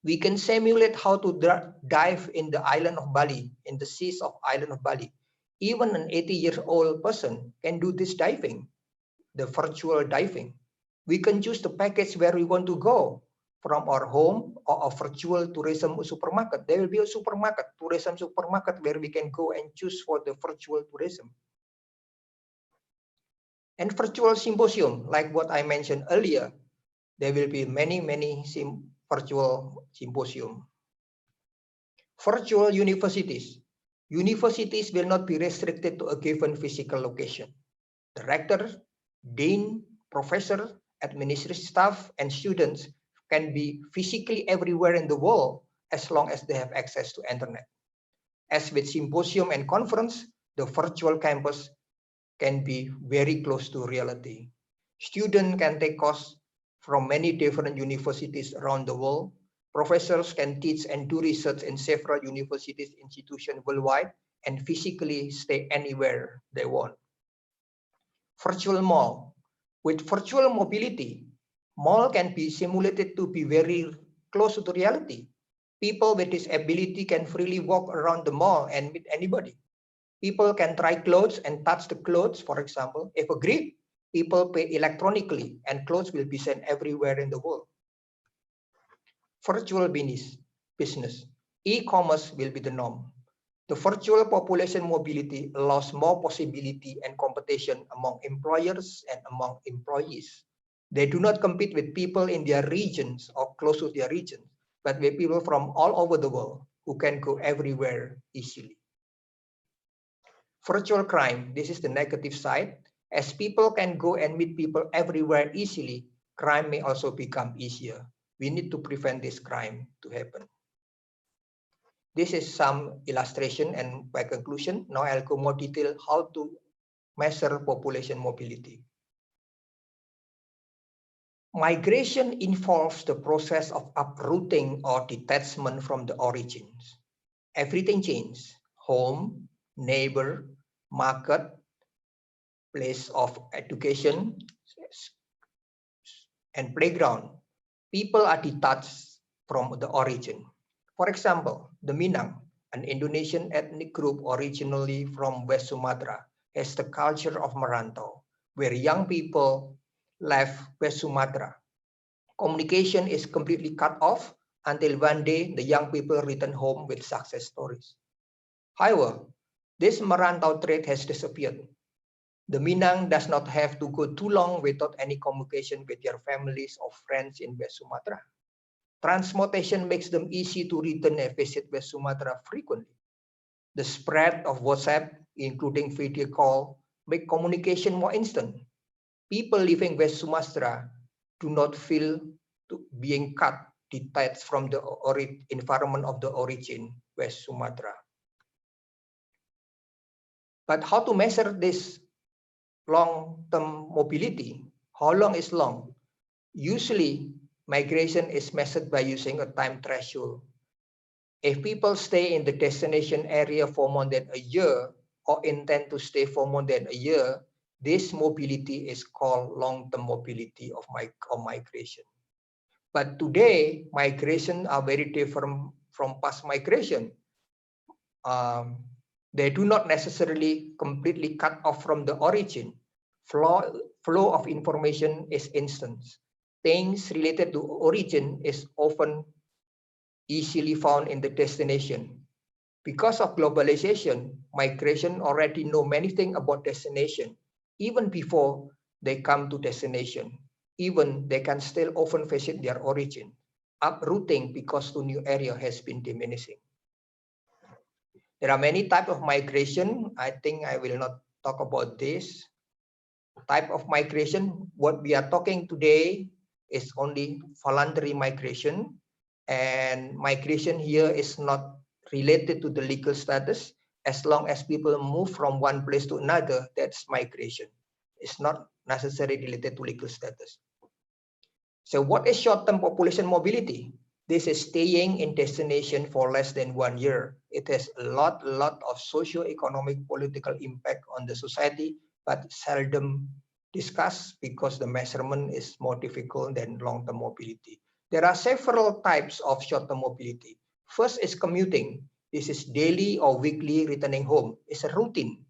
[SPEAKER 15] We can simulate how to dive in the island of Bali, in the seas of island of Bali. Even an 80-year-old person can do this diving, the virtual diving. We can choose the package where we want to go, from our home or a virtual tourism supermarket. There will be a supermarket, tourism supermarket, where we can go and choose for the virtual tourism. And virtual symposium, like what I mentioned earlier, there will be many virtual symposium. Virtual universities. Universities will not be restricted to a given physical location. The rector, dean, professor, administrative staff, and students can be physically everywhere in the world as long as they have access to internet. As with symposium and conference, the virtual campus can be very close to reality. Students can take courses from many different universities around the world. Professors can teach and do research in several universities, institutions worldwide, and physically stay anywhere they want. Virtual mall. With virtual mobility, Mall can be simulated to be very close to reality. People with disability can freely walk around the mall and meet anybody. People can try clothes and touch the clothes, for example. If agreed, people pay electronically and clothes will be sent everywhere in the world. Virtual business, e-commerce will be the norm. The virtual population mobility allows more possibility and competition among employers and among employees. They do not compete with people in their regions or close to their regions, but with people from all over the world who can go everywhere easily. Virtual crime, this is the negative side. As people can go and meet people everywhere easily, crime may also become easier. We need to prevent this crime to happen. This is some illustration, and by conclusion, now I'll go more detail how to measure population mobility. Migration involves the process of uprooting or detachment from the origins. Everything changes: home, neighbor, market, place of education, and playground. People are detached from the origin. For example, the Minang, an Indonesian ethnic group originally from West Sumatra, has the culture of merantau, where young people left West Sumatra. Communication is completely cut off until one day the young people return home with success stories. However, this merantau trait has disappeared. The Minang does not have to go too long without any communication with their families or friends in West Sumatra. Transportation makes them easy to return and visit West Sumatra frequently. The spread of WhatsApp, including video call, make communication more instant. People living West Sumatra do not feel being detached from the environment of the origin, West Sumatra. But how to measure this long-term mobility? How long is long? Usually, migration is measured by using a time threshold. If people stay in the destination area for more than a year or intend to stay for more than a year, this mobility is called long-term mobility of migration. But today, migration are very different from past migration. They do not necessarily completely cut off from the origin. Flow of information is instant. Things related to origin is often easily found in the destination. Because of globalization, migration already know many things about destination, even before they come to destination. Even they can still often visit their origin. Uprooting because to new area has been diminishing. There are many types of migration. I think I will not talk about this type of migration. What we are talking today is only voluntary migration, and migration here is not related to the legal status. As long as people move from one place to another, that's migration. It's not necessarily related to legal status. So what is short-term population mobility? This is staying in destination for less than 1 year. It has a lot of socio-economic political impact on the society, but seldom discussed because the measurement is more difficult than long-term mobility. There are several types of short-term mobility. First is commuting. This is daily or weekly returning home. It's a routine.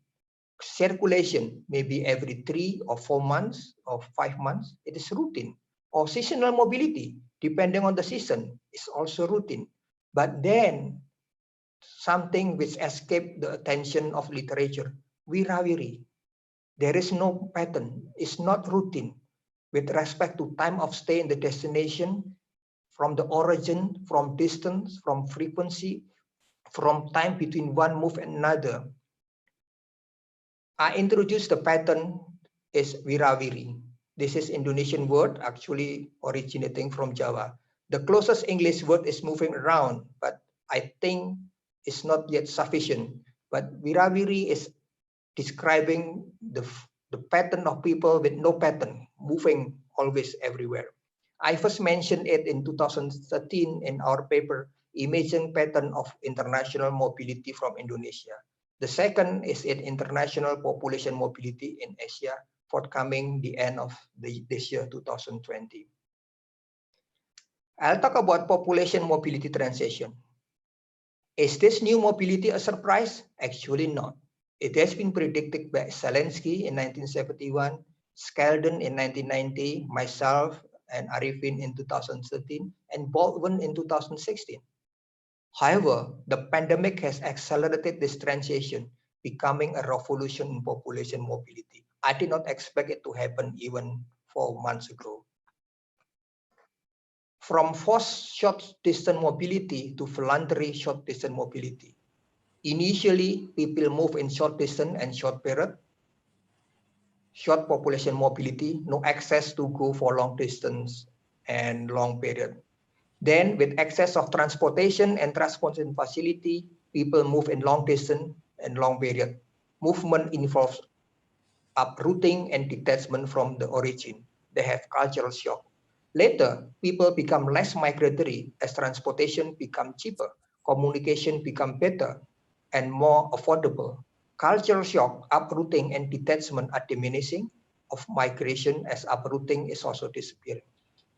[SPEAKER 15] Circulation, maybe every 3 or 4 months or 5 months, it is routine. Or seasonal mobility, depending on the season, is also routine. But then, something which escaped the attention of literature, wirawiri. There is no pattern, it's not routine. With respect to time of stay in the destination, from the origin, from distance, from frequency, from time between one move and another. I introduced the pattern is wirawiri. This is Indonesian word, actually originating from Java. The closest English word is moving around, but I think it's not yet sufficient. But wirawiri is describing the pattern of people with no pattern, moving always everywhere. I first mentioned it in 2013 in our paper, Imaging Pattern of International Mobility from Indonesia. The second is in International Population Mobility in Asia, forthcoming the end of this year, 2020. I'll talk about population mobility transition. Is this new mobility a surprise? Actually not. It has been predicted by Zelensky in 1971, Skeldon in 1990, myself and Arifin in 2013, and Baldwin in 2016. However, the pandemic has accelerated this transition, becoming a revolution in population mobility. I did not expect it to happen even 4 months ago. From forced short-distance mobility to voluntary short-distance mobility. Initially, people move in short distance and short period, short population mobility, no access to go for long distance and long period. Then with access of transportation and transportation facility, people move in long distance and long period. Movement involves uprooting and detachment from the origin. They have cultural shock. Later, people become less migratory as transportation become cheaper, communication become better and more affordable. Cultural shock, uprooting and detachment are diminishing of migration as uprooting is also disappearing.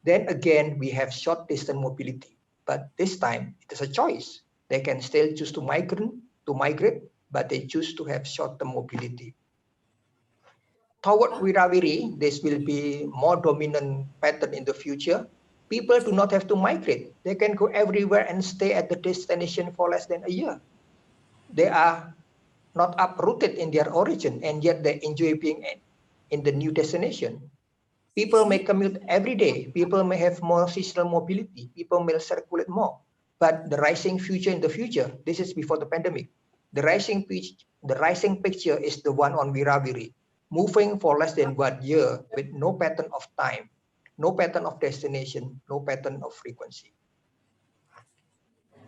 [SPEAKER 15] Then again, we have short distance mobility, but this time it is a choice. They can still choose to migrate, but they choose to have short-term mobility. Toward Wirawiri, this will be more dominant pattern in the future. People do not have to migrate. They can go everywhere and stay at the destination for less than a year. They are not uprooted in their origin, and yet they enjoy being in the new destination. People may commute every day. People may have more seasonal mobility. People may circulate more. But the rising future in the future, this is before the pandemic. The rising picture is the one on Wirawiri, moving for less than 1 year with no pattern of time, no pattern of destination, no pattern of frequency.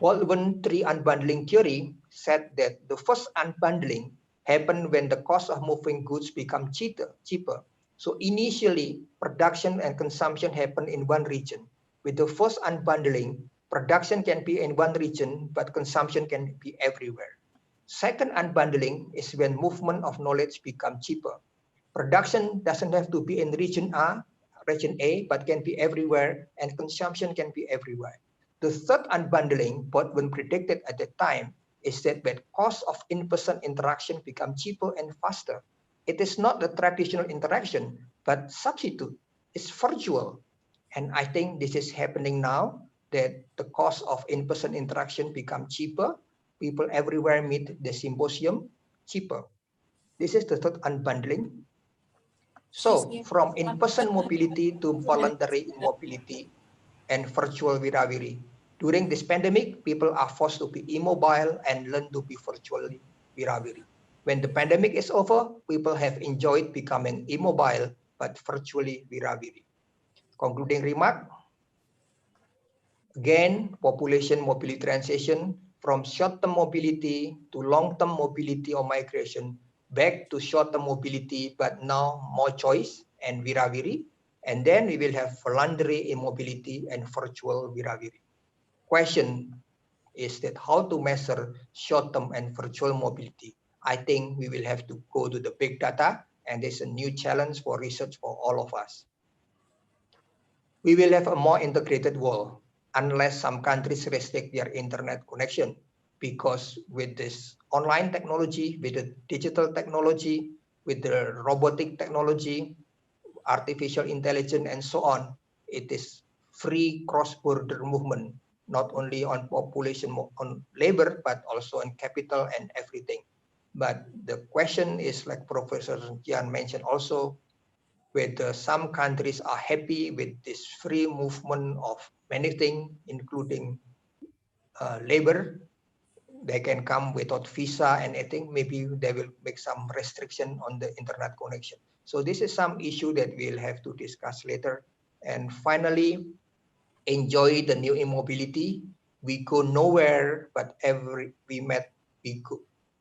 [SPEAKER 15] Baldwin tree unbundling theory said that the first unbundling happened when the cost of moving goods become cheaper. So initially, production and consumption happen in one region. With the first unbundling, production can be in one region, but consumption can be everywhere. Second unbundling is when movement of knowledge become cheaper. Production doesn't have to be in region A, but can be everywhere, and consumption can be everywhere. The third unbundling, Baldwin predicted at that time, is that when cost of in-person interaction become cheaper and faster. It is not the traditional interaction, but substitute. It's virtual. And I think this is happening now, that the cost of in-person interaction become cheaper. People everywhere meet the symposium cheaper. This is the third unbundling. So from in-person mobility to voluntary mobility and virtual Wirawiri. During this pandemic, people are forced to be immobile and learn to be virtually Wirawiri. When the pandemic is over, people have enjoyed becoming immobile but virtually Wirawiri. Concluding remark, again, population mobility transition from short-term mobility to long-term mobility or migration, back to short-term mobility, but now more choice and Wirawiri. And then we will have voluntary immobility and virtual Wirawiri. Question is that how to measure short-term and virtual mobility. I think we will have to go to the big data, and there's a new challenge for research for all of us. We will have a more integrated world unless some countries restrict their internet connection, because with this online technology, with the digital technology, with the robotic technology, artificial intelligence, and so on, it is free cross-border movement, not only on population, on labor, but also on capital and everything. But the question is, like Professor Jian mentioned also, whether some countries are happy with this free movement of many things, including labor. They can come without visa and I think maybe they will make some restriction on the internet connection. So this is some issue that we'll have to discuss later. And finally, enjoy the new immobility. We go nowhere, but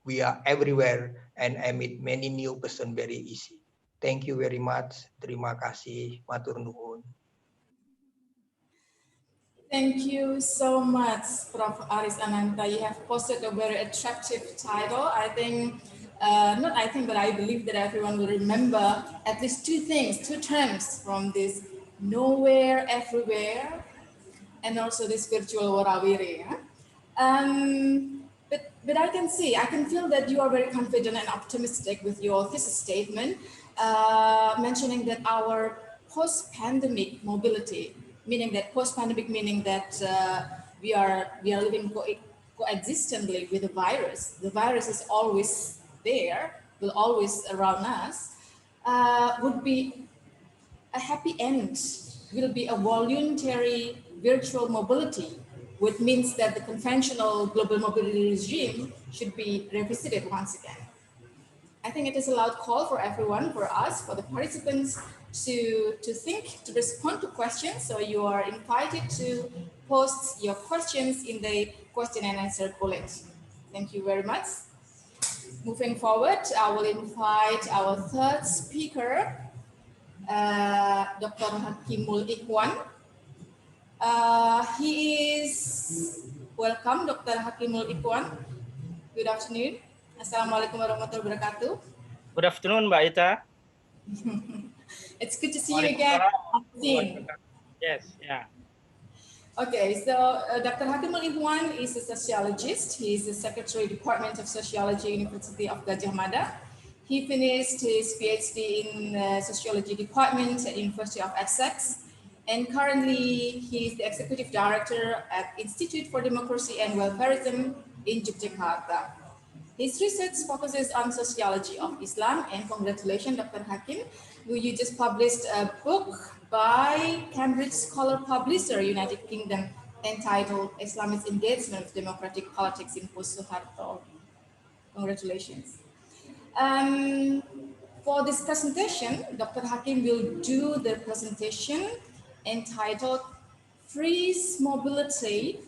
[SPEAKER 15] we are everywhere, and I meet many new person very easy. Thank you very much. Terima kasih. Matur nuwun.
[SPEAKER 1] Thank you so much, Prof. Aris Ananta. You have posted a very attractive title. I think, but I believe that everyone will remember at least two things, two terms from this: nowhere, everywhere, and also this virtual warawiri. But I can see, I can feel that you are very confident and optimistic with your thesis statement, mentioning that our post-pandemic mobility, meaning that post-pandemic, meaning that we are living coexistently with the virus. The virus is always there, will always around us, would be a happy end, will be a voluntary virtual mobility, which means that the conventional global mobility regime should be revisited once again. I think it is a loud call for everyone, for us, for the participants to think, to respond to questions. So you are invited to post your questions in the question and answer bullet. Thank you very much. Moving forward, I will invite our third speaker, Dr. Hakimul Ikhwan. He is, welcome Dr. Hakimul Ikhwan. Good afternoon. Assalamualaikum warahmatullahi wabarakatuh.
[SPEAKER 9] Good afternoon, Mbak Ita.
[SPEAKER 1] It's good to see you again.
[SPEAKER 9] Yes, yeah.
[SPEAKER 1] Okay, so Dr. Hakimul Ikhwan is a sociologist. He is the Secretary Department of Sociology, University of Gajah Mada. He finished his PhD in Sociology Department at University of Essex. And currently, he is the Executive Director at Institute for Democracy and Welfareism in Yogyakarta. His research focuses on sociology of Islam, and congratulations, Dr. Hakim. You just published a book by Cambridge Scholar Publisher, United Kingdom, entitled Islamist Engagement with Democratic Politics in Post-Suharto. Congratulations. For this presentation, Dr. Hakim will do the presentation entitled Freeze Mobility,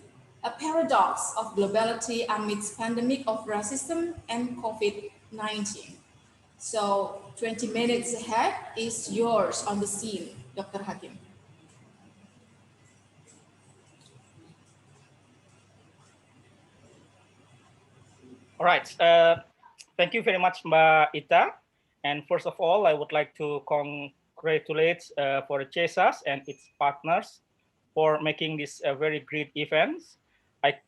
[SPEAKER 1] a Paradox of Globality Amidst Pandemic of Racism and COVID-19. So 20 minutes ahead is yours on the scene, Dr. Hakim.
[SPEAKER 9] All right. Thank you very much, Mbak Ita. And first of all, I would like to congratulate for SOSS and its partners for making this a very great event. I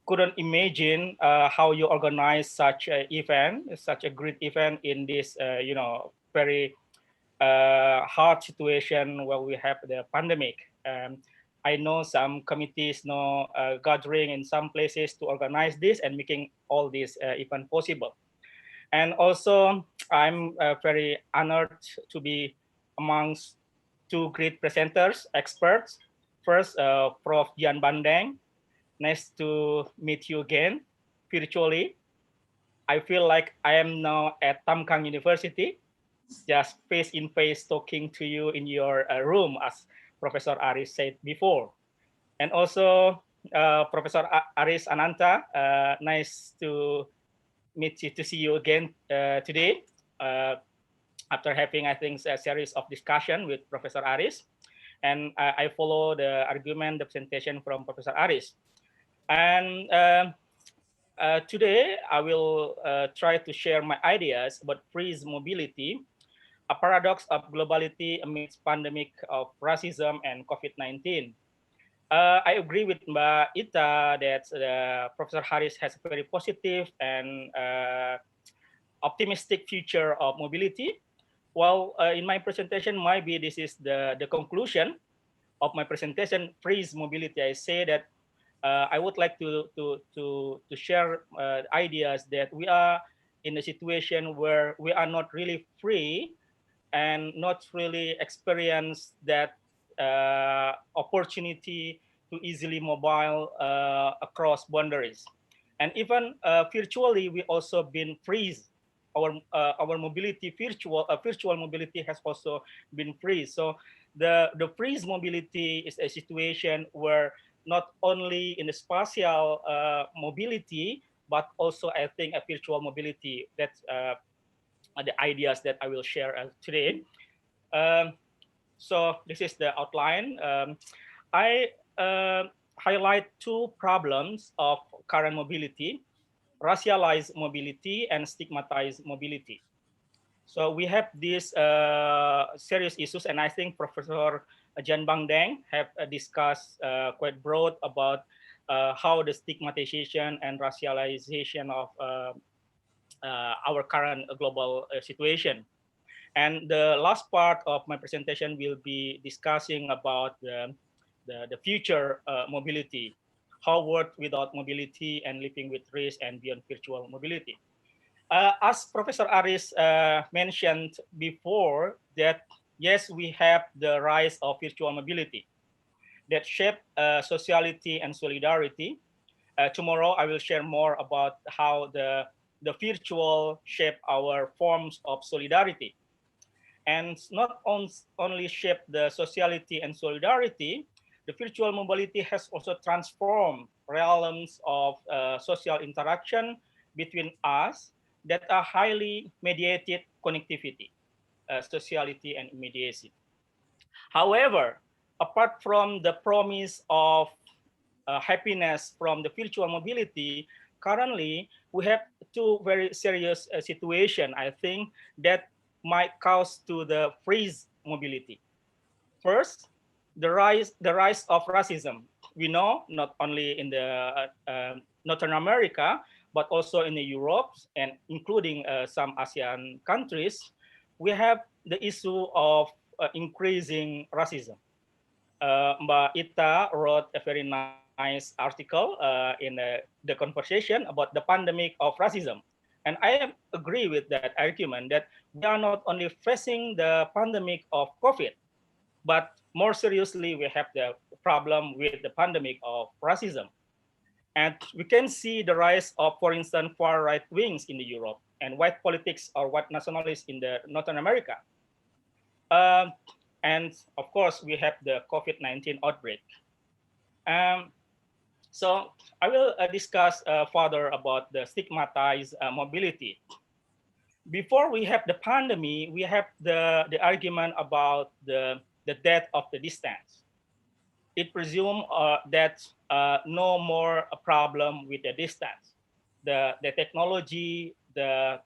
[SPEAKER 9] couldn't imagine how you organize such an event, such a great event in this, very hard situation where we have the pandemic. I know some committees gathering in some places to organize this and making all this event possible. And also, I'm very honored to be amongst two great presenters, experts. First, Prof. Jan Bandeng. Nice to meet you again virtually. I feel like I am now at Tamkang University, just face in face talking to you in your room, as Professor Aris said before. And also, Professor Aris Ananta, nice to meet you, to see you again today, after having, I think, a series of discussion with Professor Aris. And I follow the argument, the presentation from Professor Aris. And today, I will try to share my ideas about freeze mobility, a paradox of globality amidst pandemic of racism and COVID-19. I agree with Mbak Ita that Professor Haris has a very positive and optimistic future of mobility. Well, in my presentation, maybe this is the conclusion of my presentation, freeze mobility. I say that I would like to share ideas that we are in a situation where we are not really free and not really experience that opportunity to easily mobile across boundaries. And even virtually, we also been freeze. Our mobility, virtual mobility has also been freeze. So the freeze mobility is a situation where not only in the spatial mobility, but also I think a virtual mobility. That's the ideas that I will share today. So this is the outline. I highlight two problems of current mobility: racialized mobility and stigmatized mobility. So we have these serious issues, and I think Professor Jan Bang Deng have discussed quite broad about how the stigmatization and racialization of our current global situation. And the last part of my presentation will be discussing about the future mobility, how world without mobility and living with risk and beyond virtual mobility. As Professor Aris mentioned before, that yes, we have the rise of virtual mobility that shape sociality and solidarity. Tomorrow, I will share more about how the virtual shape our forms of solidarity. And not only shape the sociality and solidarity, the virtual mobility has also transformed realms of social interaction between us that are highly mediated connectivity, sociality, and immediacy. However, apart from the promise of happiness from the virtual mobility, currently we have two very serious situations, I think, that might cause to the freeze mobility. First, the rise of racism. We know not only in the Northern America, but also in the Europe and including some ASEAN countries, we have the issue of increasing racism. Mbak Ita wrote a very nice article in the conversation about the pandemic of racism. And I agree with that argument that we are not only facing the pandemic of COVID, but more seriously, we have the problem with the pandemic of racism. And we can see the rise of, for instance, far right wings in the Europe and white politics or white nationalists in the Northern America. And of course, we have the COVID-19 outbreak. So I will discuss further about the stigmatized mobility. Before we have the pandemic, we have the argument about the death of the distance. It presumes that no more a problem with the distance. The technology, the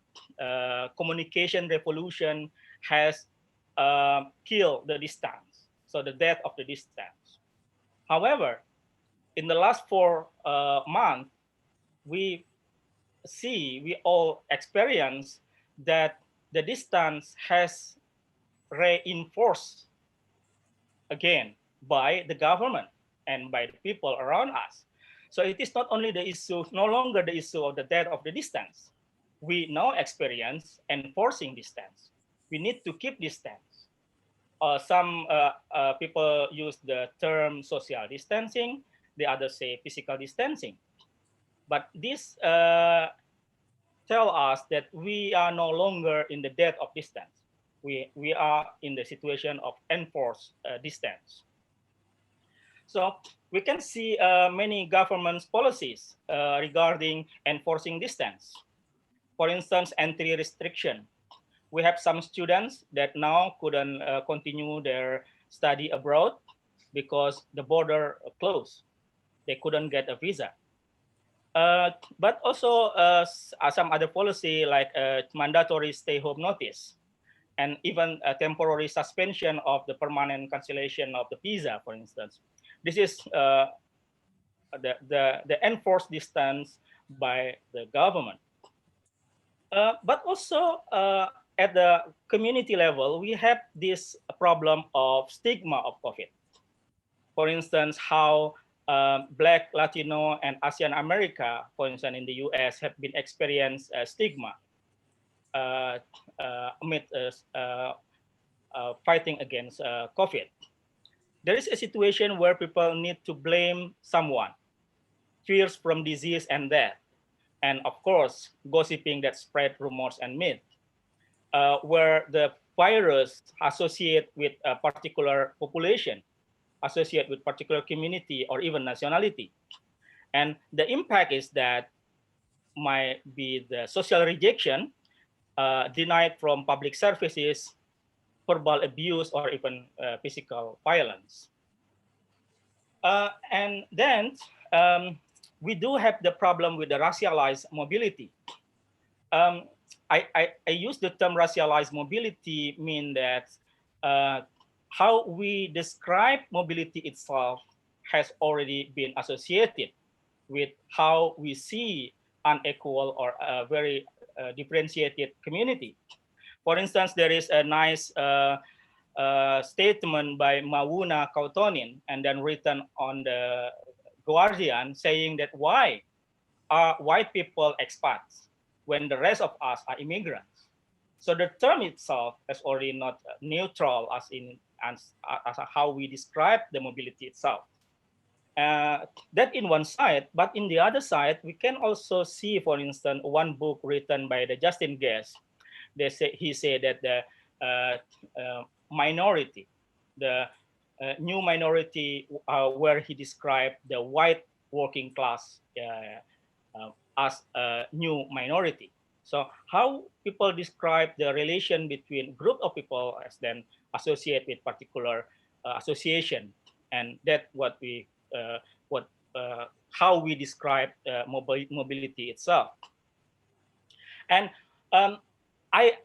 [SPEAKER 9] communication revolution has killed the distance. So the death of the distance. However, in the last 4 months, we all experience that the distance has reinforced again by the government and by the people around us. So it is not only the issue, no longer the issue of the death of the distance. We now experience enforcing distance. We need to keep distance. Some people use the term social distancing. The others say physical distancing. But this tell us that we are no longer in the death of distance. We are in the situation of enforced distance. So we can see many government policies regarding enforcing distance. For instance, entry restriction. We have some students that now couldn't continue their study abroad because the border closed. They couldn't get a visa. But also some other policy like mandatory stay-home notice, and even a temporary suspension of the permanent cancellation of the visa, for instance. This is the enforced distance by the government. But also at the community level, we have this problem of stigma of COVID. For instance, how Black, Latino, and Asian America, for instance, in the US, have been experienced stigma amid fighting against COVID. There is a situation where people need to blame someone, fears from disease and death, and of course, gossiping that spread rumors and myths, where the virus associate with a particular population, associate with particular community or even nationality. And the impact is that might be the social rejection, denied from public services, verbal abuse, or even physical violence. And then we do have the problem with the racialized mobility. I use the term racialized mobility mean that how we describe mobility itself has already been associated with how we see unequal or a very differentiated community. For instance, there is a nice statement by Mawuna Kautonin and then written on the Guardian saying that why are white people expats when the rest of us are immigrants? So the term itself is already not neutral as how we describe the mobility itself. That in one side, but in the other side, we can also see, for instance, one book written by the Justin Guest. He said that the minority, the new minority, where he described the white working class as a new minority. So how people describe the relation between group of people as then associate with particular association, and that what we how we describe mobility itself. And I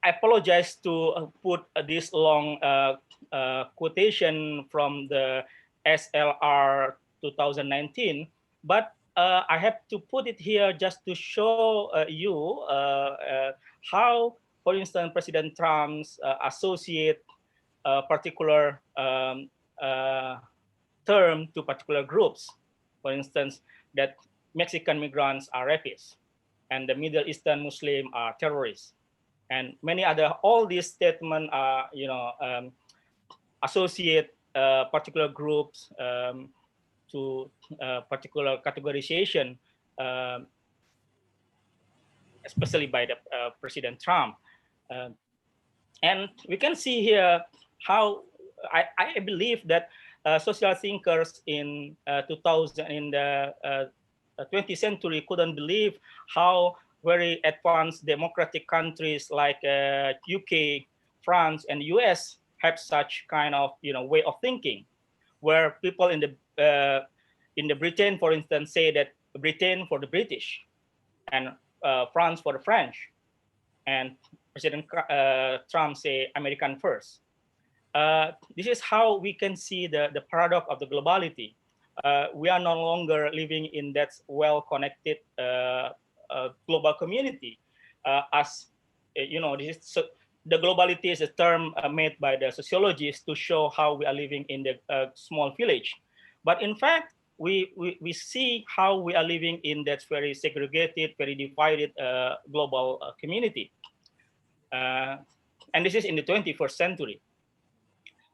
[SPEAKER 9] apologize to put this long quotation from the SLR 2019, but I have to put it here just to show you how, for instance, President Trump's associate particular term to particular groups. For instance, that Mexican migrants are rapists, and the Middle Eastern Muslim are terrorists, and many other. All these statements are, associate particular groups to particular categorization, especially by the President Trump. And we can see here how I believe that social thinkers in 2000 in the 20th century couldn't believe how very advanced democratic countries like UK, France, and US have such kind of way of thinking, where people in the Britain, for instance, say that Britain for the British, and France for the French, and President Trump say American first. This is how we can see the paradox of the globality. We are no longer living in that well-connected global community. As this is, the globality is a term made by the sociologists to show how we are living in the small village. But in fact, we see how we are living in that very segregated, very divided global community. And this is in the 21st century.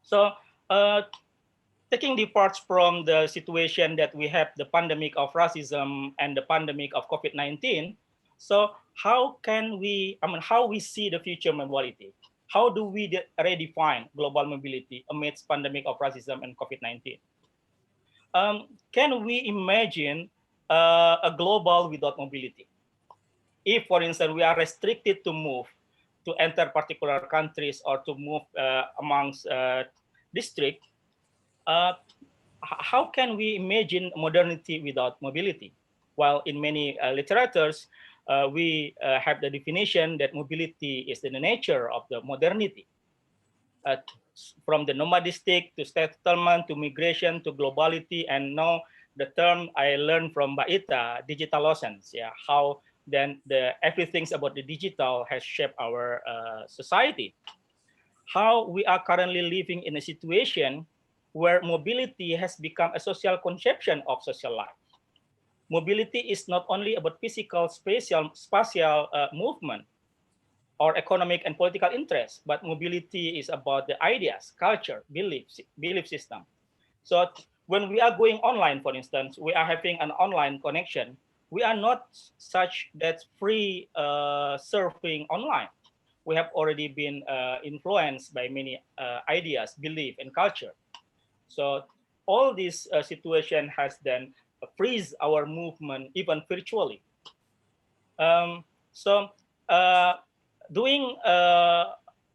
[SPEAKER 9] So taking departs from the situation that we have the pandemic of racism and the pandemic of COVID-19, so how can we, how we see the future mobility? How do we redefine global mobility amidst pandemic of racism and COVID-19? Can we imagine a global without mobility? If, for instance, we are restricted to move, to enter particular countries or to move amongst districts, how can we imagine modernity without mobility? While in many literatures, we have the definition that mobility is in the nature of the modernity. From the nomadistic to settlement to migration to globality, and now the term I learned from Baita, digitaloceans, how then everything about the digital has shaped our society. How we are currently living in a situation where mobility has become a social conception of social life. Mobility is not only about physical, spatial movement or economic and political interests, but mobility is about the ideas, culture, belief system. So when we are going online, for instance, we are having an online connection, we are not such that free surfing online. We have already been influenced by many ideas, belief, and culture. So all this situation has then freeze our movement even virtually. Doing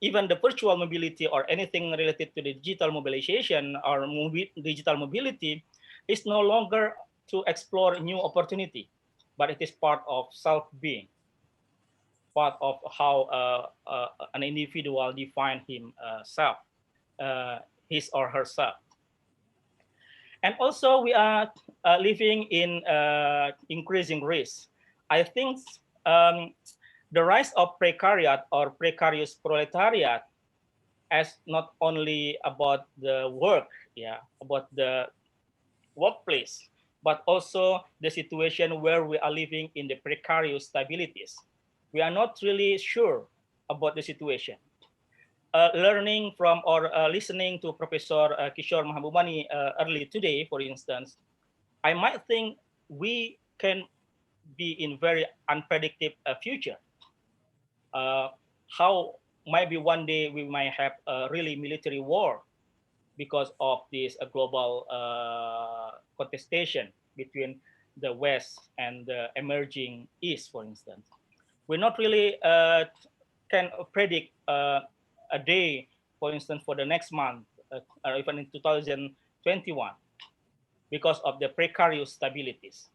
[SPEAKER 9] even the virtual mobility or anything related to the digital mobilization or digital mobility is no longer to explore new opportunity, but it is part of self-being, part of how an individual define himself. his or herself. And also we are living in increasing risk. I think the rise of precariat or precarious proletariat as not only about the work, about the workplace, but also the situation where we are living in the precarious stabilities. We are not really sure about the situation. Learning from or listening to Professor Kishore Mahbubani early today, for instance, I might think we can be in very unpredictable future. How maybe one day we might have a really military war because of this global contestation between the West and the emerging East, for instance. We're not really can predict a day, for instance, for the next month or even in 2021 because of the precarious stabilities.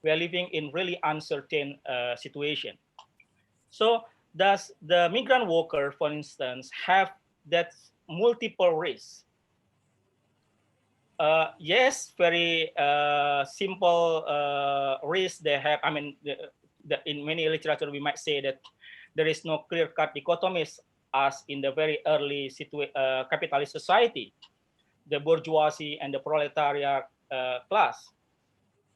[SPEAKER 9] We are living in really uncertain situation. So does the migrant worker, for instance, have that multiple risks? Yes, very simple risk they have. I mean, in many literature, we might say that there is no clear-cut dichotomies as in the very early capitalist society, the bourgeoisie and the proletariat class.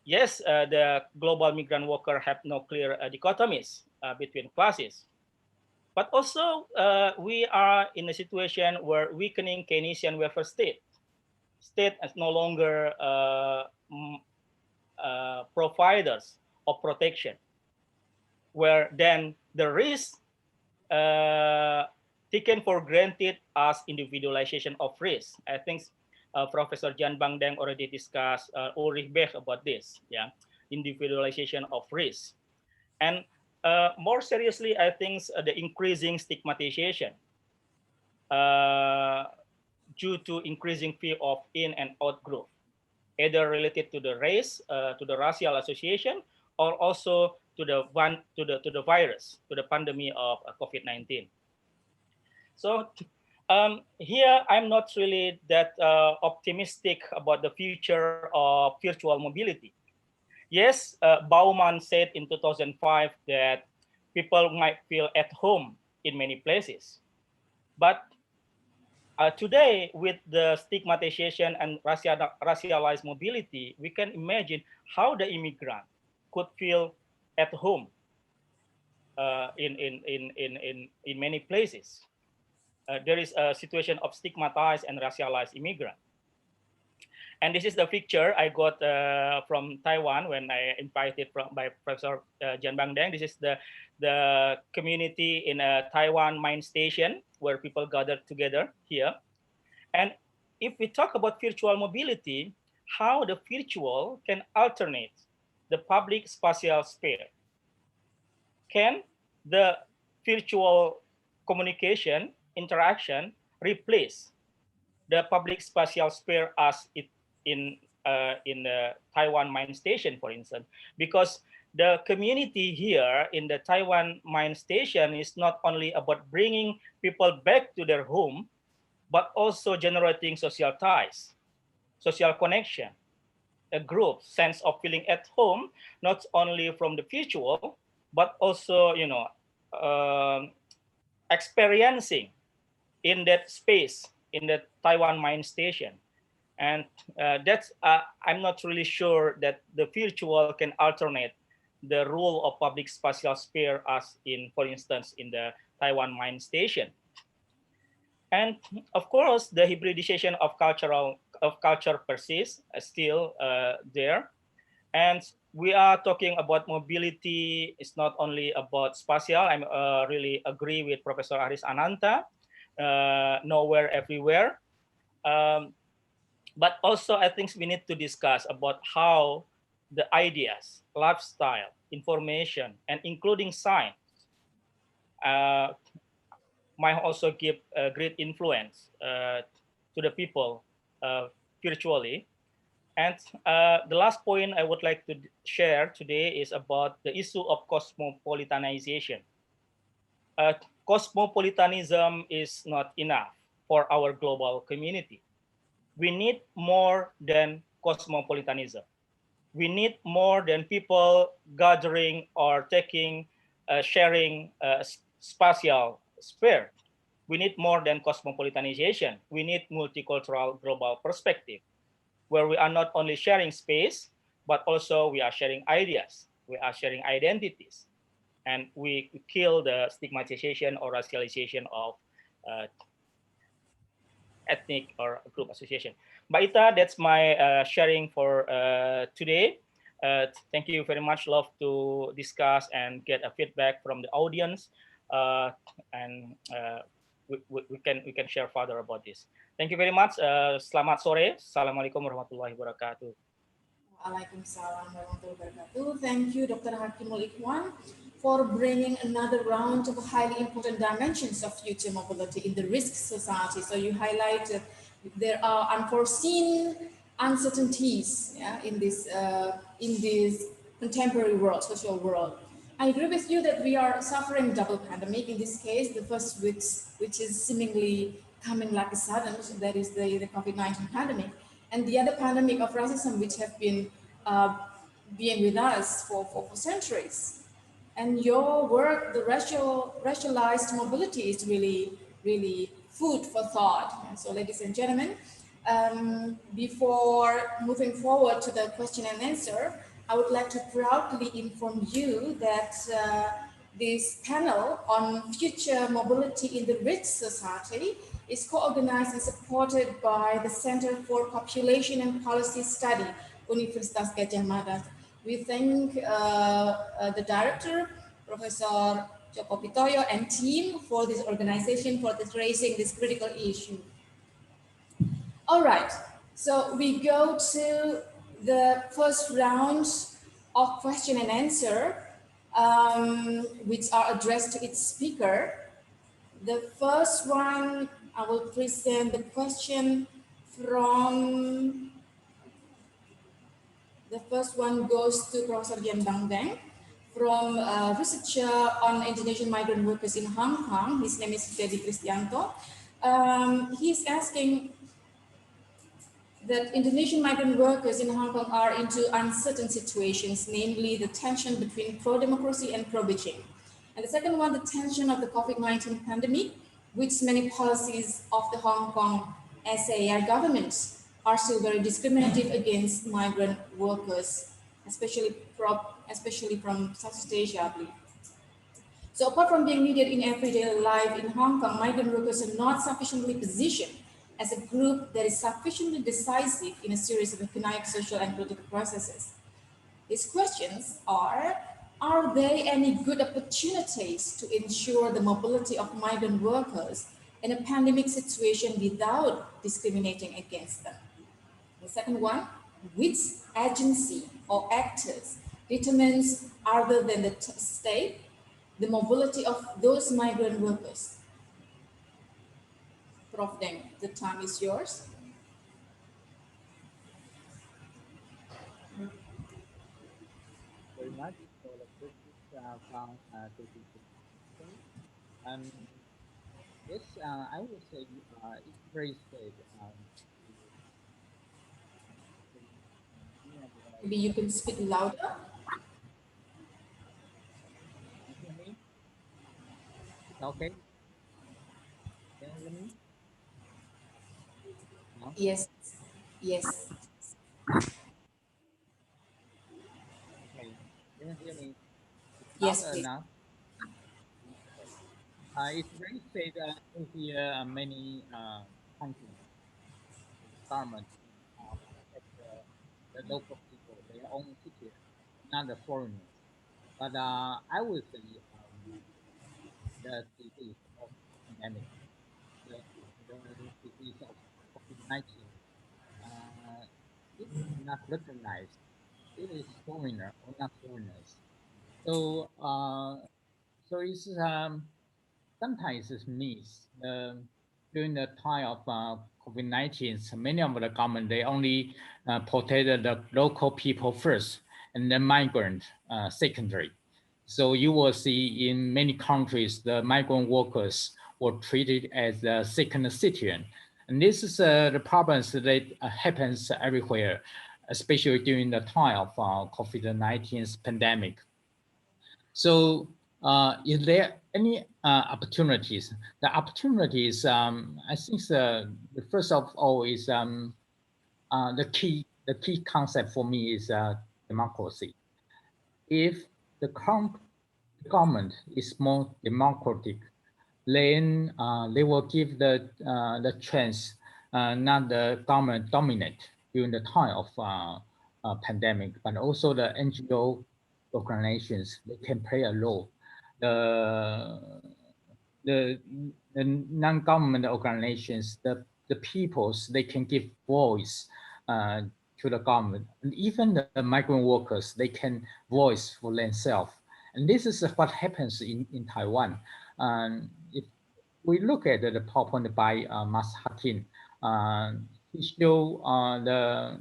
[SPEAKER 9] Yes, the global migrant worker have no clear dichotomies between classes. But also, we are in a situation where weakening Keynesian welfare state is no longer providers of protection, where then the risk taken for granted as individualization of risk. I think Professor Jan Bangdeng already discussed Ulrich Beck about this, individualization of risk. And more seriously, I think the increasing stigmatization due to increasing fear of in and out group, either related to the race, to the racial association, or also to the virus, to the pandemic of COVID-19. So here I'm not really that optimistic about the future of virtual mobility. Yes, Bauman said in 2005 that people might feel at home in many places. But today, with the stigmatization and racialized mobility, we can imagine how the immigrant could feel at home in many places. There is a situation of stigmatized and racialized immigrant. And this is the picture I got from Taiwan when I invited by Professor Jan Bangdeng. This is the community in a Taiwan mine station where people gather together here. And if we talk about virtual mobility, how the virtual can alternate the public spatial sphere. Can the virtual communication interaction replace the public spatial sphere as it in the Taiwan mine station, for instance? Because the community here in the Taiwan mine station is not only about bringing people back to their home, but also generating social ties, social connection, a group sense of feeling at home, not only from the virtual, but also, experiencing in that space, in the Taiwan mine station. And that's, I'm not really sure that the virtual can alternate the role of public spatial sphere as in, for instance, in the Taiwan mine station. And of course, the hybridization of culture persists, still there. And we are talking about mobility. It's not only about spatial. I really agree with Professor Aris Ananta, nowhere, everywhere. But also, I think we need to discuss about how the ideas, lifestyle, information, and including science might also give a great influence to the people virtually. And the last point I would like to share today is about the issue of cosmopolitanization. Cosmopolitanism is not enough for our global community. We need more than cosmopolitanism. We need more than people gathering or taking, sharing spatial sphere. We need more than cosmopolitanization. We need multicultural global perspective, where we are not only sharing space, but also we are sharing ideas, we are sharing identities, and we kill the stigmatization or racialization of ethnic or group association. Mbak Ita, that's my sharing for today. Thank you very much. Love to discuss and get a feedback from the audience, and we can share further about this. Thank you very much. Selamat sore. Assalamualaikum warahmatullahi wabarakatuh.
[SPEAKER 1] Waalaikumsalam warahmatullahi wabarakatuh. Thank you, Dr. Hakimul Ikhwan, for bringing another round of highly important dimensions of future mobility in the risk society. So you highlighted there are unforeseen uncertainties, in this contemporary world, social world. I agree with you that we are suffering double pandemic. In this case, the first which is seemingly coming like a sudden, so that is the COVID-19 pandemic, and the other pandemic of racism, which have been being with us for centuries. And your work, the racialized mobility, is really food for thought. And so, ladies and gentlemen, before moving forward to the question and answer, I would like to proudly inform you that this panel on future mobility in the rich society is co-organized and supported by the Center for Population and Policy Study, Universitas Gadjah Mada. We thank the director, Professor Joko Pitoyo, and team for this organization, for raising this critical issue. All right, so we go to the first round of question and answer, which are addressed to each speaker. The first one, I will present the question from, the first one goes to Professor Yen Bang Deng, from researcher on Indonesian migrant workers in Hong Kong. His name is Dedi Kristianto. He's asking that Indonesian migrant workers in Hong Kong are into uncertain situations, namely the tension between pro-democracy and pro-Beijing. And the second one, the tension of the COVID-19 pandemic, which many policies of the Hong Kong SAR government are still very discriminative against migrant workers, especially from Southeast Asia, I believe. So apart from being needed in everyday life in Hong Kong, migrant workers are not sufficiently positioned as a group that is sufficiently decisive in a series of economic, social, and political processes. These questions are there any good opportunities to ensure the mobility of migrant workers in a pandemic situation without discriminating against them? The second one, which agency or actors determines, other than the state, the mobility of those migrant workers? Prof. Deng, the time is yours.
[SPEAKER 19] Very much for the questions from yes, I would say it's very safe.
[SPEAKER 1] Maybe you can speak louder.
[SPEAKER 19] Okay. Can you hear me? No?
[SPEAKER 1] Yes. Yes.
[SPEAKER 19] Okay. Can you hear me?
[SPEAKER 1] Yes,
[SPEAKER 19] Louder
[SPEAKER 1] please.
[SPEAKER 19] now? It's very safe to hear many countries, government, the local people, their own citizens, not the foreigners. But I would say the disease of pandemic, the disease of COVID-19, it is not recognized. It is foreigner or not foreigners. So so it's sometimes it's missed. During the time of COVID-19, so many of the government, they only protected the local people first and then migrant secondary. So you will see in many countries, the migrant workers were treated as a second citizen. And this is the problems that happens everywhere, especially during the time of COVID-19 pandemic. So is there any opportunities? The opportunities, I think the first of all is the key concept for me is democracy. If the current government is more democratic, then they will give the chance not the government dominate during the time of pandemic, but also the NGO organizations, they can play a role. The non-government organizations, the peoples, they can give voice to the government, and even the migrant workers, they can voice for themselves. And this is what happens in Taiwan. If we look at the PowerPoint by Mas Hatin, he showed the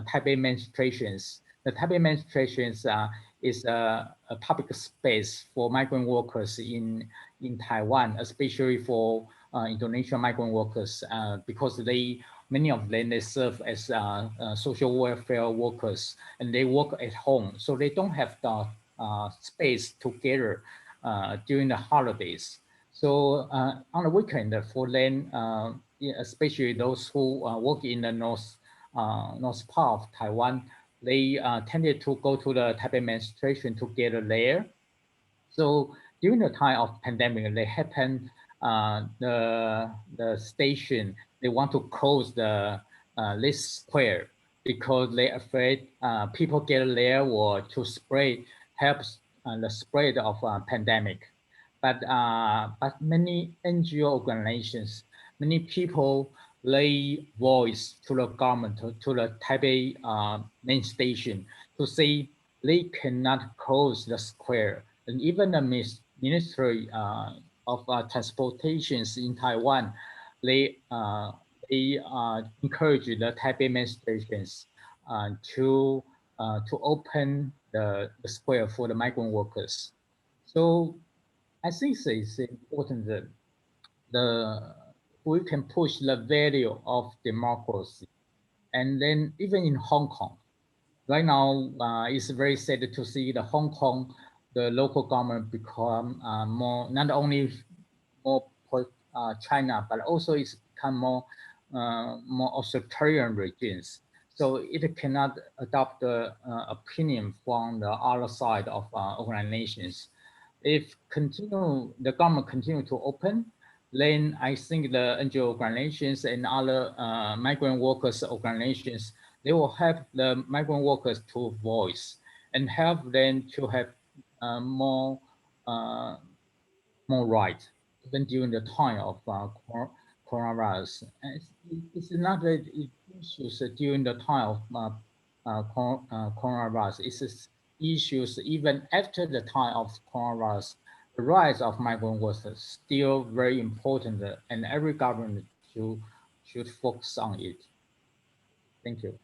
[SPEAKER 19] Taipei demonstrations. The Taipei demonstrations is a public space for migrant workers in Taiwan, especially for Indonesian migrant workers, because many of them, they serve as social welfare workers, and they work at home, so they don't have the space together during the holidays. So on the weekend, for them, especially those who work in the north part of Taiwan, they tended to go to the Taipei demonstration together there. So during the time of pandemic, they happen the station, they want to close this square because they're afraid people get there or to helps the spread of pandemic. But many NGO organizations, many people lay voice to the government, to the Taipei main station, to say they cannot close the square. And even the Ministry of Transportations in Taiwan, they encourage the Taipei main stations to open the square for the migrant workers. So I think it's important that we can push the value of democracy. And then even in Hong Kong, right now it's very sad to see the Hong Kong, the local government become more, not only more China, but also it's become more authoritarian regimes. So it cannot adopt the opinion from the other side of organizations. If the government continue to open, then I think the NGO organizations and other migrant workers organizations, they will help the migrant workers to voice and help them to have more right, even during the time of coronavirus. It's not that issues during the time of coronavirus. It's issues even after the time of coronavirus. The rise of migrant workers is still very important, and every government should focus on it. Thank you.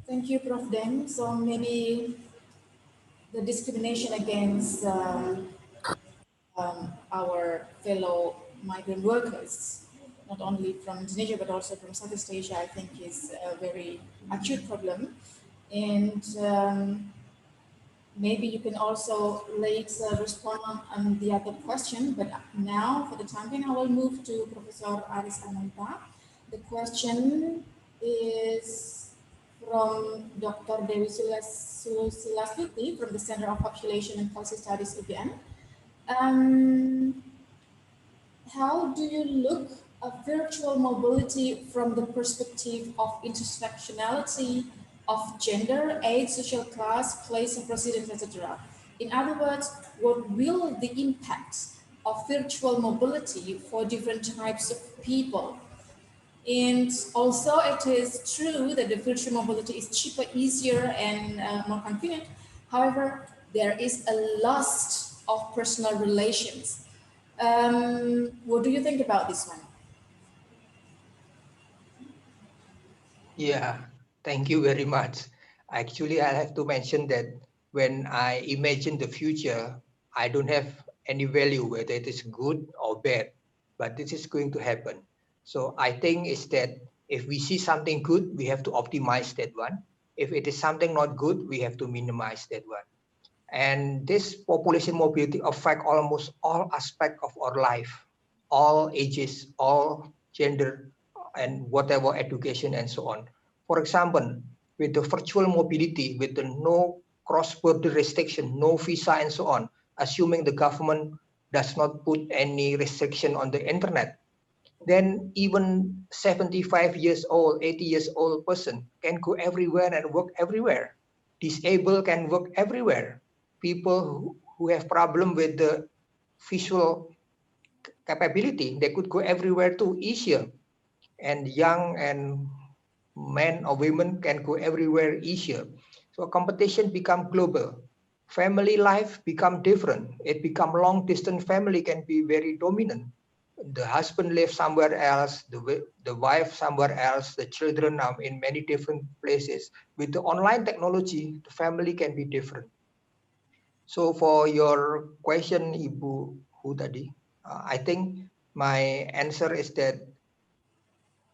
[SPEAKER 1] Thank you, Prof. Deng. So maybe the discrimination against our fellow migrant workers, not only from Indonesia, but also from Southeast Asia, I think is a very acute problem. And maybe you can also later respond on the other question, but now for the time being, I will move to Professor Aris Ananta. The question is from Dr. Dewi Sulaswiti from the Center of Population and Policy Studies again. How do you look at virtual mobility from the perspective of intersectionality of gender, age, social class, place of residence, etc.? In other words, what will the impact of virtual mobility for different types of people? And also it is true that the virtual mobility is cheaper, easier, and more convenient. However, there is a loss of personal relations. What do you think about this one?
[SPEAKER 15] Yeah, thank you very much. Actually, I have to mention that when I imagine the future, I don't have any value, whether it is good or bad, but this is going to happen. So I think is that if we see something good, we have to optimize that one. If it is something not good, we have to minimize that one. And this population mobility affect almost all aspects of our life, all ages, all gender, and whatever education and so on. For example, with the virtual mobility, with the no cross-border restriction, no visa and so on, assuming the government does not put any restriction on the internet, then even 75 years old, 80 years old person can go everywhere and work everywhere. Disabled can work everywhere. People who have problem with the visual capability, they could go everywhere too, easier. And young and men or women can go everywhere easier. So competition become global. Family life become different. It become long distance family can be very dominant. The husband lives somewhere else, the wife somewhere else, the children are in many different places. With the online technology, the family can be different. So for your question, Ibu Hu tadi, I think my answer is that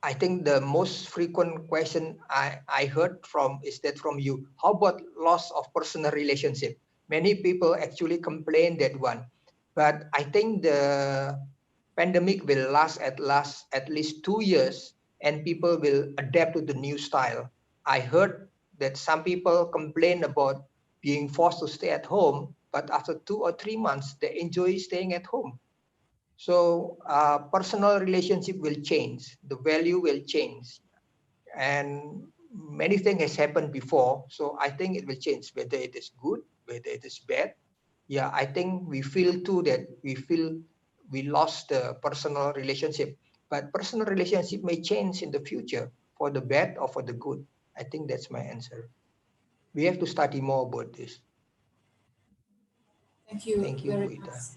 [SPEAKER 15] I think the most frequent question I heard from is that from you, how about loss of personal relationship? Many people actually complain that one, but I think the pandemic will last at least 2 years and people will adapt to the new style. I heard that some people complain about being forced to stay at home, but after 2 or 3 months, they enjoy staying at home. So personal relationship will change, the value will change, and many things has happened before. So I think it will change, whether it is good, whether it is bad. Yeah, I think we feel too that we lost the personal relationship, but personal relationship may change in the future for the bad or for the good. I think that's my answer. We have to study more about this.
[SPEAKER 1] Thank you
[SPEAKER 15] Thank you,
[SPEAKER 1] very
[SPEAKER 15] Ita.
[SPEAKER 1] much.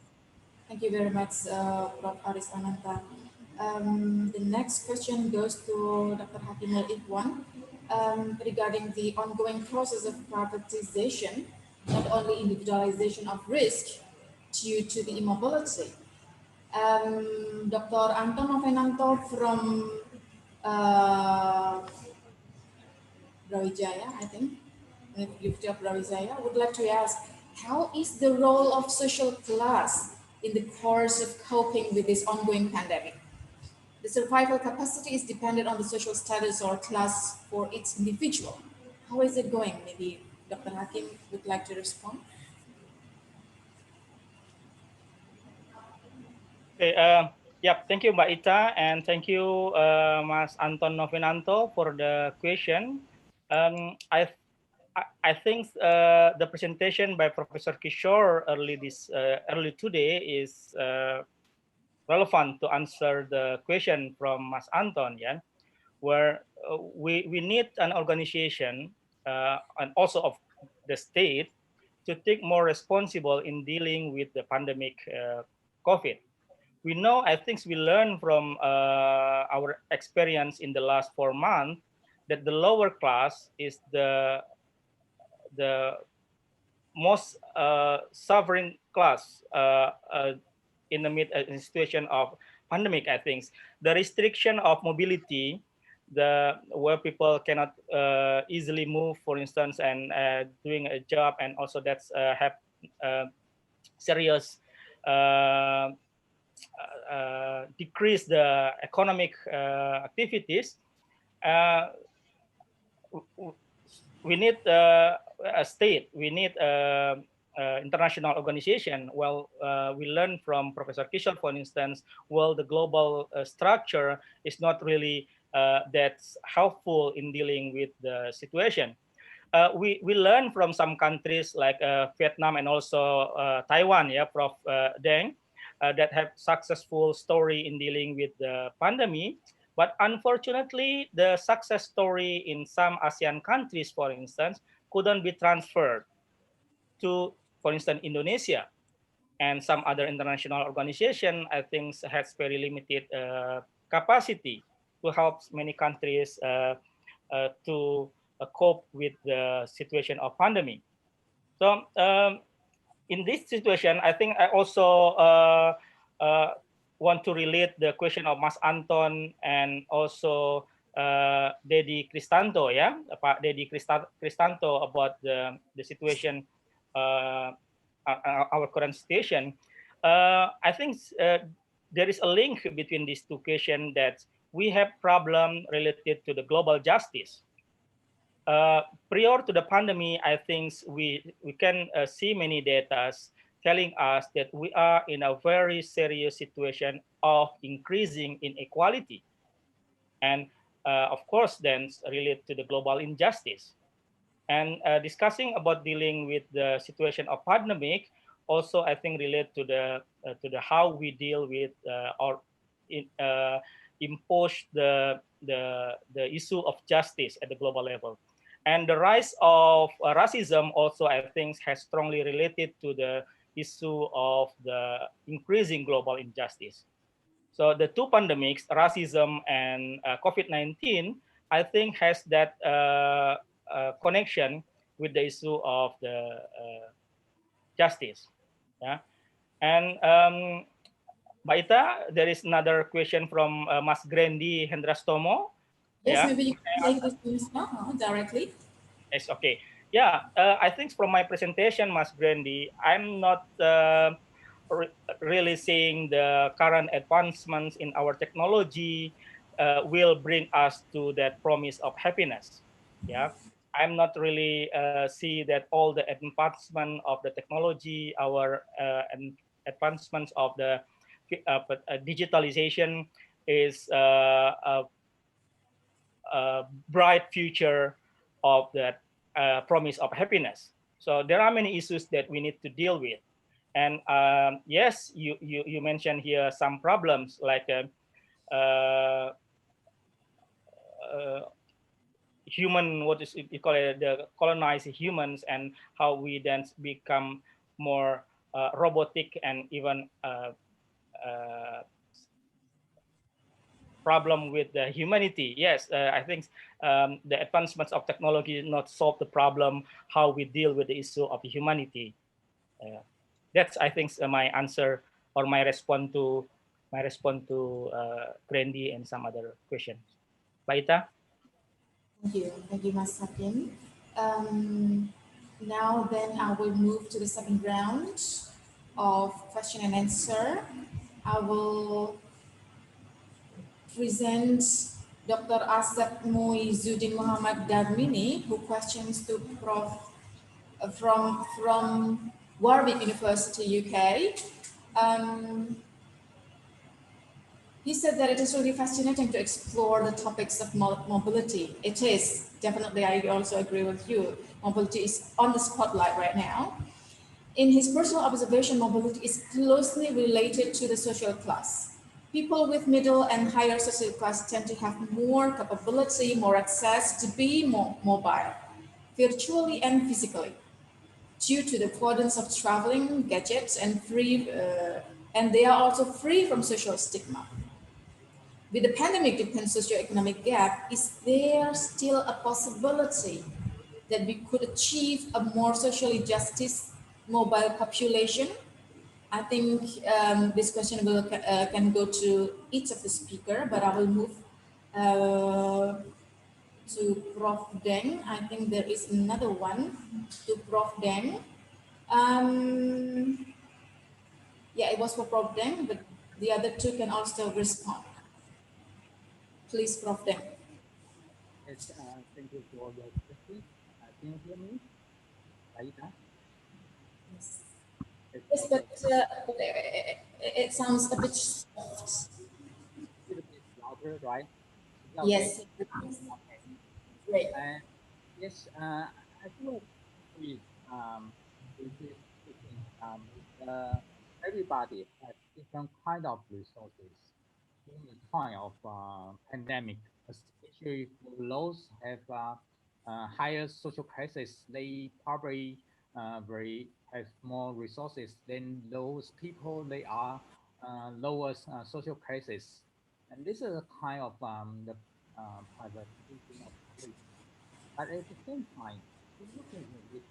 [SPEAKER 1] Thank you very much, Prof. Aris Ananta. The next question goes to Dr. Hakimul Ikhwan regarding the ongoing process of privatization, not only individualization of risk due to the immobility. Dr. Anton Novenanto from Brawijaya, I think, University of Brawijaya, would like to ask, how is the role of social class in the course of coping with this ongoing pandemic? The survival capacity is dependent on the social status or class for each individual. How is it going? Maybe Dr. Hakim would like to respond.
[SPEAKER 9] Okay, yeah, thank you, Mbak Ita, and thank you, Mas Anton Novenanto, for the question. I think the presentation by Professor Kishore early today is relevant to answer the question from Mas Anton, yeah, where we need an organization and also of the state to take more responsible in dealing with the pandemic COVID. We know, I think we learned from our experience in the last 4 months that the lower class is the most suffering class in the situation of pandemic. I think the restriction of mobility, where people cannot easily move, for instance, and doing a job, and also that's have serious decrease the economic activities. We need a state, we need international organization. Well, we learned from Professor Kishore, for instance, well, the global structure is not really that's helpful in dealing with the situation. We learn from some countries like Vietnam and also Taiwan, yeah, Prof. Deng, that have successful story in dealing with the pandemic. But unfortunately, the success story in some ASEAN countries, for instance, couldn't be transferred to, for instance, Indonesia. And some other international organization, I think, has very limited capacity to help many countries to cope with the situation of pandemic. So in this situation, I think I also want to relate the question of Mas Anton and also Dedi Kristanto, yeah, Pak Dedi Kristanto about the situation, our current situation. I think there is a link between these two questions, that we have problem related to the global justice. Prior to the pandemic, I think we can see many data telling us that we are in a very serious situation of increasing inequality, and of course then relate to the global injustice. And discussing about dealing with the situation of pandemic, also I think relate to the how we deal with or impose the issue of justice at the global level. And the rise of racism also, I think, has strongly related to the issue of the increasing global injustice. So the two pandemics, racism and COVID-19, I think has that connection with the issue of the justice. Yeah. And Mbak Ita, there is another question from Mas Grandi Hendrastomo.
[SPEAKER 1] Yes,
[SPEAKER 9] Yeah.
[SPEAKER 1] maybe you can take this now directly.
[SPEAKER 9] Yes, okay. Yeah, I think from my presentation, Mas Grandi, I'm not really seeing the current advancements in our technology will bring us to that promise of happiness. Yeah, I'm not really see that all the advancement of the technology, our advancements of the digitalization is a bright future of that promise of happiness. So there are many issues that we need to deal with. And yes, you mentioned here some problems like human, what is it, you call it, the colonized humans, and how we then become more robotic, and even problem with the humanity. Yes, I think the advancements of technology not solve the problem how we deal with the issue of humanity. That's, I think, my answer or my response to Grandy and some other questions. Baita?
[SPEAKER 1] Thank you, Mas Hakim. Now then I will move to the second round of question and answer. I will present Dr. Asep Muizuddin Muhammad Darmini, who questions to Prof. From Warwick University, UK. He said that it is really fascinating to explore the topics of mobility. It is, definitely, I also agree with you. Mobility is on the spotlight right now. In his personal observation, mobility is closely related to the social class. People with middle and higher social class tend to have more capability, more access to be more mobile, virtually and physically, due to the abundance of traveling, gadgets, and and they are also free from social stigma. With the pandemic-dependent socioeconomic gap, is there still a possibility that we could achieve a more socially justice mobile population? I think this question will can go to each of the speaker, but I will move to Prof. Deng. I think there is another one to Prof. Deng. Yeah, it was for Prof. Deng, but the other two can also respond. Please, Prof. Deng.
[SPEAKER 19] Yes, thank you for your question. Can you hear me? Aida?
[SPEAKER 1] Yes, yes, but it sounds a bit soft.
[SPEAKER 19] A little bit louder, right?
[SPEAKER 1] Yes.
[SPEAKER 19] Okay.
[SPEAKER 1] Great.
[SPEAKER 19] Yes, I feel with this speaking, everybody has different kind of resources in the time of pandemic, especially for those have higher social crisis. They probably very have more resources than those people. They are lower social crisis, and this is a kind of the privatization of public. But at the same time, looking at this,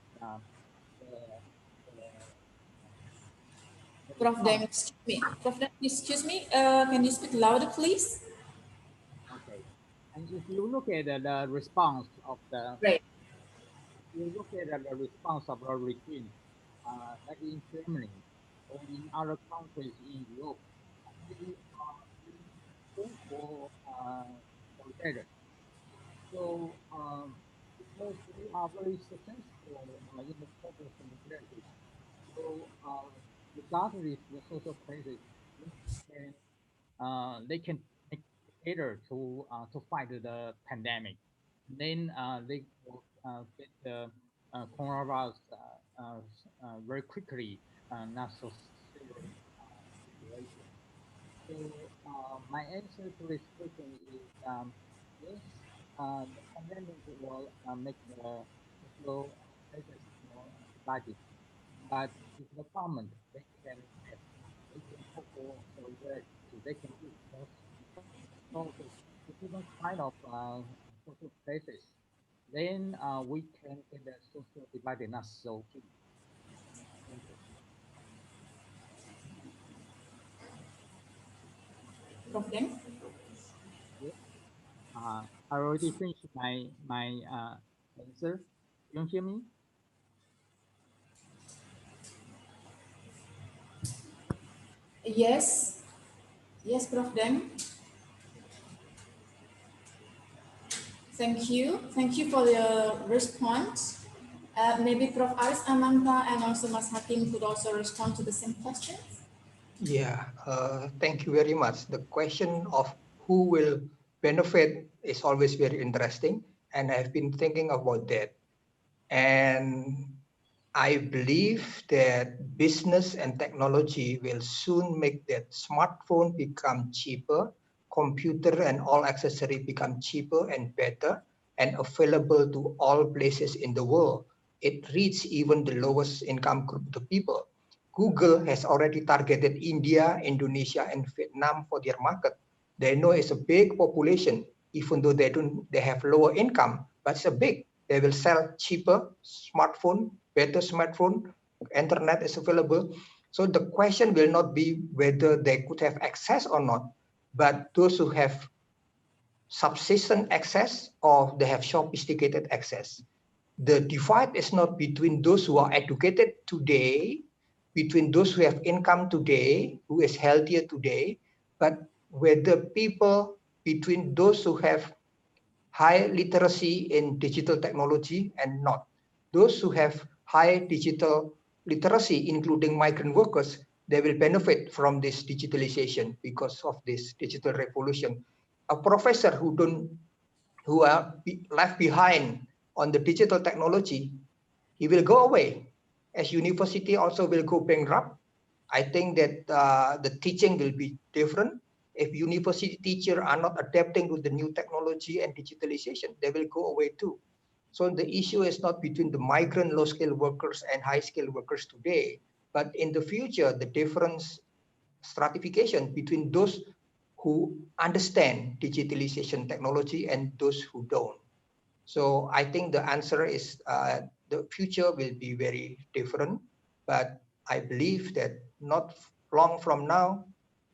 [SPEAKER 19] the
[SPEAKER 1] Prof. Deng, excuse me. Prof. Deng, excuse me. Can you speak louder, please?
[SPEAKER 19] Okay. And if you look at the response of the,
[SPEAKER 1] right.
[SPEAKER 19] You look at the response of the regime, like in Germany or in other countries in Europe, they are for better. So because they are very successful in the social solidarity, so regardless the social crisis, they can make together to fight the pandemic. Then they will get the coronavirus very quickly, not so serious situation. So my answer to this question is yes, the pandemic will make the social crisis more divided, but if the government they can also solidarity, they can do more resources to different kind of social crisis, then we can get the social divide not so huge. Thank you.
[SPEAKER 1] Prof. Deng?
[SPEAKER 19] Yeah. I already finished my answer. You hear me?
[SPEAKER 1] Yes. Yes, Prof. Deng. Thank you. Thank you for your response. Maybe Prof. Aris Amanta and also Mas Hakim could also respond to the same questions.
[SPEAKER 15] Yeah, thank you very much. The question of who will benefit is always very interesting, and I've been thinking about that. And I believe that business and technology will soon make that smartphone become cheaper, computer and all accessory become cheaper and better and available to all places in the world. It reaches even the lowest income group of the people. Google has already targeted India, Indonesia, and Vietnam for their market. They know it's a big population, even though they have lower income, but it's a big. They will sell cheaper smartphone, better smartphone, internet is available. So the question will not be whether they could have access or not, but those who have subsistence access or they have sophisticated access. The divide is not between those who are educated today, between those who have income today, who is healthier today, but whether people between those who have high literacy in digital technology and not. Those who have high digital literacy, including migrant workers, they will benefit from this digitalization because of this digital revolution. A professor who are left behind on the digital technology, he will go away. As university also will go bankrupt. I think that the teaching will be different. If university teachers are not adapting to the new technology and digitalization, they will go away too. So the issue is not between the migrant low-skilled workers and high-skilled workers today, but in the future, the difference stratification between those who understand digitalization technology and those who don't. So I think the answer is the future will be very different, but I believe that not long from now,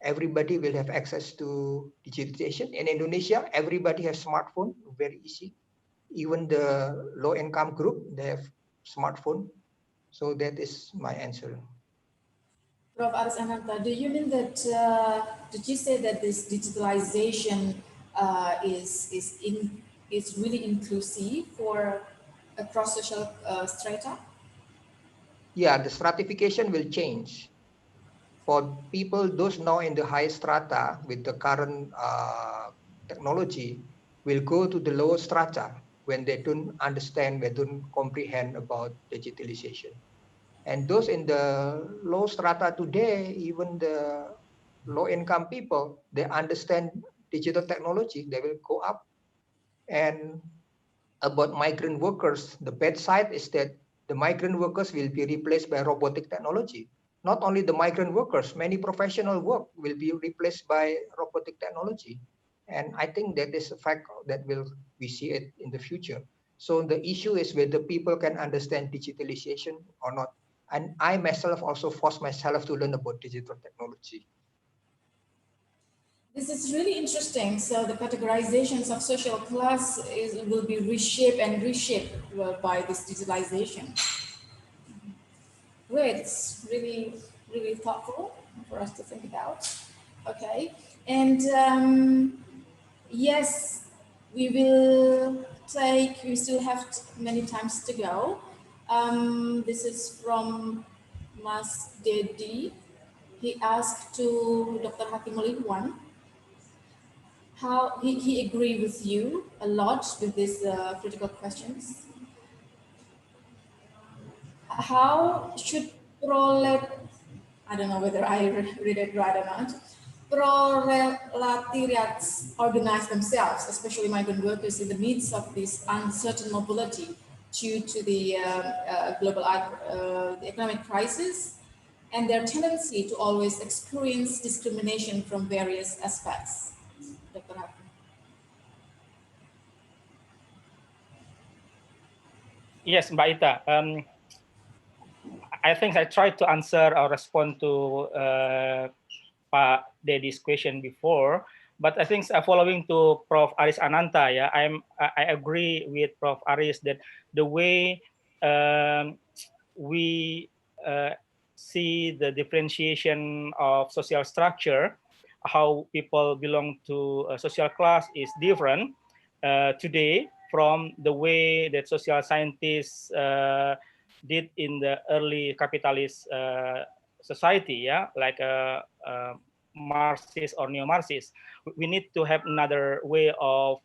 [SPEAKER 15] everybody will have access to digitization. In Indonesia, everybody has smartphone, very easy. Even the low income group, they have smartphone. So that is my answer.
[SPEAKER 1] Prof. Aris Ananta, do you mean that, did you say that this digitalization is really inclusive for across social strata?
[SPEAKER 15] Yeah, the stratification will change. For people, those now in the high strata with the current technology will go to the lower strata when they don't understand, they don't comprehend about digitalization. And those in the low strata today, even the low income people, they understand digital technology, they will go up. And about migrant workers, the bad side is that the migrant workers will be replaced by robotic technology. Not only the migrant workers, many professional work will be replaced by robotic technology. And I think that is a fact that we see it in the future. So the issue is whether people can understand digitalization or not. And I myself also forced myself to learn about digital technology.
[SPEAKER 1] This is really interesting. So the categorizations of social class will be reshaped and reshaped by this digitalization. Great, it's really, really thoughtful for us to think about. Okay, and yes, we still have many times to go. This is from Mas Dedi. He asked to Dr. Hakim Olihwan how he agreed with you a lot with these critical questions. How should I don't know whether I read it right or not, proletariats organize themselves, especially migrant workers, in the midst of this uncertain mobility due to the global the economic crisis and their tendency to always experience discrimination from various aspects. Dr. Hakim.
[SPEAKER 9] Yes, Mbak Ita. I think I tried to answer or respond to Pak Dedi's question before, but I think following to Prof. Aris Ananta, yeah, I agree with Prof. Aris that the way we see the differentiation of social structure, how people belong to a social class is different today from the way that social scientists did in the early capitalist society, yeah, like Marxist or neo-Marxist. We need to have another way of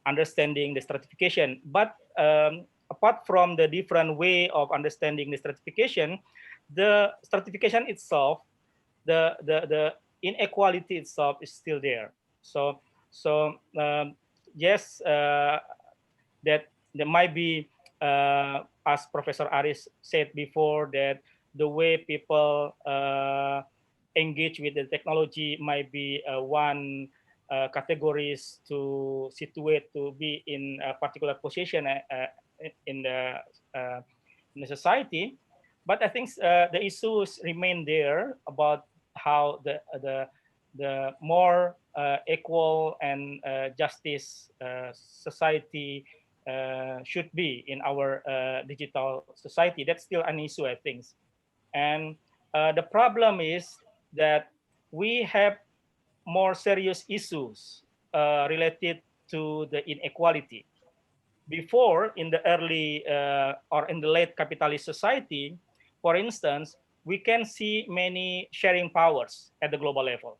[SPEAKER 9] understanding the stratification. But apart from the different way of understanding the stratification itself, the inequality itself is still there. So yes, that there might be, as Professor Aris said before, that the way people engage with the technology might be one categories to situate to be in a particular position in the society. But I think the issues remain there about how the more equal and justice society should be in our digital society. That's still an issue, I think. And the problem is that we have more serious issues related to the inequality. Before, in the early or in the late capitalist society, for instance, we can see many sharing powers at the global level.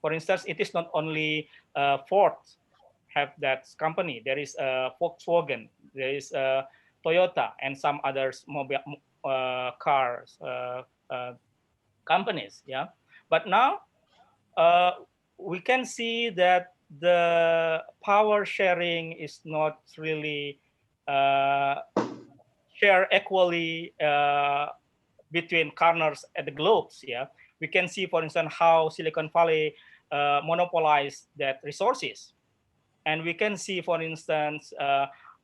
[SPEAKER 9] For instance, it is not only Ford have that company. There is Volkswagen, there is Toyota, and some others mobile cars companies. Yeah, but now we can see that the power sharing is not really share equally between corners at the globes. Yeah, we can see, for instance, how Silicon Valley monopolized that resources, and we can see, for instance,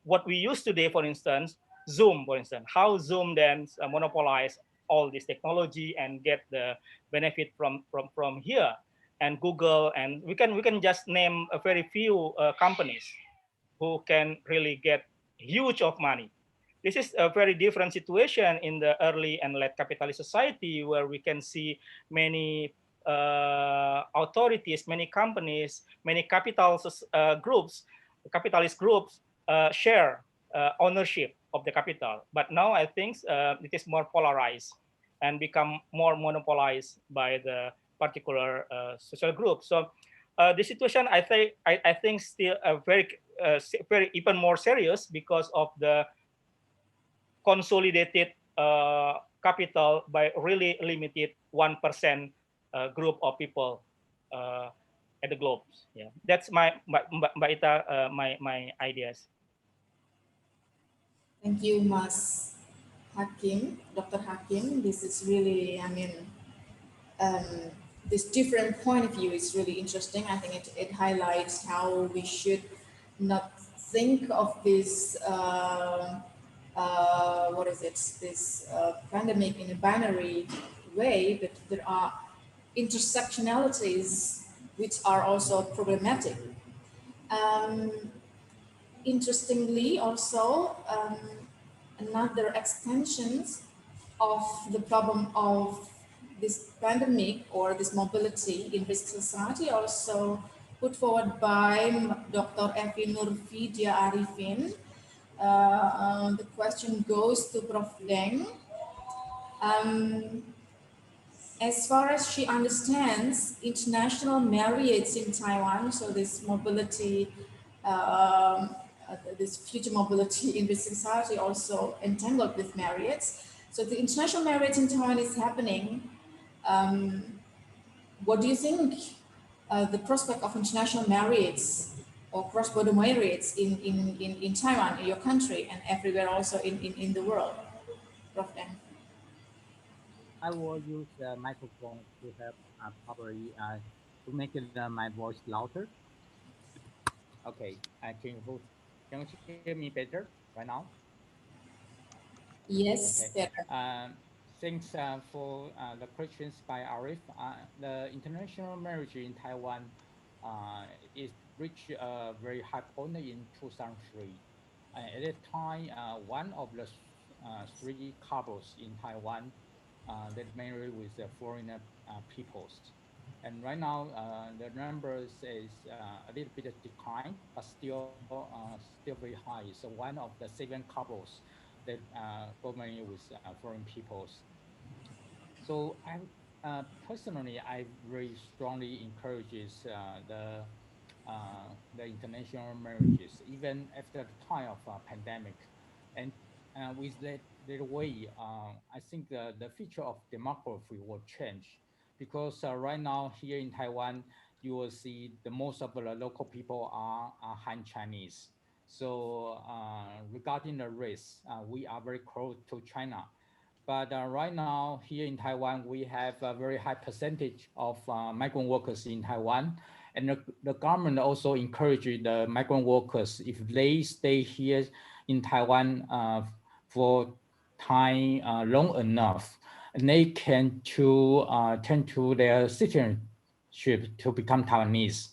[SPEAKER 9] what we use today, for instance, Zoom, for instance, how Zoom then monopolize all this technology and get the benefit from here, and Google, and we can just name a very few companies who can really get huge of money. This is a very different situation in the early and late capitalist society, where we can see many authorities, many companies, many capitalist groups share ownership of the capital. But now I think it is more polarized and become more monopolized by the particular social group. So the situation, I think still very even more serious because of the consolidated capital by really limited 1% group of people at the globe. Yeah, that's Mbak Ita, my ideas.
[SPEAKER 1] Thank you, Mas Hakim, Dr. Hakim. This is really, this different point of view is really interesting. I think it highlights how we should not think of this what is it, this pandemic in a binary way, but there are intersectionalities which are also problematic. Interestingly, also, another extensions of the problem of this pandemic or this mobility in risk society also put forward by Dr. Evi Nurfidia Arifin. The question goes to Prof. Deng. As far as she understands, international marriage in Taiwan, so this mobility, this future mobility in this society also entangled with marriage. So the international marriage in Taiwan is happening. What do you think the prospect of international marriage or cross-border marriage in Taiwan, in your country, and everywhere also in the world? Prof. Deng.
[SPEAKER 19] I will use the microphone to help probably to make my voice louder. Okay, can you hear me better right now?
[SPEAKER 1] Yes,
[SPEAKER 19] Okay.
[SPEAKER 1] better.
[SPEAKER 19] Thanks for the questions by Arif. The international marriage in Taiwan is reached a very high point in 2003. At that time, one of the three couples in Taiwan that married with the foreigner peoples. And right now, the numbers is a little bit declined, but still very high. So one of the 7 couples that got married with foreign peoples. So personally, I very strongly encourages the international marriages, even after the time of pandemic. And with that way, I think the future of demography will change because right now here in Taiwan, you will see the most of the local people are Han Chinese. So regarding the race, we are very close to China. But right now here in Taiwan, we have a very high percentage of migrant workers in Taiwan. And the government also encourages the migrant workers, if they stay here in Taiwan for time long enough, and they can turn to their citizenship to become Taiwanese.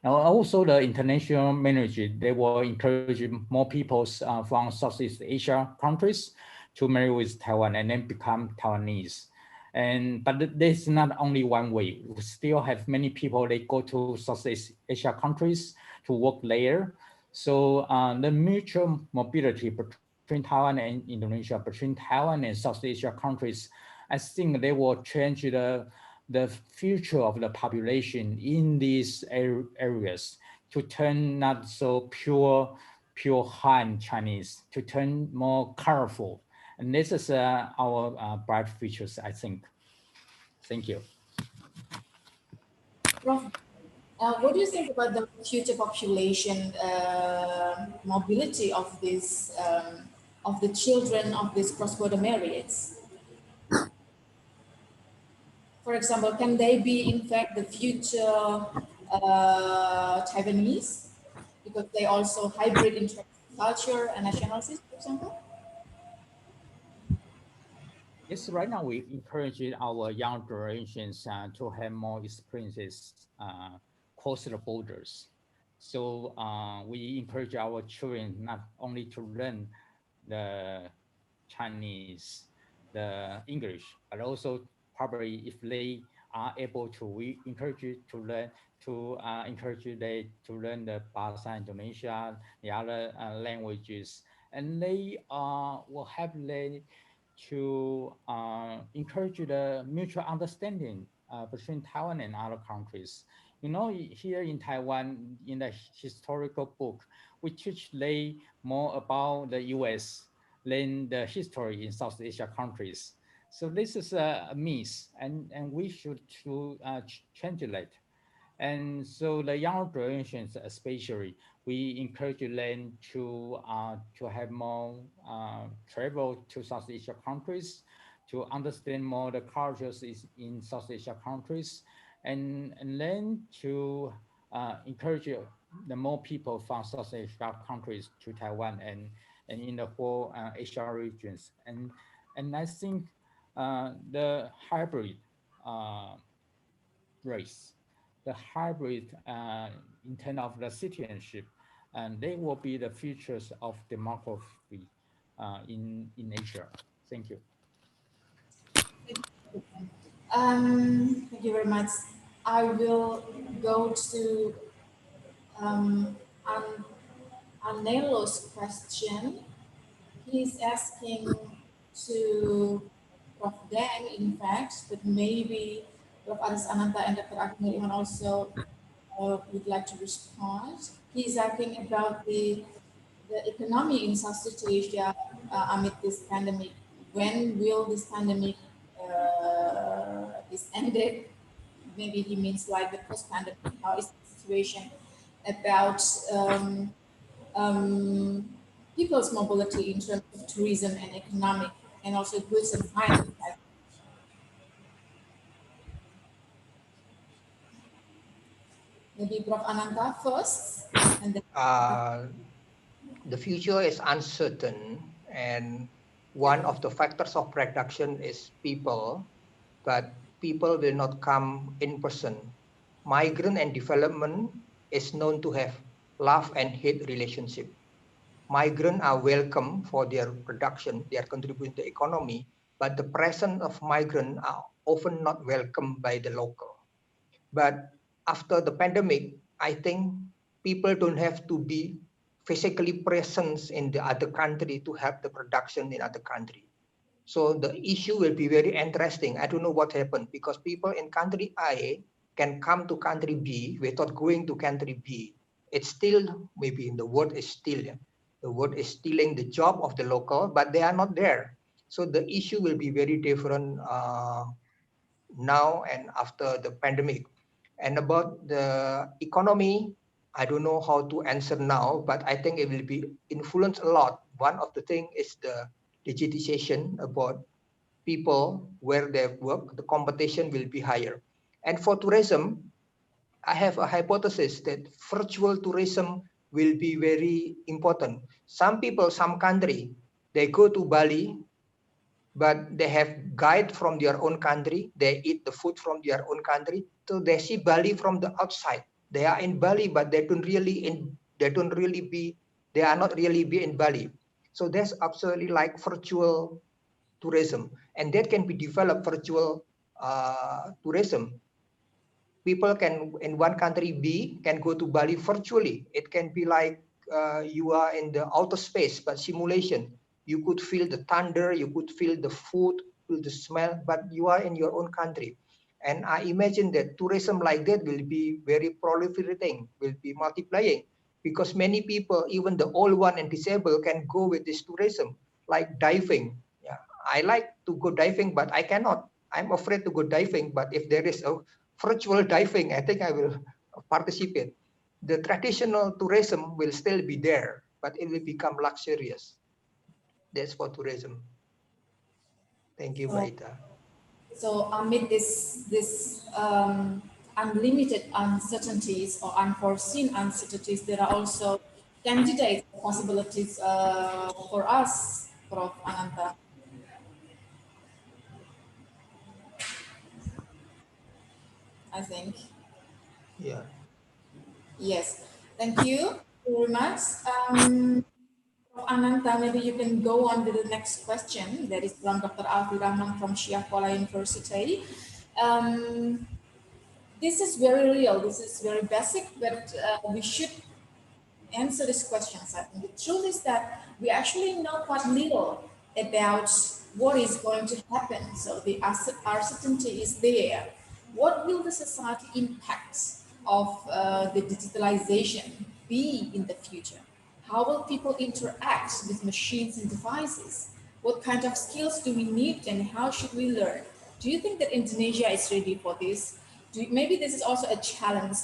[SPEAKER 19] And also the international marriage, they will encourage more people from Southeast Asia countries to marry with Taiwan and then become Taiwanese. But there's not only one way. We still have many people, they go to Southeast Asia countries to work there. So the mutual mobility between Taiwan and Indonesia, between Taiwan and South Asia countries, I think they will change the future of the population in these areas to turn not so pure Han Chinese, to turn more colorful. And this is our bright futures, I think. Thank you.
[SPEAKER 1] Prof, what do you think about the future population mobility of this of the children of this cross-border marriage? For example, can they be in fact the future Taiwanese because they also hybrid in terms of culture and nationalities, for example?
[SPEAKER 19] Yes, right now we encourage our young generations to have more experiences across the borders. So we encourage our children not only to learn the Chinese, the English, but also probably if they are able to, we encourage you to learn, to encourage you to learn the Bahasa Indonesia, the other languages, and they will help them to encourage the mutual understanding between Taiwan and other countries. You know, here in Taiwan, in the historical book, we teach they more about the US than the history in South Asia countries. So this is a myth, and we should change it. And so the younger generations, especially, we encourage them to have more travel to South Asia countries, to understand more the cultures in South Asia countries, and then to encourage the more people from South Asia countries to Taiwan and and in the whole Asia regions. And I think the hybrid race, the hybrid in terms of the citizenship, and they will be the features of demography in Asia. Thank you.
[SPEAKER 1] Thank you very much. I will go to Anelo's question. He's asking to Prof. Dan, in fact, but maybe Prof. Aris Ananta and Dr. Agni also would like to respond. He's asking about the economy in Southeast Asia amid this pandemic. When will this pandemic is ended? Maybe he means like the post-pandemic. How is the situation about people's mobility in terms of tourism and economic, and also goods and finance? Maybe Prof. Ananta first, and then
[SPEAKER 15] the future is uncertain, and one of the factors of production is people, but people will not come in person. Migrant and development is known to have love and hate relationship. Migrants are welcome for their production, their contribution to the economy, but the presence of migrants are often not welcomed by the local. But after the pandemic, I think people don't have to be physically present in the other country to help the production in other country. So the issue will be very interesting. I don't know what happened, because people in country A can come to country B without going to country B. It's still, maybe in the word is still, the word is stealing the job of the local, but they are not there. So the issue will be very different now and after the pandemic. And about the economy, I don't know how to answer now, but I think it will be influenced a lot. One of the things is the digitization about people where they work, the competition will be higher. And for tourism, I have a hypothesis that virtual tourism will be very important. Some people, some country, they go to Bali, but they have guide from their own country. They eat the food from their own country. So they see Bali from the outside. They are in Bali, but they are not really be in Bali. So that's absolutely like virtual tourism, and that can be developed virtual tourism. People can in one country B can go to Bali virtually. It can be like you are in the outer space, but simulation. You could feel the thunder, you could feel the food, feel the smell, but you are in your own country. And I imagine that tourism like that will be very proliferating, will be multiplying, because many people, even the old one and disabled, can go with this tourism, like diving. Yeah, I like to go diving, but I cannot. I'm afraid to go diving, but if there is a virtual diving, I think I will participate. The traditional tourism will still be there, but it will become luxurious. That's for tourism. Thank you, Baita.
[SPEAKER 1] So amid this unlimited uncertainties or unforeseen uncertainties, there are also candidates possibilities for us, Prof. Ananta. I think.
[SPEAKER 15] Yeah.
[SPEAKER 1] Yes. Thank you very much. Prof. Ananta, maybe you can go on to the next question. That is from Dr. Alfi Rahman from Syiah University. This is very real. This is very basic, but we should answer these questions. I think the truth is that we actually know quite little about what is going to happen. So the uncertainty is there. What will the society impact of the digitalization be in the future? How will people interact with machines and devices? What kind of skills do we need and how should we learn? Do you think that Indonesia is ready for this? Maybe this is also a challenge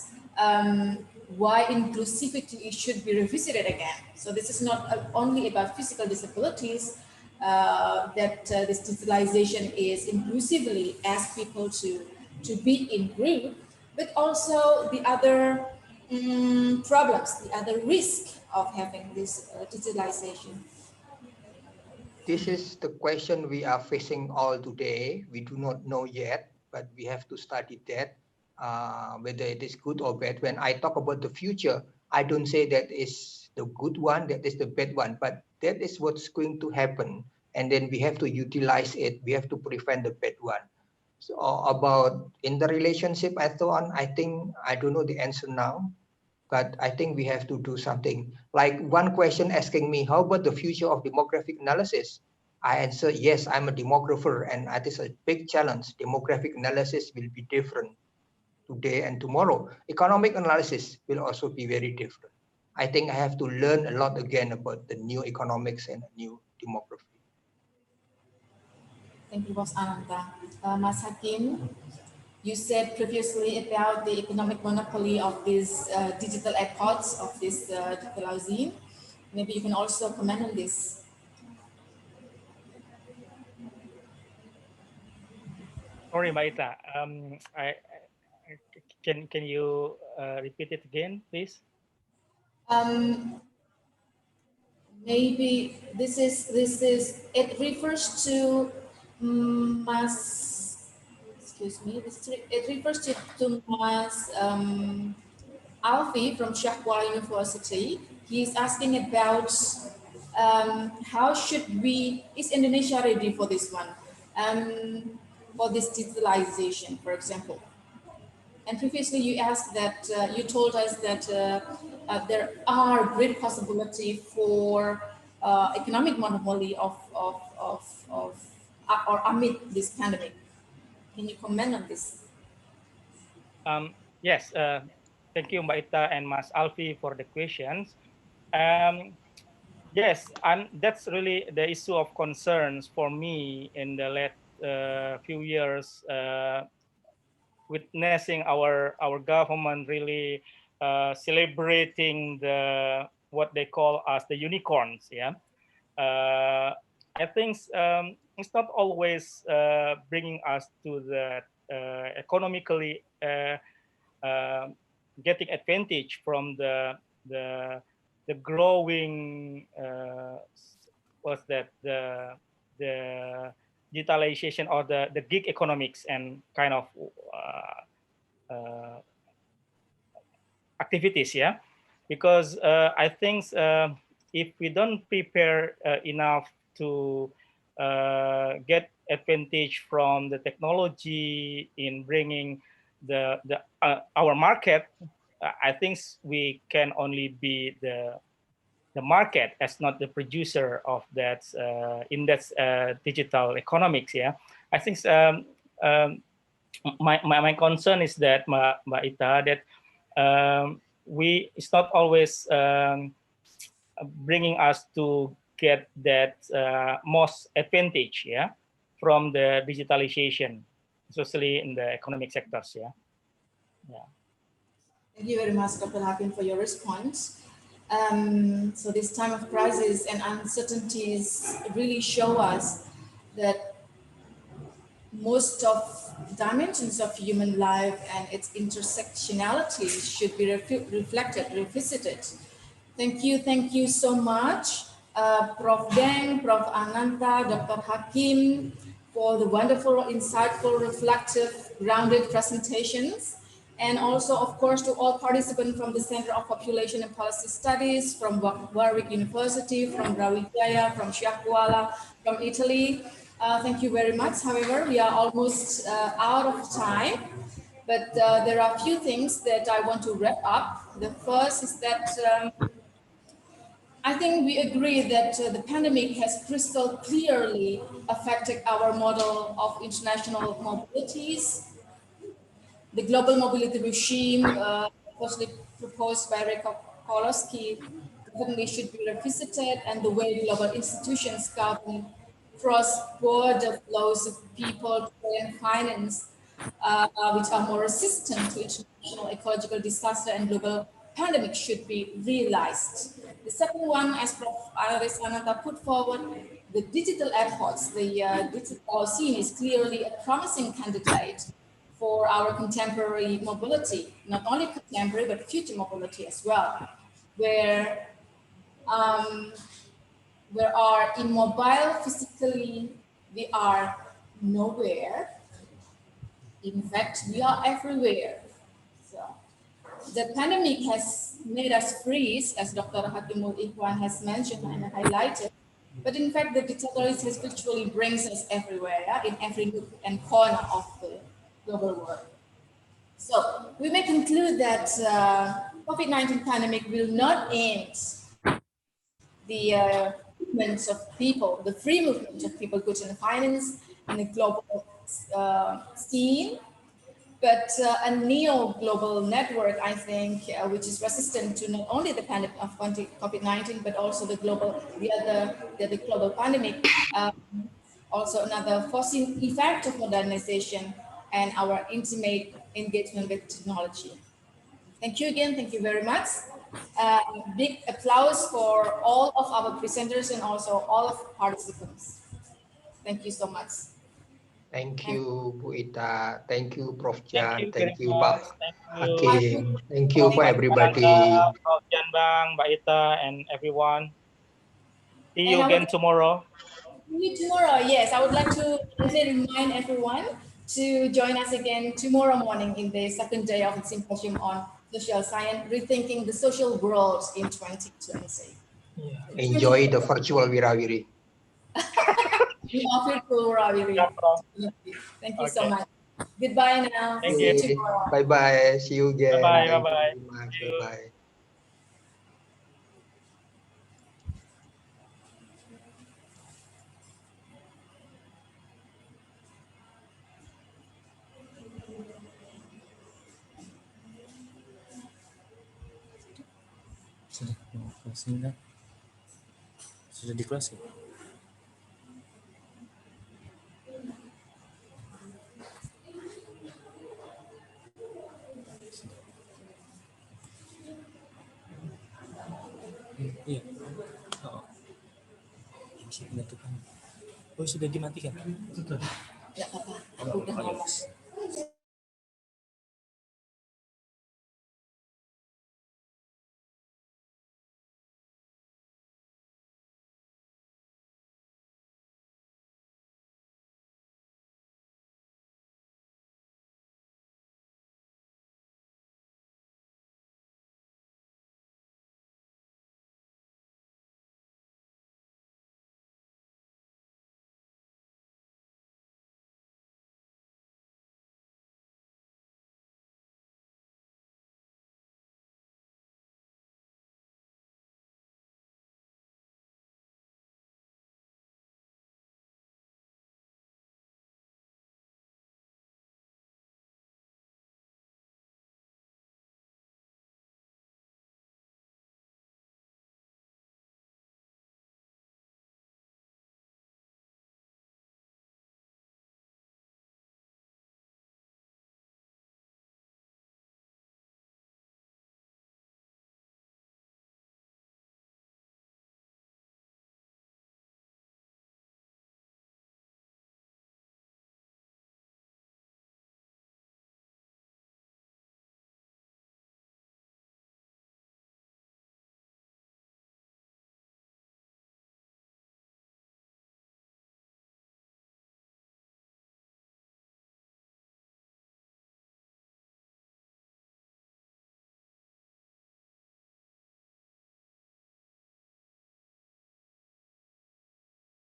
[SPEAKER 1] why inclusivity should be revisited again. So this is not only about physical disabilities, that this digitalization is inclusively ask people to be in group, but also the other problems, the other risk of having this digitalization.
[SPEAKER 15] this is the question we are facing all today. We do not know yet, but we have to study that, whether it is good or bad. When I talk about the future, I don't say that is the good one, that is the bad one, but that is what's going to happen. And then we have to utilize it. We have to prevent the bad one. So about in the relationship and so on, I think I don't know the answer now, but I think we have to do something. Like one question asking me, how about the future of demographic analysis? I answer, yes, I'm a demographer, and it is a big challenge. Demographic analysis will be different today and tomorrow. Economic analysis will also be very different. I think I have to learn a lot again about the new economics and new demography.
[SPEAKER 1] Thank you, Boss Ananta. Mas Hakim, you said previously about the economic monopoly of these digital efforts of this digitalizing. Maybe you can also comment on this.
[SPEAKER 9] Sorry, Maita. Can you repeat it again, please?
[SPEAKER 1] Maybe this is it refers to it refers to Mas Alfie from Shahwal University. He's asking about how should we, is Indonesia ready for this one, for this digitalization, for example? And previously you asked that, you told us that there are great possibility for economic monopoly or amid this pandemic. Can you comment on this?
[SPEAKER 9] Yes, thank you, Mbak Ita and Mas Alfie for the questions. Yes, that's really the issue of concerns for me in the last few years, witnessing our government really celebrating what they call as the unicorns. Yeah, I think it's not always bringing us to the economically getting advantage from the growing what's that the digitalization or the gig economics and kind of activities. Yeah, because I think if we don't prepare enough to get advantage from the technology in bringing our market, I think we can only be the market as not the producer of that in that digital economics. Yeah, I think my concern is that Mbak Ita, that it's not always bringing us to get that most advantage, yeah, from the digitalization, especially in the economic sectors. Yeah. Yeah.
[SPEAKER 1] Thank you very much, Dr. Hakim, for your response. So this time of crisis and uncertainties really show us that most of dimensions of human life and its intersectionality should be reflected, revisited. Thank you so much, Prof. Deng, Prof. Ananta, Dr. Hakim, for the wonderful, insightful, reflective, grounded presentations. And also, of course, to all participants from the Center of Population and Policy Studies, from Warwick University, from Brawijaya, from Sciacquola, from Italy. Thank you very much. However, we are almost out of time, but there are a few things that I want to wrap up. The first is that I think we agree that the pandemic has crystal clearly affected our model of international mobilities. The global mobility regime, firstly proposed by Kolosky, definitely should be revisited, and the way global institutions govern cross-border flows of people, trade, and finance, which are more resistant to international ecological disaster and global pandemic, should be realized. The second one, as Prof. Aris Ananta put forward, the digital efforts, the digital scene is clearly a promising candidate for our contemporary mobility, not only contemporary, but future mobility as well, where we are immobile physically, we are nowhere. In fact, we are everywhere. So, the pandemic has made us freeze, as Dr. Hakimul Ikhwan has mentioned and highlighted. But in fact, the digital has virtually brings us everywhere, yeah, in every nook and corner of the global world. So we may conclude that COVID-19 pandemic will not end the movements of people, the free movement of people, goods, and finance in a global scene, but a neo-global network, I think, which is resistant to not only the pandemic of COVID-19, but also the other global pandemic, also another forcing effect of modernization and our intimate engagement with technology. Thank you again. Thank you very much. Big applause for all of our presenters and also all of the participants. Thank you so much.
[SPEAKER 15] Thank you, Bu Ita. Thank you, Prof. Jan.
[SPEAKER 9] Thank
[SPEAKER 15] Thank
[SPEAKER 9] you
[SPEAKER 15] you,
[SPEAKER 9] very
[SPEAKER 15] Pak
[SPEAKER 9] much. Thank you.
[SPEAKER 15] Hakim. Thank you for everybody.
[SPEAKER 9] Prof. Jan Bang, Mbak Ita, and everyone. See you
[SPEAKER 1] And
[SPEAKER 9] again tomorrow.
[SPEAKER 1] See you tomorrow. Yes, I would like to remind everyone to join us again tomorrow morning in the second day of the symposium on social science, rethinking the social world in 2020.
[SPEAKER 15] Enjoy the virtual Wirawiri.
[SPEAKER 1] We offer to Raviri. Thank you so much. Goodbye now.
[SPEAKER 9] Thank
[SPEAKER 1] See you
[SPEAKER 9] you.
[SPEAKER 1] tomorrow.
[SPEAKER 15] Bye-bye. See you again.
[SPEAKER 9] Bye-bye.
[SPEAKER 15] Thank you
[SPEAKER 9] Bye-bye.
[SPEAKER 15] very much. Bye-bye.
[SPEAKER 2] Sudah closing kan? Sudah di closing. Iya. Oh. Masih penutupan. Oh, sudah dimatikan.
[SPEAKER 1] Tidak apa-apa. Aku udah ngomong.